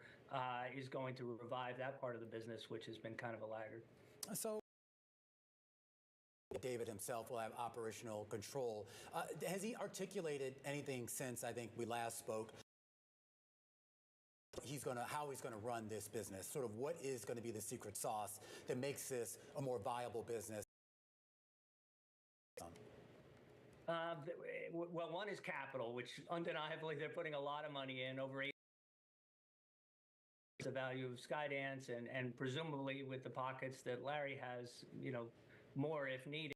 is going to revive that part of the business, which has been kind of a laggard. So David himself will have operational control. Has he articulated anything since I think we last spoke? How he's gonna run this business? Sort of what is going to be the secret sauce that makes this a more viable business? Well, one is capital, which undeniably they're putting a lot of money in, over the value of Skydance, and presumably with the pockets that Larry has, more if needed.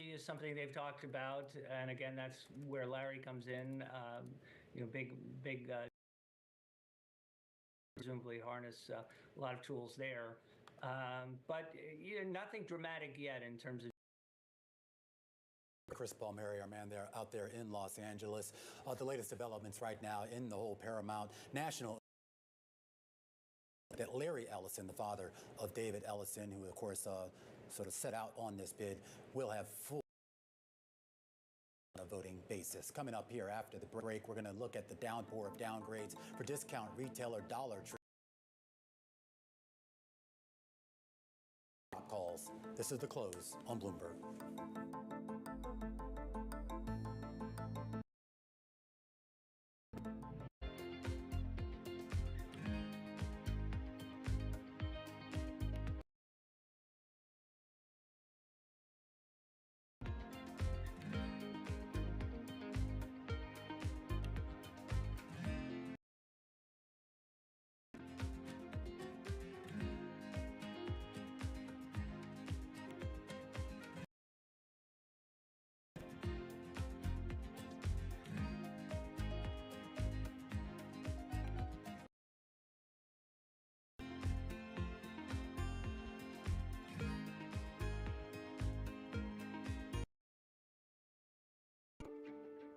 Is something they've talked about, and again, that's where Larry comes in. big presumably harness a lot of tools there. But nothing dramatic yet in terms of. Chris Palmieri, our man there out there in Los Angeles. The latest developments right now in the whole Paramount National. That Larry Ellison, the father of David Ellison, who of course sort of set out on this bid, will have full on a voting basis. Coming up here after the break, we're going to look at the downpour of downgrades for discount retailer Dollar Tree. Calls. This is The Close on Bloomberg.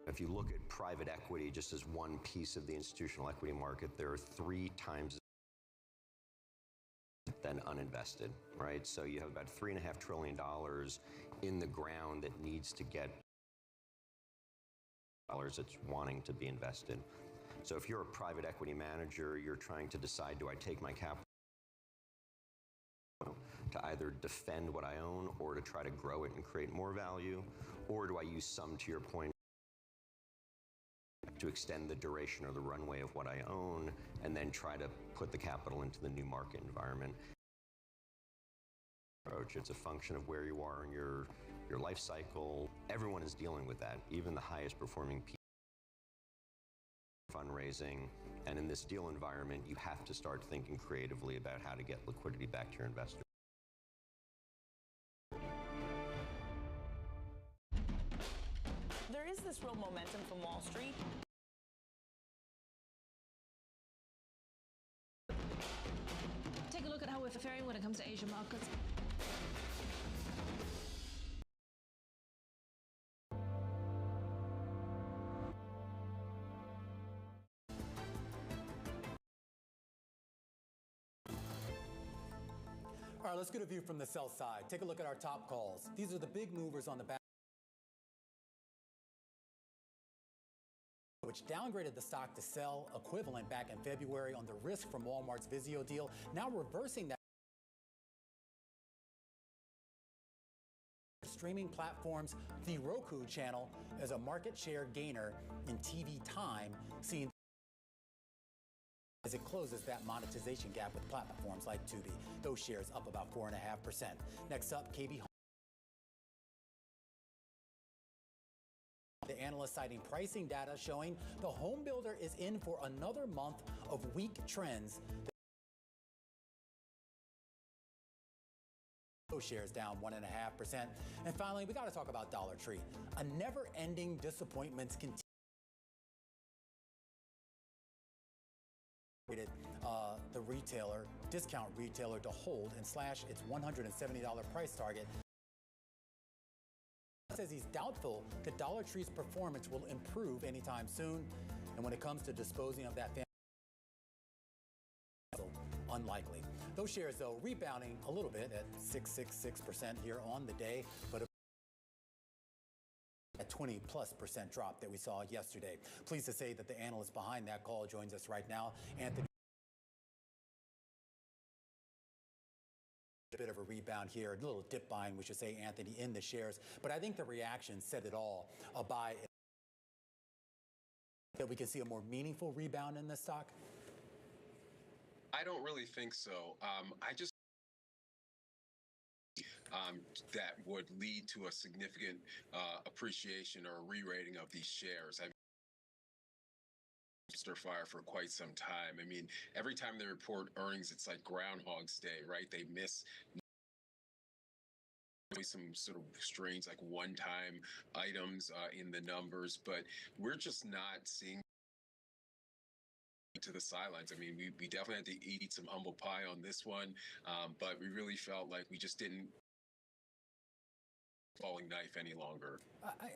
If you look at private equity just as one piece of the institutional equity market, there are 3 times than uninvested, right? So you have about $3.5 trillion in the ground that needs to get dollars that's wanting to be invested. So if you're a private equity manager, you're trying to decide, do I take my capital to either defend what I own or to try to grow it and create more value, or do I use some, to your point, to extend the duration or the runway of what I own and then try to put the capital into the new market environment? It's a function of where you are in your life cycle. Everyone is dealing with that, even the highest performing people. Fundraising, and in this deal environment, you have to start thinking creatively about how to get liquidity back to your investors. There is this real momentum from Wall Street. Take a look at how we're faring when it comes to Asian markets. All right, let's get a view from the sell side. Take a look at our top calls. These are the big movers on the back, which downgraded the stock to sell equivalent back in February on the risk from Walmart's Vizio deal, now reversing that. Streaming platforms, the Roku channel, as a market share gainer in TV time, seeing as it closes that monetization gap with platforms like Tubi. Those shares up about 4.5%. Next up, KB. The analyst citing pricing data showing the home builder is in for another month of weak trends. Those shares down 1.5%. And finally, we got to talk about Dollar Tree. A never-ending disappointments continue. The retailer, discount retailer, to hold and slash its $170 price target. Says he's doubtful that Dollar Tree's performance will improve anytime soon, and when it comes to disposing of that family, unlikely. Those shares, though, rebounding a little bit at 6.66% here on the day, but a 20+% drop that we saw yesterday. Pleased to say that the analyst behind that call joins us right now, Anthony. A bit of a rebound here, a little dip buying, we should say, Anthony, in the shares. But I think the reaction said it all. A buy that we can see a more meaningful rebound in this stock? I don't really think so. I just that would lead to a significant appreciation or re-rating of these shares. I mean, stir fire for quite some time. I mean, every time they report earnings, it's like Groundhog's Day, right? They miss some sort of strange, like one-time items in the numbers, but we're just not seeing to the sidelines. I mean, we definitely had to eat some humble pie on this one, but we really felt like we just didn't falling knife any longer.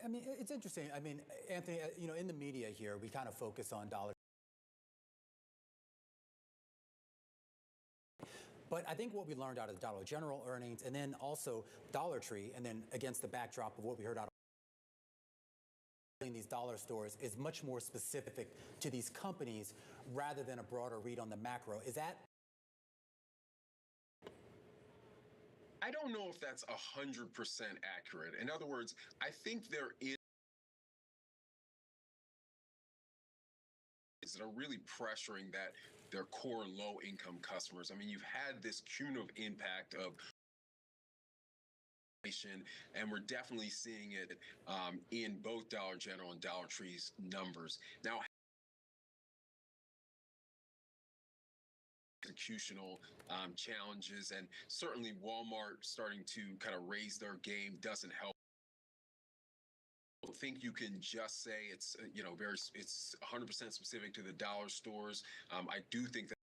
I mean, it's interesting. I mean, Anthony, in the media here, we kind of focus on dollar. But I think what we learned out of the Dollar General earnings and then also Dollar Tree, and then against the backdrop of what we heard out of in these dollar stores is much more specific to these companies rather than a broader read on the macro. Is that? I don't know if that's 100% accurate. In other words, I think there is that are really pressuring their core low-income customers. I mean, you've had this cumulative impact of inflation, and we're definitely seeing it in both Dollar General and Dollar Tree's numbers. Now, executional challenges, and certainly Walmart starting to kind of raise their game doesn't help. I don't think you can just say it's it's 100% specific to the dollar stores. I do think that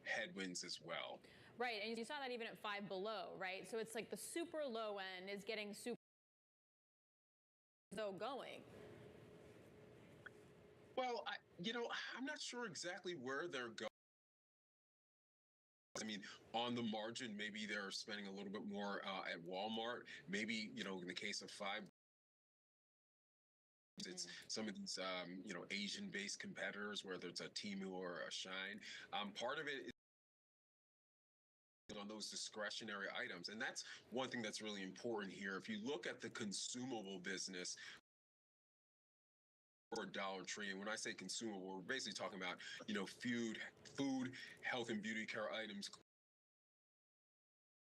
headwinds as well. Right, and you saw that even at Five Below, right? So it's like the super low end is getting super though going. Well, I'm not sure exactly where they're going. I mean, on the margin, maybe they're spending a little bit more at Walmart. Maybe, in the case of Five, it's some of these, Asian-based competitors, whether it's a Temu or a Shine. Part of it is on those discretionary items. And that's one thing that's really important here. If you look at the consumable business, or Dollar Tree, and when I say consumable, we're basically talking about, food, health and beauty care items,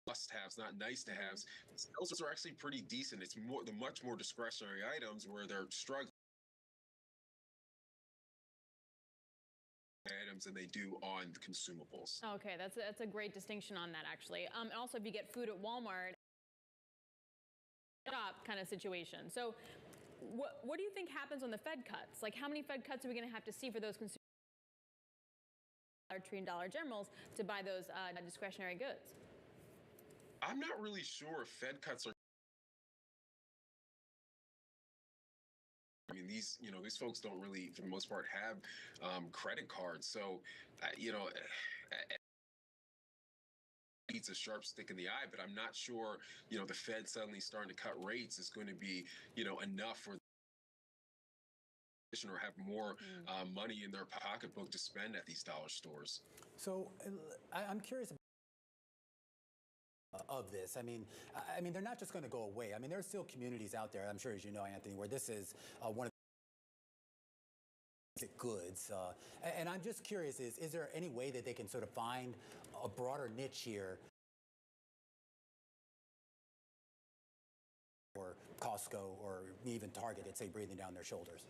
must-haves, not nice-to-haves. Those are actually pretty decent. It's much more discretionary items where they're struggling items than they do on the consumables. Okay, that's a great distinction on that, actually. And also, if you get food at Walmart, shop kind of situation. So what do you think happens when the Fed cuts? Like, how many Fed cuts are we going to have to see for those consumers, Dollar Tree and Dollar Generals, to buy those discretionary goods? I'm not really sure if Fed cuts are. I mean, these folks don't really, for the most part, have credit cards. So, it's a sharp stick in the eye, but I'm not sure, the Fed suddenly starting to cut rates is going to be, enough for or have more money in their pocketbook to spend at these dollar stores. So I'm curious of this. I mean, they're not just going to go away. I mean, there are still communities out there, I'm sure, as you know, Anthony, where this is one of the goods. And I'm just curious, is there any way that they can sort of find a broader niche here, or Costco or even Target, it's say breathing down their shoulders?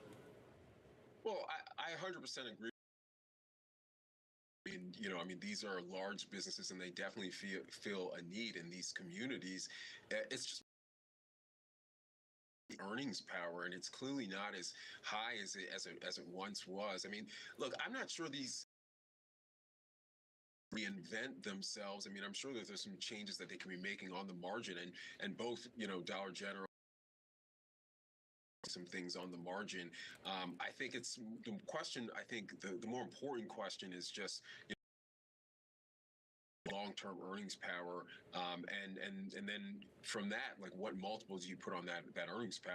Well, I 100% agree. I mean, these are large businesses, and they definitely feel a need in these communities. It's just the earnings power, and it's clearly not as high as it once was. I mean, look, I'm not sure these reinvent themselves. I mean, I'm sure that there's some changes that they can be making on the margin, and both, Dollar General, some things on the margin. I think it's the question. I think the more important question is just long-term earnings power, and then from that, like, what multiples you put on that earnings power.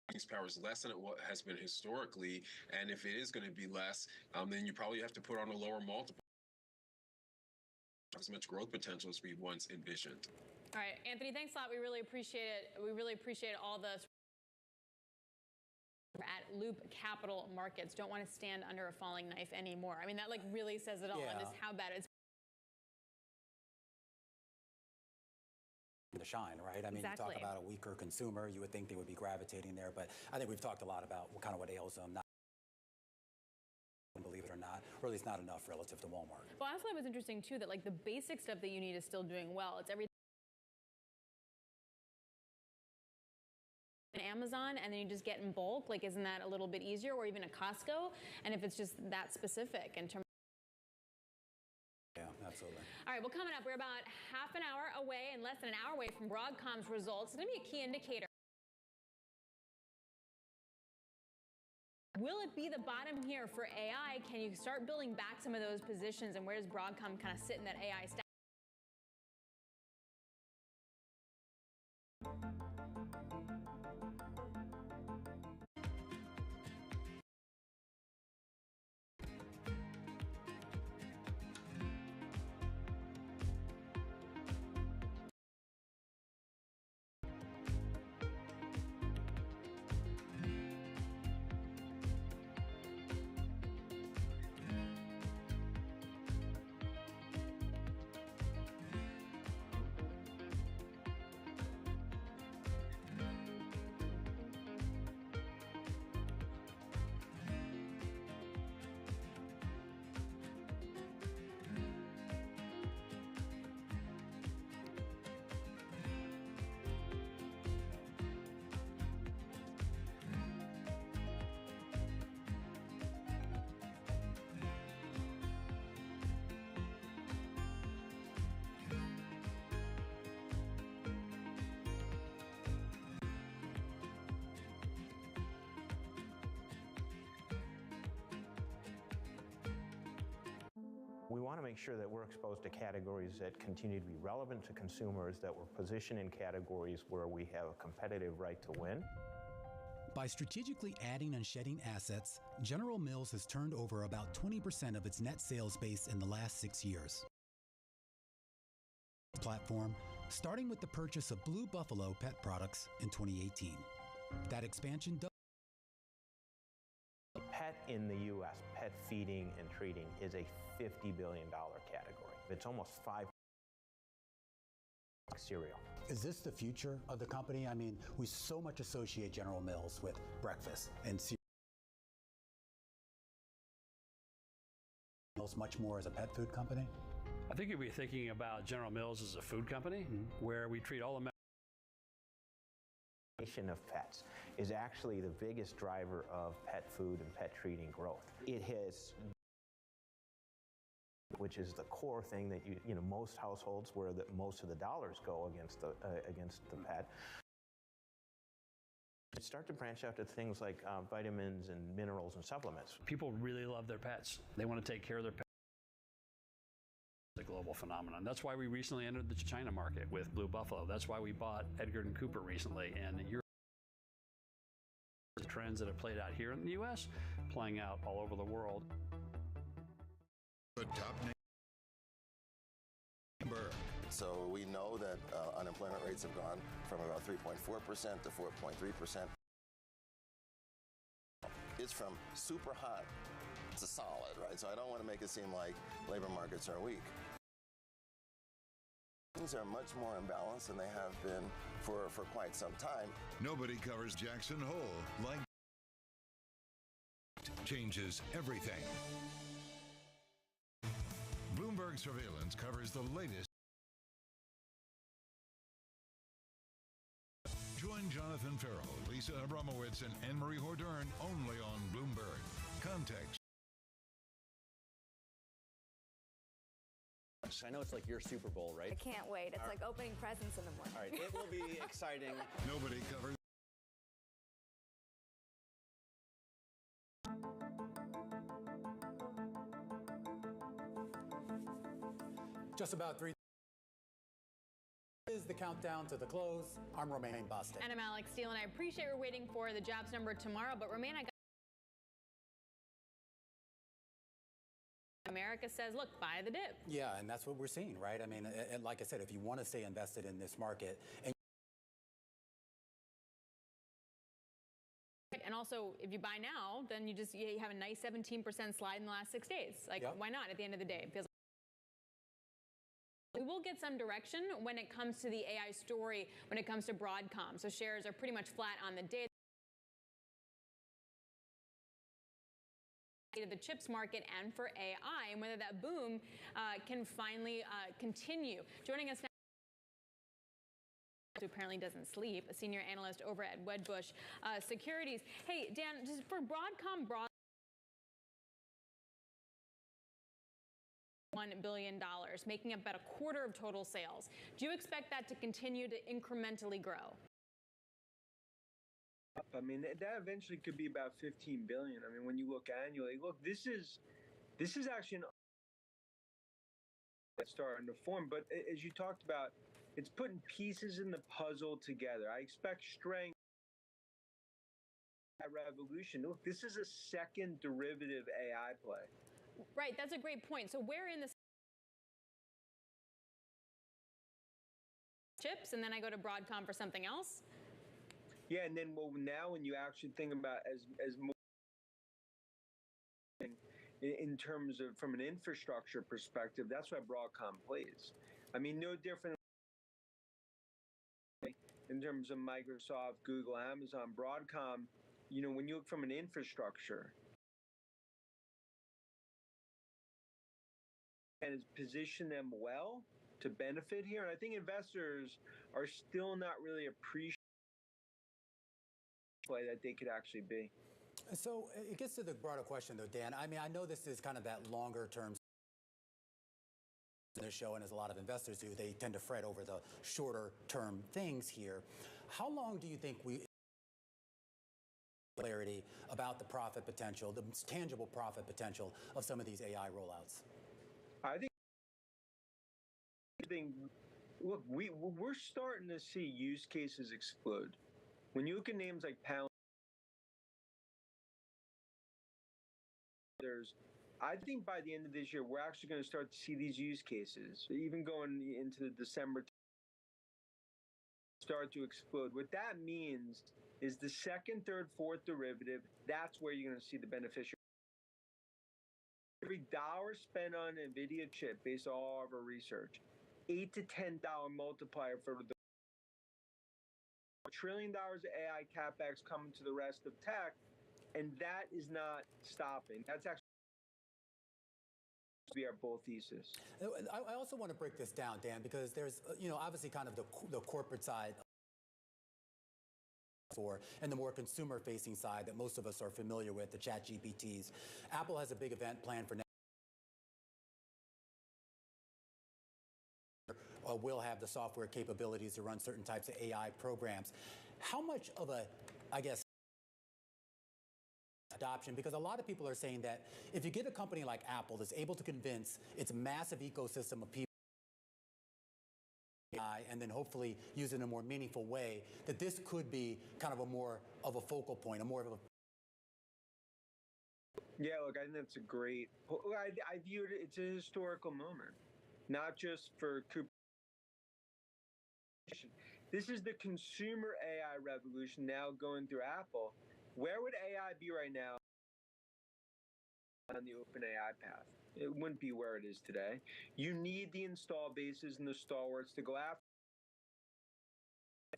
Earnings power is less than it has been historically, and if it is going to be less, then you probably have to put on a lower multiple. As much growth potential as we once envisioned. All right, Anthony, thanks a lot. We really appreciate it. We really appreciate all the at Loop Capital Markets. Don't want to stand under a falling knife anymore. I mean, that like really says it all, and just how bad it's. The shine, right? I mean, Exactly. You talk about a weaker consumer, you would think they would be gravitating there, but I think we've talked a lot about what ails them. Not believe it or not, or at least not enough relative to Walmart. Well, I thought it was interesting too that like the basic stuff that you need is still doing well. It's everything. Amazon and then you just get in bulk? Like, isn't that a little bit easier, or even a Costco? And if it's just that specific in terms. Yeah, absolutely. All right, well, coming up, we're about half an hour away and less than an hour away from Broadcom's results. It's going to be a key indicator. Will it be the bottom here for AI? Can you start building back some of those positions, and where does Broadcom kind of sit in that AI stack? We want to make sure that we're exposed to categories that continue to be relevant to consumers, that we're positioned in categories where we have a competitive right to win. By strategically adding and shedding assets, General Mills has turned over about 20% of its net sales base in the last 6 years. Platform, starting with the purchase of Blue Buffalo pet products in 2018. That expansion does. Pet in the U.S., pet feeding and treating, is a $50 billion category. It's almost 5 cereal. Is this the future of the company? I mean, we so much associate General Mills with breakfast and cereal. Much more as a pet food company? I think you'd be thinking about General Mills as a food company, where we treat all the of pets is actually the biggest driver of pet food and pet treating growth. It has, which is the core thing that you know most households where most of the dollars go against the pet. Start to branch out to things like vitamins and minerals and supplements. People really love their pets. They want to take care of their pets. It's a global phenomenon. That's why we recently entered the China market with Blue Buffalo. That's why we bought Edgar & Cooper recently. And the trends that have played out here in the U.S. playing out all over the world. The top name. So we know that unemployment rates have gone from about 3.4% to 4.3%. It's from super hot to solid, right? So I don't want to make it seem like labor markets are weak. Things are much more imbalanced than they have been for quite some time. Nobody covers Jackson Hole like changes everything. Bloomberg Surveillance covers the latest. Join Jonathan Farrell, Lisa Abramowitz, and Anne-Marie Hordern only on Bloomberg. Context. I know it's like your Super Bowl, right? I can't wait. It's like opening presents in the morning. All right, it will be exciting. Nobody covers. Just about 3 is the countdown to the close. I'm Romaine Boston. And I'm Alex Steele, and I appreciate we're waiting for the jobs number tomorrow. But Romaine, America says, look, buy the dip. Yeah, and that's what we're seeing, right? I mean, and like I said, if you want to stay invested in this market. And also, if you buy now, then you have a nice 17% slide in the last 6 days. Like, why not at the end of the day? It feels like we will get some direction when it comes to the AI story, when it comes to Broadcom. So shares are pretty much flat on the day. The chips market and for AI, and whether that boom can finally continue. Joining us now, who apparently doesn't sleep, a senior analyst over at Wedbush Securities. Hey, Dan, just for Broadcom, $1 billion, making up about a quarter of total sales. Do you expect that to continue to incrementally grow? I mean, that eventually could be about 15 billion. I mean, when you look annually, look, this is actually an starting to form. But as you talked about, it's putting pieces in the puzzle together. I expect strength. Revolution. Look, this is a second derivative AI play. Right, that's a great point. So where in the chips, and then I go to Broadcom for something else? Yeah, and then now when you actually think about as more in terms of from an infrastructure perspective, that's why Broadcom plays. I mean, no different in terms of Microsoft, Google, Amazon, Broadcom. You know, when you look from an infrastructure, and it's positioned them well to benefit here. And I think investors are still not really appreciating that they could actually be. So it gets to the broader question, though, Dan. I mean, I know this is kind of that longer term in the show, and as a lot of investors do, they tend to fret over the shorter term things here. How long do you think we clarity about the profit potential, the tangible profit potential of some of these AI rollouts? I think look, we're starting to see use cases explode. When you look at names like Pound, I think by the end of this year, we're actually going to start to see these use cases, even going into December, start to explode. What that means is the second, third, fourth derivative, that's where you're going to see the beneficiary. Every dollar spent on an NVIDIA chip, based on all of our research, $8 to $10 multiplier for the $1 trillion of AI capex coming to the rest of tech, and that is not stopping. That's actually be our bull thesis. I also want to break this down, Dan, because there's, obviously kind of the corporate side and the more consumer-facing side that most of us are familiar with, the chat GPTs. Apple has a big event planned for next year. Will have the software capabilities to run certain types of AI programs. How much of a, adoption, because a lot of people are saying that if you get a company like Apple that's able to convince its massive ecosystem of people and then hopefully use it in a more meaningful way, that this could be kind of a more of a focal point, more of a... Yeah, look, I think that's a great... I view it, it's a historical moment, not just for Cooper. This is the consumer AI revolution now going through Apple. Where would AI be right now on the open AI path? It wouldn't be where it is today. You need the install bases and the stalwarts to go after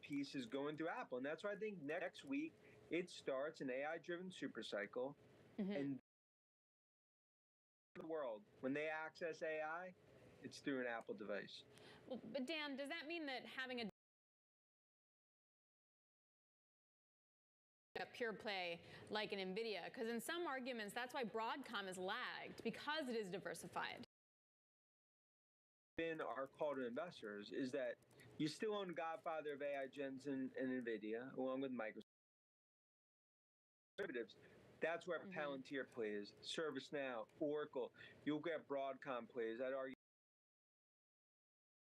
pieces going through Apple. And that's why I think next week it starts an AI-driven super cycle. And the world, when they access AI, it's through an Apple device. Well, but Dan, does that mean that having a pure play like an NVIDIA? Because in some arguments, that's why Broadcom has lagged, because it is diversified. In our call to investors is that you still own godfather of AI, Jensen and NVIDIA, along with Microsoft. That's where Palantir plays, ServiceNow, Oracle. You'll get Broadcom plays. I'd argue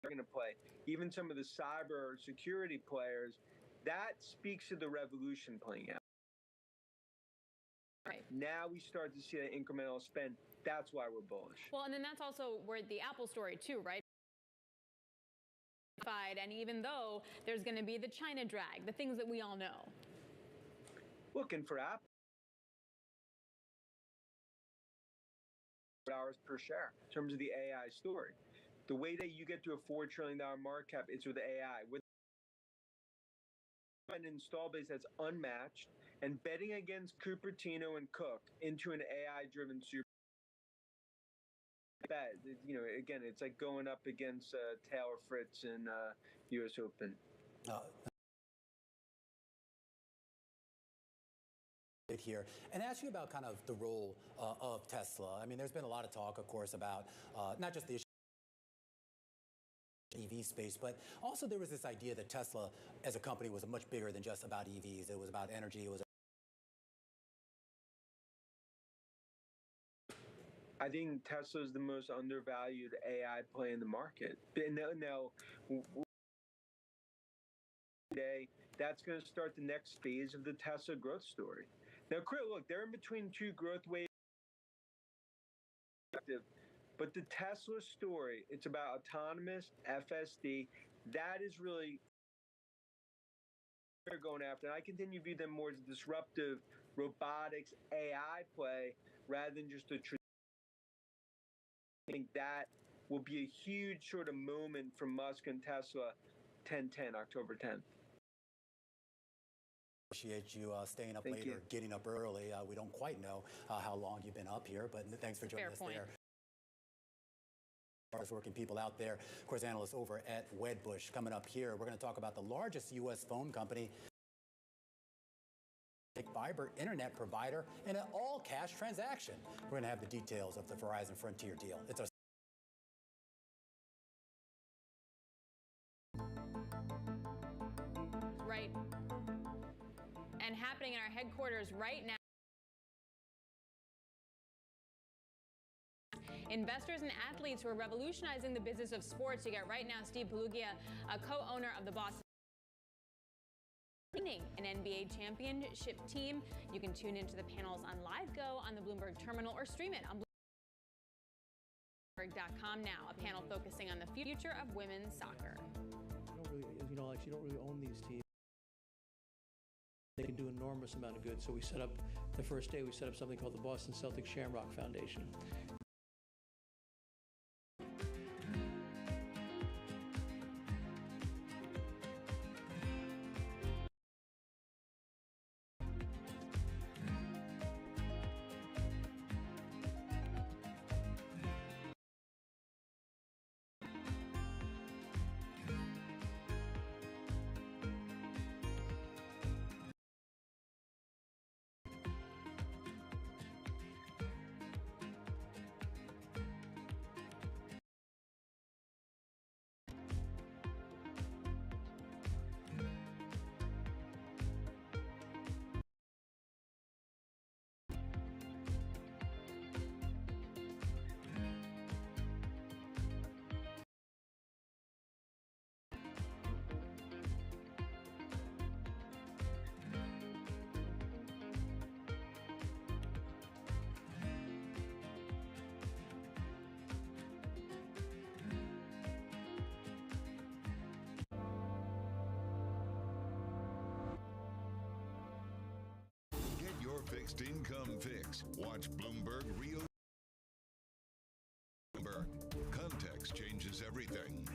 they're going to play. Even some of the cyber security players, that speaks to the revolution playing out. Right. Now we start to see that incremental spend. That's why we're bullish. Well, and then that's also where the Apple story too, right? And even though there's going to be the China drag, the things that we all know. Looking for Apple. Dollars per share in terms of the AI story. The way that you get to a $4 trillion market cap is with AI. With an install base that's unmatched, and betting against Cupertino and Cook into an AI-driven super bet. Again, it's like going up against Taylor Fritz in U.S. Open. Here and ask you about kind of the role of Tesla. I mean, there's been a lot of talk, of course, about not just the issue EV space, but also there was this idea that Tesla as a company was much bigger than just about EVs. It was about energy. It was. I think Tesla is the most undervalued AI play in the market. Now, today, that's going to start the next phase of the Tesla growth story. Now, look, they're in between two growth waves, but the Tesla story, it's about autonomous FSD. That is really they're going after. And I continue to view them more as a disruptive robotics AI play rather than just a I think that will be a huge sort of moment for Musk and Tesla 10/10, October 10th. Appreciate you staying up later, getting up early. We don't quite know how long you've been up here, but thanks for joining us there. Working people out there, of course, analysts over at Wedbush. Coming up here, we're going to talk about the largest U.S. phone company, fiber internet provider, in an all-cash transaction. We're going to have the details of the Verizon Frontier deal. It's a right. And happening in our headquarters right now. Investors and athletes who are revolutionizing the business of sports. You get right now Steve Pelugia, a co-owner of the Boston an NBA championship team. You can tune into the panels on LiveGo on the Bloomberg terminal or stream it on Bloomberg.com now. A panel focusing on the future of women's soccer. You don't really own these teams. They can do an enormous amount of good. So we set up, the first day, we set up something called the Boston Celtics Shamrock Foundation. Fixed income fix. Watch Bloomberg Real. Bloomberg. Context changes everything.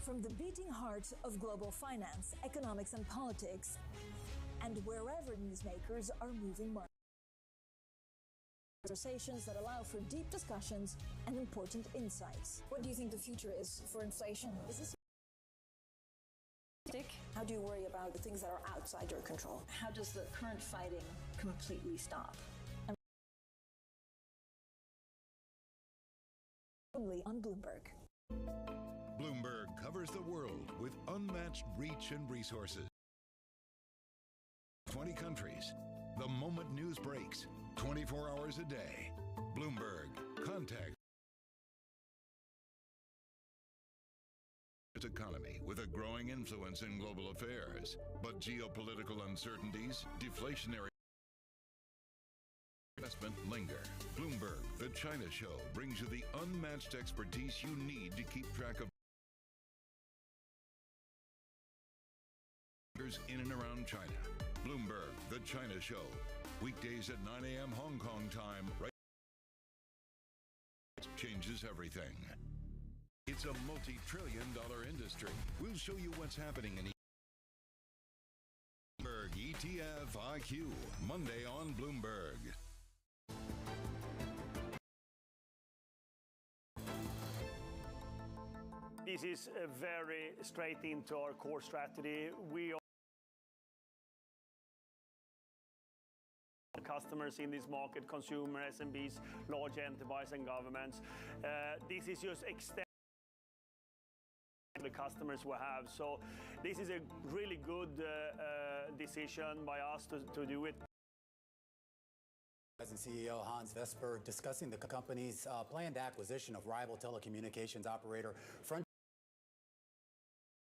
From the beating heart of global finance, economics, and politics, and wherever newsmakers are moving markets. Conversations that allow for deep discussions and important insights. What do you think the future is for inflation? Is this how do you worry about the things that are outside your control? How does the current fighting completely stop? And only on Bloomberg. Bloomberg covers the world with unmatched reach and resources. 20 countries. The moment news breaks, 24 hours a day. Bloomberg. Context. Economy with a growing influence in global affairs, but geopolitical uncertainties, deflationary investment linger. Bloomberg, the China Show, brings you the unmatched expertise you need to keep track of in and around China. Bloomberg, the China Show, weekdays at 9 a.m. Hong Kong time. Right, changes everything. It's It's a multi-trillion-dollar industry. We'll show you what's happening in Bloomberg ETF IQ, Monday on Bloomberg. This is very straight into our core strategy. We are customers in this market, consumer, SMBs, large enterprise and governments. This is just extending the customers we have. So this is a really good decision by us to do it. President CEO Hans Vesper discussing the company's planned acquisition of rival telecommunications operator Frontier.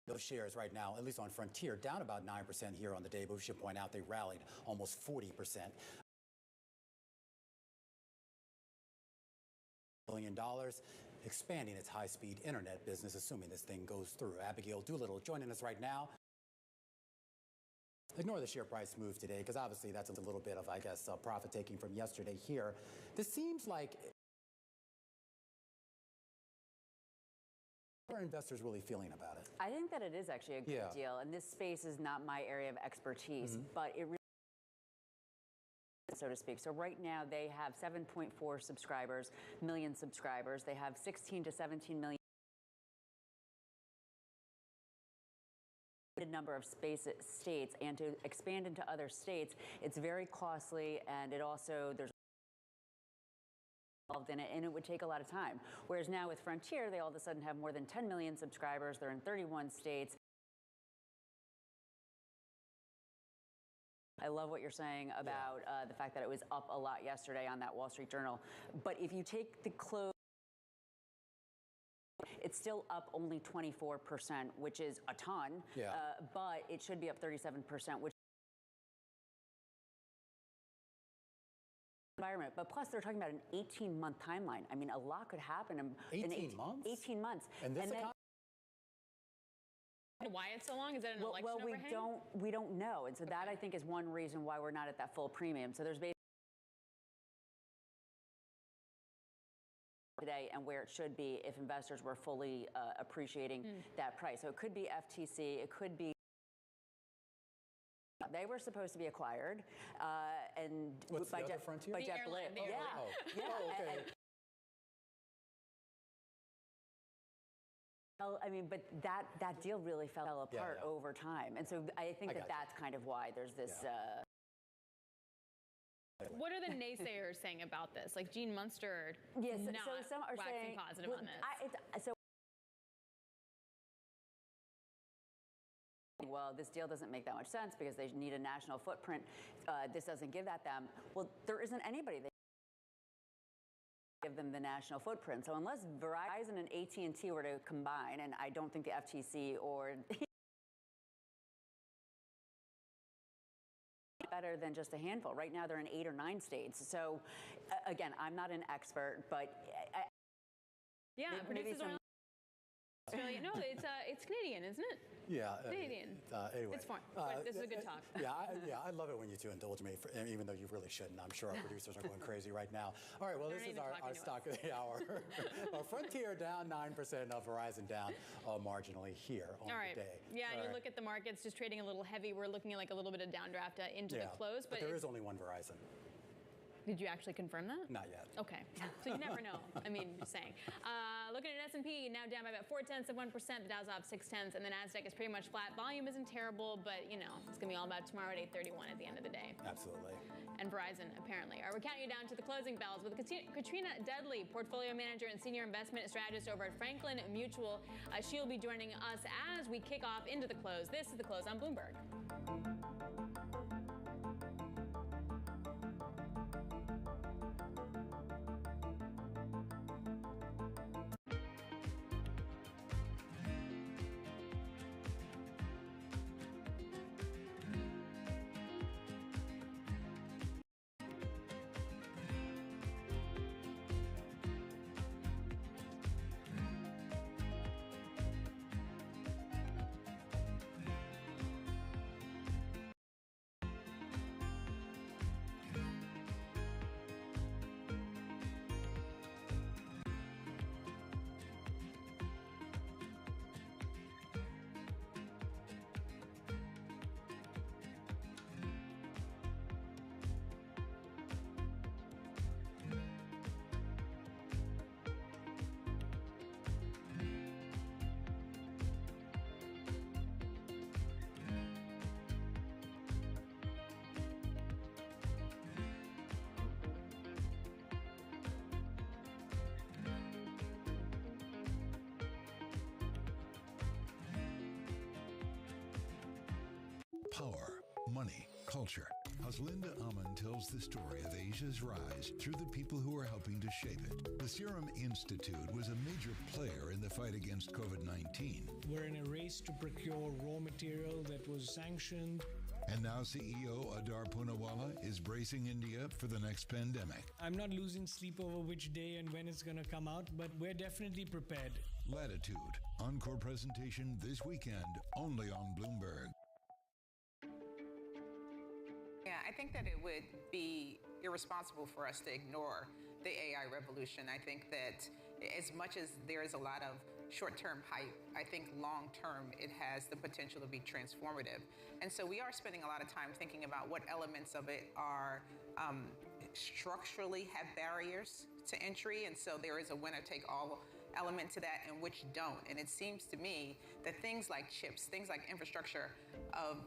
Those shares right now, at least on Frontier, down about 9% here on the day, but we should point out they rallied almost 40%. $1 billion, expanding its high-speed internet business, assuming this thing goes through. Abigail Doolittle joining us right now. Ignore the share price move today, because obviously that's a little bit of, I guess, profit taking from yesterday here. This seems like, what are investors really feeling about it? I think that it is actually a good deal, and this space is not my area of expertise, but it really, so to speak. So right now they have 7.4 million subscribers. They have 16 to 17 million number of states, and to expand into other states, it's very costly, and it also, there's involved in it, and it would take a lot of time. Whereas now with Frontier, they all of a sudden have more than 10 million subscribers. They're in 31 states. I love what you're saying about the fact that it was up a lot yesterday on that Wall Street Journal. But if you take the close, it's still up only 24%, which is a ton, but it should be up 37%, which environment. But plus, they're talking about an 18-month timeline. I mean, a lot could happen in 18 months? 18 months. And this why it's so long? Is that an election overhang? We don't know, and so that I think is one reason why we're not at that full premium. So there's basically today and where it should be if investors were fully appreciating that price. So it could be FTC, it could be. They were supposed to be acquired, and what's by the other Frontier? By JetBlue. Okay. Well, I mean, but that deal really fell apart over time, and so I think that's kind of why there's this. What are the naysayers saying about this? Like Gene Munster, yes, not so some are waxing saying positive on this. Well, this deal doesn't make that much sense because they need a national footprint. This doesn't give that them. Well, there isn't anybody that give them the national footprint. So unless Verizon and AT&T were to combine, and I don't think the FTC or better than just a handful. Right now they're in 8 or 9 states. So again, I'm not an expert, but maybe some. Australia. No, it's Canadian, isn't it? Yeah. Canadian. Anyway. It's fine. But this is a good talk. I love it when you two indulge me, even though you really shouldn't. I'm sure our producers are going crazy right now. All right, well, this is our stock of the hour. Frontier down 9%, Verizon down marginally here on the day. Yeah, and you look at the markets just trading a little heavy. We're looking at like a little bit of downdraft into the close. But there is only one Verizon. Did you actually confirm that? Not yet. Okay. So you never know. I mean, just saying. Looking at S&P, now down by about 0.4%. The Dow's off 0.6, and the NASDAQ is pretty much flat. Volume isn't terrible, but, you know, it's going to be all about tomorrow at 8:31 at the end of the day. Absolutely. And Verizon, apparently. All right, we're counting you down to the closing bells with Katrina Dudley, portfolio manager and senior investment strategist over at Franklin Mutual. She'll be joining us as we kick off into the close. This is The Close on Bloomberg. money, culture. As Linda Aman tells the story of Asia's rise through the people who are helping to shape it. The Serum Institute was a major player in the fight against COVID-19. We're in a race to procure raw material that was sanctioned. And now CEO Adar Poonawalla is bracing India for the next pandemic. I'm not losing sleep over which day and when it's going to come out, but we're definitely prepared. Latitude, encore presentation this weekend, only on Bloomberg. Yeah, I think that it would be irresponsible for us to ignore the AI revolution. I think that as much as there is a lot of short-term hype, I think long-term it has the potential to be transformative. And so we are spending a lot of time thinking about what elements of it are structurally have barriers to entry. And so there is a winner-take-all element to that and which don't. And it seems to me that things like chips, things like infrastructure of,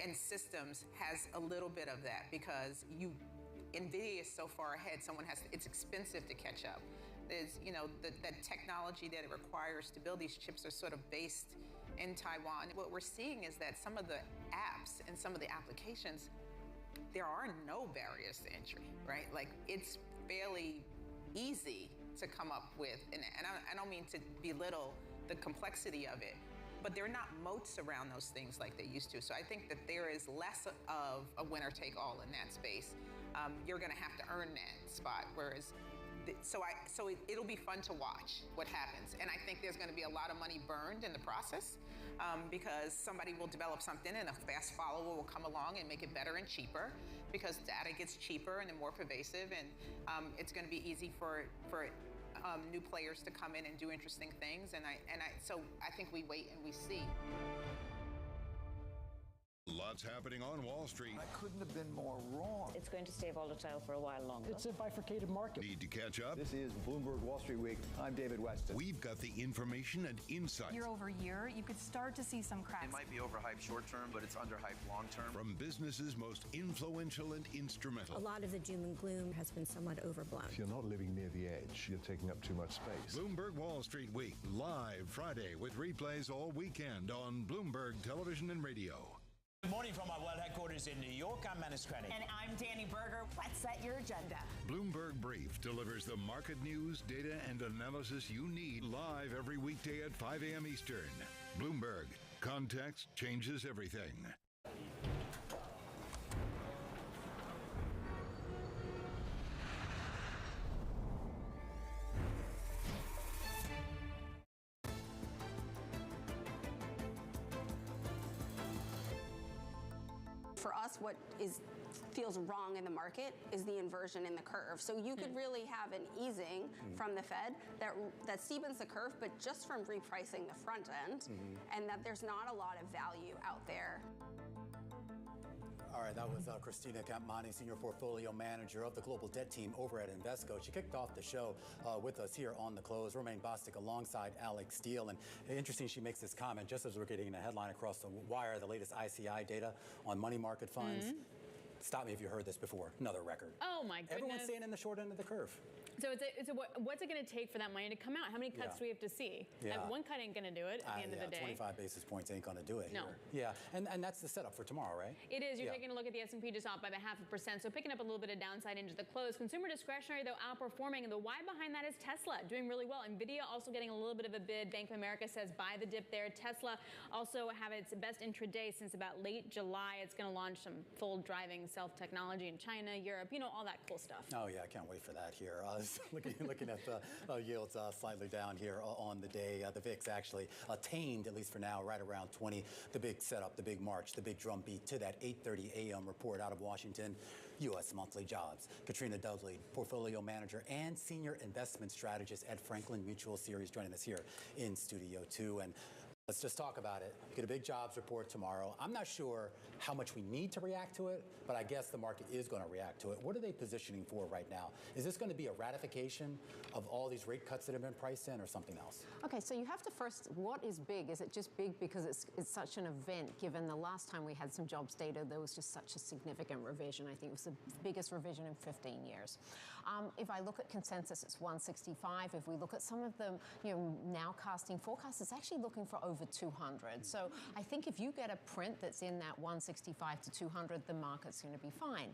and systems has a little bit of that because NVIDIA is so far ahead, it's expensive to catch up. There's, the technology that it requires to build these chips are sort of based in Taiwan. What we're seeing is that some of the apps and some of the applications, there are no barriers to entry, right? Like it's fairly easy to come up with, and I don't mean to belittle the complexity of it, but there are not moats around those things like they used to. So I think that there is less of a winner take all in that space. You're gonna have to earn that spot, whereas it'll be fun to watch what happens. And I think there's gonna be a lot of money burned in the process because somebody will develop something and a fast follower will come along and make it better and cheaper because data gets cheaper and more pervasive, and it's gonna be easy for new players to come in and do interesting things. So I think we wait and we see. Lots happening on Wall Street. I couldn't have been more wrong. It's going to stay volatile for a while longer. It's a bifurcated market. Need to catch up? This is Bloomberg Wall Street Week. I'm David Weston. We've got the information and insight. Year over year, you could start to see some cracks. It might be overhyped short term, but it's underhyped long term. From businesses most influential and instrumental. A lot of the doom and gloom has been somewhat overblown. If you're not living near the edge, you're taking up too much space. Bloomberg Wall Street Week, live Friday with replays all weekend on Bloomberg Television and Radio. Good morning from our world headquarters in New York. I'm Manus Krennic. And I'm Danny Berger. Let's set your agenda. Bloomberg Brief delivers the market news, data, and analysis you need live every weekday at 5 a.m. Eastern. Bloomberg. Context changes everything. For us, what feels wrong in the market is the inversion in the curve. So you could really have an easing from the Fed that steepens the curve, but just from repricing the front end, and that there's not a lot of value out there. All right, that was Christina Campmani, Senior Portfolio Manager of the Global Debt Team over at Invesco. She kicked off the show with us here on The Close. Romaine Bostick alongside Alex Steele. And interesting, she makes this comment just as we're getting a headline across the wire, the latest ICI data on money market funds. Stop me if you heard this before. Another record. Oh, my goodness. Everyone's staying in the short end of the curve. So what's it going to take for that money to come out? How many cuts do we have to see? One cut ain't going to do it at the end of the day. 25 basis points ain't going to do it No. here. Yeah, and that's the setup for tomorrow, right? It is. You're taking a look at the S&P just off by the 0.5%. So picking up a little bit of downside into the close. Consumer discretionary, though, outperforming. And the why behind that is Tesla doing really well. NVIDIA also getting a little bit of a bid. Bank of America says buy the dip there. Tesla also have its best intraday since about late July. It's going to launch some full driving self-technology in China, Europe, all that cool stuff. Oh, yeah, I can't wait for that here. Looking at the yields slightly down here on the day. The VIX actually attained, at least for now, right around 20. The big setup, the big march, the big drumbeat to that 8:30 a.m. report out of Washington. U.S. monthly jobs. Katrina Dudley, Portfolio Manager and Senior Investment Strategist at Franklin Mutual Series, joining us here in Studio 2. And let's just talk about it. We get a big jobs report tomorrow. I'm not sure how much we need to react to it, but I guess the market is going to react to it. What are they positioning for right now? Is this going to be a ratification of all these rate cuts that have been priced in, or something else? Okay, so you have to first, what is big? Is it just big because it's such an event, given the last time we had some jobs data, there was just such a significant revision. I think it was the biggest revision in 15 years. If I look at consensus, it's 165. If we look at some of them, now casting forecasts, it's actually looking for over over 200. So I think if you get a print that's in that 165 to 200, the market's going to be fine.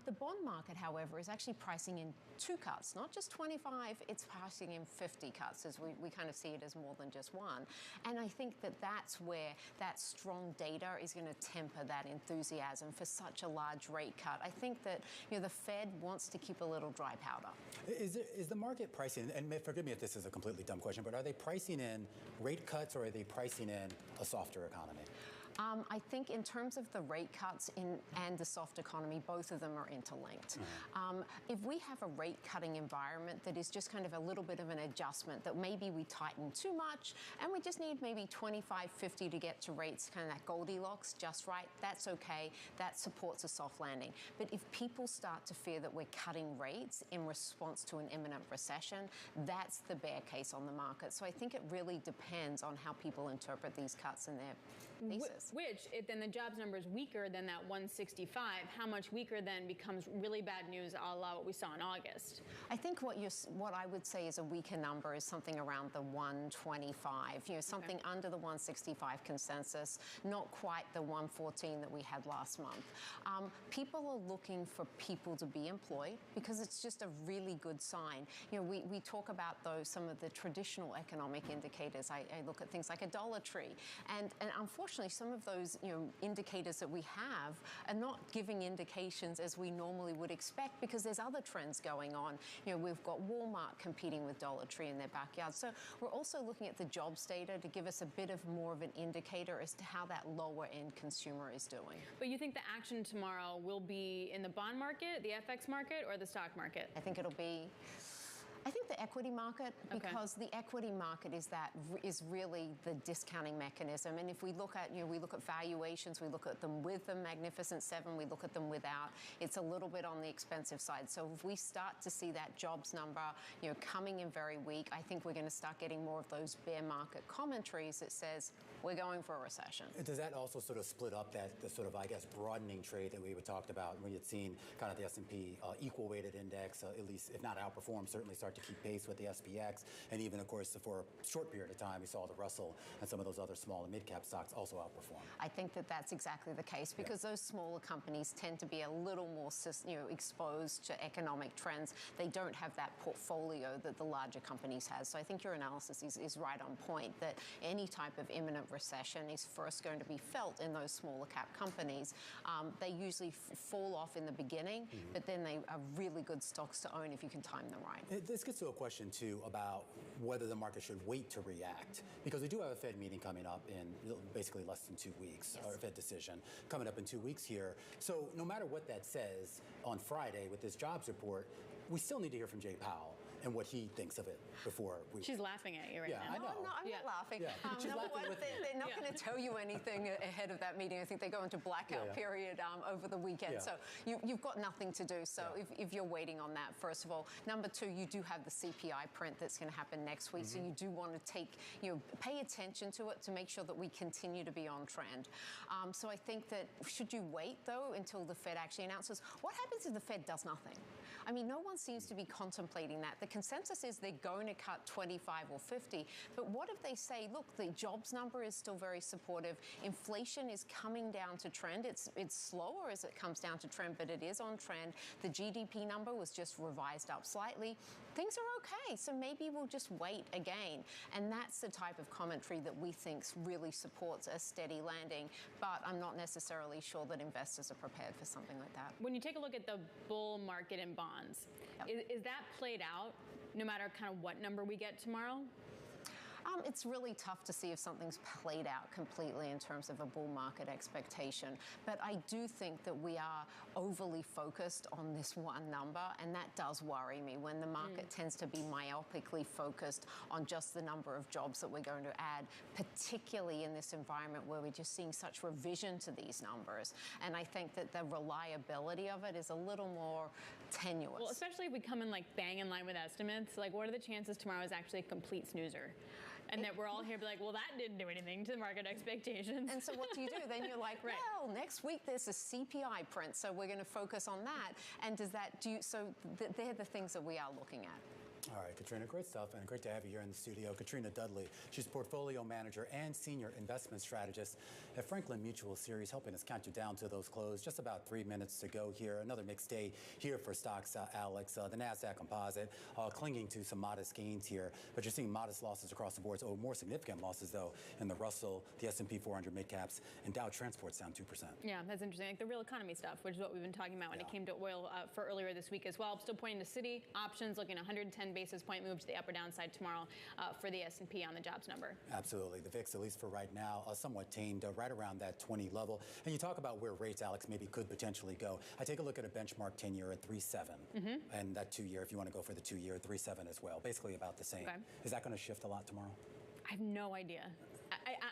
The bond market, however, is actually pricing in 2 cuts, not just 25, it's pricing in 50 cuts, as we kind of see it as more than just one. And I think that that's where that strong data is going to temper that enthusiasm for such a large rate cut. I think that the Fed wants to keep a little dry powder. Is the market pricing, and forgive me if this is a completely dumb question, but are they pricing in rate cuts or are they pricing in a softer economy? I think in terms of the rate cuts and the soft economy, both of them are interlinked. If we have a rate cutting environment that is just kind of a little bit of an adjustment, that maybe we tighten too much and we just need maybe 25, 50 to get to rates kind of that Goldilocks just right, that's okay. That supports a soft landing. But if people start to fear that we're cutting rates in response to an imminent recession, that's the bear case on the market. So I think it really depends on how people interpret these cuts and their thesis. Which, if then the jobs number is weaker than that 165, how much weaker then becomes really bad news, a la what we saw in August? I think what I would say is a weaker number is something around the 125, something under the 165 consensus, not quite the 114 that we had last month. People are looking for people to be employed because it's just a really good sign. We talk about some of the traditional economic indicators. I look at things like a Dollar Tree, and unfortunately some of those indicators that we have are not giving indications as we normally would expect because there's other trends going on. We've got Walmart competing with Dollar Tree in their backyard. So we're also looking at the jobs data to give us a bit of more of an indicator as to how that lower end consumer is doing. But you think the action tomorrow will be in the bond market, the FX market, or the stock market? I think it'll be the equity market, because the equity market is really the discounting mechanism. And if we look at valuations, we look at them with the Magnificent Seven, we look at them without, it's a little bit on the expensive side. So if we start to see that jobs number, coming in very weak, I think we're going to start getting more of those bear market commentaries that says we're going for a recession. Does that also sort of split up the sort of, I guess, broadening trade that we were talked about? We had seen kind of the S&P equal weighted index, at least if not outperform, certainly start to keep pace with the SPX, and even, of course, for a short period of time, we saw the Russell and some of those other small and mid-cap stocks also outperform. I think that that's exactly the case because those smaller companies tend to be a little more, exposed to economic trends. They don't have that portfolio that the larger companies have. So I think your analysis is right on point that any type of imminent recession is first going to be felt in those smaller cap companies. They usually fall off in the beginning, but then they are really good stocks to own if you can time them right. This gets to a question, too, about whether the market should wait to react, because we do have a Fed meeting coming up in basically less than 2 weeks, or a Fed decision coming up in 2 weeks here. So no matter what that says on Friday with this jobs report, we still need to hear from Jay Powell and what he thinks of it before we... She's laughing at you right now. I know. No, I'm not laughing. Yeah. Number one, they're not going to tell you anything ahead of that meeting. I think they go into blackout period over the weekend. So you've got nothing to do. So if you're waiting on that, first of all. Number two, you do have the CPI print that's going to happen next week. So you do want to pay attention to it to make sure that we continue to be on trend. So I think that should you wait, though, until the Fed actually announces? What happens if the Fed does nothing? I mean, no one seems to be contemplating that. The consensus is they're going to cut 25 or 50. But what if they say, look, the jobs number is still very supportive. Inflation is coming down to trend. It's slower as it comes down to trend, but it is on trend. The GDP number was just revised up slightly. Things are okay, so maybe we'll just wait again. And that's the type of commentary that we think really supports a steady landing. But I'm not necessarily sure that investors are prepared for something like that. When you take a look at the bull market in bonds, is that played out no matter kind of what number we get tomorrow? It's really tough to see if something's played out completely in terms of a bull market expectation. But I do think that we are overly focused on this one number, and that does worry me when the market tends to be myopically focused on just the number of jobs that we're going to add, particularly in this environment where we're just seeing such revision to these numbers. And I think that the reliability of it is a little more tenuous. Well, especially if we come in bang in line with estimates, what are the chances tomorrow is actually a complete snoozer? And that we're all here be like, well, that didn't do anything to market expectations. And so what do? Then you're like, well, next week there's a CPI print, so we're going to focus on that. And does that so they're the things that we are looking at. All right, Katrina, great stuff, and great to have you here in the studio. Katrina Dudley, she's portfolio manager and senior investment strategist at Franklin Mutual Series, helping us count you down to those close. Just about 3 minutes to go here. Another mixed day here for stocks, Alex. The NASDAQ composite clinging to some modest gains here, but you're seeing modest losses across the board, or more significant losses, though, in the Russell, the S&P 400 mid-caps, and Dow Transport's down 2%. Yeah, that's interesting. Like the real economy stuff, which is what we've been talking about when it came to oil for earlier this week as well. I'm still pointing to Citi options, looking at 110 basis point move to the upper downside tomorrow for the S&P on the jobs number. Absolutely. The VIX, at least for right now, somewhat tamed right around that 20 level. And you talk about where rates, Alex, maybe could potentially go. I take a look at a benchmark 10-year at 3.7, and that 2-year, if you want to go for the 2-year, 3.7 as well. Basically about the same. Okay. Is that going to shift a lot tomorrow? I have no idea.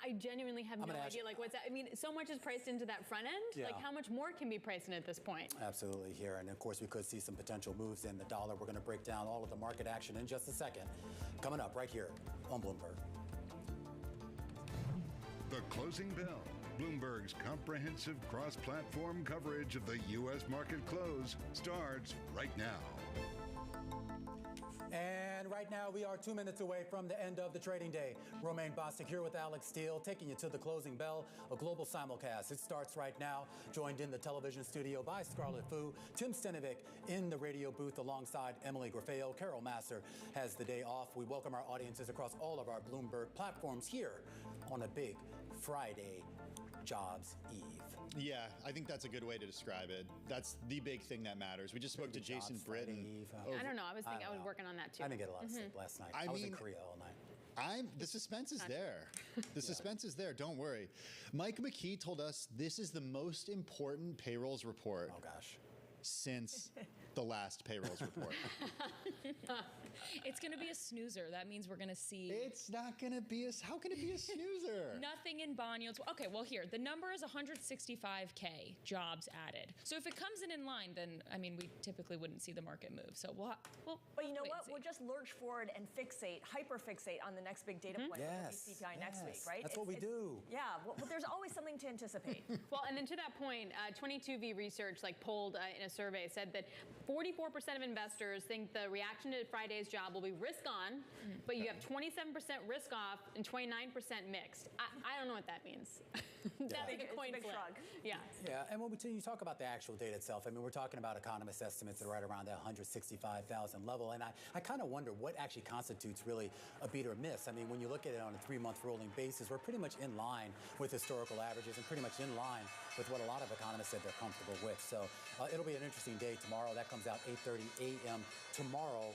I genuinely have no idea. Like, what's that? I mean, so much is priced into that front end. Yeah. Like, how much more can be priced in at this point? Absolutely here. And of course, we could see some potential moves in the dollar. We're going to break down all of the market action in just a second. Coming up right here on Bloomberg. The Closing Bell, Bloomberg's comprehensive cross-platform coverage of the U.S. market close, starts right now. And right now, we are 2 minutes away from the end of the trading day. Romaine Bostic here with Alex Steele, taking you to the Closing Bell, a global simulcast. It starts right now, joined in the television studio by Scarlett Fu, Tim Stenovic in the radio booth alongside Emily Grafeo. Carol Masser has the day off. We welcome our audiences across all of our Bloomberg platforms here on a big Friday Jobs Eve. Yeah, I think that's a good way to describe it. That's the big thing that matters. We just spoke to Jason Britton. I don't know. I was working on that too. I didn't get a lot of sleep last night. I was in Korea all night. The suspense is there. The suspense is there. Don't worry. Mike McKee told us this is the most important payrolls report. Oh gosh. Since the last payrolls report. It's going to be a snoozer. That means we're going to see. It's not going to be how can it be a snoozer? Nothing in bond yields. Okay, well, here, the number is 165K jobs added. So if it comes in line, then, I mean, we typically wouldn't see the market move. So but you know what? We'll just lurch forward and hyper-fixate on the next big data point, CPI next week, right? That's what we do. Yeah, well, there's always something to anticipate. Well, and then to that point, 22V Research polled in a survey said that 44% of investors think the reaction to Friday's job will be risk on, but you have 27% risk off and 29% mixed. I don't know what that means. That's a coin flip. Shrug. Yeah. Yeah, and when you talk about the actual data itself, I mean, we're talking about economist estimates that are right around that 165,000 level, and I kind of wonder what actually constitutes really a beat or miss. I mean, when you look at it on a 3-month rolling basis, we're pretty much in line with historical averages and pretty much in line with what a lot of economists said they're comfortable with. So it'll be an interesting day tomorrow. That comes out 8:30 a.m. tomorrow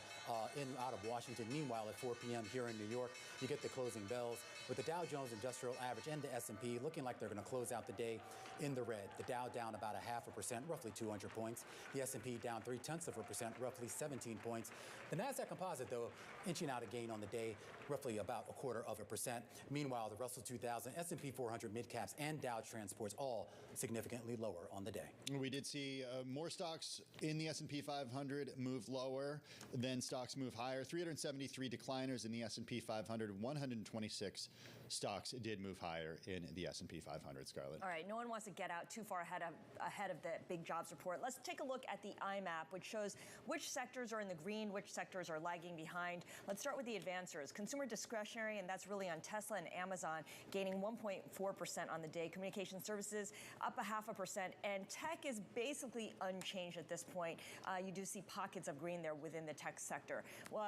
out of Washington. Meanwhile, at 4 p.m. here in New York, you get the closing bells with the Dow Jones Industrial Average and the S&P looking like they're going to close out the day in the red. The Dow down about 0.5%, roughly 200 points. The S&P down 0.3%, roughly 17 points. The NASDAQ composite, though, inching out a gain on the day, roughly about 0.25%. Meanwhile, the Russell 2000, S&P 400 mid-caps, and Dow Transports all significantly lower on the day. We did see more stocks in the S&P 500 move lower than stocks move higher. 373 decliners in the S&P 500, 126 stocks did move higher in the S&P 500, Scarlett. All right, no one wants to get out too far ahead of the big jobs report. Let's take a look at the IMAP, which shows which sectors are in the green, which sectors are lagging behind. Let's start with the advancers. Consumer discretionary, and that's really on Tesla and Amazon, gaining 1.4% on the day. Communication services up 0.5%, and tech is basically unchanged at this point. You do see pockets of green there within the tech sector. Well,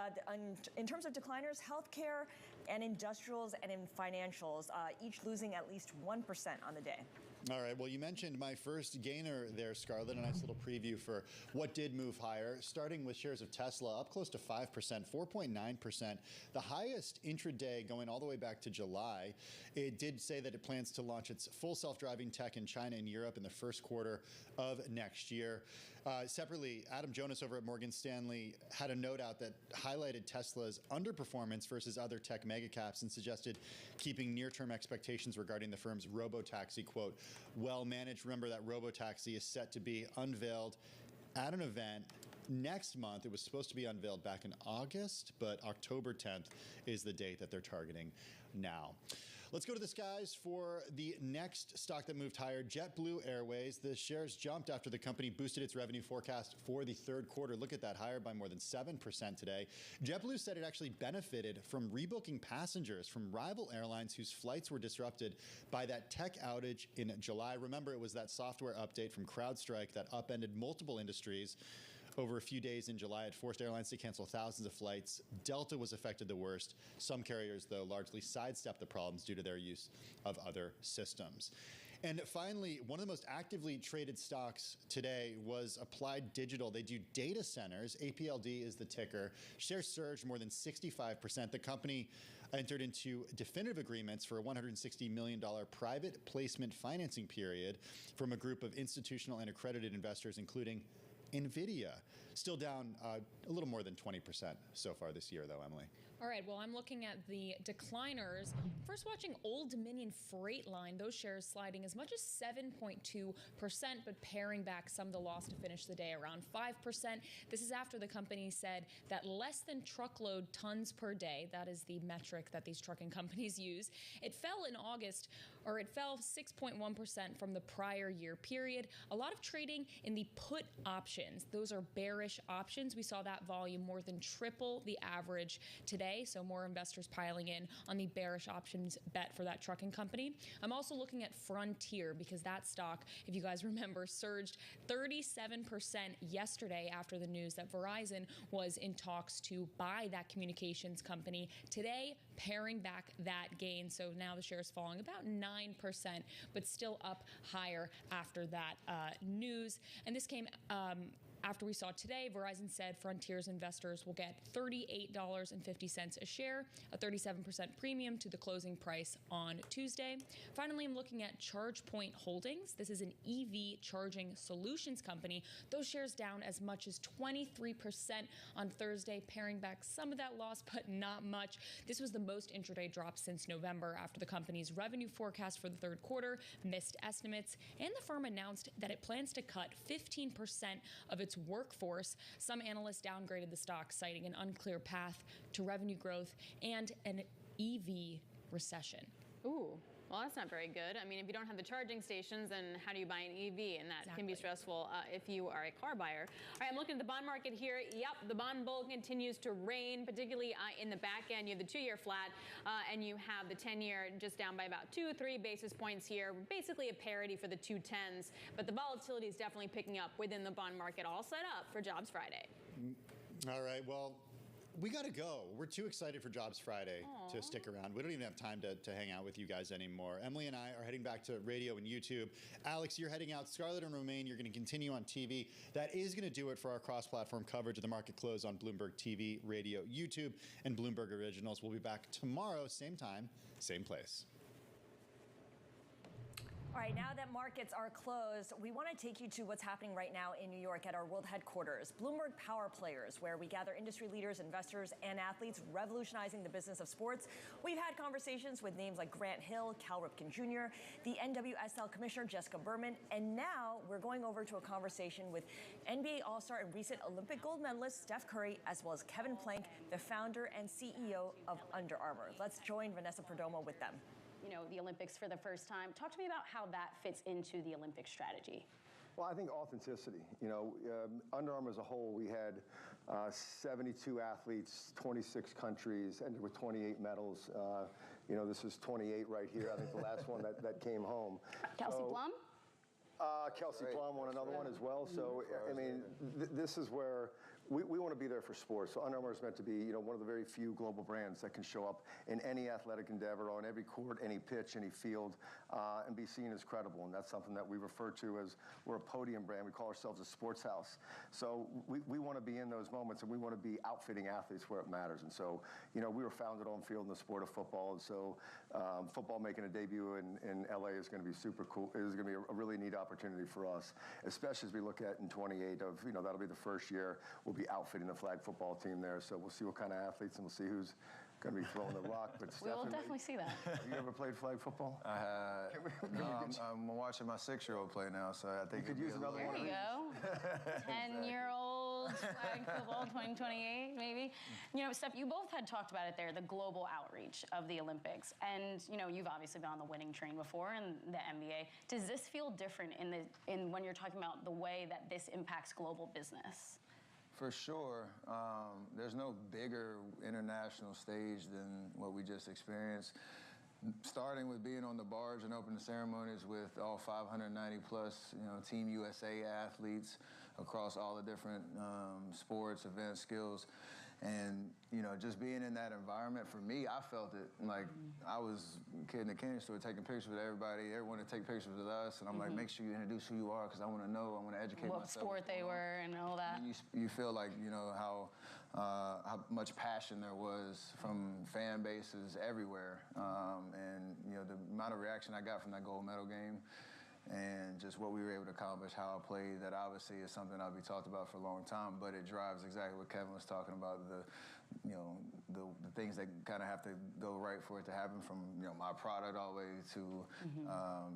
in terms of decliners, healthcare and industrials and in financials, each losing at least 1% on the day. All right. Well, you mentioned my first gainer there, Scarlett, a nice little preview for what did move higher, starting with shares of Tesla up close to 5%, 4.9%, the highest intraday going all the way back to July. It did say that it plans to launch its full self-driving tech in China and Europe in the first quarter of next year. Separately, Adam Jonas over at Morgan Stanley had a note out that highlighted Tesla's underperformance versus other tech megacaps and suggested keeping near-term expectations regarding the firm's robotaxi, quote, well managed. Remember that robotaxi is set to be unveiled at an event next month. It was supposed to be unveiled back in August, but October 10th is the date that they're targeting now. Let's go to the skies for the next stock that moved higher, JetBlue Airways. The shares jumped after the company boosted its revenue forecast for the third quarter. Look at that, higher by more than 7% today. JetBlue said it actually benefited from rebooking passengers from rival airlines whose flights were disrupted by that tech outage in July. Remember, it was that software update from CrowdStrike that upended multiple industries. Over a few days in July, it forced airlines to cancel thousands of flights. Delta was affected the worst. Some carriers, though, largely sidestepped the problems due to their use of other systems. And finally, one of the most actively traded stocks today was Applied Digital. They do data centers. APLD is the ticker. Shares surged more than 65%. The company entered into definitive agreements for a $160 million private placement financing period from a group of institutional and accredited investors, including NVIDIA. Still down a little more than 20% so far this year, though, Emily. All right, well, I'm looking at the decliners. First, watching Old Dominion Freight Line, those shares sliding as much as 7.2%, but paring back some of the loss to finish the day around 5%. This is after the company said that less than truckload tons per day, that is the metric that these trucking companies use, it fell in August, or it fell 6.1% from the prior year period. A lot of trading in the put options. Those are bearish options. We saw that volume more than triple the average today. So more investors piling in on the bearish options bet for that trucking company. I'm also looking at Frontier because that stock, if you guys remember, surged 37% yesterday after the news that Verizon was in talks to buy that communications company. Today, paring back that gain. So now the share is falling about 9%, but still up higher after that news. And this came after we saw today, Verizon said Frontier's investors will get $38.50 a share, a 37% premium to the closing price on Tuesday. Finally, I'm looking at ChargePoint Holdings. This is an EV charging solutions company. Those shares down as much as 23% on Thursday, paring back some of that loss, but not much. This was the most intraday drop since November after the company's revenue forecast for the third quarter missed estimates, and the firm announced that it plans to cut 15% of its workforce. Some analysts downgraded the stock, citing an unclear path to revenue growth and an EV recession. Ooh. Well, that's not very good. I mean, if you don't have the charging stations, then how do you buy an EV? And that can be stressful if you are a car buyer. All right, I'm looking at the bond market here. Yep, the bond bull continues to reign, particularly in the back end. You have the 2-year flat, and you have the 10-year just down by about 2-3 basis points here. Basically a parity for the 210s. But the volatility is definitely picking up within the bond market, all set up for Jobs Friday. All right, well, we got to go. We're too excited for Jobs Friday to stick around. We don't even have time to hang out with you guys anymore. Emily and I are heading back to radio and YouTube. Alex, you're heading out. Scarlett and Romaine, you're going to continue on TV. That is going to do it for our cross-platform coverage of the market close on Bloomberg TV, radio, YouTube, and Bloomberg Originals. We'll be back tomorrow, same time, same place. All right, now that markets are closed, we want to take you to what's happening right now in New York at our world headquarters, Bloomberg Power Players, where we gather industry leaders, investors, and athletes revolutionizing the business of sports. We've had conversations with names like Grant Hill, Cal Ripken Jr., the NWSL Commissioner Jessica Berman, and now we're going over to a conversation with NBA All-Star and recent Olympic gold medalist Steph Curry, as well as Kevin Plank, the founder and CEO of Under Armour. Let's join Vanessa Perdomo with them. You know, the Olympics for the first time. Talk to me about how that fits into the Olympic strategy. Well, I think authenticity. You know, Under Armour as a whole, we had 72 athletes, 26 countries, ended with 28 medals. You know, this is 28 right here. I think the last one that came home. Kelsey Plum? Kelsey Plum won another one as well. So, I mean, this is where we want to be there for sports. So Under Armour is meant to be, you know, one of the very few global brands that can show up in any athletic endeavor, on every court, any pitch, any field, and be seen as credible. And that's something that we refer to as, we're a podium brand. We call ourselves a sports house. So we want to be in those moments, and we want to be outfitting athletes where it matters. And so, you know, we were founded on field in the sport of football. And so football making a debut in LA is going to be super cool. It is going to be a really neat opportunity for us, especially as we look at in 28 of, you know, that'll be the first year we'll be outfitting the flag football team there. So we'll see what kind of athletes, and we'll see who's going to be throwing the rock. But We will Stephen, definitely see that. have you ever played flag football? I have. No, I'm watching my 6-year-old play now, so I think you could use another one. There you go. 10-year-old flag football 2028, maybe. You know, Steph, you both had talked about it there, the global outreach of the Olympics. And, you know, you've obviously been on the winning train before in the NBA. Does this feel different in when you're talking about the way that this impacts global business? For sure. There's no bigger international stage than what we just experienced. Starting with being on the barge and opening ceremonies with all 590 plus, you know, Team USA athletes across all the different sports, events, skills. And, you know, just being in that environment, for me, I felt it. Like, I was a kid in the candy store taking pictures with everybody. Everyone would take pictures with us. And I'm like, make sure you introduce who you are, because I want to know. I want to educate myself. What sport they were and all that. And you feel like, you know, how much passion there was from fan bases everywhere. And, you know, the amount of reaction I got from that gold medal game and just what we were able to accomplish, how I played, that obviously is something I'll be talked about for a long time, but it drives exactly what Kevin was talking about, the things that kind of have to go right for it to happen, from, you know, my product all the way to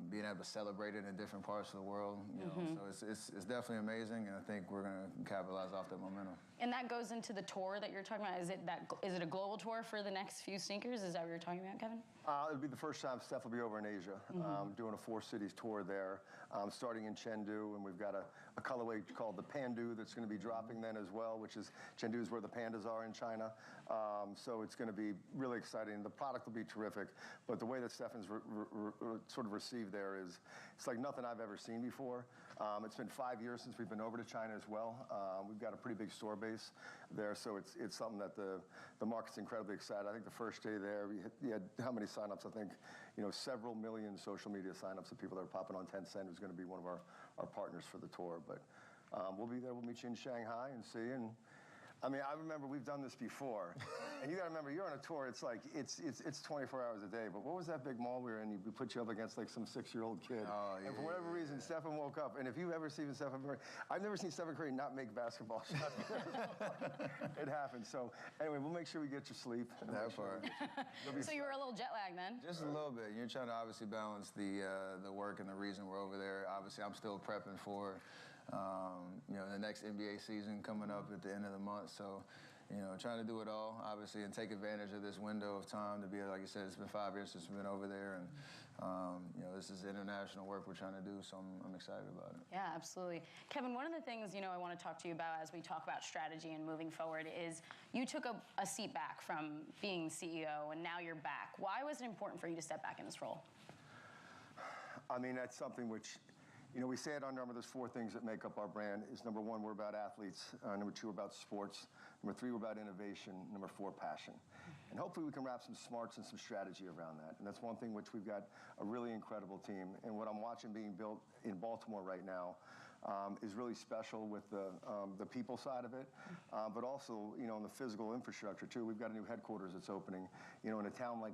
being able to celebrate it in different parts of the world. You know, so it's definitely amazing, and I think we're going to capitalize off that momentum. And that goes into the tour that you're talking about. Is it a global tour for the next few sneakers? Is that what you're talking about, Kevin? It'll be the first time Steph will be over in Asia, doing a 4-cities tour there, starting in Chengdu, and we've got a colorway called the Pandu that's going to be dropping then as well, which is, Chengdu is where the pandas are in China. So it's going to be really exciting. The product will be terrific, but the way that Stefan's sort of received there is, it's like nothing I've ever seen before. It's been 5 years since we've been over to China as well. We've got a pretty big store base there, so it's something that the market's incredibly excited. I think the first day there, we had how many signups? I think, you know, several million social media signups of people that are popping on Tencent, who's going to be one of our partners for the tour. But we'll be there. We'll meet you in Shanghai and see. And I mean, I remember we've done this before, and you got to remember, you're on a tour. It's like it's 24 hours a day. But what was that big mall we were in? We put you up against like some 6-year-old kid, and for whatever reason, Stephen woke up. And if you've ever seen Stephen Curry, I've never seen Stephen Curry not make basketball shots. It happens. So anyway, we'll make sure we get you sleep. That part. So you were a little jet lagged then? Just a little bit. You're trying to obviously balance the work and the reason we're over there. Obviously, I'm still prepping for you know, the next NBA season coming up at the end of the month. So, you know, trying to do it all, obviously, and take advantage of this window of time to be, like you said, it's been 5 years since we've been over there, and, you know, this is international work we're trying to do, so I'm excited about it. Yeah, absolutely. Kevin, one of the things, you know, I want to talk to you about as we talk about strategy and moving forward is you took a seat back from being CEO, and now you're back. Why was it important for you to step back in this role? I mean, that's something which, you know, we say at Under Armour, there's 4 things that make up our brand. Is number 1, we're about athletes. Number 2, we're about sports. Number 3, we're about innovation. Number 4, passion. And hopefully we can wrap some smarts and some strategy around that. And that's one thing which we've got a really incredible team. And what I'm watching being built in Baltimore right now is really special with the people side of it, but also, you know, in the physical infrastructure too. We've got a new headquarters that's opening, you know, in a town like